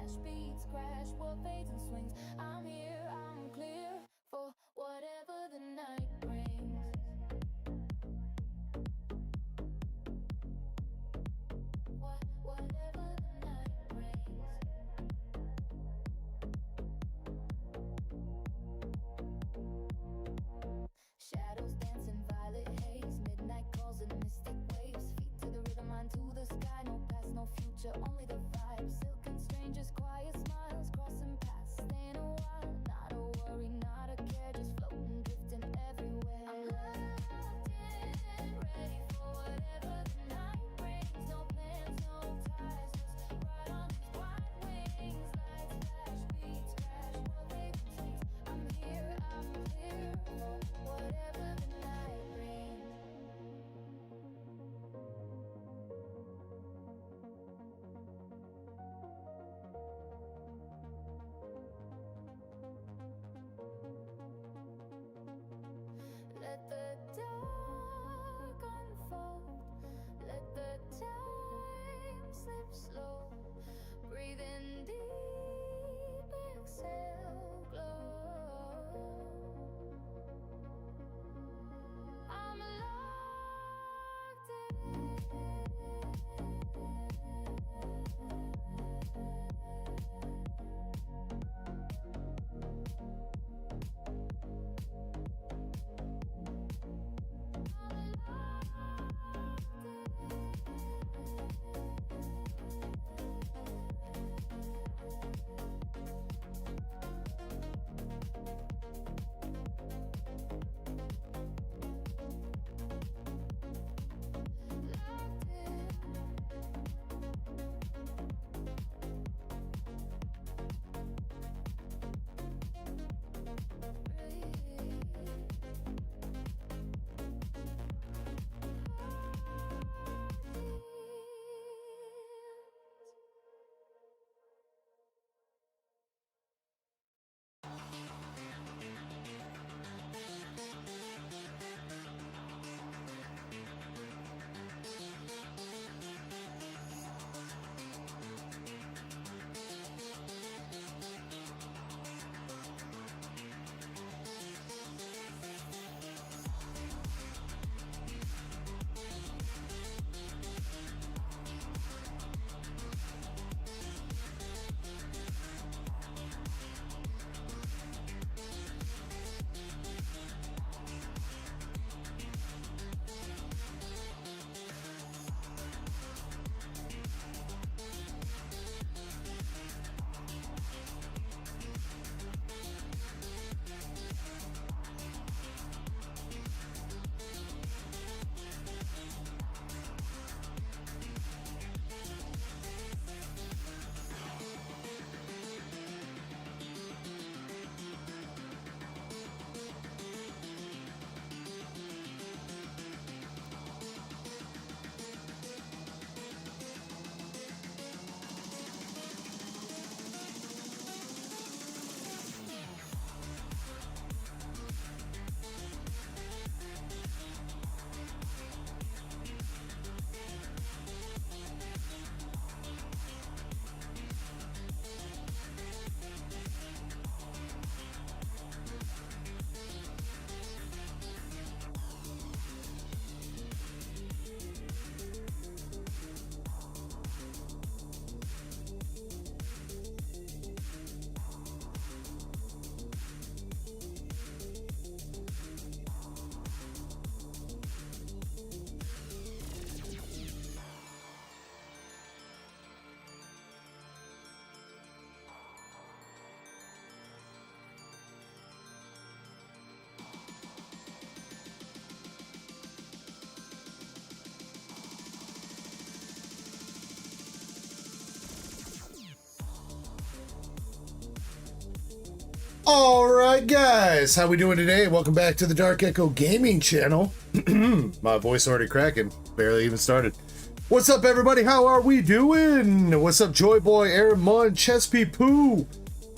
flash beats crash, what fades and swings. I'm here, I'm clear for whatever the night brings. Whatever the night brings. Shadows dancing, violet haze, midnight calls and mystic waves. Feet to the rhythm, mind to the sky. No past, no future, only the vibe. Silken strangers, quiet smiles, crossing paths, staying a while. Not a worry, not a care, just floating, drifting everywhere. I'm locked in, ready for whatever the night brings. No plans, no ties, just ride on these wide wings. Lights flash, beats crash, world fades and swings. I'm here, I'm clear for whatever the night brings. Let the dark unfold, let the time slip slow. Breathe in deep, exhale, glow. I'm locked Alright guys, how we doing today? Welcome back to the DarkEckoGaming channel. My voice already cracking, barely even started. What's up everybody, how are we doing? What's up Joy Boy, Aaron Munn, Chespy Poo?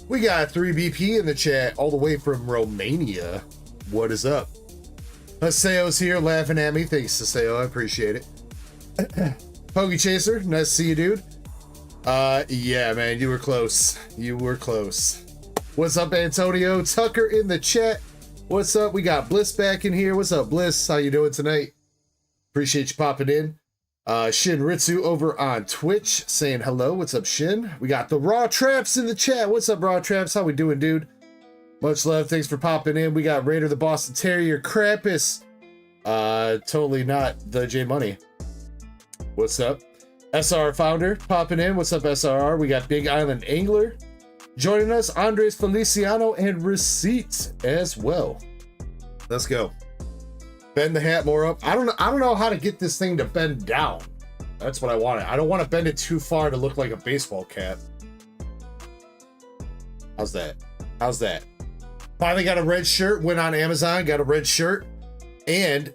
We got 3BP in the chat all the way from Romania. What is up? Haseo's here laughing at me. Thanks Haseo, I appreciate it. Pokeychaser, nice to see you dude. Yeah, man, you were close. You were close. What's up, Antonio? Tucker in the chat. What's up? We got Bliss back in here. What's up, Bliss? How you doing tonight? Appreciate you popping in. Shin Ritsu over on Twitch saying hello. What's up, Shin? We got the Raw Traps in the chat. What's up, Raw Traps? How we doing, dude? Much love. Thanks for popping in. We got Raider the Boston Terrier, Krampus. Totally not the J Money. What's up? SR Founder popping in. What's up, SRR? We got Big Island Angler joining us. Andres Feliciano and Receipt as well. Let's go. Bend the hat more up. I don't know how to get this thing to bend down. That's what I wanted. I don't want to bend it too far to look like a baseball cap. How's that? How's that? Finally got a red shirt. Went on Amazon, got a red shirt, and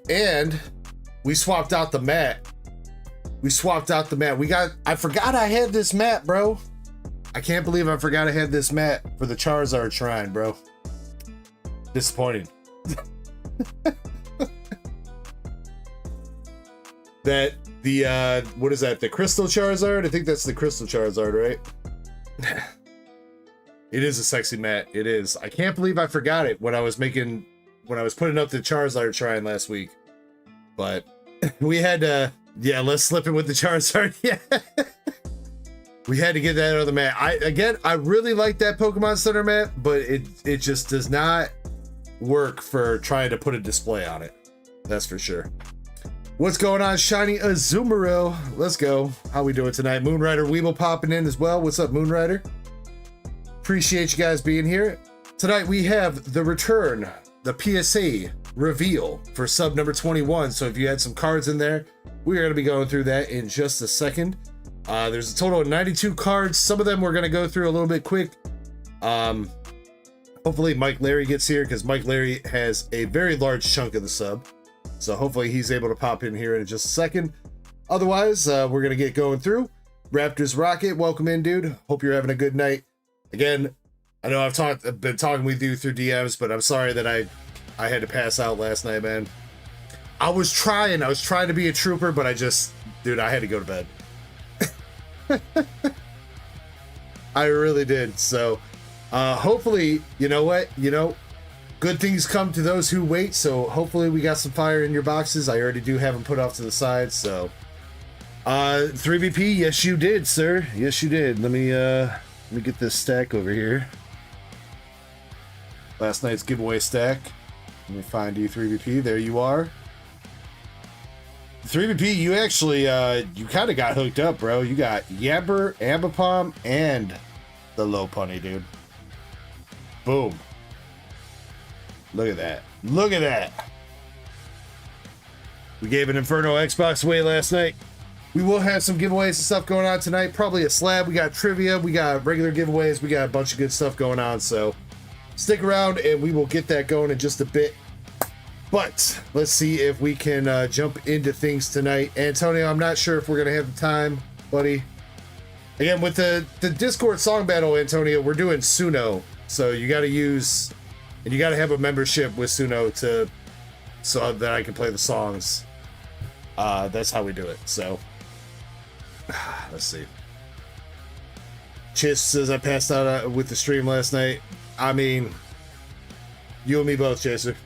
we swapped out the mat. We swapped out the mat. I forgot I had this mat, bro. I can't believe I forgot I had this mat for the Charizard Shrine, bro. Disappointing. What is that? The Crystal Charizard? I think that's the Crystal Charizard, right? It is a sexy mat. It is. I can't believe I forgot it when I was putting up the Charizard Shrine last week. But we had to, yeah, let's slip it with the Charizard. Yeah. We had to get that out of the mat. I really like that Pokemon Center mat, but it just does not work for trying to put a display on it. That's for sure. What's going on, Shiny Azumarill? Let's go. How we doing tonight? Moonrider Weeble popping in as well. What's up, Moonrider? Appreciate you guys being here. Tonight we have the return, the PSA reveal for sub number 21. So if you had some cards in there, we are going to be going through that in just a second. There's a total of 92 cards. Some of them we're going to go through a little bit quick. Hopefully Mike Larry gets here because Mike Larry has a very large chunk of the sub. So hopefully he's able to pop in here in just a second. Otherwise, we're going to get going through. Raptors Rocket, welcome in, dude. Hope you're having a good night. Again, I know I've been talking with you through DMs, but I'm sorry that I had to pass out last night, man. I was trying to be a trooper, but I had to go to bed. I really did. So hopefully, you know what? Good things come to those who wait, so hopefully we got some fire in your boxes. I already do have them put off to the side, so 3BP, yes you did, sir. Yes you did. Let me get this stack over here. Last night's giveaway stack. Let me find you, 3BP. There you are. 3BP, you actually you kind of got hooked up, bro. You got Yamper, Ambipom, and the low punny, dude. Boom. Look at that. Look at that. We gave an Inferno Xbox away last night. We will have some giveaways and stuff going on tonight. Probably a slab. We got trivia. We got regular giveaways. We got a bunch of good stuff going on. So stick around and we will get that going in just a bit. But let's see if we can jump into things tonight. Antonio, I'm not sure if we're going to have the time, buddy. Again, with the Discord song battle, Antonio, we're doing Suno. So you got to use... And you got to have a membership with Suno so that I can play the songs. That's how we do it. So, let's see. Chis says I passed out with the stream last night. I mean, you and me both, Chaser.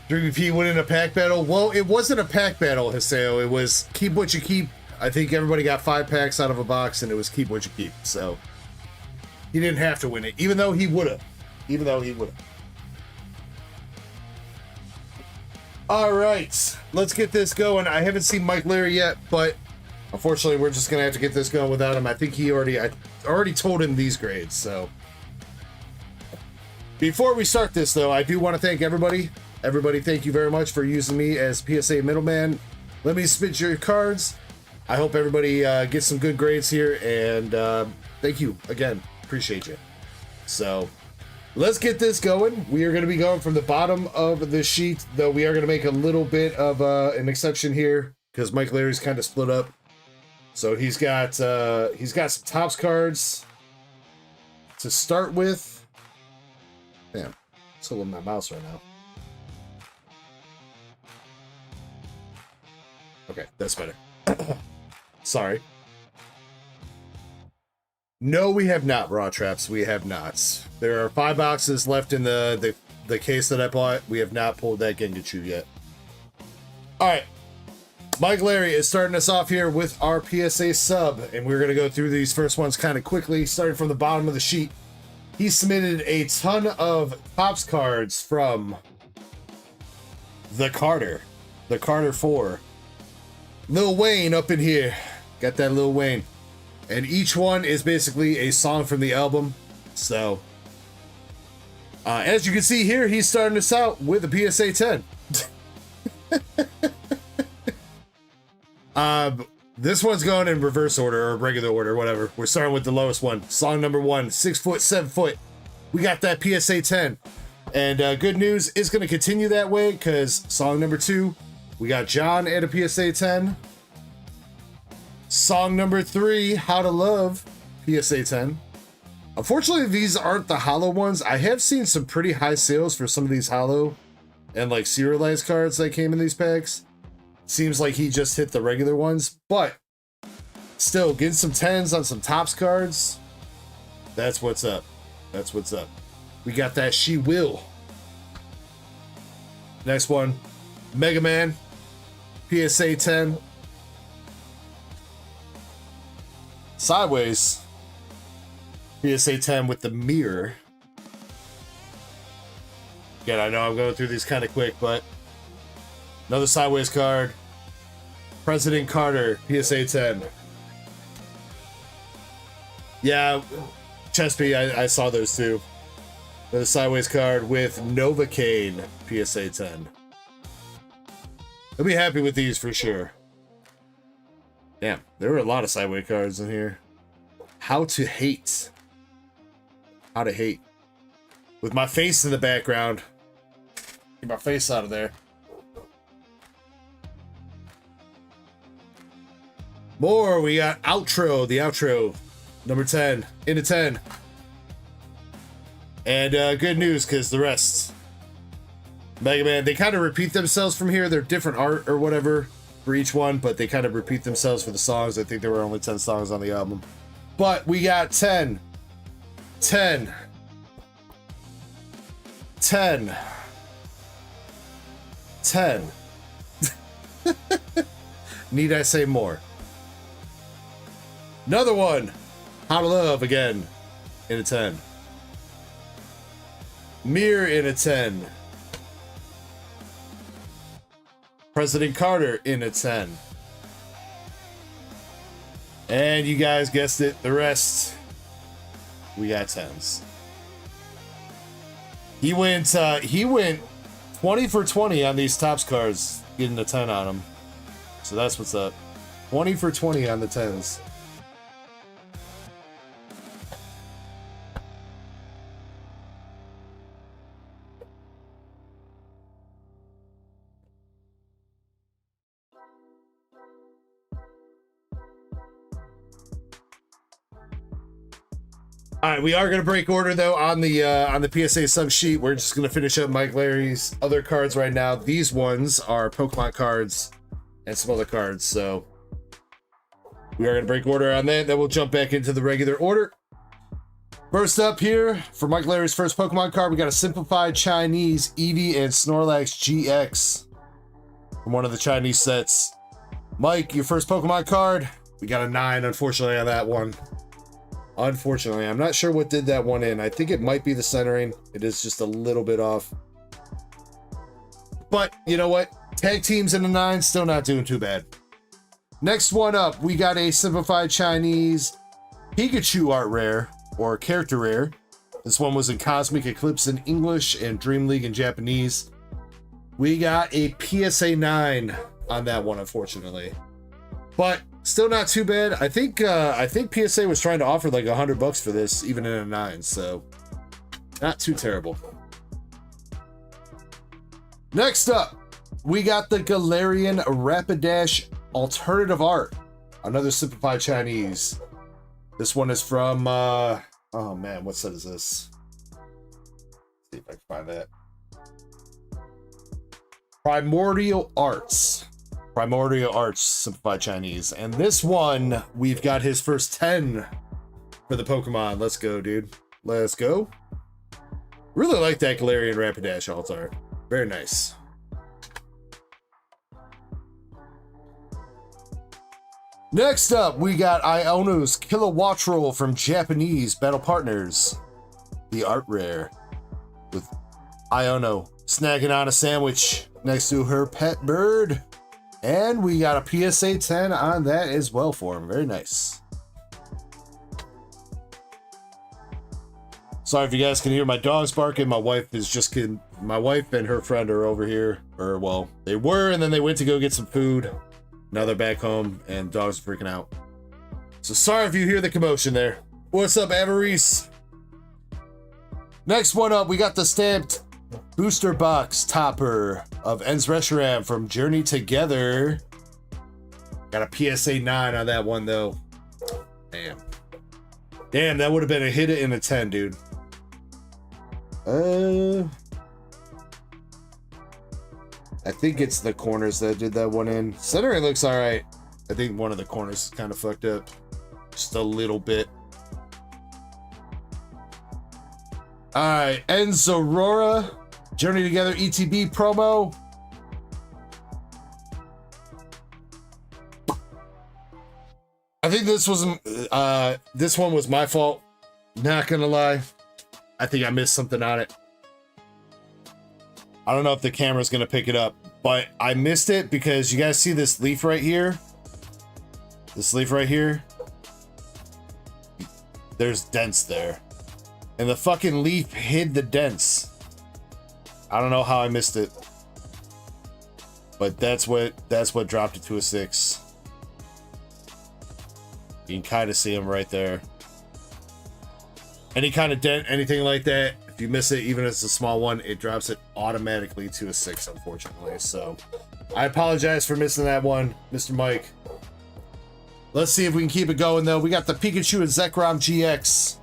3BP winning a pack battle. Well, it wasn't a pack battle, Haseo. It was keep what you keep. I think everybody got 5 packs out of a box, and it was keep what you keep. So, he didn't have to win it, even though he would have. All right, let's get this going. I haven't seen Mike Larry yet, but unfortunately, we're just gonna have to get this going without him. I think I already told him these grades. So before we start this, though, I do want to thank everybody. Everybody, thank you very much for using me as PSA middleman. Let me spit your cards. I hope everybody gets some good grades here, and thank you again. Appreciate you. So. Let's get this going. We are going to be going from the bottom of the sheet, though we are going to make a little bit of an exception here because Mike Larry's kind of split up. So he's got some Topps cards to start with. Damn, it's holding my mouse right now. Okay, that's better. Sorry. No, we have not, Raw Traps. We have not. There are 5 boxes left in the case that I bought. We have not pulled that Gengachu yet. All right. Mike Larry is starting us off here with our PSA sub, and we're going to go through these first ones kind of quickly, starting from the bottom of the sheet. He submitted a ton of Topps cards from the Carter 4. Lil Wayne up in here. Got that Lil Wayne. And each one is basically a song from the album. So, as you can see here, he's starting us out with a PSA 10. This one's going in reverse order or regular order, whatever. We're starting with the lowest one. Song number 1, 6 foot, 7 foot. We got that PSA 10. And good news is going to continue that way because song number 2, we got John at a PSA 10. Song number 3, How to Love, PSA 10. Unfortunately, these aren't the hollow ones. I have seen some pretty high sales for some of these hollow and like serialized cards that came in these packs. Seems like he just hit the regular ones, but still getting some 10s on some Topps cards. That's what's up. That's what's up. We got that She Will. Next one, Mega Man, PSA 10. Sideways, PSA 10 with the mirror. Again, I know I'm going through these kind of quick, but another sideways card. President Carter, PSA 10. Yeah, Chespy, I saw those too. Another sideways card with Novocaine, PSA 10. I'll be happy with these for sure. Damn, there were a lot of sideways cards in here. How to Hate. How to Hate. With my face in the background. Get my face out of there. More, we got Outro, the outro. Number 10, into 10. And good news, because the rest. Mega Man, they kind of repeat themselves from here. They're different art or whatever for each one, but they kind of repeat themselves for the songs. I think there were only 10 songs on the album. But we got 10. 10. 10. 10. Need I say more? Another one. How to Love again. In a 10. Mirror in a 10. President Carter in a 10. And you guys guessed it, the rest, we got 10s. He went 20 for 20 on these Topps cards, getting a 10 on them. So that's what's up. 20 for 20 on the 10s. All right, we are going to break order though on the PSA sub sheet. We're just going to finish up Mike Larry's other cards right now. These ones are Pokemon cards and some other cards, so we are going to break order on that. Then we'll jump back into the regular order. First up here for Mike Larry's first Pokemon card, we got a simplified Chinese Eevee and Snorlax GX from one of the Chinese sets. Mike, your first Pokemon card, we got a 9, unfortunately, on that one. Unfortunately, I'm not sure what did that one in. I think it might be the centering. It is just a little bit off. But you know what? Tag teams in the 9, still not doing too bad. Next one up, we got a simplified Chinese Pikachu art rare, or character rare. This one was in Cosmic Eclipse in English and Dream League in Japanese. We got a PSA 9 on that one, unfortunately. But still not too bad. I think PSA was trying to offer like $100 for this, even in a 9, so not too terrible. Next up, we got the Galarian Rapidash Alternative Art, another simplified Chinese. This one is from oh man, what set is this? Let's see if I can find that. Primordial Arts simplified Chinese, and this one we've got his first 10 for the Pokemon. Let's go, dude. Let's go. Really like that Galarian Rapidash alt-art. Very nice. Next up, we got Iono's Kilowattrel from Japanese Battle Partners. The art rare. With Iono snagging on a sandwich next to her pet bird. And we got a PSA 10 on that as well for him. Very nice. Sorry if you guys can hear my dogs barking. My wife and her friend are over here. Or, well, they were, and then they went to go get some food. Now they're back home, and dogs are freaking out. So sorry if you hear the commotion there. What's up, Aarice? Next one up, we got the stamped booster box topper of Enz Reshiram from Journey Together. Got a PSA 9 on that one, though. Damn. Damn, that would have been a hit in a 10, dude. I think it's the corners that did that one in. Centering looks all right. I think one of the corners is kind of fucked up. Just a little bit. All right, Enz Aurora. Journey Together ETB promo. I think this one was my fault. Not gonna lie. I think I missed something on it. I don't know if the camera's gonna pick it up, but I missed it because you guys see this leaf right here? This leaf right here? There's dents there. And the fucking leaf hid the dents. I don't know how I missed it. But that's what dropped it to a 6. You can kind of see them right there. Any kind of dent, anything like that, if you miss it, even if it's a small one, it drops it automatically to a 6, unfortunately. So, I apologize for missing that one, Mr. Mike. Let's see if we can keep it going, though. We got the Pikachu and Zekrom GX.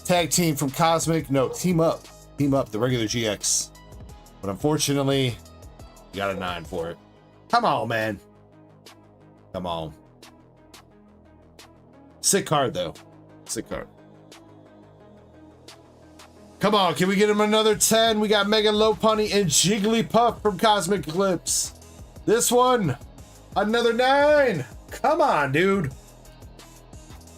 Tag team from Cosmic. No, team up. Team up, the regular GX. But unfortunately, you got a 9 for it. Come on, man. Come on. Sick card, though. Sick card. Come on, can we get him another 10? We got Mega Lopunny and Jigglypuff from Cosmic Eclipse. This one, another 9. Come on, dude.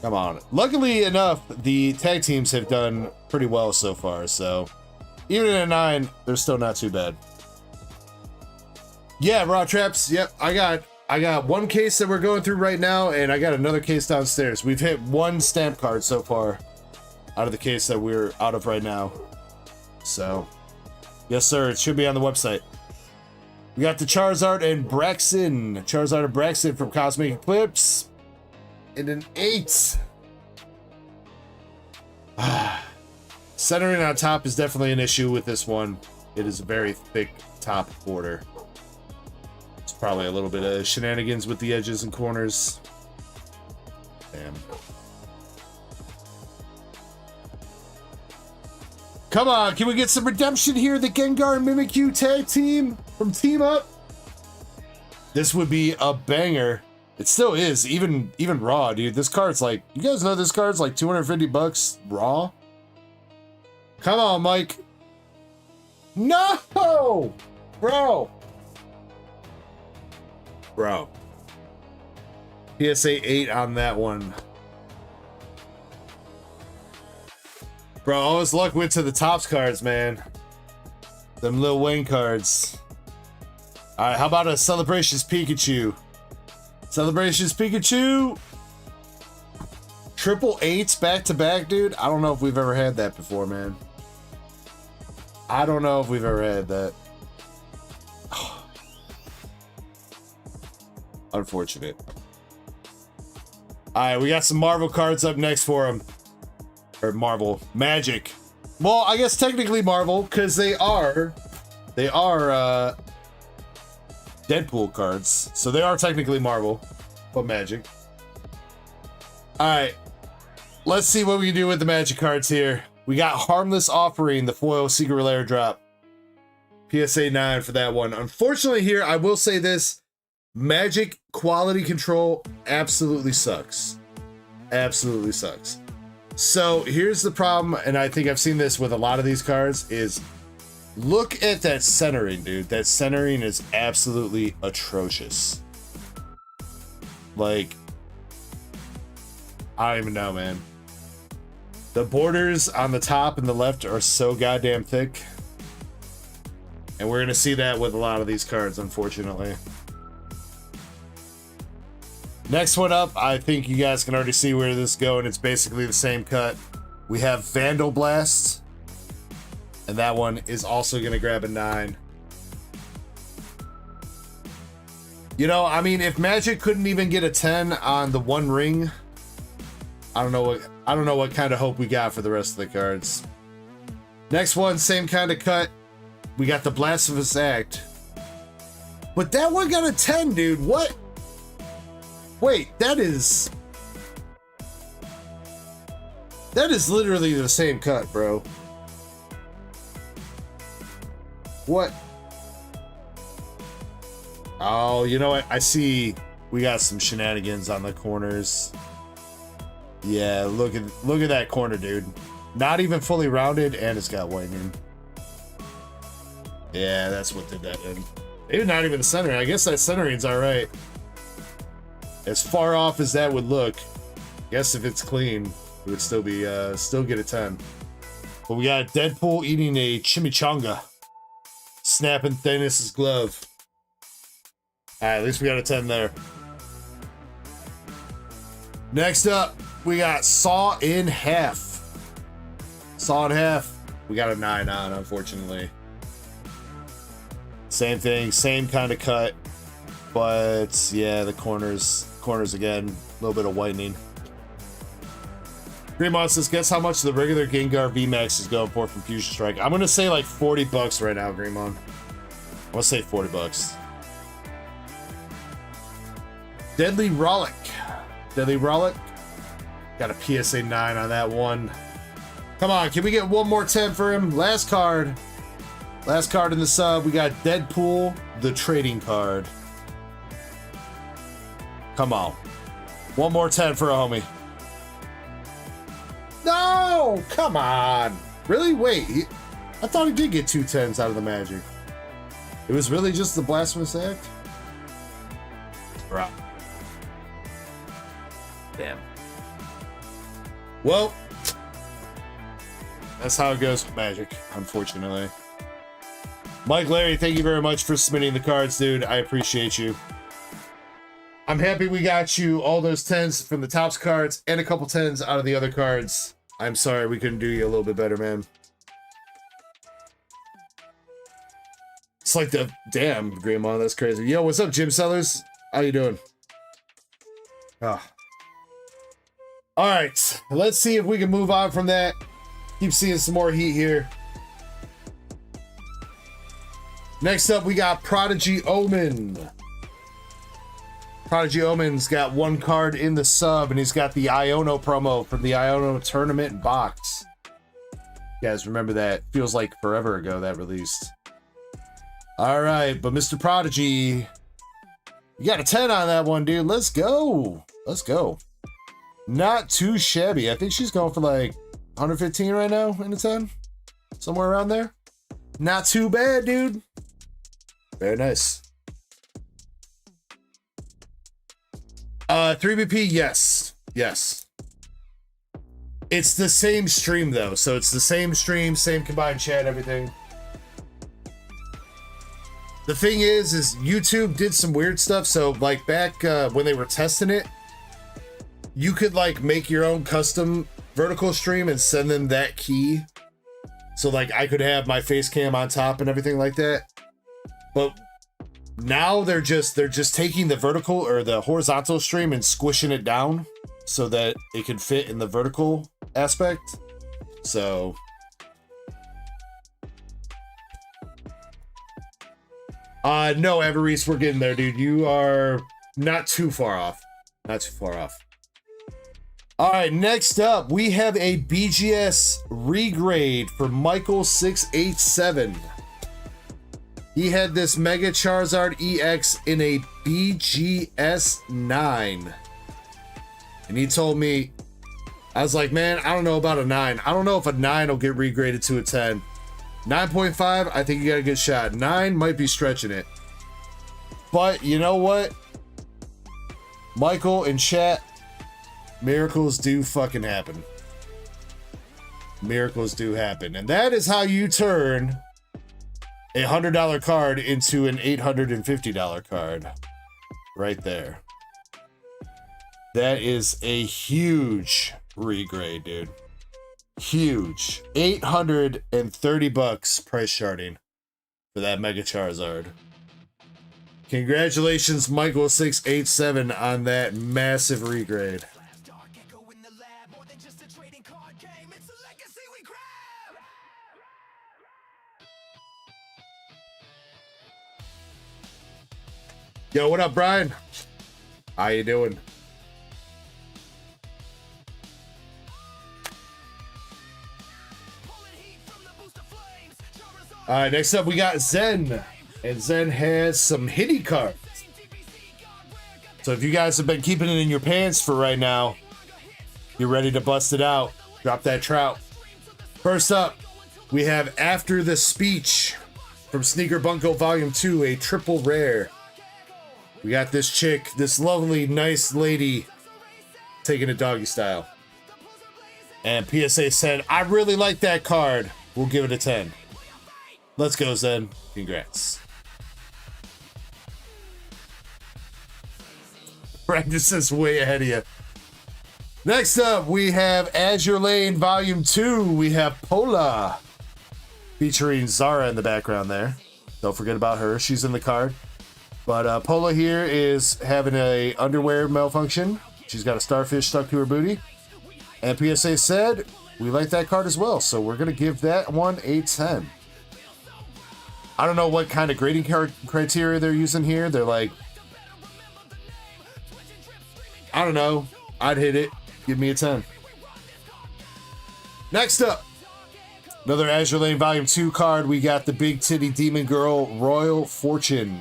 Come on. Luckily enough, the tag teams have done pretty well so far, so even at a 9, they're still not too bad. Yeah, Raw Traps. Yep, I got one case that we're going through right now, and I got another case downstairs. We've hit one stamp card so far out of the case that we're out of right now. So, yes, sir. It should be on the website. We got the Charizard and Braxton. Charizard and Braxton from Cosmic Eclipse. And an 8. Centering on top is definitely an issue with this one. It is a very thick top border. It's probably a little bit of shenanigans with the edges and corners. Damn. Come on, can we get some redemption here? The Gengar and Mimikyu tag team from Team Up. This would be a banger. It still is, even raw, dude. This card's like, you guys know this card's like 250 bucks raw? Come on, Mike. No! Bro. PSA 8 on that one. Bro, all his luck went to the Topps cards, man. Them Lil Wayne cards. Alright, how about a Celebrations Pikachu? Celebrations Pikachu! Triple 8s back to back, dude. I don't know if we've ever had that before, man. I don't know if we've ever had that. Unfortunate. Alright, we got some Marvel cards up next for him. Or Marvel. Magic. Well, I guess technically Marvel, because they are Deadpool cards. So they are technically Marvel, but Magic. Alright. Let's see what we can do with the Magic cards here. We got Harmless Offering, the foil Secret Rare drop. PSA 9 for that one. Unfortunately here, I will say this. Magic quality control absolutely sucks. Absolutely sucks. So here's the problem, and I think I've seen this with a lot of these cards, is look at that centering, dude. That centering is absolutely atrocious. Like, I don't even know, man. The borders on the top and the left are so goddamn thick. And we're going to see that with a lot of these cards, unfortunately. Next one up, I think you guys can already see where this is going. It's basically the same cut. We have Vandal Blast. And that one is also going to grab a 9. You know, I mean, if Magic couldn't even get a 10 on the One Ring, I don't know what kind of hope we got for the rest of the cards. Next one, same kind of cut. We got the Blasphemous Act. But that one got a 10, dude. What? Wait, that is literally the same cut, bro. What? Oh, you know what? I see we got some shenanigans on the corners. Yeah, look at that corner, dude. Not even fully rounded, and it's got whitening. Yeah, that's what did that in. Maybe not even the center. I guess that centering's all right. As far off as that would look, I guess if it's clean, it would still be still get a 10. But we got Deadpool eating a chimichanga, snapping Thanos' glove. All right, at least we got a 10 there. Next up, we got Saw in Half. Saw in Half. We got a 9 on, unfortunately. Same thing, same kind of cut, but yeah, the corners again, a little bit of whitening. Greenmon says, guess how much the regular Gengar VMAX is going for from Fusion Strike? I'm gonna say like $40 right now, Greenmon. I'm gonna say $40. Deadly Rollick. Deadly Rollick. Got a PSA 9 on that one. Come on, can we get one more 10 for him? Last card. Last card in the sub, we got Deadpool, the trading card. Come on. One more 10 for a homie. No! Come on! Really? Wait, I thought he did get 2 10s out of the Magic. It was really just the Blasphemous Act? Bro. Damn. Well, that's how it goes with Magic, unfortunately. Mike Larry, thank you very much for submitting the cards, dude. I appreciate you. I'm happy we got you all those 10s from the Topps cards and a couple 10s out of the other cards. I'm sorry we couldn't do you a little bit better, man. It's like the damn Grandma, that's crazy. Yo, what's up, Jim Sellers? How you doing? Ah. All right, let's see if we can move on from that. Keep seeing some more heat here. Next up, we got Prodigy Omen. Prodigy Omen's got one card in the sub, and he's got the Iono promo from the Iono tournament box. You guys remember that? Feels like forever ago that released. All right, but Mr. Prodigy, you got a 10 on that one, dude. Let's go. Let's go. Not too shabby. I think she's going for like 115 right now in a 10. Somewhere around there. Not too bad, dude. Very nice. 3BP, yes. Yes. It's the same stream, though. So it's the same stream, same combined chat, everything. The thing is YouTube did some weird stuff. So, like, back when they were testing it, you could, like, make your own custom vertical stream and send them that key. So, like, I could have my face cam on top and everything like that. But now they're just taking the vertical or the horizontal stream and squishing it down so that it can fit in the vertical aspect. So no, Aarice, we're getting there, dude. You are not too far off. Not too far off. All right, next up, we have a BGS regrade for Michael687. He had this Mega Charizard EX in a BGS 9. And he told me I was like, man, I don't know about a 9. I don't know if a 9 will get regraded to a 10. 9.5, I think you got a good shot. 9 might be stretching it. But you know what? Michael in chat, miracles do fucking happen. Miracles do happen. And that is how you turn a $100 card into an $850 card. Right there. That is a huge regrade, dude. Huge. $830 price charting for that Mega Charizard. Congratulations, Michael687, on that massive regrade. Yo, what up, Brian? How you doing? All right, next up we got Zen, and Zen has some hitty cards. So if you guys have been keeping it in your pants for right now, you're ready to bust it out. Drop that trout. First up, we have After the Speech from Sneaker Bunko Volume 2, a triple rare. We got this chick, this lovely, nice lady, taking it doggy style. And PSA said, I really like that card. We'll give it a 10. Let's go, Zen. Congrats. Practice is way ahead of you. Next up, we have Azure Lane Volume 2. We have Pola, featuring Zara in the background there. Don't forget about her. She's in the card. But Pola here is having a underwear malfunction. She's got a starfish stuck to her booty. And PSA said, we like that card as well. So we're going to give that one a 10. I don't know what kind of grading criteria they're using here. They're like, I don't know. I'd hit it. Give me a 10. Next up, another Azure Lane Volume 2 card. We got the Big Titty Demon Girl, Royal Fortune.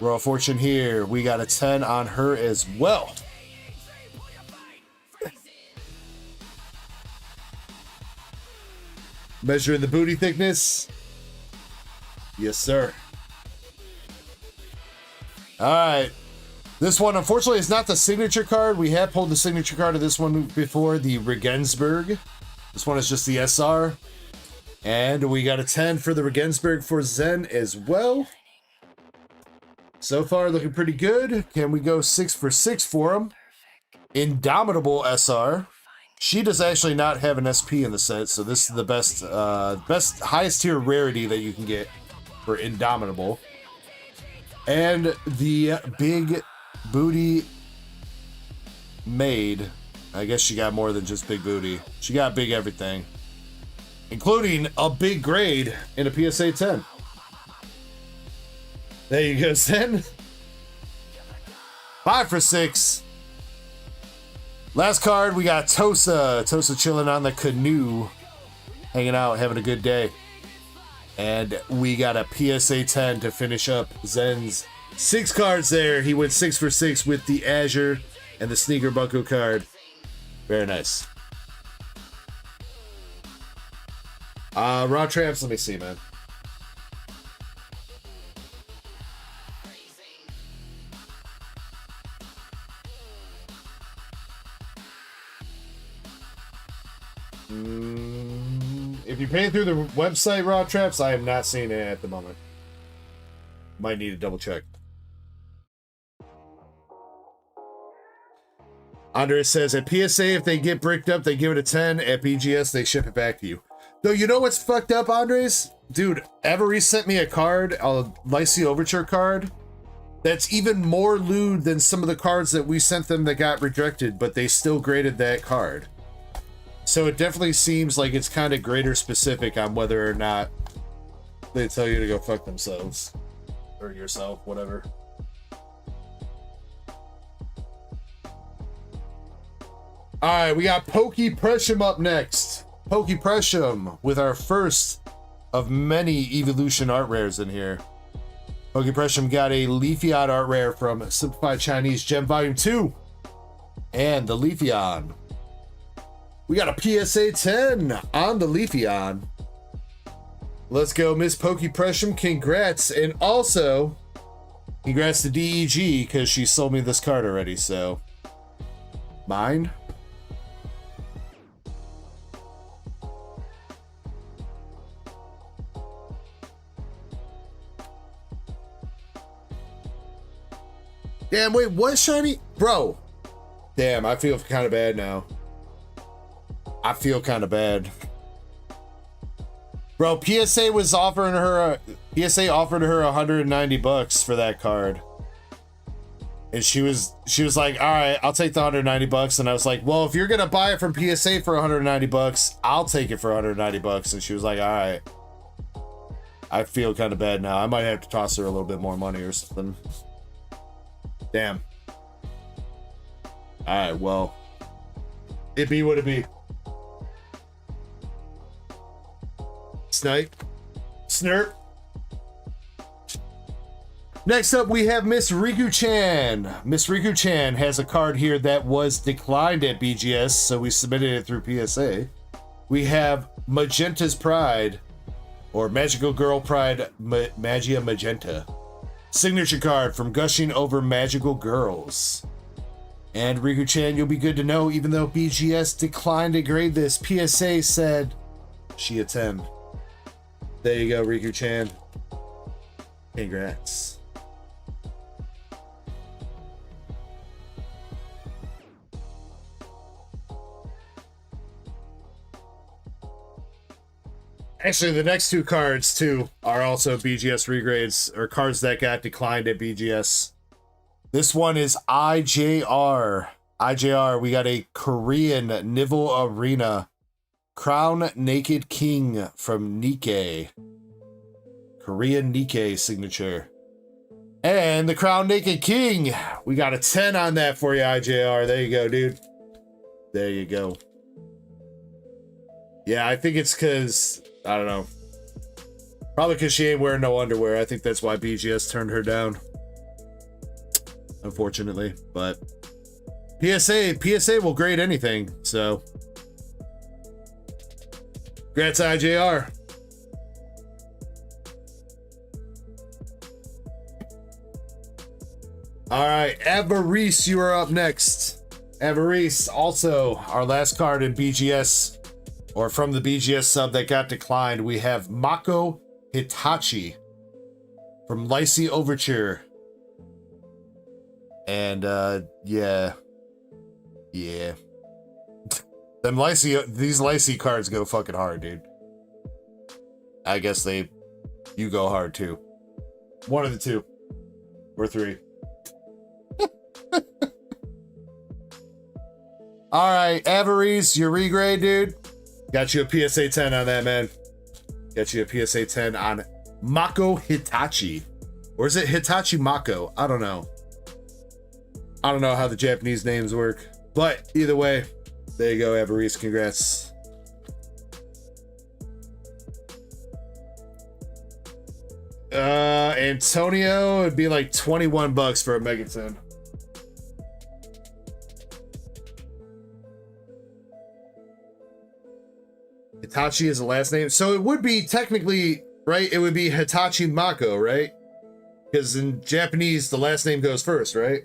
Royal Fortune here. We got a 10 on her as well. Measuring the booty thickness. Yes, sir. All right. This one, unfortunately, is not the signature card. We have pulled the signature card of this one before, the Regensburg. This one is just the SR. And we got a 10 for the Regensburg for Zen as well. So far, looking pretty good. Can we go 6 for 6 for him? Indomitable SR. She does actually not have an SP in the set, so this is the best, highest tier rarity that you can get for Indomitable. And the Big Booty Maid. I guess she got more than just big booty. She got big everything, including a big grade in a PSA 10. There you go, Zen. 5 for 6. Last card, we got Tosa. Tosa chilling on the canoe, hanging out, having a good day. And we got a PSA 10 to finish up Zen's 6 cards there. He went 6 for 6 with the Azure and the Sneaker Bunko card. Very nice. Raw Traps, let me see, man. If you pay through the website, Raw Traps, I am not seeing it at the moment. Might need to double check. Andre says, at PSA, if they get bricked up, they give it a 10. At BGS, they ship it back to you. Though, you know what's fucked up, Andres? Dude, Aarice sent me a card, a Lycia Overture card, that's even more lewd than some of the cards that we sent them that got rejected, but they still graded that card. So it definitely seems like it's kind of grader specific on whether or not they tell you to go fuck themselves. Or yourself, whatever. Alright, we got Pokey Press up next. Pokey Press with our first of many Evolution art rares in here. Pokey Press got a Leafeon art rare from Simplified Chinese Gem Volume 2. And the Leafeon. We got a PSA 10 on the Leafeon. Let's go, Miss Pokey Press. Congrats. And also, congrats to DEG because she sold me this card already. So, mine. Damn, wait, what shiny? Bro. Damn, I feel kind of bad now. I feel kind of bad. Bro, PSA was offering her, PSA offered her 190 bucks for that card. And she was like, all right, I'll take the 190 bucks. And I was like, well, if you're going to buy it from PSA for 190 bucks, I'll take it for 190 bucks. And she was like, all right. I feel kind of bad now. I might have to toss her a little bit more money or something. Damn. Alright, well. It be what it be. Snipe. Snurp. Next up, we have Miss Riku-chan. Miss Riku-chan has a card here that was declined at BGS, so we submitted it through PSA. We have Magenta's Pride, or Magical Girl Pride Magia Magenta. Signature card from Gushing Over Magical Girls. And Riku-chan, you'll be good to know, even though BGS declined to grade this, PSA said she a 10. There you go, Riku-chan. Congrats. Actually, the next two cards, too, are also BGS regrades, or cards that got declined at BGS. This one is IJR. IJR, we got a Korean Nivel Arena Crown Naked King from Nikkei. Korean Nikkei signature. And the Crown Naked King, we got a 10 on that for you, IJR. There you go, dude. There you go. Yeah, I think it's because... I don't know. Probably because she ain't wearing no underwear. I think that's why BGS turned her down. Unfortunately. But PSA will grade anything. So congrats, IJR. Alright, Aarice, you are up next. Aarice, also our last card in BGS. Or from the BGS sub that got declined, we have Mako Hitachi from Lycee Overture. And, yeah. Yeah. These Lycee cards go fucking hard, dude. I guess you go hard too. One of the two. Or three. Alright, Aarice, your regrade, dude. Got you a PSA 10 on that, man. Got you a PSA 10 on Mako Hitachi. Or is it Hitachi Mako? I don't know. I don't know how the Japanese names work. But either way, there you go, Aarice. Congrats. Antonio, it'd be like 21 bucks for a Mega 10. Hitachi is the last name. So it would be technically, right? It would be Hitachi Mako, right? Because in Japanese, the last name goes first, right?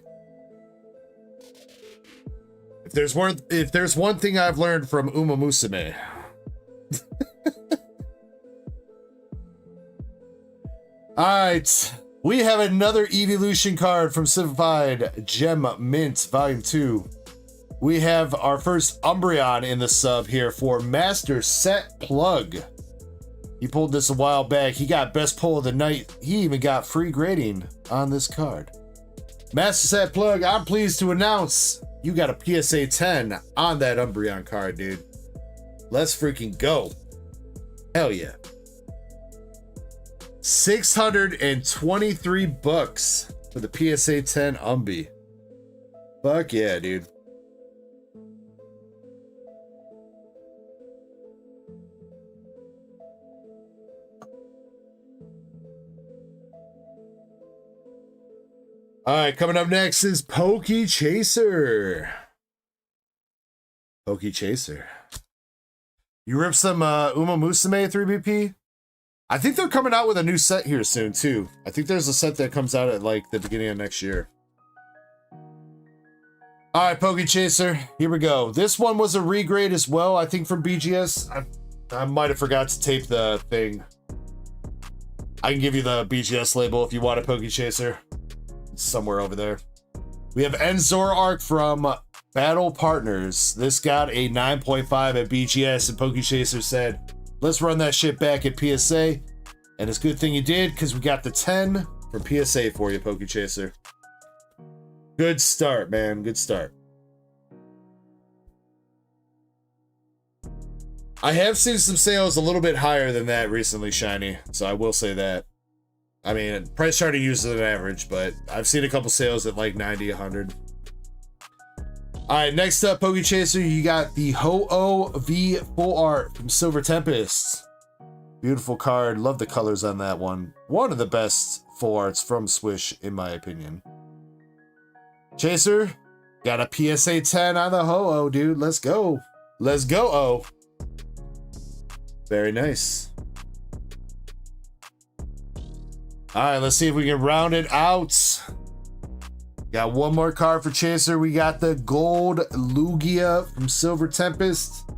If there's one thing I've learned from Uma Musume. Alright. We have another Evolution card from Simplified Gem Mint Volume 2. We have our first Umbreon in the sub here for Master Set Plug. He pulled this a while back. He got best pull of the night. He even got free grading on this card. Master Set Plug, I'm pleased to announce you got a PSA 10 on that Umbreon card, dude. Let's freaking go. Hell yeah. 623 bucks for the PSA 10 Umbi. Fuck yeah, dude. All right, coming up next is Pokeychaser. Pokeychaser. You ripped some Uma Musume 3BP? I think they're coming out with a new set here soon, too. I think there's a set that comes out at, like, the beginning of next year. Alright, Pokeychaser. Here we go. This one was a regrade as well, I think, from BGS. I might have forgot to tape the thing. I can give you the BGS label if you want a Pokeychaser. It's somewhere over there. We have Zoroark from Battle Partners. This got a 9.5 at BGS, and Pokeychaser said, let's run that shit back at PSA. And it's a good thing you did, because we got the 10 from PSA for you, Pokeychaser. Good start, man. Good start. I have seen some sales a little bit higher than that recently, Shiny. So I will say that. I mean, price charting uses an average, but I've seen a couple sales at like 90, 100. Alright, next up, Pokeychaser, you got the Ho-Oh V Full Art from Silver Tempest. Beautiful card. Love the colors on that one. One of the best full arts from Swish, in my opinion. Chaser, got a PSA 10 on the Ho-Oh, dude. Let's go. Let's go, oh. Very nice. All right, let's see if we can round it out. Got one more card for Chaser. We got the gold Lugia from Silver Tempest.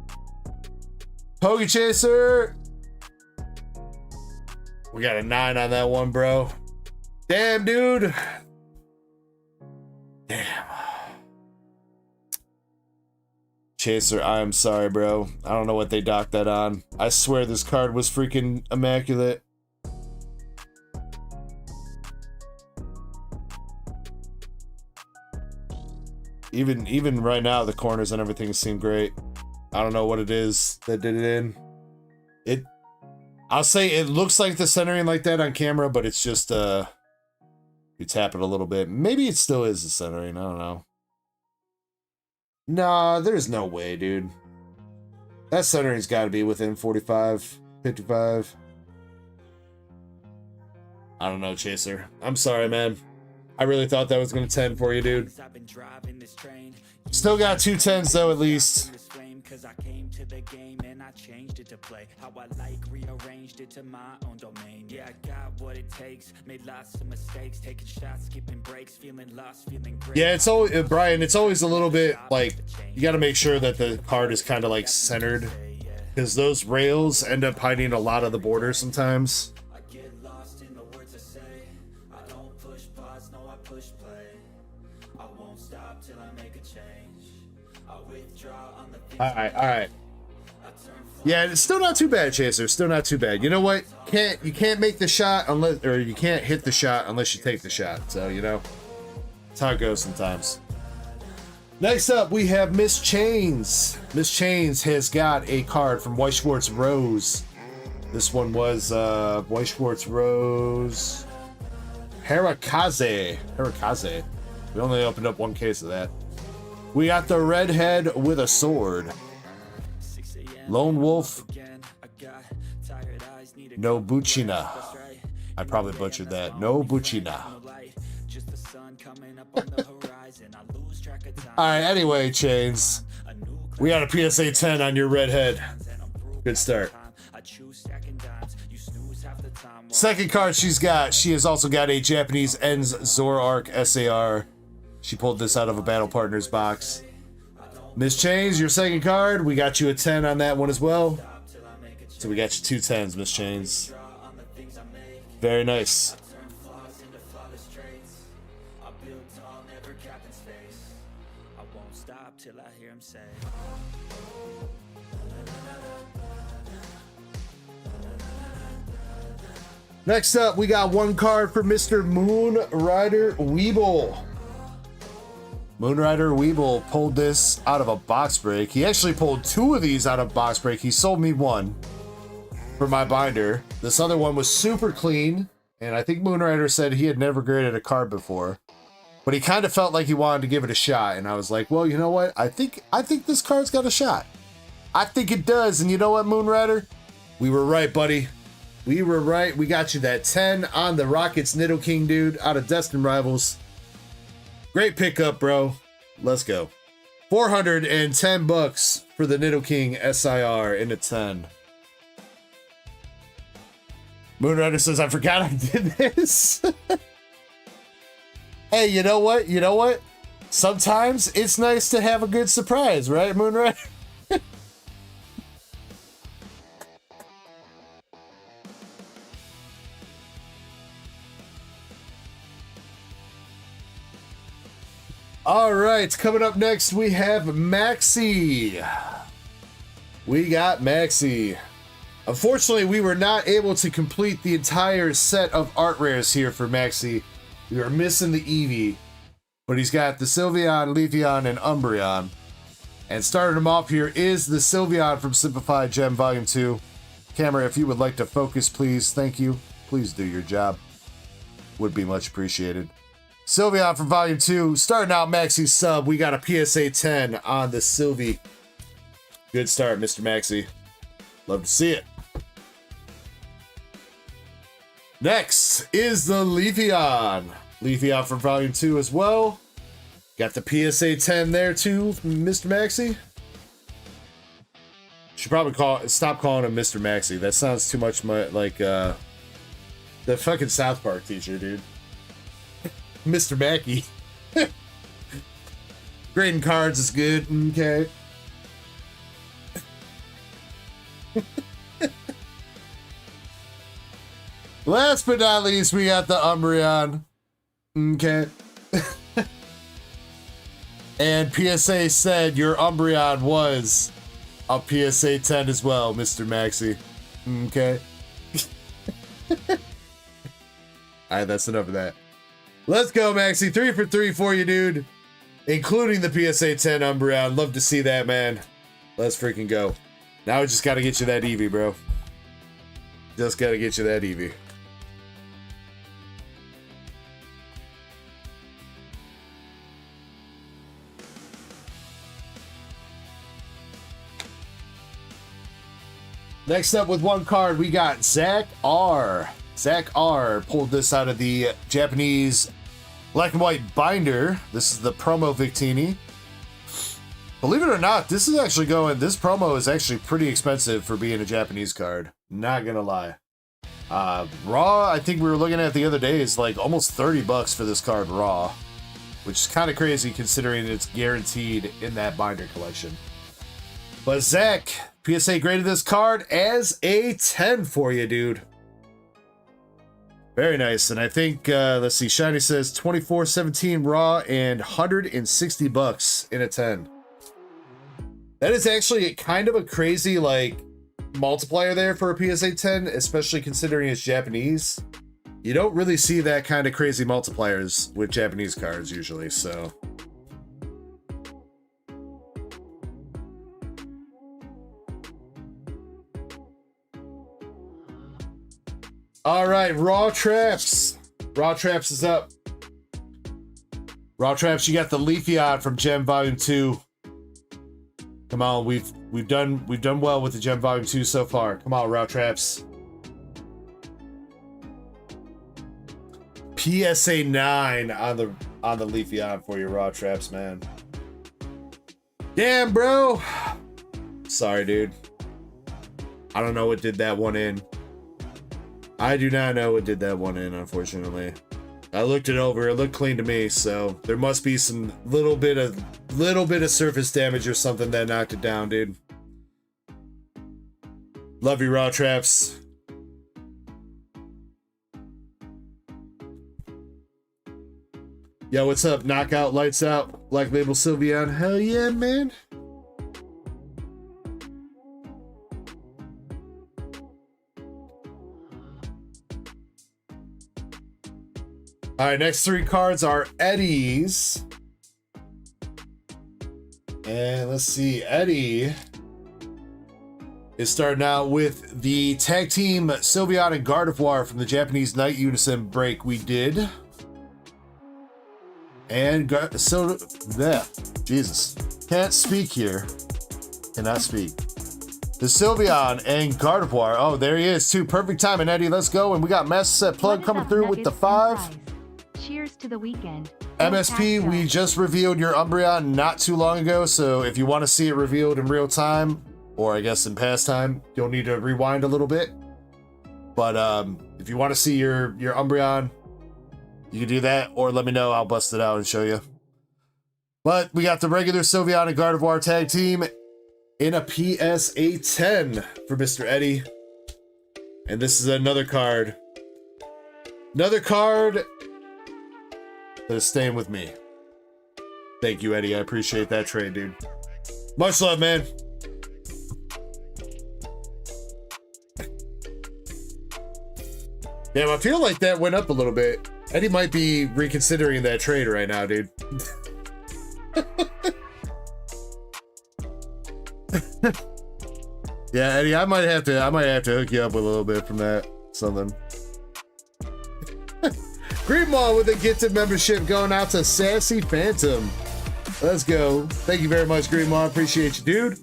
Pokeychaser. We got a 9 on that one, bro. Damn, dude. Damn. Chaser, I'm sorry, bro. I don't know what they docked that on. I swear this card was freaking immaculate. Even right now, the corners and everything seem great. I don't know what it is that did it in. I'll say it looks like the centering like that on camera, but it's just you tap it a little bit. Maybe it still is the centering. I don't know. Nah, there's no way, dude. That centering's got to be within 45, 55. I don't know, Chaser. I'm sorry, man. I really thought that was going to 10 for you, dude. Still got 2 10s, though, at least. Yeah, it's always, Brian, it's always a little bit like you got to make sure that the card is kind of like centered, because those rails end up hiding a lot of the border sometimes. All right. Yeah, it's still not too bad, Chaser. Still not too bad. You know what? You can't make the shot unless, or you can't hit the shot unless you take the shot. So, you know, that's how it goes sometimes. Next up, we have Miss Chains. Miss Chains has got a card from White Schwartz Rose. This one was White Schwartz Rose Harakaze. We only opened up one case of that. We got the redhead with a sword. Lone Wolf Nobuchina. I probably butchered that. Nobuchina. Alright, anyway, Chains. We got a PSA 10 on your redhead. Good start. Second card she's got, she has also got a Japanese Ends Zoroark SAR. She pulled this out of a Battle Partners box. Miss Chains, your second card. We got you a 10 on that one as well. So we got you 2 10s, Miss Chains. Very nice. Next up, we got one card for Mr. Moonrider Weeble. Moonrider Weeble pulled this out of a box break. He actually pulled 2 of these out of box break. He sold me one for my binder. This other one was super clean, and I think Moonrider said he had never graded a card before, but he kind of felt like he wanted to give it a shot, and I was like, well, you know what? I think this card's got a shot. I think it does, and you know what, Moonrider? We were right, buddy. We were right. We got you that 10 on the Rockets Nidoking, dude, out of Destin Rivals. Great pickup, bro. Let's go. $410 for the Nidoking SIR in a 10. Moonrider says, I forgot I did this. Hey, you know what? You know what? Sometimes it's nice to have a good surprise, right, Moonrider? All right, coming up next, we have Maxi. We got Maxi. Unfortunately, we were not able to complete the entire set of art rares here for Maxi. We are missing the Eevee, but he's got the Sylveon, Leafeon, and Umbreon. And starting him off here is the Sylveon from Simplified Gem Volume 2. Camera, if you would like to focus, please. Thank you. Please do your job. Would be much appreciated. Sylveon from Volume 2. Starting out Maxi's sub, we got a PSA 10 on the Sylvie. Good start, Mr. Maxi. Love to see it. Next is the Leafeon. Leafeon from Volume 2 as well. Got the PSA 10 there too, Mr. Maxi. Should probably stop calling him Mr. Maxi. That sounds too much like the fucking South Park teacher, dude. Mr. Mackey. Grading cards is good. Okay. Last but not least, we got the Umbreon. Okay. And PSA said your Umbreon was a PSA 10 as well, Mr. Maxi. Okay. Alright, that's enough of that. Let's go, Maxi. 3 for 3 for you, dude. Including the PSA 10 Umbreon. Love to see that, man. Let's freaking go. Now we just gotta get you that Eevee, bro. Just gotta get you that Eevee. Next up with one card, we got Zack R. Zack R pulled this out of the Japanese black and white binder. This is the promo Victini. Believe it or not, this promo is actually pretty expensive for being a Japanese card. Not gonna lie. Raw, I think we were looking at the other day, is like almost $30 for this card raw, which is kind of crazy considering it's guaranteed in that binder collection. But Zach, PSA graded this card as a 10 for you, dude. Very nice. And I think, let's see, Shiny says 24.17 raw and $160 in a 10. That is actually kind of a crazy, like, multiplier there for a PSA 10, especially considering it's Japanese. You don't really see that kind of crazy multipliers with Japanese cards usually, so. All right, Raw Traps. Raw Traps is up. Raw Traps, you got the Leafeon from Gem Volume 2. Come on, we've done well with the Gem Volume 2 so far. Come on, Raw Traps. PSA 9 on the Leafeon for your Raw Traps, man. Damn, bro. Sorry, dude. I don't know what did that one in. I do not know what did that one in, unfortunately. I looked it over, it looked clean to me, so there must be some little bit of surface damage or something that knocked it down, dude. Love you, Raw Traps. Yo, what's up? Knockout, lights out, Black Label Sylveon. Hell yeah, man. All right, next three cards are Eddie's. And let's see, Eddie is starting out with the tag team Sylveon and Gardevoir from the Japanese Night Unison break we did. And Jesus, can't speak here. Cannot speak. The Sylveon and Gardevoir. Oh, there he is too. Perfect timing, Eddie. Let's go. And we got Master Set Plug coming through with the 5. Cheers to the weekend. MSP, we just revealed your Umbreon not too long ago, so if you want to see it revealed in real time, or I guess in past time, you'll need to rewind a little bit. But if you want to see your Umbreon, you can do that, or let me know, I'll bust it out and show you. But we got the regular Sylveon and Gardevoir tag team in a PSA 10 for Mr. Eddie. And this is another card. Another card that is staying with me. Thank you, Eddie. I appreciate that trade, dude. Much love, man. Damn, I feel like that went up a little bit. Eddie might be reconsidering that trade right now, dude. Yeah, Eddie, I might have to hook you up with a little bit from that. Something. Green Mall with a gifted membership going out to Sassy Phantom. Let's go. Thank you very much, Green Mall. Appreciate you, dude.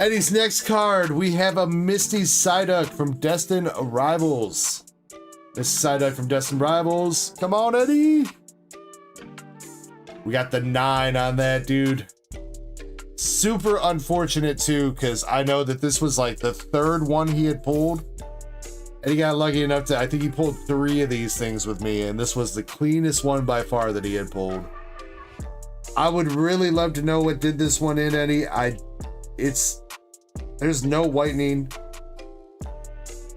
Eddie's next card, we have a Misty Psyduck from Destined Rivals. Misty Psyduck from Destined Rivals. Come on, Eddie. We got the 9 on that, dude. Super unfortunate, too, because I know that this was like the 3rd one he had pulled. And he got lucky enough to, I think he pulled 3 of these things with me, and this was the cleanest one by far that he had pulled. I would really love to know what did this one in, Eddie. There's no whitening.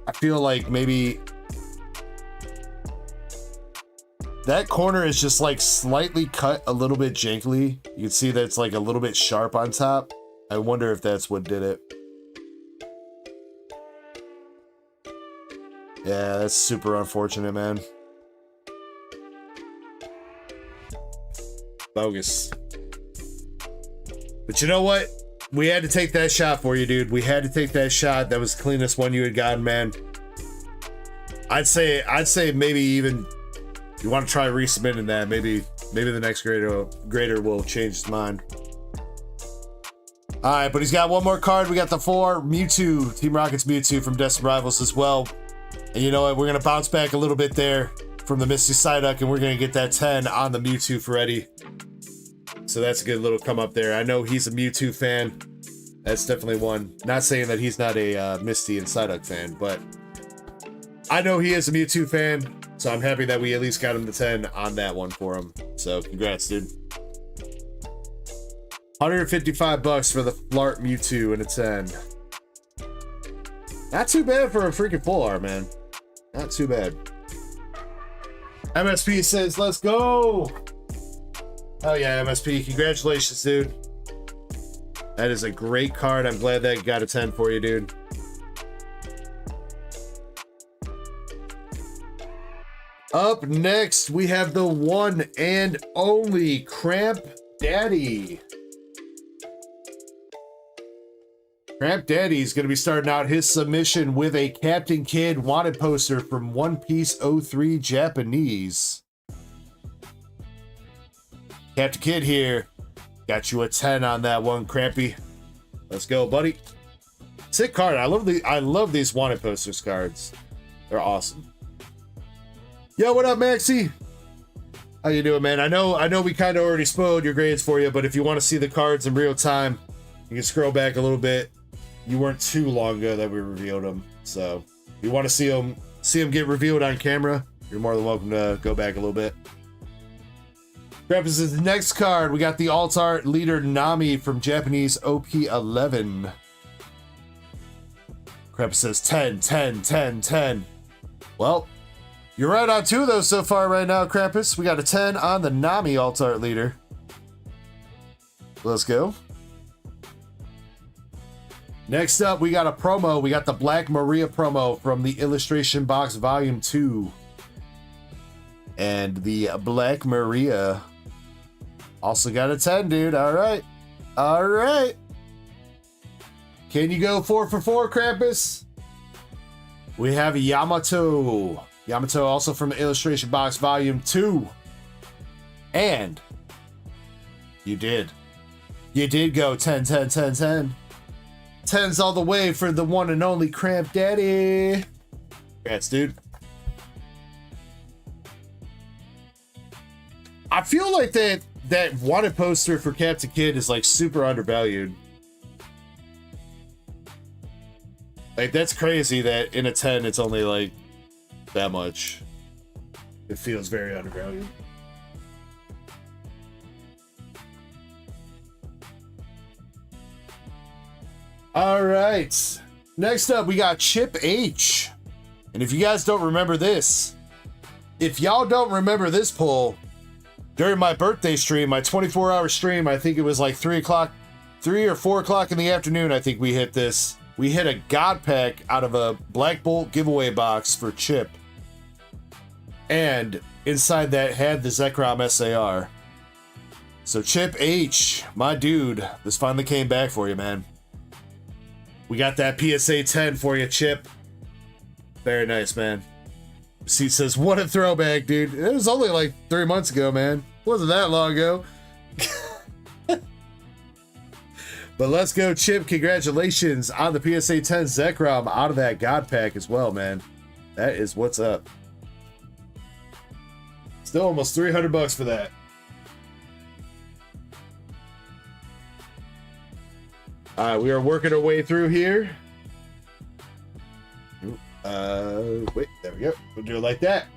I feel like maybe that corner is just like slightly cut a little bit jankily. You can see that it's like a little bit sharp on top. I wonder if that's what did it. Yeah, that's super unfortunate, man. Bogus. But you know what? We had to take that shot for you, dude. We had to take that shot. That was the cleanest one you had gotten, man. I'd say maybe even you want to try resubmitting that. Maybe the next grader will change his mind. All right, but he's got one more card. We got the 4 Mewtwo, Team Rocket's Mewtwo from Destined Rivals as well. And you know what? We're going to bounce back a little bit there from the Misty Psyduck, and we're going to get that 10 on the Mewtwo for Eddie. So that's a good little come up there. I know he's a Mewtwo fan. That's definitely one. Not saying that he's not a Misty and Psyduck fan, but I know he is a Mewtwo fan. So I'm happy that we at least got him the 10 on that one for him. So congrats, dude. $155 for the Flart Mewtwo and a 10. Not too bad for a freaking full art, man. Not too bad. MSP says, let's go. Oh yeah, MSP, congratulations, dude. That is a great card. I'm glad that got a 10 for you, dude. Up next, we have the one and only Cramp Daddy. Cramp Daddy is going to be starting out his submission with a Captain Kid wanted poster from One Piece 03 Japanese. Captain Kid here. Got you a 10 on that one, Crampy. Let's go, buddy. Sick card. I love these wanted posters cards. They're awesome. Yo, what up, Maxi? How you doing, man? I know we kind of already spoiled your grades for you, but if you want to see the cards in real time, you can scroll back a little bit. You weren't too long ago that we revealed them, so if you want to see them get revealed on camera, you're more than welcome to go back a little bit. Represents the next card. We got the alt art leader Nami from Japanese OP11. Crap says 10, 10, 10, 10. Well, you're right on 2 of those so far right now, Krampus. We got a 10 on the Nami alt art leader. Let's go. Next up, we got a promo. We got the Black Maria promo from the Illustration Box Volume 2. And the Black Maria also got a 10, dude. All right. All right. Can you go 4 for 4, Krampus? We have Yamato. Yamato also from the Illustration Box Volume 2. And you did. You did go 10, 10, 10, 10. 10s all the way for the one and only Cramp Daddy. Congrats, dude. I feel like that wanted poster for Captain Kid is like super undervalued. Like, that's crazy that in a 10 it's only like that much. It feels very undervalued. All right. Next up, we got Chip H. And if you guys don't remember this, if y'all don't remember this poll, during my birthday stream, my 24-hour stream, I think it was like 3 or 4 o'clock in the afternoon, I think we hit this. We hit a God Pack out of a Black Bolt giveaway box for Chip. And inside that had the Zekrom SAR. So Chip H, my dude, this finally came back for you, man. We got that PSA 10 for you, Chip. Very nice, man. C says, what a throwback, dude. It was only like 3 months ago, man. Wasn't that long ago. But let's go, Chip. Congratulations on the PSA 10 Zekrom out of that God Pack as well, man. That is what's up. Still almost 300 bucks for that. All right, we are working our way through here. Wait, there we go. We'll do it like that.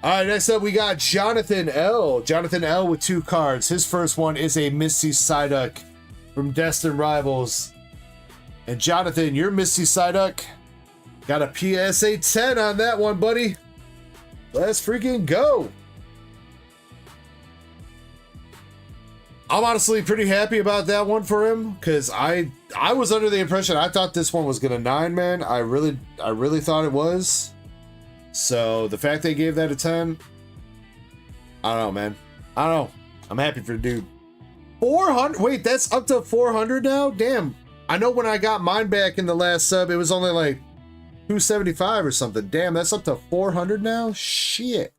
All right, next up we got Jonathan L. Jonathan L with 2 cards. His first one is a Misty Psyduck from Destined Rivals. And Jonathan, your Misty Psyduck got a PSA 10 on that one, buddy. Let's freaking go. I'm honestly pretty happy about that one for him, because I was under the impression, I thought this one was gonna 9, man. I really thought it was. So the fact they gave that a 10, I don't know, man. I don't know. I'm happy for the dude. 400. Wait, that's up to 400 now? Damn. I know when I got mine back in the last sub, it was only like 275 or something. Damn, that's up to 400 now? Shit.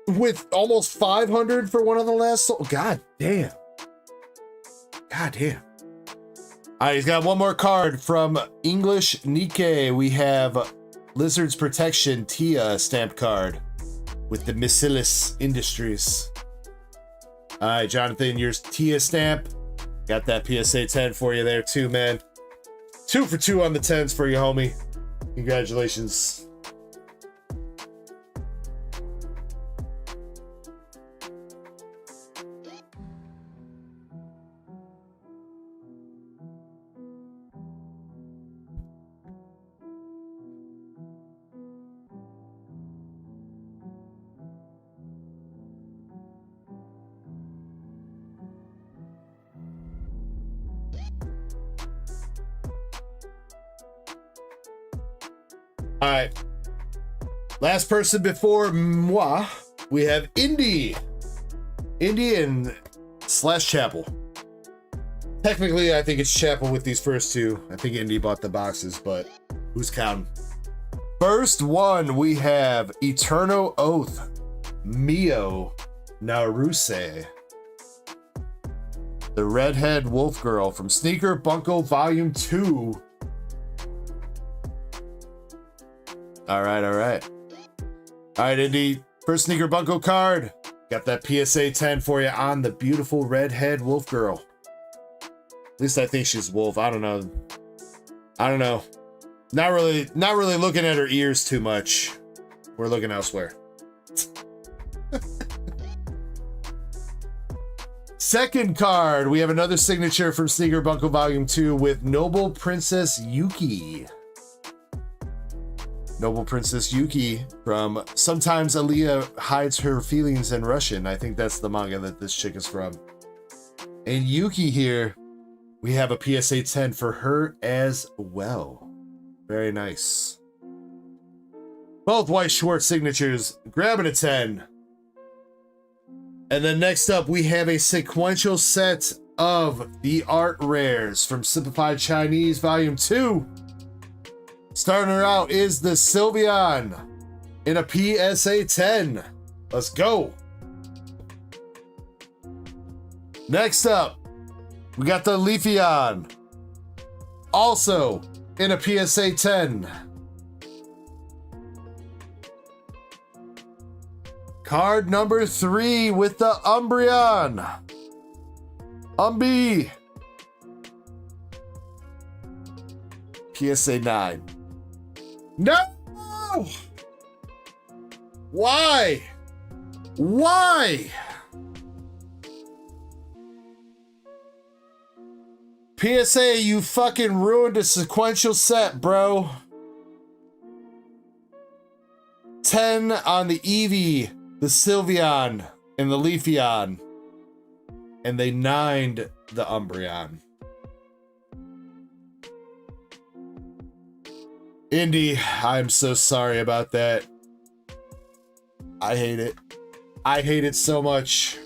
With almost 500 for one of the last. God damn. God damn. All right, he's got one more card from English Nikkei. We have Lizard's Protection Tia stamp card with the Missilis Industries. All right, Jonathan, your Tia stamp. Got that PSA 10 for you there too, man. 2 for 2 on the 10s for you, homie. Congratulations. All right, last person before moi, we have Indy and slash Chapel. Technically, I think it's Chapel with these first 2. I think Indy bought the boxes, but who's counting? First one, we have Eternal Oath, Mio Naruse, the redhead wolf girl from Sneaker Bunko Volume 2. All right, Indy. First Sneaker Bunko card. Got that PSA 10 for you on the beautiful redhead wolf girl. At least I think she's wolf. I don't know. Not really looking at her ears too much. We're looking elsewhere. Second card, we have another signature from Sneaker Bunko Volume 2 with Noble Princess Yuki. Noble Princess Yuki from Sometimes Aaliyah Hides Her Feelings in Russian. I think that's the manga that this chick is from. And Yuki here, we have a PSA 10 for her as well. Very nice. Both White Schwartz signatures, grabbing a 10. And then next up, we have a sequential set of the art rares from Simplified Chinese Volume 2. Starting her out is the Sylveon in a PSA 10. Let's go. Next up, we got the Leafeon, also in a PSA 10. Card number 3 with the Umbreon. PSA 9. No! Why? Why? PSA, you fucking ruined a sequential set, bro. 10 on the Eevee, the Sylveon, and the Leafeon. And they 9'd the Umbreon. Indy, I'm so sorry about that. I hate it. I hate it so much.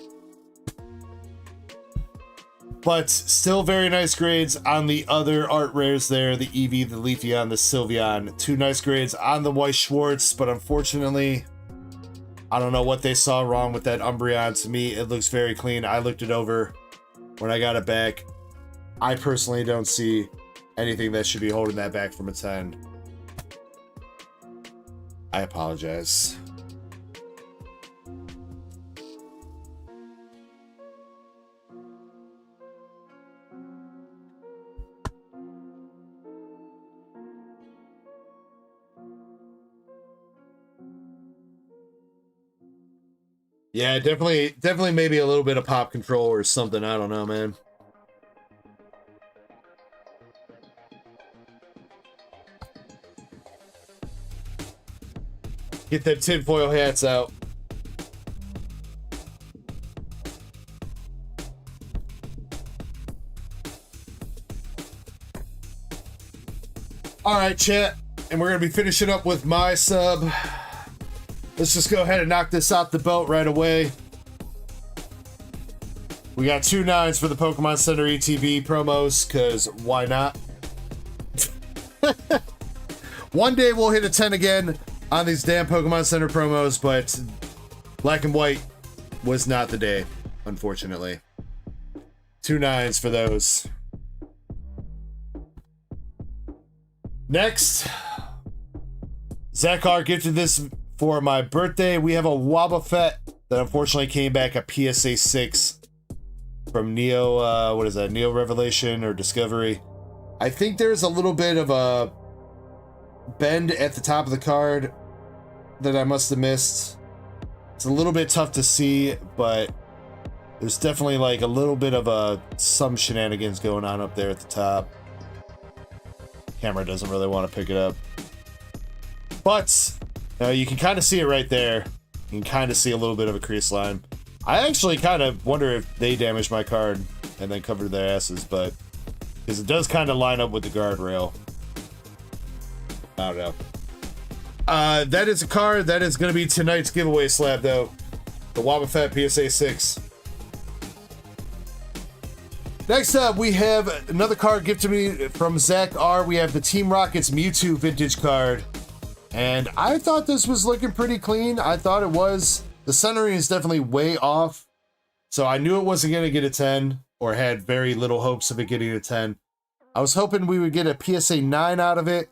But still very nice grades on the other art rares there. The Eevee, the Leafeon, the Sylveon. 2 nice grades on the White Schwartz, but unfortunately, I don't know what they saw wrong with that Umbreon. To me, it looks very clean. I looked it over when I got it back. I personally don't see anything that should be holding that back from a 10. I apologize. Yeah, definitely maybe a little bit of pop control or something. I don't know, man. Get them tinfoil hats out. All right, chat. And we're going to be finishing up with my sub. Let's just go ahead and knock this out the belt right away. We got 2 9s for the Pokemon Center ETB promos, because why not? One day we'll hit a 10 again on these damn Pokemon Center promos, but Black and White was not the day, unfortunately. 2 9s for those. Next, Zack R gifted this for my birthday. We have a Wobbuffet that unfortunately came back a PSA 6 from Neo, what is that, Neo Revelation or Discovery. I think there's a little bit of a bend at the top of the card that I must have missed. It's a little bit tough to see, but there's definitely like a little bit of some shenanigans going on up there at the top. Camera doesn't really want to pick it up. But you can kind of see it right there. You can kind of see a little bit of a crease line. I actually kind of wonder if they damaged my card and then covered their asses, but because it does kind of line up with the guardrail. I don't know. That is a card that is going to be tonight's giveaway slab, though. The Wobbuffet PSA 6. Next up, we have another card gifted to me from Zack R. We have the Team Rocket's Mewtwo vintage card. And I thought this was looking pretty clean. I thought it was. The centering is definitely way off. So I knew it wasn't going to get a 10, or had very little hopes of it getting a 10. I was hoping we would get a PSA 9 out of it.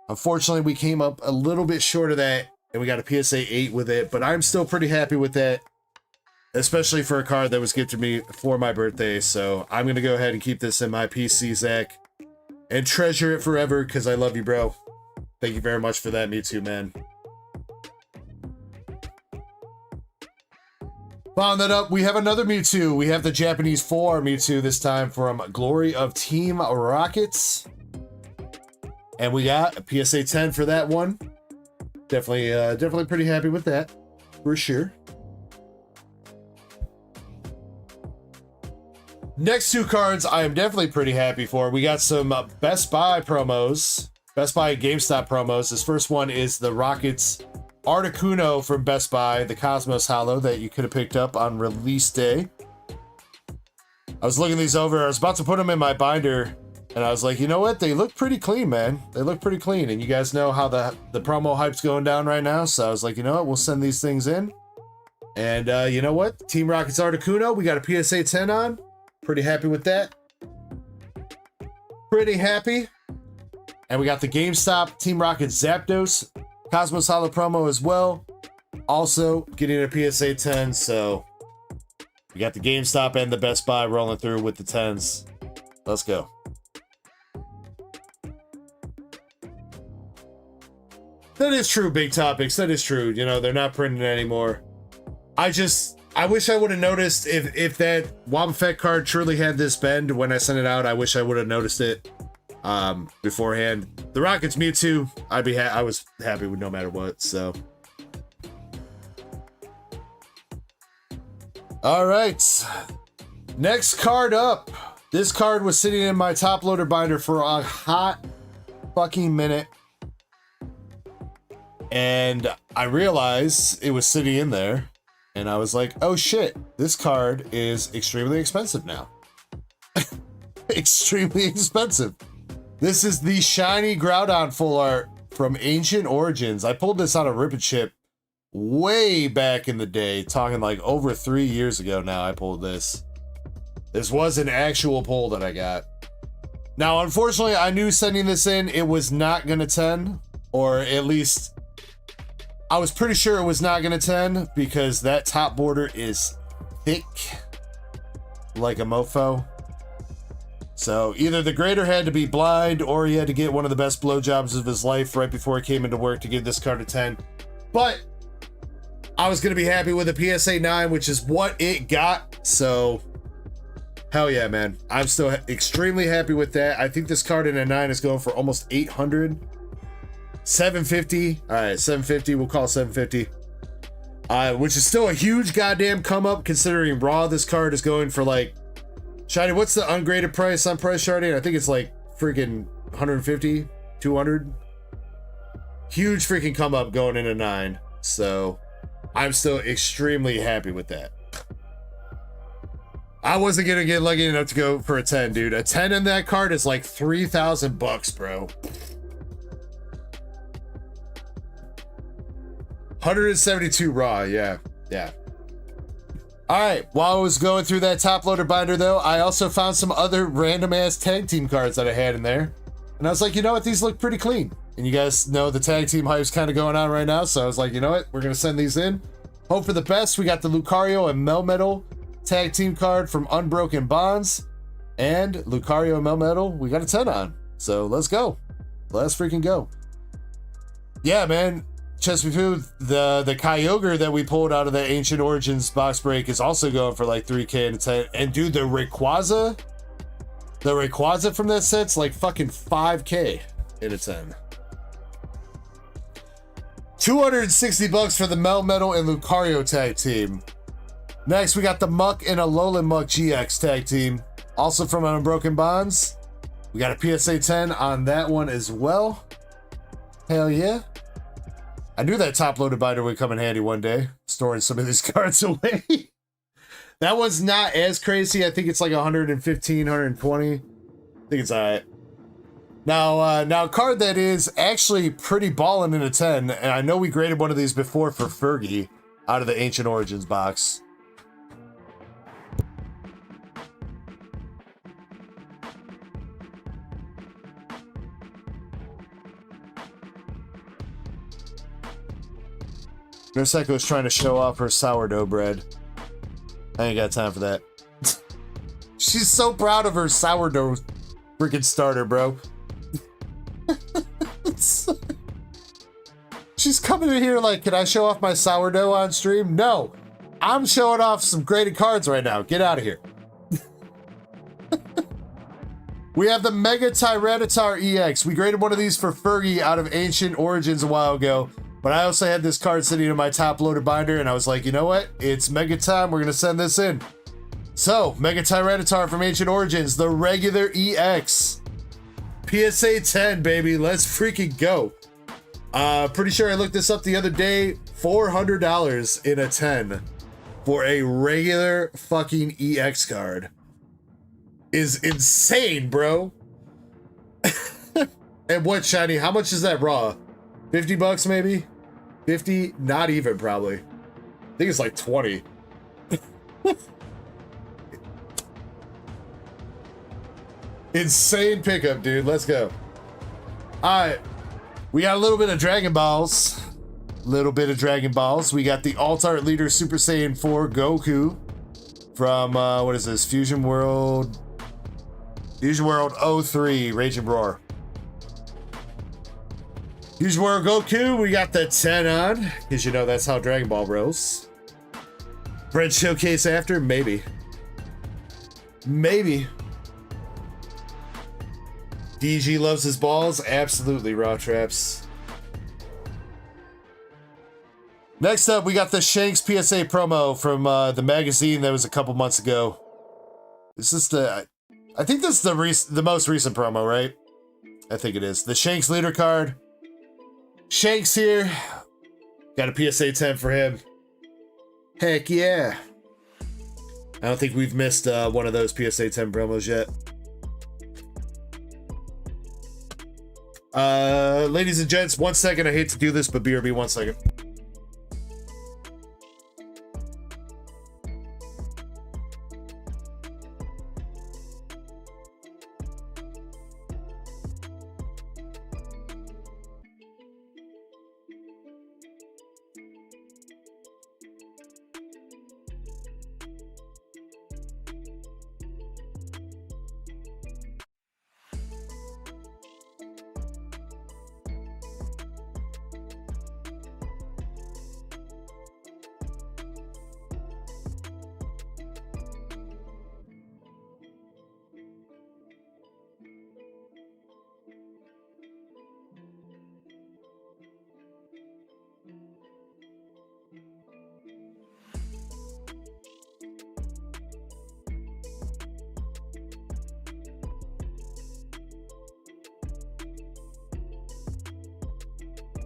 Unfortunately, we came up a little bit short of that, and we got a PSA 8 with it. But I'm still pretty happy with that, especially for a card that was gifted me for my birthday. So I'm going to go ahead and keep this in my PC, Zach, and treasure it forever because I love you, bro. Thank you very much for that, Mewtwo, man. Following that up, we have another Mewtwo. We have the Japanese 4 Mewtwo, this time from Glory of Team Rockets. And we got a PSA 10 for that one. Definitely pretty happy with that, for sure. Next 2 cards I am definitely pretty happy for. We got some Best Buy promos. Best Buy and GameStop promos. This first one is the Rockets Articuno from Best Buy, the Cosmos Hollow that you could have picked up on release day. I was looking these over. I was about to put them in my binder, and I was like, you know what? They look pretty clean, man. They look pretty clean, and you guys know how the promo hype's going down right now, so I was like, you know what? We'll send these things in. And you know what? Team Rockets Articuno, we got a PSA 10 on. Pretty happy with that. Pretty happy. And we got the GameStop Team Rocket Zapdos Cosmos Hollow promo as well. also getting a PSA 10, so we got the GameStop and the Best Buy rolling through with the 10s. Let's go. That is true, Big Topics. That is true. You know, they're not printing anymore. I wish I would have noticed if that Wobbuffet card truly had this bend when I sent it out. I wish I would have noticed it beforehand. The Rockets Mewtwo, I was happy with no matter what, so. All right. Next card up. This card was sitting in my top loader binder for a hot fucking minute. And I realized it was sitting in there. And I was like, oh shit, this card is extremely expensive now. Extremely expensive. This is the shiny Groudon full art from Ancient Origins. I pulled this on a Rip and Chip way back in the day, talking like over 3 years ago now I pulled this. This was an actual pull that I got. Now, unfortunately, I knew sending this in, it was not gonna 10, or at least I was pretty sure it was not gonna 10 because that top border is thick like a mofo. So either the grader had to be blind or he had to get one of the best blowjobs of his life right before he came into work to give this card a 10. But I was going to be happy with a PSA 9, which is what it got. So hell yeah, man. I'm still extremely happy with that. I think this card in a 9 is going for almost 800. 750. All right, 750. We'll call it 750. Which is still a huge goddamn come up considering raw this card is going for like, Shiny, what's the ungraded price on Price Charting? I think it's like freaking 150, 200. Huge freaking come up going into 9. So I'm still extremely happy with that. I wasn't gonna get lucky enough to go for a 10, dude. A 10 in that card is like 3,000 bucks, bro. 172 raw, yeah. All right, while I was going through that top loader binder though, I also found some other random ass tag team cards that I had in there. And I was like, you know what, these look pretty clean. And you guys know the tag team hype's kind of going on right now. So I was like, you know what, we're gonna send these in. Hope for the best. We got the Lucario and Melmetal tag team card from Unbroken Bonds. And Lucario and Melmetal, we got a 10 on. So let's go. Let's freaking go. Yeah, man. Chespy, the Kyogre that we pulled out of the Ancient Origins box break is also going for like 3K and 10. And dude, the Rayquaza from that set's like fucking 5K in a 10. 260 bucks for the Melmetal and Lucario tag team. Next, we got the Muck and Alolan Muck GX tag team, also from Unbroken Bonds. We got a PSA 10 on that one as well. Hell yeah. I knew that top-loaded binder would come in handy one day, storing some of these cards away. That one's not as crazy. I think it's like 115, 120. I think it's all right. Now a card that is actually pretty ballin' in a 10, and I know we graded one of these before for Fergie out of the Ancient Origins box. Nurseco's trying to show off her sourdough bread. I ain't got time for that. She's so proud of her sourdough freaking starter, bro. She's coming in here like, can I show off my sourdough on stream? No, I'm showing off some graded cards right now. Get out of here. We have the Mega Tyranitar EX. We graded one of these for Fergie out of Ancient Origins a while ago. But I also had this card sitting in my top loader binder, and I was like, you know what? It's Mega time. We're going to send this in. So, Mega Tyranitar from Ancient Origins, the regular EX. PSA 10, baby. Let's freaking go. Pretty sure I looked this up the other day. $400 in a 10 for a regular fucking EX card is insane, bro. And what, Shiny? How much is that raw? 50 bucks maybe? 50? Not even, probably. I think it's like 20. Insane pickup, dude. Let's go. All right. We got a little bit of Dragon Balls. Little bit of Dragon Balls. We got the Alt Art Leader Super Saiyan 4 Goku from, what is this? Fusion World 03, Rage and Roar. Fusion World Goku, we got the 10 on, because you know that's how Dragon Ball rolls. Bread Showcase after? Maybe. Maybe. DG loves his balls? Absolutely, Raw Traps. Next up, we got the Shanks PSA promo from the magazine that was a couple months ago. This is the... I think this is the most recent promo, right? I think it is. The Shanks leader card. Shanks here. Got a PSA 10 for him. Heck yeah. I don't think we've missed one of those PSA 10 promos yet. Ladies and gents, 1 second. I hate to do this, but BRB, 1 second.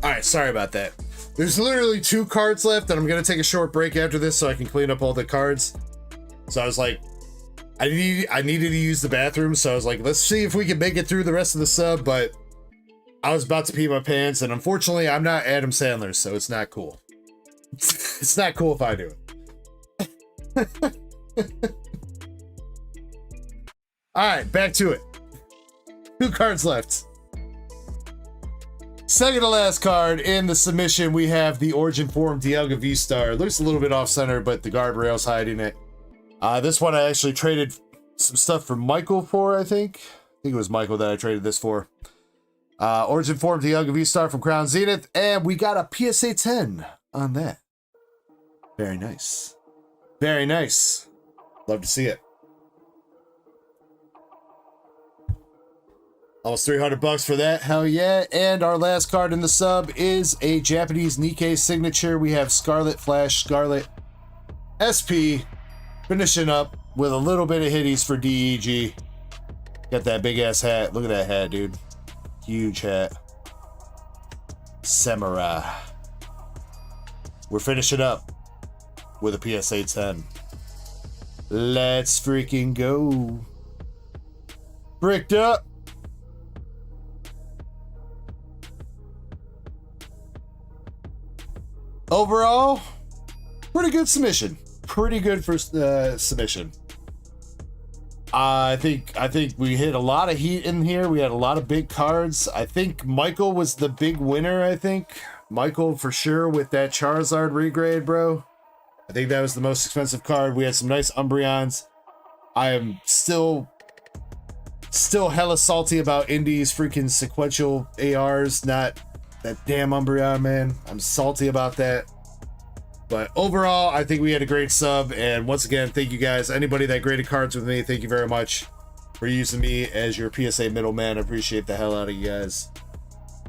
All right, sorry about that. There's literally 2 cards left, and I'm gonna take a short break after this so I can clean up all the cards. So I was like, I needed to use the bathroom, so I was like, let's see if we can make it through the rest of the sub. But I was about to pee my pants, and unfortunately, I'm not Adam Sandler, so it's not cool. It's not cool if I do it. All right, back to it. 2 cards left. Second to last card in the submission, we have the Origin Form Dialga V-Star. Looks a little bit off-center, but the guardrail's hiding it. This one I actually traded some stuff for Michael for, I think. I think it was Michael that I traded this for. Origin Form Dialga V-Star from Crown Zenith, and we got a PSA 10 on that. Very nice. Very nice. Love to see it. Almost 300 bucks for that. Hell yeah. And our last card in the sub is a Japanese Nikkei signature. We have Scarlet Flash Scarlet SP finishing up with a little bit of hitties for DEG. Got that big ass hat. Look at that hat, dude. Huge hat. Samurai. We're finishing up with a PSA 10. Let's freaking go. Bricked up. Overall, pretty good submission. Pretty good for submission. I think we hit a lot of heat in here. We had a lot of big cards. I think Michael was the big winner, I think. Michael for sure with that Charizard regrade, bro. I think that was the most expensive card. We had some nice Umbreons. I am still hella salty about Indy's freaking sequential ARs, not that damn Umbreon, man. I'm salty about that. But overall, I think we had a great sub. And once again, thank you guys. Anybody that graded cards with me, thank you very much for using me as your PSA middleman. I appreciate the hell out of you guys.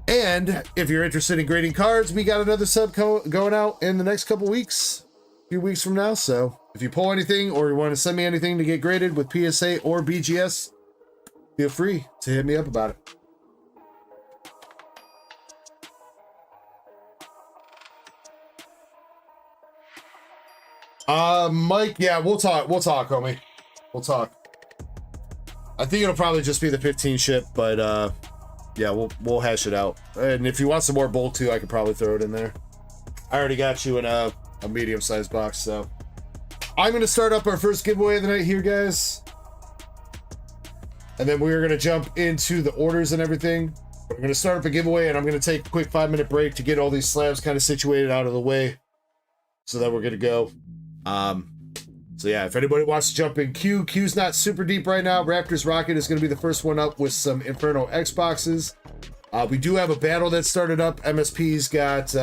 And if you're interested in grading cards, we got another sub going out in the next couple weeks. A few weeks from now. So if you pull anything or you want to send me anything to get graded with PSA or BGS, feel free to hit me up about it. Mike, yeah, we'll talk, homie. We'll talk. I think it'll probably just be the 15 ship, but yeah, we'll hash it out. And if you want some more bolt too, I could probably throw it in there. I already got you in a medium-sized box, so I'm gonna start up our first giveaway of the night here, guys. And then we're gonna jump into the orders and everything. I'm going to start up a giveaway, and I'm going to take a quick 5-minute break to get all these slabs kind of situated out of the way so that we're going to go. So yeah, if anybody wants to jump in Q's not super deep right now. Raptors Rocket is going to be the first one up with some Inferno Xboxes. We do have a battle that started up. MSP's got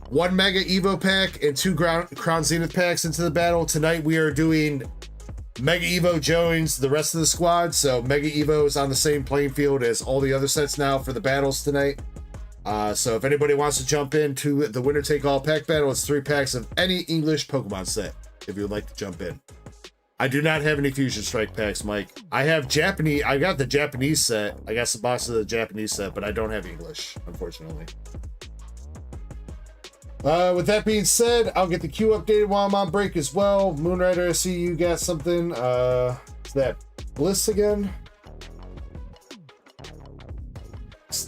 1 Mega Evo pack and 2 Crown Zenith packs into the battle. Tonight we are doing Mega Evo joins the rest of the squad, so Mega Evo is on the same playing field as all the other sets now for the battles tonight. So if anybody wants to jump into the winner take all pack battle, it's 3 packs of any English Pokemon set if you would like to jump in. I do not have any Fusion Strike packs, Mike. I have Japanese. I got the Japanese set. I got some boxes of the Japanese set, but I don't have English, unfortunately. With that being said, I'll get the queue updated while I'm on break as well. Moonrider, I see you got something. Is that Bliss again?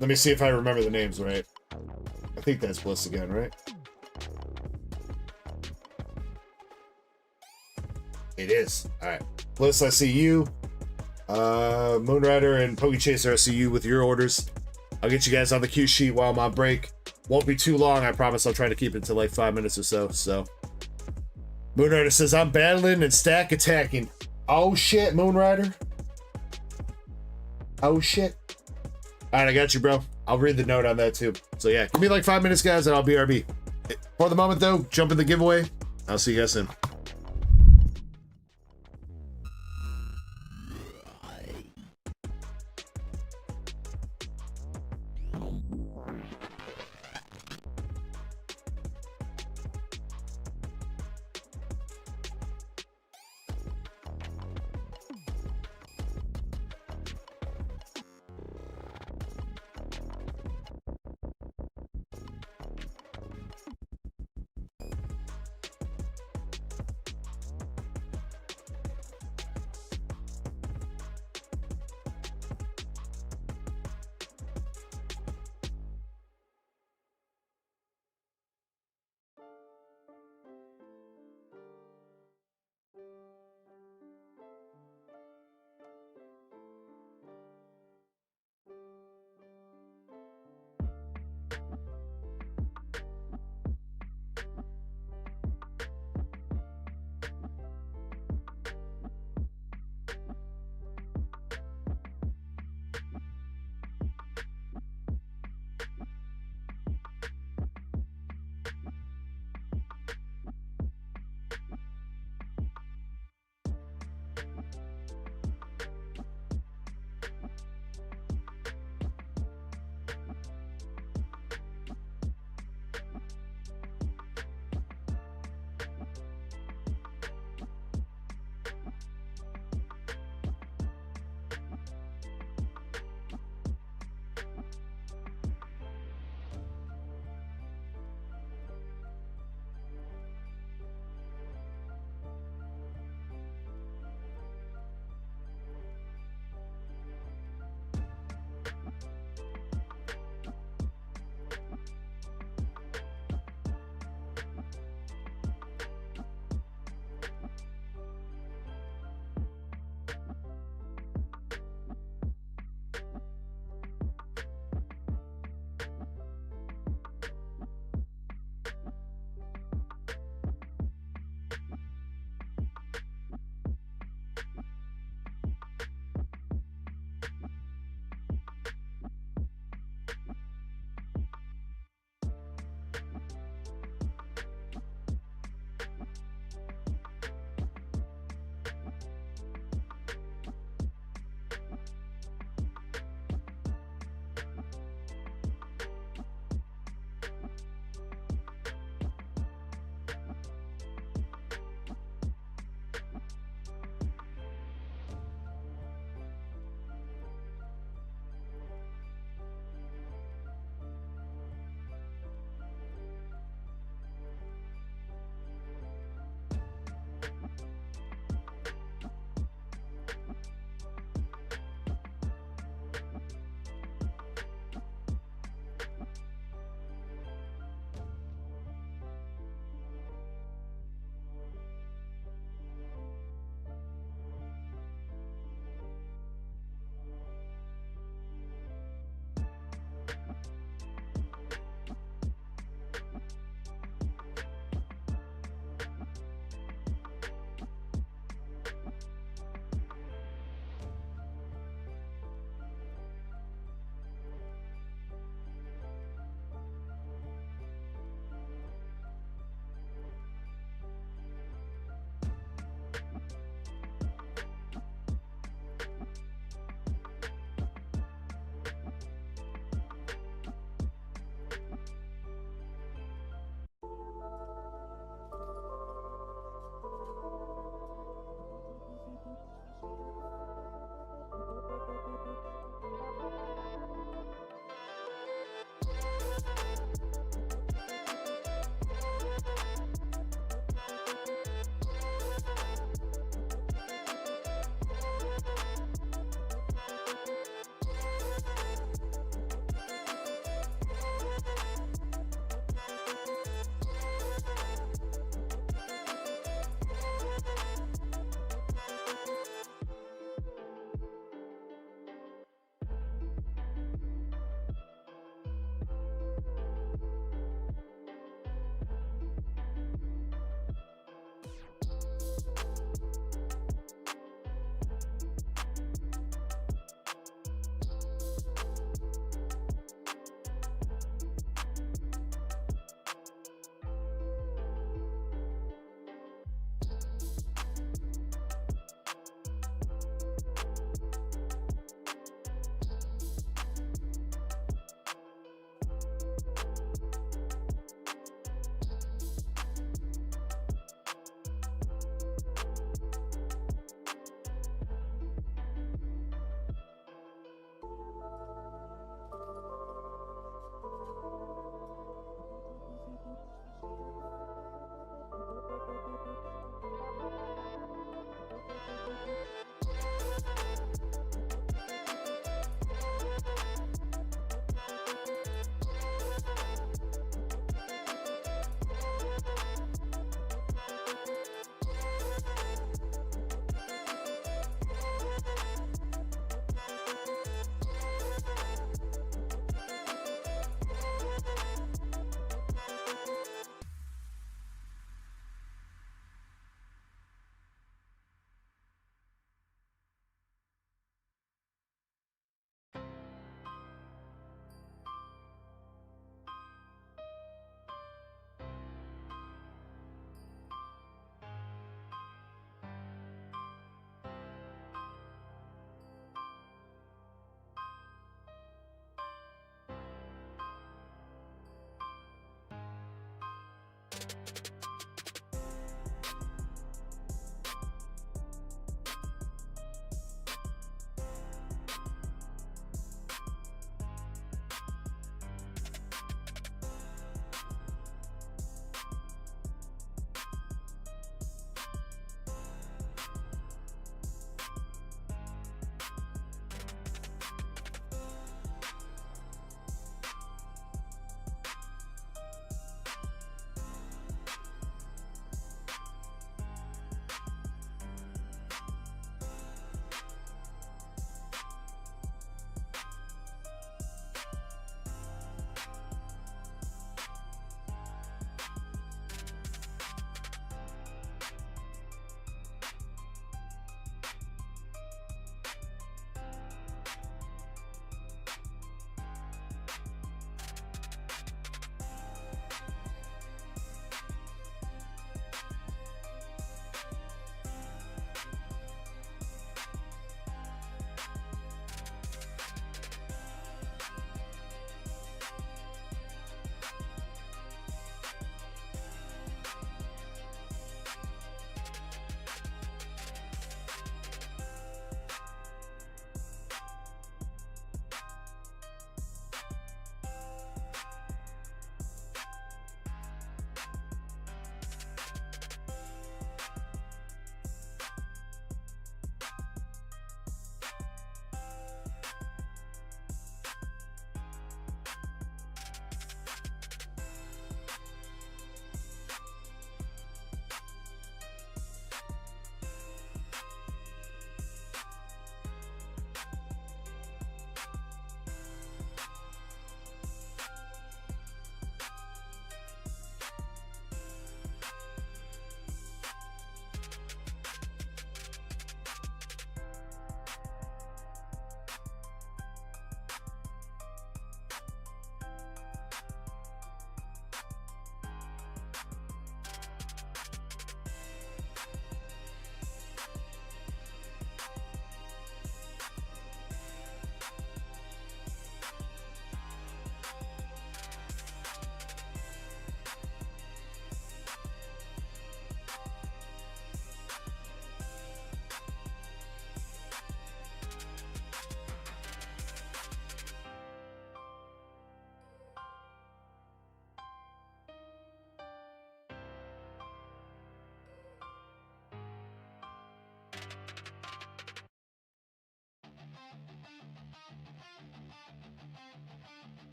Let me see if I remember the names right. I think that's Bliss again, right? It is. All right. Bliss, I see you. Moonrider and Pokeychaser, I see you with your orders. I'll get you guys on the queue sheet while I'm on break. Won't be too long. I promise I'll try to keep it to like 5 minutes or so. So, Moonrider says, I'm battling and stack attacking. Oh shit, Moonrider. Oh shit. All right, I got you, bro. I'll read the note on that too. So yeah, give me like 5 minutes, guys, and I'll BRB. For the moment though, jump in the giveaway. I'll see you guys soon.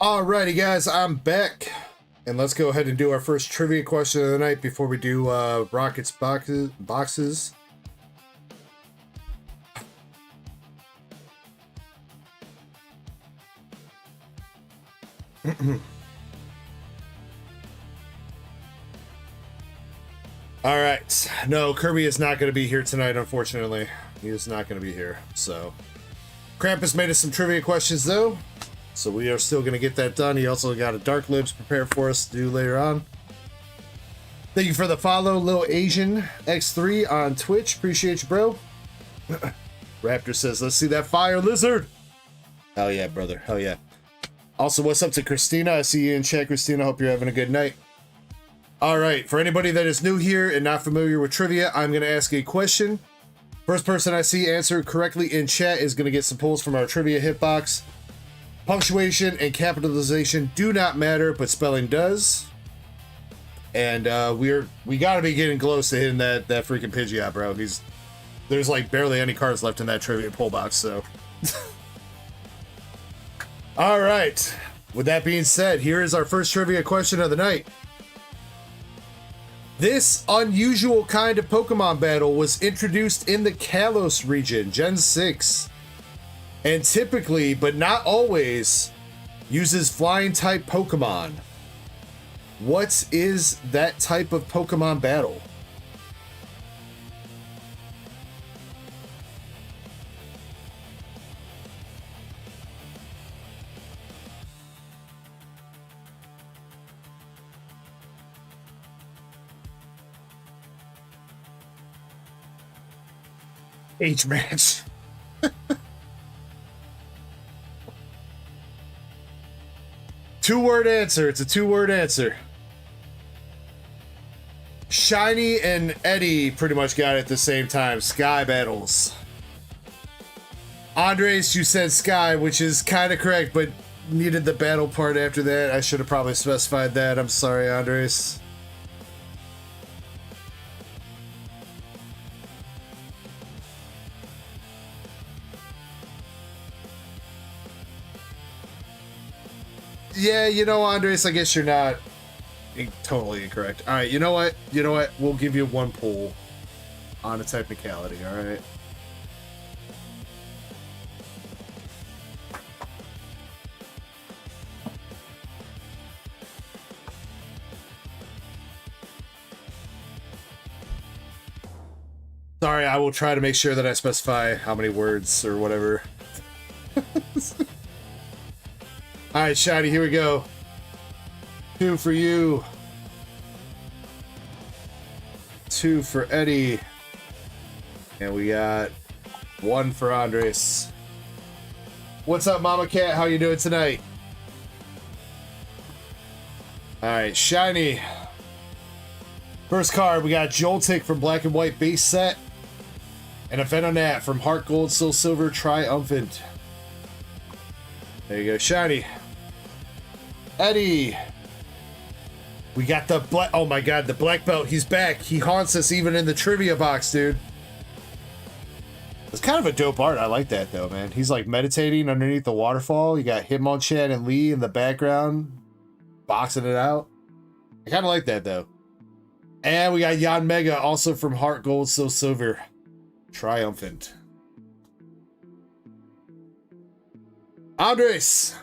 Alrighty, guys, I'm back. And let's go ahead and do our first trivia question of the night before we do Rockets boxes. All right. No, Kirby is not going to be here tonight, unfortunately. He is not going to be here. So, Cramp has made us some trivia questions, though. So we are still going to get that done. He also got a Dark Libs prepared for us to do later on. Thank you for the follow, Lil Asian X3 on Twitch. Appreciate you, bro. Raptor says, let's see that fire lizard. Hell yeah, brother. Hell yeah. Also, what's up to Christina? I see you in chat, Christina. Hope you're having a good night. All right, for anybody that is new here and not familiar with trivia, I'm going to ask a question. First person I see answer correctly in chat is going to get some pulls from our trivia hitbox. Punctuation and capitalization do not matter, but spelling does. And we got to be getting close to hitting that freaking Pidgeot, bro. There's like barely any cards left in that trivia pull box, so. All right. With that being said, here is our first trivia question of the night. This unusual kind of Pokemon battle was introduced in the Kalos region, Gen 6, and typically, but not always, uses flying type Pokemon. What is that type of Pokemon battle? H-match. Two-word answer. It's a two-word answer. Shiny and Eddie pretty much got it at the same time. Sky battles. Aarice, you said Sky, which is kind of correct, but needed the battle part after that. I should have probably specified that. I'm sorry, Aarice. Yeah, you know, Aarice, I guess you're not totally incorrect. All right, you know what? You know what? We'll give you one pull on a technicality, all right? Sorry, I will try to make sure that I specify how many words or whatever. All right, Shiny, here we go. 2 for you. 2 for Eddie. And we got 1 for Aarice. What's up, Mama Cat? How you doing tonight? All right, Shiny. First card, we got Joltik from Black and White base set. And a Venonat from Heart Gold, Soul Silver, Triumphant. There you go, Shiny. Eddie. We got the black. Oh my god, the black belt. He's back. He haunts us even in the trivia box, dude. It's kind of a dope art. I like that though, man. He's like meditating underneath the waterfall. You got Hitmonchan and Lee in the background, boxing it out. I kind of like that though. And we got Yan Mega, also from Heart Gold, Soul Silver, Triumphant. Aarice.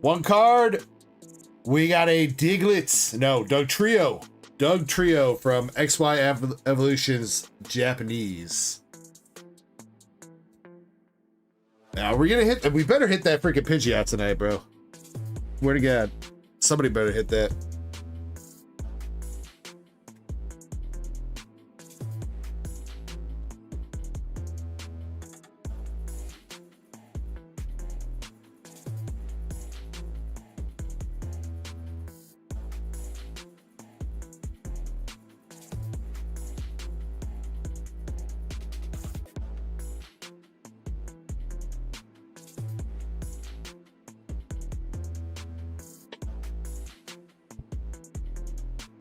1 card. We got a Diglett. No, Doug Trio. Doug Trio from XY Evolutions Japanese. Now we're gonna hit. We better hit that freaking Pidgeot tonight, bro. Swear to God, somebody better hit that.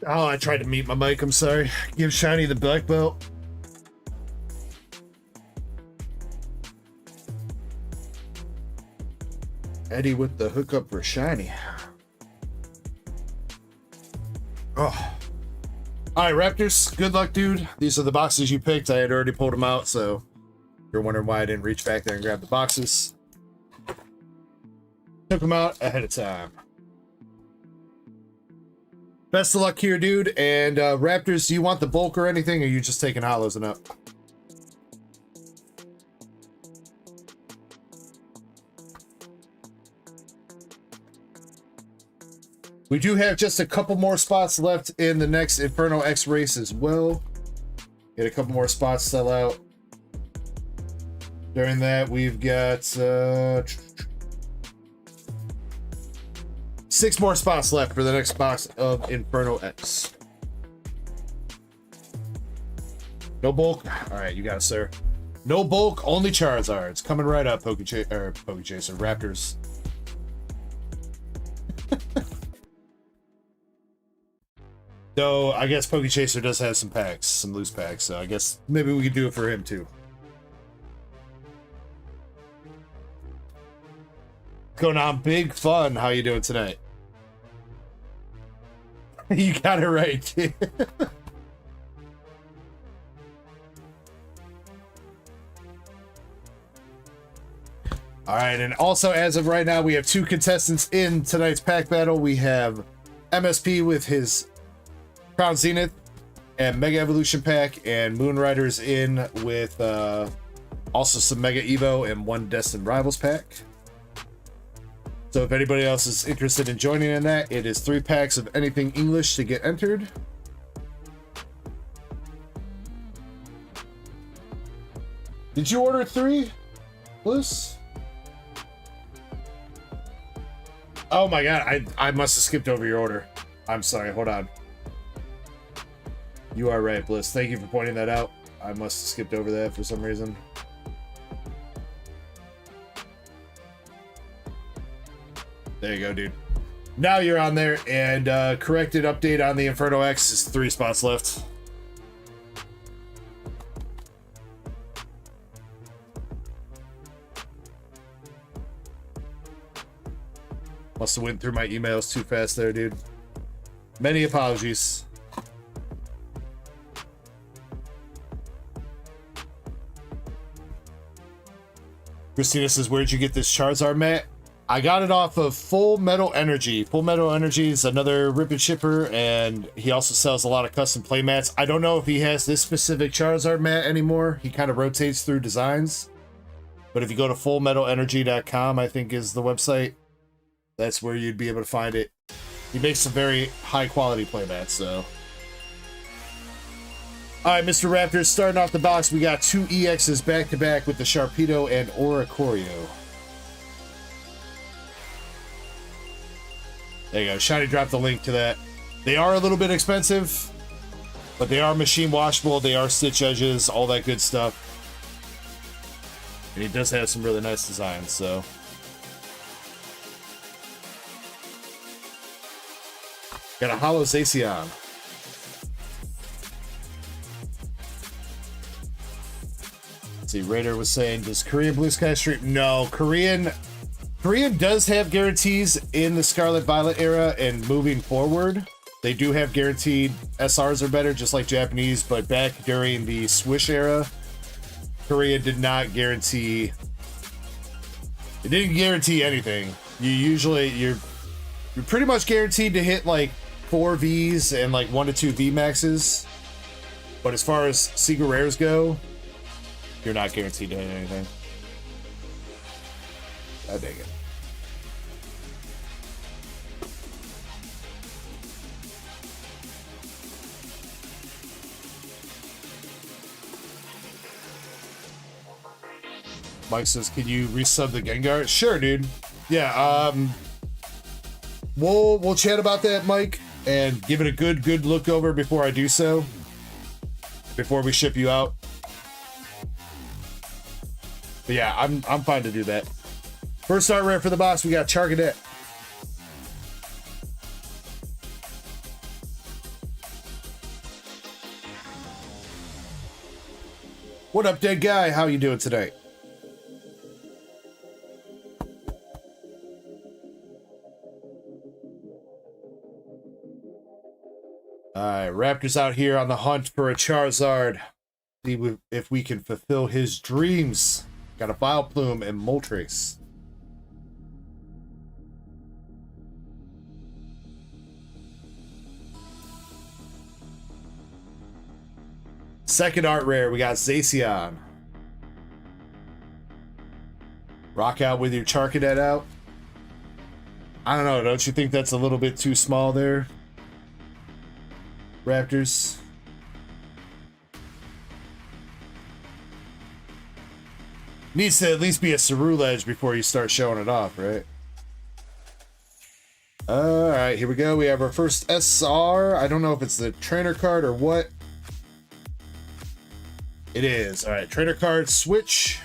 Oh, I tried to mute my mic. I'm sorry. Give Shiny the black belt. Eddie with the hookup for shiny. Oh. All right, Raptors. Good luck, dude. These are the boxes you picked. I had already pulled them out, so you're wondering why I didn't reach back there and grab the boxes. Took them out ahead of time. Best of luck here, dude. And Raptors, do you want the bulk or anything, or are you just taking hollows and up? We do have just a couple more spots left in the next Inferno X race as well. Get a couple more spots sell out. During that, we've got 6 more spots left for the next box of Inferno X. No bulk. All right, you got it, sir. No bulk, only Charizard. It's coming right up, Pokeychaser, Raptors. Though I guess Pokeychaser does have some packs, some loose packs, so I guess maybe we could do it for him too. Going on, Big Fun. How you doing tonight? You got it right. All right, and also as of right now, we have 2 contestants in tonight's pack battle. We have MSP with his Crown Zenith and Mega Evolution pack, and Moonrider's in with also some Mega Evo and 1 Destined Rivals pack. So if anybody else is interested in joining in that, it is 3 packs of anything English to get entered. Did you order 3, Bliss? Oh my god, I must have skipped over your order. I'm sorry, hold on. You are right, Bliss. Thank you for pointing that out. I must have skipped over that for some reason. There you go, dude. Now you're on there, and corrected update on the Inferno X is 3 spots left. Must have went through my emails too fast there, dude. Many apologies. Christina says, where'd you get this Charizard mat? I got it off of Full Metal Energy. Full Metal Energy is another rip and shipper, and he also sells a lot of custom play mats. I don't know if he has this specific Charizard mat anymore. He kind of rotates through designs. But if you go to fullmetalenergy.com, I think is the website, that's where you'd be able to find it. He makes some very high quality play mats, so. All right, Mr. Raptors, starting off the box, we got 2 EXs back to back with the Sharpedo and Oricorio. There you go. Shiny dropped the link to that. They are a little bit expensive, but they are machine washable. They are stitch edges, all that good stuff. And he does have some really nice designs, so. Got a Hollow Zacian. Let's see, Raider was saying, does Korean Blue Sky Street? No, Korean does have guarantees in the Scarlet Violet era, and moving forward, they do have guaranteed SRs are better, just like Japanese, but back during the Swish era, Korea did not guarantee, it didn't guarantee anything. You're pretty much guaranteed to hit like 4 Vs and like 1 to 2 V maxes, but as far as secret rares go, you're not guaranteed to hit anything. I dig it. Mike says, can you resub the Gengar? Sure, dude. Yeah, we'll chat about that, Mike, and give it a good look over before I do so. Before we ship you out. But yeah, I'm fine to do that. First art rare for the box, we got Charcadet. What up, dead guy? How you doing tonight? right, Raptors out here on the hunt for a Charizard. See if we can fulfill his dreams. Got a Vileplume and Moltres. Second art rare, we got Zacian. Rock out with your Charcadet out. I don't know, don't you think that's a little bit too small there, Raptors? Needs to at least be a Cerulege before you start showing it off, right? Alright, here we go. We have our first SR. I don't know if it's the trainer card or what. It is. Alright, trainer card, switch.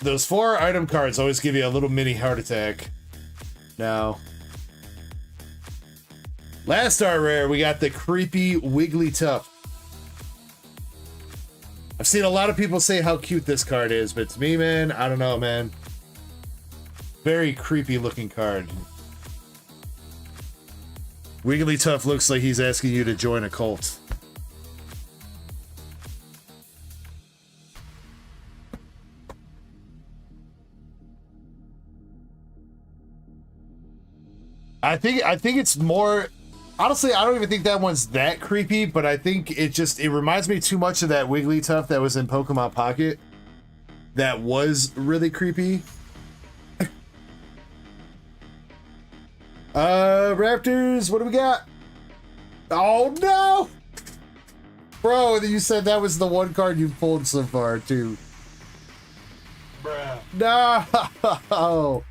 Those four item cards always give you a little mini heart attack. Now, last art rare, we got the creepy Wigglytuff. I've seen a lot of people say how cute this card is, but to me, man, I don't know, man. Very creepy looking card. Wigglytuff looks like he's asking you to join a cult. I think it's more, honestly, I don't even think that one's that creepy, but I think it reminds me too much of that Wigglytuff that was in Pokemon Pocket. That was really creepy. Raptors, what do we got? Oh no! Bro, you said that was the one card you pulled so far too. Bruh. No!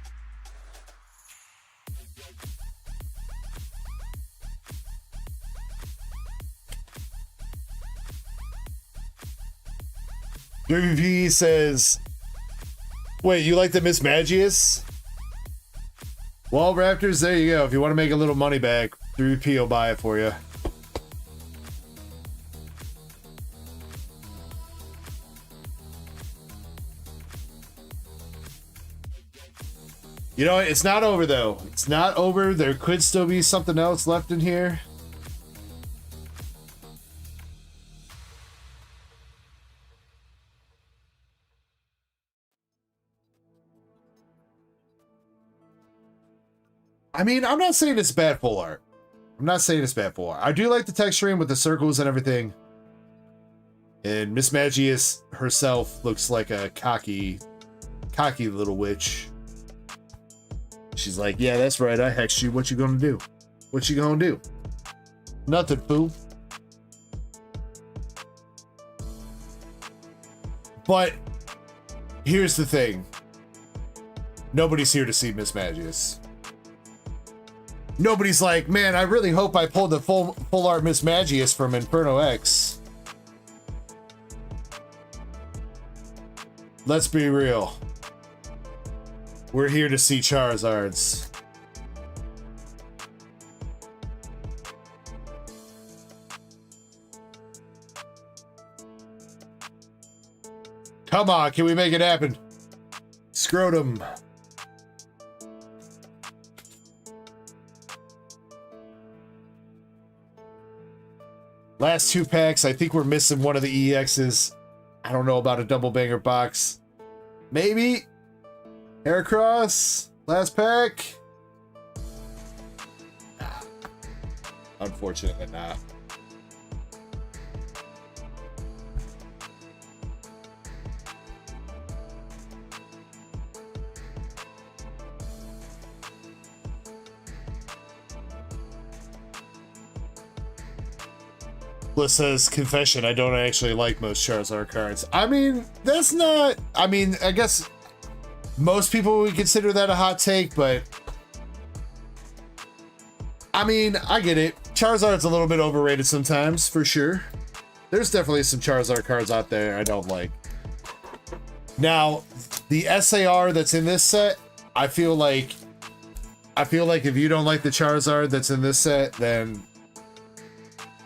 WP says, wait, you like the Miss Magius? Well, Raptors, there you go. If you want to make a little money back, 3P will buy it for you. You know, it's not over, though. It's not over. There could still be something else left in here. I mean, I'm not saying it's bad full art. I'm not saying it's bad full art. I do like the texturing with the circles and everything. And Miss Magius herself looks like a cocky little witch. She's like, yeah, that's right. I hexed you. What you gonna do? What you gonna do? Nothing, fool. But here's the thing. Nobody's here to see Miss Magius. Nobody's like, man, I really hope I pulled the full art Miss Magius from Inferno X. Let's be real. We're here to see Charizards. Come on, can we make it happen? Scrotum. Last two packs. I think we're missing one of the EXs. I don't know about a double banger box. Maybe. Heracross. Last pack. Nah. Unfortunately not. Bliss says, confession, I don't actually like most Charizard cards. I mean, that's not... I mean, I guess most people would consider that a hot take, but... I mean, I get it. Charizard's a little bit overrated sometimes, for sure. There's definitely some Charizard cards out there I don't like. Now, the SAR that's in this set, I feel like if you don't like the Charizard that's in this set, then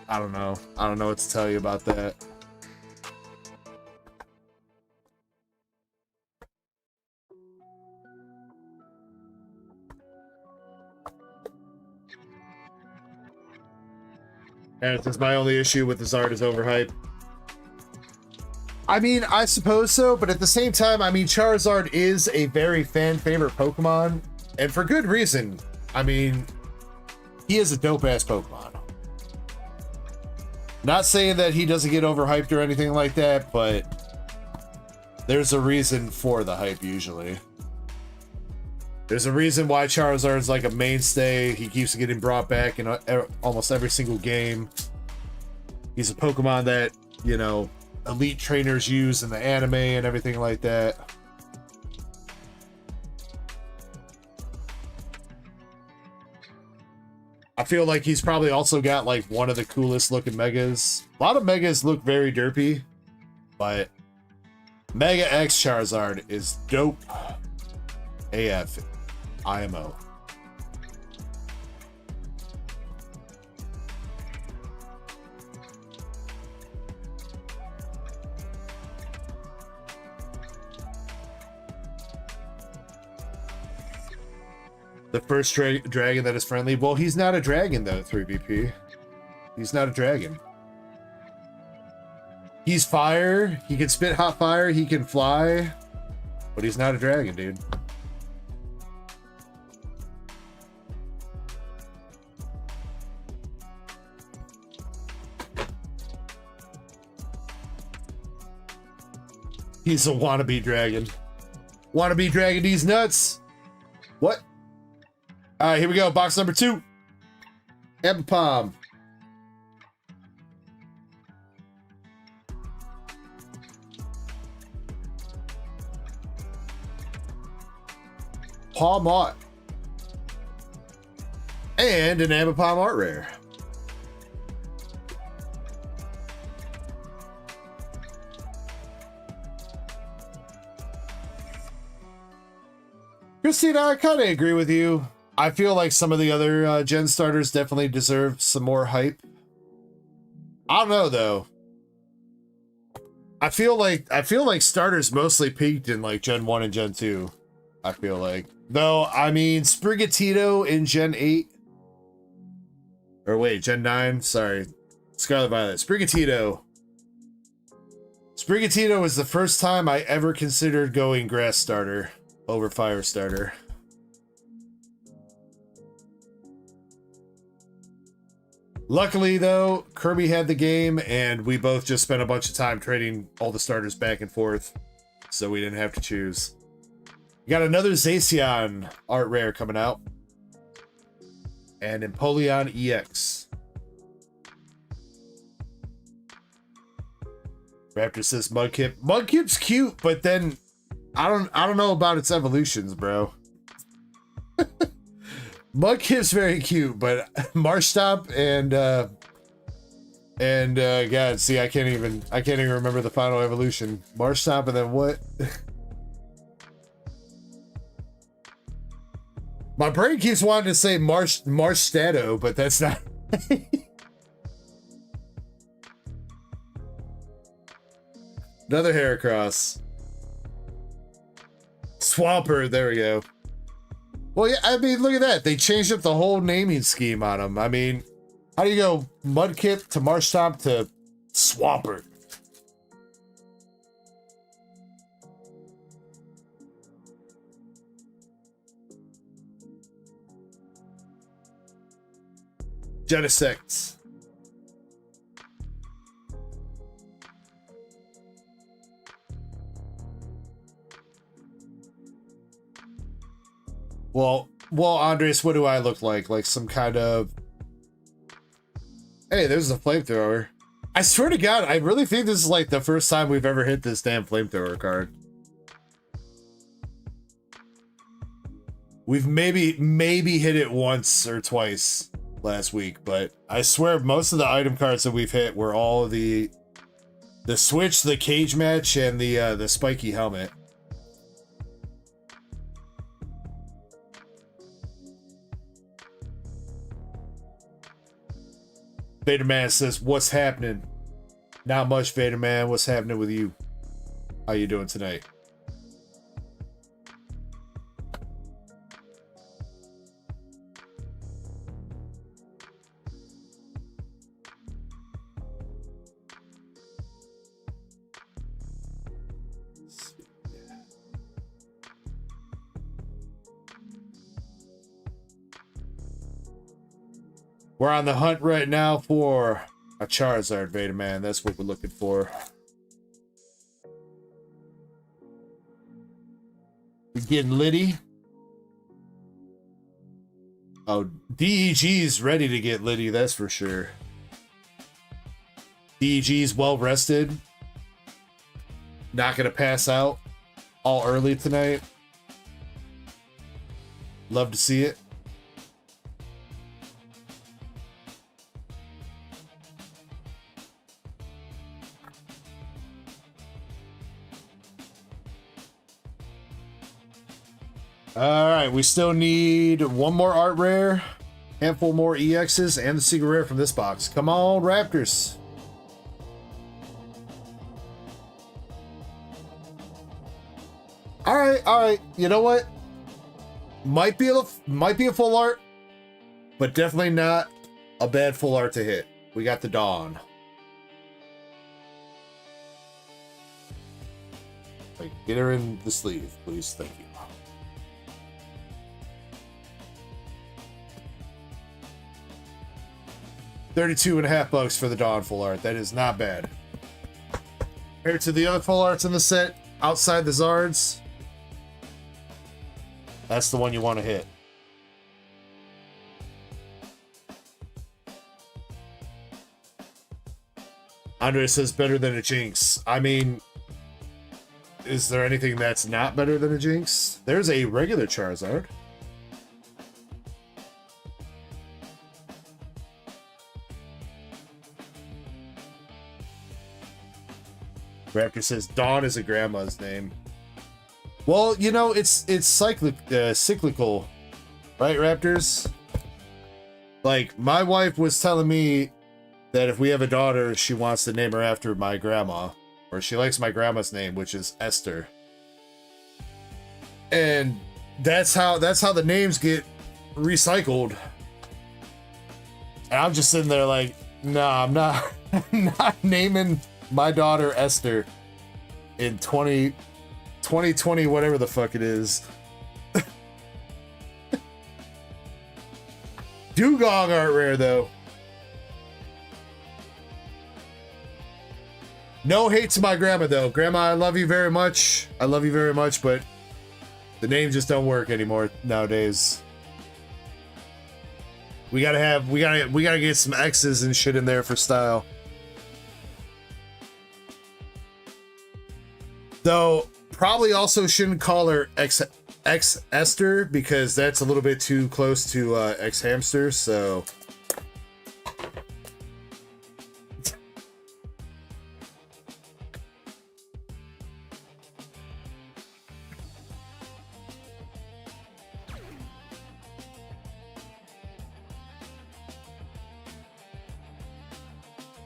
I don't know. I don't know what to tell you about that. And it's my only issue with this art is overhyped. I mean, I suppose so, but at the same time, I mean, Charizard is a very fan favorite Pokemon, and for good reason. I mean, he is a dope ass Pokemon. Not saying that he doesn't get overhyped or anything like that, but there's a reason for the hype usually. There's a reason why Charizard's like a mainstay. He keeps getting brought back in almost every single game. He's a Pokemon that, you know, elite trainers use in the anime and everything like that. I feel like he's probably also got like one of the coolest looking megas. A lot of megas look very derpy, but Mega X Charizard is dope AF. IMO. The first dragon that is friendly. Well, he's not a dragon though, 3BP. He's not a dragon. He's fire. He can spit hot fire. He can fly. But he's not a dragon, dude. He's a wannabe dragon. Wannabe dragon, these nuts. What? All right, here we go. Box number 2. Ambient. Palm art. And an Ambient art rare. Christina, I kind of agree with you. I feel like some of the other gen starters definitely deserve some more hype. I don't know though. I feel like starters mostly peaked in like Gen 1 and Gen 2. I feel like. Though, I mean, Sprigatito in Gen 8. Or wait, Gen 9. Sorry. Scarlet Violet. Sprigatito. Sprigatito was the first time I ever considered going grass starter over fire starter. Luckily, though, Kirby had the game, and we both just spent a bunch of time trading all the starters back and forth, so we didn't have to choose. We got another Zacian art rare coming out. And Empoleon EX. Raptor says Mudkip. Mudkip's cute, but then I don't know about its evolutions, bro. Mudkip's very cute, but Marshtomp and God, see, I can't even remember the final evolution. Marshtomp and then what? My brain keeps wanting to say Marshstato, but that's not. Another Heracross. Swampert, there we go. Well, yeah, I mean, look at that. They changed up the whole naming scheme on them. I mean, how do you go Mudkip to Marshtomp to Swampert? Genesect. Well, Andres, what do I look like? Like some kind of... Hey, there's a flamethrower. I swear to God, I really think this is like the first time we've ever hit this damn flamethrower card. We've maybe hit it once or twice last week, but I swear most of the item cards that we've hit were all the switch, the cage match, and the spiky helmet. Vader Man says, what's happening? Not much, Vader Man. What's happening with you? How you doing tonight? We're on the hunt right now for a Charizard, Vader Man. That's what we're looking for. We're getting litty. Oh, DEG's ready to get litty, that's for sure. DEG's well rested. Not gonna pass out all early tonight. Love to see it. All right, we still need one more art rare, handful more EXs, and the secret rare from this box. Come on, Raptors. All right. You know what? Might be a full art, but definitely not a bad full art to hit. We got the Dawn. Wait, get her in the sleeve, please. Thank you. $32.50 for the Dawn full art. That is not bad. Compared to the other full arts in the set, outside the Zards, that's the one you want to hit. Andre says better than a Jinx. I mean, is there anything that's not better than a Jinx? There's a regular Charizard. Raptor says Dawn is a grandma's name. Well, you know, it's cyclical, right, Raptors? Like, my wife was telling me that if we have a daughter, she wants to name her after my grandma, or she likes my grandma's name, which is Esther. And that's how the names get recycled. And I'm just sitting there like, nah, I'm not I'm not naming my daughter Esther in 2020, whatever the fuck it is. Dugong art rare though. No hate to my grandma though. Grandma, I love you very much. I love you very much, but the names just don't work anymore nowadays. We gotta get some X's and shit in there for style. Though, probably also shouldn't call her X Esther because that's a little bit too close to X Hamster, so.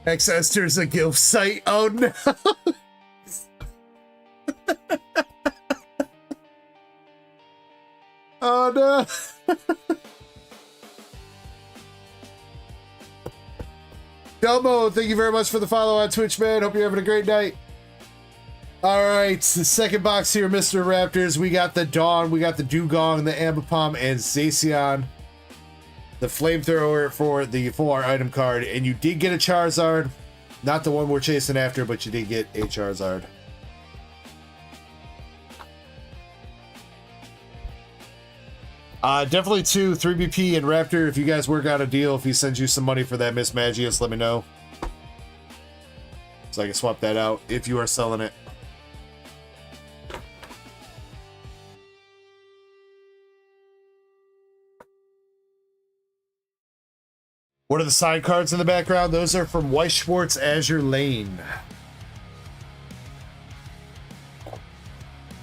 X Esther's a guild site. Oh no. Oh no. Domo, thank you very much for the follow on Twitch, man. Hope you're having a great night. All right, the second box here, Mr. Raptors. We got the Dawn, we got the Dugong, the Ambipom, and Zacian. The flamethrower for the full art item card, and you did get a Charizard. Not the one we're chasing after, but you did get a Charizard. Definitely 3BP and Raptor. If you guys work out a deal, if he sends you some money for that Miss Magius, let me know. So I can swap that out if you are selling it. What are the side cards in the background? Those are from Weiss Schwartz Azure Lane.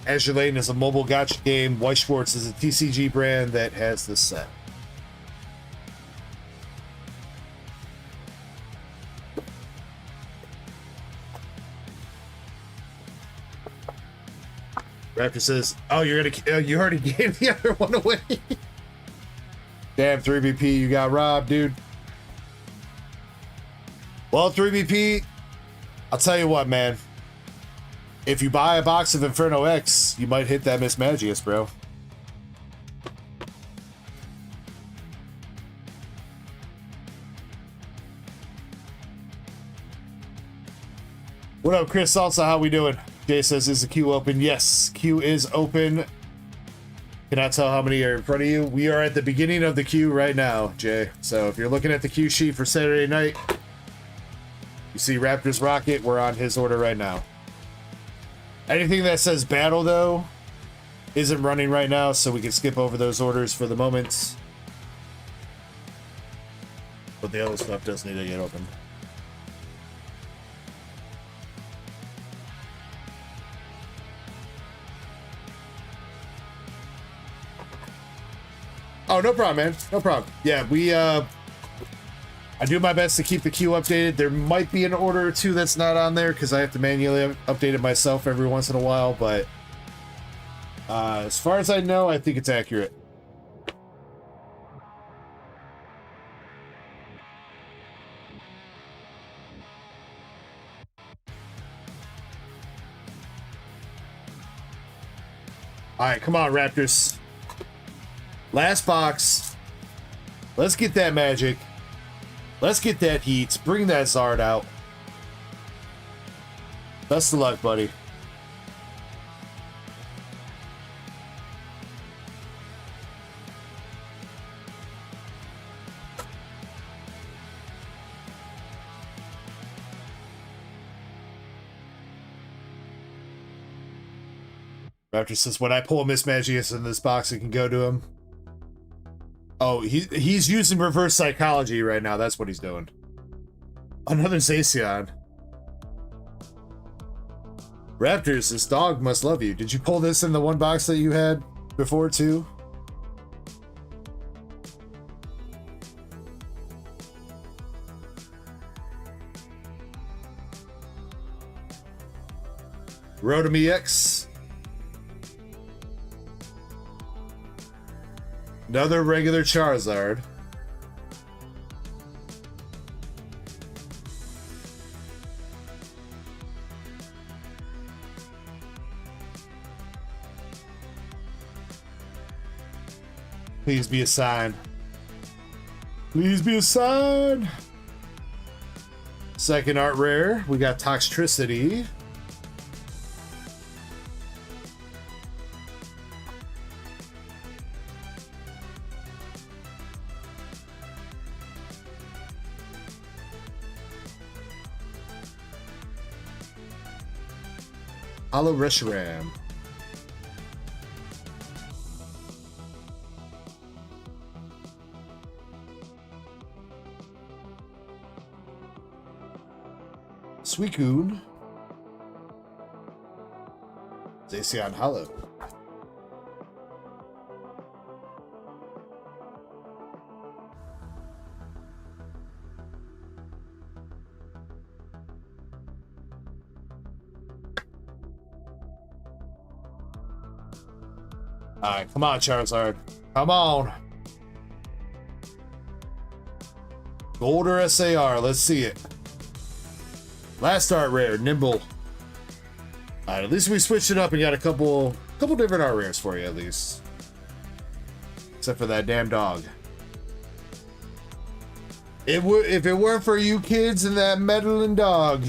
Azure Lane is a mobile gacha game. Weiss Schwartz is a TCG brand that has this set. Raptor says, "Oh, you're gonna you already gave the other one away." Damn, 3BP, you got robbed, dude. Well, 3BP, I'll tell you what, man. If you buy a box of Inferno X, you might hit that Miss Magius, bro. What up, Chris? Also, how we doing? Jay says, is the queue open? Yes, queue is open. Cannot tell how many are in front of you. We are at the beginning of the queue right now, Jay. So if you're looking at the queue sheet for Saturday night, you see Raptors Rocket. We're on his order right now. Anything that says battle, though, isn't running right now, so we can skip over those orders for the moment. But the other stuff does need to get opened. Oh, no problem, man. No problem. Yeah, I do my best to keep the queue updated. There might be an order or two that's not on there because I have to manually update it myself every once in a while, but as far as I know, I think it's accurate. All right, come on, Raptors. Last box. Let's get that magic. Let's get that heat. Bring that Zard out. Best of luck, buddy. Raptor says, when I pull a Miss Magius in this box, it can go to him. Oh, he's using reverse psychology right now. That's what he's doing. Another Zacian. Raptors, this dog must love you. Did you pull this in the one box that you had before, too? Rotom EX. Another regular Charizard. Please be a sign. Please be a sign. Second art rare. We got Toxtricity. Hollow Reshiram. Suicune. Zacian Hollow. Alright, come on, Charizard. Come on. Golder SAR, let's see it. Last art rare, Nimble. Alright, at least we switched it up and got a couple different art rares for you, at least. Except for that damn dog. If it weren't for you kids and that meddling dog.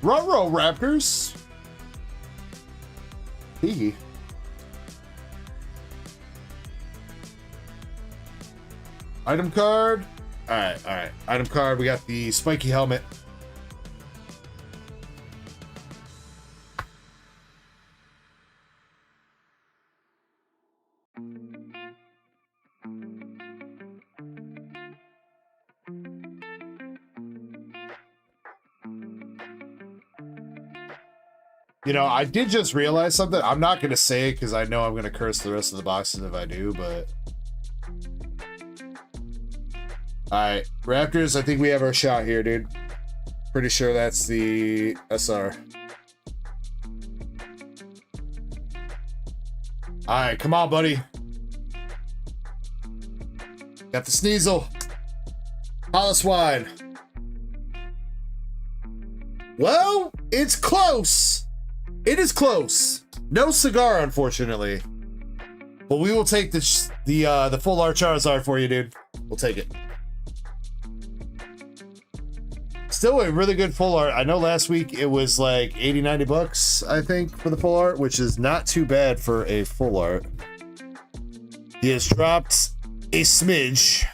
Ruh-roh, Raptors. Piggy. Item card. Alright. Item card. We got the spiky helmet. You know, I did just realize something. I'm not going to say it because I know I'm going to curse the rest of the boxes if I do, but... Alright, Raptors, I think we have our shot here, dude. Pretty sure that's the SR. Alright, come on, buddy. Got the Sneasel. Holoswine. Well, it's close. It is close. No cigar, unfortunately. But we will take the full art Charizard for you, dude. We'll take it. Still a really good full art. I know last week it was like 80, 90 bucks, I think, for the full art, which is not too bad for a full art. He has dropped a smidge.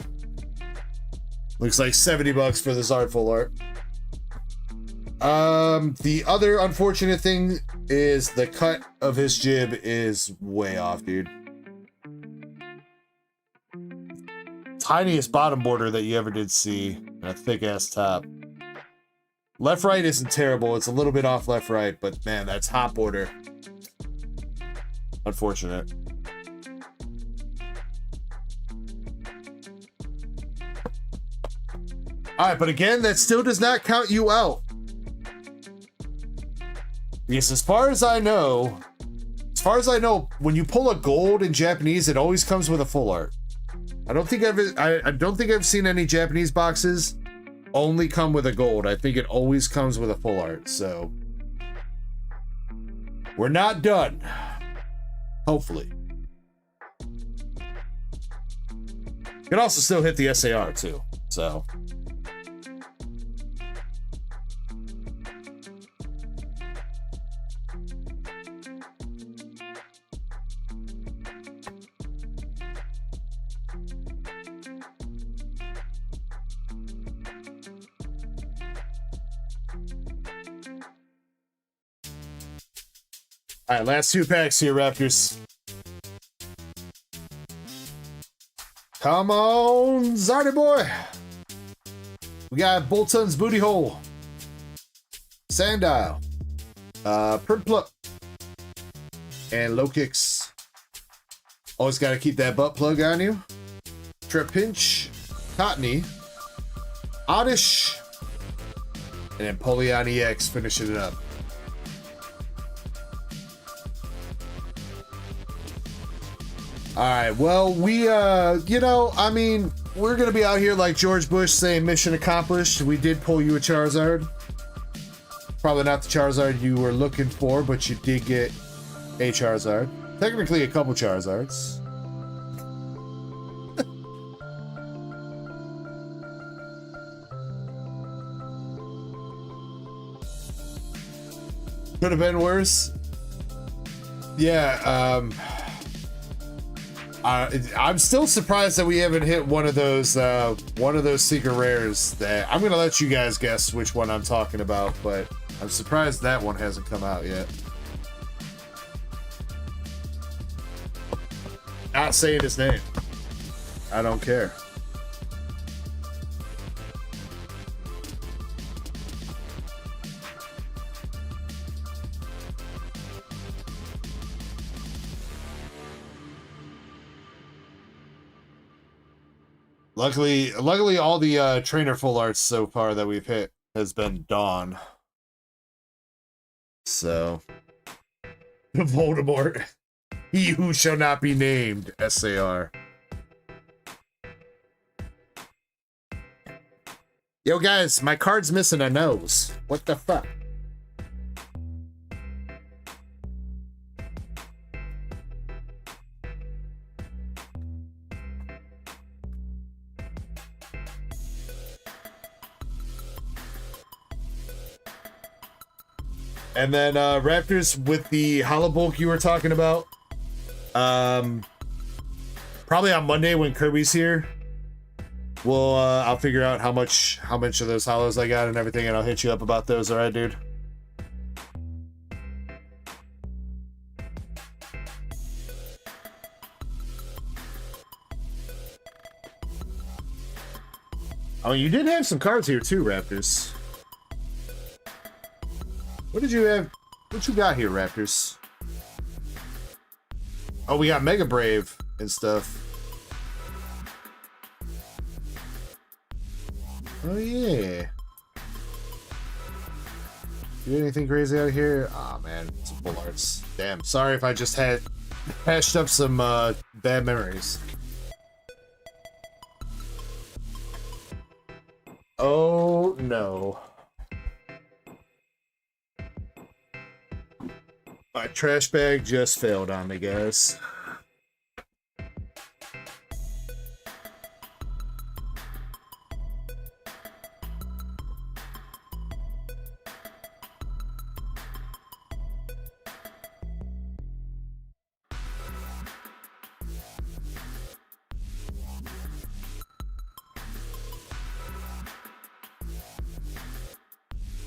Looks like 70 bucks for this art full art. The other unfortunate thing is the cut of his jib is way off, dude. Tiniest bottom border that you ever did see, and a thick ass top. Left right isn't terrible. It's a little bit off left right, but man, that top border. Unfortunate. All right, but again, that still does not count you out. Because as far as I know, when you pull a gold in Japanese, it always comes with a full art. I don't think I've seen any Japanese boxes only come with a gold. I think it always comes with a full art. So we're not done. Hopefully. You can also still hit the SAR too. So. All right, last two packs here, Raptors. Come on, Zardy boy. We got Bolton's Booty Hole, Sandile, Purplup, and Low Kicks. Always got to keep that butt plug on you. Trapinch, Cottony, Oddish, and then Polion EX finishing it up. All right, well, we, I mean, we're going to be out here like George Bush saying mission accomplished. We did pull you a Charizard. Probably not the Charizard you were looking for, but you did get a Charizard. Technically a couple Charizards. Could have been worse. Yeah, I'm still surprised that we haven't hit one of those secret rares. That I'm gonna let you guys guess which one I'm talking about, but I'm surprised that one hasn't come out yet. Not saying his name. I don't care. Luckily, all the trainer full arts so far that we've hit has been Dawn. So, Voldemort, he who shall not be named, SAR. Yo, guys, my card's missing a nose. What the fuck? And then Raptors with the hollow bulk you were talking about. Probably on Monday when Kirby's here. I'll figure out how much of those hollows I got and everything, and I'll hit you up about those. All right, dude. Oh, you did have some cards here too, Raptors. What did you have? What you got here, Raptors? Oh, we got Mega Brave and stuff. Oh, yeah. You get anything crazy out of here? Ah, man, some full arts. Damn, sorry if I just had patched up some bad memories. Oh no. My trash bag just failed on me, guys.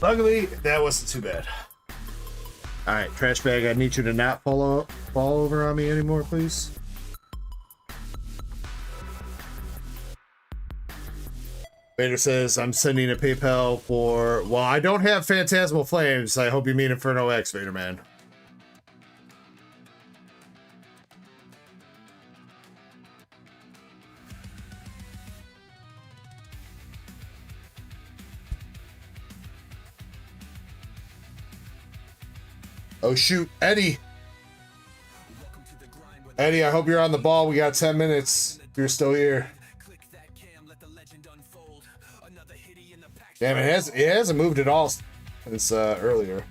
Luckily, that wasn't too bad. All right, trash bag. I need you to not fall over on me anymore, please. Vader says, I'm sending a PayPal for... Well, I don't have Phantasmal Flames. I hope you mean Inferno X, Vader Man. Oh, shoot. Eddie. Eddie, I hope you're on the ball. We got 10 minutes. If you're still here. Damn, it hasn't moved at all since earlier.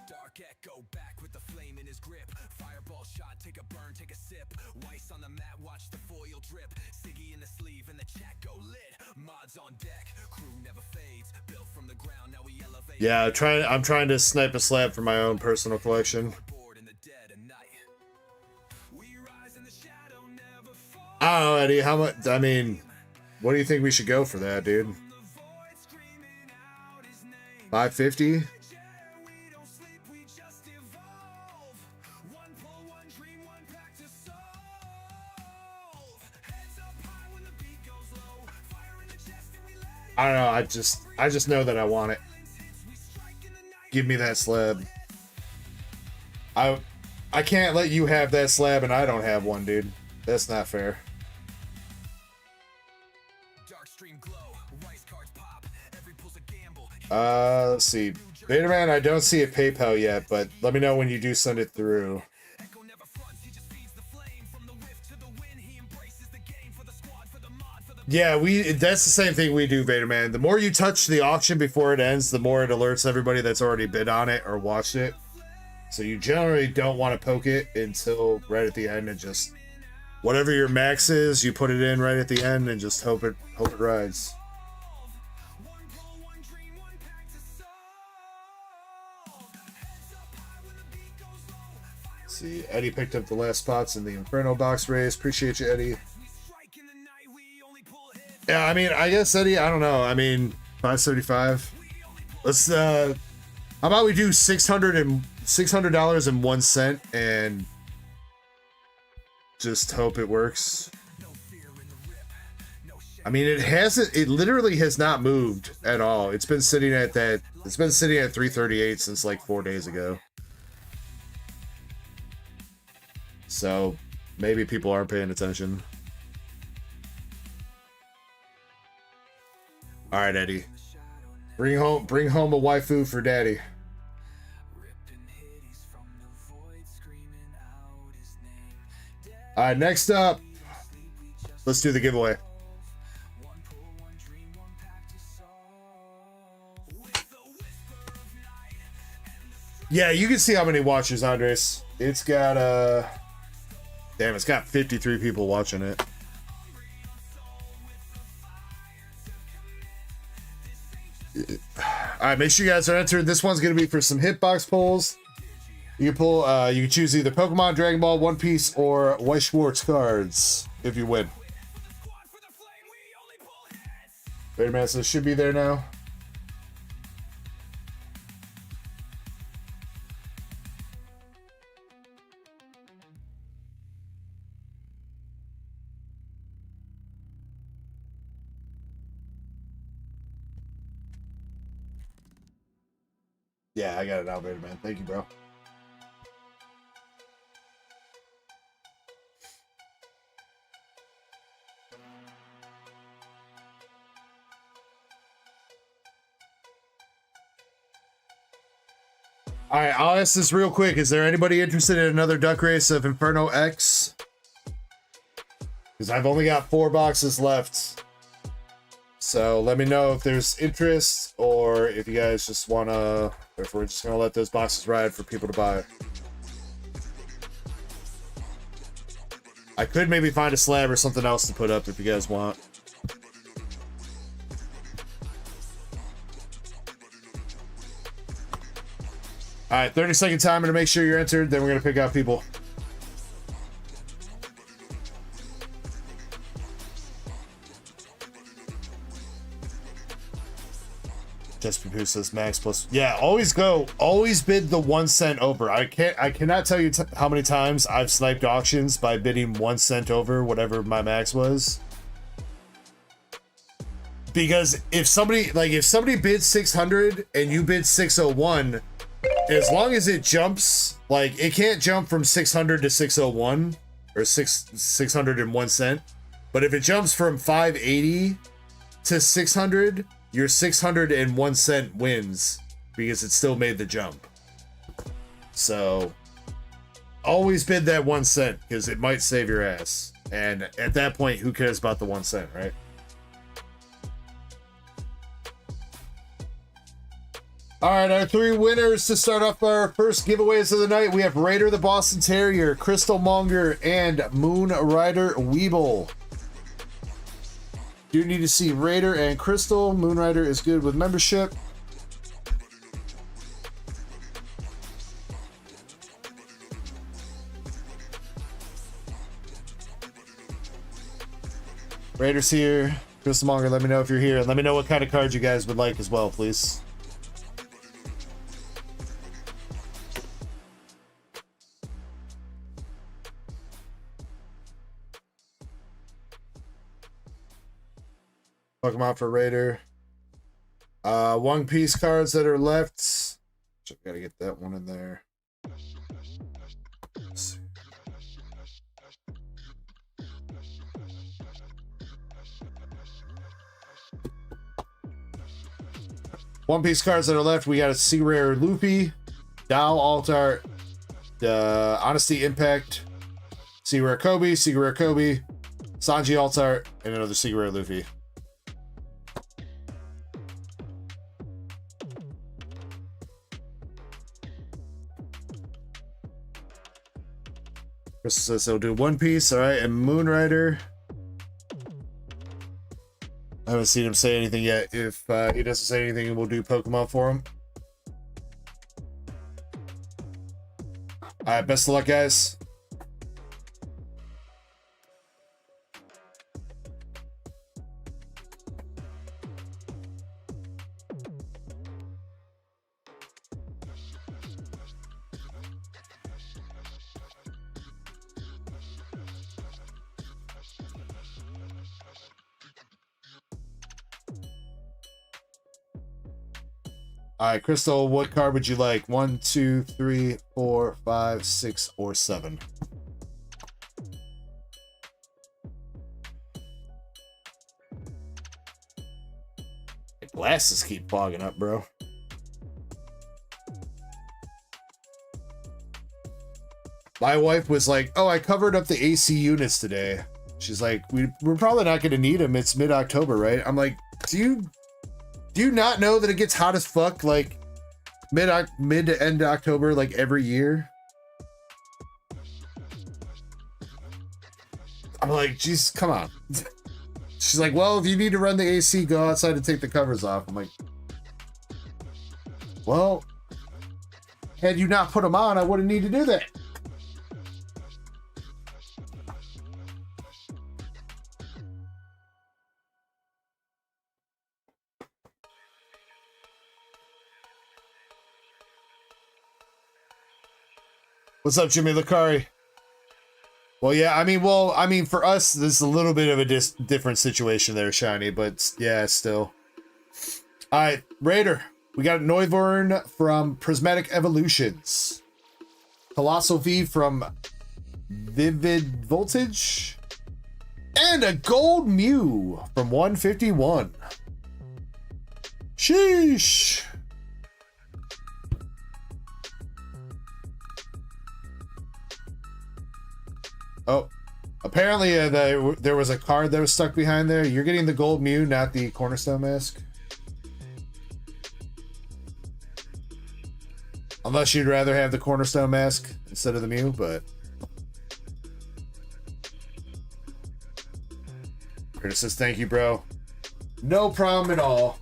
Dark Echo back with the flame in his grip. Fireball shot, take a burn, take a sip. Weiss on the mat, watch the foil drip. Siggy in the sleeve and the chat go lit. Mods on deck, crew never fades. Built from the ground, now we elevate. Yeah, I'm trying to snipe a slab for my own personal collection. I don't know, Eddie. How much? I mean, what do you think we should go for that, dude? 550? I don't know. I just know that I want it. Give me that slab. I can't let you have that slab and I don't have one, dude. That's not fair. Let's see. Vader Man, I don't see a PayPal yet, but let me know when you do send it through. Yeah, that's the same thing we do, Vader Man. The more you touch the auction before it ends, the more it alerts everybody that's already bid on it or watched it. So you generally don't want to poke it until right at the end and just whatever your max is, you put it in right at the end and just hope it rides. See, Eddie picked up the last spots in the Inferno box race. Appreciate you, Eddie. Yeah, I mean, I guess, Eddie, I don't know. I mean, 575. Let's, how about we do $600.01 and just hope it works. I mean, it literally has not moved at all. It's been sitting at 338 since like 4 days ago. So maybe people aren't paying attention. All right, Eddie. Bring home a waifu for daddy. All right, next up, let's do the giveaway. Yeah, you can see how many watchers, Aarice. It's got damn, it's got 53 people watching it. All right, make sure you guys are entered. This one's gonna be for some hitbox pulls. You can pull. You can choose either Pokemon, Dragon Ball, One Piece, or White Schwartz cards if you win. Wait a minute, so it should be there now. Yeah, I got it now, Vader Man. Thank you, bro. All right, I'll ask this real quick. Is there anybody interested in another duck race of Inferno X? Because I've only got 4 boxes left. So let me know if there's interest or if you guys just want to, or if we're just going to let those boxes ride for people to buy. I could maybe find a slab or something else to put up if you guys want. All right, 30-second timer to make sure you're entered. Then we're going to pick out people. Just Poo says max plus. Yeah, always bid the 1 cent over. I cannot tell you how many times I've sniped auctions by bidding 1 cent over whatever my max was. Because if somebody bids 600 and you bid 601, as long as it jumps, like it can't jump from 600 to 601 or 601 cent. But if it jumps from 580 to 600, your 601 cent wins because it still made the jump. So always bid that 1 cent because it might save your ass. And at that point, who cares about the 1 cent, right? All right, our 3 winners to start off our first giveaways of the night. We have Raider the Boston Terrier, Crystal Monger, and Moon Rider Weeble. Do need to see Raider and Crystal. Moon Rider is good with membership. Raider's here. Crystal Monger, let me know if you're here. And let me know what kind of cards you guys would like as well, please. Pokemon for Raider. 1 piece cards that are left. Gotta get that one in there. One piece cards that are left. We got a C Rare Luffy, Dow Altar, Honesty Impact, C Rare Kobe, Sanji Altar, and another C Rare Luffy. Crystal says he'll do 1 piece, all right, and Moon Rider. I haven't seen him say anything yet. If he doesn't say anything, we'll do Pokemon for him. All right, best of luck, guys. All right, Crystal, what card would you like? 1, 2, 3, 4, 5, 6, or 7? The glasses keep fogging up, bro. My wife was like, oh, I covered up the AC units today. She's like, we're probably not going to need them. It's mid-October, right? I'm like, do you not know that it gets hot as fuck like mid to end October like every year? I'm like, Jesus, come on. She's like, well, if you need to run the AC, go outside and take the covers off. I'm like, well, had you not put them on, I wouldn't need to do that. What's up, Jimmy Lucari? Well, yeah, I mean, for us, this is a little bit of a different situation there, Shiny, but yeah, still. All right, Raider. We got Noivern from Prismatic Evolutions. Colossal V from Vivid Voltage. And a Gold Mew from 151. Sheesh. Oh, apparently there was a card that was stuck behind there. You're getting the gold Mew, not the Cornerstone mask. Unless you'd rather have the Cornerstone mask instead of the Mew, but... Curtis says, thank you, bro. No problem at all.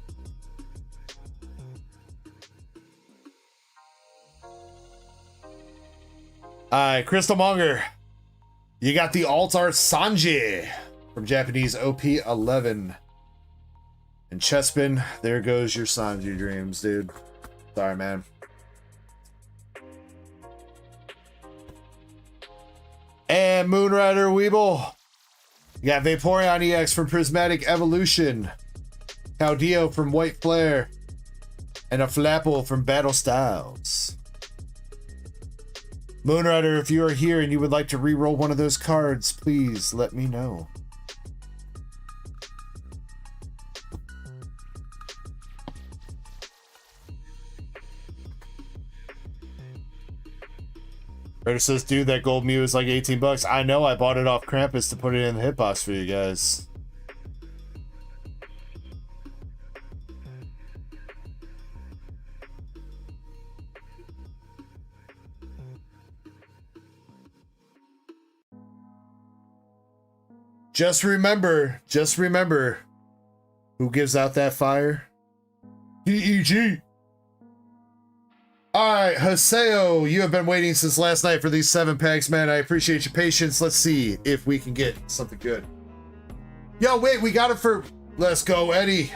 Alright, Crystal Monger. You got the alt art Sanji from Japanese OP11. And Chespin, there goes your Sanji dreams, dude. Sorry, man. And Moonrider Weeble. You got Vaporeon EX from Prismatic Evolution. Caudillo from White Flare. And a Flapple from Battle Styles. Moonrider, if you are here and you would like to re-roll one of those cards, please let me know. Raider says, dude, that gold Mew is like 18 bucks. I know, I bought it off Krampus to put it in the hitbox for you guys. Just remember who gives out that fire? DEG. Alright, Haseo, you have been waiting since last night for these 7 packs, man. I appreciate your patience. Let's see if we can get something good. Yo, wait, we got it for... Let's go, Eddie.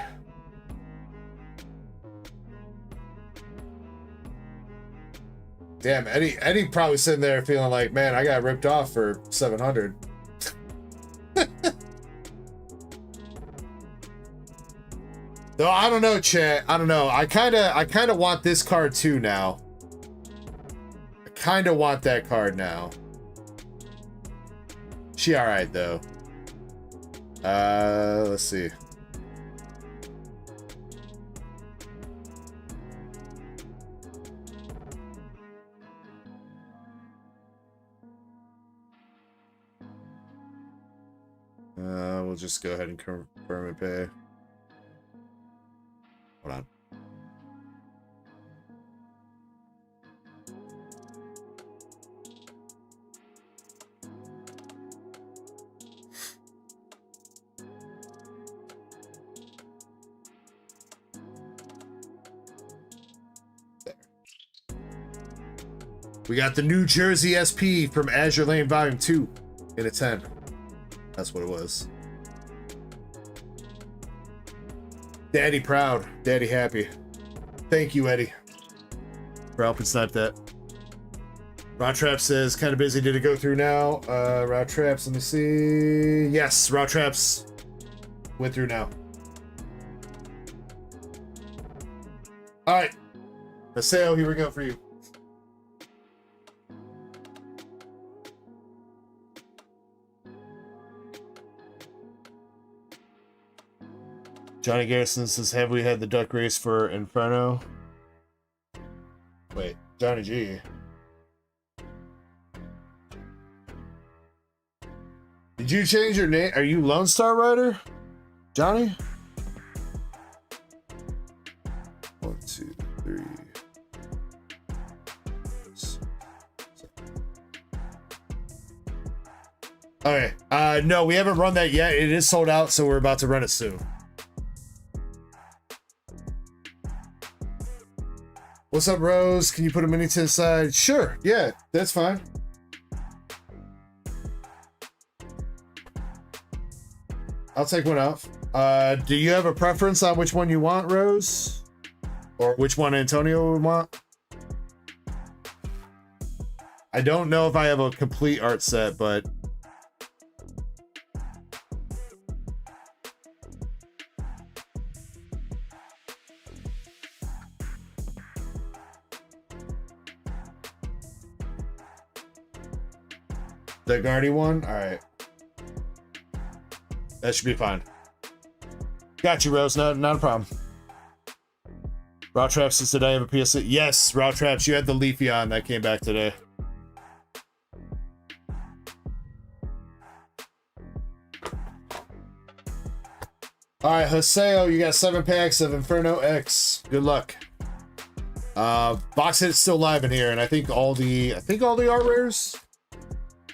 Damn, Eddie probably sitting there feeling like, man, I got ripped off for 700. No, I don't know, chat. I don't know. I kind of want this card too now. I kind of want that card now. She all right though. Let's see. We'll just go ahead and confirm and pay. Hold on. There. We got the New Jersey SP from Azure Lane Volume 2 in a 10. That's what it was. Daddy proud, daddy happy. Thank you, Eddie, for helping snipe that. Raw Traps says, kind of busy. Did it go through now? Raw Traps, let me see. Yes, Raw Traps went through now. All right, Paseo, here we go for you. Johnny Garrison says, have we had the duck race for Inferno? Wait, Johnny G. Did you change your name? Are you Lone Star Rider? Johnny? 1, 2, 3. Okay. No, we haven't run that yet. It is sold out, so we're about to run it soon. What's up, Rose? Can you put a mini to the side? Sure. Yeah, that's fine. I'll take one off. Do you have a preference on which one you want, Rose? Or which one Antonio would want? I don't know if I have a complete art set, but... The Guardy one? Alright. That should be fine. Got you, Rose. Not a problem. Raw Traps says, did I have a PSA? Yes, Raw Traps. You had the Leafeon that came back today. All right, Haseo, you got 7 packs of Inferno X. Good luck. Box hit's still live in here, and I think all the art rares.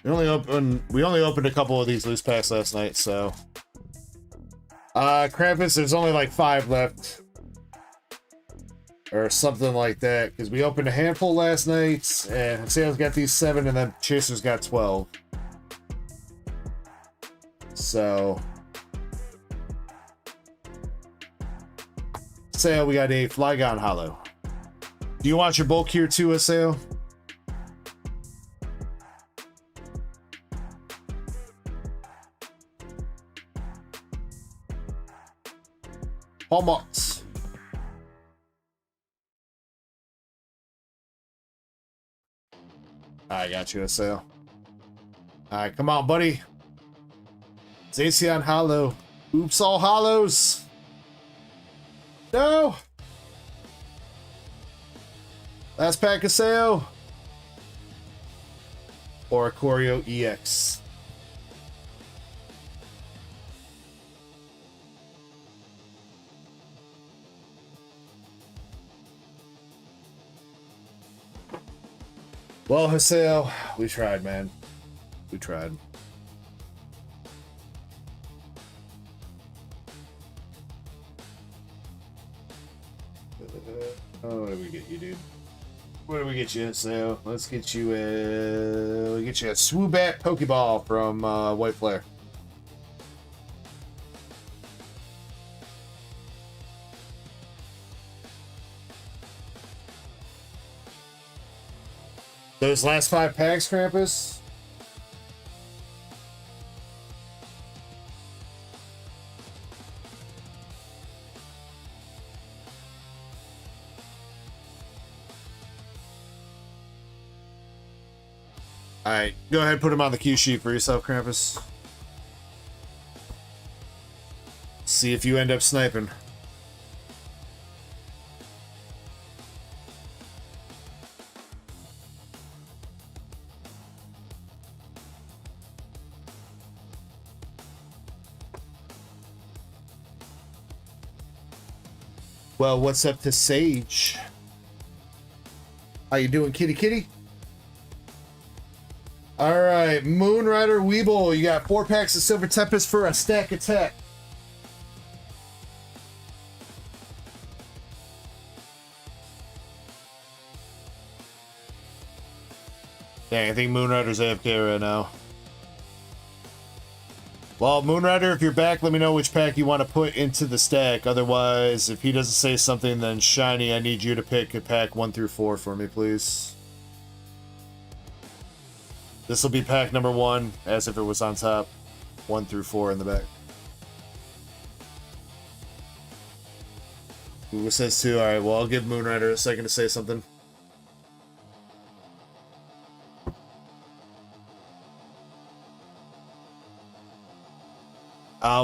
We only opened a couple of these loose packs last night, so. Krampus, there's only like 5 left. Or something like that, because we opened a handful last night, and Haseo's got these 7, and then Chaser's got 12. So. Haseo, we got a Flygon Hollow. Do you want your bulk here too, Haseo? Almost. I got you, Haseo. Alright, come on, buddy. Zacian Hollow. Oops, all hollows. No. Last pack of sale. Or a Choreo EX. Well, Haseo, we tried, man. We tried. What do we get you, dude? What do we get you, Haseo? Let's get you a Swoobat Pokeball from White Flare. Those last 5 packs, Krampus? Alright, go ahead and put them on the cue sheet for yourself, Krampus. See if you end up sniping. Well, what's up to Sage? How you doing, kitty kitty? All right, Moonrider Weeble, you got 4 packs of Silver Tempest for a stack attack. Dang, I think Moonrider's AFK right now. Well, Moonrider, if you're back, let me know which pack you want to put into the stack. Otherwise, if he doesn't say something, then Shiny, I need you to pick a pack 1 through 4 for me, please. This will be pack number 1, as if it was on top. 1 through 4 in the back. Google says 2. Alright, well, I'll give Moonrider a second to say something.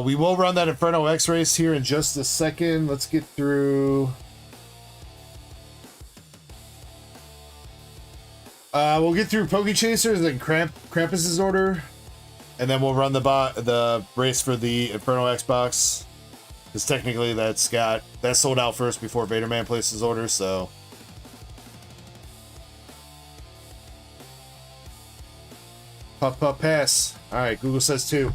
We will run that Inferno X race here in just a second. Let's get through. We'll get through Pokeychaser and then Krampus's order, and then we'll run the race for the Inferno X box, because technically that sold out first before Vaderman placed his order. So. Puff puff pass. All right, Google says 2.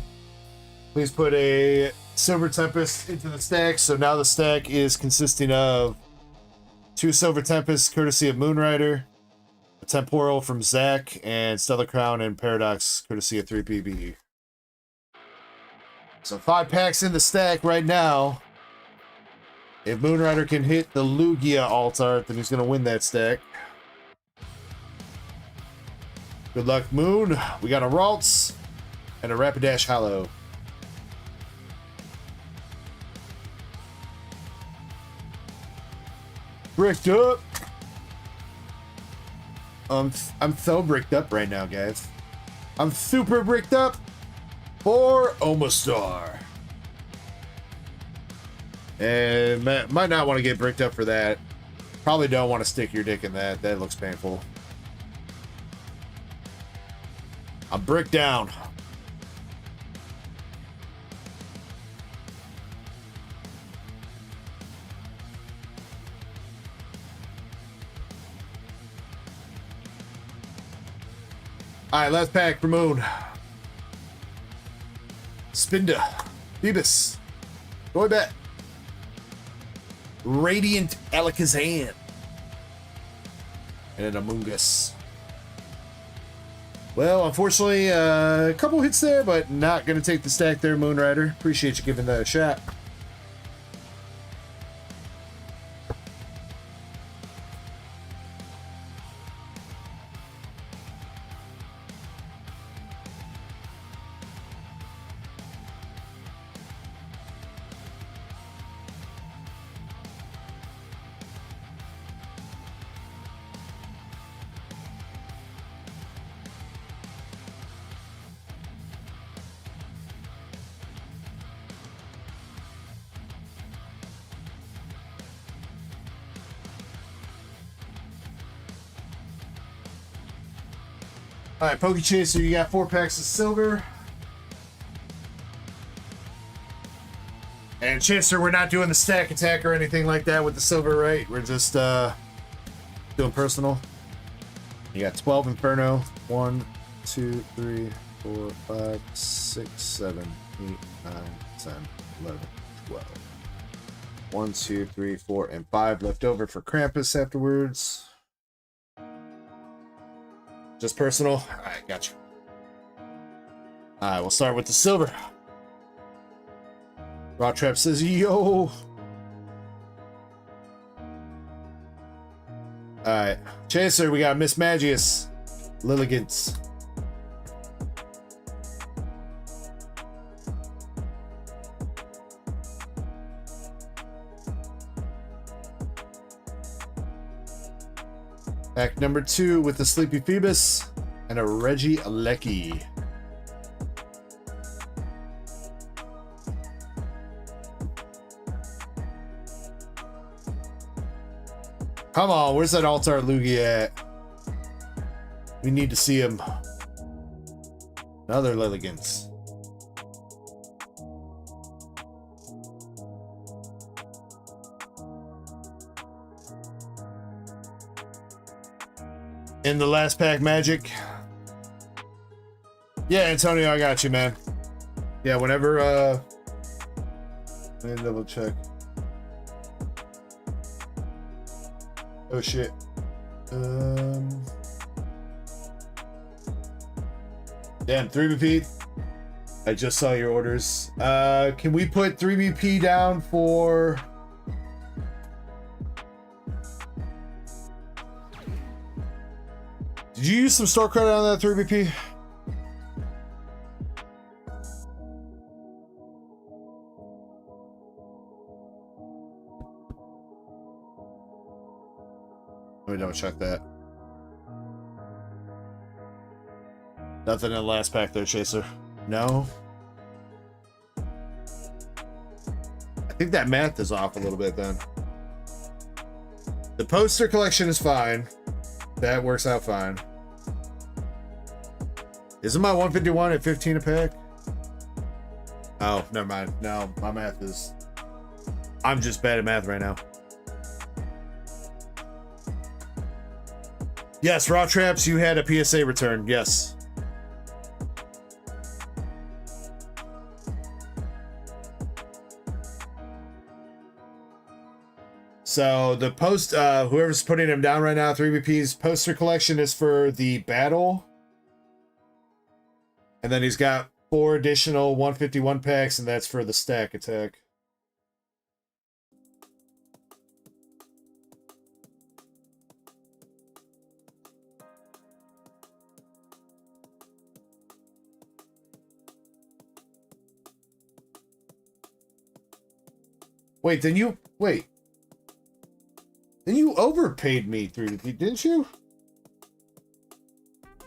Please put a Silver Tempest into the stack. So now the stack is consisting of 2 Silver Tempests, courtesy of Moonrider, a Temporal from Zack, and Stellar Crown and Paradox, courtesy of 3PB. So 5 packs in the stack right now. If Moonrider can hit the Lugia alt art, then he's going to win that stack. Good luck, Moon. We got a Ralts and a Rapidash Hollow. Bricked up. I'm so bricked up right now, guys. I'm super bricked up for Omastar. And might not want to get bricked up for that. Probably don't want to stick your dick in that. That looks painful. I'm bricked down. Alright, last pack for Moon. Spinda. Phoebus. Goybet. Radiant Alakazam. And an Amoongus. Well, unfortunately, a couple hits there, but not going to take the stack there, Moonrider. Appreciate you giving that a shot. All right, Pokeychaser, you got 4 packs of silver. And Chaser, we're not doing the stack attack or anything like that with the silver, right? We're just doing personal. You got 12 Inferno. 1, 2, 3, 4, 5, 6, 7, 8, 9, 10, 11, 12. 1, 2, 3, 4, and 5 left over for Krampus afterwards. Just personal? Alright, gotcha. Alright, we'll start with the silver. Raw Trap says, yo! Alright. Chaser, we got Miss Magius. Lilligants. Pack number 2 with the Sleepy Phoebus and a Reggie Alecki. Come on, where's that Altar Lugia at? We need to see him. Another Lilligants. In the last pack, Magic. Yeah, Antonio, I got you, man. Yeah, whenever, let me double check. Oh, shit. Damn, 3BP. I just saw your orders. Can we put 3BP down for... Did you use some store credit on that 3BP? Let me double check that. Nothing in the last pack there, Chaser. No. I think that math is off a little bit then. The poster collection is fine. That works out fine. Isn't my 151 at 15 a pack? Oh, never mind. No, my math is... I'm just bad at math right now. Yes, Raw Traps, you had a PSA return. Yes. So the post, whoever's putting him down right now, 3BP's poster collection is for the battle. And then he's got 4 additional 151 packs, and that's for the stack attack. Wait, then you... Wait. Then you overpaid me, 3BP, didn't you?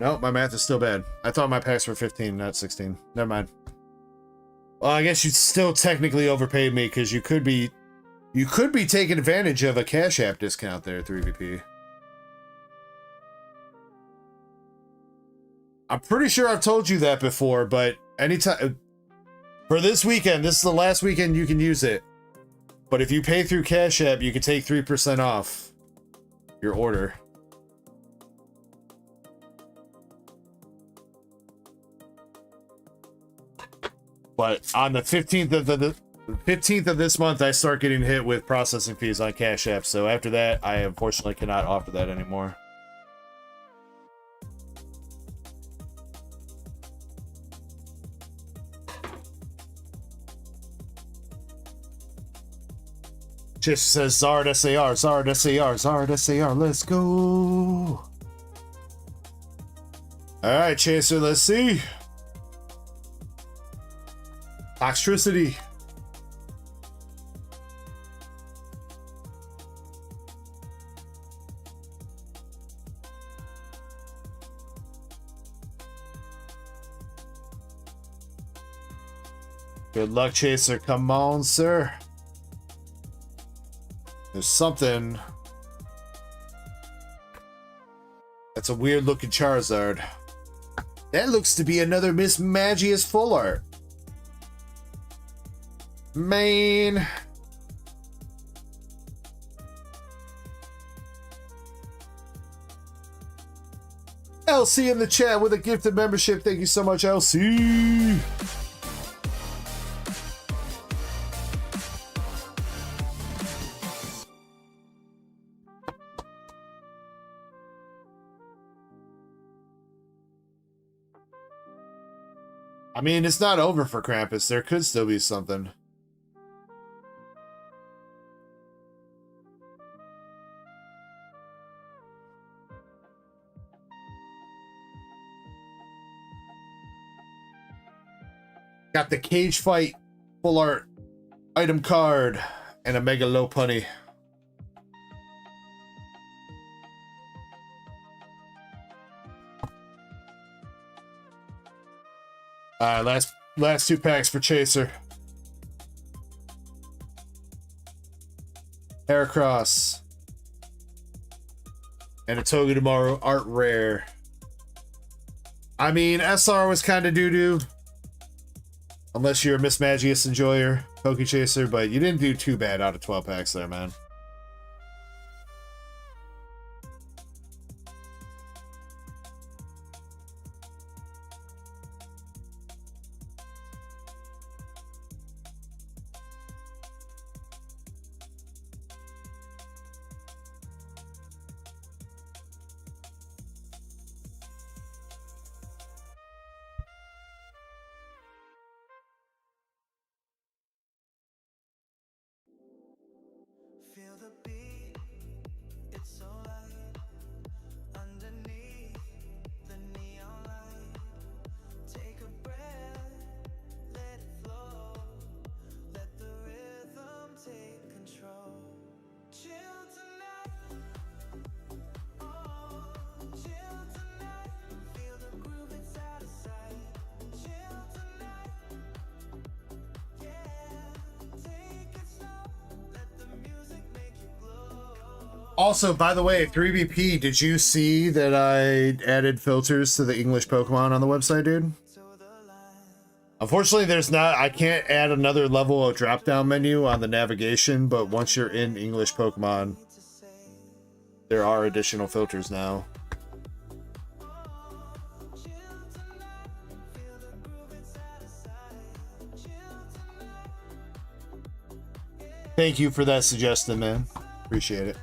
No, my math is still bad. I thought my packs were 15, not 16. Never mind. Well, I guess you still technically overpaid me because you could be taking advantage of a Cash App discount there, 3BP. I'm pretty sure I've told you that before, but anytime for this weekend, this is the last weekend you can use it. But if you pay through Cash App, you can take 3% off your order. But on the 15th of the 15th of this month, I start getting hit with processing fees on Cash App. So after that, I unfortunately cannot offer that anymore. Just says Zard SAR, Zard SAR, Zard SAR, let's go. Alright, Chaser, let's see. Toxicity. Good luck, Chaser. Come on, sir. There's something. That's a weird looking Charizard. That looks to be another Miss Magius full art. Man. LC in the chat with a gifted membership. Thank you so much, LC. I mean, it's not over for Krampus. There could still be something. Got the cage fight full art item card and a mega low punny. Last two packs for Chaser. Heracross and a Togedemaru art rare. I mean, SR was kind of doo-doo. Unless you're a Miss Magius enjoyer, Pokeychaser, but you didn't do too bad out of 12 packs there, man. Feel the beat, it's so light. Underneath the neon light, take a breath, let it flow. Let the rhythm take control. Chill tonight, oh, chill tonight. Feel the groove, it's out of sight. Chill tonight, yeah, take it slow. Let the music make you glow. Also, by the way, 3BP, did you see that I added filters to the English Pokemon on the website, dude? Unfortunately, I can't add another level of drop-down menu on the navigation, but once you're in English Pokemon, there are additional filters now. Thank you for that suggestion, man. Appreciate it.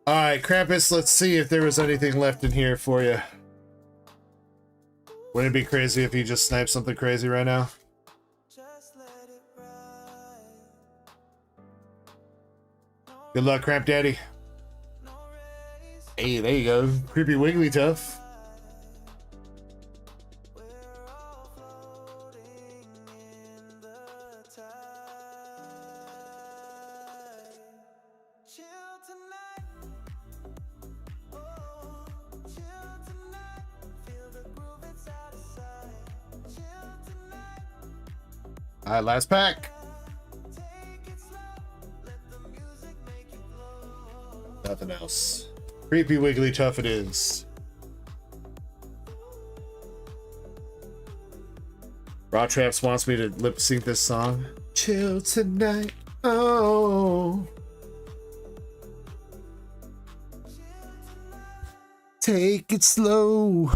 Alright, Krampus, let's see if there was anything left in here for you. Wouldn't it be crazy if you just sniped something crazy right now? Good luck, Cramp Daddy. Hey, there you go. Creepy Wigglytuff. Alright, last pack. Nothing else. Creepy Wigglytuff it is. Raw Traps wants me to lip sync this song. Chill tonight. Oh. Take it slow.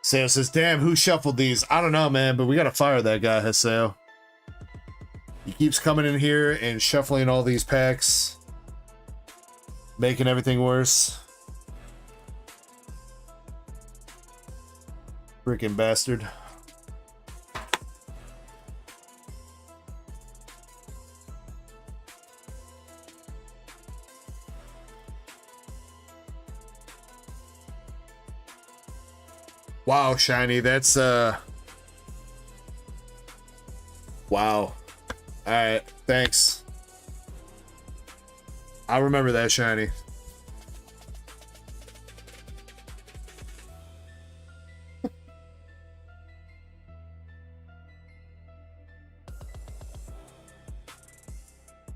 Haseo says, damn, who shuffled these? I don't know, man, but we gotta fire that guy, Haseo. He keeps coming in here and shuffling all these packs, making everything worse. Freaking bastard. Wow, Shiny, that's wow. Alright, thanks. I'll remember that, Shiny.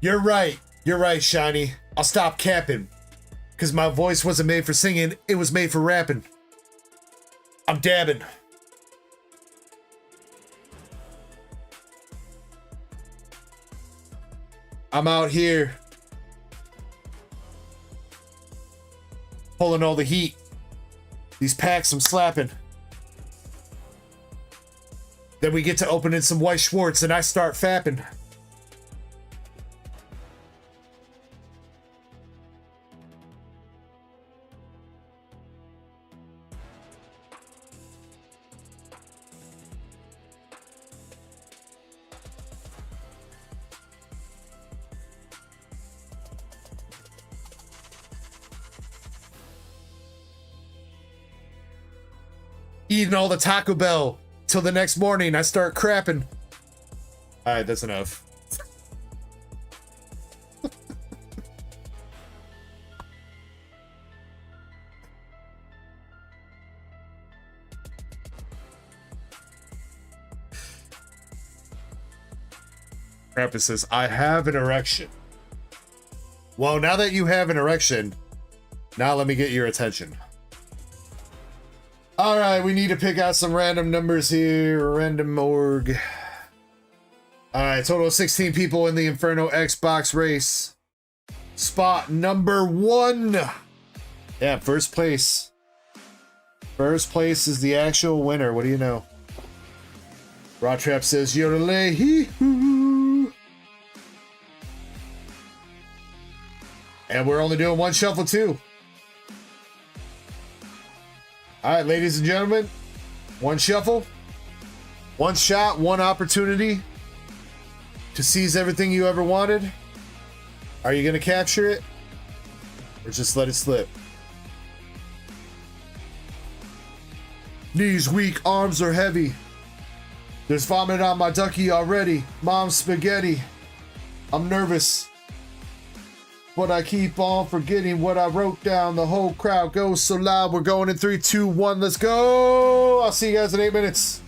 You're right. You're right, Shiny. I'll stop capping. Because my voice wasn't made for singing, it was made for rapping. I'm dabbing. I'm out here pulling all the heat. These packs I'm slapping. Then we get to opening some White Schwartz and I start fapping. Eating all the Taco Bell till the next morning I start crapping. Alright, that's enough. Cramp says, I have an erection. Well, now that you have an erection, now let me get your attention. All right, we need to pick out some random numbers here. Random org. All right, total of 16 people in the Inferno Xbox race. Spot number 1. Yeah, first place. First place is the actual winner. What do you know? Raw Trap says, yodelay hee hoo. And we're only doing one shuffle too. All right, ladies and gentlemen, one shuffle, one shot, one opportunity to seize everything you ever wanted. Are you going to capture it or just let it slip? Knees weak, arms are heavy. There's vomit on my ducky already. Mom's spaghetti. I'm nervous, but I keep on forgetting what I wrote down. The whole crowd goes so loud. We're going in 3, 2, 1. Let's go. I'll see you guys in 8 minutes.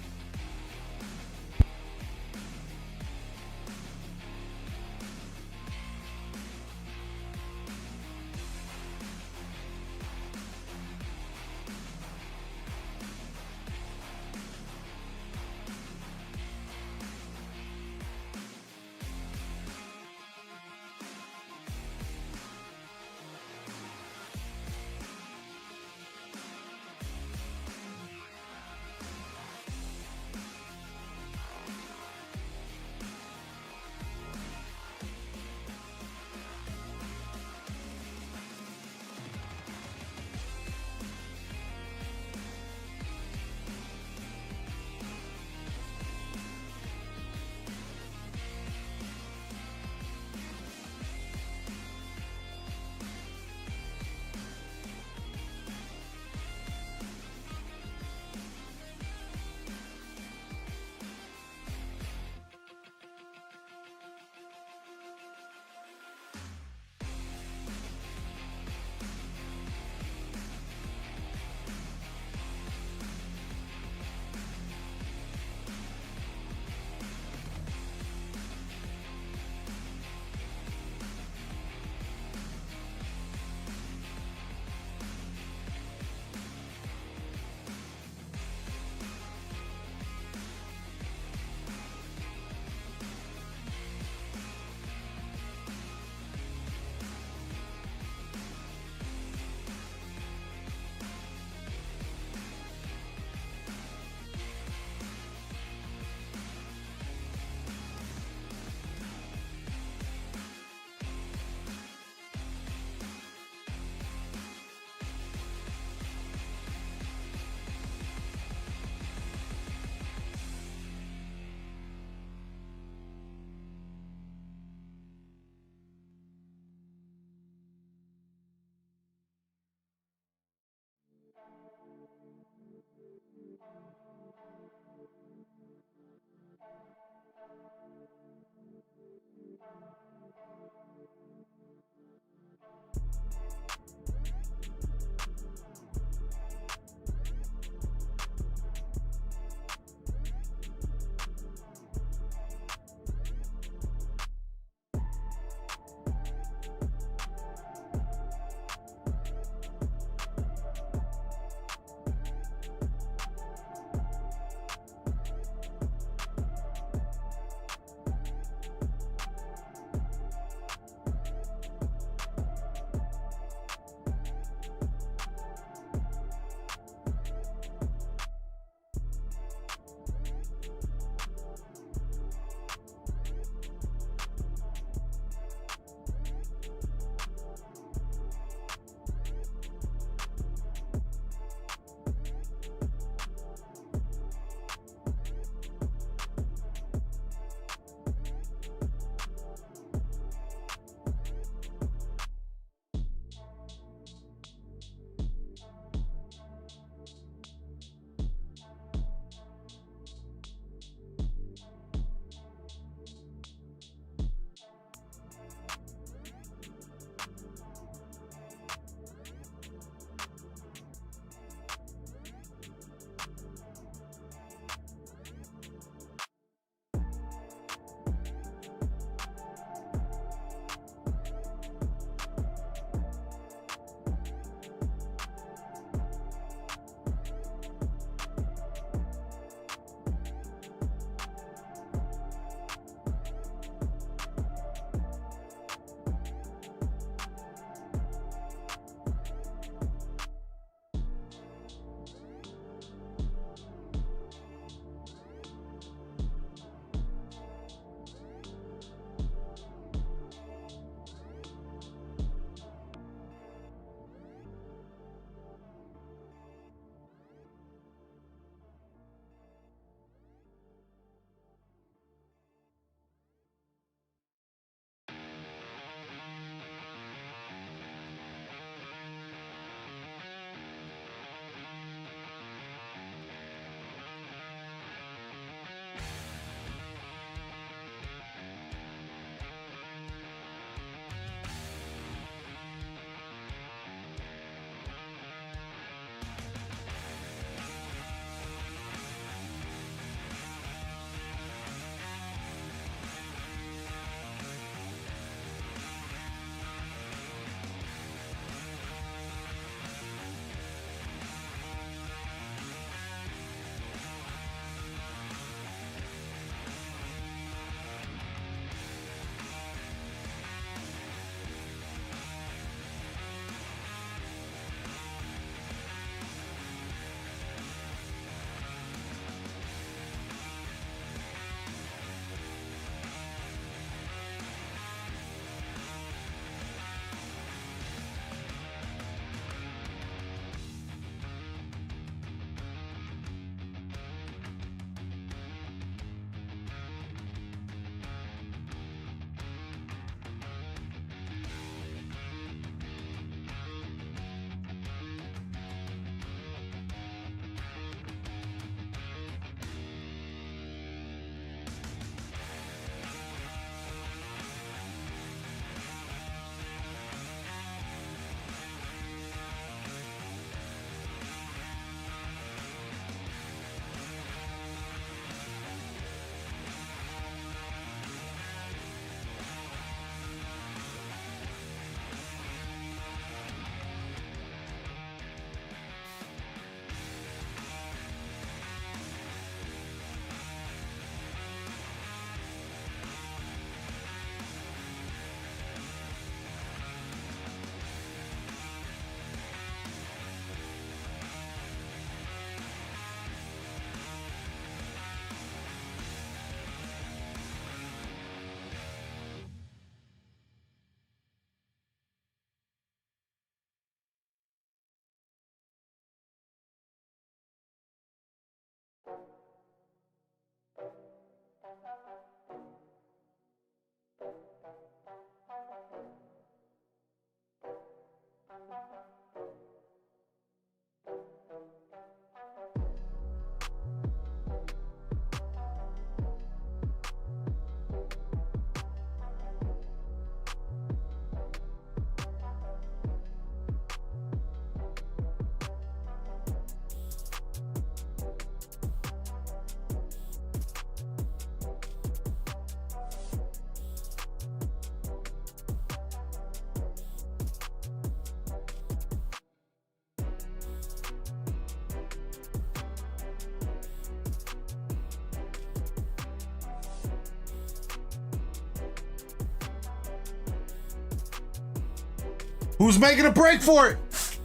Who's making a break for it?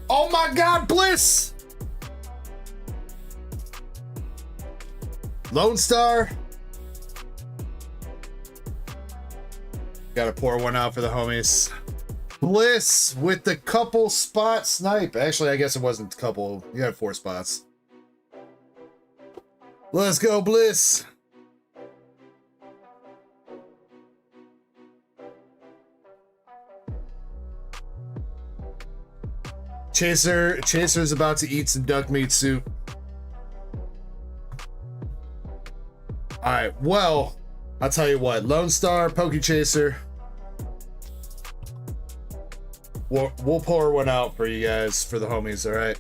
Oh my God, Bliss! Lone Star. Gotta pour one out for the homies. Bliss with the couple spot snipe. Actually, I guess it wasn't a couple. You had 4 spots. Let's go, Bliss. Chaser's about to eat some duck meat soup. All right, well, I'll tell you what. Lone Star, Pokeychaser. We'll pour one out for you guys, for the homies, all right?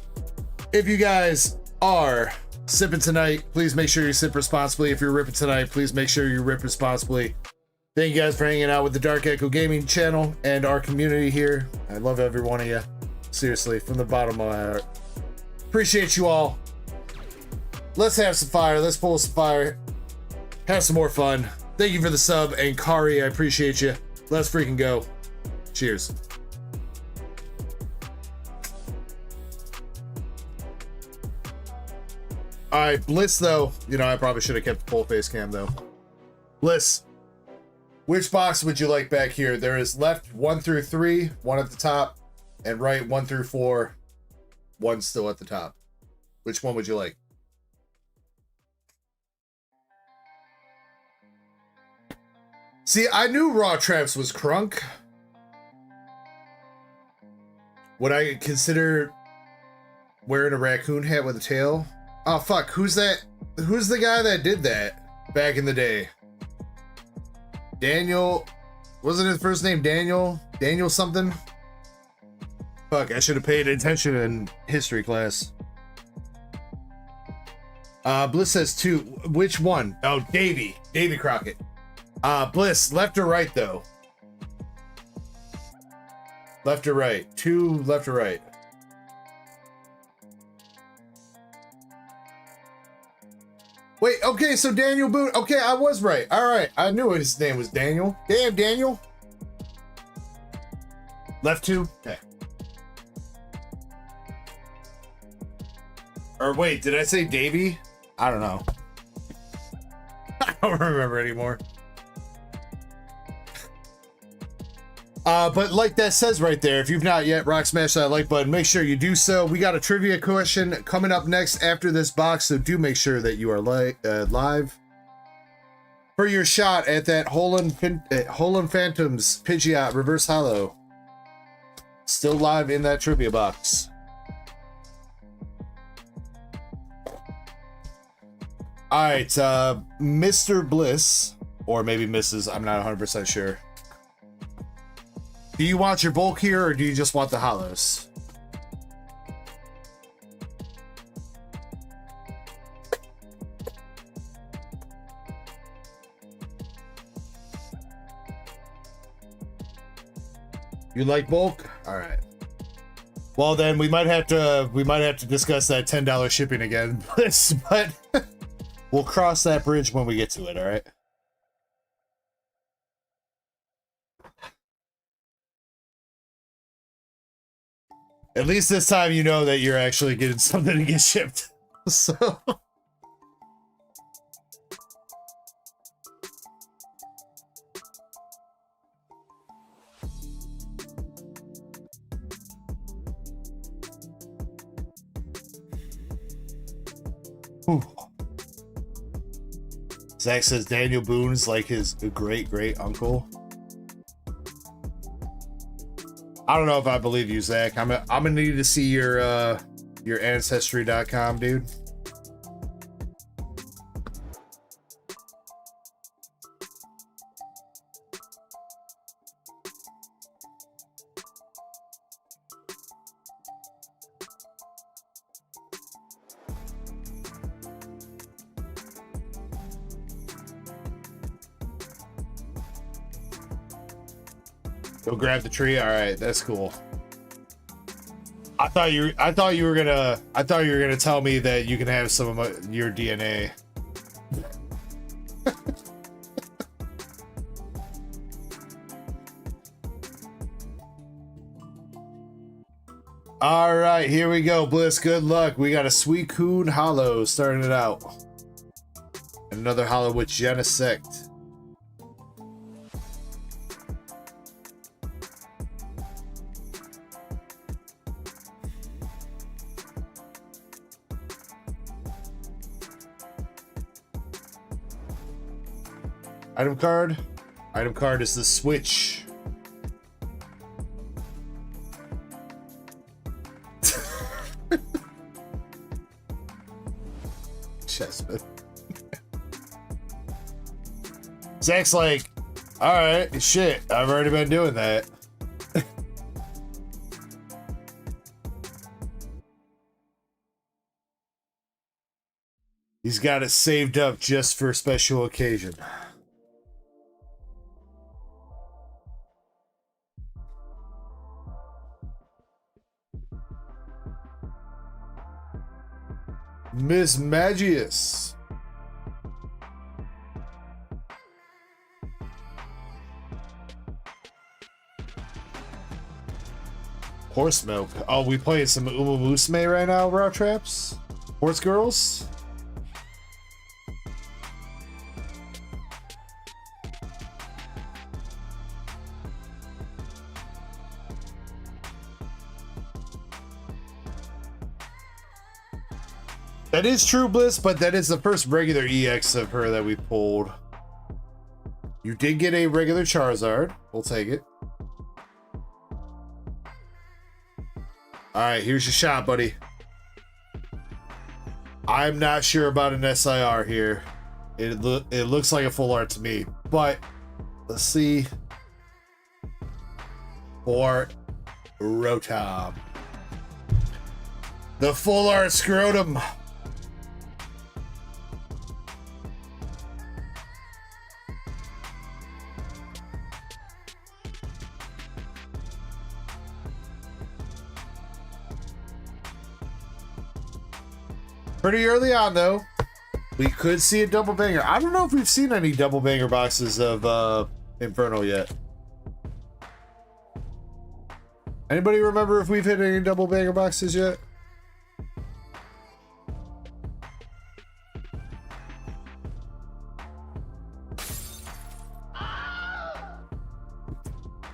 If you guys are sipping tonight, please make sure you sip responsibly. If you're ripping tonight, please make sure you rip responsibly. Thank you guys for hanging out with the Dark Echo Gaming channel and our community here. I love every one of you. Seriously, from the bottom of my heart. Appreciate you all. Let's have some fire. Let's pull some fire. Have some more fun. Thank you for the sub. And Kari, I appreciate you. Let's freaking go. Cheers. All right, Bliss, though. You know, I probably should have kept the full face cam, though. Bliss, which box would you like back here? There is left 1 through 3, 1 at the top, and right 1 through 4, 1 still at the top. Which one would you like? See, I knew Raw Traps was crunk. Would I consider wearing a raccoon hat with a tail? Oh, fuck. Who's that? Who's the guy that did that back in the day? Daniel. Wasn't his first name Daniel? Daniel something? Fuck, I should have paid attention in history class. Bliss says 2. Which one? Oh, Davy Crockett. Bliss, left or right, though? Left or right? 2 left or right? Wait, okay, so Daniel Boone. Okay, I was right. All right, I knew his name was Daniel. Damn, Daniel. Left 2? Okay. Or wait, did I say Davy? I don't know. I don't remember anymore. But like that says right there, if you've not yet rock smash that like button, make sure you do so. We got a trivia question coming up next after this box, so do make sure that you are live for your shot at that Holland Phantoms Pidgeot Reverse Hollow. Still live in that trivia box. All right, Mr. Bliss, or maybe Mrs. I'm not 100% sure. Do you want your bulk here, or do you just want the hollows? You like bulk? All right. Well, then we might have to discuss that $10 shipping again, but we'll cross that bridge when we get to it. All right. At least this time you know that you're actually getting something to get shipped. So Ooh. Zach says Daniel Boone's like his great uncle. I don't know if I believe you, Zach. I'm gonna need to see your ancestry.com, dude. Go grab the tree. All right, that's cool. I thought you were gonna tell me that you can have some of your DNA. All right, here we go, Bliss. Good luck. We got a Suicune Hollow starting it out. Another Hollow with Genesect. Item card. Item card is the Switch. Chessman. Zach's like, all right, shit, I've already been doing that. He's got it saved up just for a special occasion. Miss Magius. Horse milk. Oh, we playing some Uma Musume right now, Raw Traps? Horse girls? That is true, Bliss, but that is the first regular EX of her that we pulled. You did get a regular Charizard. We'll take it. Alright, here's your shot, buddy. I'm not sure about an SIR here. It looks like a full art to me, but let's see. For Rotom. The full art scrotum. Pretty early on, though. We could see a double banger. I don't know if we've seen any double banger boxes of Inferno yet. Anybody remember if we've hit any double banger boxes yet?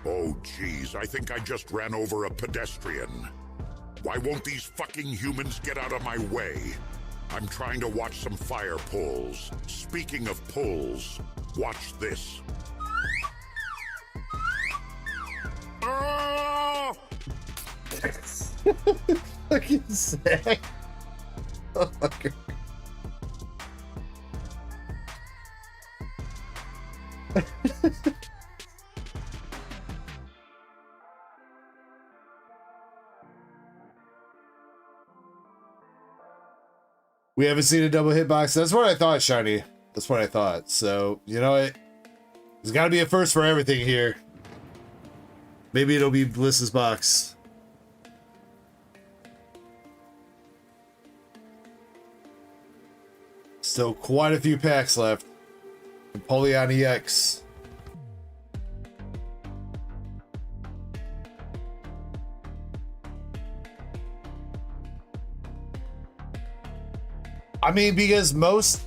Oh, geez, I think I just ran over a pedestrian. Why won't these fucking humans get out of my way? I'm trying to watch some fire pulls. Speaking of pulls, watch this. Ah! Fucking Zach. Oh my God. We haven't seen a double hitbox. That's what I thought, Shiny. That's what I thought. So, you know what? There's got to be a first for everything here. Maybe it'll be Bliss's box. Still quite a few packs left. Napoleon EX. I mean, because most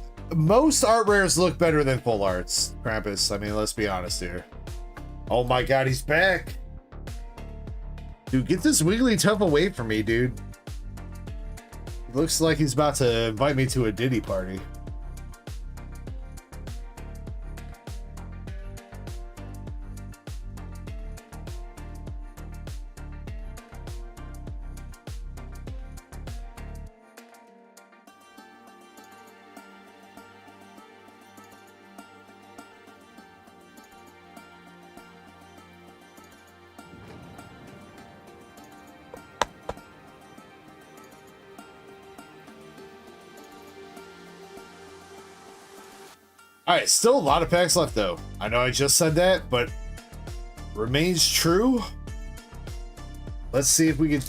art rares look better than full arts, Krampus. I mean, let's be honest here. Oh my God, he's back. Dude, get this Wigglytuff away from me, dude. Looks like he's about to invite me to a Diddy party. All right, still a lot of packs left, though. I know I just said that, but remains true. Let's see if we can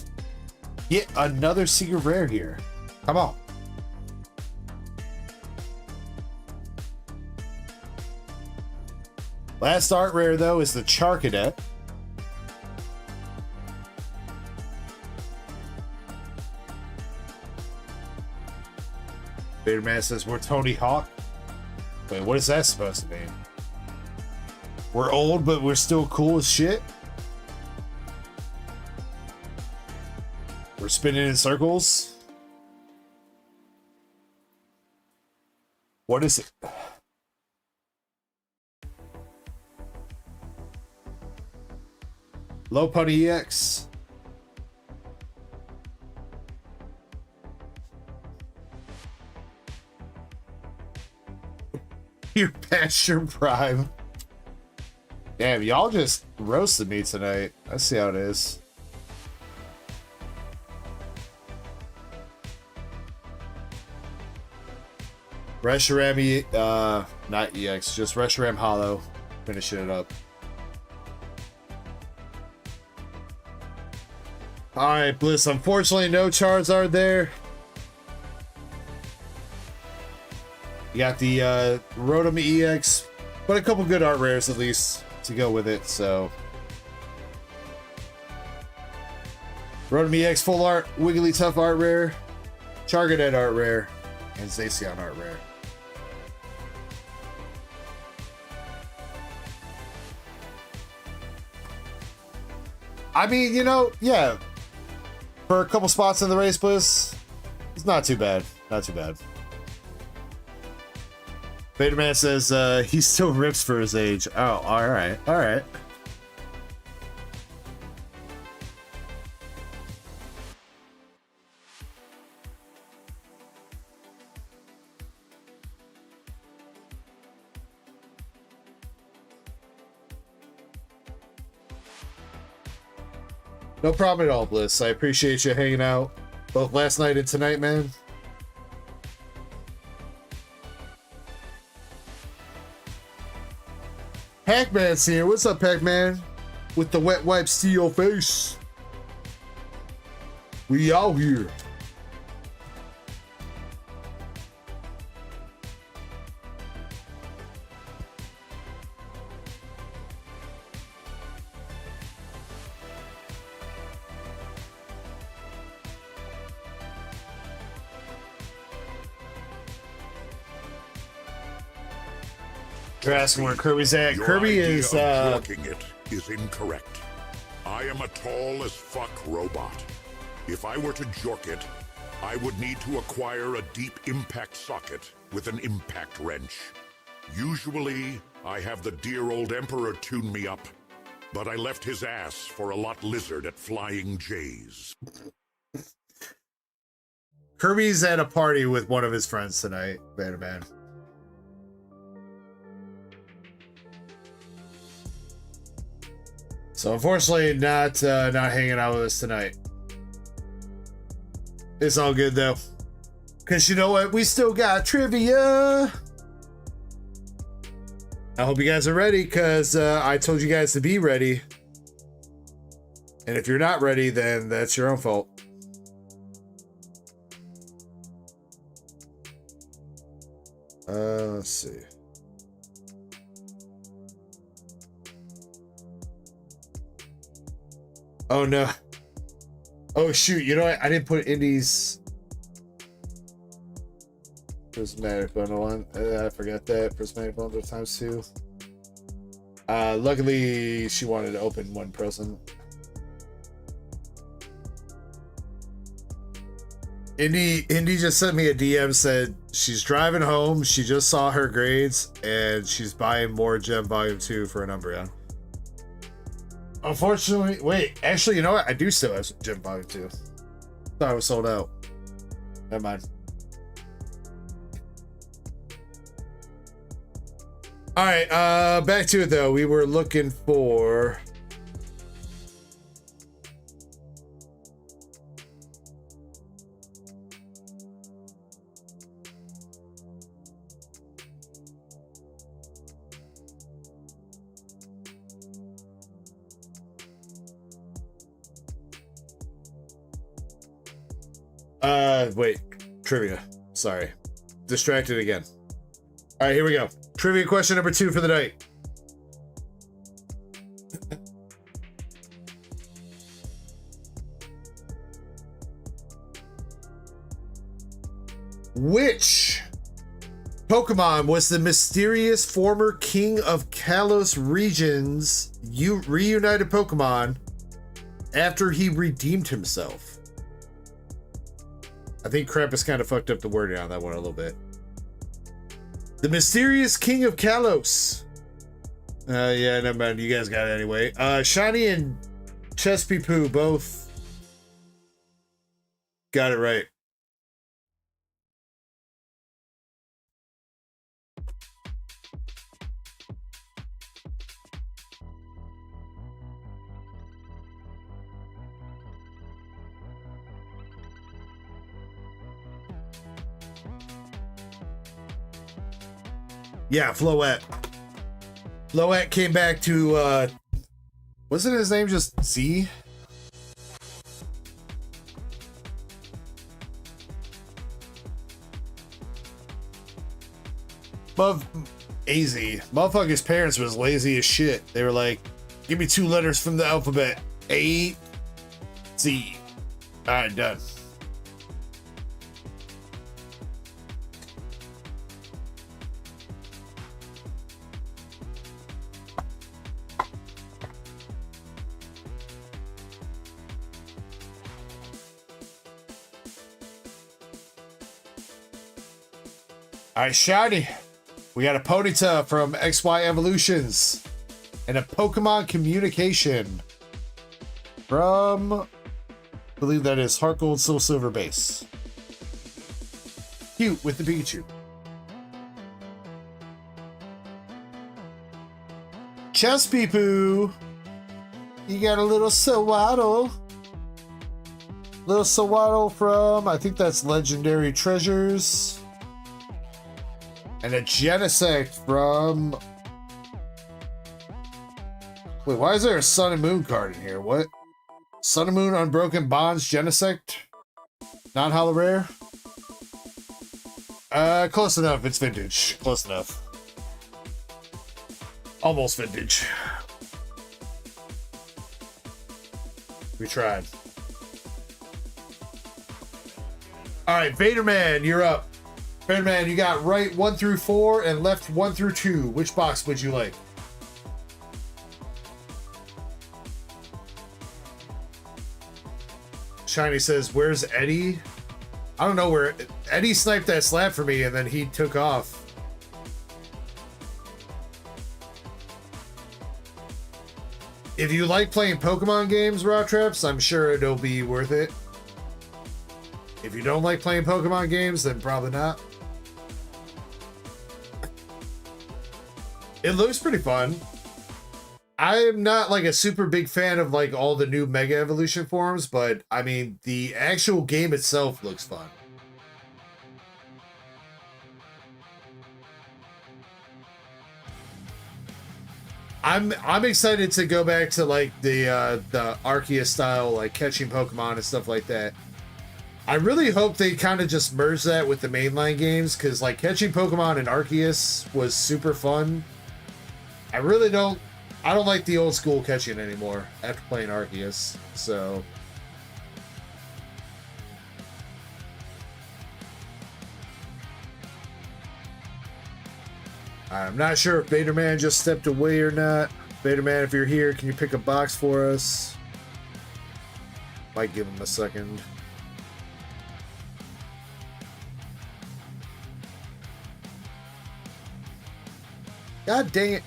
get another secret rare here. Come on. Last art rare, though, is the Charcadet. Vaderman says we're Tony Hawk. Wait, what is that supposed to mean? We're old, but we're still cool as shit? We're spinning in circles? What is it? Low Putty EX. You're past your prime. Damn, y'all just roasted me tonight. I see how it is. Reshiram, not EX, just Reshiram Hollow. Finishing it up. Alright, Bliss. Unfortunately, no Charizard there. You got the Rotom EX, but a couple good art rares at least to go with it, so. Rotom EX full art, Wigglytuff art rare, Chargadet art rare, and Zacian art rare. I mean, you know, yeah. For a couple spots in the race, Bliss, it's not too bad. Not too bad. Vaderman says he still rips for his age. Oh, alright. Alright. No problem at all, Bliss. I appreciate you hanging out both last night and tonight, man. Pac-Man's here. What's up, Pac-Man? With the wet wipes to your face. We out here. You're asking where Kirby's at. Your Kirby idea is of jorking it is incorrect. I am a tall as fuck robot. If I were to jork it, I would need to acquire a deep impact socket with an impact wrench. Usually, I have the dear old Emperor tune me up, but I left his ass for a lot lizard at Flying J's. Kirby's at a party with one of his friends tonight, Vanderman. So unfortunately, not hanging out with us tonight. It's all good though, because you know what? We still got trivia. I hope you guys are ready, because I told you guys to be ready. And if you're not ready, then that's your own fault. Let's see. Oh no. Oh shoot, you know what? I didn't put Indy's prismatic bundle on. I forgot that. Prismatic bundle ×2. Luckily she wanted to open one present. Indy just sent me a DM, said she's driving home, she just saw her grades, and she's buying more Gem Volume 2 for an Umbreon. Unfortunately, wait, actually, you know what? I do still have some Gem Volume 2. Thought it was sold out. Never mind. Alright, back to it though. We were looking for... wait, trivia. Sorry. Distracted again. All right, here we go. Trivia question number 2 for the night. Which Pokemon was the mysterious former king of Kalos regions reunited Pokemon after he redeemed himself? I think Cramp has kind of fucked up the wording on that one a little bit. The mysterious king of Kalos. Yeah, never mind. You guys got it anyway. Shiny and Chespy both got it right. Yeah, Floette. Floette came back to, wasn't his name just Z? AZ. Motherfucker's parents was lazy as shit. They were like, give me 2 letters from the alphabet. A, Z. Alright, done. Alright, Shiny. We got a Ponyta from XY Evolutions and a Pokemon Communication from, I believe that is Heart Gold Soul Silver base. Cute with the Pikachu. Chespy, you got a little Sawaddle. Little Sawaddle from, I think that's Legendary Treasures. And a Genesect from... Wait, why is there a Sun and Moon card in here? What? Sun and Moon Unbroken Bonds Genesect? Non-holo rare? Close enough. It's vintage. Close enough. Almost vintage. We tried. Alright, Vaderman, you're up. Vaderman, you got right 1 through 4 and left 1 through 2. Which box would you like? Shiny says, where's Eddie? I don't know where... Eddie sniped that slap for me and then he took off. If you like playing Pokemon games, Raw Traps, I'm sure it'll be worth it. If you don't like playing Pokemon games, then probably not. It looks pretty fun. I'm not like a super big fan of like all the new Mega Evolution forms, but I mean, the actual game itself looks fun. I'm excited to go back to like the Arceus style, like catching Pokemon and stuff like that. I really hope they kind of just merge that with the mainline games, because like catching Pokemon in Arceus was super fun. I don't like the old school catching anymore after playing Arceus, so. I'm not sure if Vaderman just stepped away or not. Vaderman, if you're here, can you pick a box for us? Might give him a second. God dang it.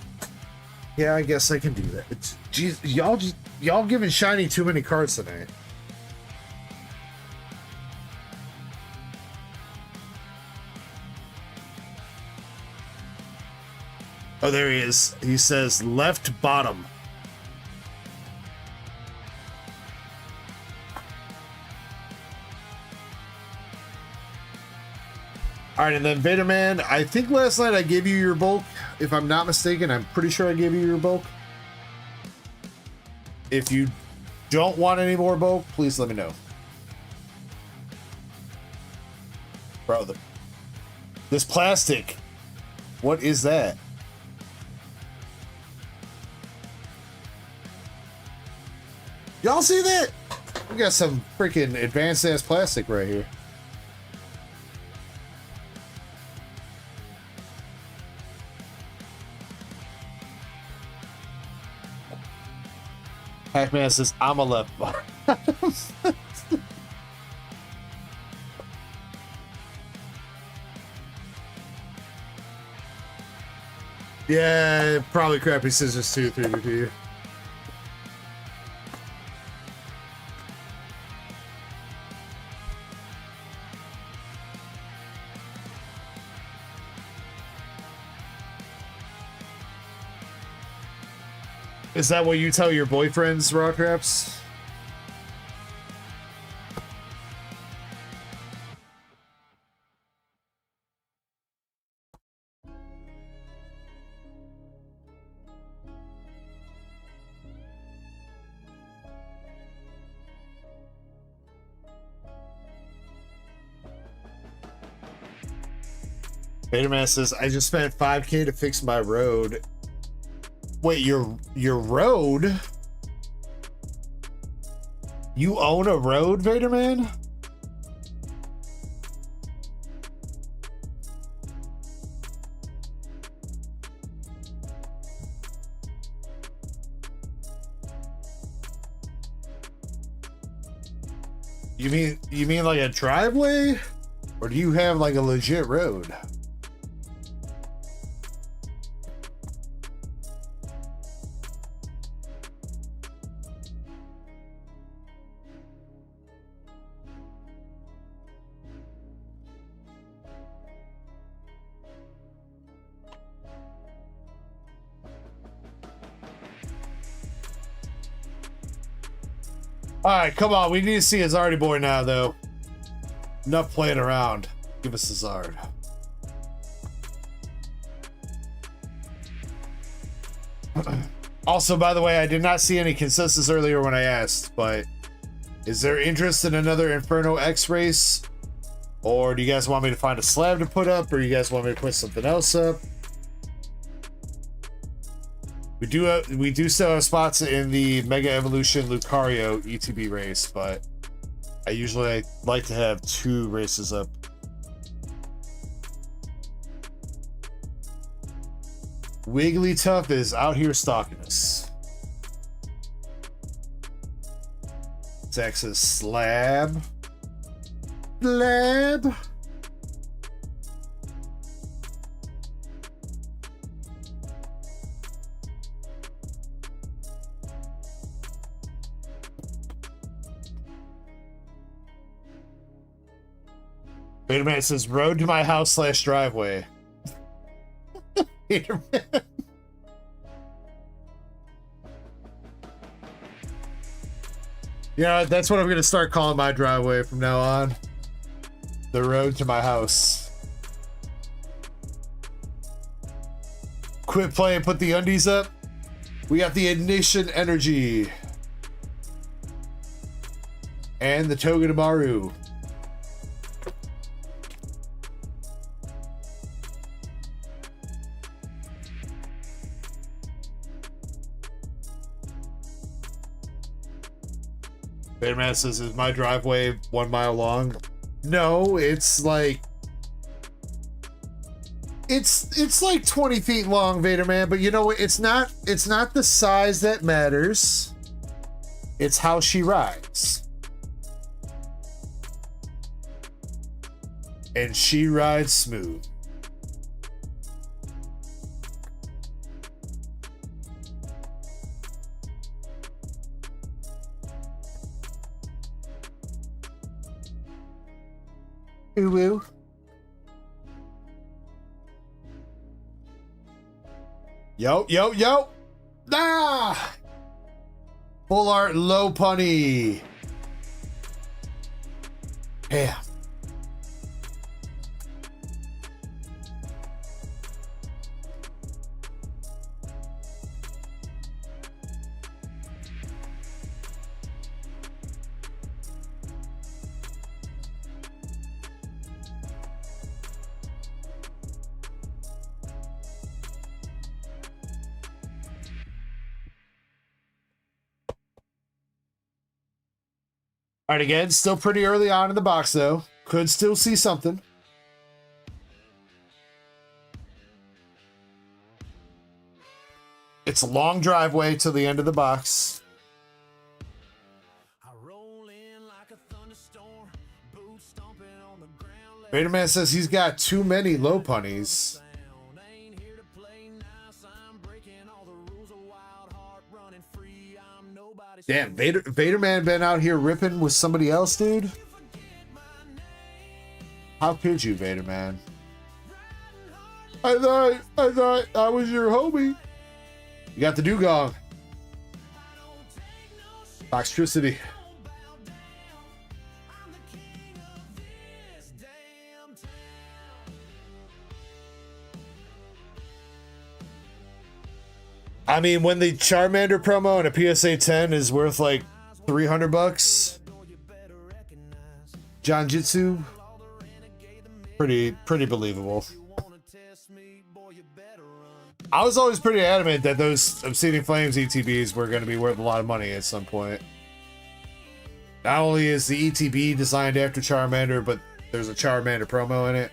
Yeah, I guess I can do that. Jeez, y'all giving Shiny too many cards tonight. Oh, there he is. He says left bottom. All right, and then Vaderman, I think last night I gave you your bulk. If I'm not mistaken, I'm pretty sure I gave you your bulk. If you don't want any more bulk, please let me know. Bro, this plastic. What is that? Y'all see that? We got some freaking advanced ass plastic right here. Pac-Man says, I'm a left bar. Yeah, probably crappy scissors too, 3D. Is that what you tell your boyfriends, Rock Raps? Vaderman says, I just spent 5K to fix my road. Wait, your road? You own a road, Vaderman? You mean like a driveway? Or do you have like a legit road? Alright, come on. We need to see a Zardy boy now, though. Enough playing around. Give us a Zard. Also, by the way, I did not see any consensus earlier when I asked, but is there interest in another Inferno X race? Or do you guys want me to find a slab to put up, or you guys want me to put something else up? We do still have spots in the Mega Evolution Lucario ETB race, but I usually like to have 2 races up. Wigglytuff is out here stalking us. Texas slab. Slab. Wait a minute, it says road to my house / driveway. Wait a minute. Yeah, that's what I'm gonna start calling my driveway from now on. The road to my house. Quit playing, put the undies up. We got the ignition energy. And the Togedemaru. Vaderman says, is my driveway 1 mile long? No, it's like... It's like 20 feet long, Vaderman, but you know what? It's not the size that matters. It's how she rides. And she rides smooth. Ooh. Yo. Ah! Full art low punny. Damn. All right, again, still pretty early on in the box, though. Could still see something. It's a long driveway to the end of the box. Vaderman says he's got too many low punnies. Damn, Vaderman been out here ripping with somebody else, dude. How could you, Vaderman? I thought I was your homie. You got the dugong. Toxicity. I mean, when the Charmander promo and a PSA 10 is worth like $300, John Jitsu, pretty believable. I was always pretty adamant that those Obsidian Flames ETBs were going to be worth a lot of money at some point. Not only is the ETB designed after Charmander, but there's a Charmander promo in it.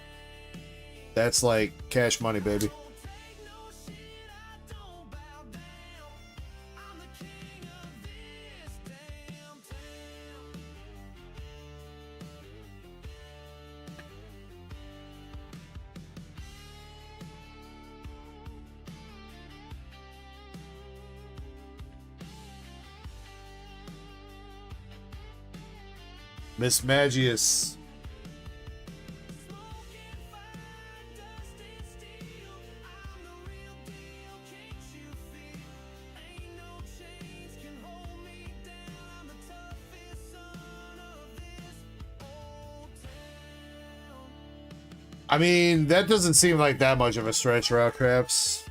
That's like cash money, baby. Miss Magius. I mean, that doesn't seem like that much of a stretch, Route Craps.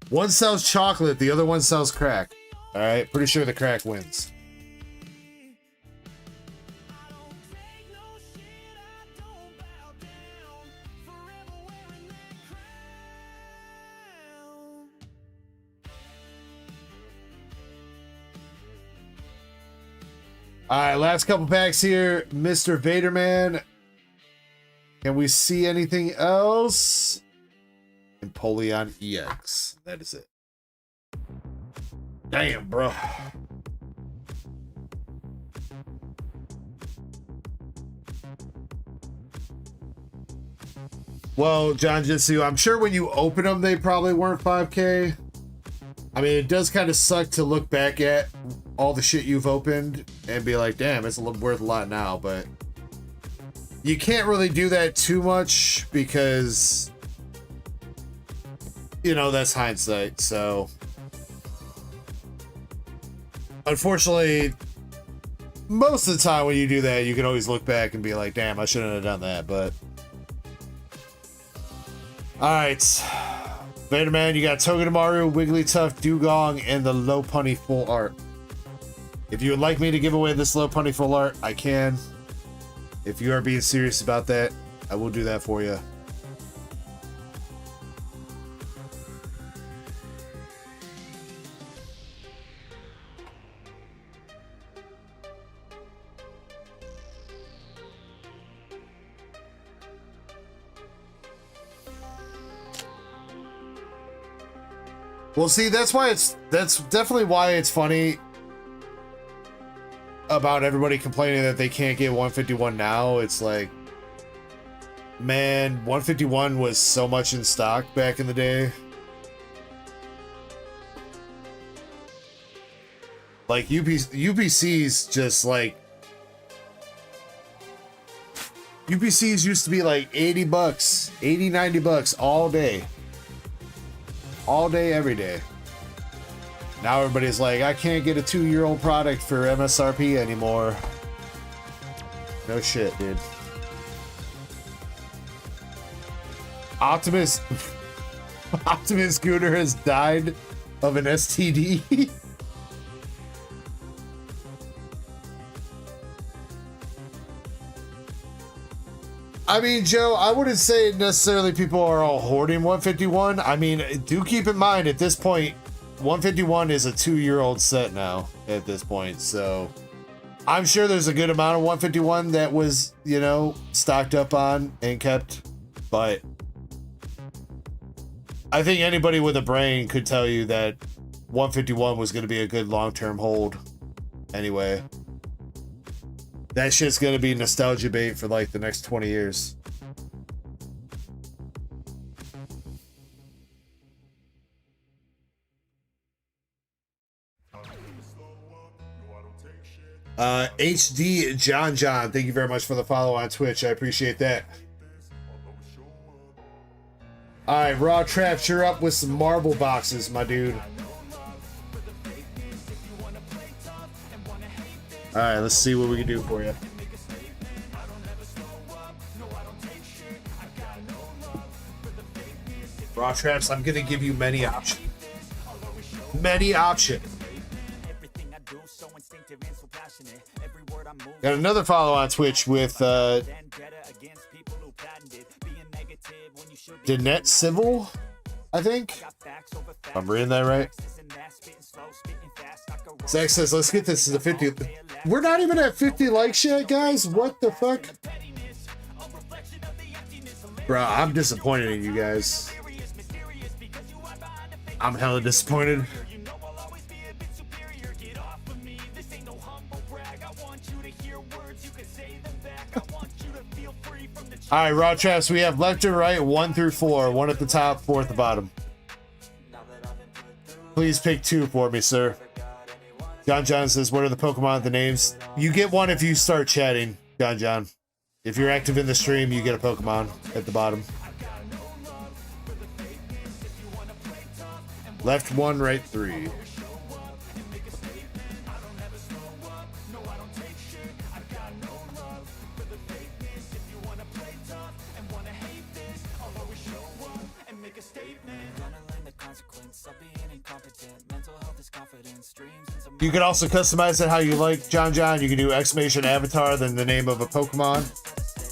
One sells chocolate, the other one sells crack. Alright, pretty sure the crack wins. Alright, last couple packs here. Mr. Vaderman. Can we see anything else? Empoleon EX. That is it. Damn, bro. Well, John Jitsu, I'm sure when you open them, they probably weren't 5K. I mean, it does kind of suck to look back at all the shit you've opened and be like, damn, it's worth a lot now, but you can't really do that too much because, you know, that's hindsight, so... Unfortunately, most of the time when you do that, you can always look back and be like, damn, I shouldn't have done that, but... Alright. Vaderman, you got Togedemaru, Wigglytuff, Dugong, and the Low Punny full art. If you would like me to give away this Low Punny full art, I can. If you are being serious about that, I will do that for you. Well, see, that's definitely why it's funny about everybody complaining that they can't get 151 now. It's like, man, 151 was so much in stock back in the day. Like UPCs just like UPCs used to be like 80 bucks, 80, 90 bucks all day. All day, every day. Now everybody's like, I can't get a 2-year-old product for MSRP anymore. No shit, dude. Optimus Scooter has died of an STD. I mean, Joe, I wouldn't say necessarily people are all hoarding 151. I mean, do keep in mind at this point, 151 is a 2-year-old set now at this point. So I'm sure there's a good amount of 151 that was, you know, stocked up on and kept. But I think anybody with a brain could tell you that 151 was going to be a good long-term hold anyway. That shit's gonna be nostalgia bait for like the next 20 years. HD John, thank you very much for the follow on Twitch. I appreciate that. All right, Raw Traps, you're up with some marble boxes, my dude. All right, let's see what we can do for you. Raw Traps, I'm gonna give you many options. Many options. Got another follow on Twitch with Danette Civil, I think. If I'm reading that right. Zach says, let's get this to the 50. We're not even at 50 likes yet, guys. What the fuck? Bro, I'm disappointed in you guys. I'm hella disappointed. All right, Raw Traps, we have left and right, 1 through 4. 1 at the top, 4 at the bottom. Please pick 2 for me, sir. John says, what are the Pokemon, the names? You get 1 if you start chatting, John. If you're active in the stream, you get a Pokemon at the bottom. Left 1, right 3. You can also customize it how you like, John. You can do exclamation avatar, then the name of a Pokemon.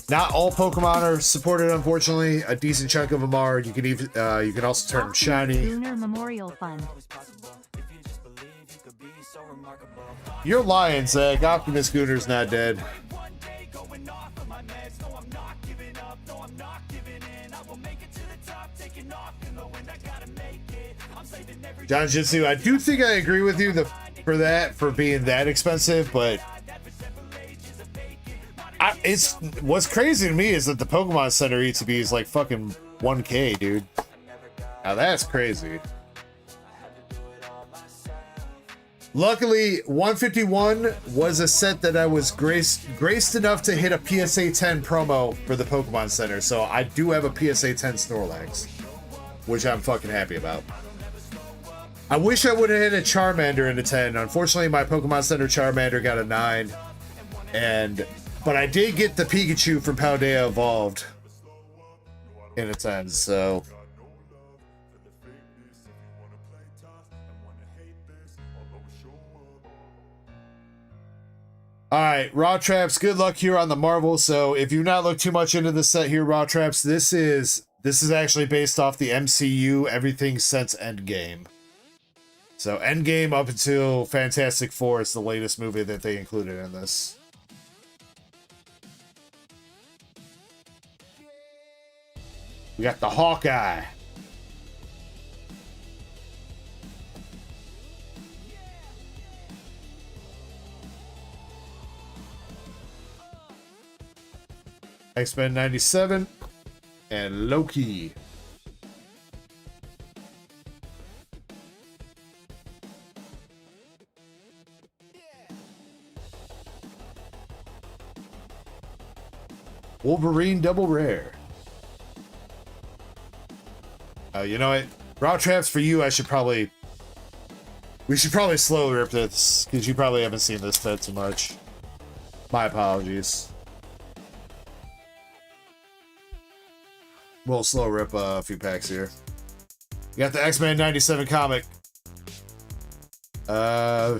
Not all Pokemon are supported, unfortunately. A decent chunk of them are. You can even you can also turn them shiny. Lunar Memorial Fund. You're lying, Zach. Optimus Gooner's not dead. John Jitsu, I do think I agree with you for being that expensive, but it's what's crazy to me is that the Pokemon Center ETB is like fucking 1K, dude. Now that's crazy. Luckily, 151 was a set that I was graced enough to hit a PSA 10 promo for the Pokemon Center, so I do have a PSA 10 Snorlax, which I'm fucking happy about. I wish I would have hit a Charmander in a 10. Unfortunately, my Pokemon Center Charmander got a 9. But I did get the Pikachu from Paldea Evolved in a 10, so. Alright, Raw Traps, good luck here on the Marvel. So if you've not looked too much into the set here, Raw Traps, this is actually based off the MCU everything since Endgame. So Endgame up until Fantastic Four is the latest movie that they included in this. We got the Hawkeye. X-Men 97 and Loki. Wolverine double rare. You know what? Raw Traps for you, we should probably slow rip this, because you probably haven't seen this set too much. My apologies. We'll slow rip a few packs here. You got the X-Men 97 comic.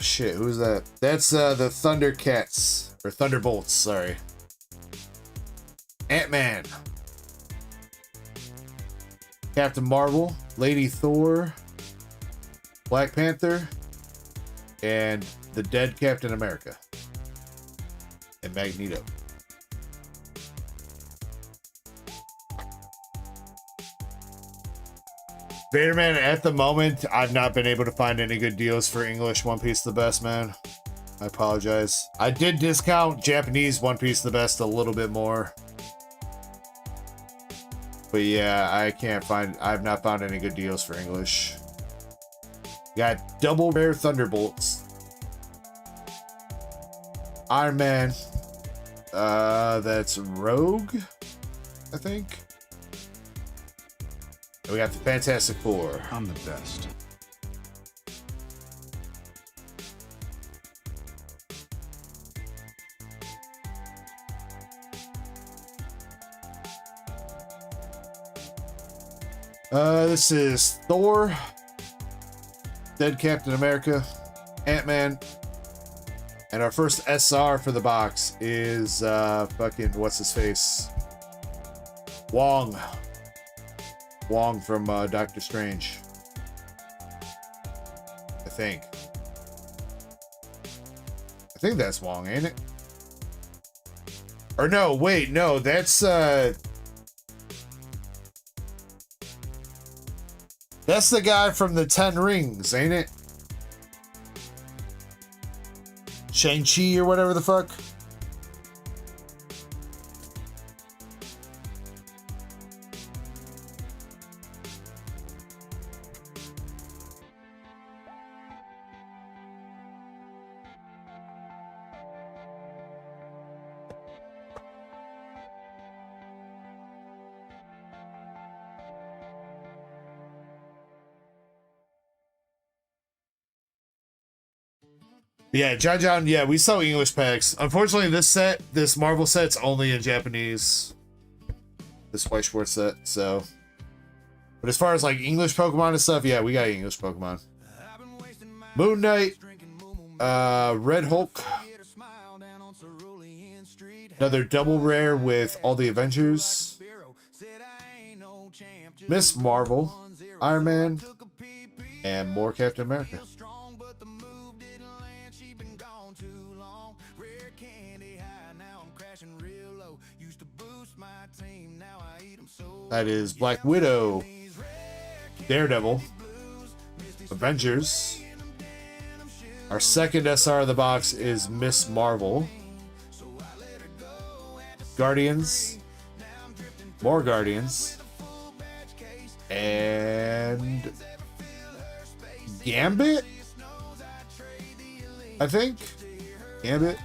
Shit, who's that? That's the Thundercats, or Thunderbolts, sorry. Ant-Man. Captain Marvel, Lady Thor, Black Panther, and the dead Captain America. And Magneto. Vaderman, at the moment, I've not been able to find any good deals for English One Piece the Best, man. I apologize. I did discount Japanese One Piece the best a little bit more. But yeah, I've not found any good deals for English. Got double rare Thunderbolts. Iron Man. That's Rogue, I think. And we got the Fantastic Four. I'm the best. This is Thor, Dead Captain America, Ant-Man, and our first SR for the box is fucking what's his face? Wong from Doctor Strange, I think that's Wong, ain't it? Or no, wait, no, that's the guy from the 10 Rings, ain't it? Shang-Chi or whatever the fuck. Yeah, John, yeah, we sell English packs. Unfortunately, this Marvel set's only in Japanese. This White Schwartz set, so. But as far as like English Pokemon and stuff, yeah, we got English Pokemon. Moon Knight, Red Hulk. Another double rare with all the Avengers. Miss Marvel, Iron Man, and more Captain America. That is Black Widow, Daredevil, Avengers. Our second SR of the box is Miss Marvel, Guardians, more Guardians, and Gambit, I think. Gambit.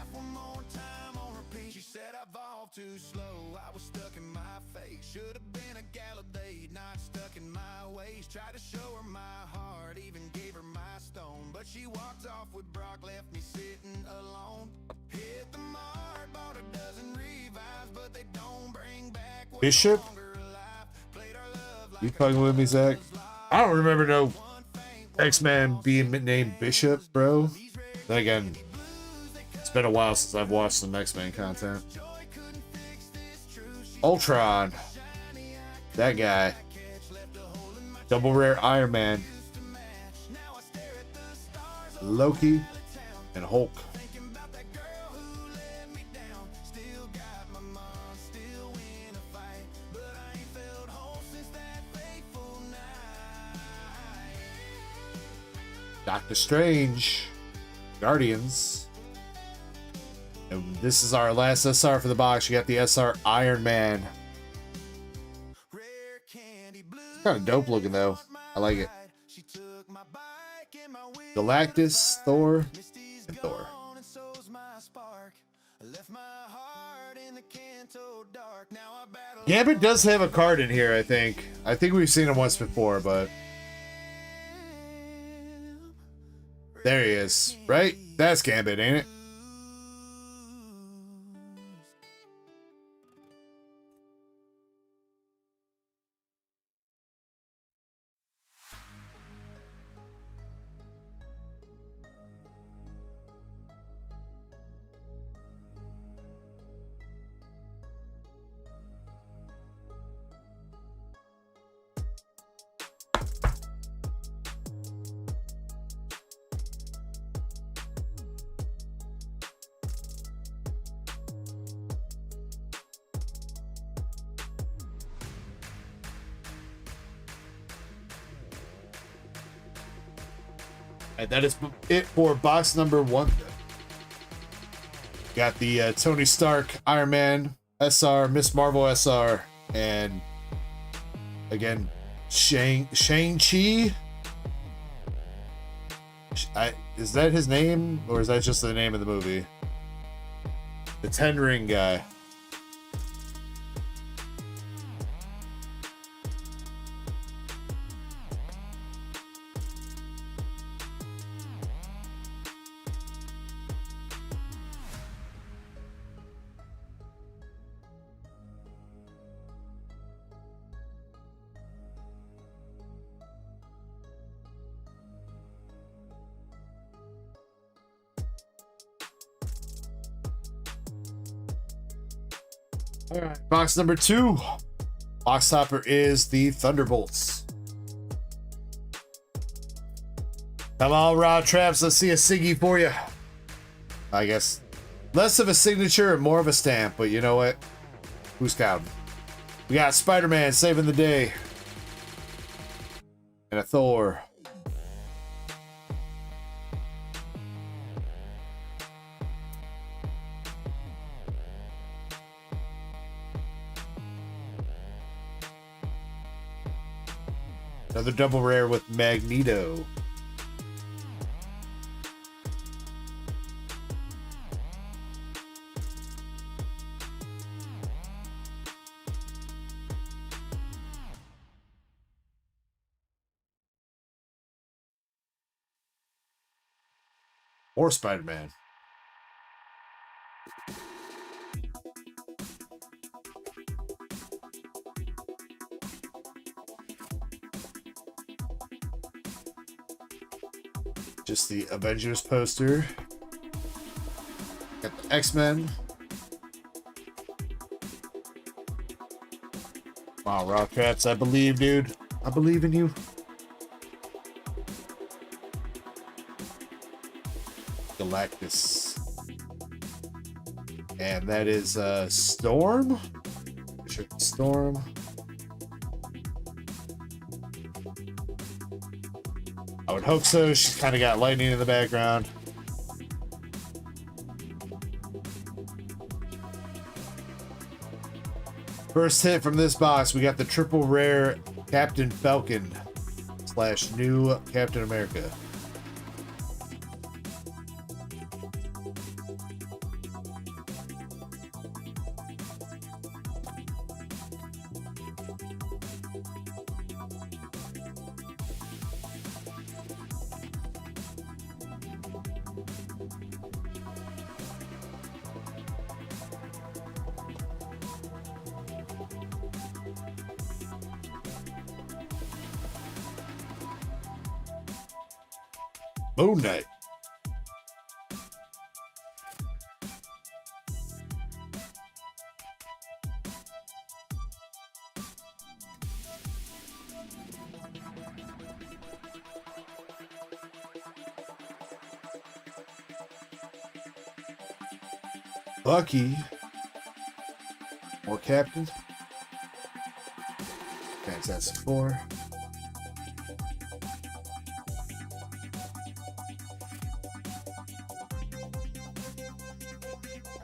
Bishop? You fucking with me, Zach? I don't remember no X-Man being named Bishop, bro. Then again, it's been a while since I've watched some X-Men content. Ultron. That guy. Double rare Iron Man. Loki and Hulk. Doctor Strange, Guardians, and this is our last SR for the box. You got the SR Iron Man. Kind of dope looking though. I like it. Galactus, Thor, and Thor. Gambit does have a card in here, I think. I think we've seen him once before, but there he is, right? That's Gambit, ain't it? And that is it for box number 1. Got the Tony Stark, Iron Man, SR, Miss Marvel SR, and again, Shang-Chi. Is that his name, or is that just the name of the movie? The Ten Ring guy. All right, box number 2. Box topper is the Thunderbolts. Come on, Raw Traps. Let's see a Siggy for you. I guess less of a signature and more of a stamp, but you know what? Who's counting? We got Spider-Man saving the day. And a Thor. Another double rare with Magneto. Or Spider-Man. Just the Avengers poster. Got the X-Men. Wow, Raw Traps, I believe, dude. I believe in you. Galactus. And that is Storm. Storm. I would hope so. She's kind of got lightning in the background. First hit from this box, we got the triple rare Captain Falcon / new Captain America. Moon Knight. Bucky. More Captain. Fantastic Four.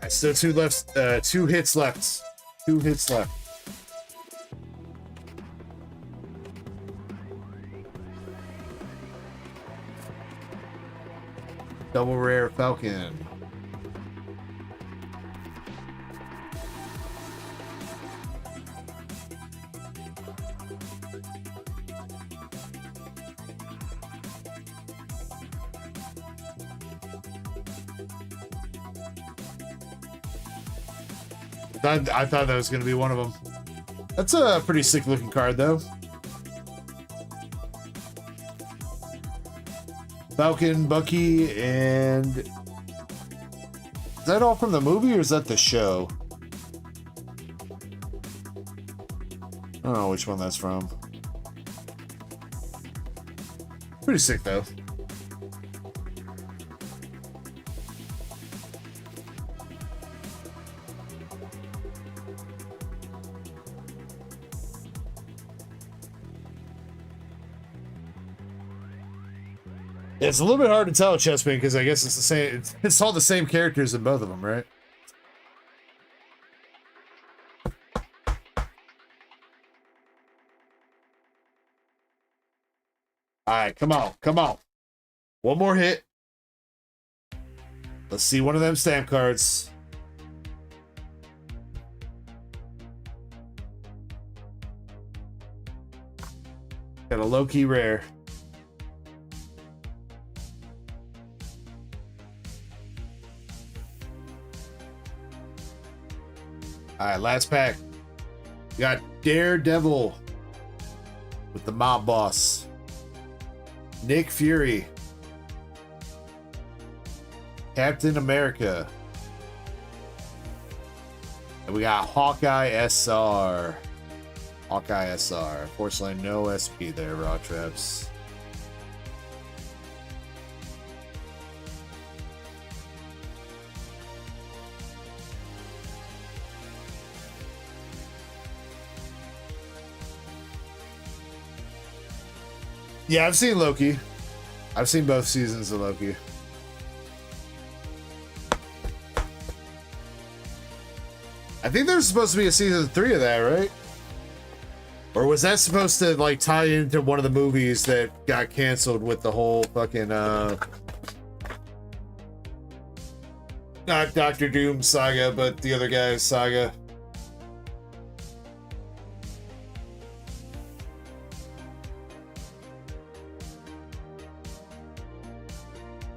Still 2 left. 2 hits left. 2 hits left. Double rare Falcon. I thought that was going to be one of them. That's a pretty sick looking card, though. Falcon, Bucky, and... Is that all from the movie, or is that the show? I don't know which one that's from. Pretty sick, though. It's a little bit hard to tell, Chessman, because I guess it's the same. It's all the same characters in both of them, right? All right, come on, come on. One more hit. Let's see one of them stamp cards. Got a low-key rare. All right, last pack. We got Daredevil with the mob boss. Nick Fury. Captain America. And we got Hawkeye SR. Hawkeye SR. Unfortunately, no SP there, Raw Traps. Yeah, I've seen Loki. I've seen both seasons of Loki. I think there's supposed to be a season 3 of that, right? Or was that supposed to like tie into one of the movies that got canceled with the whole fucking not Doctor Doom saga, but the other guy's saga?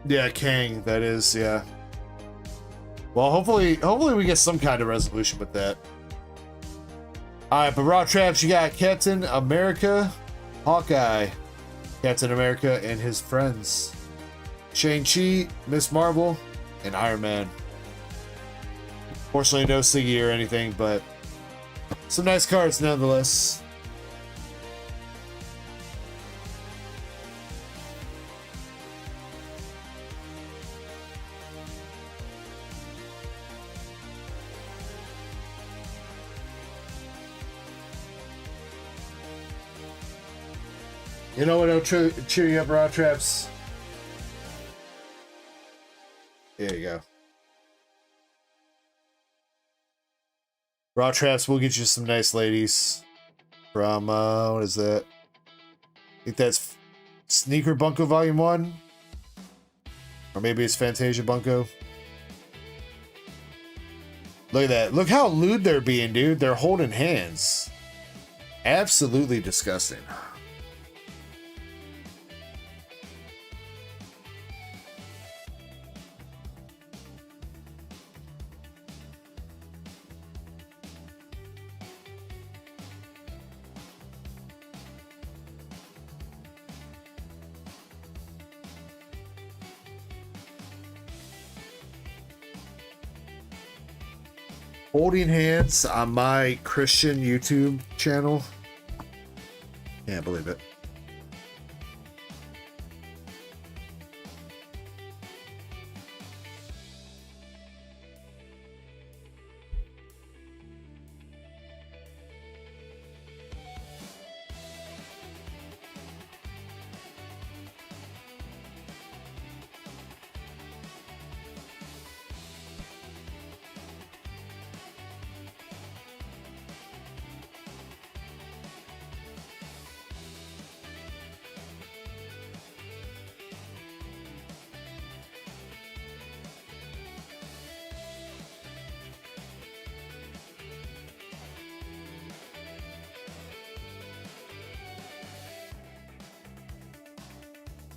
Yeah, Kang, that is, yeah. Well, hopefully we get some kind of resolution with that. Alright, but Raw Traps, you got Captain America, Hawkeye, Captain America and his friends, Shang-Chi, Miss Marvel, and Iron Man. Fortunately, no Siggy or anything, but some nice cards nonetheless. You know what? I'll cheer you up, Raw Traps. There you go. Raw Traps, we'll get you some nice ladies from, what is that? I think that's Sneaker Bunko Volume 1. Or maybe it's Fantasia Bunko. Look at that. Look how lewd they're being, dude. They're holding hands. Absolutely disgusting. Holding hands on my Christian YouTube channel. Can't believe it.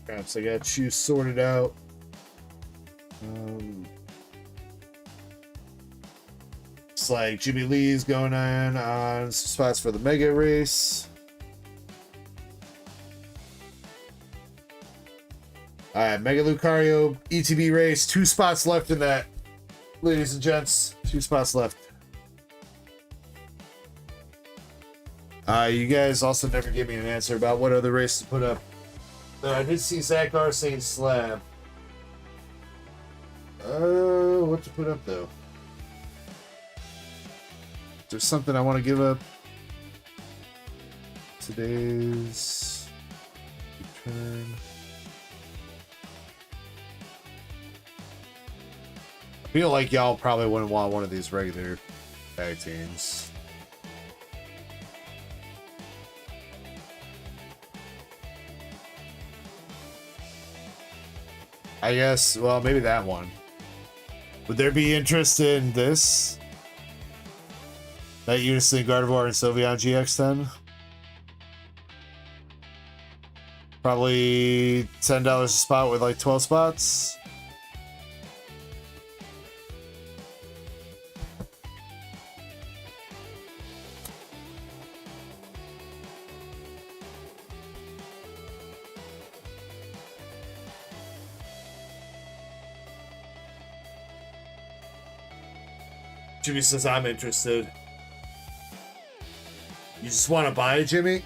Perhaps I got you sorted out. It's like Jimmy Lee's going on some spots for the Mega Race. Alright, Mega Lucario, ETB race. 2 spots left in that, ladies and gents. 2 spots left. You guys also never gave me an answer about what other race to put up. I did see Zack R saying slab. What to put up though? Is there something I want to give up? Today's return. I feel like y'all probably wouldn't want one of these regular tag teams. I guess, well, maybe that one. Would there be interest in this? That Unison, Gardevoir, and Sylveon GX10? Probably $10 a spot with like 12 spots. Jimmy says, I'm interested. You just want to buy it, Jimmy?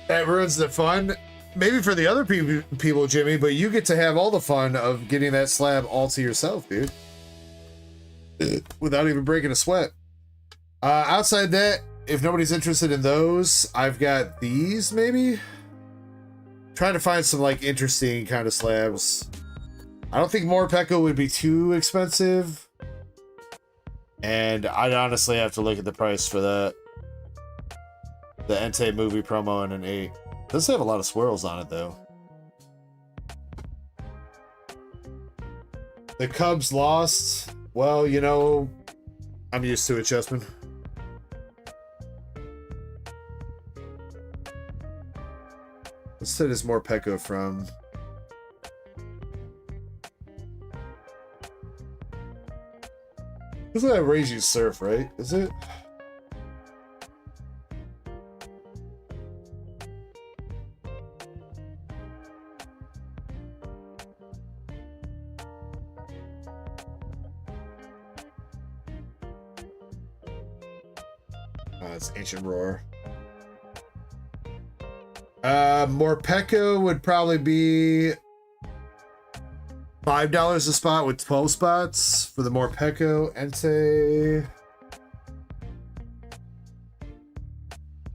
That ruins the fun. Maybe for the other people, Jimmy, but you get to have all the fun of getting that slab all to yourself, dude. Without even breaking a sweat. Outside that, if nobody's interested in those, I've got these, maybe? Trying to find some, like, interesting kind of slabs. I don't think Morpeko would be too expensive. And I'd honestly have to look at the price for that. The Entei movie promo in an 8. Does have a lot of swirls on it, though. The Cubs lost. Well, you know, I'm used to it, Chessman. Let's say there's more Pekka from. Isn't that Raging Surf, right? Is it? It's Ancient Roar. Morpeko would probably be $5 a spot with 12 spots for the Morpeko. Entei.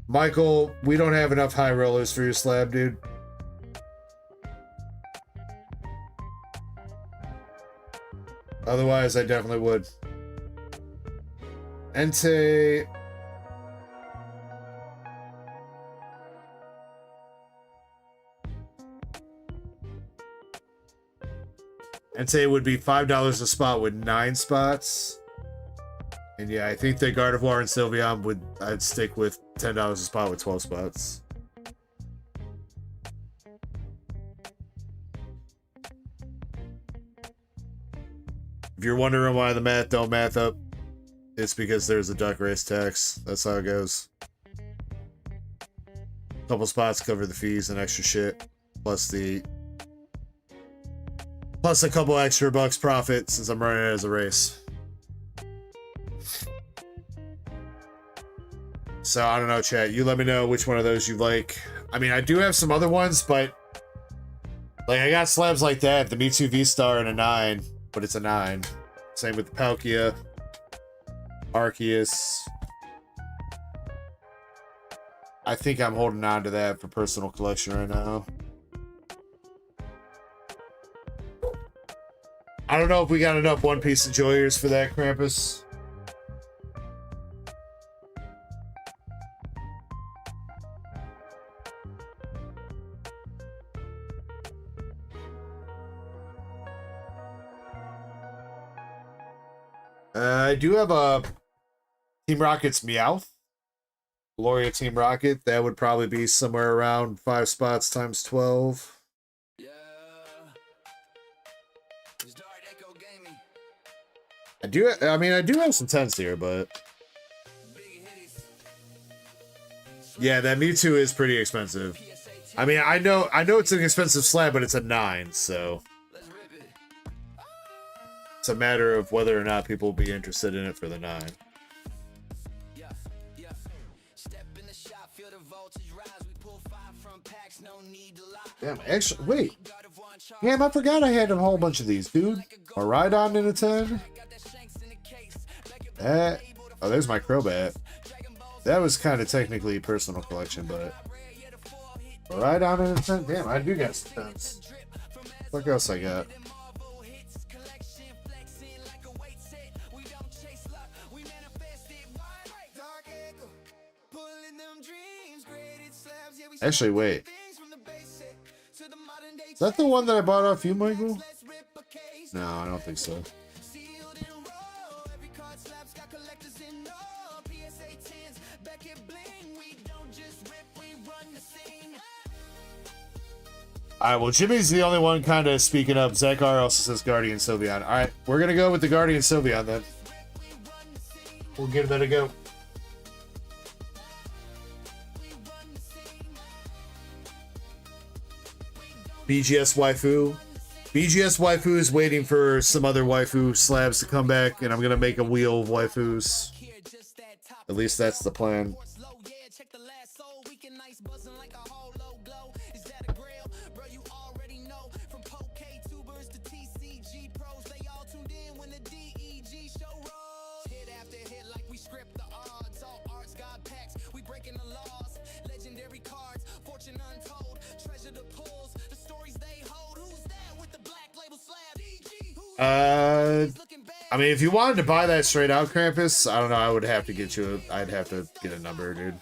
Michael, we don't have enough high rollers for your slab, dude. Otherwise, I definitely would. Entei. Entei would be $5 a spot with 9 spots. And yeah, I think the Gardevoir and Sylveon I'd stick with $10 a spot with 12 spots. If you're wondering why the math don't math up, it's because there's a duck race tax. That's how it goes. Couple spots cover the fees and extra shit, plus a couple extra bucks profit since I'm running it as a race. So I don't know, chat. You let me know which one of those you like. I mean, I do have some other ones, but like I got slabs like that, the Mewtwo V-Star and a 9, but it's a 9. Same with the Palkia, Arceus. I think I'm holding on to that for personal collection right now. I don't know if we got enough One Piece enjoyers for that, Krampus. I do have a Team Rocket's Meowth. Gloria Team Rocket. That would probably be somewhere around 5 spots times 12. I do have some 10s here, but yeah, that Mewtwo is pretty expensive. I mean, I know it's an expensive slab, but it's a 9, so it's a matter of whether or not people will be interested in it for the 9. Damn, actually, wait. Damn, I forgot I had a whole bunch of these, dude. A Rhydon in a 10. That. Oh, there's my Crobat. That was kind of technically a personal collection, but a Rhydon in a 10. Damn, I do got some 10s. What else I got? Actually, wait. Is that the one that I bought off you, Michael? No, I don't think so. Alright, well, Jimmy's the only one kind of speaking up. Zack R also says Guardian Sylveon. Alright, we're going to go with the Guardian Sylveon then. We'll give that a go. BGS waifu. BGS waifu is waiting for some other waifu slabs to come back, and I'm gonna make a wheel of waifus. At least that's the plan. I mean, if you wanted to buy that straight out, Krampus, I don't know. I would have to get you. I'd have to get a number, dude.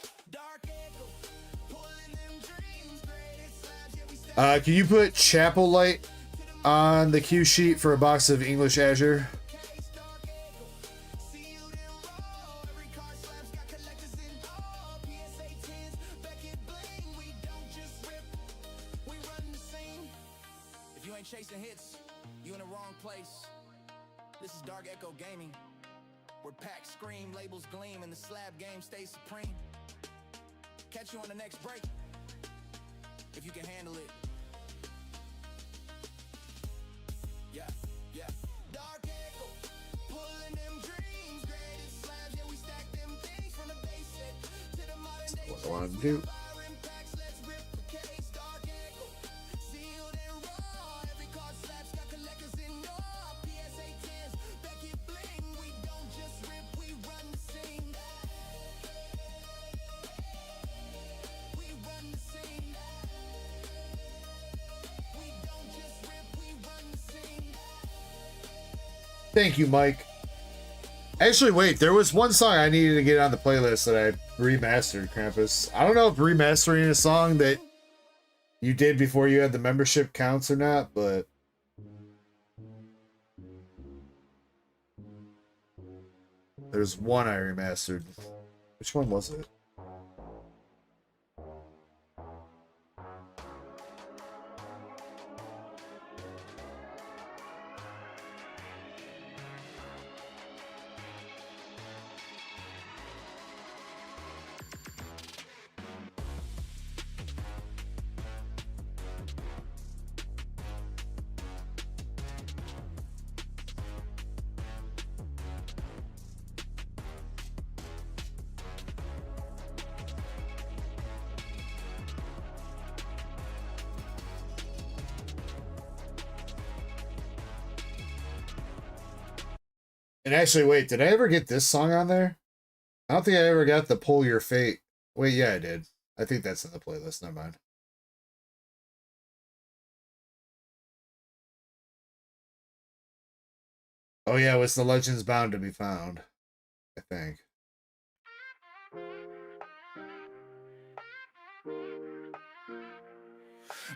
Can you put Chapel Light on the cue sheet for a box of English Azure? If you ain't chasing hits, you in the wrong place. This is DarkEckoGaming, where packs scream, labels gleam, and the slab game stays supreme. Catch you on the next break, if you can handle it. Yeah, yeah. Dark Echo, pulling them dreams, graded slabs, yeah, we stack them things from the basic to the modern day. What I want to do. Thank you, Mike. Actually, wait, there was one song I needed to get on the playlist that I remastered, Krampus. I don't know if remastering a song that you did before you had the membership counts or not, but there's one I remastered. Which one was it? And actually, wait, did I ever get this song on there? I don't think I ever got the Pull Your Fate. Wait, yeah, I did. I think that's in the playlist. Never mind. Oh, yeah, it was The Legends Bound to Be Found, I think.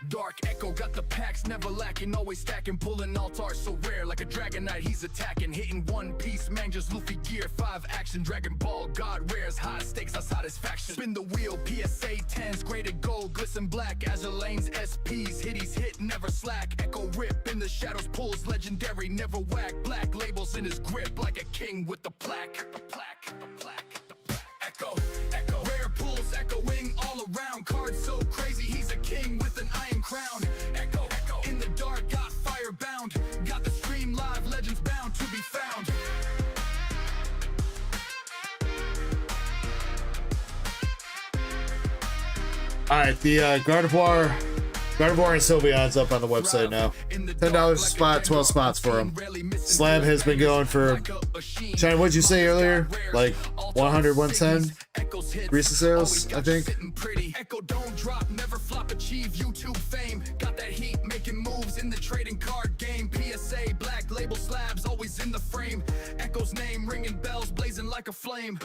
Dark Echo got the packs, never lacking, always stacking, pulling altar so rare, like a Dragon Knight he's attacking, hitting One Piece, man just Luffy gear, 5 action, Dragon Ball, God rares, high stakes, I satisfaction. Spin the wheel, PSA 10s, graded gold, glisten black, Azure Lanes, SPs, hitties hit, never slack, Echo rip, in the shadows pulls, legendary, never whack, black labels in his grip, like a king with the plaque, the plaque, the plaque, the plaque. Echo, Echo, rare pulls, echoing all around, cards so crazy, he's a king with an iron crown. Echo, Echo, in the dark, got fire bound, got the Streamlabs, legends bound to be found. Alright, the Gardevoir Gardevoir and Sylveon's up on the website now. $10 a spot, 12 spots for them. Slab has been going for, China, what'd you say earlier? Like 100, 110 recent sales, I think. Echo don't drop, never flop, achieve YouTube fame. Got that heat, making moves in the trading card game. PSA, black label slabs, always in the frame. Echo's name, ringing bells, blazing like a flame.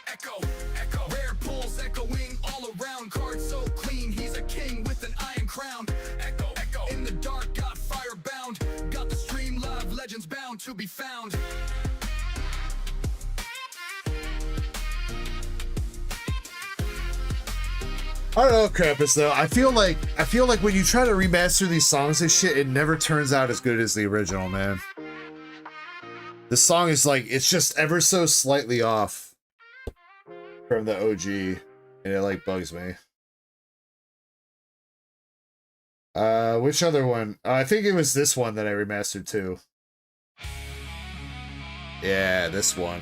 Echo, echo, rare pulls echoing all around. Card so clean, he's a king with an iron crown. Echo, echo, in the dark, got fire bound. Got the Streamlabs legends bound to be found. I don't know, Krampus, though. I feel like when you try to remaster these songs and shit, it never turns out as good as the original, man. The song is like, it's just ever so slightly off from the OG, and it like bugs me. Which other one? I think it was this one that I remastered too. Yeah, this one.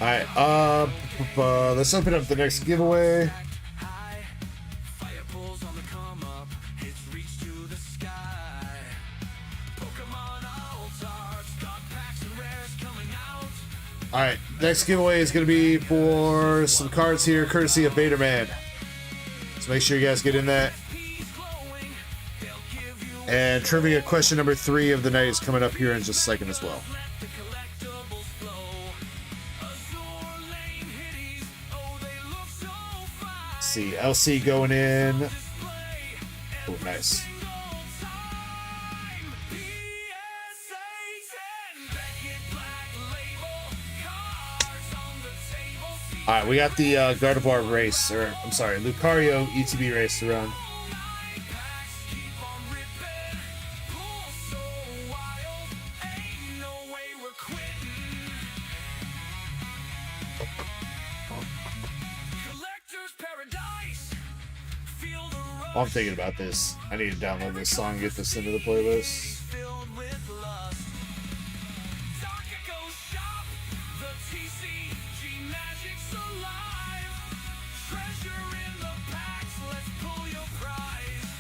All right, let's open up the next giveaway. All right, next giveaway is going to be for some cards here, courtesy of Baderman. So make sure you guys get in that. And trivia question number 3 of the night is coming up here in just a second as well. See, LC going in. Oh, nice. All right, we got the Gardevoir race, or I'm sorry, Lucario ETB race to run. I'm thinking about this. I need to download this song and get this into the playlist.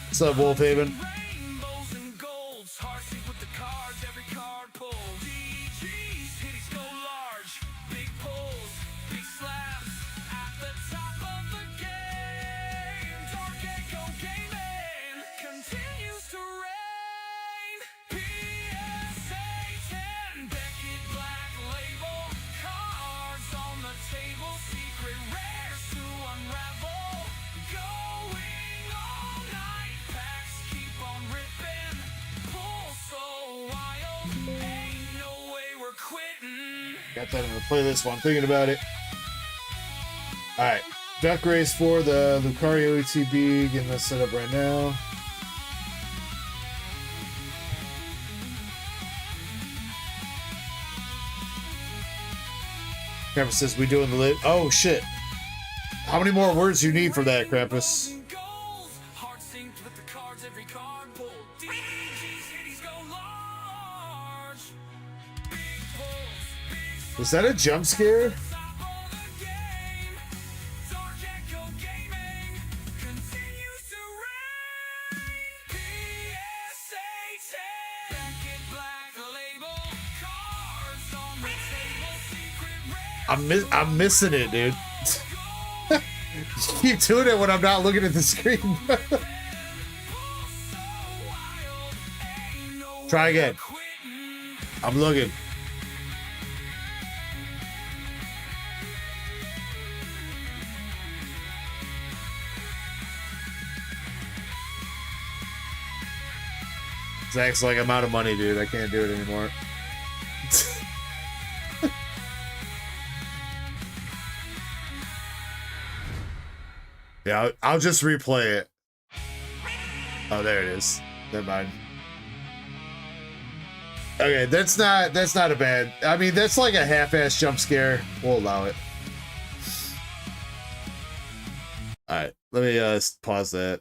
What's up, Wolfhaven? Got that in the playlist while I'm thinking about it. Alright. Duck race for the Lucario ETB. Getting that set up right now. Krampus says we doing the lit. Oh shit. How many more words do you need for that, Krampus? Was that a jump scare? I'm missing it, dude. Keep doing it when I'm not looking at the screen. Try again. I'm looking. Zach's like, I'm out of money, dude. I can't do it anymore. Yeah, I'll just replay it. Oh, there it is. Never mind. Okay, that's not a bad. I mean, that's like a half-ass jump scare. We'll allow it. All right, let me pause that.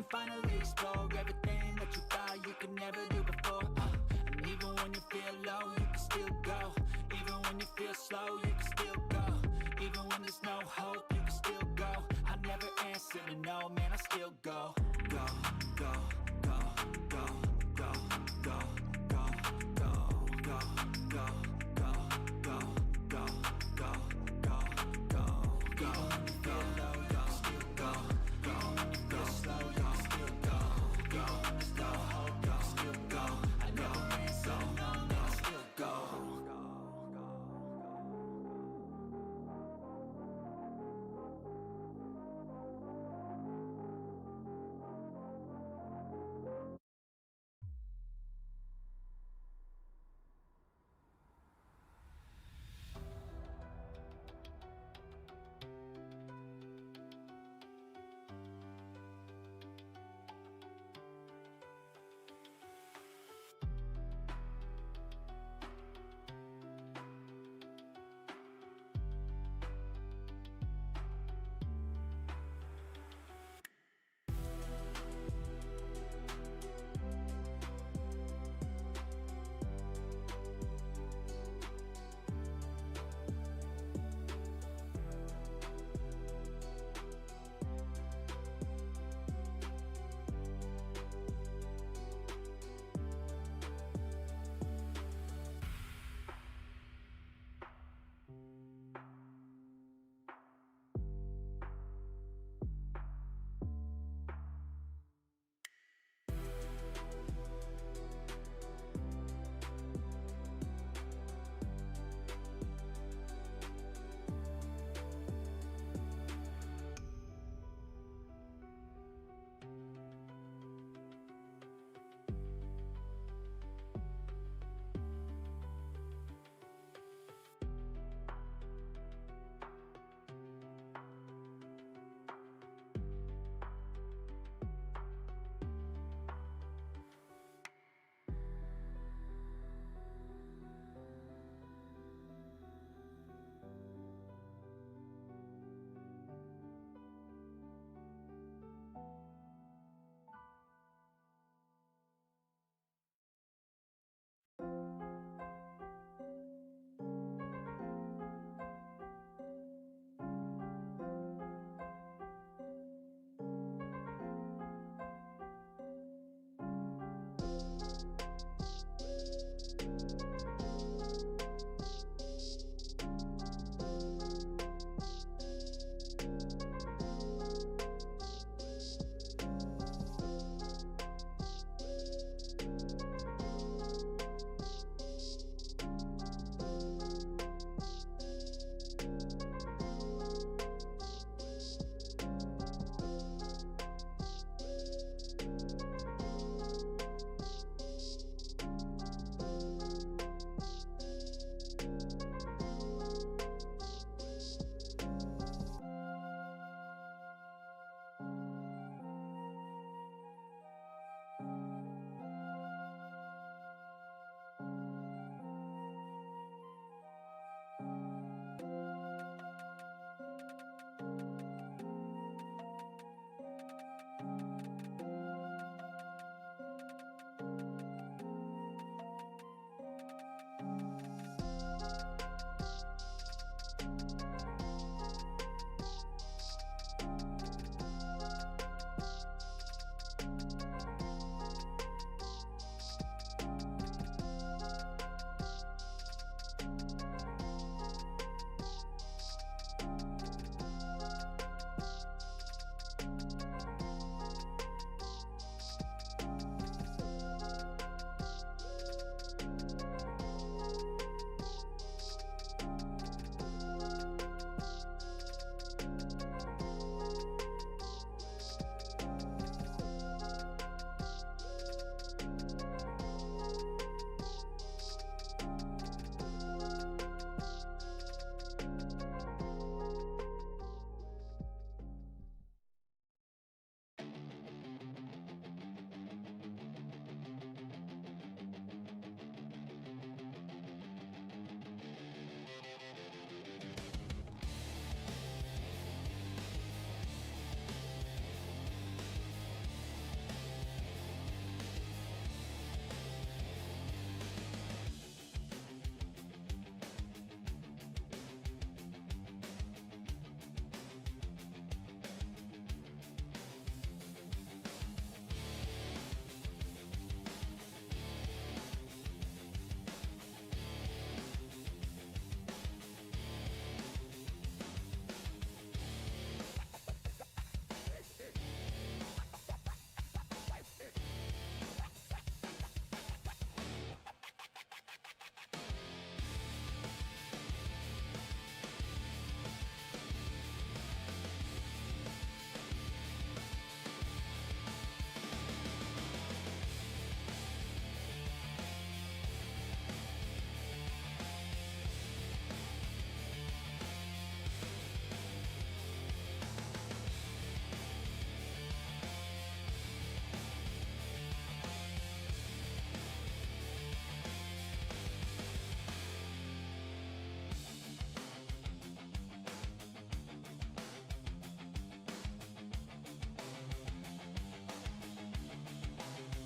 and finally explore everything that you thought you could never do before. And even when you feel low, you can still go. Even when you feel slow, you can still go. Even when there's no hope, you can still go. I never answer to no, man, I still go. Go, go, go, go, go, go, go, go, go, go, go, go, go, go, go, go, go. Feel low, you can still go. Go, go slow, you can still go. Go, go, hope, you can still go. I never answer to no, man, I still go.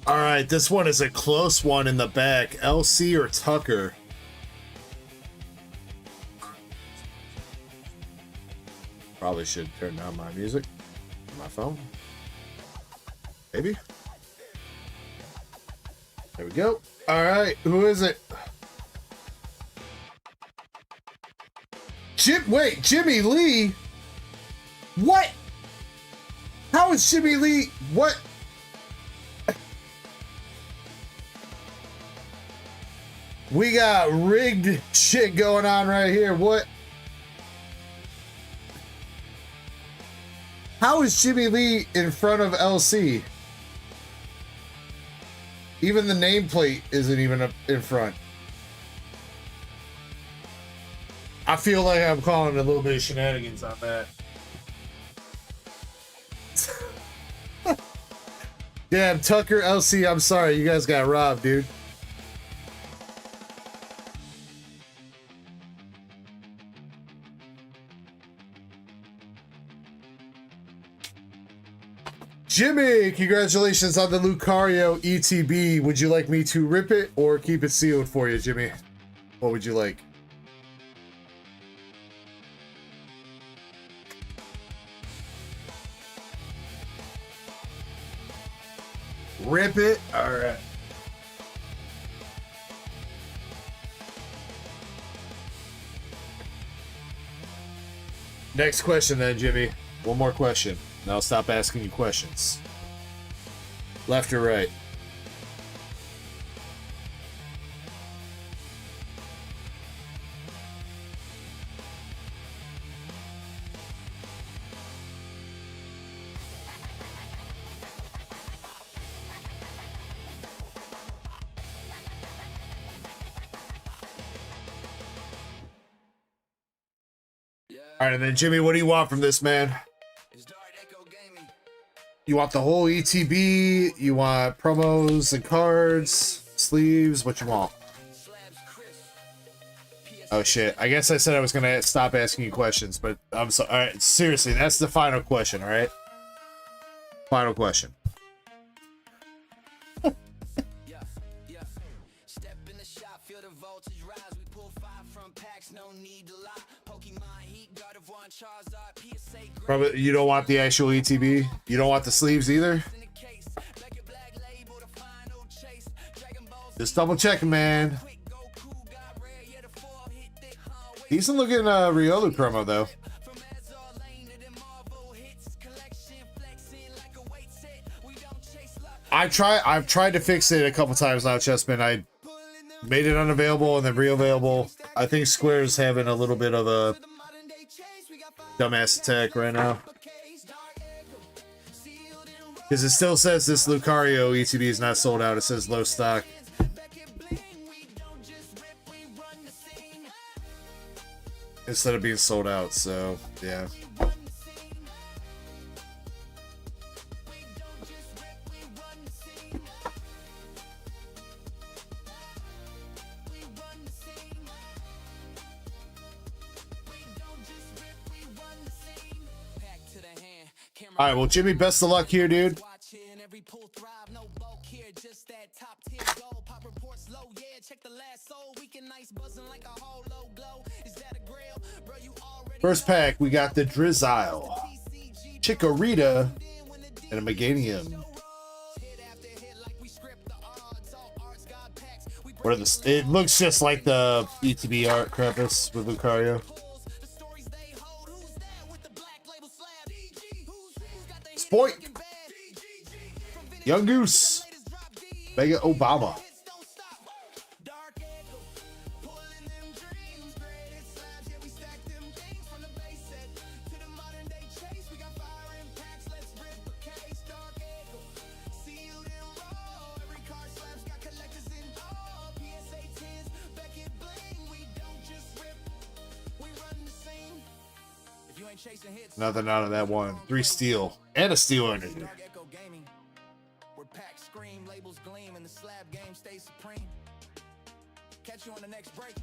All right, this one is a close one in the back. LC or Tucker? Probably should turn down my music on my phone. Maybe. There we go. All right, who is it? Wait, Jimmy Lee? What? How is Jimmy Lee? What? We got rigged shit going on right here. What? How is Jimmy Lee in front of LC? Even the nameplate isn't even up in front. I feel like I'm calling a little bit of shenanigans on that. Damn, Tucker, LC, I'm sorry. You guys got robbed, dude. Jimmy, congratulations on the Lucario ETB. Would you like me to rip it or keep it sealed for you, Jimmy? What would you like? Rip it? All right. Next question then, Jimmy. One more question. Now I'll stop asking you questions. Left or right? All right, and then Jimmy, what do you want from this, man? You want the whole ETB? You want promos and cards, sleeves? What you want? Oh shit! I guess I said I was gonna stop asking you questions, but I'm sorry. All right, seriously, that's the final question. All right, final question. Probably you don't want the actual ETB. You don't want the sleeves either. Just double checking, man. Decent looking Riolu promo though. I've tried to fix it a couple times now, Chessman. I made it unavailable and then re-available. I think Square's having a little bit of a dumbass attack right now. Because it still says this Lucario ETB is not sold out. It says low stock. Instead of being sold out, so yeah. All right, well, Jimmy, best of luck here, dude. First pack, we got the Drizzile, Chikorita, and a Meganium. What are the? It looks just like the ETB art, Krampus, with Lucario. Spoik, Young Goose, Mega Obama. Nothing out of that one. 3 steel and a steel energy. Where packs scream, labels gleam, and the slab game stays supreme. Catch you on the next break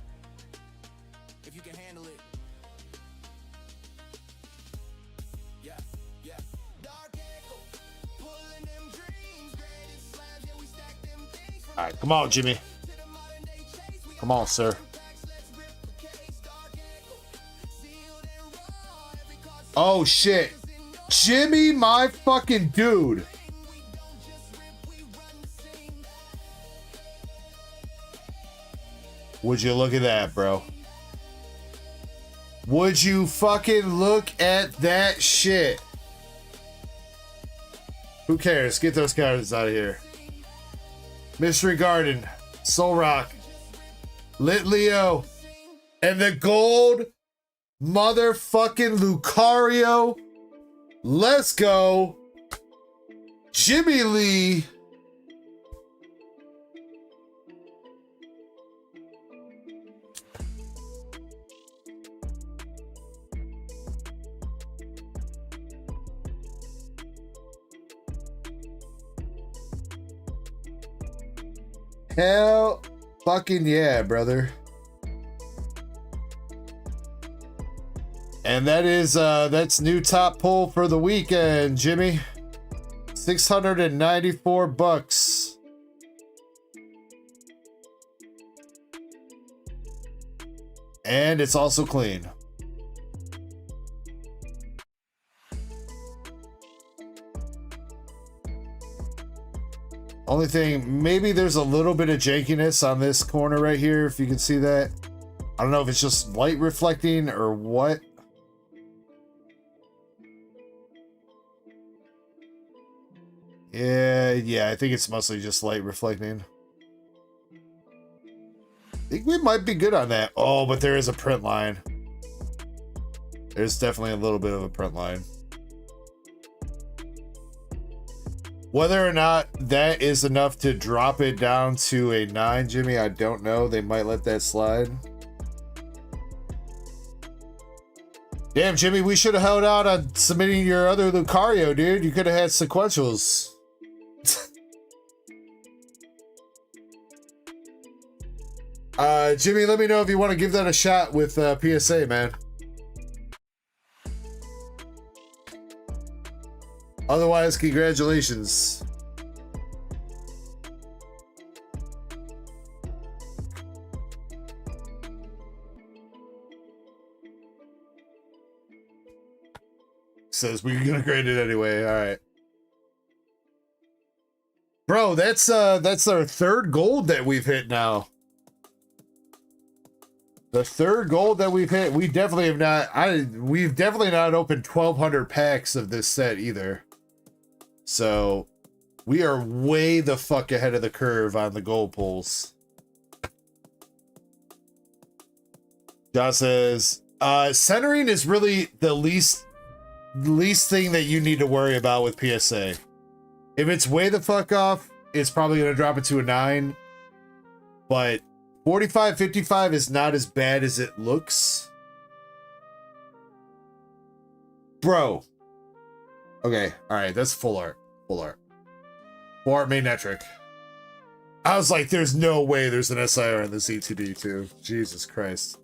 if you can handle it. Yeah, yeah. Dark Echo, pulling them dreams, graded slabs, yeah, we All right, come on, Jimmy. Come on, sir. Oh, shit. Jimmy, my fucking dude. Would you look at that, bro? Would you fucking look at that shit? Who cares? Get those cards out of here. Mystery Garden, Soul Rock, Lit Leo, and the gold motherfucking Lucario. Let's go. Jimmy Lee. Hell fucking yeah, brother. And that is that's new top pull for the weekend, Jimmy. 694 bucks. And it's also clean. Only thing, maybe there's a little bit of jankiness on this corner right here, if you can see that. I don't know if it's just light reflecting or what. Yeah, I think it's mostly just light reflecting. I think we might be good on that. Oh, but there is a print line. There's definitely a little bit of a print line. Whether or not that is enough to drop it down to a 9, Jimmy, I don't know. They might let that slide. Damn, Jimmy, we should have held out on submitting your other Lucario, dude. You could have had sequentials. Jimmy, let me know if you want to give that a shot with PSA, man. Otherwise, congratulations. Says we're gonna grade it anyway. All right, bro. That's our third gold that we've hit now. The third gold that we've hit. We definitely have not. We've definitely not opened 1,200 packs of this set either. So we are way the fuck ahead of the curve on the gold pulls. John says, centering is really the least thing that you need to worry about with PSA. If it's way the fuck off, it's probably going to drop it to a 9. But 45, 55 is not as bad as it looks. Bro. Okay, alright, that's full art. Full art. Full art main metric. I was like, there's no way there's an SIR in this ETB too. Jesus Christ.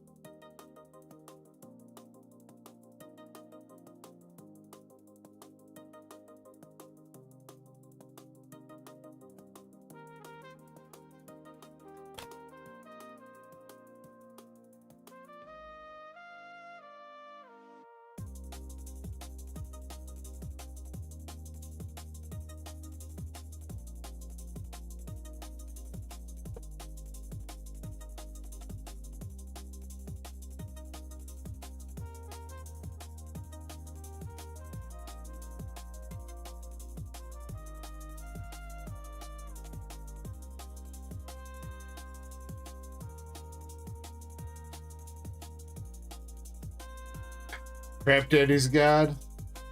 Cramp Daddy's God.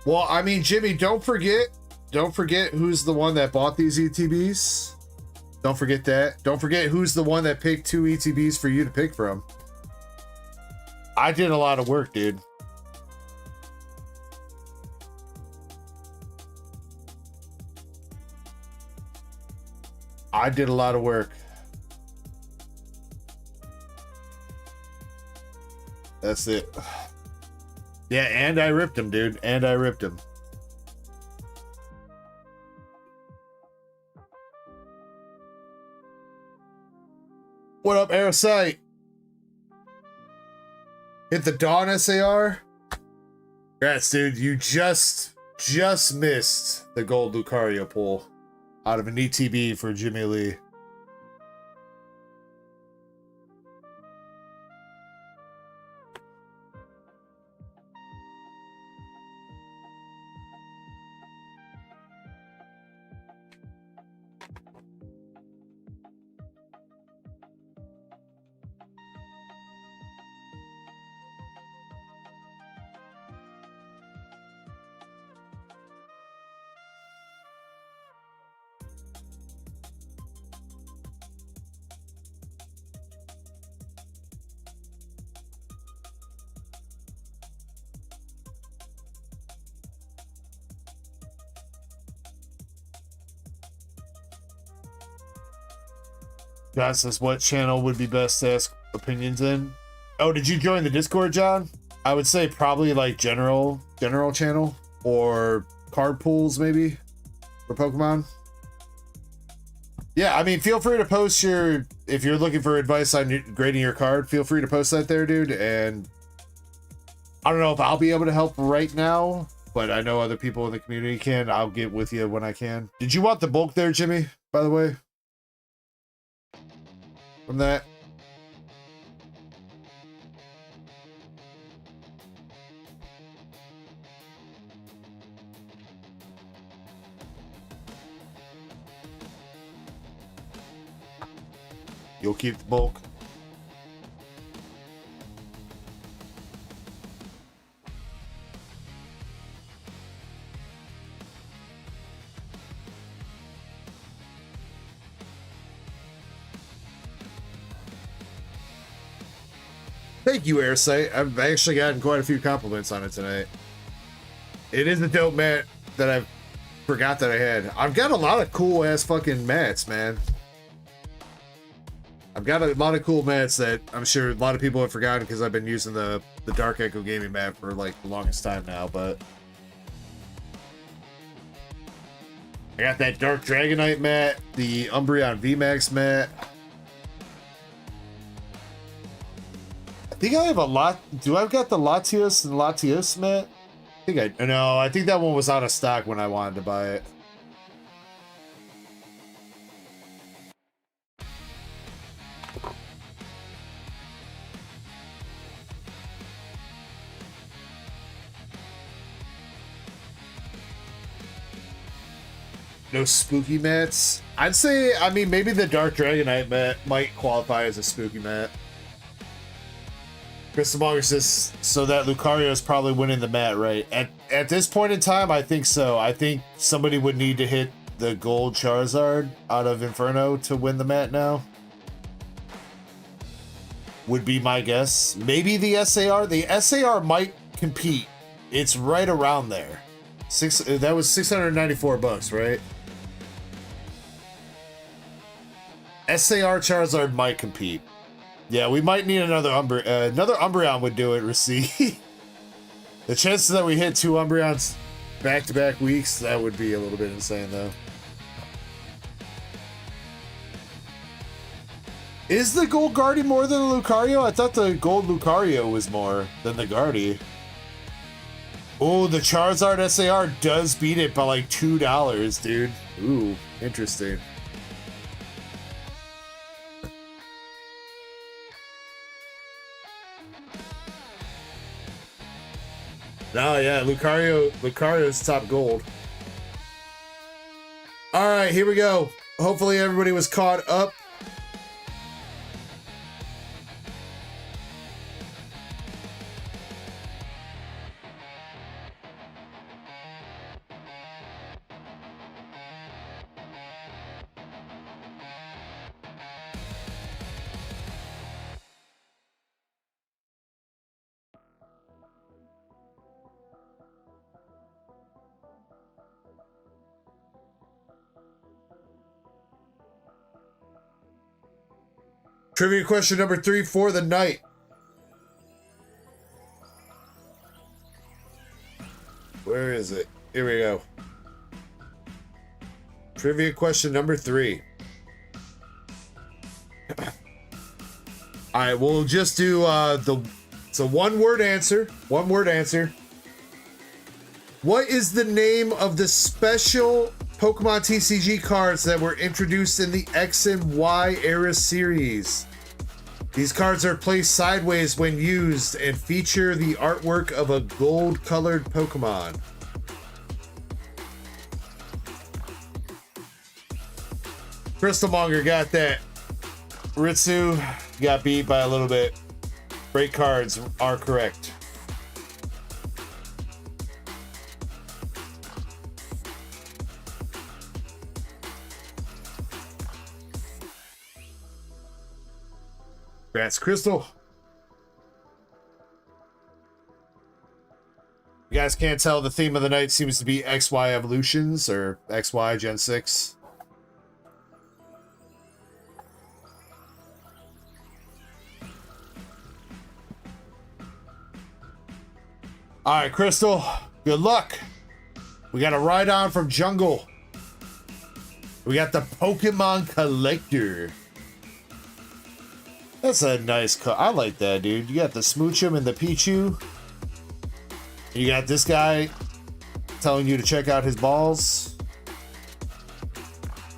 Well, I mean, Jimmy, don't forget who's the one that bought these ETBs. Don't forget that. Don't forget who's the one that picked 2 ETBs for you to pick from. I did a lot of work, dude. I did a lot of work. That's it. Yeah, and I ripped him, dude. And I ripped him. What up, Aarice? Hit the Dawn SAR. Congrats, dude. You just missed the gold Lucario pull out of an ETB for Jimmy Lee. John says, what channel would be best to ask opinions in? Oh, did you join the Discord, John? I would say probably like general channel or card pools maybe for Pokemon. Yeah, I mean, feel free to post if you're looking for advice on grading your card, feel free to post that there, dude. And I don't know if I'll be able to help right now, but I know other people in the community can. I'll get with you when I can. Did you want the bulk there, Jimmy, by the way? From that. You'll keep the bulk. Thank you, Aarice. I've actually gotten quite a few compliments on it tonight. It is a dope mat that I forgot that I had. I've got a lot of cool ass fucking mats, man. I've got a lot of cool mats that I'm sure a lot of people have forgotten because I've been using the DarkEckoGaming mat for like the longest time now, but I got that Dark Dragonite mat, the Umbreon VMAX mat. I think I have a lot. Do I've got the Latios and Latios mat? I think that one was out of stock when I wanted to buy it. No spooky mats. I'd say, I mean, maybe the Dark Dragonite mat might qualify as a spooky mat. Crystal Monger says, so that Lucario is probably winning the mat, right? At this point in time, I think so. I think somebody would need to hit the gold Charizard out of Inferno to win the mat now. Would be my guess. Maybe the SAR. The SAR might compete. It's right around there. That was $694, right? SAR Charizard might compete. Yeah, we might need another Umbreon would do it, Racine. The chances that we hit 2 Umbreons back-to-back weeks, that would be a little bit insane, though. Is the gold Guardy more than the Lucario? I thought the gold Lucario was more than the Guardy. Oh, the Charizard SAR does beat it by like $2, dude. Ooh, interesting. No, yeah, Lucario's top gold. All right, here we go. Hopefully everybody was caught up. Trivia question number 3 for the night. Where is it? Here we go. Trivia question number 3. All right, we'll just do it's a one-word answer. One-word answer. What is the name of the special Pokemon TCG cards that were introduced in the X and Y Aarice series? These cards are placed sideways when used and feature the artwork of a gold-colored Pokemon. Crystalmonger got that. Ritsu got beat by a little bit. Great cards are correct. Congrats, Crystal. You guys can't tell, the theme of the night seems to be XY evolutions or XY Gen 6. All right, Crystal, good luck. We got a ride on from Jungle. We got the Pokemon Collector. That's a nice car. I like that, dude. You got the Smoochum and the Pichu. You got this guy telling you to check out his balls.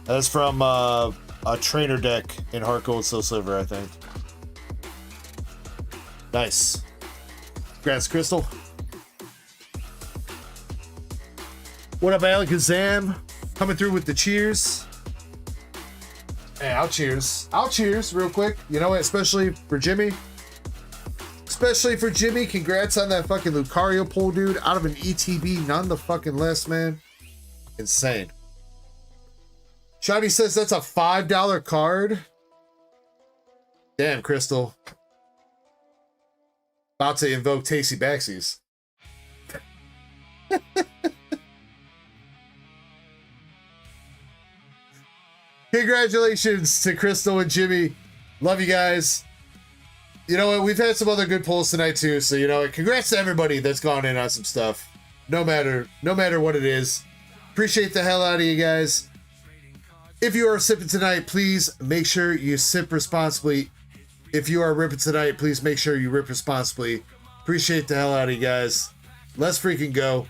That's from a trainer deck in Heart Gold, Soul Silver, I think. Nice. Congrats, Crystal. What up, Alakazam? Coming through with the cheers. Hey, I'll cheers. I'll cheers real quick. You know what? Especially for Jimmy. Especially for Jimmy. Congrats on that fucking Lucario pull, dude. Out of an ETB, none the fucking less, man. Insane. Shiny says that's a $5 card. Damn, Crystal. About to invoke Tasty Baxies. Congratulations to Crystal and Jimmy. Love you guys. You know what? We've had some other good pulls tonight too. So you know what? Congrats to everybody that's gone in on some stuff. No matter what it is. Appreciate the hell out of you guys. If you are sipping tonight, please make sure you sip responsibly. If you are ripping tonight, please make sure you rip responsibly. Appreciate the hell out of you guys. Let's freaking go.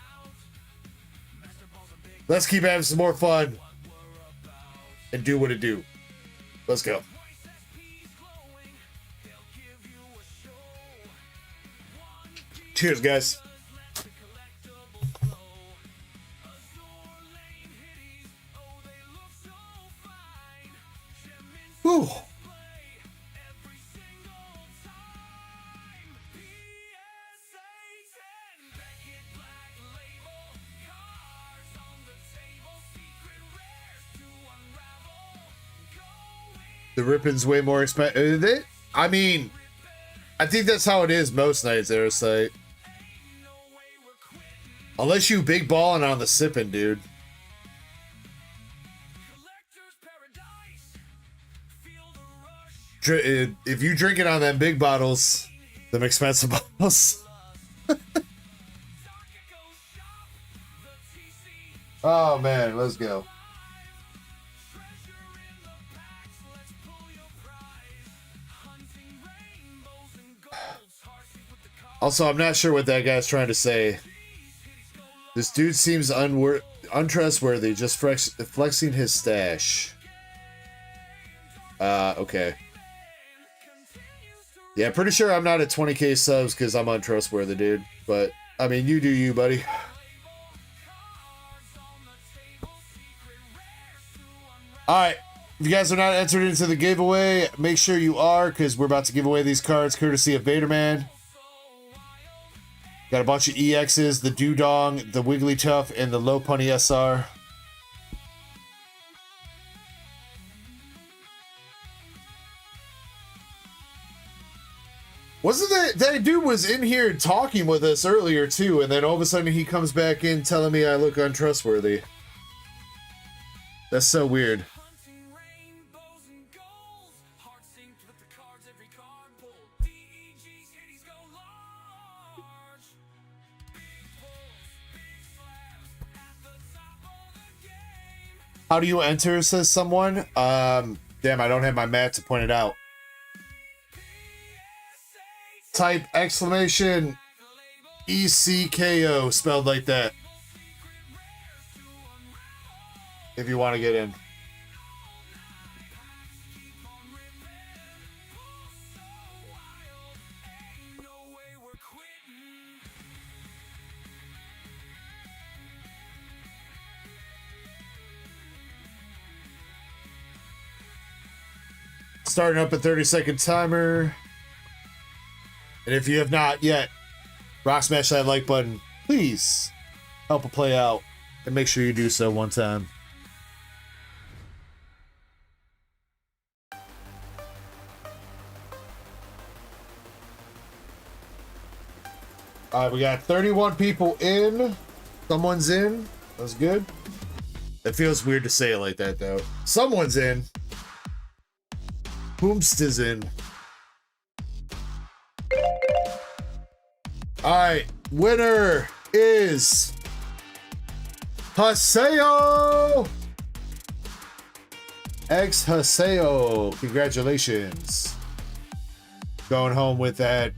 Let's keep having some more fun. And do what it do. Let's go. Cheers, guys. Whew. The ripping's way more expensive. I mean, I think that's how it is most nights, Aarice. Unless you big balling on the sipping, dude. If you drink it on them big bottles, them expensive bottles. Oh man, let's go. Also, I'm not sure what that guy's trying to say. This dude seems untrustworthy, just flexing his stash. Okay. Yeah, pretty sure I'm not at 20k subs because I'm untrustworthy, dude. But, I mean, you do you, buddy. Alright, if you guys are not entered into the giveaway, make sure you are, because we're about to give away these cards courtesy of Vaderman. Got a bunch of EXs, the Dewdong, the Wigglytuff, and the Lopunny SR. Wasn't that dude was in here talking with us earlier too, and then all of a sudden he comes back in telling me I look untrustworthy. That's so weird. How do you enter, says someone. Damn, I don't have my mat to point it out. type exclamation ECKO spelled like that if you want to get in. Starting up a 30-second timer. And if you have not yet, rock smash that like button. Please help a play out and make sure you do so one time. All right, we got 31 people in. Someone's in. That's good. It feels weird to say it like that, though. Someone's in. Whomst is in. All right, winner is Haseo. X Haseo. Congratulations. Going home with that.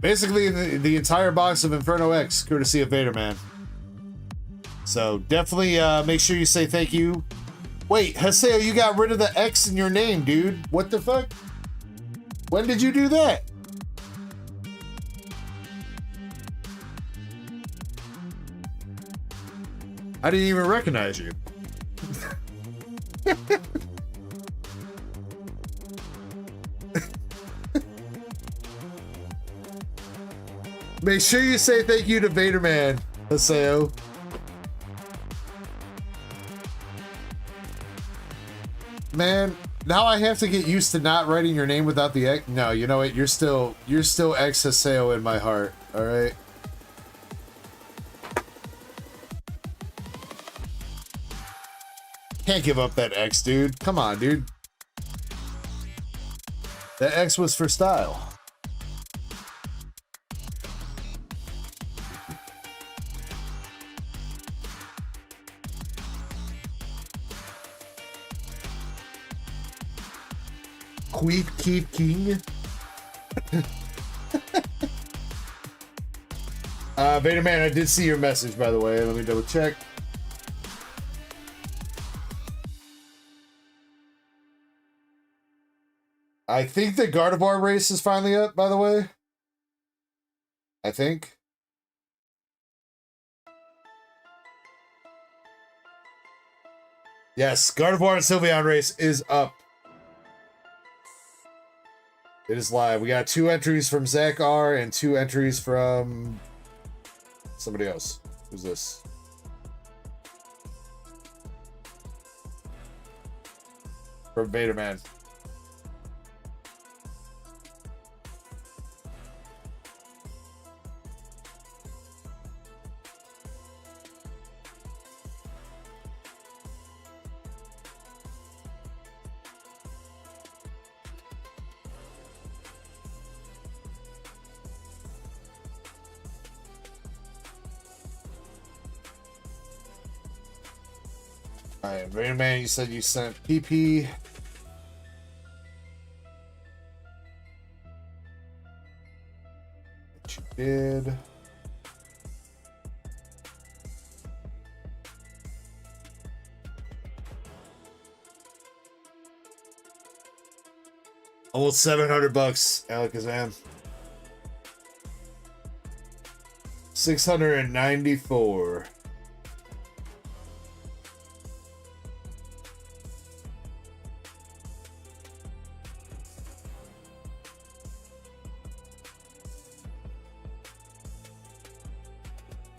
Basically, the entire box of Inferno X, courtesy of Vaderman. So definitely make sure you say thank you. Wait, Haseo, you got rid of the X in your name, dude. What the fuck? When did you do that? I didn't even recognize you. Make sure you say thank you to Vaderman, Haseo. Man, now I have to get used to not writing your name without the X. No, you know what? You're still X Haseo in my heart. All right. Can't give up that X, dude. Come on, dude. That X was for style. Keep King. Vaderman, I did see your message, by the way. Let me double check. I think the Gardevoir race is finally up, by the way. I think. Yes, Gardevoir and Sylveon race is up. It is live. We got 2 entries from Zack R and 2 entries from somebody else. Who's this? From Vaderman. Alright, Vaderman, you said you sent PP. That you did. Almost 700 bucks, Alakazam. 694.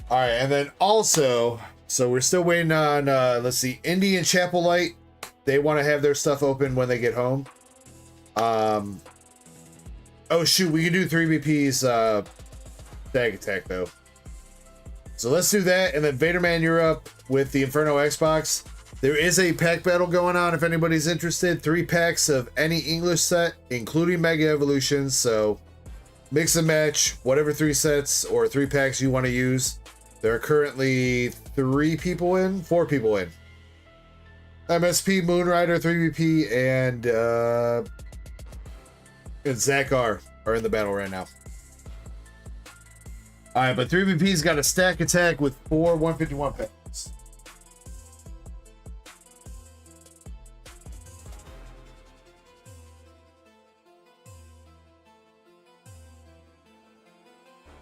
All right, and then also, so we're still waiting on, let's see, Indy and Chapel Light. They want to have their stuff open when they get home. Oh, shoot, we can do 3BP's Tag Attack, though. So let's do that, and then Vaderman, you're up with the Inferno Xbox. There is a pack battle going on if anybody's interested. 3 packs of any English set, including Mega Evolutions, so mix and match whatever 3 sets or 3 packs you want to use. There are currently 4 people in. MSP, Moonrider, 3BP, and Zack R are in the battle right now. All right, but 3VP's got a stack attack with 4 151 packs.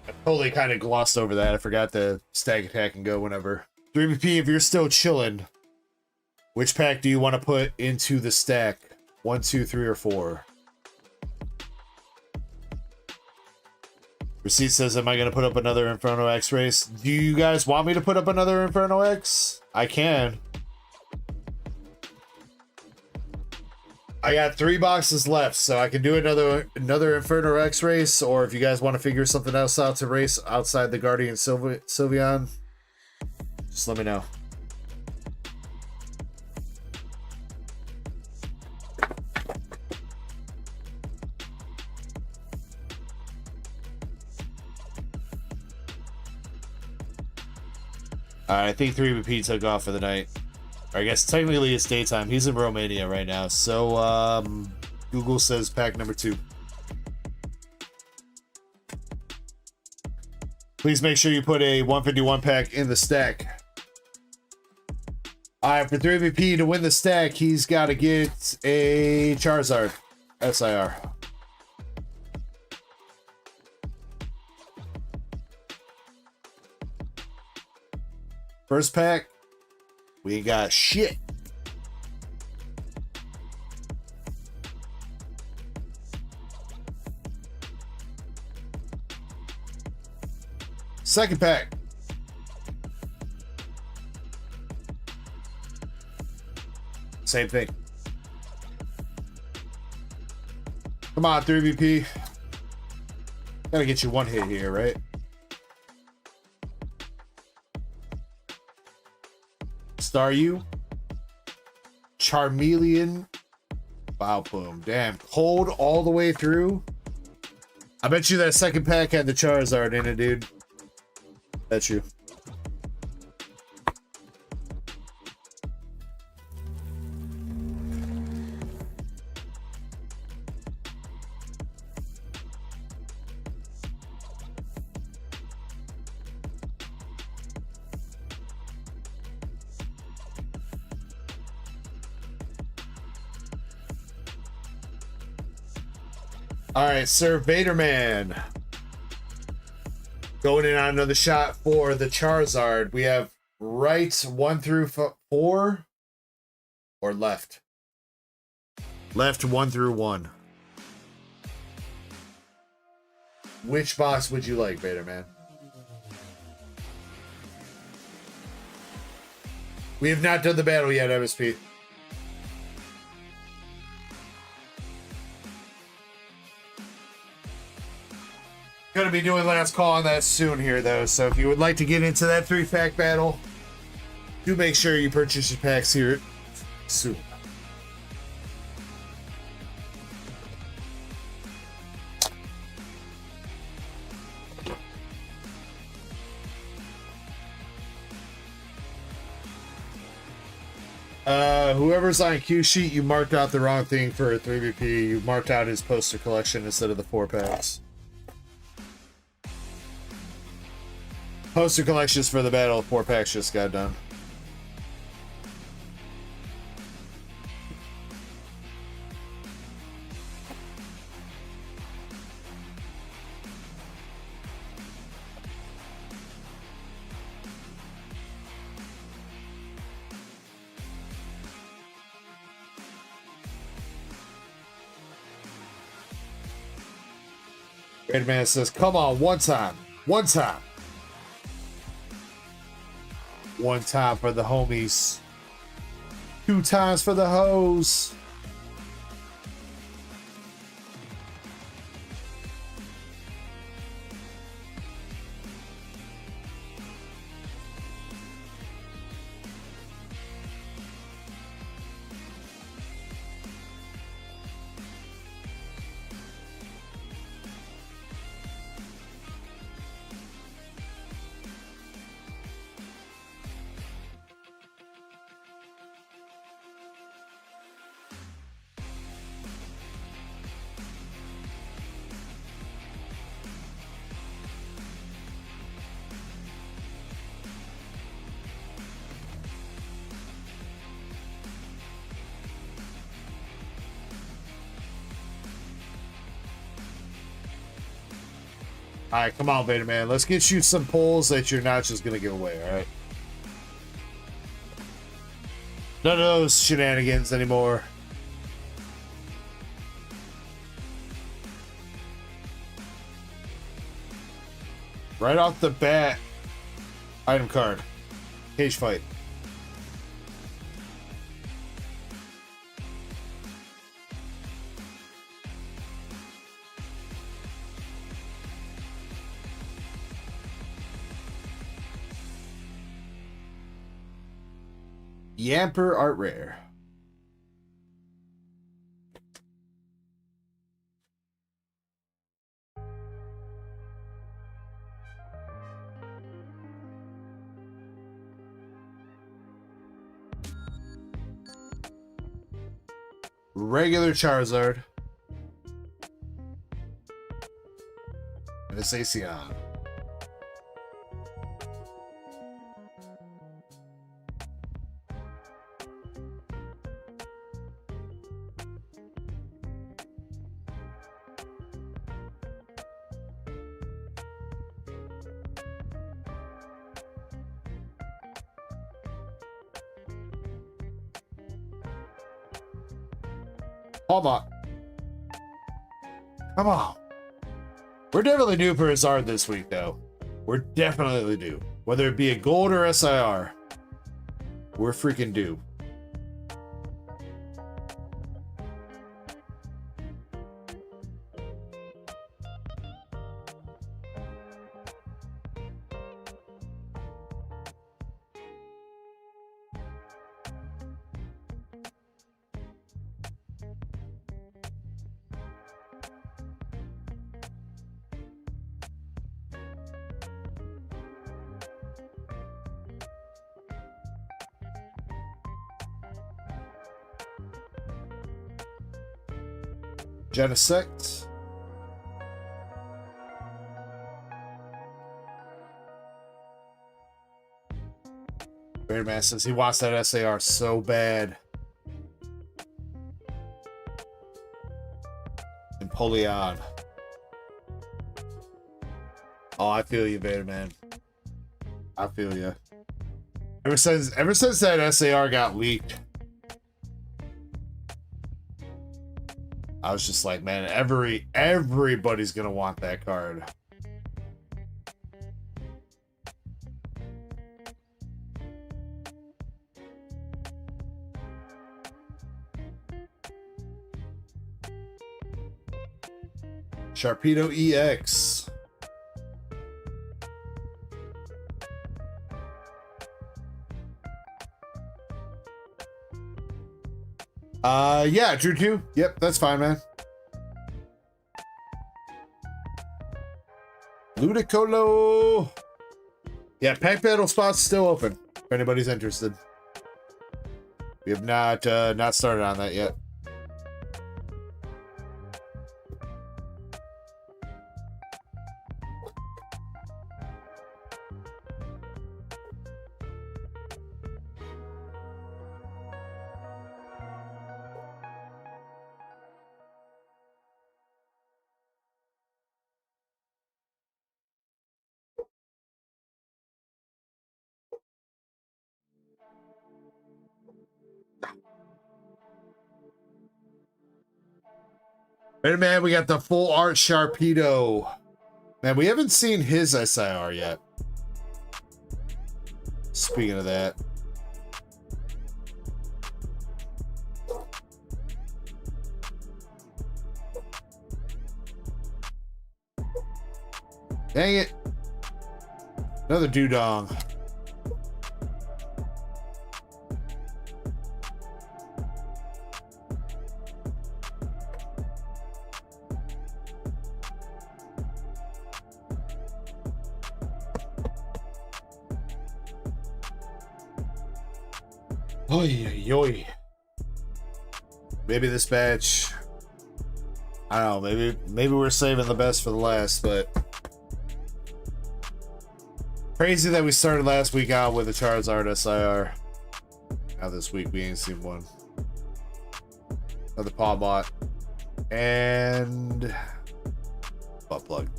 I totally kind of glossed over that. I forgot the stack attack can go whenever. 3VP, if you're still chilling, which pack do you want to put into the stack? 1, 2, 3, or 4? Receipt says, am I going to put up another Inferno X race? Do you guys want me to put up another Inferno X? I can. I got 3 boxes left, so I can do another Inferno X race, or if you guys want to figure something else out to race outside the Guardian Sylveon, just let me know. I think 3VP took off for the night. Or I guess technically it's daytime. He's in Romania right now. So, Google says pack number 2. Please make sure you put a 151 pack in the stack. Alright, for 3VP to win the stack, he's got to get a Charizard SIR. First pack, we got shit. Second pack. Same thing. Come on, 3VP. Gotta get you one hit here, right? Staryu, Charmeleon, Vileplume. Damn, cold all the way through. I bet you that second pack had the Charizard in it, dude. Bet you. All right, Sir Vaderman. Going in on another shot for the Charizard. We have right 1 through 4 or left? Left 1 through 1. Which box would you like, Vaderman? We have not done the battle yet, MSP. Gonna be doing last call on that soon here, though. So if you would like to get into that 3-pack battle, do make sure you purchase your packs here soon. Whoever's on Q sheet, you marked out the wrong thing for 3VP. You marked out his poster collection instead of the 4-packs. Poster collections for the battle. 4-packs just got done. Red Man says, come on, one time. One time. One time for the homies. 2 times for the hoes. Alright, come on, Vader Man. Let's get you some pulls that you're not just gonna give away, alright? None of those shenanigans anymore. Right off the bat, item card. Cage fight. Yamper art rare. Regular Charizard. And it's Acion. Hold on. Come on. We're definitely due for a Zard this week, though. We're definitely due. Whether it be a gold or SIR, we're freaking due. Genesect. Bearman says he wants that SAR so bad. And Polion. Oh, I feel you, Vader Man. I feel you. Ever since that SAR got leaked, I was just like, man, everybody's gonna want that card. Sharpedo EX. Yeah, Drew 2. Yep, that's fine, man. Ludicolo. Yeah, pack battle spots still open if anybody's interested. We have not started on that yet. Hey man, we got the full art Sharpedo. Man, we haven't seen his SIR yet. Speaking of that. Dang it. Another doo-dong. Oy, oy, oy. Maybe this batch, I don't know, maybe we're saving the best for the last, but crazy that we started last week out with a Charizard SIR. Now this week we ain't seen one. Another paw bot and butt plug.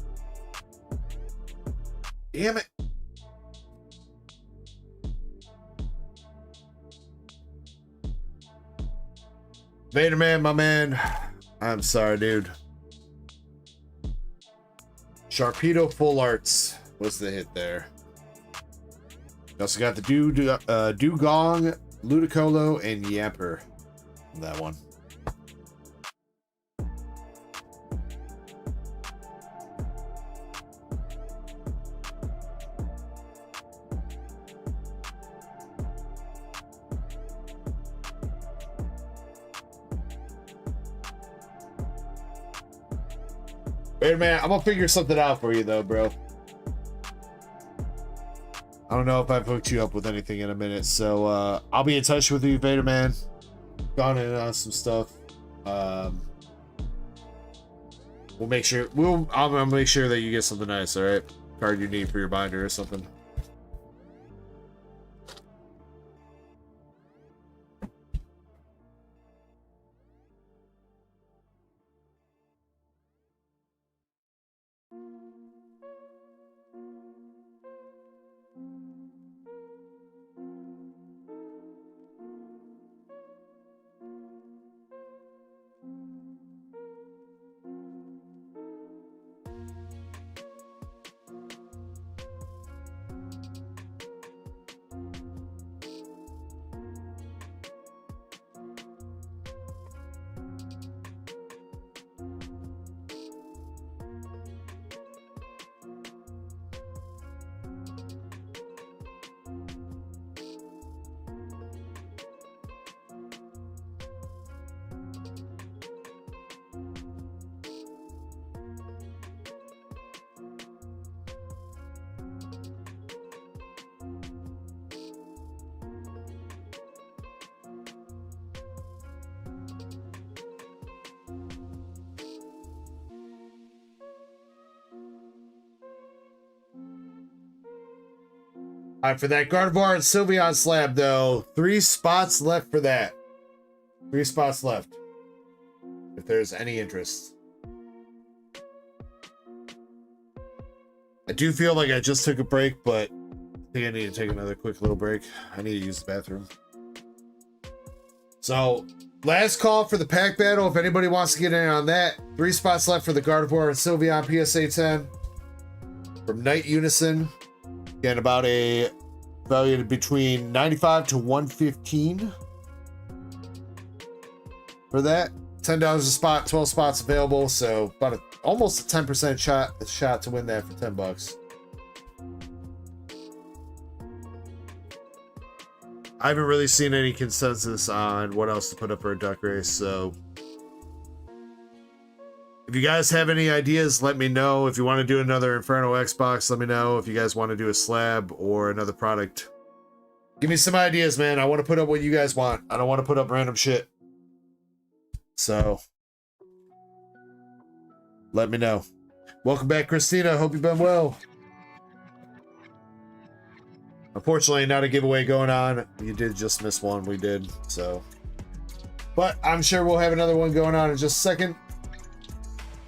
Damn it. Vader Man, my man. I'm sorry, dude. Sharpedo Full Arts was the hit there. We also got the Dugong, Ludicolo, and Yamper. That one. Vader Man, I'm gonna figure something out for you though, bro. I don't know if I've hooked you up with anything in a minute, so I'll be in touch with you, Vader Man. Gone in on some stuff. We'll make sure I'll make sure that you get something nice, alright? Card you need for your binder or something. All right, for that Gardevoir and Sylveon slab, though, 3 spots left for that. 3 spots left. If there's any interest. I do feel like I just took a break, but I think I need to take another quick little break. I need to use the bathroom. So, last call for the pack battle. If anybody wants to get in on that, 3 spots left for the Gardevoir and Sylveon PSA 10 from Night Unison. Again, about a value between 95 to 115 for that. $10 a spot, 12 spots available, so about almost a 10% shot to win that for $10. I haven't really seen any consensus on what else to put up for a duck race, so if you guys have any ideas, let me know. If you want to do another Inferno Xbox, let me know. If you guys want to do a slab or another product, give me some ideas, man. I want to put up what you guys want. I don't want to put up random shit. So, let me know. Welcome back, Christina. Hope you've been well. Unfortunately, not a giveaway going on. You did just miss one. We did, so. But I'm sure we'll have another one going on in just a second.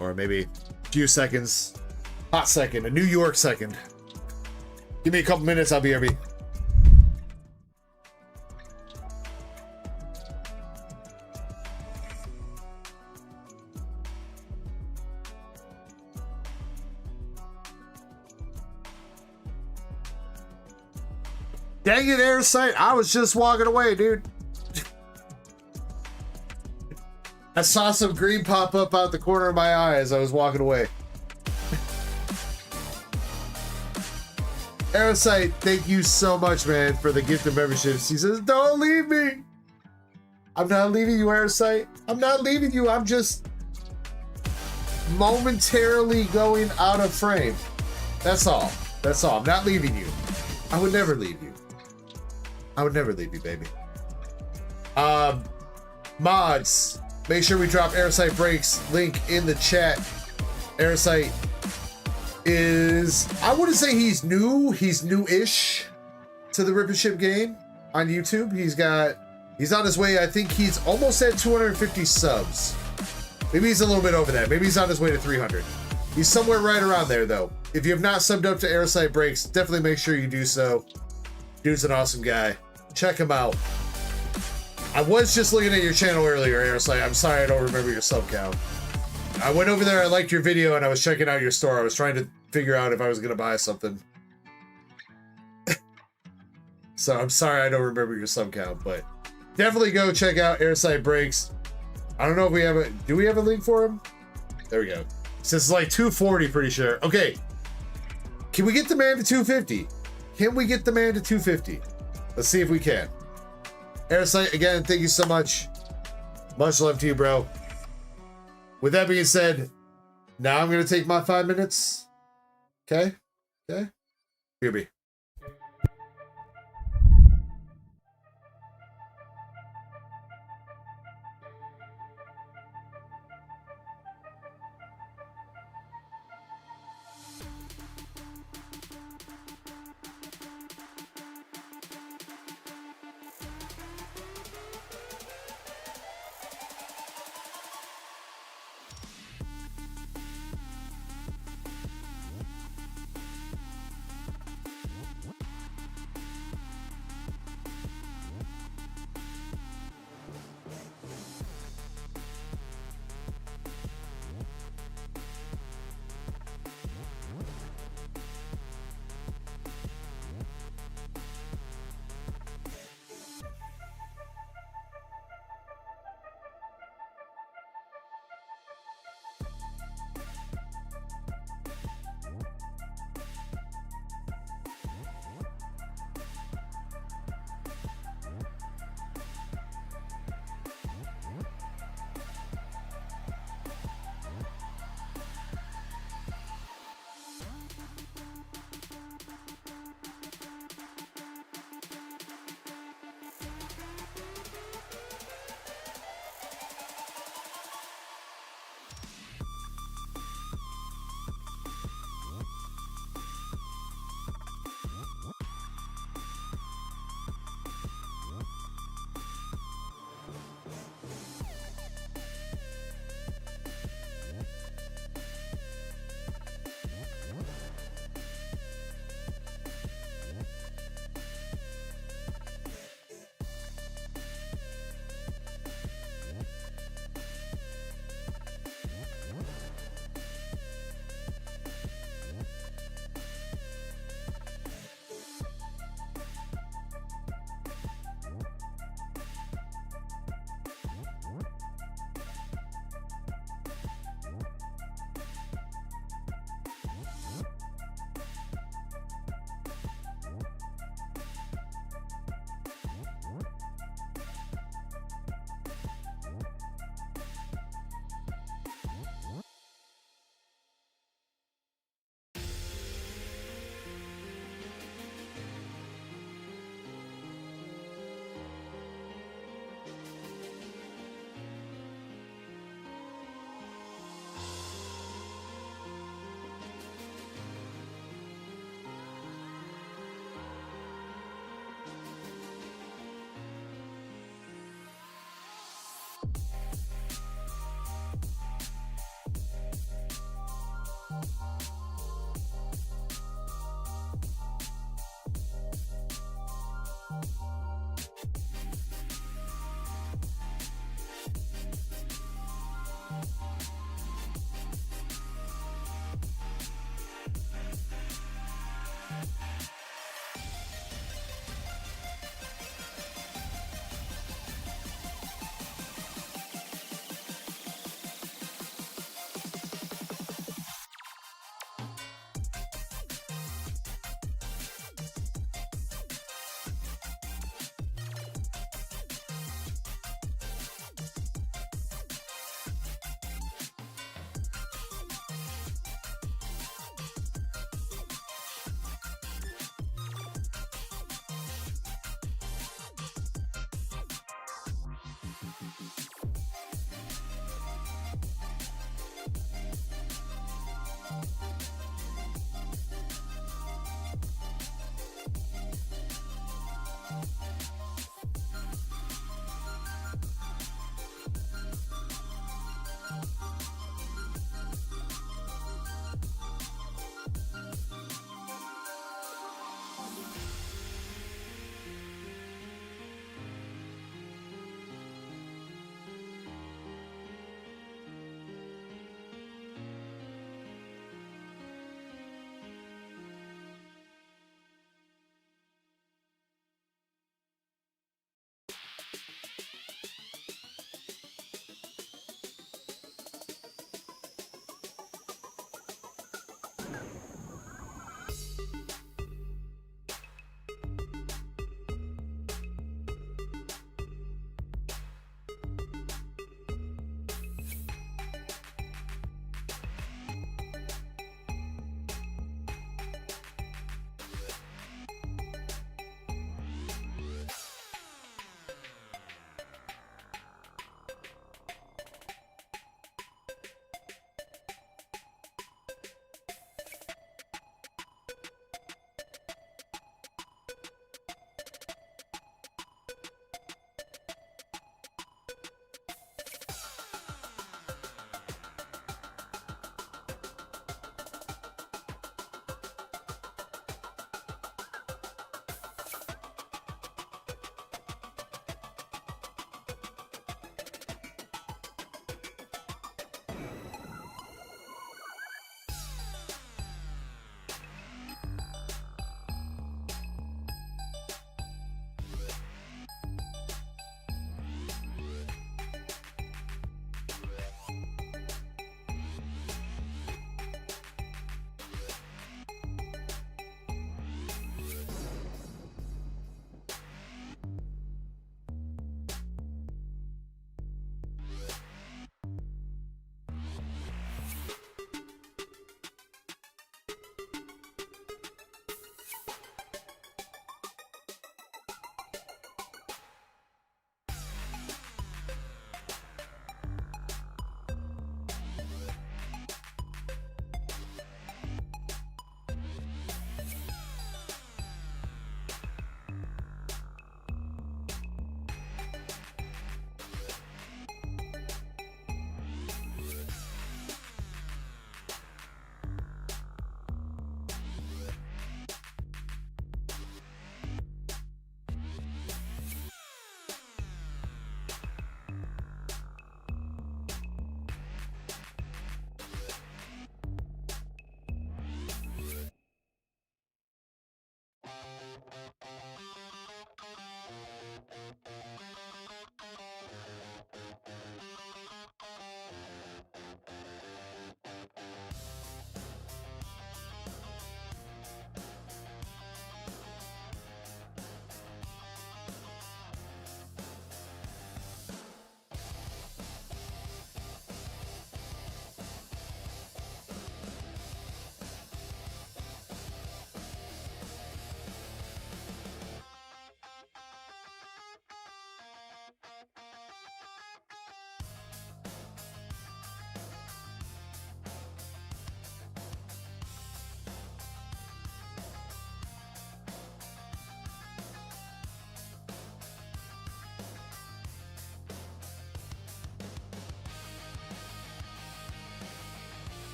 Or maybe a few seconds. Hot second. A New York second. Give me a couple minutes. I'll be RB. Dang it, Aarice. I was just walking away, dude. I saw some green pop up out the corner of my eye as I was walking away. Aarice, thank you so much, man, for the gift of memberships. He says, don't leave me. I'm not leaving you, Aarice. I'm not leaving you. I'm just momentarily going out of frame. That's all. That's all. I'm not leaving you. I would never leave you. I would never leave you, baby. Mods. Make sure we drop Aarice Breaks link in the chat. Aarice is, I wouldn't say he's new. He's new-ish to the Rip and Ship game on YouTube. He's on his way. I think he's almost at 250 subs. Maybe he's a little bit over that. Maybe he's on his way to 300. He's somewhere right around there, though. if you have not subbed up to Aarice Breaks, definitely make sure you do so. Dude's an awesome guy. Check him out. I was just looking at your channel earlier, Aarice. I'm sorry I don't remember your sub count. I went over there, I liked your video, and I was checking out your store. I was trying to figure out if I was going to buy something. So I'm sorry I don't remember your sub count, but definitely go check out Aarice Breaks. I don't know if we have a... Do we have a link for him? There we go. So it's like 240, pretty sure. Okay. Can we get the man to 250? Can we get the man to 250? Let's see if we can. Aarice, again, thank you so much. Much love to you, bro. With that being said, now I'm going to take my 5 minutes. Okay? Okay? Here be.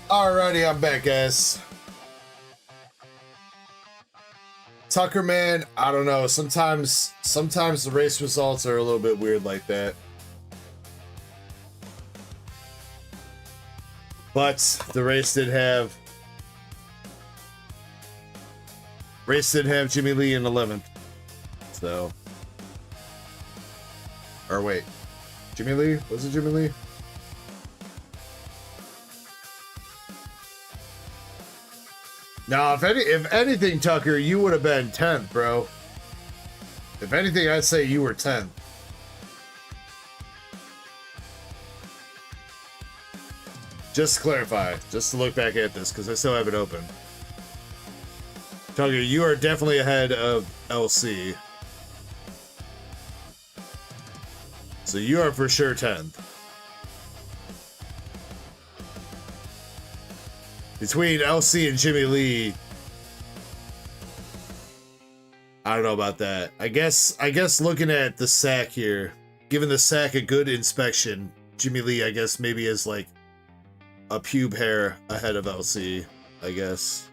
Alrighty, I'm back, guys. Tucker, man, I don't know. Sometimes the race results are a little bit weird like that. But the race did have Jimmy Lee in 11th. So, or wait, Jimmy Lee? Was it Jimmy Lee? No, if anything, Tucker, you would have been 10th, bro. If anything, I'd say you were 10th. Just to clarify, just to look back at this, because I still have it open. Tucker, you are definitely ahead of LC. So you are for sure 10th. Between LC and Jimmy Lee, I don't know about that. I guess looking at the sack here, giving the sack a good inspection, Jimmy Lee, I guess maybe is like a pube hair ahead of LC, I guess.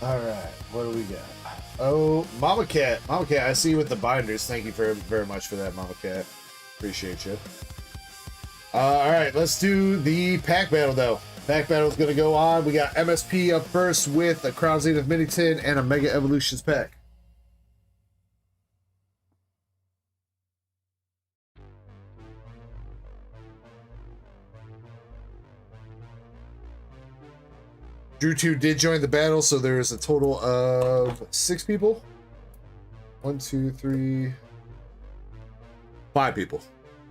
All right, what do we got? Oh, Mama Cat. Mama Cat, I see you with the binders. Thank you very much for that, Mama Cat. Appreciate you. All right, let's do the pack battle, though. Pack battle is going to go on. We got MSP up first with a Crown Zenith Mini Tin and a Mega Evolutions pack. Drew 2 did join the battle, so there is a total of 6 people. 1, 2, 3, 5 people.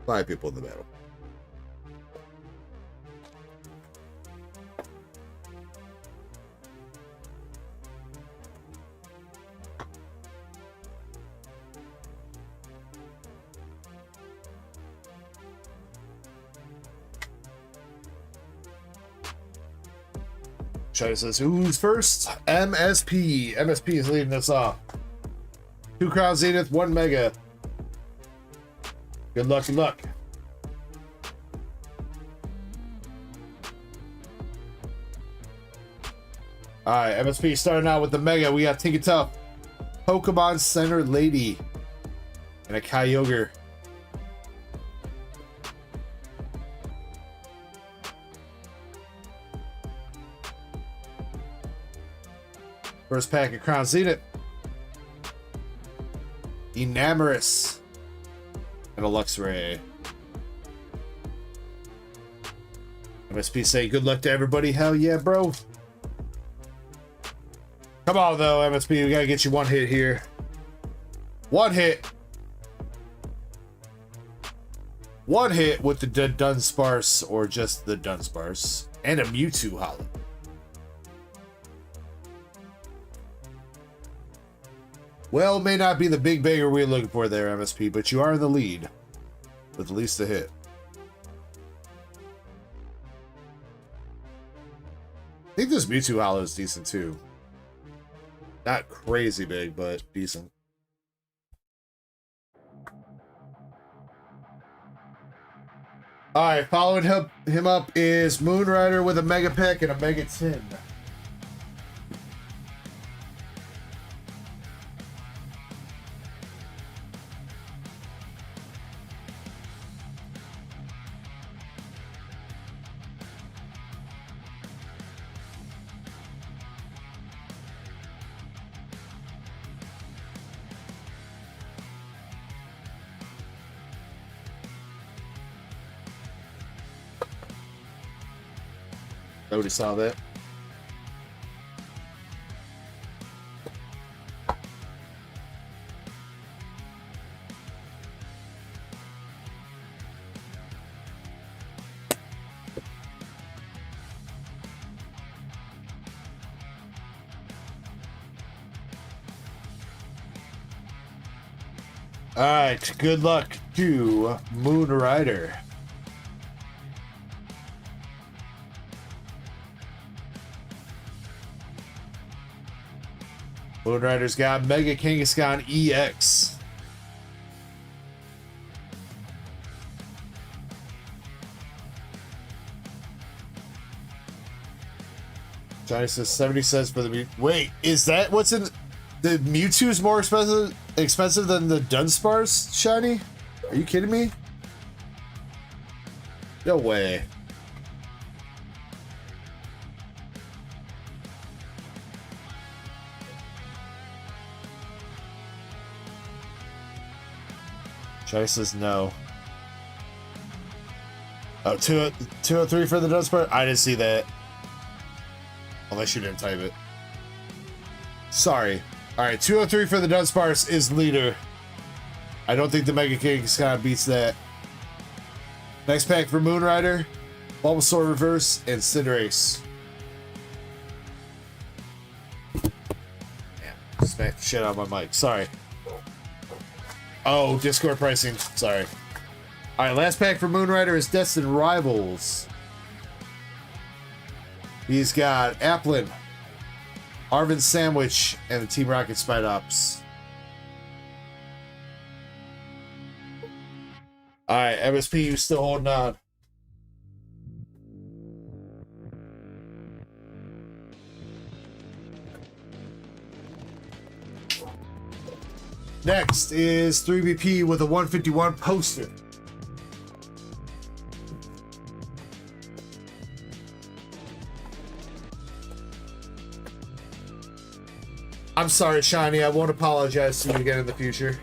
5 people in the battle. Shiny says, who's first? MSP. MSP is leading us off. 2 Crown Zenith, 1 Mega. Good luck, good luck. Alright, MSP starting out with the Mega. We got Tinky Tough, Pokemon Center Lady, and a Kyogre. First pack of Crown Zenith. Aarice. And a Luxray. MSP say good luck to everybody. Hell yeah, bro. Come on, though, MSP. We gotta get you 1 hit here. 1 hit. 1 hit with the Dunsparce, or just the Dunsparce. And a Mewtwo Hollow. Well, it may not be the big banger we're looking for there, MSP, but you are in the lead with at least a hit. I think this Mewtwo Hollow is decent too. Not crazy big, but decent. Alright, following him up is Moonrider with a Mega Pack and a Mega Tin. Nobody saw that. All right, good luck to Moonrider. Moonrider's got Mega Kangaskhan EX. Johnny says 70 cents for the Mew. Wait, is that what's in the Mewtwo's more expensive than the Dunsparce shiny? Are you kidding me? No way. Johnny says no. Oh, 203 for the Dunsparce? I didn't see that. Unless you didn't type it. Sorry. Alright, 203 for the Dunsparce is leader. I don't think the Mega Kangaskhan beats that. Next pack for Moonrider, Bulbasaur Reverse, and Cinderace. Damn, smacked the shit out of my mic. Sorry. Oh, Discord pricing. Sorry. Alright, last pack for Moonrider is Destined Rivals. He's got Applin, Arvin Sandwich, and the Team Rocket Spite Ops. Alright, MSP, you still holding on. Next is 3BP with a 151 poster. I'm sorry, Shiny. I won't apologize to you again in the future.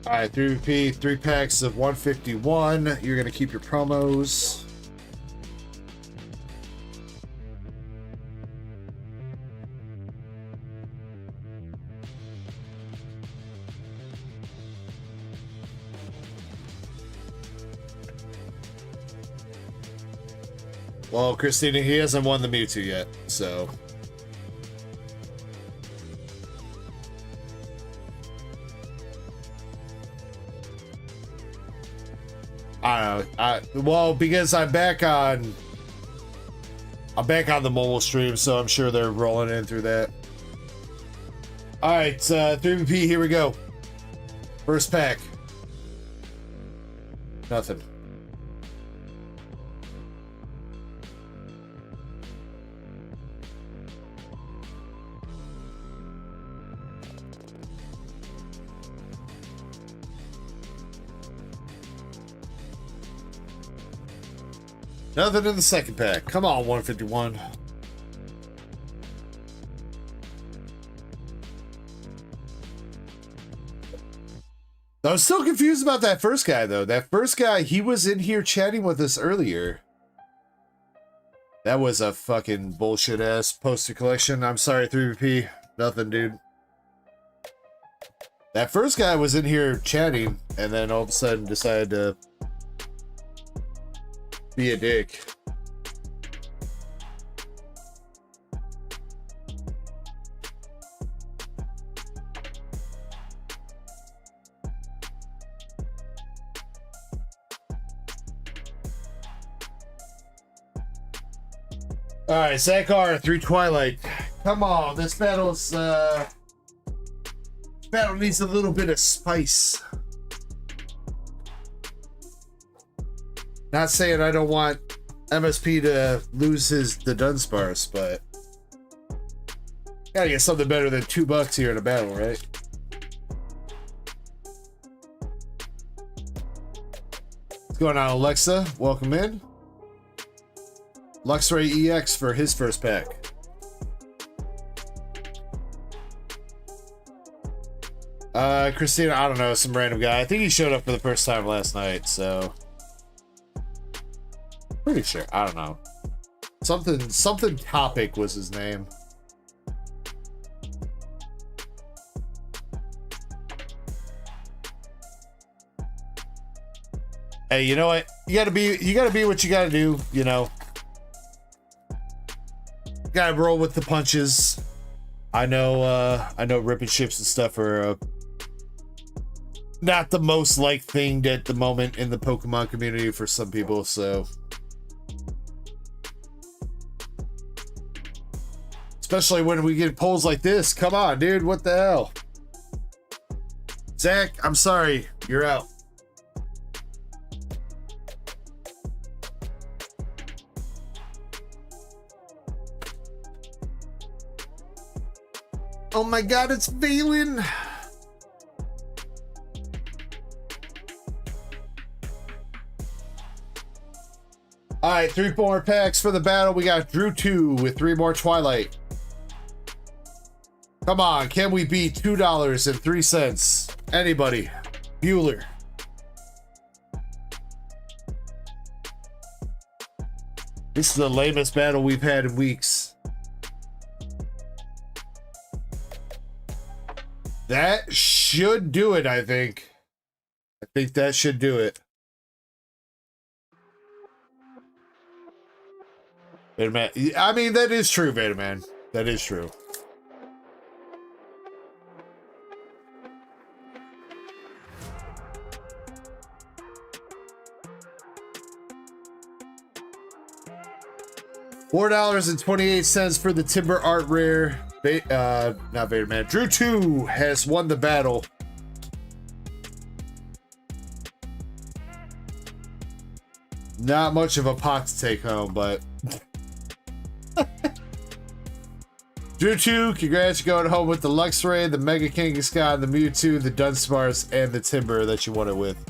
All right, 3 packs of 151. You're gonna keep your promos. Well, Christina, he hasn't won the Mewtwo yet, so. I don't know. Well, because I'm back on the mobile stream, so I'm sure they're rolling in through that. All right, 3BP, here we go. First pack. Nothing. Nothing in the second pack. Come on, 151. I was still confused about that first guy, though. That first guy, he was in here chatting with us earlier. That was a fucking bullshit-ass poster collection. I'm sorry, 3BP. Nothing, dude. That first guy was in here chatting, and then all of a sudden decided to be a dick. All right, Zack R, 3 Twilight. Come on, this battle's battle needs a little bit of spice. Not saying I don't want MSP to lose the Dunsparce, but gotta get something better than $2 here in a battle, right? What's going on, Alexa? Welcome in. Luxray EX for his first pack. Christina, I don't know, some random guy. I think he showed up for the first time last night, so pretty sure. I don't know. Something topic was his name. Hey, you know what? You gotta be what you gotta do, you know. Gotta roll with the punches. I know ripping ships and stuff are not the most liked thing at the moment in the Pokemon community for some people, so. Especially when we get polls like this. Come on, dude, what the hell? Zach, I'm sorry, you're out. Oh my god, it's Valen! Alright, 3 more packs for the battle. We got Drew 2 with 3 more Twilight. Come on, can we beat $2.03? Anybody? Bueller. This is the lamest battle we've had in weeks. That should do it, I think. I think that should do it. Vitaman. I mean, that is true, Vitaman. That is true. $4.28 for the Timber Art Rare. Not Vader Man. Drew 2 has won the battle. Not much of a pot to take home, but Drew 2, congrats, you're going home with the Luxray, the Mega King of Sky, the Mewtwo, the Dunsparce, and the Timber that you won it with.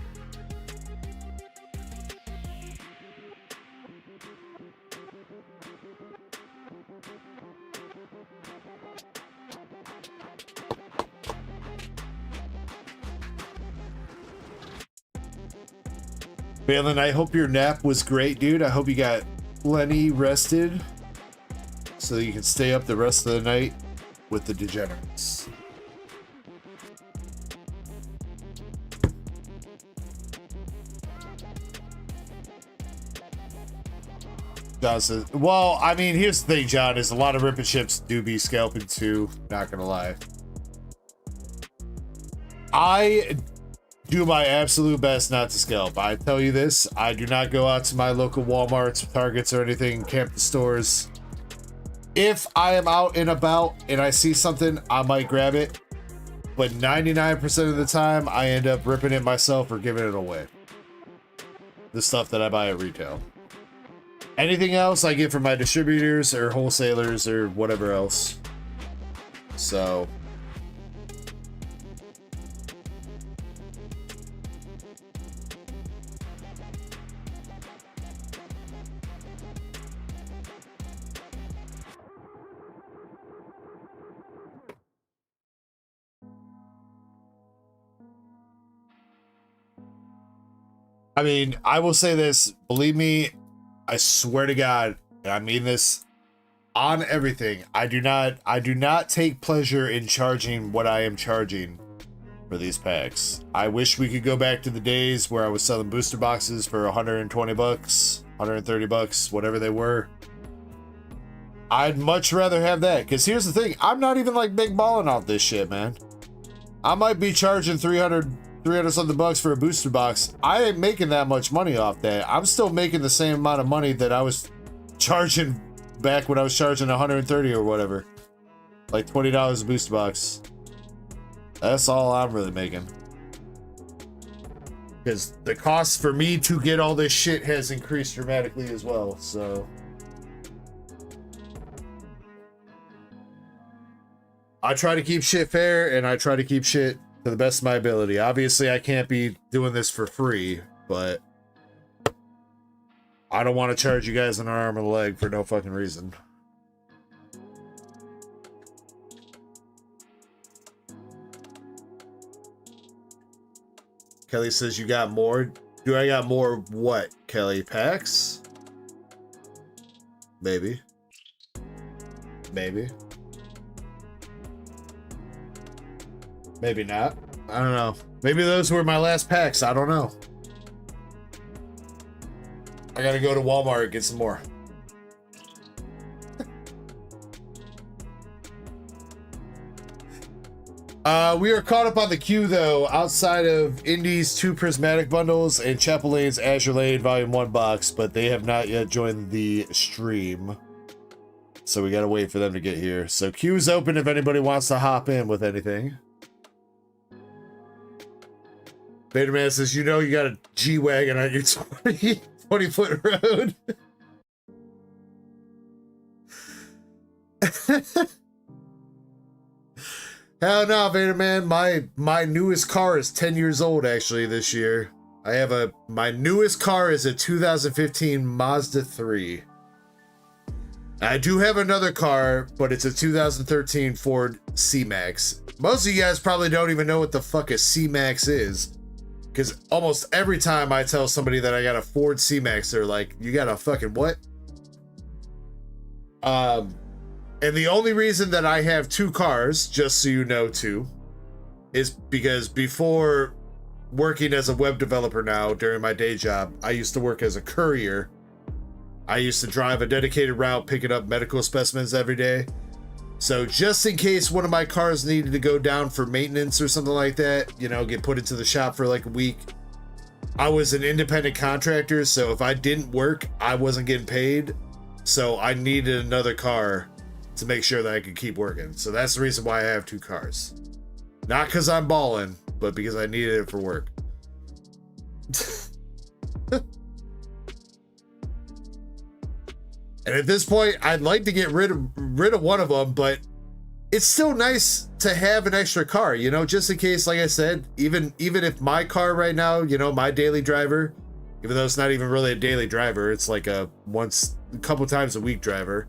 Balin, I hope your nap was great, dude. I hope you got plenty rested so you can stay up the rest of the night with the degenerates. John says, well, I mean, here's the thing, John, is a lot of ripping ships do be scalping too, not gonna lie. I do my absolute best not to scalp. I tell you this, I do not go out to my local Walmarts, Targets, or anything, camp the stores. If I am out and about and I see something, I might grab it. But 99% of the time, I end up ripping it myself or giving it away. The stuff that I buy at retail. Anything else I get from my distributors or wholesalers or whatever else. So I mean, I will say this, believe me, I swear to God, and I mean this on everything. I do not take pleasure in charging what I am charging for these packs. I wish we could go back to the days where I was selling booster boxes for 120 bucks, 130 bucks, whatever they were. I'd much rather have that, because here's the thing, I'm not even like big balling off this shit, man. I might be charging 300 something bucks for a booster box. I ain't making that much money off that. I'm still making the same amount of money that I was charging back when I was charging 130 or whatever. Like $20 a booster box. That's all I'm really making. Because the cost for me to get all this shit has increased dramatically as well, so. I try to keep shit fair, and I try to keep shit to the best of my ability. Obviously, I can't be doing this for free, but I don't want to charge you guys an arm and a leg for no fucking reason. Kelly says you got more. Do I got more what, Kelly? Packs? Maybe. Maybe. Maybe not. I don't know. Maybe those were my last packs. I don't know. I gotta go to Walmart and get some more. We are caught up on the queue, though, outside of Indy's 2 prismatic bundles and Chapel Lane's Azure Lane Volume 1 box, but they have not yet joined the stream. So we gotta wait for them to get here. So queue's open if anybody wants to hop in with anything. Beta Man says, you know you got a G-Wagon on your 20-foot road. Hell no, Vader Man. My newest car is 10 years old actually this year. My newest car is a 2015 Mazda 3. I do have another car, but it's a 2013 Ford C-Max. Most of you guys probably don't even know what the fuck a C-Max is. Because almost every time I tell somebody that I got a Ford C-Max, they're like, you got a fucking what? And the only reason that I have 2 cars, just so you know too, is because before working as a web developer now, during my day job, I used to work as a courier. I used to drive a dedicated route picking up medical specimens every day. So just in case one of my cars needed to go down for maintenance or something like that, you know, get put into the shop for like a week. I was an independent contractor, so if I didn't work, I wasn't getting paid. So I needed another car to make sure that I could keep working. So that's the reason why I have 2 cars. Not because I'm balling, but because I needed it for work. And at this point, I'd like to get rid of one of them, but it's still nice to have an extra car, you know, just in case, like I said, even if my car right now, you know, my daily driver, even though it's not even really a daily driver, it's like a couple times a week driver.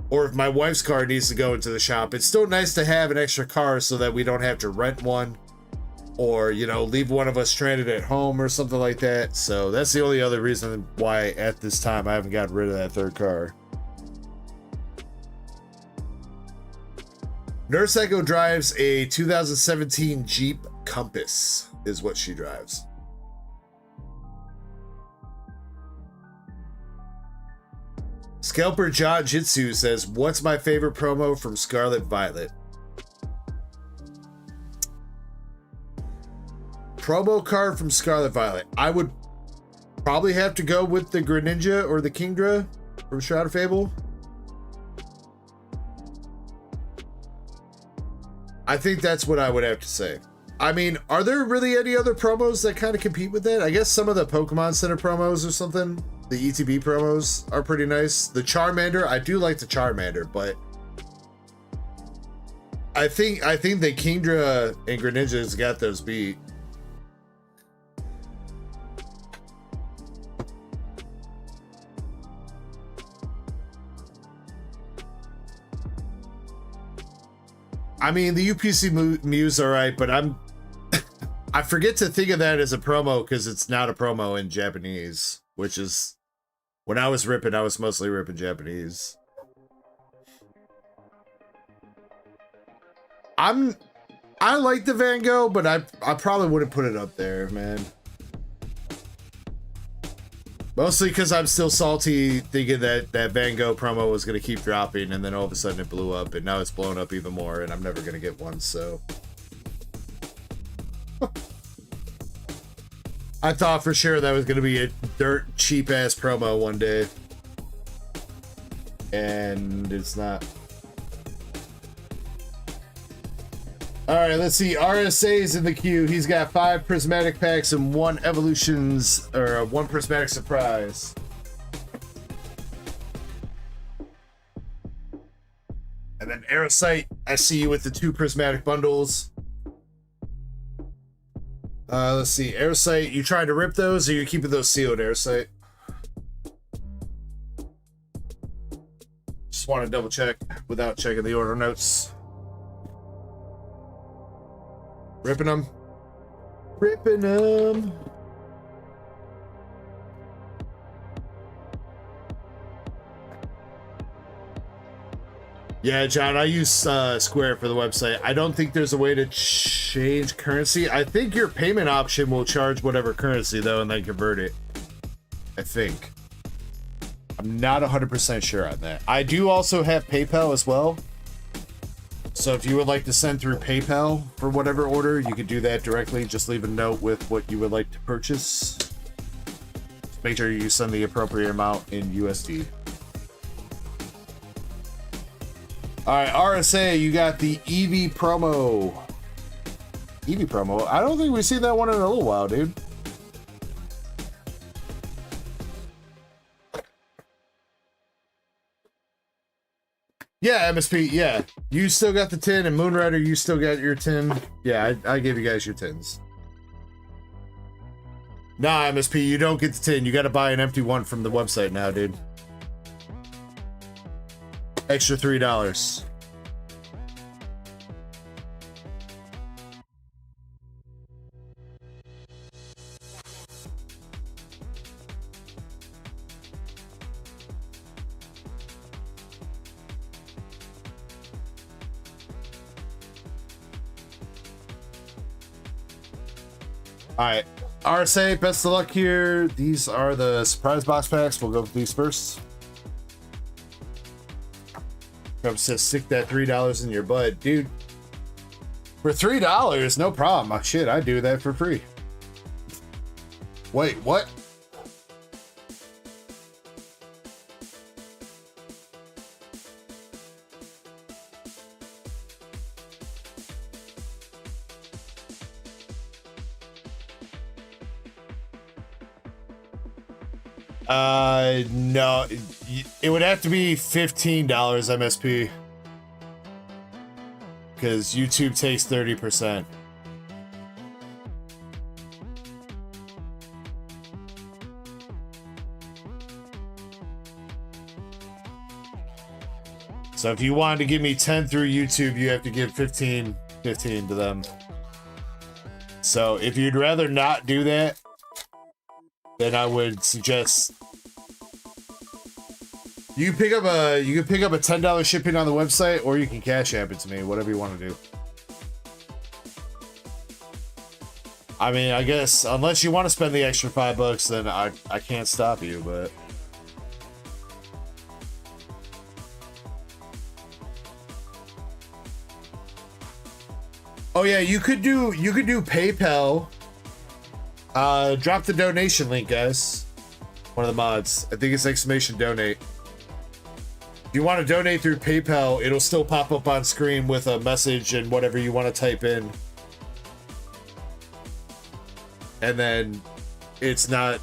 Or if my wife's car needs to go into the shop, it's still nice to have an extra car so that we don't have to rent one or, you know, leave one of us stranded at home or something like that. So that's the only other reason why at this time I haven't gotten rid of that 3rd car. Nurse Echo drives a 2017 Jeep Compass, is what she drives. Scalper John Jitsu says, what's my favorite promo from Scarlet Violet? Promo card from Scarlet Violet. I would probably have to go with the Greninja or the Kingdra from Shroud of Fable. I think that's what I would have to say. I mean, are there really any other promos that kind of compete with that? I guess some of the Pokemon Center promos or something. The ETB promos are pretty nice. The Charmander, I do like the Charmander, but I think the Kingdra and Greninja's got those beat. I mean, the UPC Mew's alright, but I forget to think of that as a promo because it's not a promo in Japanese, which is, when I was ripping, I was mostly ripping Japanese. I like the Van Gogh, but I probably wouldn't put it up there, man. Mostly because I'm still salty thinking that Van Gogh promo was going to keep dropping, and then all of a sudden it blew up, and now it's blown up even more, and I'm never going to get one, so. I thought for sure that was going to be a dirt cheap-ass promo one day. And it's not. Alright, let's see. RSA's in the queue. He's got 5 prismatic packs and 1 evolutions, or 1 prismatic surprise. And then Aarice, I see you with the 2 prismatic bundles. Let's see. Aarice, you trying to rip those, or you keeping those sealed, Aarice? Just want to double check without checking the order notes. Ripping them. Ripping them. Yeah, John, I use Square for the website. I don't think there's a way to change currency. I think your payment option will charge whatever currency, though, and then convert it. I think. I'm not 100% sure on that. I do also have PayPal as well. So if you would like to send through PayPal for whatever order, you could do that directly. Just leave a note with what you would like to purchase. Just make sure you send the appropriate amount in USD. Alright, RSA, you got the Eevee promo. Eevee promo? I don't think we've seen that one in a little while, dude. Yeah, MSP, yeah. You still got the 10, and Moonrider, you still got your 10. Yeah, I gave you guys your 10s. Nah, MSP, you don't get the 10. You gotta buy an empty one from the website now, dude. Extra $3. Alright, RSA, best of luck here. These are the surprise box packs. We'll go with these first. Trump says, stick that $3 in your butt. Dude, for $3, no problem. Oh, shit, I do that for free. Wait, what? No, it would have to be $15 MSP because YouTube takes 30%. So if you wanted to give me 10 through YouTube, you have to give 15 to them. So if you'd rather not do that, then I would suggest you can pick up a $10 shipping on the website, or you can Cash App it to me, whatever you want to do. I mean, I guess unless you want to spend the extra $5, then I can't stop you, but oh yeah, you could do PayPal. Drop the donation link, guys. One of the mods. I think it's !donate. If you want to donate through PayPal, it'll still pop up on screen with a message and whatever you want to type in. And then it's not...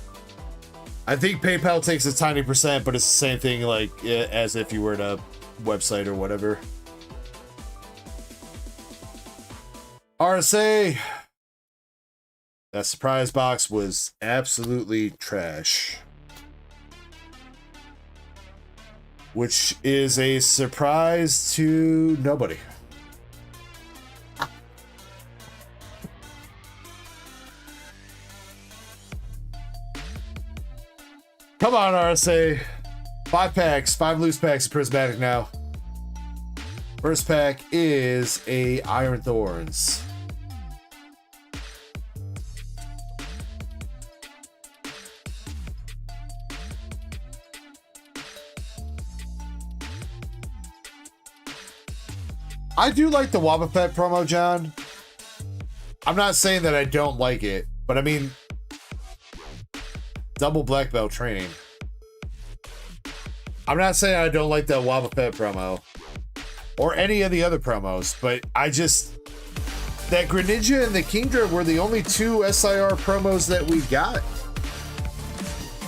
I think PayPal takes a tiny %, but it's the same thing like as if you were at a website or whatever. RSA. That surprise box was absolutely trash. Which is a surprise to nobody. Come on, RSA. 5 packs, 5 loose packs of Prismatic now. First pack is a Iron Thorns. I do like the Wobbuffet promo, John. I'm not saying that I don't like it, but I mean, double black belt training. I'm not saying I don't like that Wobbuffet promo or any of the other promos, but I just, that Greninja and the Kingdra were the only 2 SIR promos that we got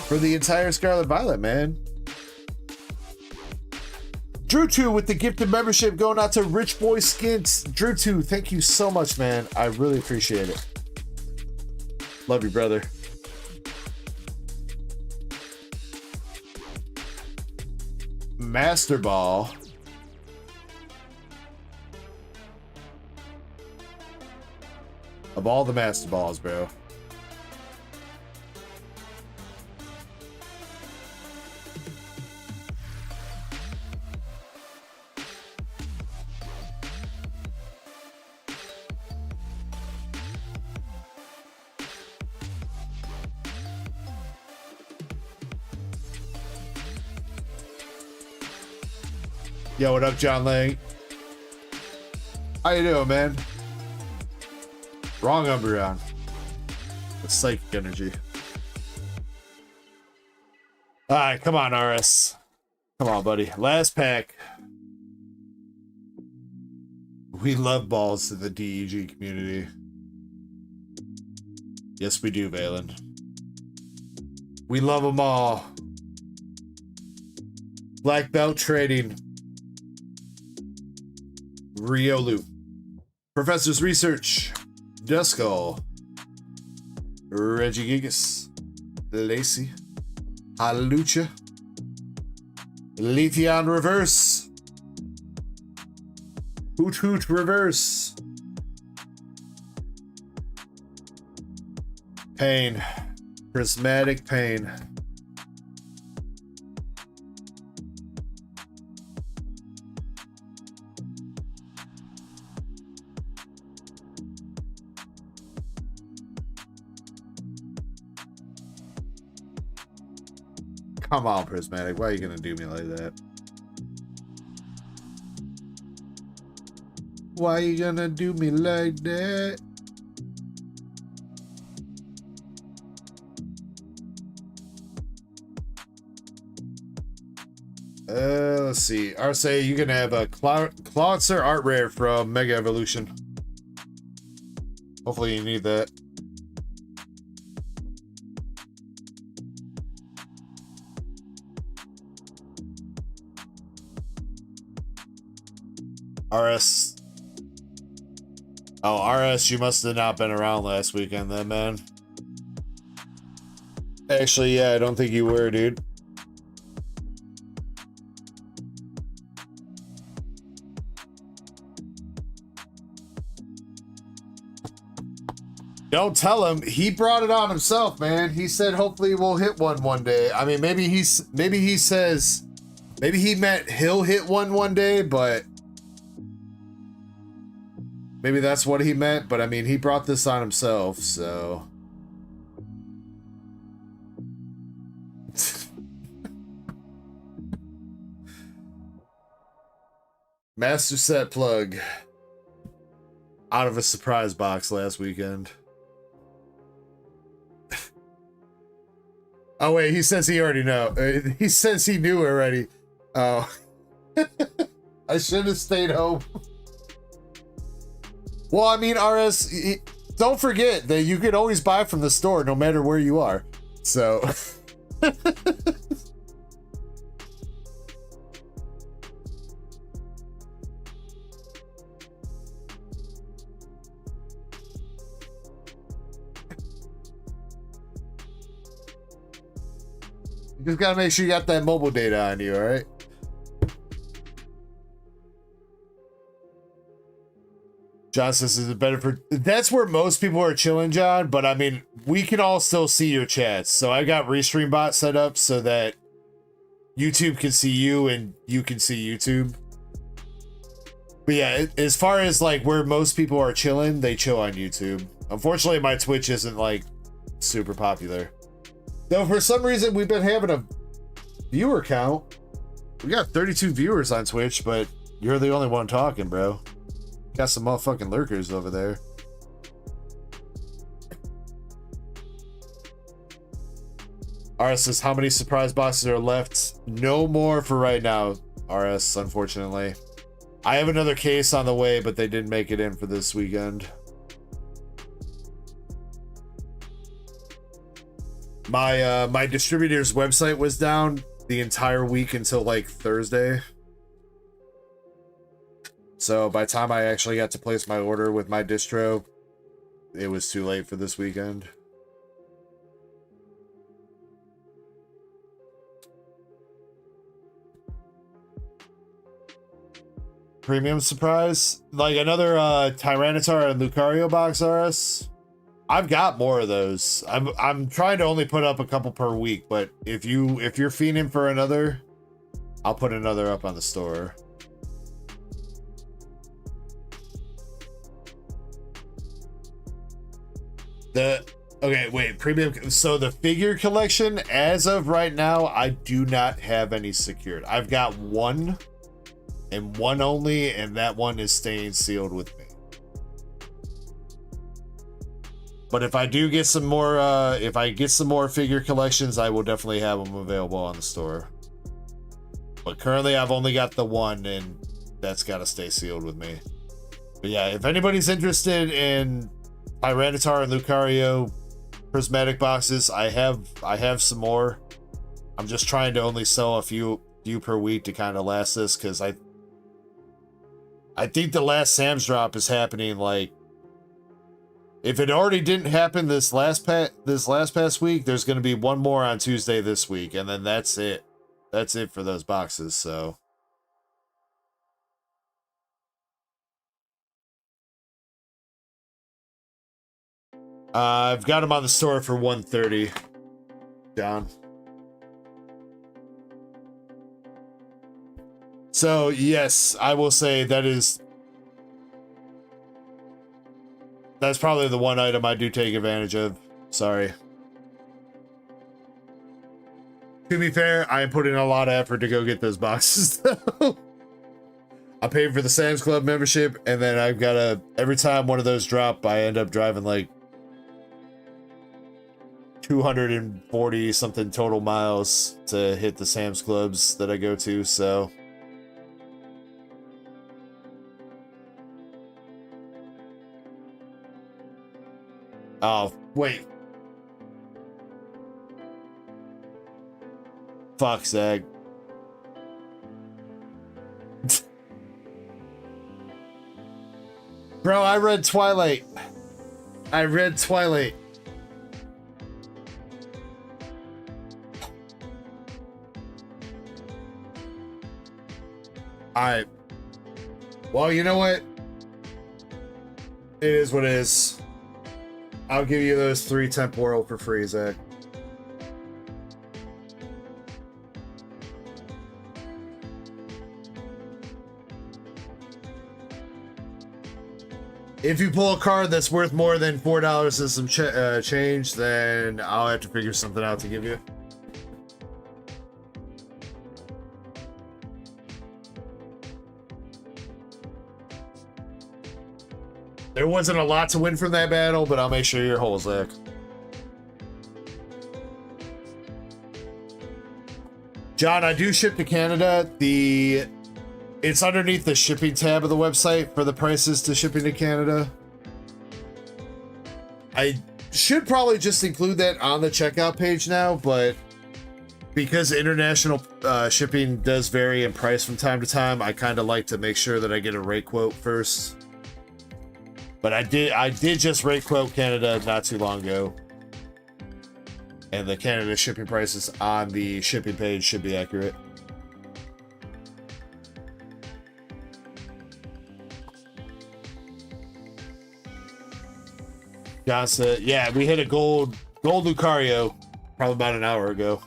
for the entire Scarlet Violet, man. Drew2 with the gifted membership going out to Rich Boy Skins. Drew2, thank you so much, man. I really appreciate it. Love you, brother. Master Ball. Of all the Master Balls, bro. Yo, what up, John Lang? How you doing, man? Wrong Umbreon. With psychic energy. Alright, come on, Aarice. Come on, buddy. Last pack. We love balls to the DEG community. Yes, we do, Valen. We love them all. Black belt trading. Riolu. Professor's Research. Duskull. Regigigas. Lacey. Hallelujah. Leafeon Reverse. Hoot Hoot Reverse. Pain. Prismatic Pain. Come on, Prismatic. Why are you gonna do me like that? Why are you gonna do me like that? Let's see. Aarice, you can have a Clawitzer Art Rare from Mega Evolution. Hopefully you need that. RS. Oh, RS, you must have not been around last weekend then, man. Actually, yeah, I don't think you were, dude. Don't tell him. He brought it on himself, man. He said hopefully we'll hit one day. I mean, maybe he says, maybe he meant he'll hit one day, but maybe that's what he meant. But I mean, he brought this on himself, so. Master set plug out of a surprise box last weekend. Oh wait, he says he already know. He says he knew already. Oh, I should have stayed home. Well, I mean, RS, don't forget that you can always buy from the store no matter where you are. So. You just gotta make sure you got that mobile data on you, all right? John says, is it better for... That's where most people are chilling, John, but I mean, we can all still see your chats. So I got Restream Bot set up so that YouTube can see you and you can see YouTube. But yeah, as far as like where most people are chilling, they chill on YouTube. Unfortunately, my Twitch isn't like super popular. Though for some reason we've been having a viewer count. We got 32 viewers on Twitch, but you're the only one talking, bro. Got some motherfucking lurkers over there. RS says, how many surprise boxes are left? No more for right now, RS, unfortunately. I have another case on the way, but they didn't make it in for this weekend. My distributor's website was down the entire week until like Thursday. So by the time I actually got to place my order with my distro, it was too late for this weekend. Premium surprise? Like another Tyranitar and Lucario box, RS? I've got more of those. I'm trying to only put up a couple per week, but if you're fiending for another, I'll put another up on the store. Okay, wait, premium. So the figure collection, as of right now, I do not have any secured. I've got one and one only, and that one is staying sealed with me. But if I do get some more, if I get some more figure collections, I will definitely have them available on the store. But currently, I've only got the one, and that's got to stay sealed with me. But yeah, if anybody's interested in Tyranitar and Lucario prismatic boxes, I have some more. I'm just trying to only sell a few per week to kind of last this, because I think the last Sam's drop is happening like. If it already didn't happen this last past week, there's going to be one more on Tuesday this week, and then that's it. That's it for those boxes, so. I've got them on the store for $130. Down. So, yes, I will say that's probably the one item I do take advantage of. Sorry. To be fair, I put in a lot of effort to go get those boxes, though. I paid for the Sam's Club membership, and then I've got every time one of those drop, I end up driving like 240 something total miles to hit the Sam's Clubs that I go to, so. Oh, wait. Fuck, Zach. Bro, I read Twilight. I read Twilight. Alright. Well, you know what? It is what it is. I'll give you those 3 temporal for free, Zach. If you pull a card that's worth more than $4 and some change, then I'll have to figure something out to give you. There wasn't a lot to win from that battle, but I'll make sure you're whole, Zach. John, I do ship to Canada. It's underneath the shipping tab of the website for the prices to shipping to Canada. I should probably just include that on the checkout page now, but because international shipping does vary in price from time to time, I kind of like to make sure that I get a rate quote first. But I did just rate quote Canada not too long ago. And the Canada shipping prices on the shipping page should be accurate. John said, yeah, we hit a gold Lucario probably about an hour ago.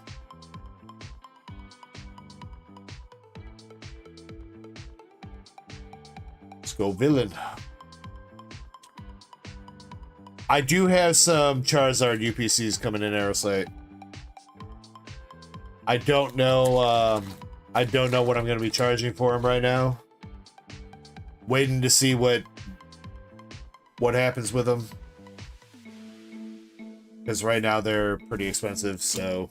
Let's go villain. I do have some Charizard UPCs coming in Aarice. I don't know what I'm going to be charging for them right now. Waiting to see what happens with them. Because right now they're pretty expensive, so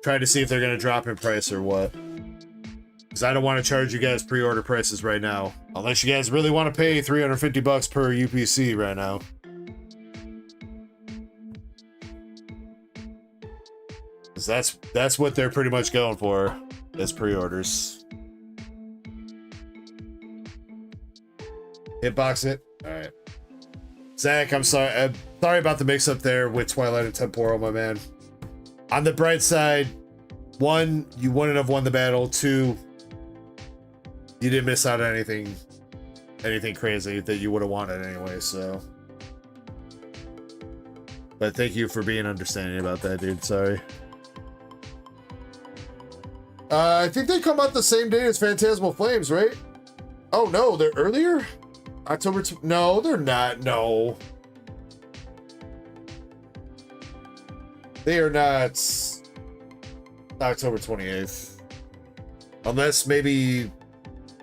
trying to see if they're going to drop in price or what. Because I don't want to charge you guys pre-order prices right now. Unless you guys really want to pay $350 per UPC right now. Because that's what they're pretty much going for as pre-orders. Hitbox it? Alright. Zach, I'm sorry. Sorry about the mix-up there with Twilight and Temporal, my man. On the bright side, 1, you wouldn't have won the battle. 2, you didn't miss out on anything crazy that you would have wanted anyway, so. But thank you for being understanding about that, dude. Sorry. I think they come out the same day as Phantasmal Flames, right? Oh, no, they're earlier? October... No, they're not. No. They are not October 28th. Unless maybe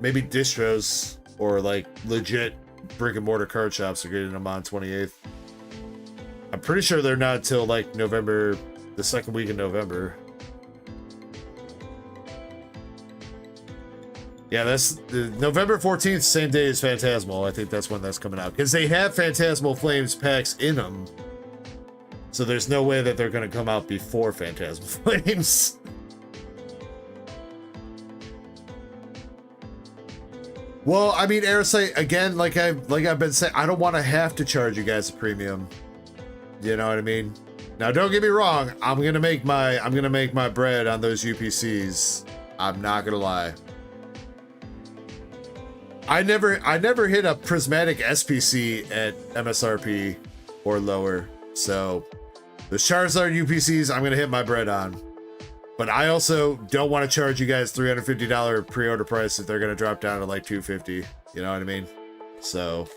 distros or like legit brick and mortar card shops are getting them on 28th. I'm pretty sure they're not until like November, the second week in November. Yeah, that's November 14th, same day as Phantasmal. I think that's when that's coming out. Because they have Phantasmal Flames packs in them. So there's no way that they're going to come out before Phantasmal Flames. Well, I mean, Aarice, again, like I've been saying, I don't want to have to charge you guys a premium. You know what I mean? Now, don't get me wrong. I'm gonna make my bread on those UPCs. I'm not gonna lie. I never hit a prismatic SPC at MSRP or lower. So the Charizard UPCs, I'm gonna hit my bread on. But I also don't want to charge you guys $350 pre-order price if they're gonna drop down to like $250. You know what I mean? So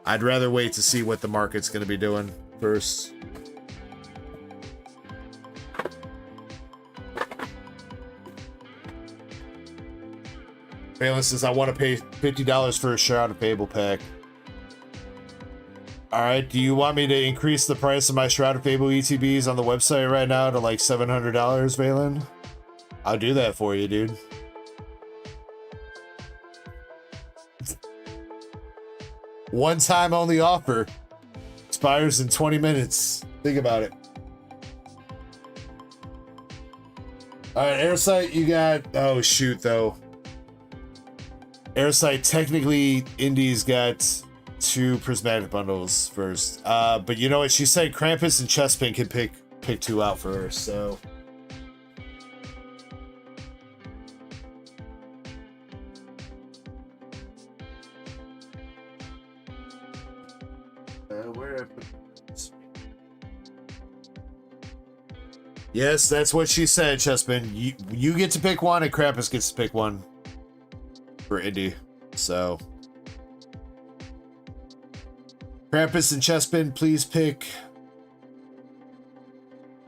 I'd rather wait to see what the market's gonna be doing first. Phelan says, I want to pay $50 for a Shroud of Fable pack. Alright, do you want me to increase the price of my Shroud of Fable ETBs on the website right now to like $700, Valen? I'll do that for you, dude. One time only offer. Expires in 20 minutes. Think about it. Alright, Airsight, you got... Oh, shoot, though. Airsight, technically, Indy's got 2 prismatic bundles first. But you know what? She said Krampus and Chespin can pick 2 out for her, so. Where? Yes, that's what she said, Chespin. You get to pick one, and Krampus gets to pick one for Indy. So, Krampus and Chespin, please pick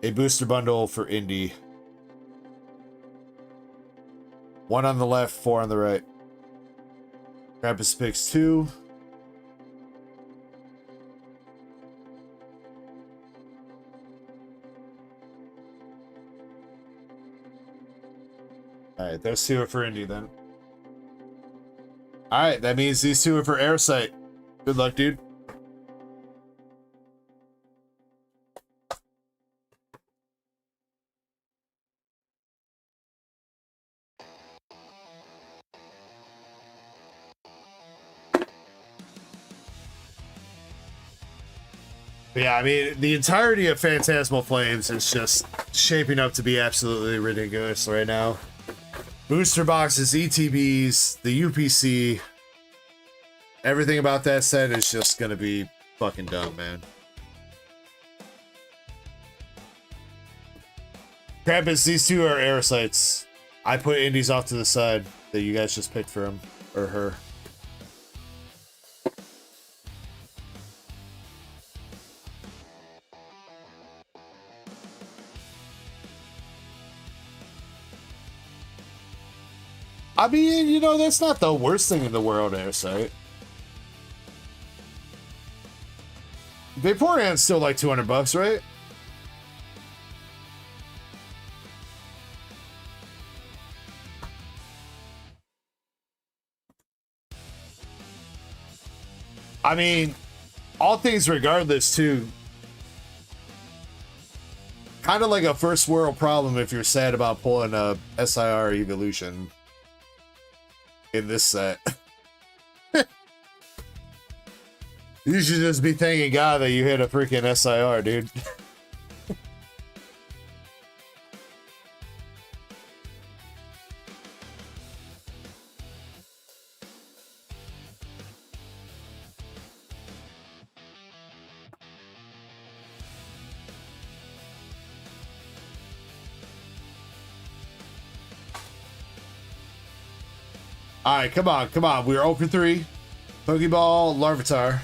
a booster bundle for Indy. 1 on the left, 4 on the right. Krampus picks 2. Alright, those 2 are for Indy then. Alright, that means these 2 are for Airsight. Good luck, dude. But yeah, I mean, the entirety of Phantasmal Flames is just shaping up to be absolutely ridiculous right now. Booster boxes, ETBs, the UPC, everything about that set is just gonna be fucking dumb, man. Krampus, these 2 are Airsights. I put Indies off to the side that you guys just picked for him, or her. I mean, you know, that's not the worst thing in the world, Airsight. Vaporeon's still like $200, right? I mean, all things regardless, too. Kind of like a first world problem if you're sad about pulling a SIR evolution in this set. You should just be thanking God that you hit a freaking SIR, dude. All right, come on, come on. We're 0 for 3. Pokeball, Larvitar.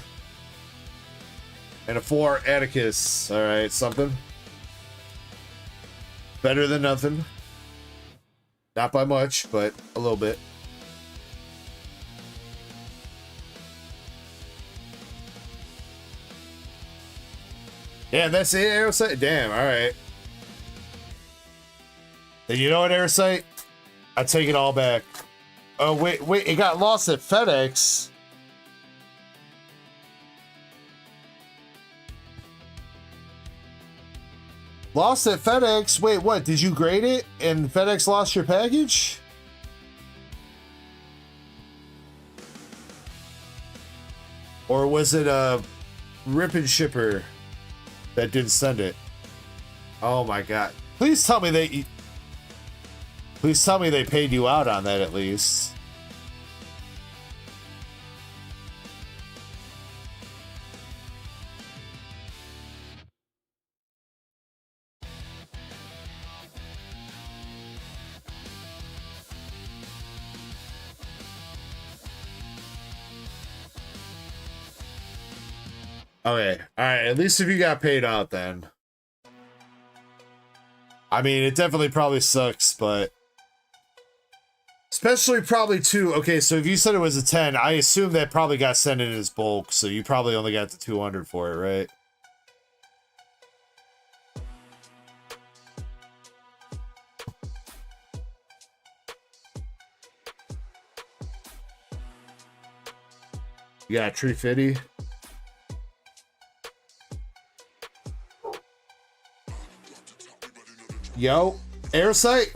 And a 4, Atticus. All right, something. Better than nothing. Not by much, but a little bit. Yeah, that's it, Airsight? Damn, all right. And you know what, Airsight? I take it all back. Oh, wait, it got lost at FedEx. Lost at FedEx? Wait, what? Did you grade it and FedEx lost your package? Or was it a rip and shipper that didn't send it? Oh my god. Please tell me they... Please tell me they paid you out on that at least. Okay, alright, at least if you got paid out then. I mean, it definitely probably sucks, but... Especially probably too. Okay, so if you said it was a 10, I assume that probably got sent in as bulk, so you probably only got the 200 for it, right? You got a Tree Fitty. Yo, Airsight.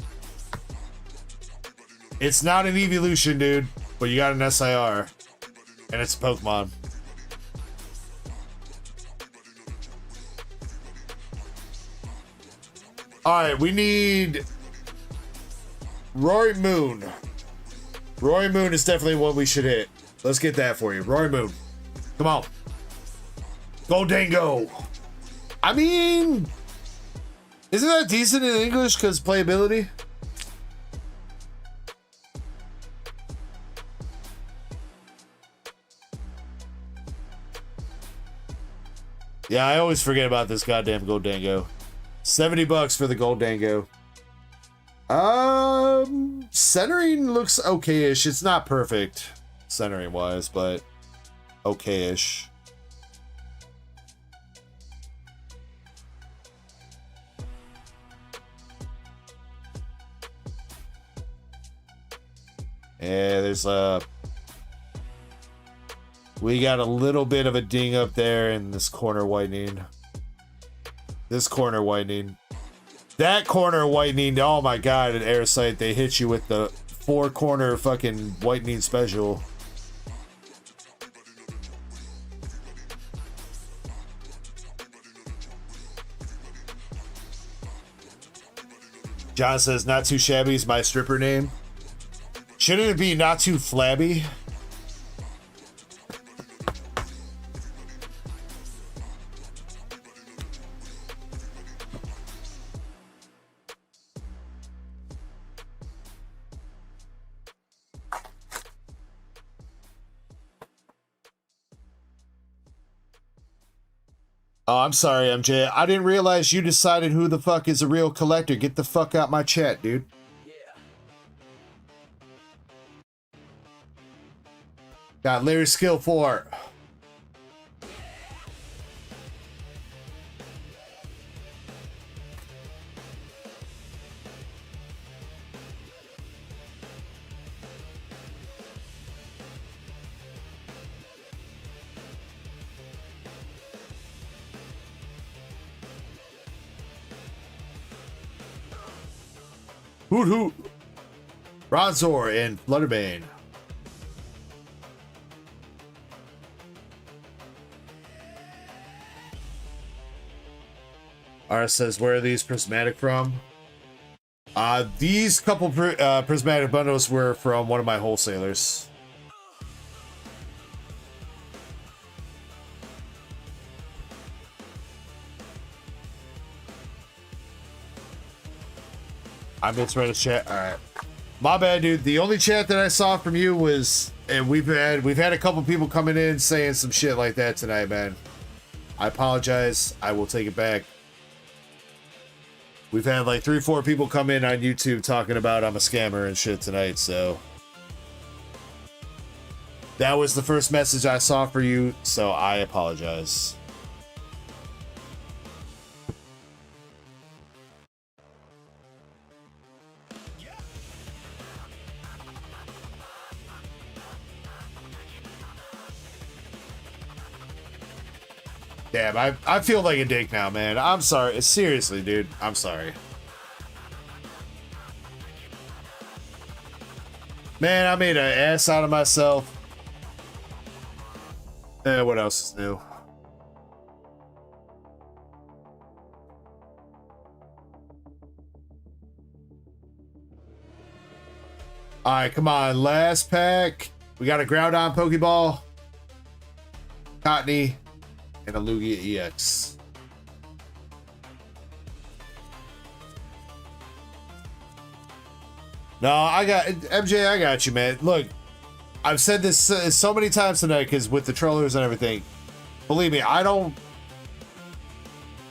It's not an evolution, dude, but you got an SIR, and it's a Pokemon. Alright, we need Rory Moon. Rory Moon is definitely what we should hit. Let's get that for you. Rory Moon. Come on. Go Dango. I mean, isn't that decent in English because playability? Yeah, I always forget about this goddamn Gold Dango. $70 for the Gold Dango. Centering looks okay-ish. It's not perfect centering wise, but okay-ish. Yeah, there's we got a little bit of a ding up there in this corner whitening. This corner whitening. That corner whitening, oh my god, at Aarice, they hit you with the 4-corner fucking whitening special. John says, not too shabby is my stripper name. Shouldn't it be not too flabby? Oh, I'm sorry, MJ. I didn't realize you decided who the fuck is a real collector. Get the fuck out my chat, dude. Got Larry Skill 4. Hoot hoot. Bronzor and Flutterbane. Aarice says, where are these prismatic from? These couple prismatic bundles were from one of my wholesalers. I'm just ready to chat. All right, my bad, dude. The only chat that I saw from you was, and we've had a couple people coming in saying some shit like that tonight, man. I apologize. I will take it back. We've had like 3 or 4 people come in on YouTube talking about I'm a scammer and shit tonight, so that was the first message I saw for you, so I apologize. Damn, I feel like a dick now, man. I'm sorry. Seriously, dude. I'm sorry. Man, I made an ass out of myself. What else is new? Alright, come on. Last pack. We got a Groudon Pokeball. Cottony. And a Lugia EX. No, I got MJ. I got you, man. Look, I've said this so many times tonight because with the trollers and everything. Believe me, I'm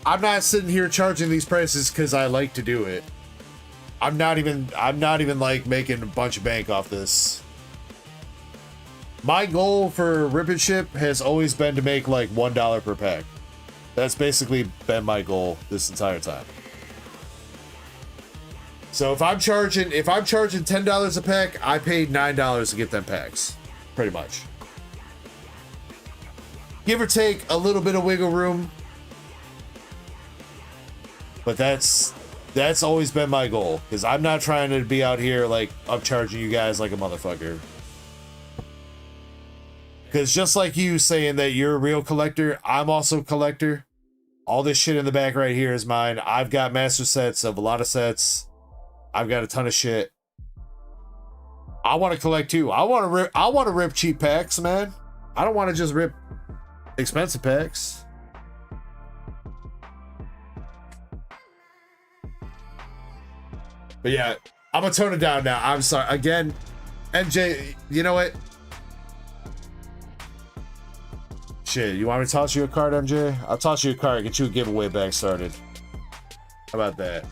not sitting here charging these prices because I like to do it. I'm not even like making a bunch of bank off this. My goal for Rip and Ship has always been to make like $1 per pack. That's basically been my goal this entire time. So if I'm charging $10 a pack, I paid $9 to get them packs. Pretty much. Give or take a little bit of wiggle room. But that's always been my goal. Because I'm not trying to be out here like upcharging you guys like a motherfucker. Because just like you saying that you're a real collector, I'm also a collector. All this shit in the back right here is mine. I've got master sets of a lot of sets. I've got a ton of shit. I want to collect too. I want to rip cheap packs, man. I don't want to just rip expensive packs. But yeah, I'm gonna tone it down now. I'm sorry. Again, MJ, you know what? Shit, you want me to toss you a card, MJ? I'll toss you a card, get you a giveaway bag started. How about that?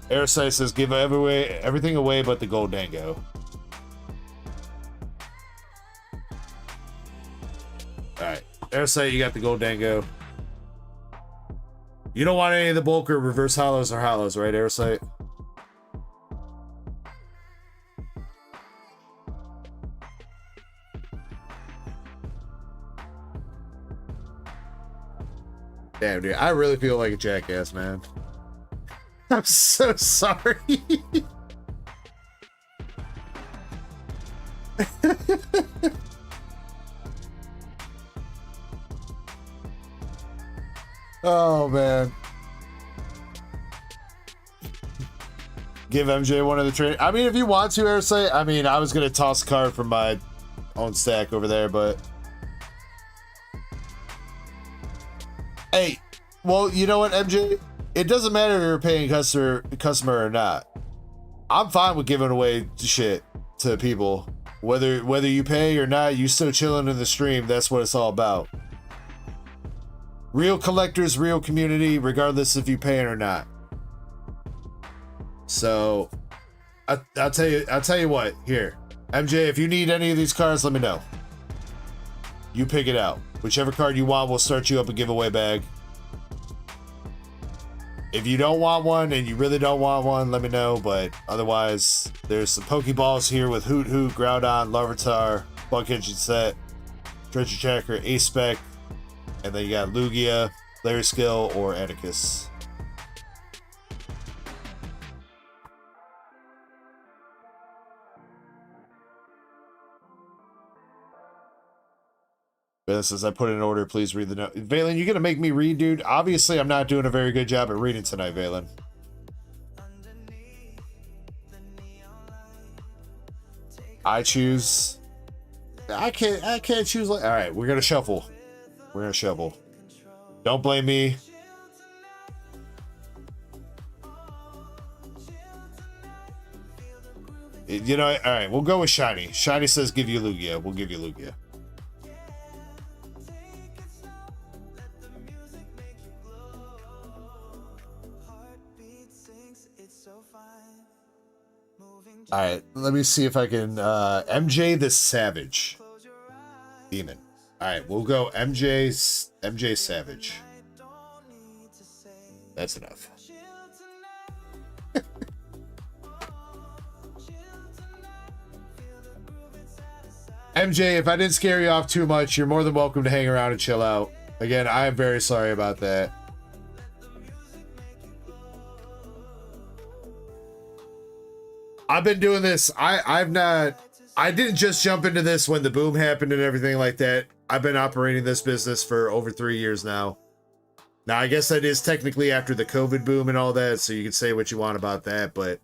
Aarice says, give everything away but the gold dango. Alright, Aarice, you got the gold dango. You don't want any of the bulk or reverse hollows or hollows, right, Aarice? Damn, dude, I really feel like a jackass, man. I'm so sorry. Oh, man. Give MJ one of the trade. I mean, if you want to, Aarice. I mean, I was going to toss a card from my own stack over there, but... Hey, well, you know what, MJ? It doesn't matter if you're a paying customer or not. I'm fine with giving away shit to people. Whether you pay or not, you still chilling in the stream. That's what it's all about. Real collectors, real community, regardless if you paying or not. So, I'll tell you what. Here, MJ, if you need any of these cards, let me know. You pick it out. Whichever card you want, we'll start you up a giveaway bag. If you don't want one and you really don't want one, let me know. But otherwise, there's some Pokeballs here with Hoot Hoot, Groudon, Larvitar, Bug Engine Set, Treasure Tracker, A-Spec, and then you got Lugia, Larry Skill, or Atticus. Valen says, I put in an order, please read the note. Valen, you're going to make me read, dude? Obviously, I'm not doing a very good job at reading tonight, Valen. I choose. I can't choose. All right, we're going to shuffle. We're going to shuffle. Don't blame me. You know, all right, we'll go with Shiny. Shiny says, give you Lugia. We'll give you Lugia. All right, let me see if I can MJ the Savage Demon. All right, we'll go MJ Savage. That's enough. MJ, if I didn't scare you off too much, you're more than welcome to hang around and chill out. Again, I am very sorry about that. I've been doing this. I didn't just jump into this when the boom happened and everything like that. I've been operating this business for over 3 years now. Now, I guess that is technically after the COVID boom and all that, so you can say what you want about that, but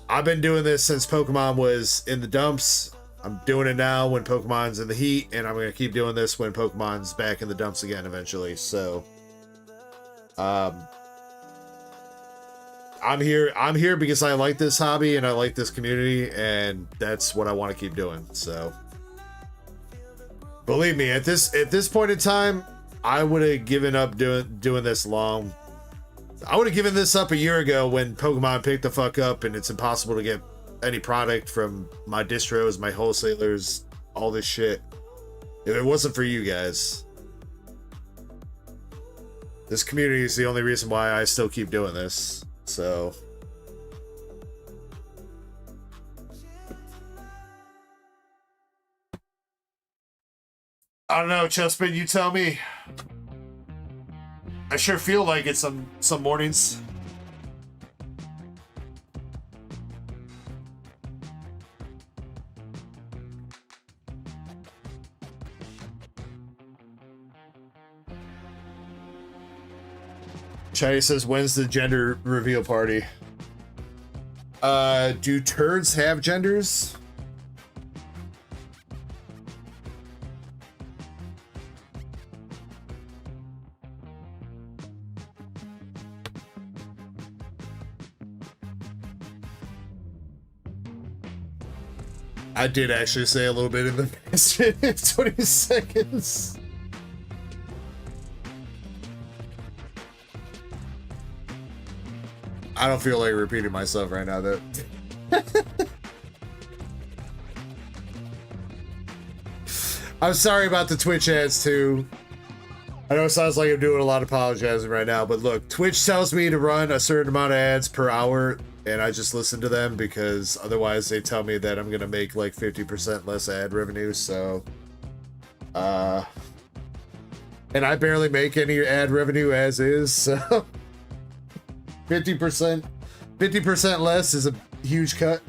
I've been doing this since Pokemon was in the dumps. I'm doing it now when Pokemon's in the heat, and I'm going to keep doing this when Pokemon's back in the dumps again eventually. So, I'm here because I like this hobby and I like this community, and that's what I want to keep doing. So, believe me, at this point in time, I would have given up doing this long. I would have given this up a year ago when Pokemon picked the fuck up and it's impossible to get any product from my distros, my wholesalers, all this shit. If it wasn't for you guys, this community is the only reason why I still keep doing this. So, I don't know, Chespin, you tell me. I sure feel like it some mornings. China says, when's the gender reveal party? Do turds have genders? I did actually say a little bit in the past 20 seconds. I don't feel like repeating myself right now, though. I'm sorry about the Twitch ads, too. I know it sounds like I'm doing a lot of apologizing right now, but look, Twitch tells me to run a certain amount of ads per hour, and I just listen to them because otherwise they tell me that I'm going to make like 50% less ad revenue, so... And I barely make any ad revenue as is, so... 50% less is a huge cut.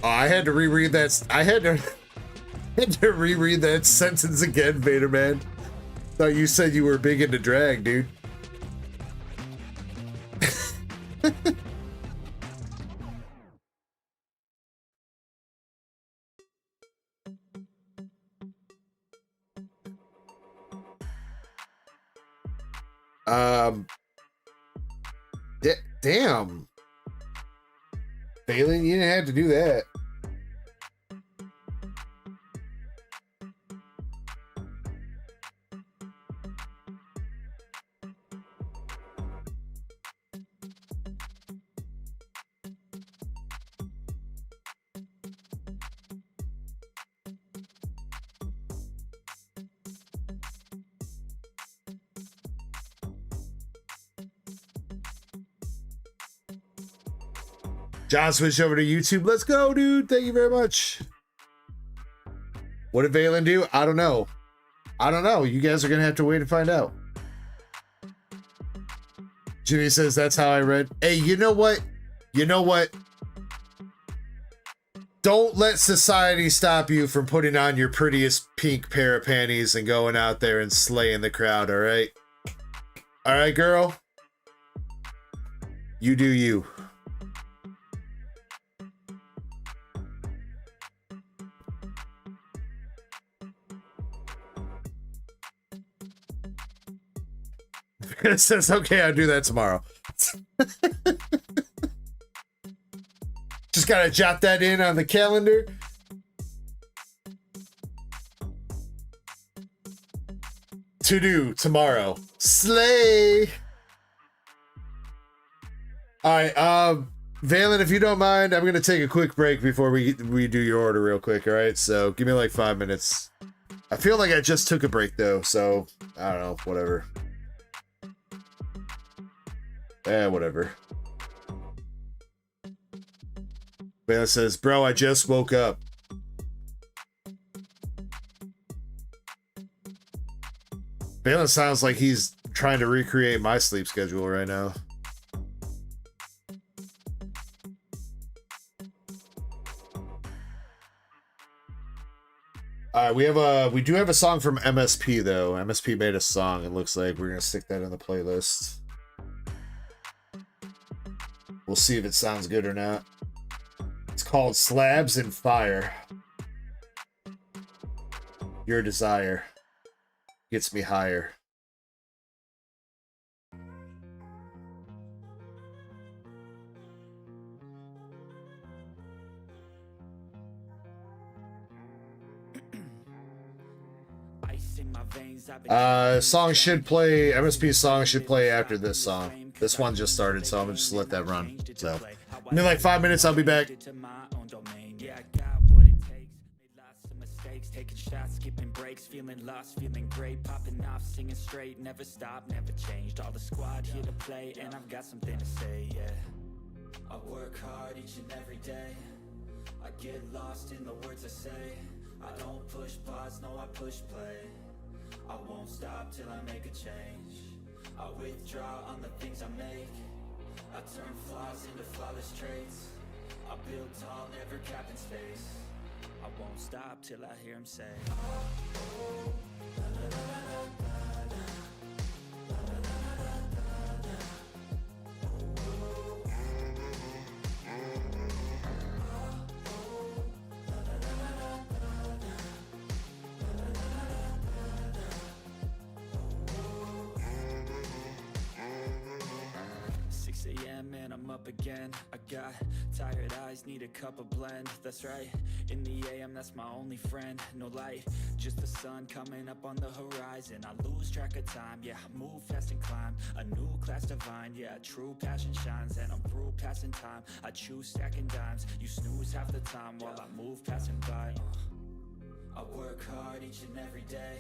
Oh, I had to reread that. I had to reread that sentence again, Vader Man. Thought you said you were big into drag, dude. Damn. Balin, you didn't have to do that. John switched over to YouTube. Let's go, dude. Thank you very much. What did Valen do? I don't know. I don't know. You guys are going to have to wait and find out. Jimmy says that's how I read. Hey, you know what? You know what? Don't let society stop you from putting on your prettiest pink pair of panties and going out there and slaying the crowd, all right? All right, girl? You do you. It says, okay, I'll do that tomorrow. Just gotta jot that in on the calendar. To do tomorrow. Slay! Alright, Valen, if you don't mind, I'm gonna take a quick break before we do your order real quick, alright? So, give me like 5 minutes. I feel like I just took a break, though, so, I don't know, whatever. Whatever. Valen says, bro, I just woke up. Valen sounds like he's trying to recreate my sleep schedule right now. We do have a song from MSP though. MSP made a song. It looks like we're gonna stick that in the playlist. We'll see if it sounds good or not. It's called Slabs and Fire. Your desire gets me higher. Song should play, MSP song should play after this song. This one just started, so I'm gonna just let that run. So, in like 5 minutes, I'll be back. Taking shots, skipping breaks, feeling lost, feeling great, popping off, singing straight, never stopped, never changed. All the squad here to play, and I've got something to say, yeah. I work hard each and every day. I get lost in the words I say. I don't push pause, no, I push play. I won't stop till I make a change. I withdraw on the things I make. I turn flaws into flawless traits. I build tall, never capped in space. I won't stop till I hear him say. 6 a.m. and I'm up again. I got tired eyes, need a cup of blend. That's right, in the AM, that's my only friend. No light, just the sun coming up on the horizon. I lose track of time, yeah, I move fast and climb. A new class divine, yeah, true passion shines. And I'm through passing time, I choose stacking dimes. You snooze half the time while I move passing by. I work hard each and every day.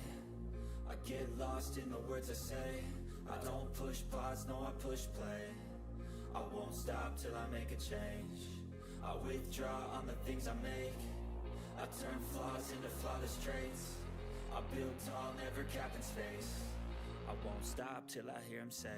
I get lost in the words I say. I don't push pause, no, I push play. I won't stop till I make a change. I withdraw on the things I make. I turn flaws into flawless traits. I build tall, never capping space. I won't stop till I hear him say.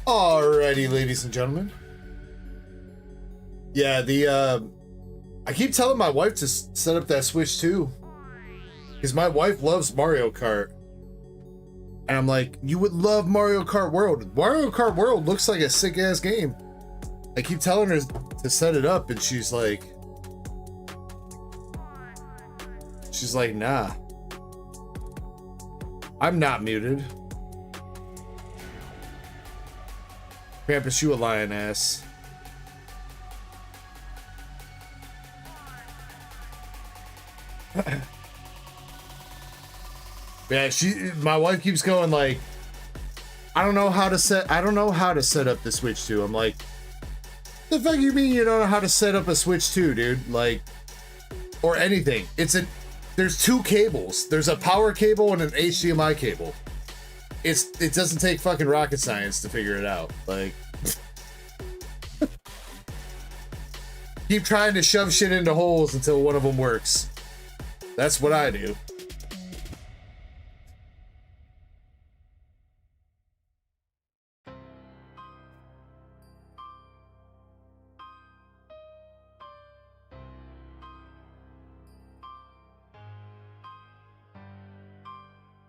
Alrighty, ladies and gentlemen. Yeah, I keep telling my wife to set up that Switch too, because my wife loves Mario Kart. And I'm like, you would love Mario Kart World. Mario Kart World looks like a sick ass game. I keep telling her to set it up, and she's like, nah. I'm not muted. Krampus, you a lion ass. Yeah, my wife keeps going like, I don't know how to set up the Switch 2. I'm like, the fuck you mean you don't know how to set up a Switch 2, dude? Like, or anything. There's two cables. There's a power cable and an HDMI cable. It doesn't take fucking rocket science to figure it out. Like, keep trying to shove shit into holes until one of them works. That's what I do.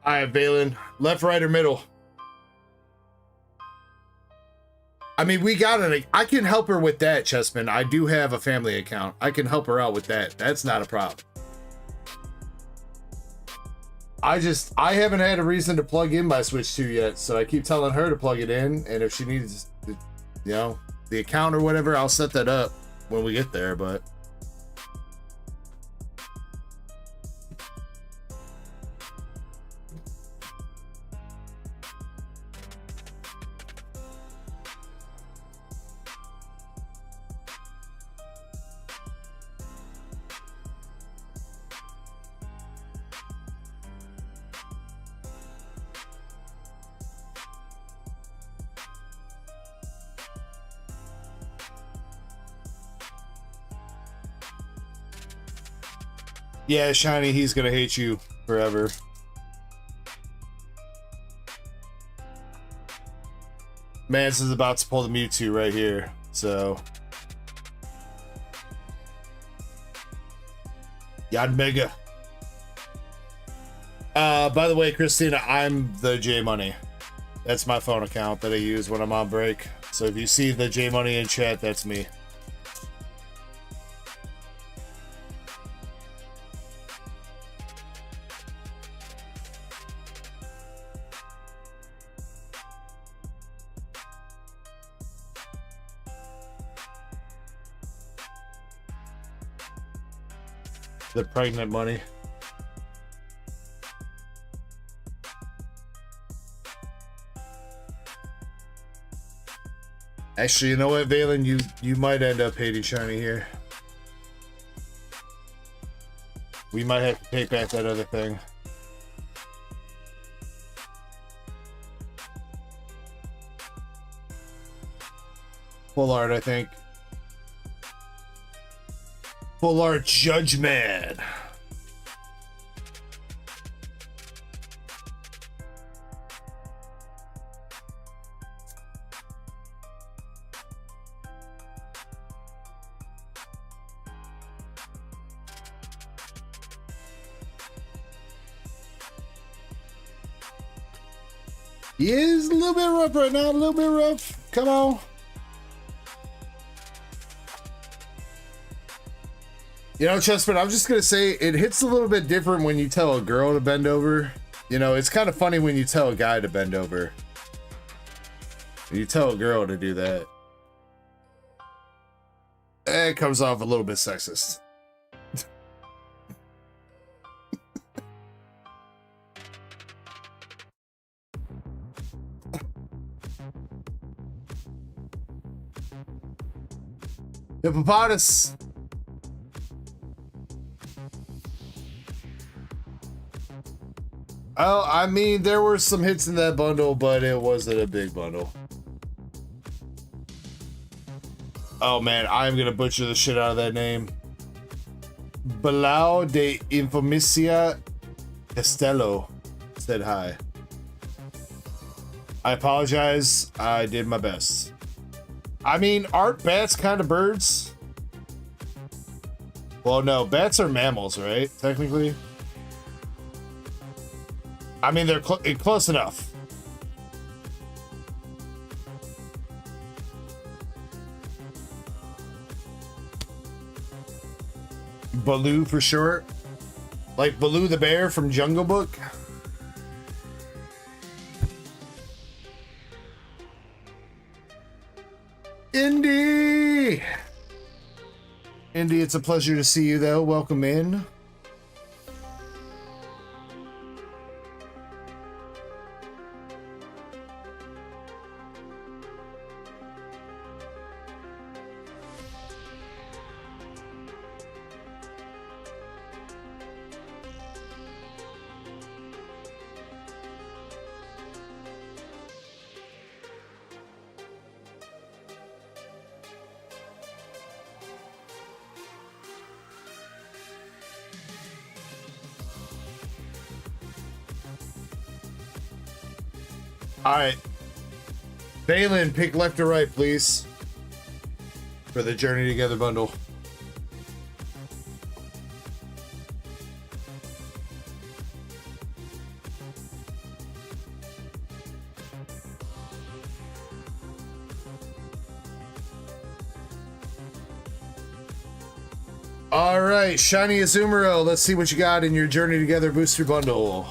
All right, Valen. Left, right, or middle? I mean, we got it. I can help her with that, Chessman. I do have a family account. I can help her out with that. That's not a problem. I haven't had a reason to plug in my Switch 2 yet, so I keep telling her to plug it in, and if she needs, you know, the account or whatever, I'll set that up when we get there, but... Yeah, Shiny, he's gonna hate you forever. Mans is about to pull the Mewtwo right here, so... Yad Mega. By the way, Christina, I'm the J Money. That's my phone account that I use when I'm on break. So if you see the J Money in chat, that's me. The pregnant money. Actually, you know what, Valen? You might end up hating Shiny here. We might have to take back that other thing. Full art, I think. Full art Judgment. He is a little bit rough right now, a little bit rough. Come on. You know, Chessman, I'm just going to say it hits a little bit different when you tell a girl to bend over. You know, it's kind of funny when you tell a guy to bend over. You tell a girl to do that. It comes off a little bit sexist. Hippopotamus. Oh, I mean, there were some hits in that bundle, but it wasn't a big bundle. Oh man, I'm gonna butcher the shit out of that name. Bilao de Infamicia Castello said hi. I apologize. I did my best. I mean, aren't bats kind of birds? Well, no, bats are mammals, right? Technically. I mean, they're close enough. Baloo for short. Like Baloo the bear from Jungle Book. Indy! Indy, it's a pleasure to see you, though. Welcome in. All right, Balin, pick left or right, please, for the Journey Together bundle. All right, Shiny Azumarill, let's see what you got in your Journey Together booster bundle.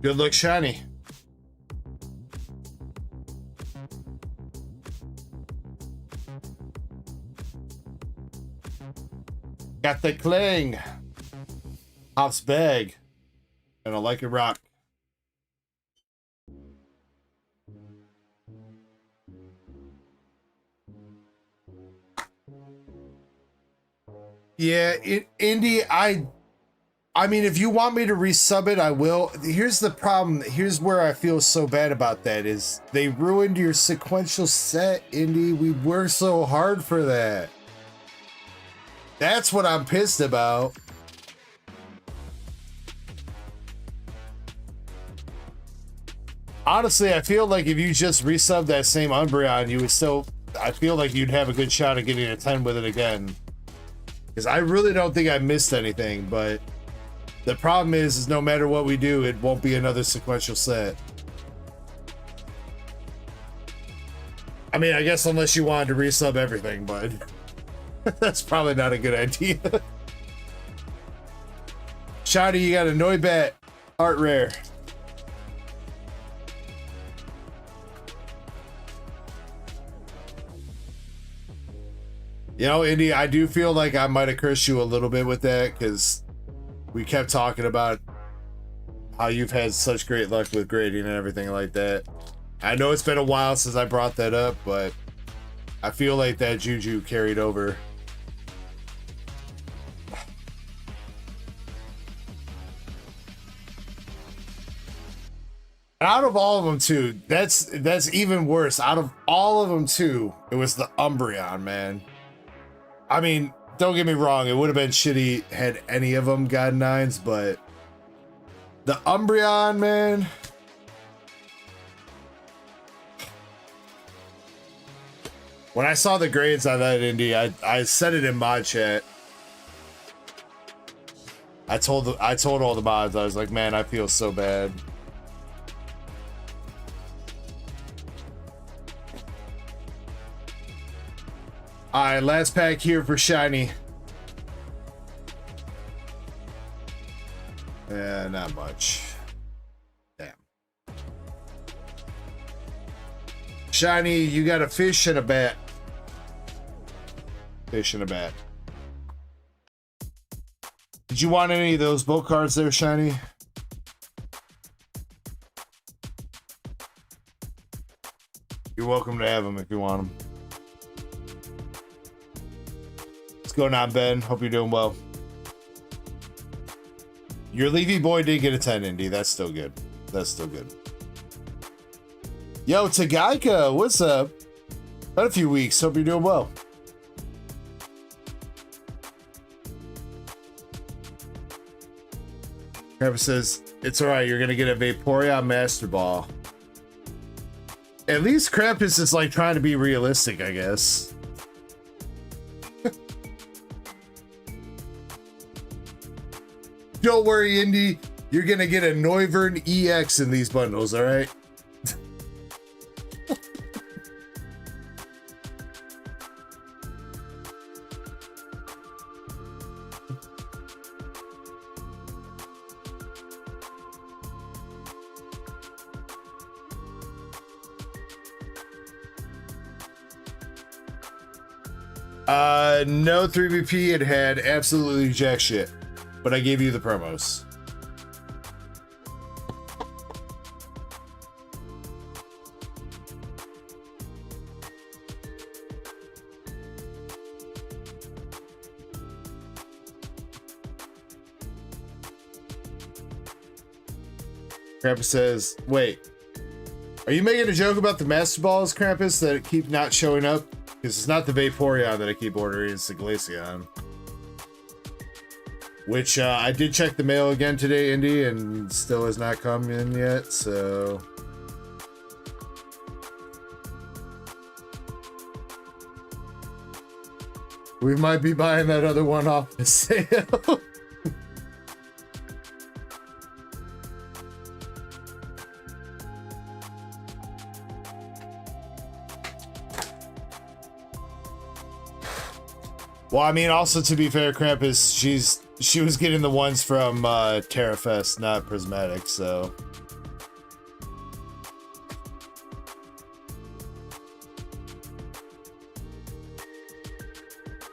Good luck, Shiny. Got the cling. Hops bag. And I like it rock. Yeah, Indy, I mean, if you want me to resub it, I will. Here's the problem. Here's where I feel so bad about that is they ruined your sequential set, Indy. We worked so hard for that. That's what I'm pissed about. Honestly, I feel like if you just resubbed that same Umbreon, you would still... I feel like you'd have a good shot at getting a 10 with it again. Because I really don't think I missed anything, but... The problem is no matter what we do, it won't be another sequential set. I mean, I guess unless you wanted to resub everything, but that's probably not a good idea. Shotty, you got a Noibat art rare. You know, Indy, I do feel like I might have cursed you a little bit with that because we kept talking about how you've had such great luck with grading and everything like that. I know it's been a while since I brought that up, but I feel like that juju carried over. Out of all of them too, that's even worse. Out of all of them too, it was the Umbreon, man. I mean, don't get me wrong, it would have been shitty had any of them gotten 9s, but the Umbreon, man. When I saw the grades on that Indy, I said it in mod chat. I told all the mods, I was like, man, I feel so bad. Alright, last pack here for Shiny. Yeah, not much. Damn. Shiny, you got a fish and a bat. Fish and a bat. Did you want any of those boat cards there, Shiny? You're welcome to have them if you want them. What's going on, Ben? Hope you're doing well. Your Levy boy did get a 10, Indy. That's still good. That's still good. Yo, Tagaika, what's up? Been a few weeks. Hope you're doing well. Cramp says, it's alright, you're gonna get a Vaporeon Master Ball. At least Krampus is like trying to be realistic, I guess. Don't worry, Indy. You're gonna get a Noivern EX in these bundles, alright? No 3BP, it had absolutely jack shit, but I gave you the promos. Krampus says, wait, are you making a joke about the Master Balls, Krampus, that keep not showing up? Because it's not the Vaporeon that I keep ordering, it's the Glaceon. Which, I did check the mail again today, Indy, and still has not come in yet, so... we might be buying that other one off the sale. Well, I mean, also to be fair, Krampus, she was getting the ones from TerraFest, not Prismatic, so.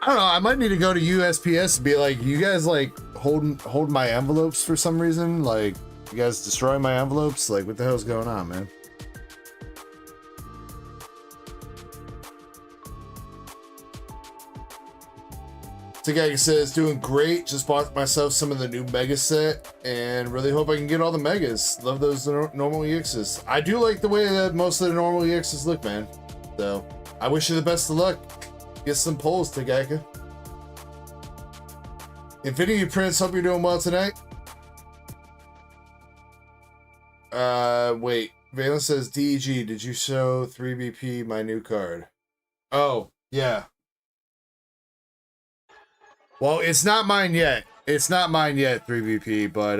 I don't know, I might need to go to USPS and be like, you guys like hold my envelopes for some reason? Like, you guys destroying my envelopes? Like, what the hell's going on, man? The guy says, doing great. Just bought myself some of the new Mega set and really hope I can get all the Megas. Love those normal EXs. I do like the way that most of the normal EXs look, man. So, I wish you the best of luck. Get some polls, Tagaika. Infinity Prince, hope you're doing well tonight. Wait. Valen says, DEG, did you show 3BP my new card? Oh, yeah. Well, it's not mine yet. It's not mine yet, 3BP, but,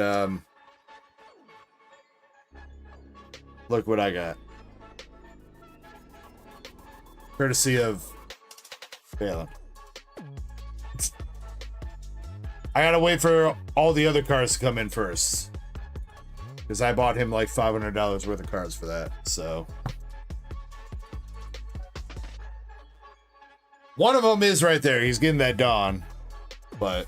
look what I got. Courtesy of Valen. I gotta wait for all the other cards to come in first. Because I bought him like $500 worth of cards for that, so. One of them is right there. He's getting that Dawn. But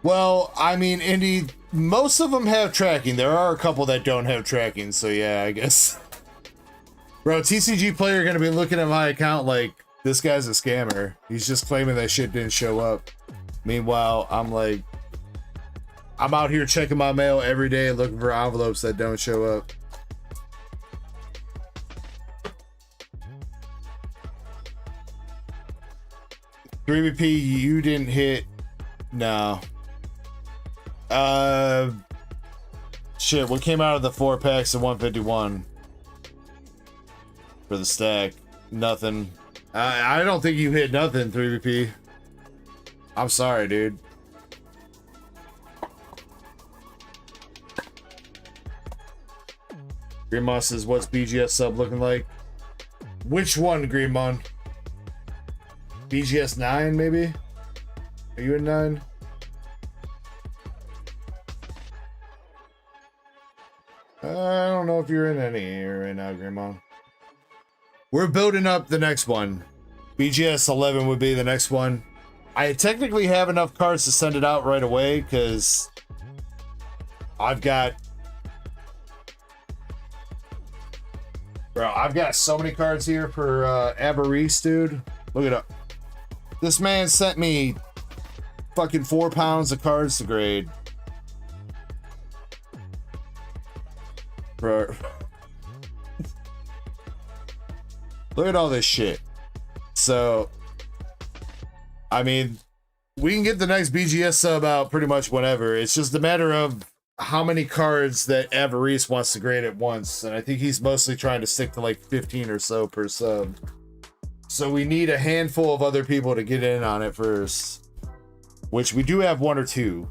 well, I mean, Indy, most of them have tracking. There are a couple that don't have tracking, so yeah, I guess. Bro, TCG player gonna be looking at my account like, this guy's a scammer. He's just claiming that shit didn't show up. Meanwhile, I'm like, I'm out here checking my mail every day looking for envelopes that don't show up. $3BP, you didn't hit. No. Shit, what came out of the 4 packs of 151? For the stack? Nothing. I don't think you hit nothing, 3BP. I'm sorry, dude. Greenmon says, what's BGS sub looking like? Which one, Greenmon? BGS 9, maybe? Are you in 9? I don't know if you're in any right now, Greenmon. We're building up the next one. BGS 11 would be the next one. I technically have enough cards to send it out right away, because I've got Bro, I've got so many cards here for Aarice, dude. Look it up. This man sent me fucking 4 pounds of cards to grade. Bro. Look at all this shit. So, I mean, we can get the next BGS sub out pretty much whenever. It's just a matter of how many cards that Aarice wants to grade at once. And I think he's mostly trying to stick to like 15 or so per sub. So we need a handful of other people to get in on it first. Which we do have 1 or 2.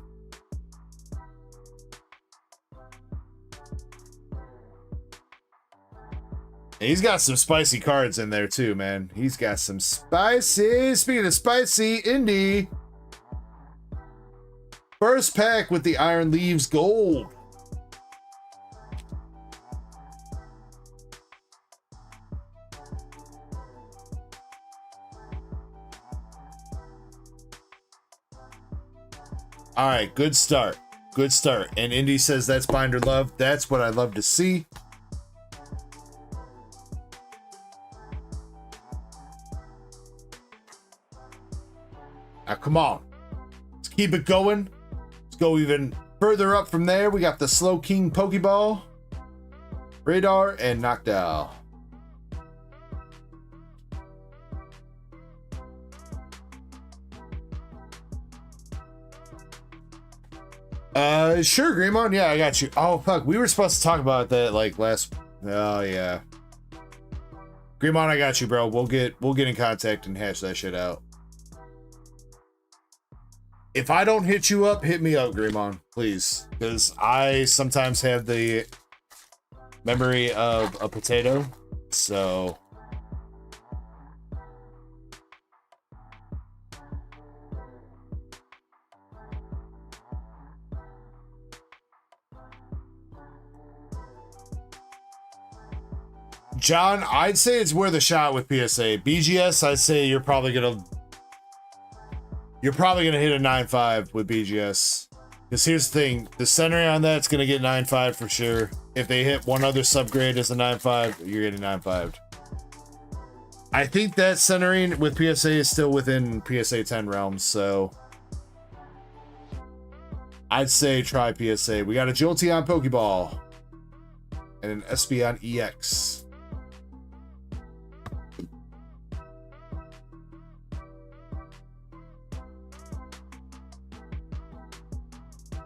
And he's got some spicy cards in there too, man. He's got some spicy. Speaking of spicy, Indy. First pack with the Iron Leaves Gold. All right, good start. Good start. And Indy says that's Binder Love. That's what I love to see. Now, come on. Let's keep it going. Let's go even further up from there. We got the Slow King Pokeball, Radar, and Knockdown. Sure, Greymon. Yeah, I got you. Oh, fuck. We were supposed to talk about that like last. Oh, yeah. Greymon, I got you, bro. We'll get in contact and hash that shit out. If I don't hit you up, hit me up, Greymon, please. Because I sometimes have the memory of a potato. So. John, I'd say it's worth a shot with PSA. BGS, I'd say you're probably gonna hit a 9.5 with BGS. Because here's the thing, the centering on that's gonna get 9.5 for sure. If they hit one other subgrade as a 9.5, you're getting 9.5. I think that centering with PSA is still within PSA 10 realms, so I'd say try PSA. We got a Jolteon Pokeball and an Espeon EX.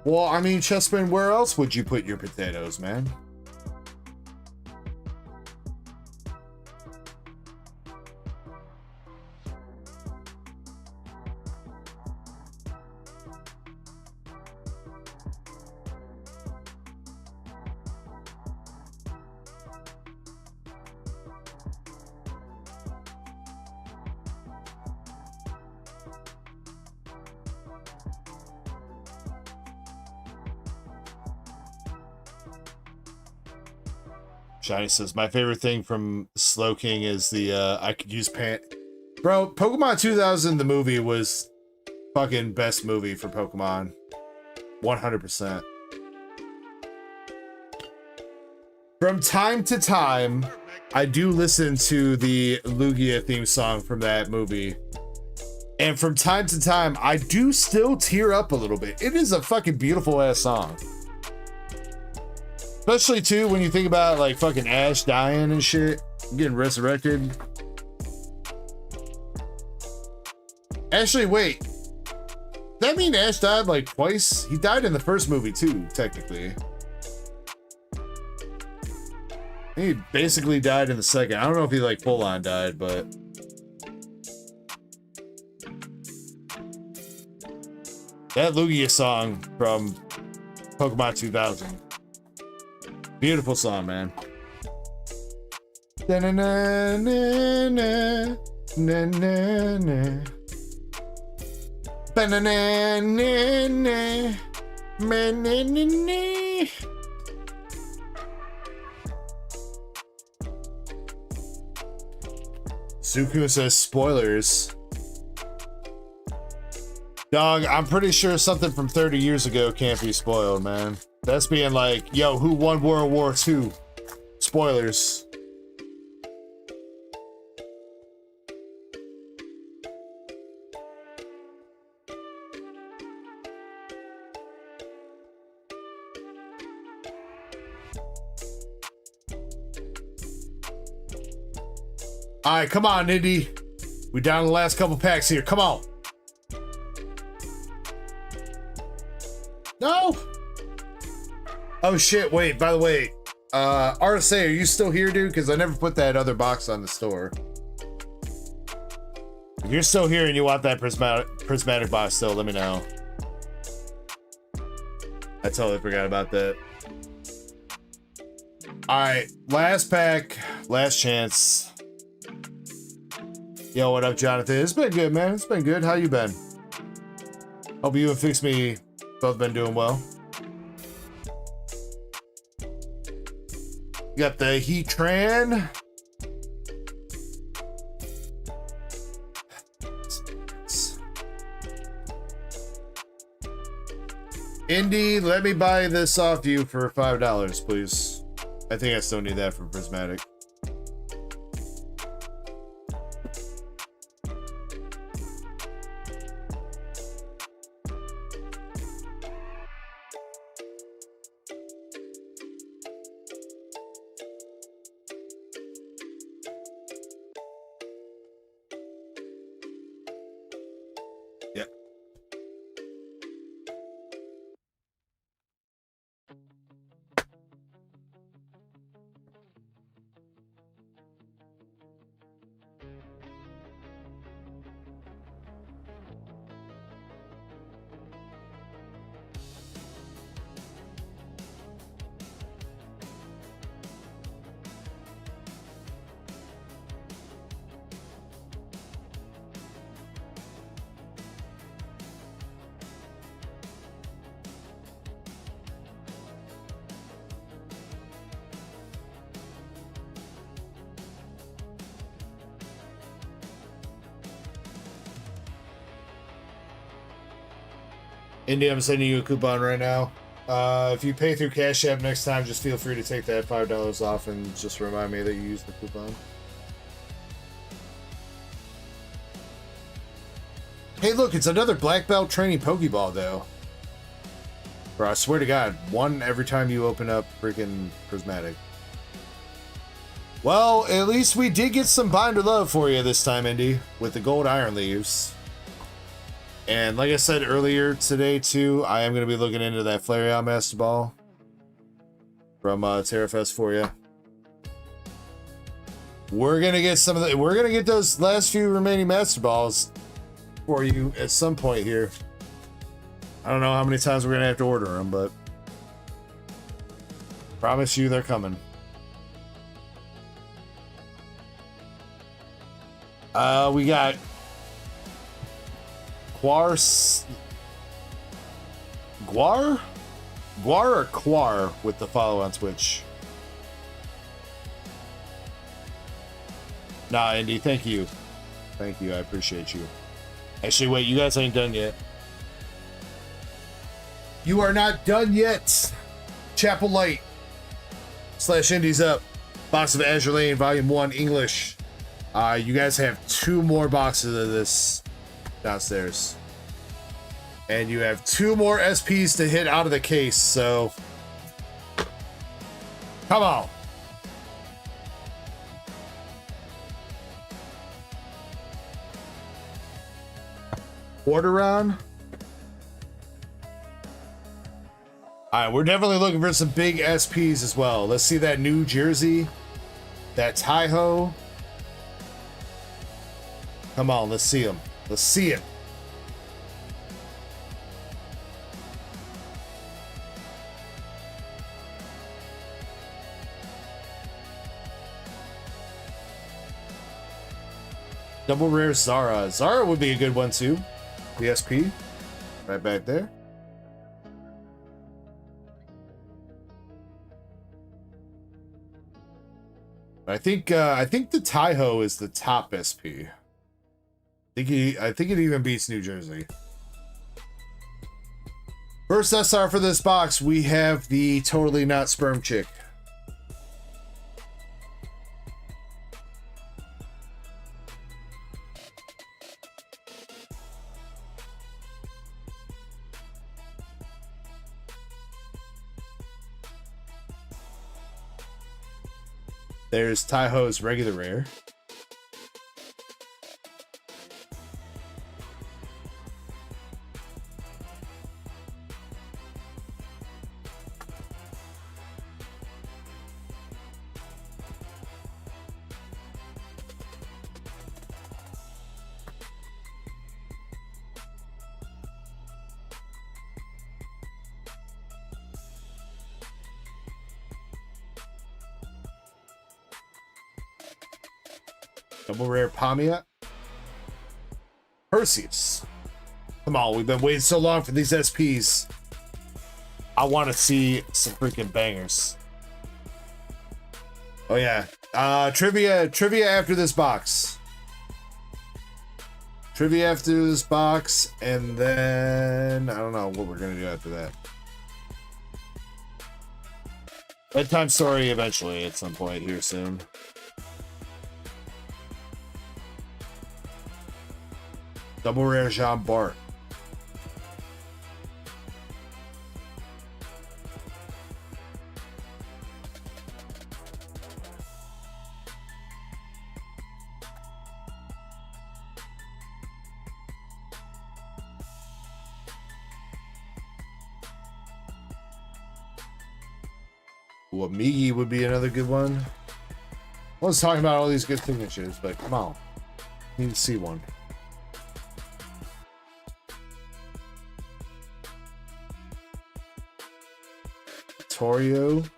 Well, I mean, Chessman, where else would you put your potatoes, man? Johnny says, my favorite thing from Slow King is the, I could use pant. Bro, Pokemon 2000, the movie, was fucking best movie for Pokemon. 100%. From time to time, I do listen to the Lugia theme song from that movie. And from time to time, I do still tear up a little bit. It is a fucking beautiful ass song. Especially too when you think about like fucking Ash dying and shit, getting resurrected. Actually, wait. Does that mean Ash died like twice? He died in the first movie too, technically. He basically died in the second. I don't know if he like full on died, but that Lugia song from Pokemon 2000. Beautiful song, man. Suku says spoilers. Dog, I'm pretty sure something from 30 years ago can't be spoiled, man. That's being like, yo, who won World War II? Spoilers. All right, come on, Indy. We down the last couple packs here. Come on. No. Oh shit! Wait. By the way, Aarice, are you still here, dude? Because I never put that other box on the store. If you're still here and you want that prismatic box still, let me know. I totally forgot about that. All right, last pack, last chance. Yo, what up, Jonathan? It's been good, man. It's been good. How you been? Hope you and Fix Me both been doing well. You got the Heatran. Indy, let me buy this off you for $5, please. I think I still need that for prismatic. Yep. Indy, I'm sending you a coupon right now. If you pay through Cash App next time, just feel free to take that $5 off and just remind me that you used the coupon. Hey, look, it's another black belt training Pokeball, though. Bro, I swear to God, one every time you open up freaking Prismatic. Well, at least we did get some Binder Love for you this time, Indy, with the gold iron leaves. And like I said earlier today, too, I am going to be looking into that Flareon Master Ball from Terrafest for you. We're going to get some of the... We're going to get those last few remaining Master Balls for you at some point here. I don't know how many times we're going to have to order them, but... promise you they're coming. We got... Guar or Quar with the follow on Twitch? Nah, Indy, thank you. Thank you, I appreciate you. Actually, wait, you guys ain't done yet. You are not done yet. Chapel Light / Indies Up. Box of Azure Lane, Volume 1, English. You guys have 2 more boxes of this downstairs. And you have 2 more SPs to hit out of the case, so... come on! Order round? Alright, we're definitely looking for some big SPs as well. Let's see that New Jersey. That Taiho. Come on, let's see them. Let's see it. Double rare Zara. Zara would be a good one too. The SP. Right back there. I think the Taiho is the top SP. I think it even beats New Jersey. First SR for this box, we have the Totally Not Sperm Chick. There's Taiho's regular rare. Double rare Pamia. Perseus. Come on, we've been waiting so long for these SPs. I want to see some freaking bangers. Oh yeah. Trivia after this box. Trivia after this box, and then I don't know what we're gonna do after that. Bedtime story eventually at some point here soon. Double rare Jean Bart. Ooh, Migi would be another good one. I was talking about all these good signatures, but come on. Need to see one. Torio.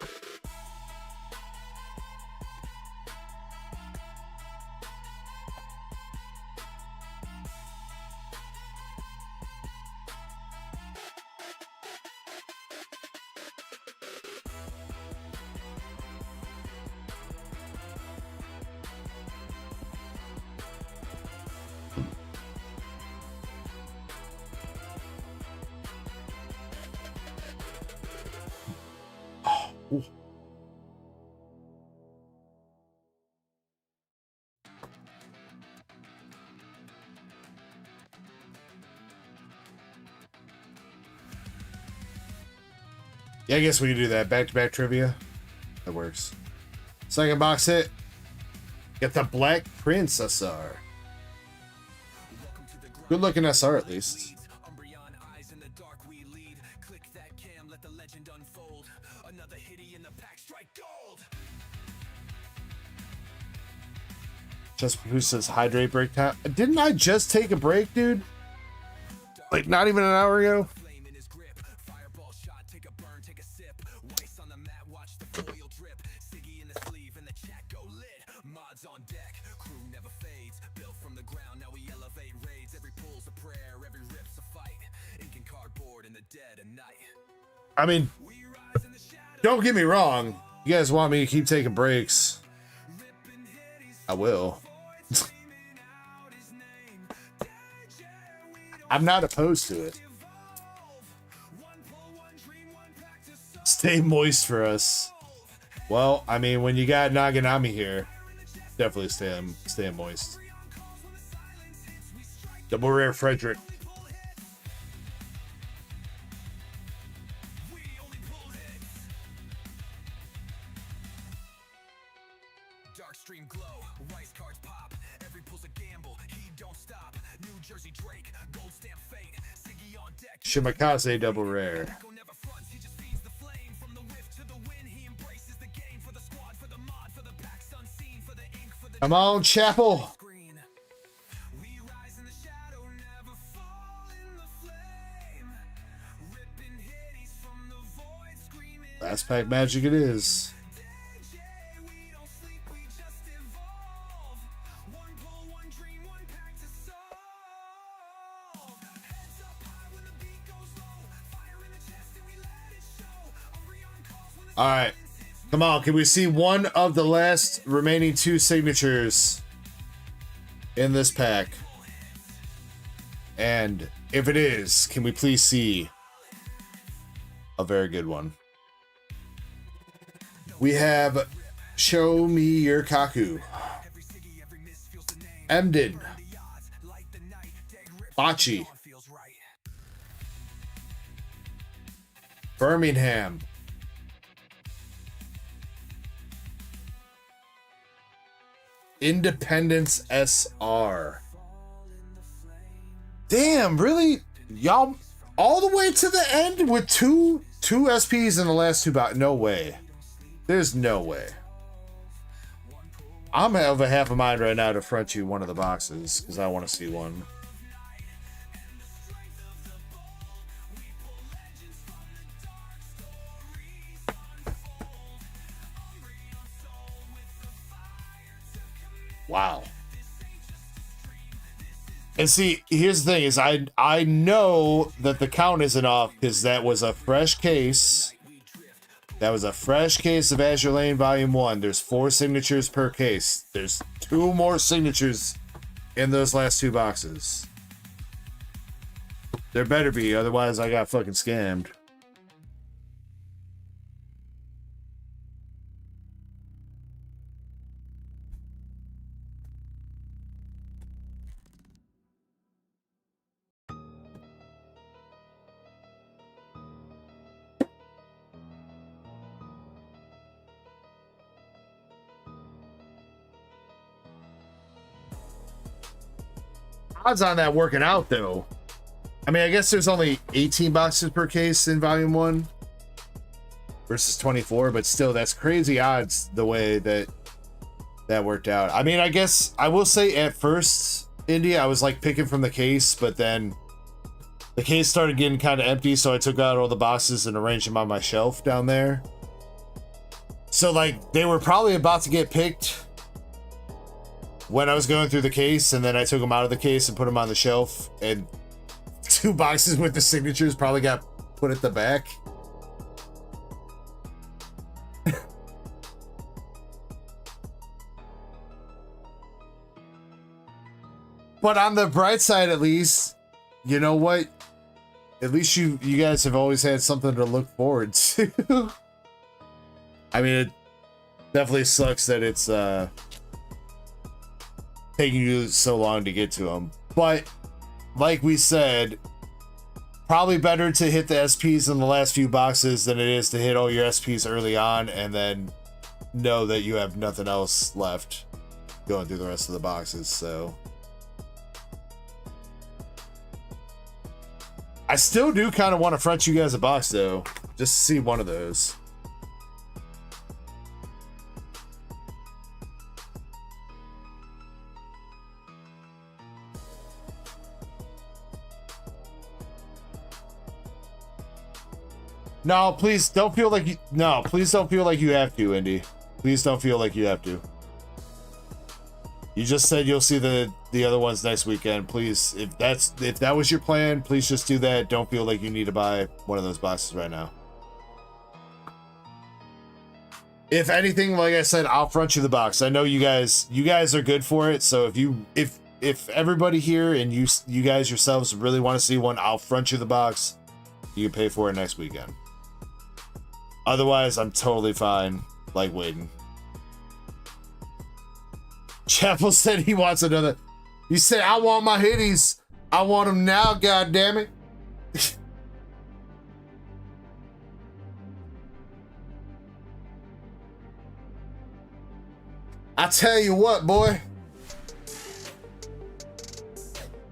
Ooh. Yeah, I guess we can do that. Back-to-back trivia. That works. Second box hit. Get the Black Prince SR. Good looking SR at least. Just who says hydrate break time? Didn't I just take a break, dude? Like not even an hour ago? I mean, don't get me wrong. You guys want me to keep taking breaks? I will. I'm not opposed to it. Stay moist for us. Well, I mean, when you got Naganami here, definitely stay moist. Double rare Frederick. Shimakaze double rare. Come on, Chapel. Last pack magic it is. All right, come on. Can we see one of the last remaining two signatures in this pack? And if it is, can we please see a very good one? We have Show Me Your Kaku, Emden, Bocce, Birmingham, Independence SR. Damn, really? Y'all all the way to the end with two SPs in the last two boxes? No way. There's no way. I'm of a half a mind right now to front you one of the boxes because I want to see one. Wow. And see, here's the thing: is I know that the count isn't off because that was a fresh case. That was a fresh case of Azure Lane Volume 1. There's 4 signatures per case. There's 2 more signatures in those last 2 boxes. There better be, otherwise I got fucking scammed. Odds on that working out though. I mean, I guess there's only 18 boxes per case in Volume 1 versus 24, but still, that's crazy odds the way that worked out. I mean, I guess I will say at first, India, I was like picking from the case, but then the case started getting kind of empty, so I took out all the boxes and arranged them on my shelf down there. So, like, they were probably about to get picked when I was going through the case, and then I took them out of the case and put them on the shelf, and 2 boxes with the signatures probably got put at the back. But on the bright side, at least, you know what? At least you guys have always had something to look forward to. I mean, it definitely sucks that it's taking you so long to get to them. But like we said, probably better to hit the SPs in the last few boxes than it is to hit all your SPs early on and then know that you have nothing else left going through the rest of the boxes. So I still do kind of want to front you guys a box though, just to see one of those. No, please don't feel like you. No, please don't feel like you have to, Indy. Please don't feel like you have to. You just said you'll see the other ones next weekend. Please, if that was your plan, please just do that. Don't feel like you need to buy one of those boxes right now. If anything, like I said, I'll front you the box. I know you guys are good for it. So if everybody here and you guys yourselves really want to see one, I'll front you the box. You can pay for it next weekend. Otherwise, I'm totally fine, like, waiting. Chapel said he wants another. He said, I want my hitties. I want them now, goddammit. I tell you what, boy.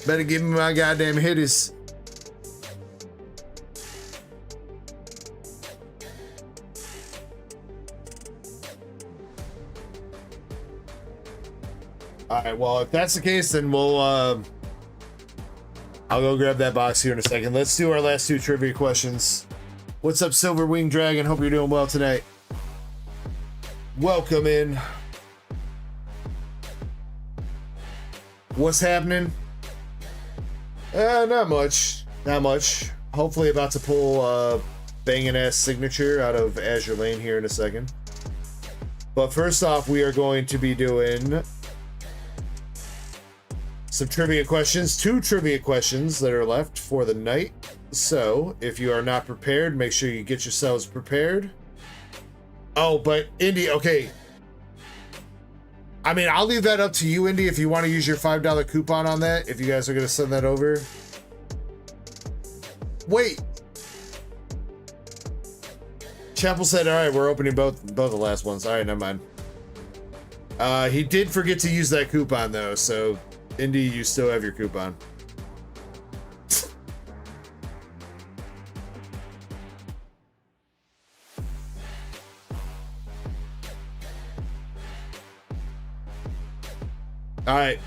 Better give me my goddamn hitties. All right, well, if that's the case, then we'll I'll go grab that box here in a second. Let's do our last 2 trivia questions. What's up, Silver Wing Dragon? Hope you're doing well tonight. Welcome in. What's happening? Not much. Not much. Hopefully about to pull a banging ass signature out of Azure Lane here in a second. But first off, we are going to be doing some trivia questions, 2 trivia questions that are left for the night. So if you are not prepared, make sure you get yourselves prepared. Oh, but Indy, okay. I mean, I'll leave that up to you, Indy, if you want to use your $5 coupon on that, if you guys are going to send that over. Wait. Chapel said, all right, we're opening both the last ones. All right, never mind. He did forget to use that coupon, though, so Indy, you still have your coupon. All right.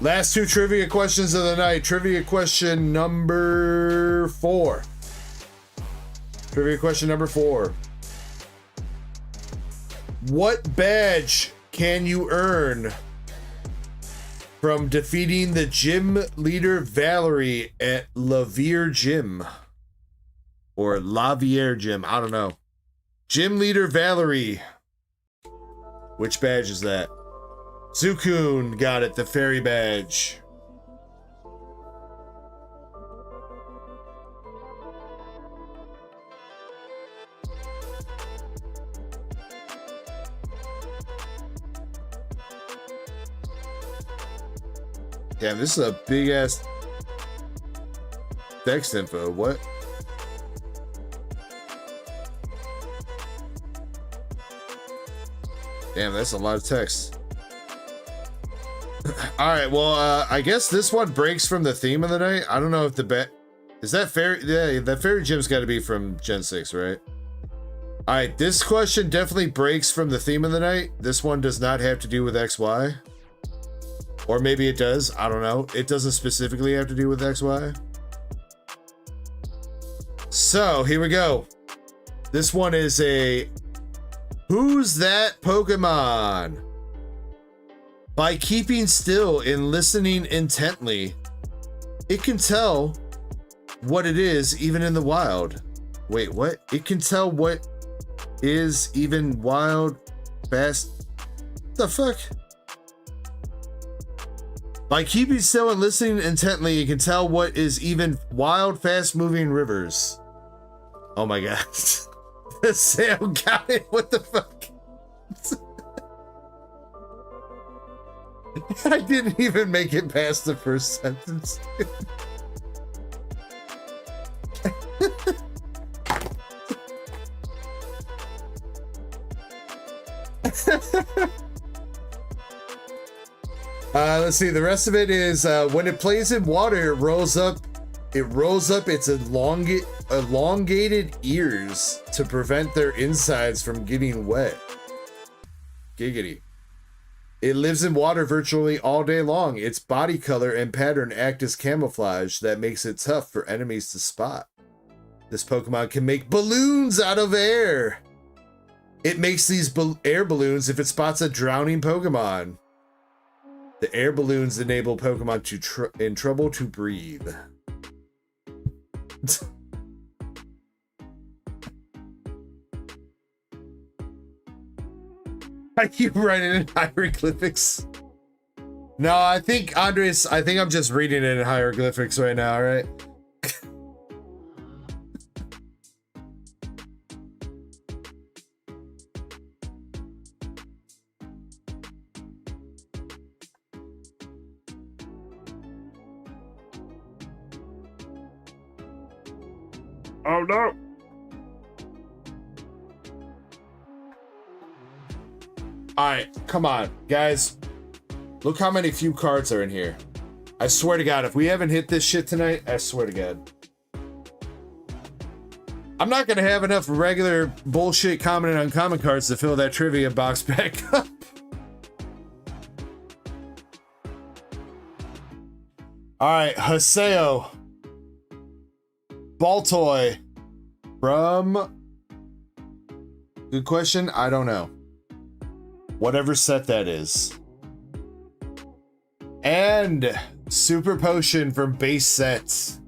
Last 2 trivia questions of the night. Trivia question number 4. Trivia question number 4. What badge can you earn from defeating the gym leader Valerie at Lavier Gym. Or Lavier Gym, I don't know. Gym leader Valerie. Which badge is that? Zukun got it, the fairy badge. Damn, this is a big ass text info. What? Damn, that's a lot of text. All right, well, I guess this one breaks from the theme of the night. I don't know if the is that fairy? Yeah, that fairy gym's got to be from Gen 6, right? All right, this question definitely breaks from the theme of the night. This one does not have to do with XY. Or maybe it does. I don't know. It doesn't specifically have to do with XY. So, here we go. This one is a Who's That Pokemon? By keeping still and listening intently, it can tell what it is even in the wild. Wait, what? It can tell what is even wild, fast. The fuck? By keeping still and listening intently, you can tell what is even wild, fast-moving rivers. Oh my god. The sale got it. What the fuck? I didn't even make it past the first sentence. Let's see. The rest of it is when it plays in water, it rolls up its elongated ears to prevent their insides from getting wet. Giggity. It lives in water virtually all day long. Its body color and pattern act as camouflage that makes it tough for enemies to spot. This Pokemon can make balloons out of air. It makes these air balloons if it spots a drowning Pokemon. The air balloons enable Pokemon in trouble to breathe. Are you writing in hieroglyphics? No, I think, Aarice, I think I'm just reading it in hieroglyphics right now, right? Oh no! Alright, come on, guys. Look how many few cards are in here. I swear to God, if we haven't hit this shit tonight, I swear to God. I'm not gonna have enough regular bullshit common and uncommon cards to fill that trivia box back up. Alright, Haseo. Baltoy. From... Good question, I don't know. Whatever set that is. And Super Potion from base sets.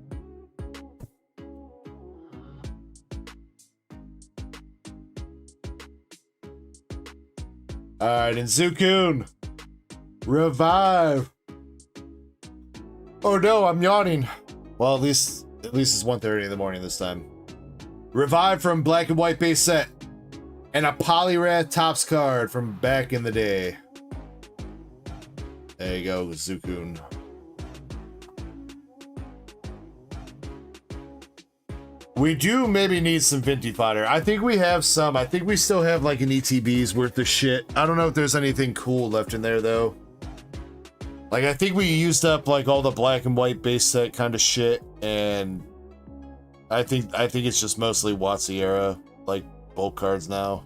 Alright, and Zukun. Revive. Oh no, I'm yawning. Well, at least it's 1:30 in the morning this time. Revive from black and white base set. And a Poliwrath Topps card from back in the day. There you go, Zukun. We do maybe need some Vinty fodder. I think we have some. I think we still have like an ETB's worth of shit. I don't know if there's anything cool left in there though. Like I think we used up like all the black and white base set kind of shit, and I think it's just mostly WotC era like bulk cards now.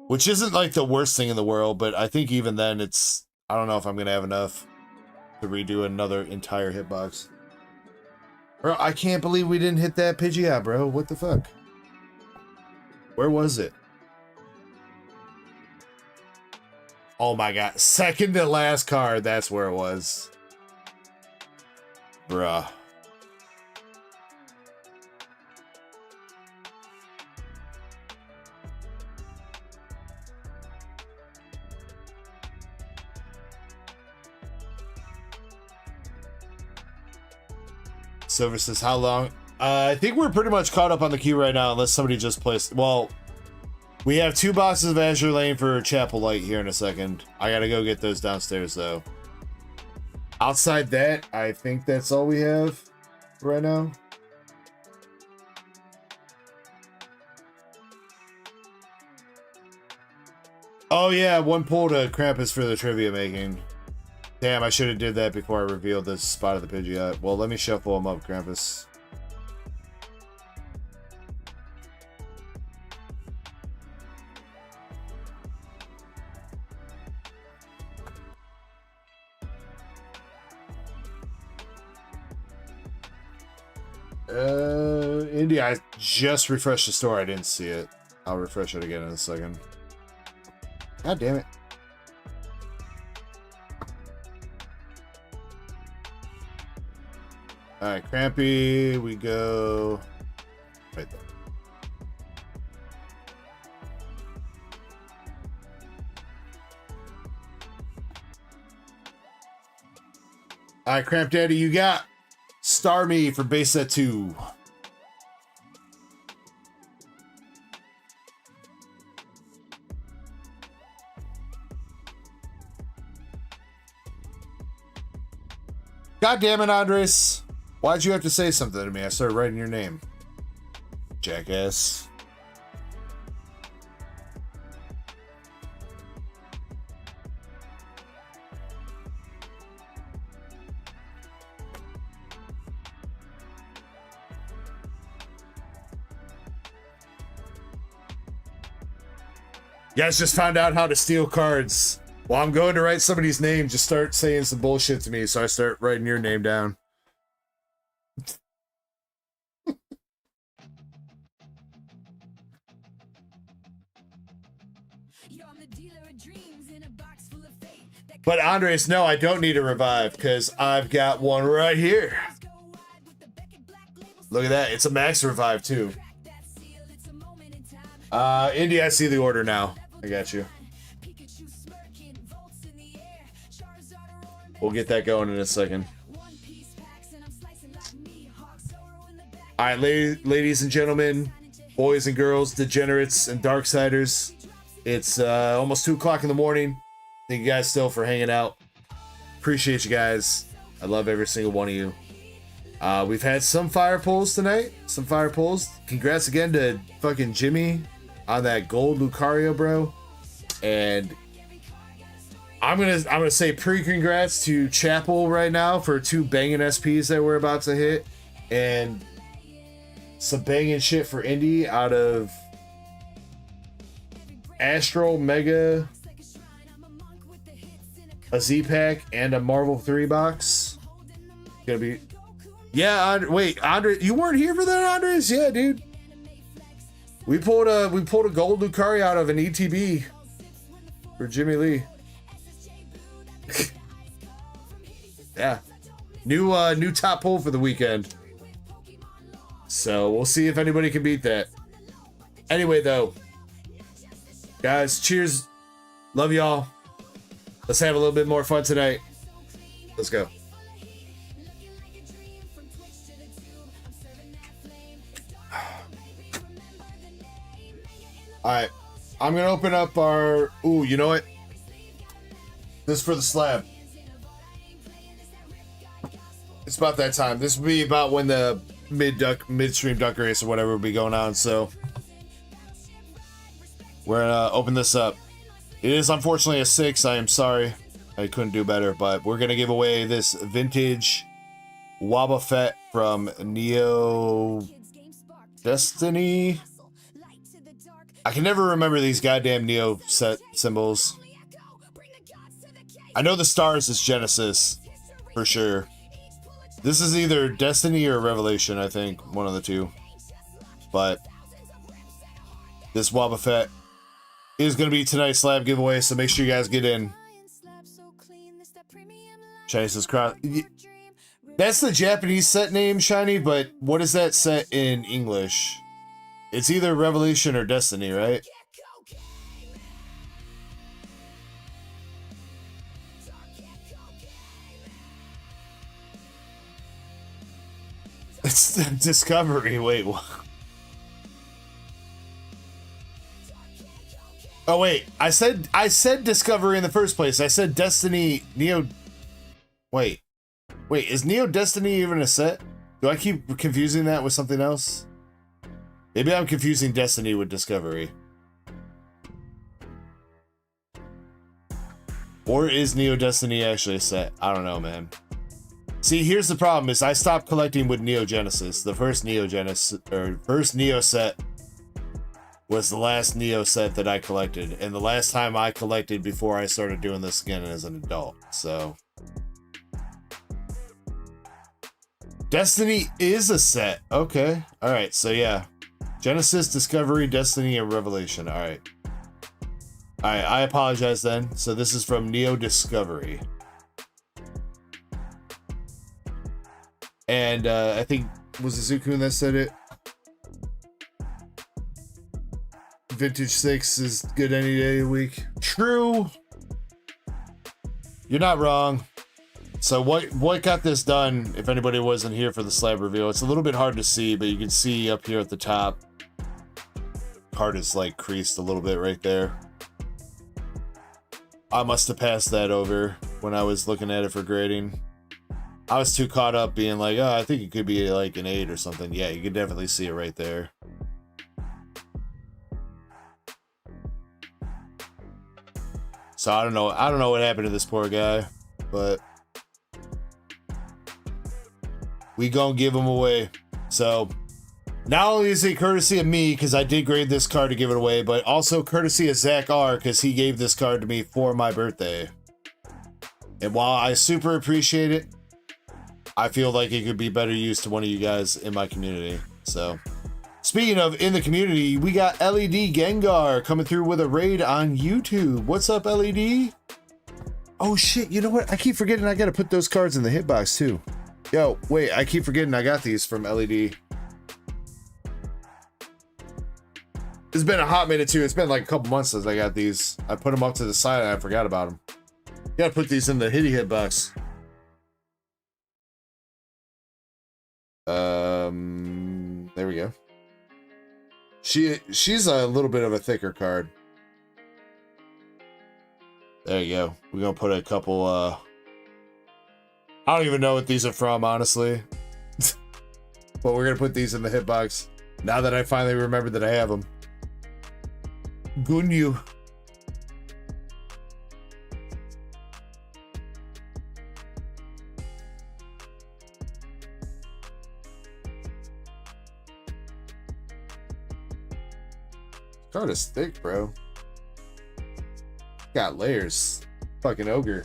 Which isn't like the worst thing in the world, but I think even then it's... I don't know if I'm going to have enough to redo another entire hitbox. Bro, I can't believe we didn't hit that Pidgeot, bro. What the fuck? Where was it? Oh my god. Second to last card. That's where it was. Bruh. Silver says, how long? I think we're pretty much caught up on the queue right now, unless somebody just placed. Well, we have 2 boxes of Azure Lane for Chapel Light here in a second. I gotta go get those downstairs, though. Outside that, I think that's all we have right now. Oh, yeah, 1 pull to Cramp is for the trivia making. Damn, I should have did that before I revealed the spot of the Pidgeot. Well, let me shuffle them up, Krampus. India, I just refreshed the store. I didn't see it. I'll refresh it again in a second. God damn it. Alright, Crampy, we go right there. Alright, Cramp Daddy, you got Star Me for base set 2. God damn it, Aarice. Why'd you have to say something to me? I started writing your name. Jackass. You guys just found out how to steal cards. Well, I'm going to write somebody's name. Just start saying some bullshit to me, so I start writing your name down. But Andres, no, I don't need a revive because I've got one right here. Look at that. It's a max revive, too. Indy, I see the order now. I got you. We'll get that going in a second. All right, ladies and gentlemen, boys and girls, degenerates and darksiders. It's almost 2 o'clock in the morning. Thank you guys still for hanging out. Appreciate you guys. I love every single one of you. We've had some fire pulls tonight. Some fire pulls. Congrats again to fucking Jimmy on that gold Lucario, bro. And I'm gonna say pre-congrats to Chapel right now for 2 banging SPs that we're about to hit, and some banging shit for Indy out of Astro Mega, a Z-Pack, and a Marvel 3 box. Gonna be, yeah. Wait, Andre, you weren't here for that, Andres? Yeah, dude. We pulled a gold Lucario out of an ETB for Jimmy Lee. Yeah, new top pull for the weekend. So we'll see if anybody can beat that. Anyway, though, guys, cheers. Love y'all. Let's have a little bit more fun tonight. Let's go. All right, I'm gonna open up our. Ooh, you know what? This is for the slab. It's about that time. This will be about when the midstream duck race or whatever will be going on. So we're gonna open this up. It is unfortunately a 6. I am sorry. I couldn't do better, but we're gonna give away this vintage Wobbuffet from Neo Destiny. I can never remember these goddamn Neo set symbols. I know the stars is Genesis for sure. This is either Destiny or Revelation, I think. One of the two. But this Wobbuffet is going to be tonight's slab giveaway, so make sure you guys get in. Shiny says cross. That's the Japanese set name, Shiny, but what is that set in English? It's either Revelation or Destiny, right? It's Discovery. Wait, what? Oh wait, I said Discovery in the first place. I said Destiny Neo. Wait, is Neo Destiny even a set? Do I keep confusing that with something else? Maybe I'm confusing Destiny with Discovery. Or is Neo Destiny actually a set? I don't know, man. See, here's the problem: is I stopped collecting with Neo Genesis. The first Neo set was the last Neo set that I collected, and the last time I collected before I started doing this again as an adult. So, Destiny is a set. Okay, all right. So yeah, Genesis, Discovery, Destiny, and Revelation. All right. All right. I apologize then. So this is from Neo Discovery. And I think, was it Zukun that said it? Vintage 6 is good any day of the week. True. You're not wrong. So what got this done, if anybody wasn't here for the slab reveal, it's a little bit hard to see, but you can see up here at the top, card is like creased a little bit right there. I must have passed that over when I was looking at it for grading. I was too caught up being like, oh, I think it could be like an 8 or something. Yeah, you can definitely see it right there. So I don't know what happened to this poor guy, but we gonna give him away. So not only is it courtesy of me, because I did grade this card to give it away, but also courtesy of Zack R, because he gave this card to me for my birthday. And while I super appreciate it, I feel like it could be better used to one of you guys in my community. So, speaking of in the community, we got LED Gengar coming through with a raid on YouTube. What's up, LED? Oh shit, you know what? I keep forgetting I gotta put those cards in the hitbox too. Yo, wait, I keep forgetting I got these from LED. It's been a hot minute too. It's been like a couple months since I got these. I put them up to the side and I forgot about them. Gotta put these in the hitty hitbox. There we go. She's a little bit of a thicker card. There you go. We're gonna put a couple I don't even know what these are from, honestly. But we're gonna put these in the hitbox now that I finally remembered that I have them. Gunyu. Card is thick, bro. Got layers. Fucking ogre.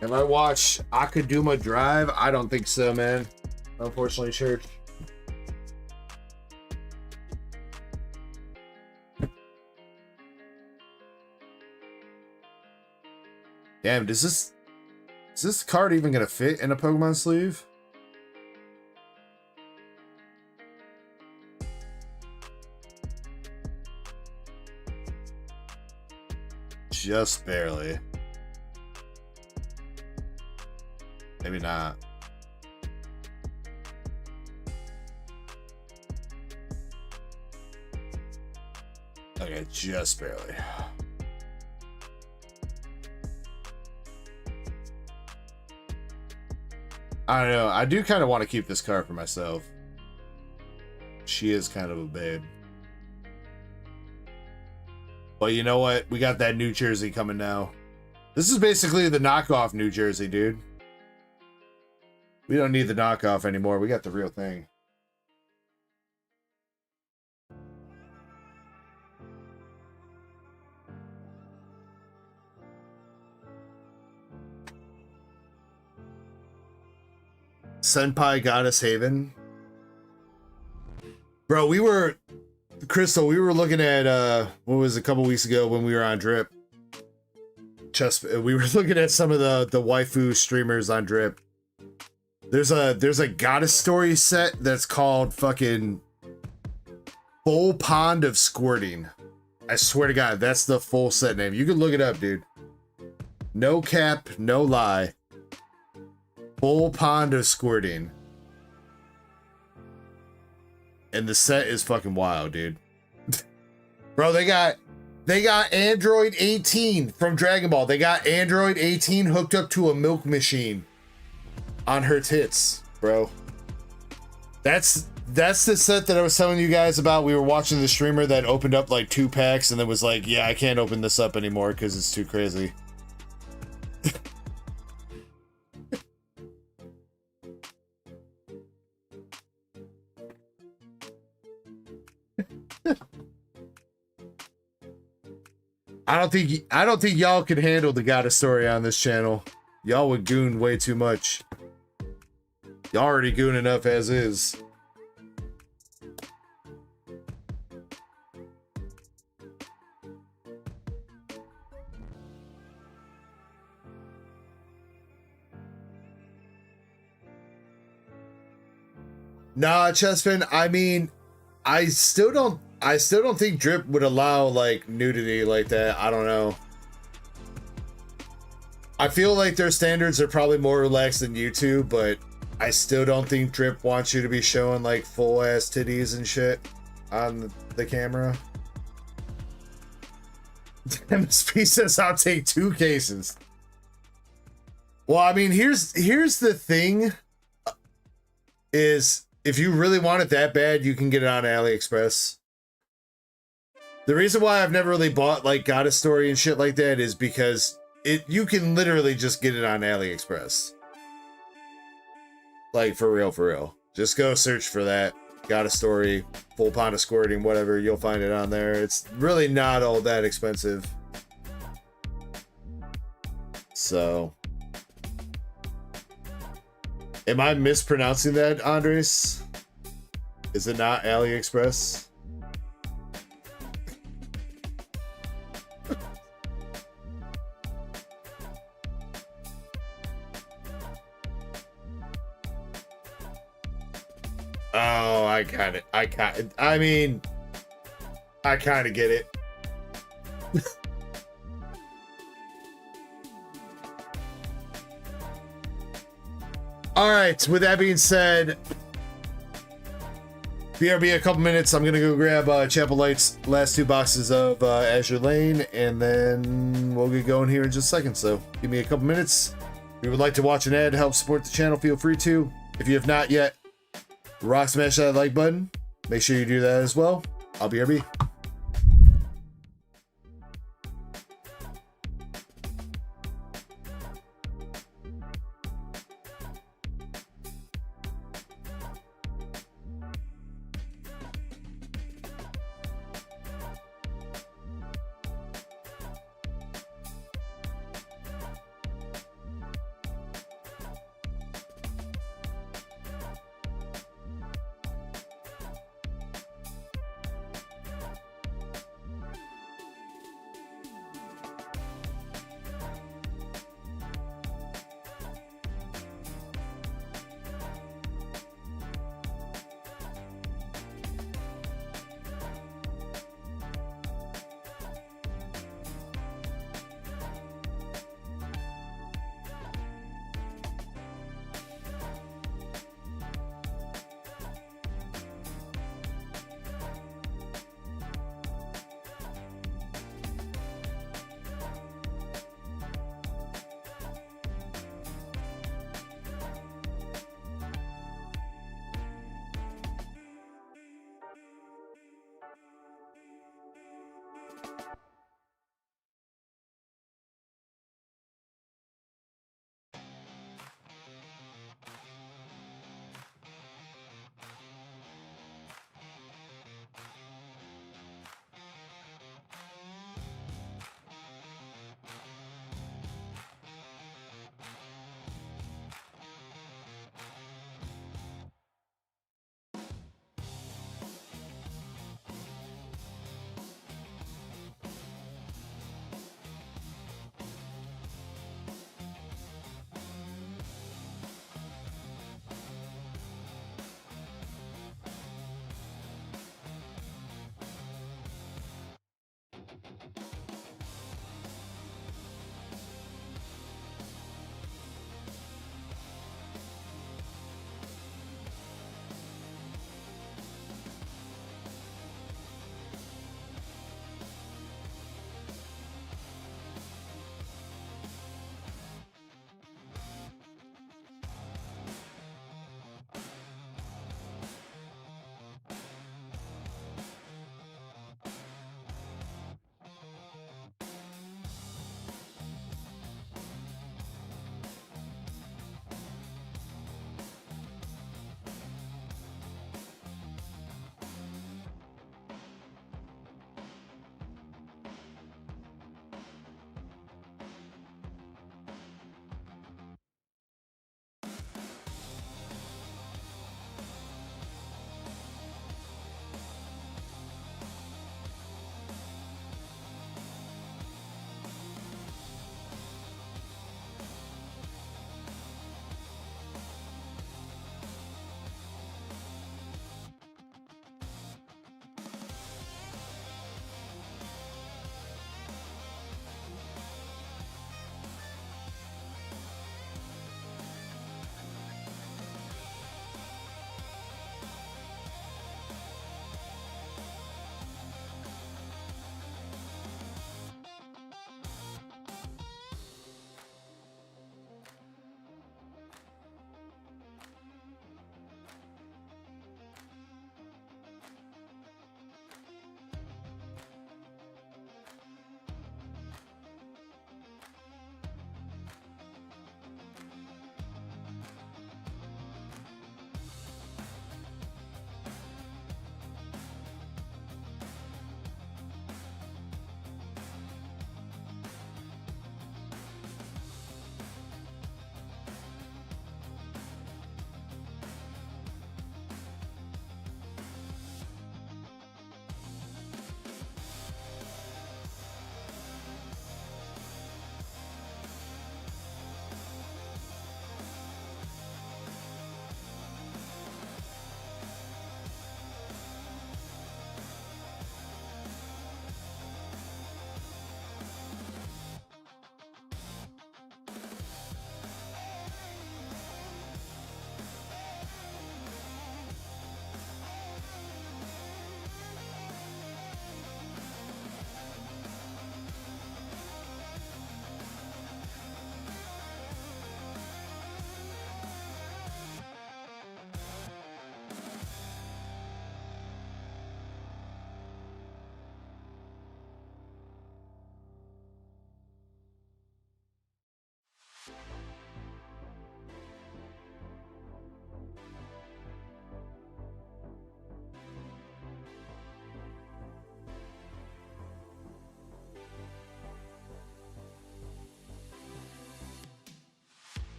Have I watched Akaduma Drive? I don't think so, man. Unfortunately, church. Damn, is this card even gonna fit in a Pokemon sleeve? Just barely. Maybe not. Okay, just barely. I don't know. I do kind of want to keep this card for myself. She is kind of a babe. But you know what? We got that New Jersey coming now. This is basically the knockoff New Jersey, dude. We don't need the knockoff anymore. We got the real thing. Senpai Goddess Haven. Bro, Crystal, we were looking at, what was it, a couple weeks ago when we were on Drip. We were looking at some of the waifu streamers on Drip. There's a Goddess Story set that's called fucking Full Pond of Squirting. I swear to God, that's the full set name. You can look it up, dude. No cap, no lie. Full Pond of Squirting. And the set is fucking wild, dude. Bro, they got Android 18 from Dragon Ball. They got Android 18 hooked up to a milk machine on her tits, bro. That's the set that I was telling you guys about. We were watching the streamer that opened up like 2 packs and then was like, yeah, I can't open this up anymore because it's too crazy. I don't think y'all could handle the Goddess Story on this channel. Y'all would goon way too much. Y'all already goon enough as is. Nah, Chespin, I mean, I still don't think Drip would allow like nudity like that. I don't know. I feel like their standards are probably more relaxed than YouTube, but I still don't think Drip wants you to be showing like full ass titties and shit on the camera. MSP says I'll take 2 cases. Well, I mean, here's the thing is if you really want it that bad, you can get it on AliExpress. The reason why I've never really bought like Goddess Story and shit like that is because you can literally just get it on AliExpress. Like for real. Just go search for that. Goddess Story, Full Pond of Squirting, whatever, you'll find it on there. It's really not all that expensive. So, am I mispronouncing that, Aarice? Is it not AliExpress? Oh, I got it. I mean, I kind of get it. All right, with that being said, BRB a couple minutes. I'm gonna go grab Chapel Light's last 2 boxes of Azure Lane, and then we'll get going here in just a second. So give me a couple minutes. If you would like to watch an ad to help support the channel, feel free to. If you have not yet, rock smash that like button. Make sure you do that as well. I'll BRB.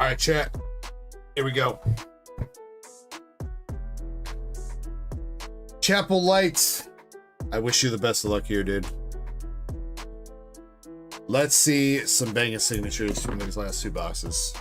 All right, chat. Here we go. Chapel Lights. I wish you the best of luck here, dude. Let's see some banging signatures from these last two boxes.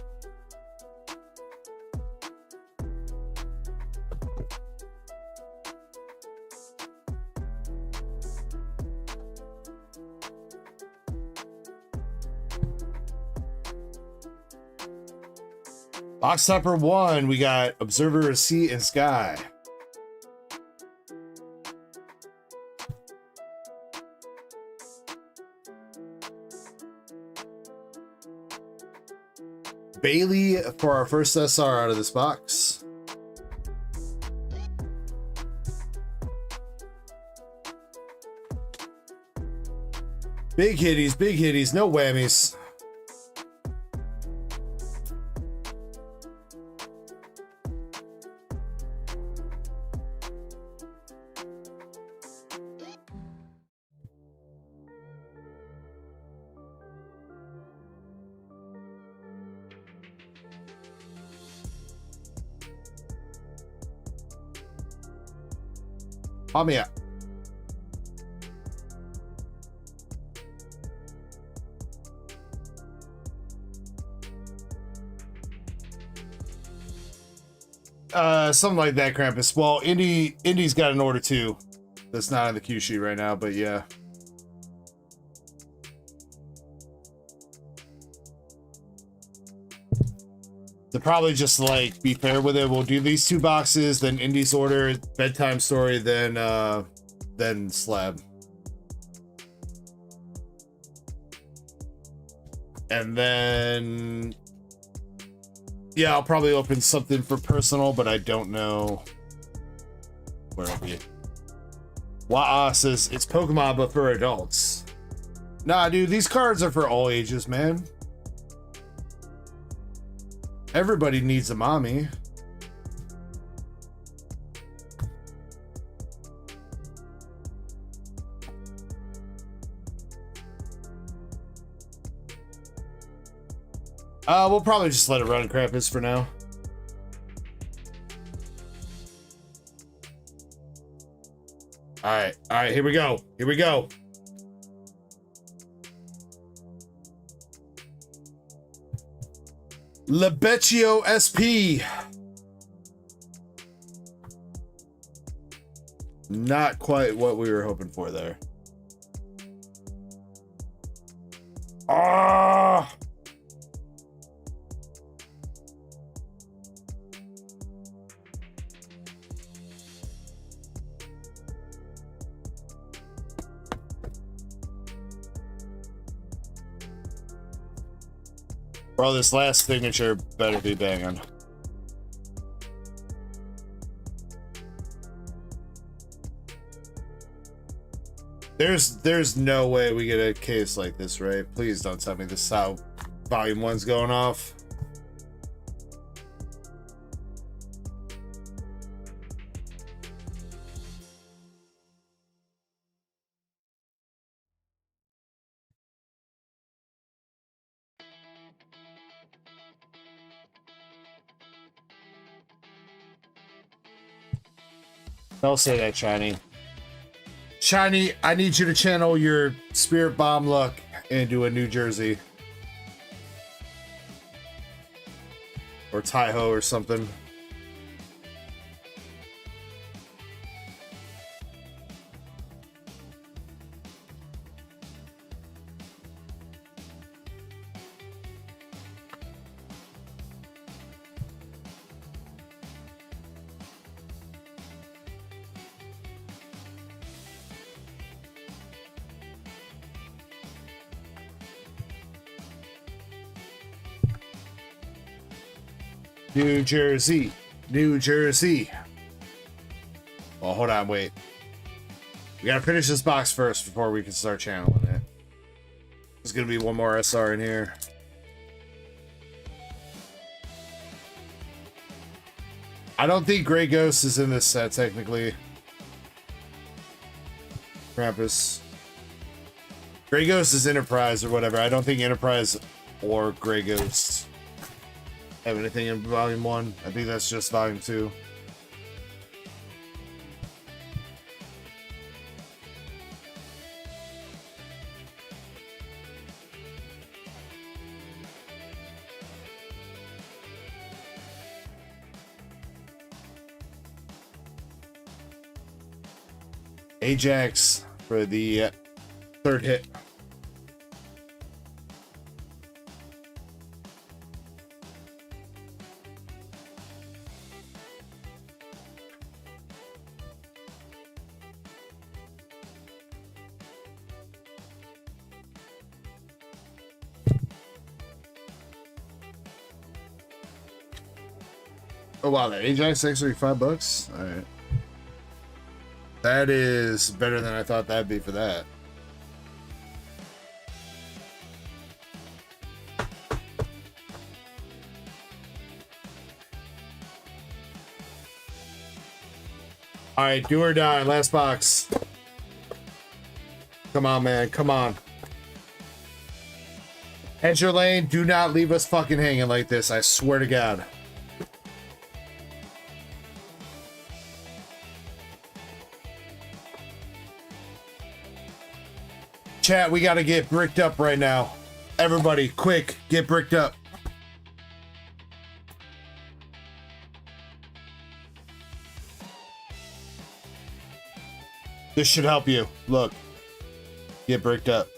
Box topper 1, we got Observer, Sea, and Sky. Bailey for our first SR out of this box. Big hitties, no whammies. Pop me up. Something like that, Krampus. Well, Indy's got an order too. That's not on the cue sheet right now, but yeah. To probably just like be fair with it, we'll do these two boxes, then Indy's order, bedtime story, then slab. And then yeah, I'll probably open something for personal, but I don't know where it'll be. Wa'a says it's Pokemon but for adults. Nah, dude, these cards are for all ages, man. Everybody needs a mommy. We'll probably just let it run, Krampus, for now. All right, here we go. Lebeccio SP. Not quite what we were hoping for there. Ah! Bro, this last signature better be banging. There's no way we get a case like this, right? Please don't tell me this is how volume 1's going off. Don't say that, Shiny. Shiny, I need you to channel your spirit bomb luck into a New Jersey. Or Taiho or something. New Jersey, New Jersey. Well, hold on, wait. We gotta finish this box first before we can start channeling it. There's gonna be one more SR in here. I don't think Grey Ghost is in this set, technically. Krampus. Grey Ghost is Enterprise or whatever. I don't think Enterprise or Grey Ghost Have anything in volume 1? I think that's just volume 2. Ajax for the third hit. Oh wow, that Ajax actually $5. All right. That is better than I thought that'd be for that. All right, do or die. Last box. Come on, man. Come on. Enter lane. Do not leave us fucking hanging like this. I swear to God. Chat, we gotta get bricked up right now. Everybody, quick, get bricked up. This should help you. Look. Get bricked up.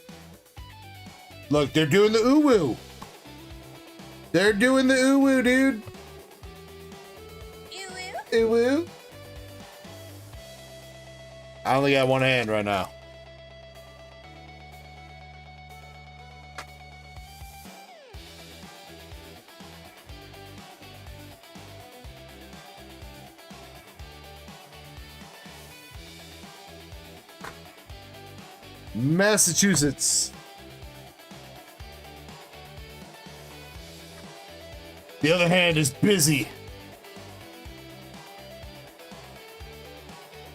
Look, they're doing the uwu. They're doing the uwu, dude. Uwu? Uwu? I only got one hand right now. Massachusetts. The other hand is busy.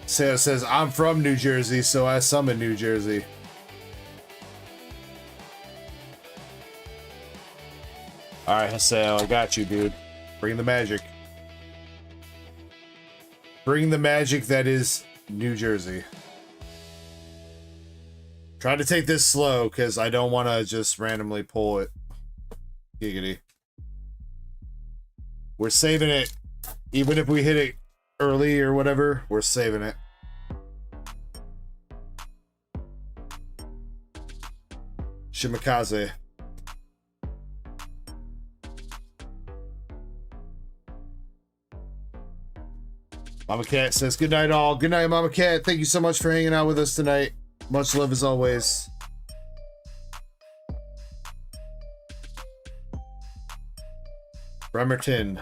Sarah says, I'm from New Jersey, so I summon New Jersey. Alright, Haseo, I got you, dude. Bring the magic. Bring the magic that is New Jersey. Try to take this slow, because I don't want to just randomly pull it. Giggity. We're saving it. Even if we hit it early or whatever, we're saving it. Shimakaze. Mama Cat says, good night all. Good night, Mama Cat. Thank you so much for hanging out with us tonight. Much love as always. Bremerton.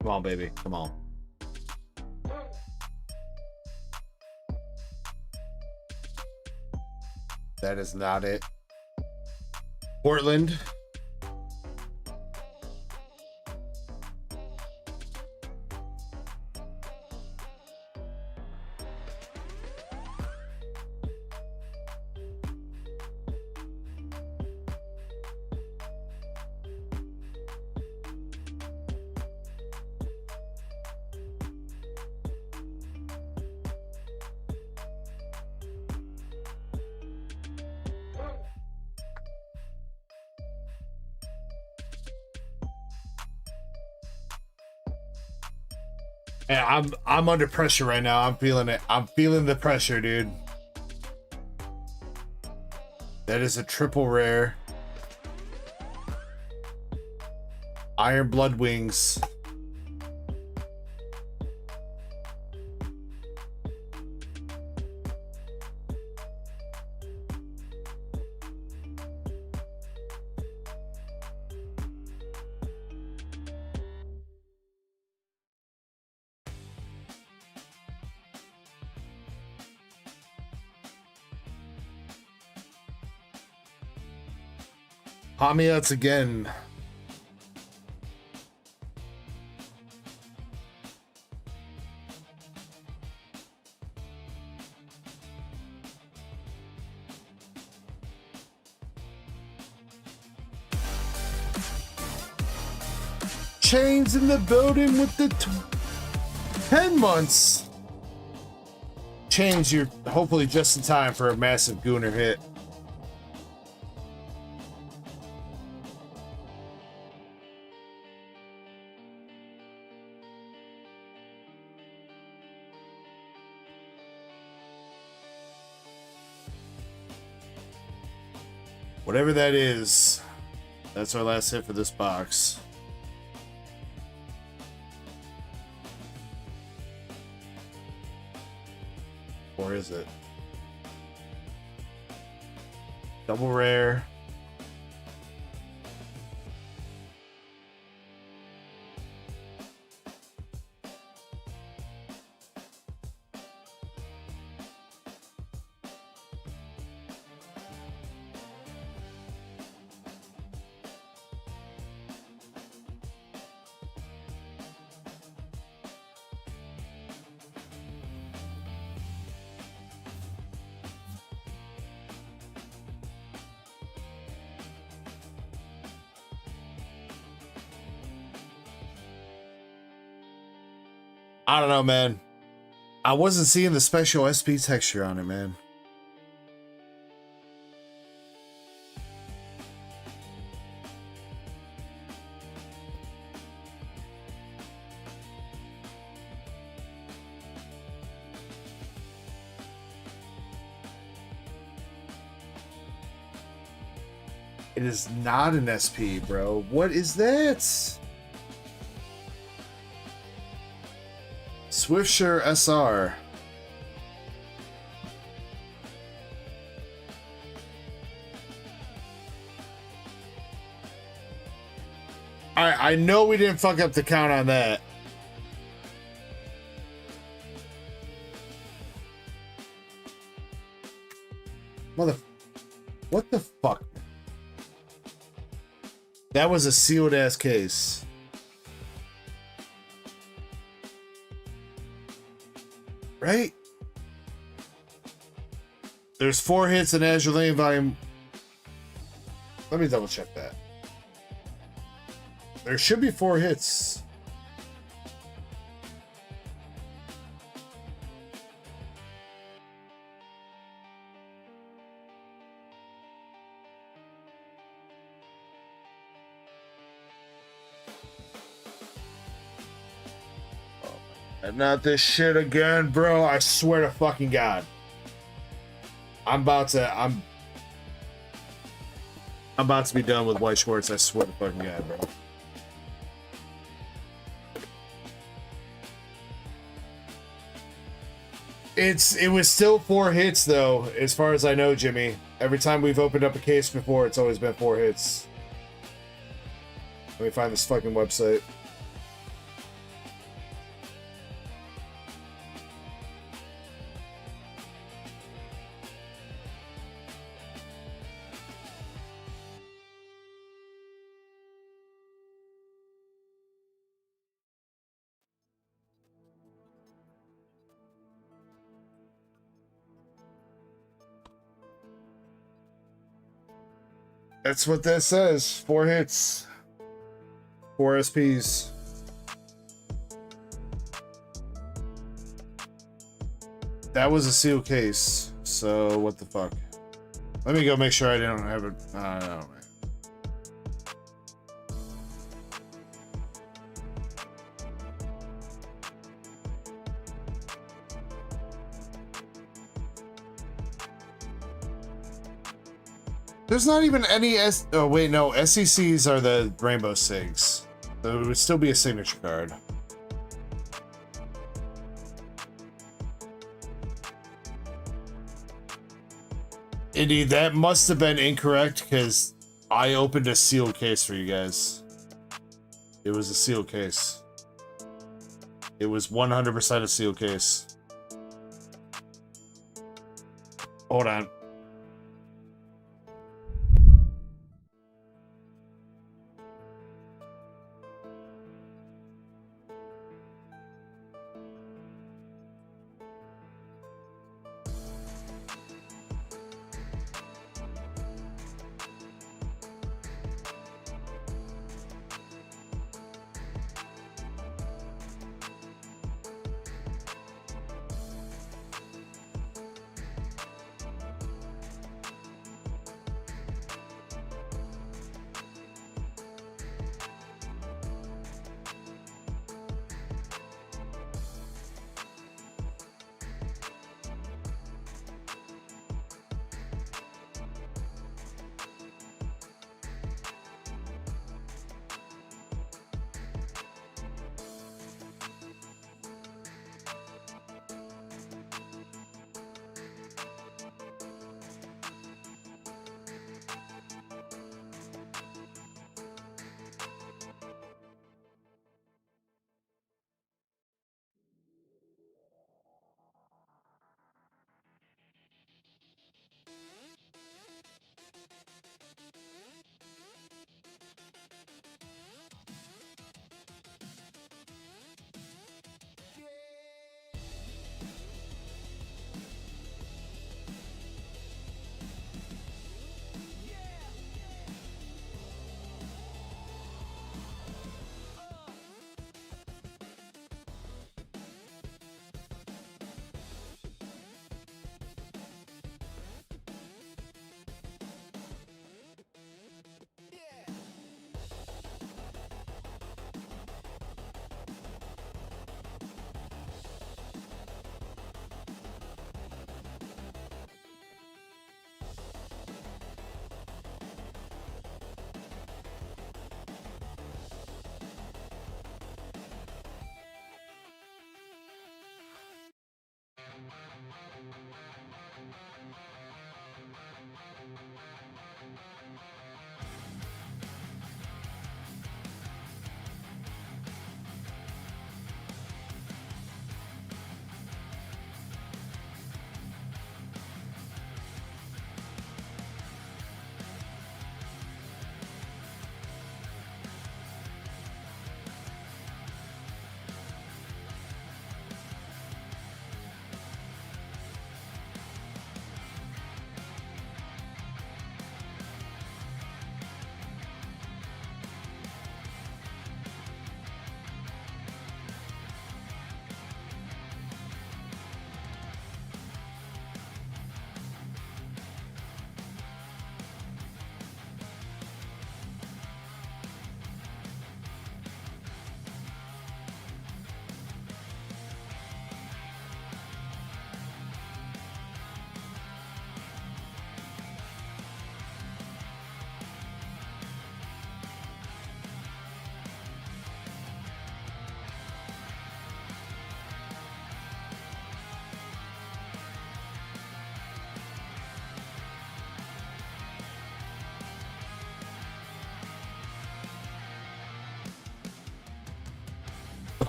Come on, baby. Come on. That is not it. Portland. Yeah, I'm under pressure right now. I'm feeling it. I'm feeling the pressure, dude. That is a triple rare. Iron Blood Wings. Hamiats again. Chains in the building with the 10 months. Chains, you're hopefully just in time for a massive Gooner hit. Whatever that is, that's our last hit for this box. Or is it? Double rare. I don't know, man. I wasn't seeing the special SP texture on it, man. It is not an SP, bro. What is that? Swiftsure SR. I know we didn't fuck up the count on that. What the fuck? That was a sealed ass case. Right? There's 4 hits in Azure Lane Volume. Let me double check that. There should be 4 hits. And not this shit again, bro. I swear to fucking God. I'm about to be done with White Schwartz. I swear to fucking God, bro. It was still 4 hits though, as far as I know, Jimmy. Every time we've opened up a case before, it's always been 4 hits. Let me find this fucking website. That's what that says. 4 hits. 4 SPs. That was a sealed case. So what the fuck? Let me go make sure I don't have it. I don't know, man. There's not even any oh wait, no, SECs are the rainbow sigs. So it would still be a signature card. Indeed, that must have been incorrect because I opened a sealed case for you guys. It was a sealed case. It was 100% a sealed case. Hold on.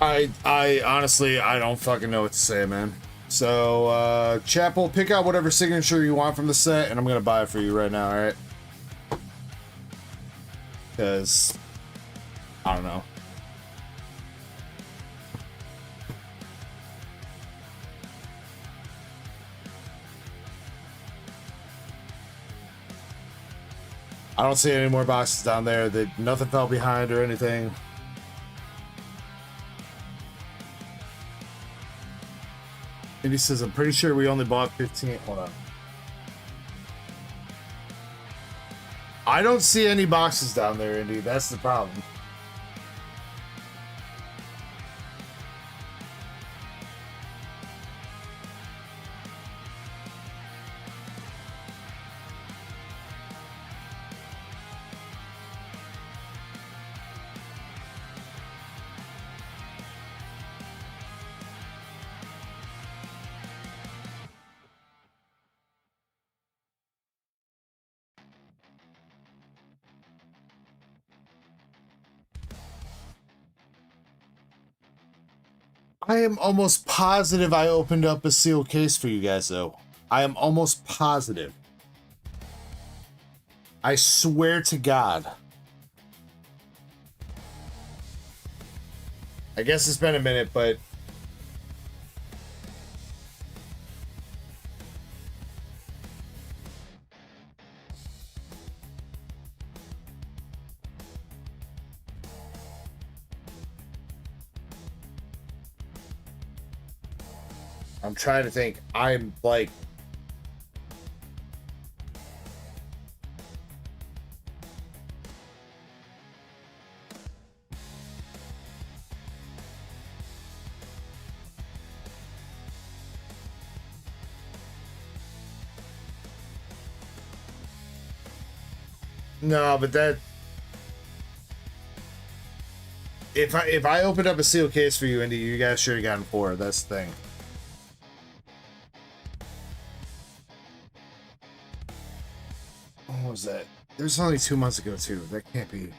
I honestly, I don't fucking know what to say, man. So, Chapel, pick out whatever signature you want from the set, and I'm gonna buy it for you right now, alright? Because, I don't know. I don't see any more boxes down there. Nothing fell behind or anything. And he says, I'm pretty sure we only bought 15. Hold on. I don't see any boxes down there, Indy. That's the problem. I am almost positive I opened up a sealed case for you guys, though. I am almost positive. I swear to God. I guess it's been a minute, but... I'm trying to think. I'm like... No, but that... If I opened up a sealed case for you, Indy, you guys should have gotten 4. That's the thing. What was that? It was only 2 months ago, too. That can't be...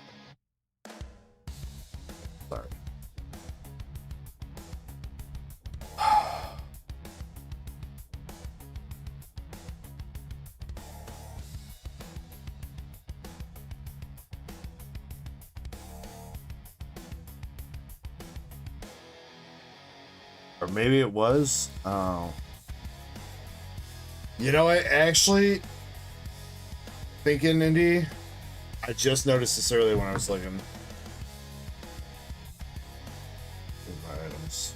Sorry. Or maybe it was. Oh. You know what? Actually... Thinking, Indy, I just noticed this earlier when I was looking. My items.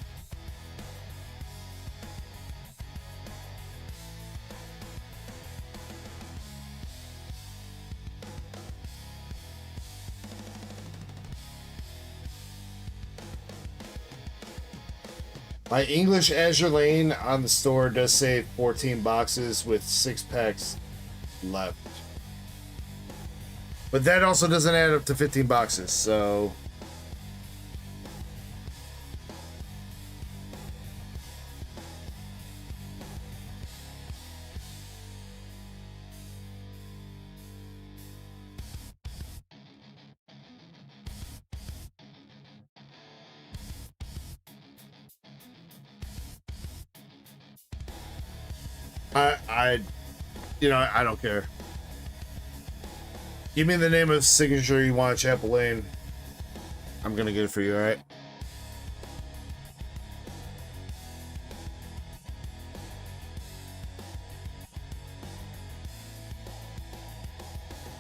My English Azure Lane on the store does say 14 boxes with 6 packs left. But that also doesn't add up to 15 boxes, so... I don't care. Give me the name of the signature you want, Chapel Lane. I'm gonna get it for you, alright?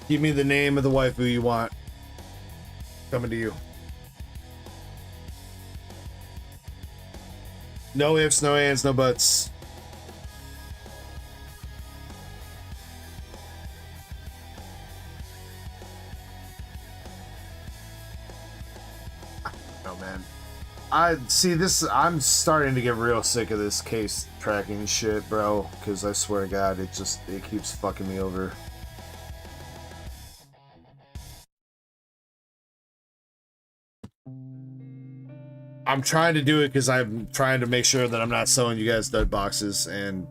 Give me the name of the waifu you want. Coming to you. No ifs, no ands, no buts. I see this. I'm starting to get real sick of this case tracking shit, bro. Because I swear to God, it keeps fucking me over. I'm trying to do it because I'm trying to make sure that I'm not selling you guys dud boxes, and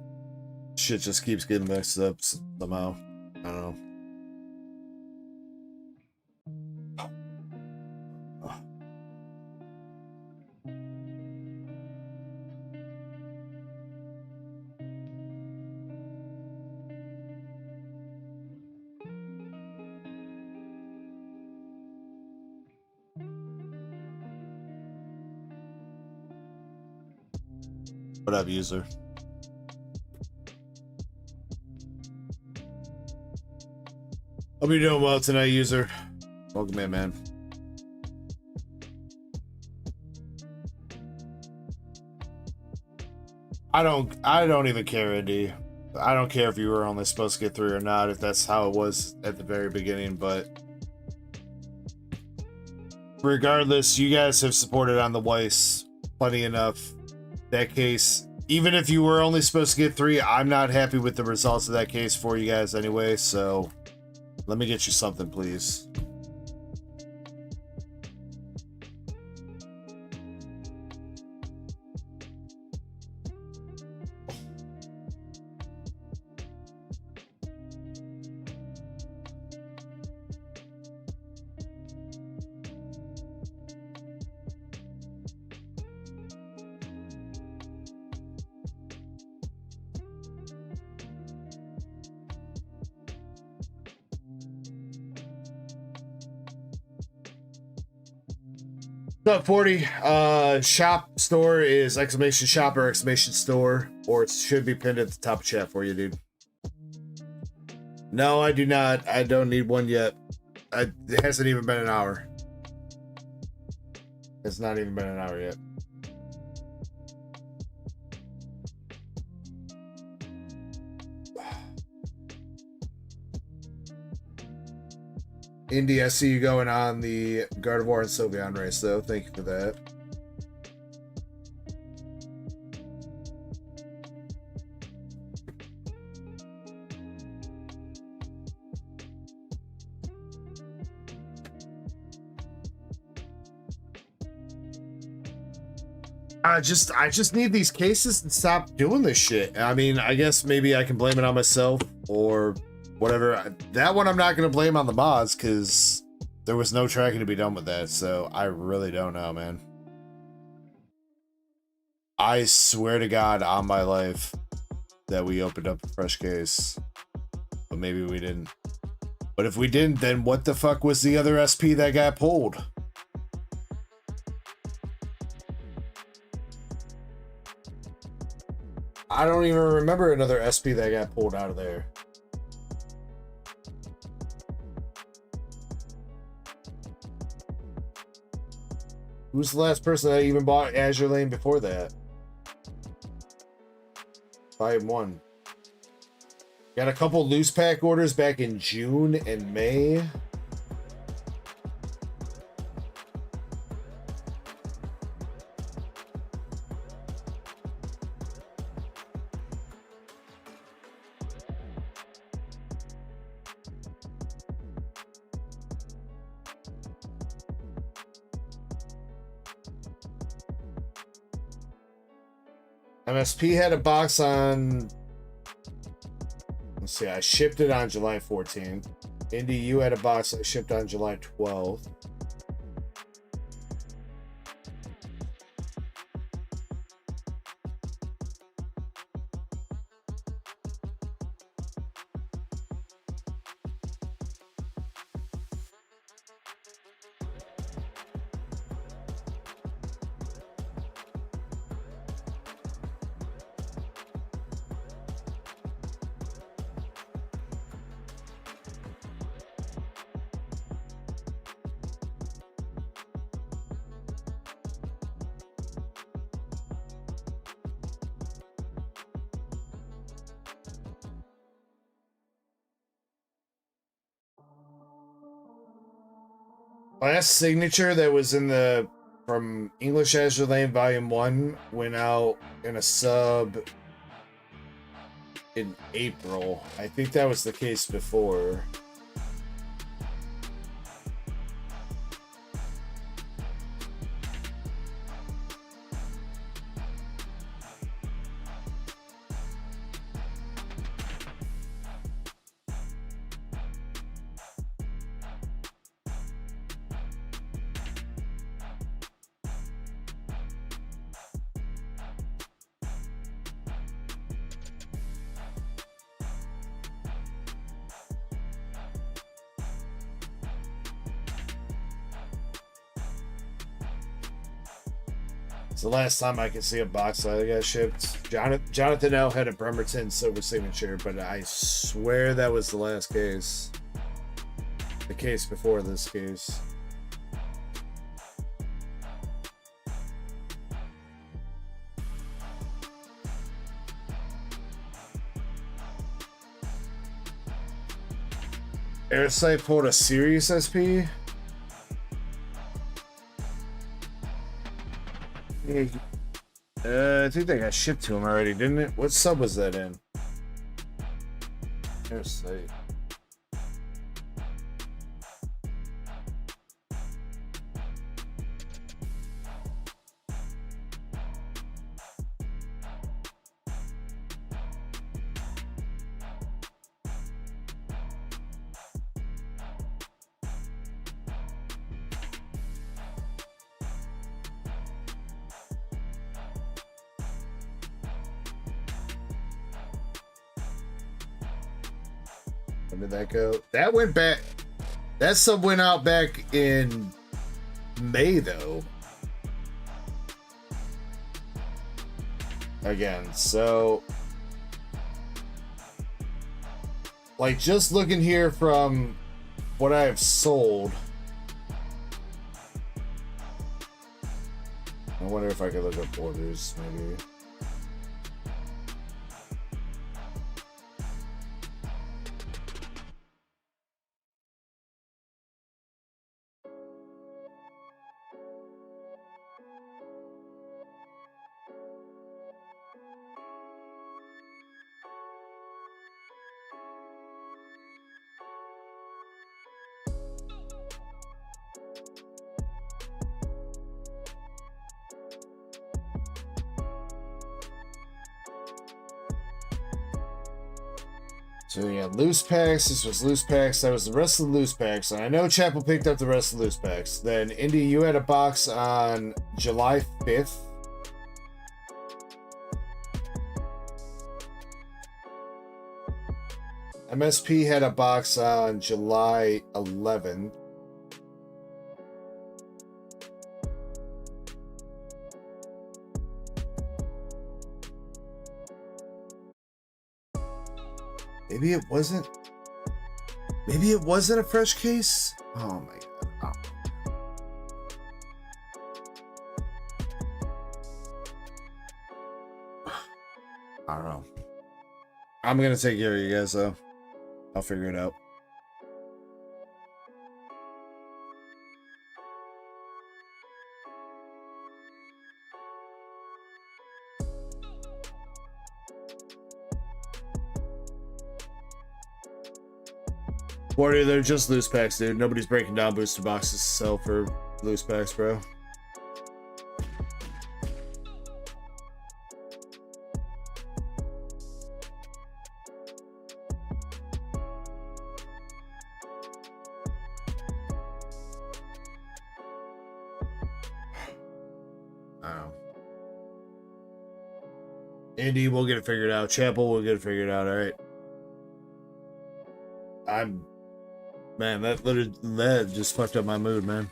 shit just keeps getting mixed up somehow. I don't know. What up, user? Hope you're doing well tonight, user. Welcome in, man. I don't even care, Indy. I don't care if you were only supposed to get 3 or not, if that's how it was at the very beginning, but regardless, you guys have supported on the Weiss plenty enough. That case, even if you were only supposed to get 3, I'm not happy with the results of that case for you guys anyway, so let me get you something, please. What's up, 40? Shop store is exclamation shop or exclamation store, or it should be pinned at the top of chat for you, dude. No, I do not. I don't need one yet. It hasn't even been an hour. It's not even been an hour yet. Indy, I see you going on the Gardevoir and Sylveon race, though. Thank you for that. I just need these cases to stop doing this shit. I mean, I guess maybe I can blame it on myself or whatever. That one I'm not going to blame on the mods because there was no tracking to be done with that. So I really don't know, man. I swear to God on my life that we opened up a fresh case. But maybe we didn't. But if we didn't, then what the fuck was the other SP that got pulled? I don't even remember another SP that got pulled out of there. Who's the last person that even bought Azure Lane before that? Volume 1. Got a couple loose pack orders back in June and May. MSP had a box on, let's see, I shipped it on July 14th. Indy, you had a box I shipped on July 12th. Last signature that was in the from English Azure Lane Volume 1 went out in a sub in April. I think that was the case before. So last time I could see a box that got shipped. Jonathan L had a Bremerton silver signature, but I swear that was the last case. The case before this case. Aarice pulled a Serious SP. I think they got shipped to him already, didn't it? What sub was that in? Aarice. When did that go? That went back. That sub went out back in May, though. Again, so like just looking here from what I have sold. I wonder if I could look up orders, maybe. So yeah, loose packs. This was loose packs. That was the rest of the loose packs. And I know Chapel picked up the rest of the loose packs. Then Indy, you had a box on July 5th. MSP had a box on July 11th. Maybe it wasn't. Maybe it wasn't a fresh case. Oh my god. Oh. I don't know. I'm gonna take care of you guys though. I'll figure it out. Warrior, they're just loose packs, dude. Nobody's breaking down booster boxes to sell for loose packs, bro. I don't know. Indy, we'll get it figured out. Chapel, we'll get it figured out, alright? Man, that just fucked up my mood, man.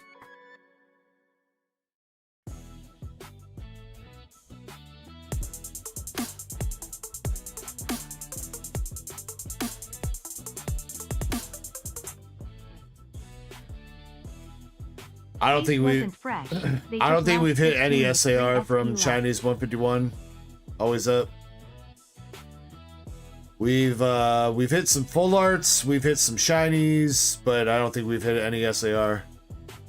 I don't think we've hit any SAR from Chinese 151. Always up. We've hit some full arts, we've hit some shinies, but I don't think we've hit any SAR.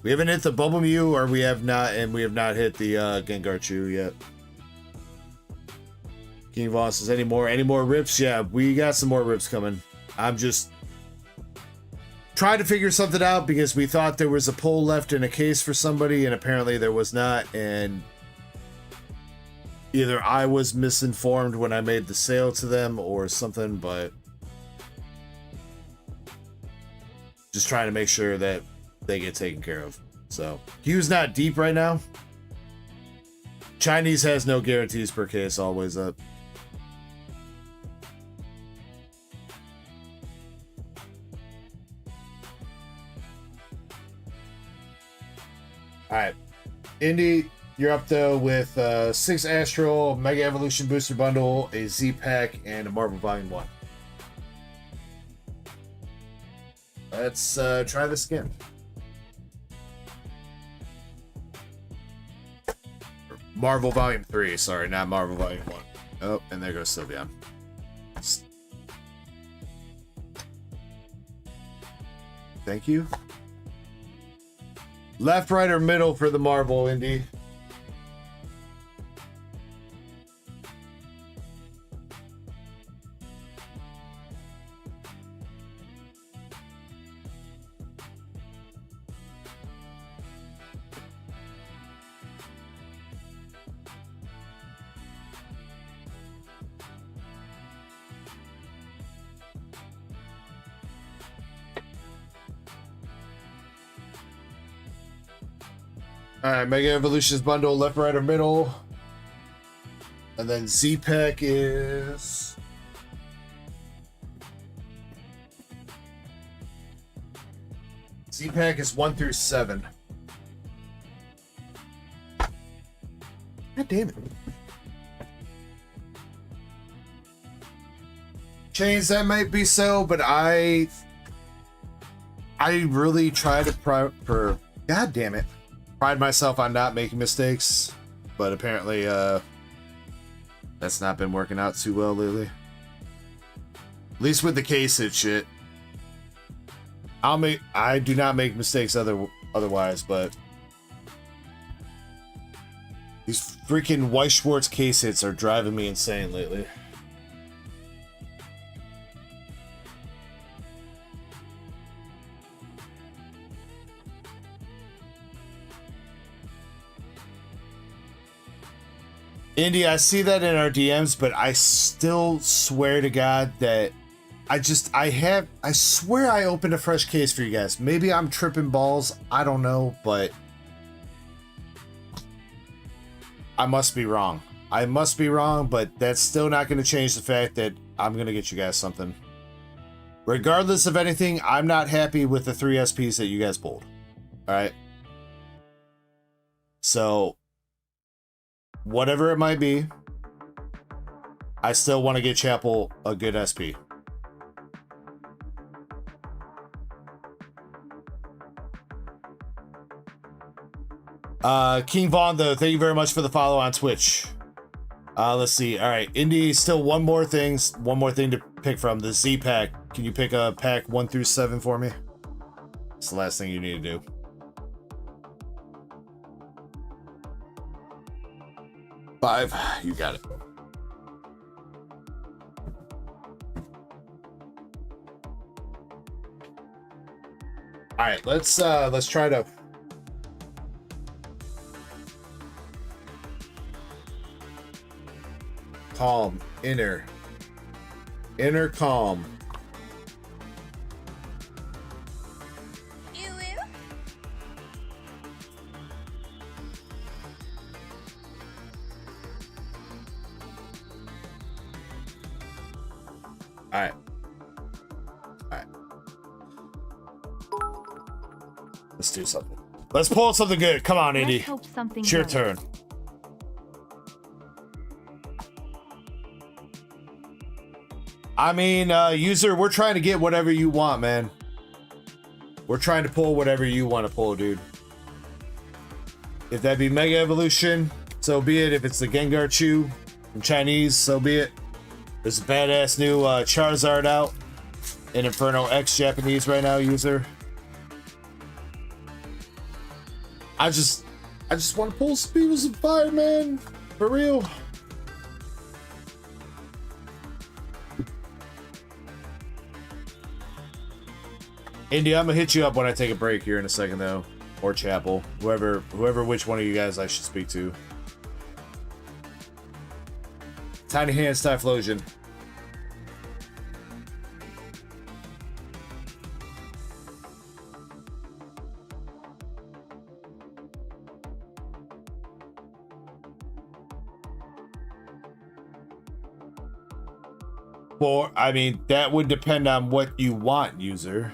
We haven't hit the Bubble Mew, or we have not hit the Gengar Chew yet. King Vaughn says, any more rips? Yeah, we got some more rips coming. I'm just trying to figure something out because we thought there was a pull left in a case for somebody, and apparently there was not, and either I was misinformed when I made the sale to them or something, but just trying to make sure that they get taken care of. So, Q's not deep right now. Chinese has no guarantees per case, always up. Alright. Indy, You're up though with 6 Astral, Mega Evolution Booster Bundle, a Z Pack, and a Marvel Volume 1. Let's try this again. Marvel Volume 3, sorry, not Marvel Volume 1. Oh, and there goes Sylveon. Thank you. Left, right, or middle for the Marvel, Indy? Alright, Mega Evolutions Bundle, left, right, or middle. And then Z-Pack is... Z-Pack is 1 through 7. God damn it. Chains, that might be so, but I really try to God damn it. Pride myself on not making mistakes, but apparently that's not been working out too well lately. At least with the case hit shit. I do not make mistakes otherwise, but these freaking Weiss Schwartz case hits are driving me insane lately. Indy, I see that in our DMs, but I still swear to God that I swear I opened a fresh case for you guys. Maybe I'm tripping balls. I don't know, but I must be wrong. I must be wrong, but that's still not going to change the fact that I'm going to get you guys something. Regardless of anything, I'm not happy with the 3 SPs that you guys pulled. All right. So, whatever it might be, I still want to get Chapel a good SP. King Vaughn, though, thank you very much for the follow on Twitch. Let's see. All right, Indy, still one more thing to pick from. The Z pack. Can you pick a pack 1 through 7 for me? It's the last thing you need to do. Five, you got it. All right, let's try to calm, inner calm. Alright. Let's do something. Let's pull something good. Come on, Indy. It's your turn. I mean, user, we're trying to get whatever you want, man. We're trying to pull whatever you want to pull, dude. If that be Mega Evolution, so be it. If it's the Gengar Chew from Chinese, so be it. There's a badass new Charizard out in Inferno X Japanese right now, user. I just want to pull some Beavers of Fire, man. For real. Indy, I'm gonna hit you up when I take a break here in a second, though, or Chapel, whoever, which one of you guys I should speak to. Tiny Hands Typhlosion. Well, I mean, that would depend on what you want, user.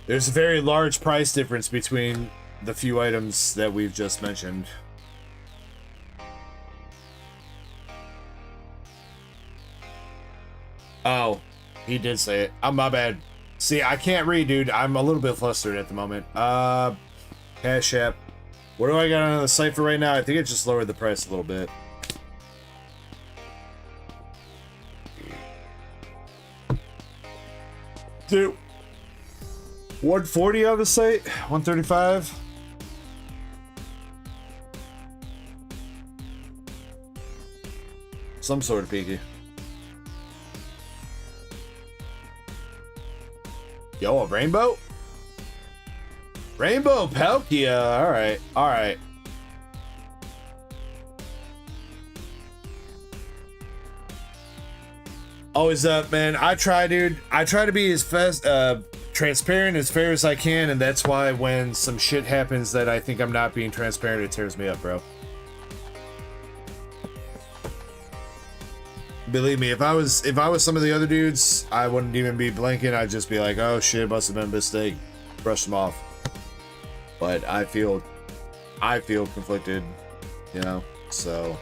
There's a very large price difference between the few items that we've just mentioned. Oh, he did say it. My bad. See, I can't read, dude. I'm a little bit flustered at the moment. Cash App. What do I got on the site for right now? I think it just lowered the price a little bit. Dude. 140 on the site? 135? Some sort of peaky. Yo, a rainbow? Rainbow Palkia. Alright, alright. Always up, man. I try, dude. I try to be as fast, transparent, as fair as I can, and that's why when some shit happens that I think I'm not being transparent, it tears me up, bro. Believe me, if I was some of the other dudes, I wouldn't even be blinking. I'd just be like, oh shit, must have been a mistake. Brush them off. But I feel conflicted, you know, so.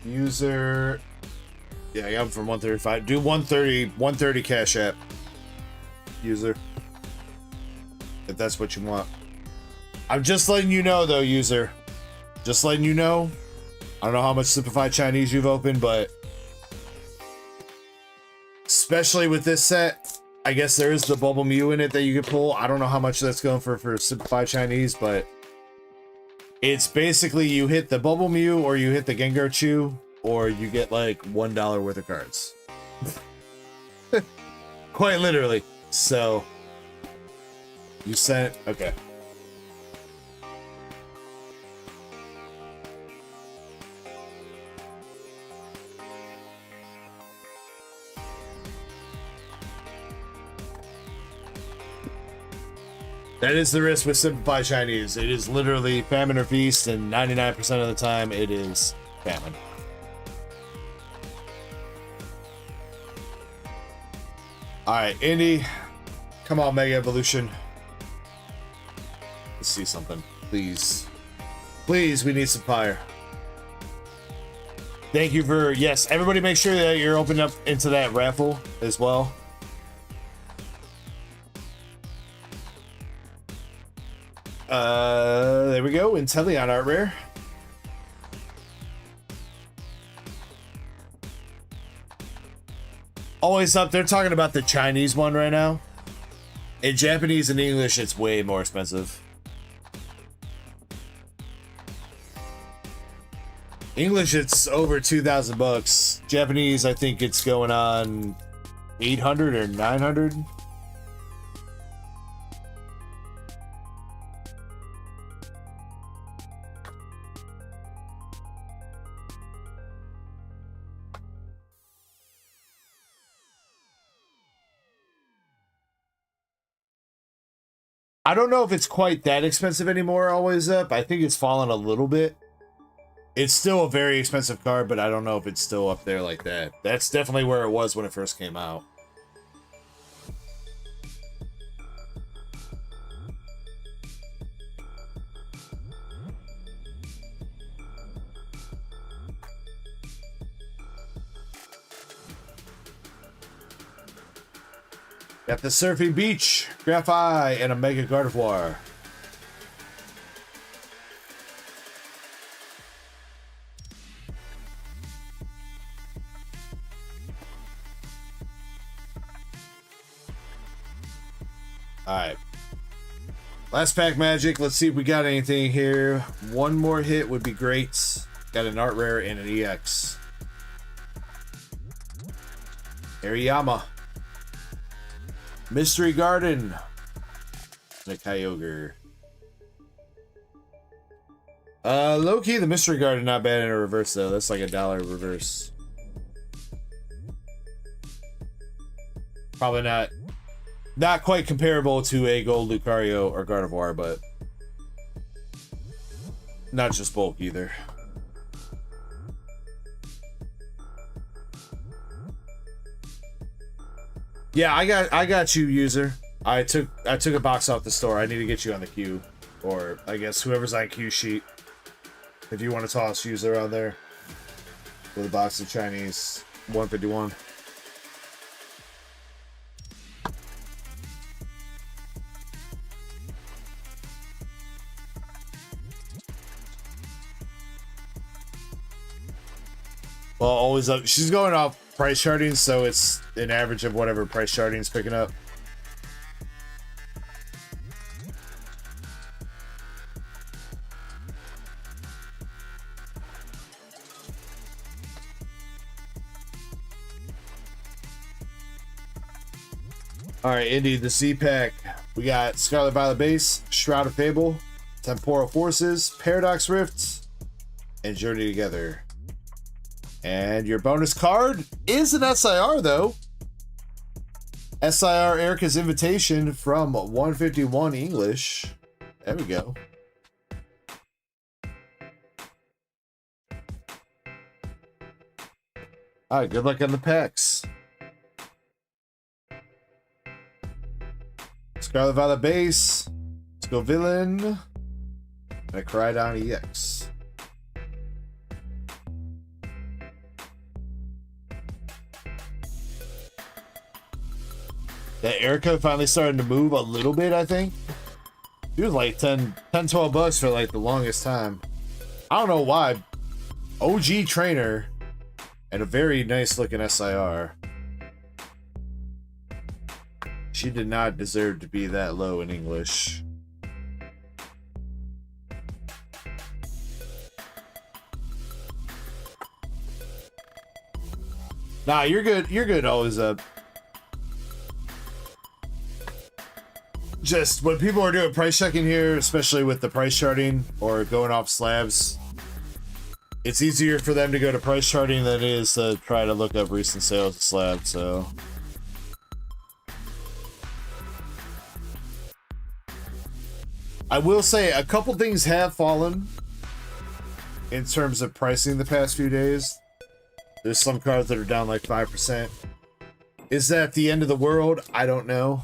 User, yeah, I got him from 135. Do 130 Cash App. User, if that's what you want. I'm just letting you know, though, user. Just letting you know. I don't know how much simplified Chinese you've opened, but especially with this set, I guess there is the Bubble Mew in it that you can pull. I don't know how much that's going for simplified Chinese, but it's basically you hit the Bubble Mew or you hit the Gengar Chew, or you get like $1 worth of cards. Quite literally. So you sent, okay. That is the risk with simplified Chinese. It is literally famine or feast, and 99% of the time it is famine. Alright, Indy. Come on, Mega Evolution. Let's see something. Please. Please, we need some fire. Thank you for, yes, everybody make sure that you're opening up into that raffle as well. There we go. Inteleon art rare. Always up. They're talking about the Chinese one right now. In Japanese and English, it's way more expensive. English, it's over 2,000 bucks. Japanese, I think it's going on 800 or 900. I don't know if it's quite that expensive anymore, Always Up. I think it's fallen a little bit. It's still a very expensive card, but I don't know if it's still up there like that. That's definitely where it was when it first came out. Got the Surfing Beach, Graphi, and a Mega Gardevoir. Alright. Last pack magic. Let's see if we got anything here. One more hit would be great. Got an art rare and an EX. Ariyama. Mystery Garden. And a Kyogre. Low key, the mystery guard is not bad in a reverse though. That's like $1 reverse. Probably not quite comparable to a gold Lucario or Gardevoir, but not just bulk either. Yeah, I got you, user. I took a box off the store. I need to get you on the queue, or I guess whoever's on queue sheet. If you want to toss user on there with a box of Chinese 151. Well, always up. She's going off price charting, so it's an average of whatever price charting is picking up. All right, Indy, the Z pack. We got Scarlet Violet Base, Shroud of Fable, Temporal Forces, Paradox Rift, and Journey Together. And your bonus card is an SIR, though. SIR Erica's Invitation from 151 English. There we go. All right, good luck on the packs. Scarlet Violet Base, Skill Villain, and a Crydon EX. That Erica finally starting to move a little bit, I think. She was like 10, 12 bucks for like the longest time. I don't know why. OG trainer and a very nice looking SIR. She did not deserve to be that low in English. Nah, you're good. You're good always up. Just when people are doing price checking here, especially with the price charting or going off slabs, it's easier for them to go to price charting than it is to try to look up recent sales of slabs, so. I will say a couple things have fallen in terms of pricing the past few days. There's some cards that are down like 5%. Is that the end of the world? I don't know.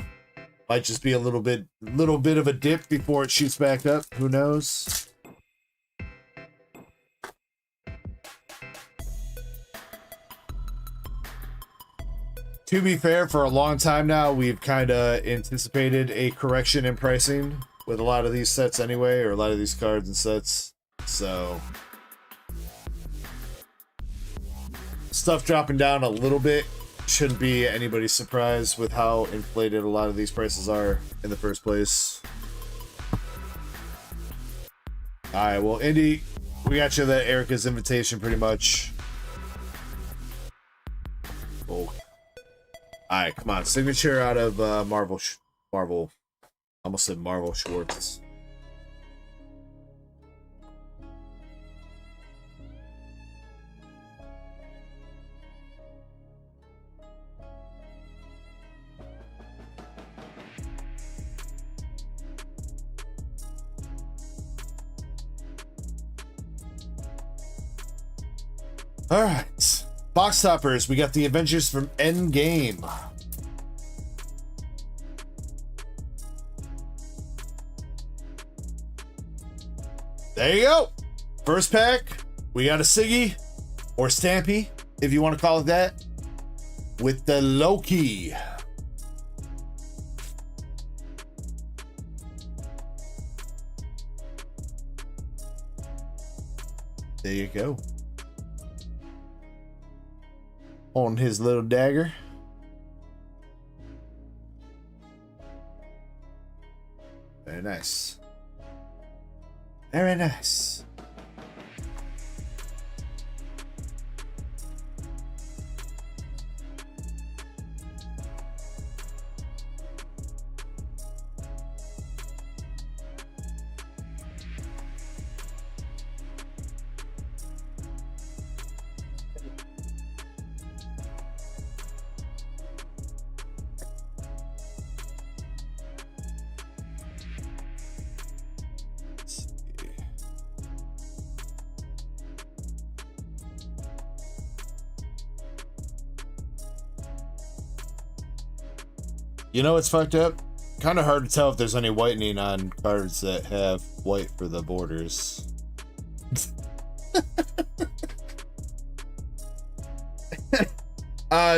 Might just be a little bit of a dip before it shoots back up. Who knows? To be fair, for a long time now, we've kind of anticipated a correction in pricing with a lot of these sets anyway, or a lot of these cards and sets. So stuff dropping down a little bit shouldn't be anybody's surprise with how inflated a lot of these prices are in the first place. Alright, well, Indy, we got you the Erica's Invitation pretty much. Oh. Alright, come on. Signature out of Marvel. I almost said Marvel Schwartz. All right, box toppers. We got the Avengers from Endgame. There you go. First pack. We got a Siggy or Stampy, if you want to call it that, with the Loki. There you go. On his little dagger. Very nice. Very nice. You know what's fucked up? Kind of hard to tell if there's any whitening on cards that have white for the borders.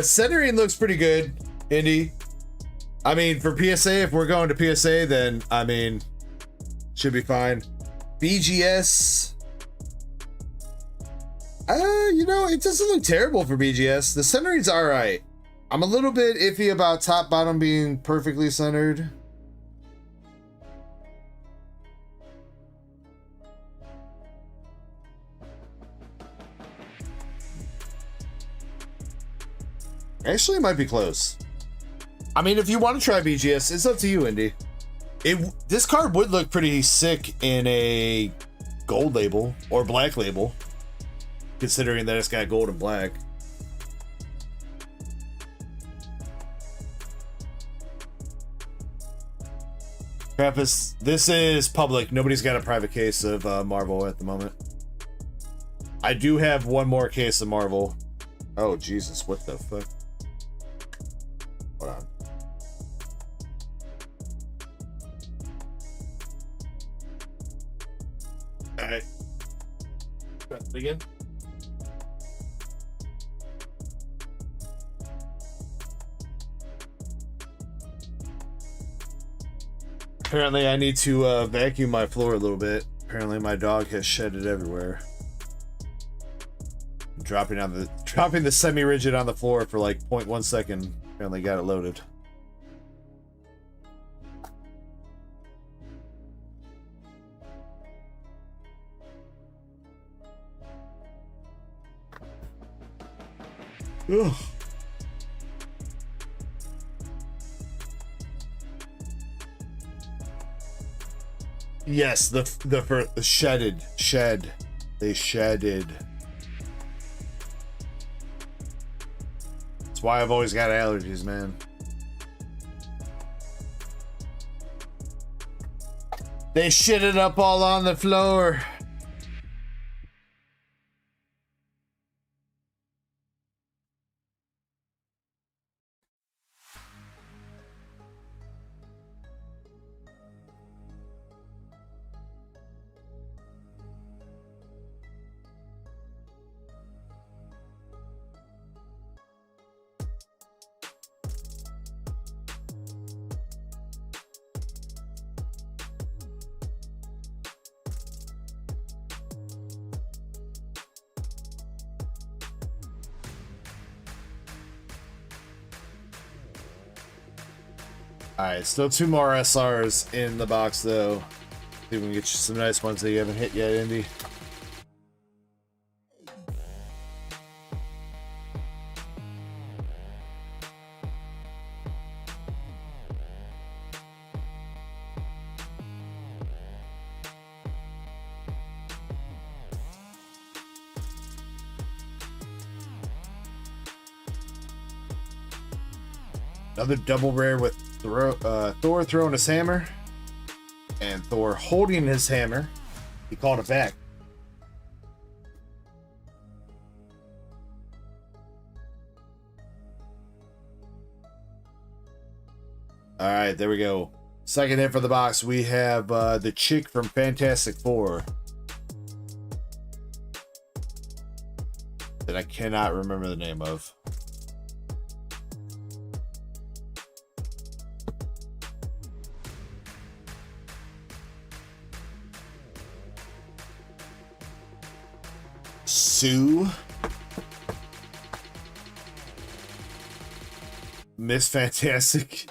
Centering looks pretty good, Indy. I mean, for PSA, if we're going to PSA, then, I mean, should be fine. BGS. You know, it doesn't look terrible for BGS. The centering's alright. I'm a little bit iffy about top bottom being perfectly centered. Actually, it might be close. I mean, if you want to try BGS, it's up to you, Indy. This card would look pretty sick in a gold label or black label, considering that it's got gold and black. Preface, this is public. Nobody's got a private case of Marvel at the moment. I do have one more case of Marvel. Oh, Jesus, what the fuck? Hold on. Alright. Begin. Apparently I need to vacuum my floor a little bit. Apparently my dog has shedded everywhere. Dropping the semi-rigid on the floor for like 0.1 second. Apparently got it loaded. Ugh. Yes, the shedded. They shedded. That's why I've always got allergies, man. They shit it up all on the floor. Alright, still 2 more SRs in the box though. See if we can get you some nice ones that you haven't hit yet, Indy. Another double rare with Thor throwing his hammer and Thor holding his hammer. He called it back. All right, there we go. Second hit for the box. We have the chick from Fantastic Four that I cannot remember the name of. Sue, Miss Fantastic.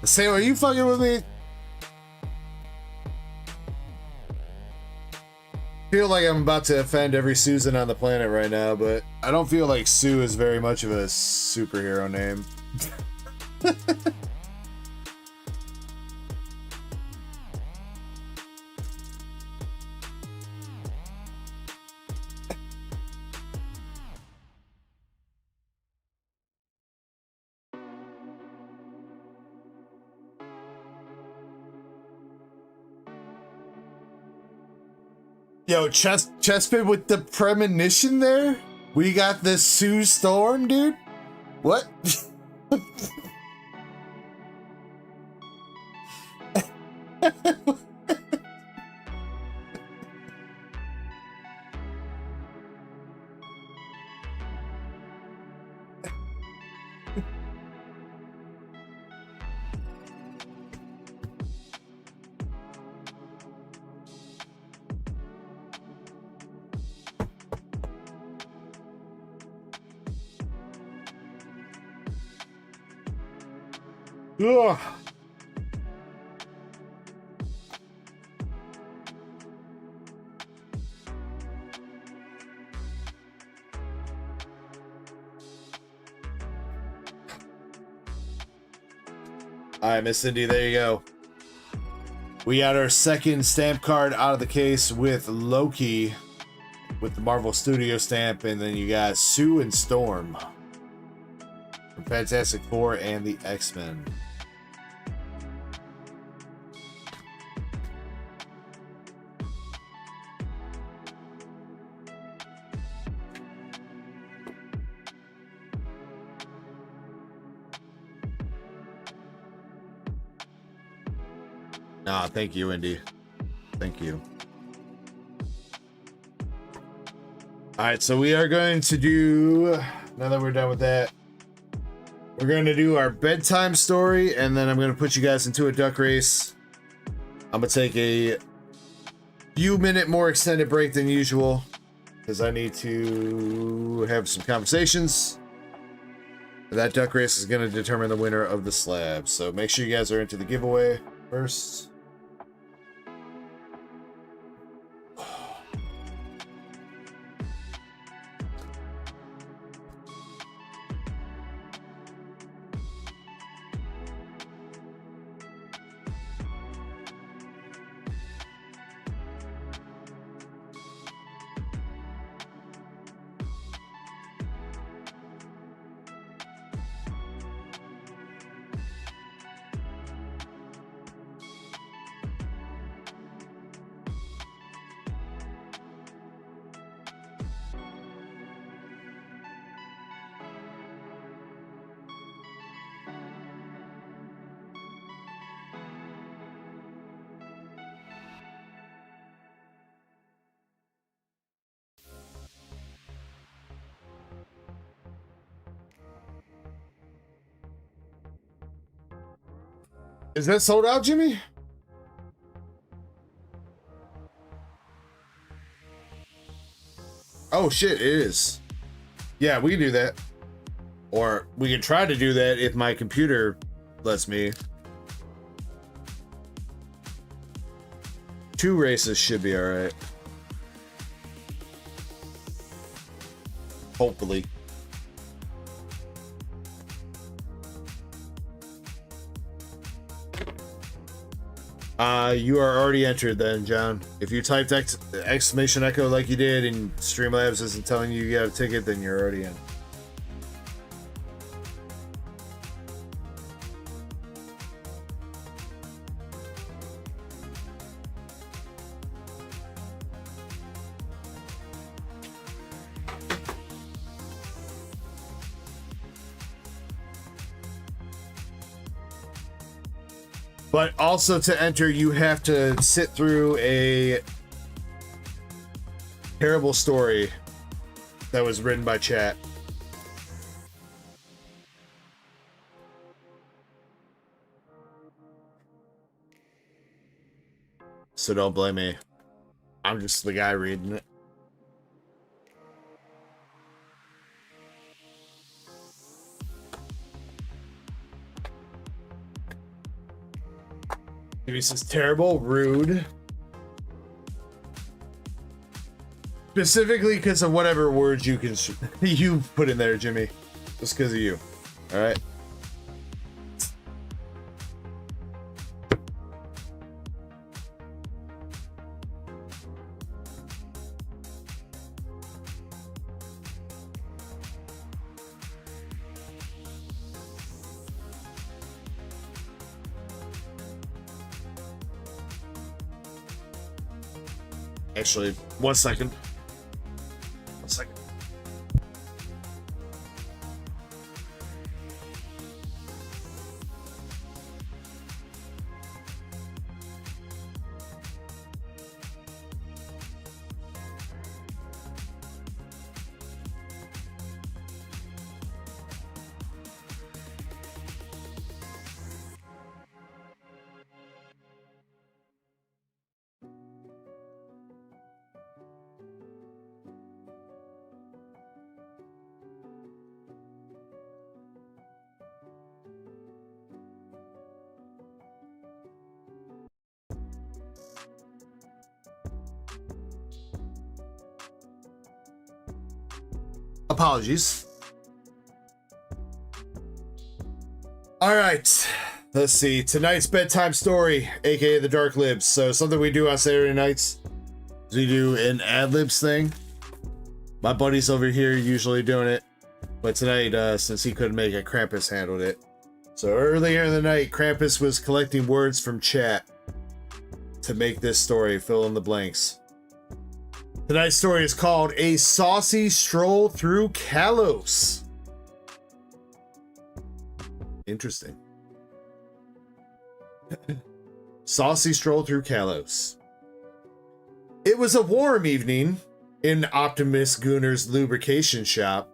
Sam, are you fucking with me? Feel like I'm about to offend every Susan on the planet right now, but I don't feel like Sue is very much of a superhero name. Yo, Chespin with the premonition there? We got the Sue Storm, dude? What? Ugh. All right, Miss Cindy, there you go. We got our second stamp card out of the case with Loki with the Marvel Studio stamp, and then you got Sue and Storm from Fantastic Four and the X-Men. Ah, thank you, Indy. Thank you. All right, so we are going to do, now that we're done with that, we're going to do our bedtime story, and then I'm going to put you guys into a duck race. I'm going to take a few minute more extended break than usual because I need to have some conversations. That duck race is going to determine the winner of the slab. So make sure you guys are into the giveaway first. Is that sold out, Jimmy? Oh shit, it is. Yeah, we can do that. Or we can try to do that if my computer lets me. 2 races should be alright. Hopefully. You are already entered then, John. If you typed exclamation echo like you did and Streamlabs isn't telling you got a ticket, then you're already in. But also to enter, you have to sit through a terrible story that was written by chat. So don't blame me. I'm just the guy reading it. This is terrible, rude. Specifically because of whatever words you can you put in there, Jimmy. Just because of you. All right. Actually, 1 second. 1 second. Apologies. All right. Let's see. Tonight's bedtime story, aka the Dark Libs. So something we do on Saturday nights is we do an ad-libs thing. My buddy's over here usually doing it. But tonight, since he couldn't make it, Krampus handled it. So earlier in the night, Krampus was collecting words from chat to make this story, fill in the blanks. Tonight's story is called A Saucy Stroll Through Kalos. Interesting. Saucy Stroll Through Kalos. It was a warm evening in Optimus Gooner's lubrication shop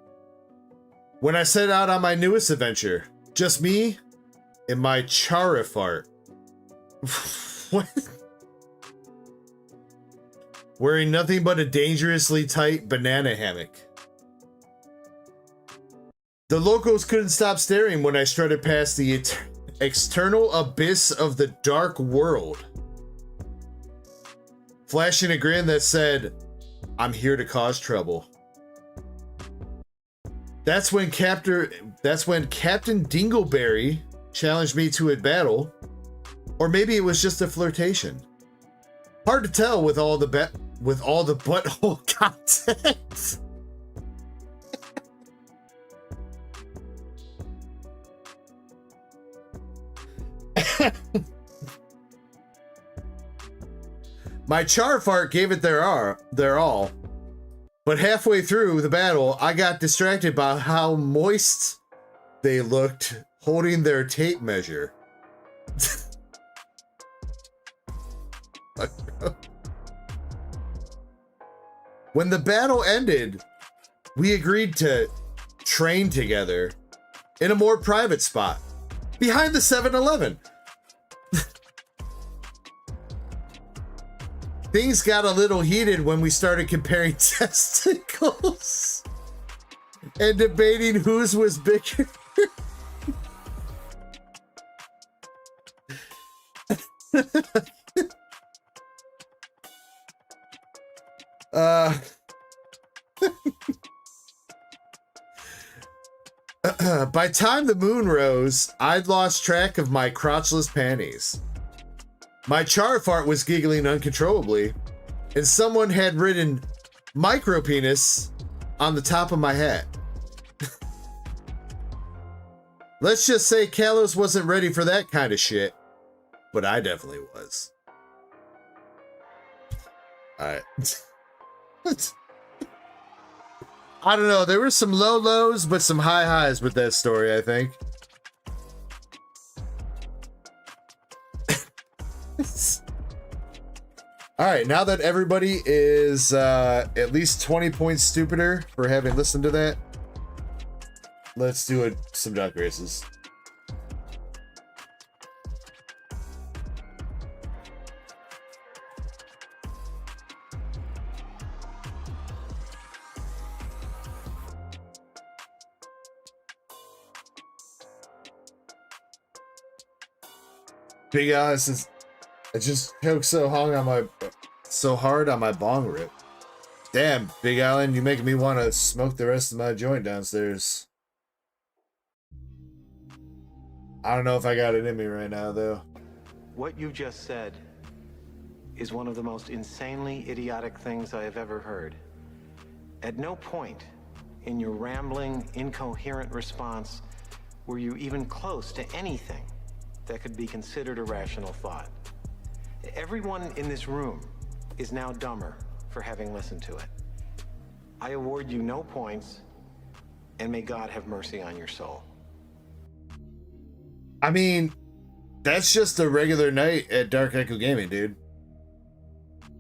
when I set out on my newest adventure. Just me and my Charifart. What? Wearing nothing but a dangerously tight banana hammock. The locals couldn't stop staring when I strutted past the external abyss of the dark world, flashing a grin that said, "I'm here to cause trouble." That's when Captain Dingleberry challenged me to a battle, or maybe it was just a flirtation. Hard to tell with all the butthole content. My Charfart gave it their all, but halfway through the battle, I got distracted by how moist they looked holding their tape measure. When the battle ended, we agreed to train together in a more private spot behind the 7-Eleven. Things got a little heated when we started comparing testicles and debating whose was bigger. By time the moon rose, I'd lost track of my crotchless panties. My Charfart was giggling uncontrollably, and someone had written micropenis on the top of my hat. Let's just say Kalos wasn't ready for that kind of shit, but I definitely was. Alright. I don't know, there were some low lows, but some high highs with that story, I think. Alright, now that everybody is at least 20 points stupider for having listened to that, let's do some duck races. Big Alice is... I just choked so hard on my bong rip. Damn, Big Allen, you making me want to smoke the rest of my joint downstairs. I don't know if I got it in me right now, though. What you just said is one of the most insanely idiotic things I have ever heard. At no point in your rambling, incoherent response were you even close to anything that could be considered a rational thought. Everyone in this room is now dumber for having listened to it. I award you no points, and may God have mercy on your soul. I mean, that's just a regular night at DarkEckoGaming, dude.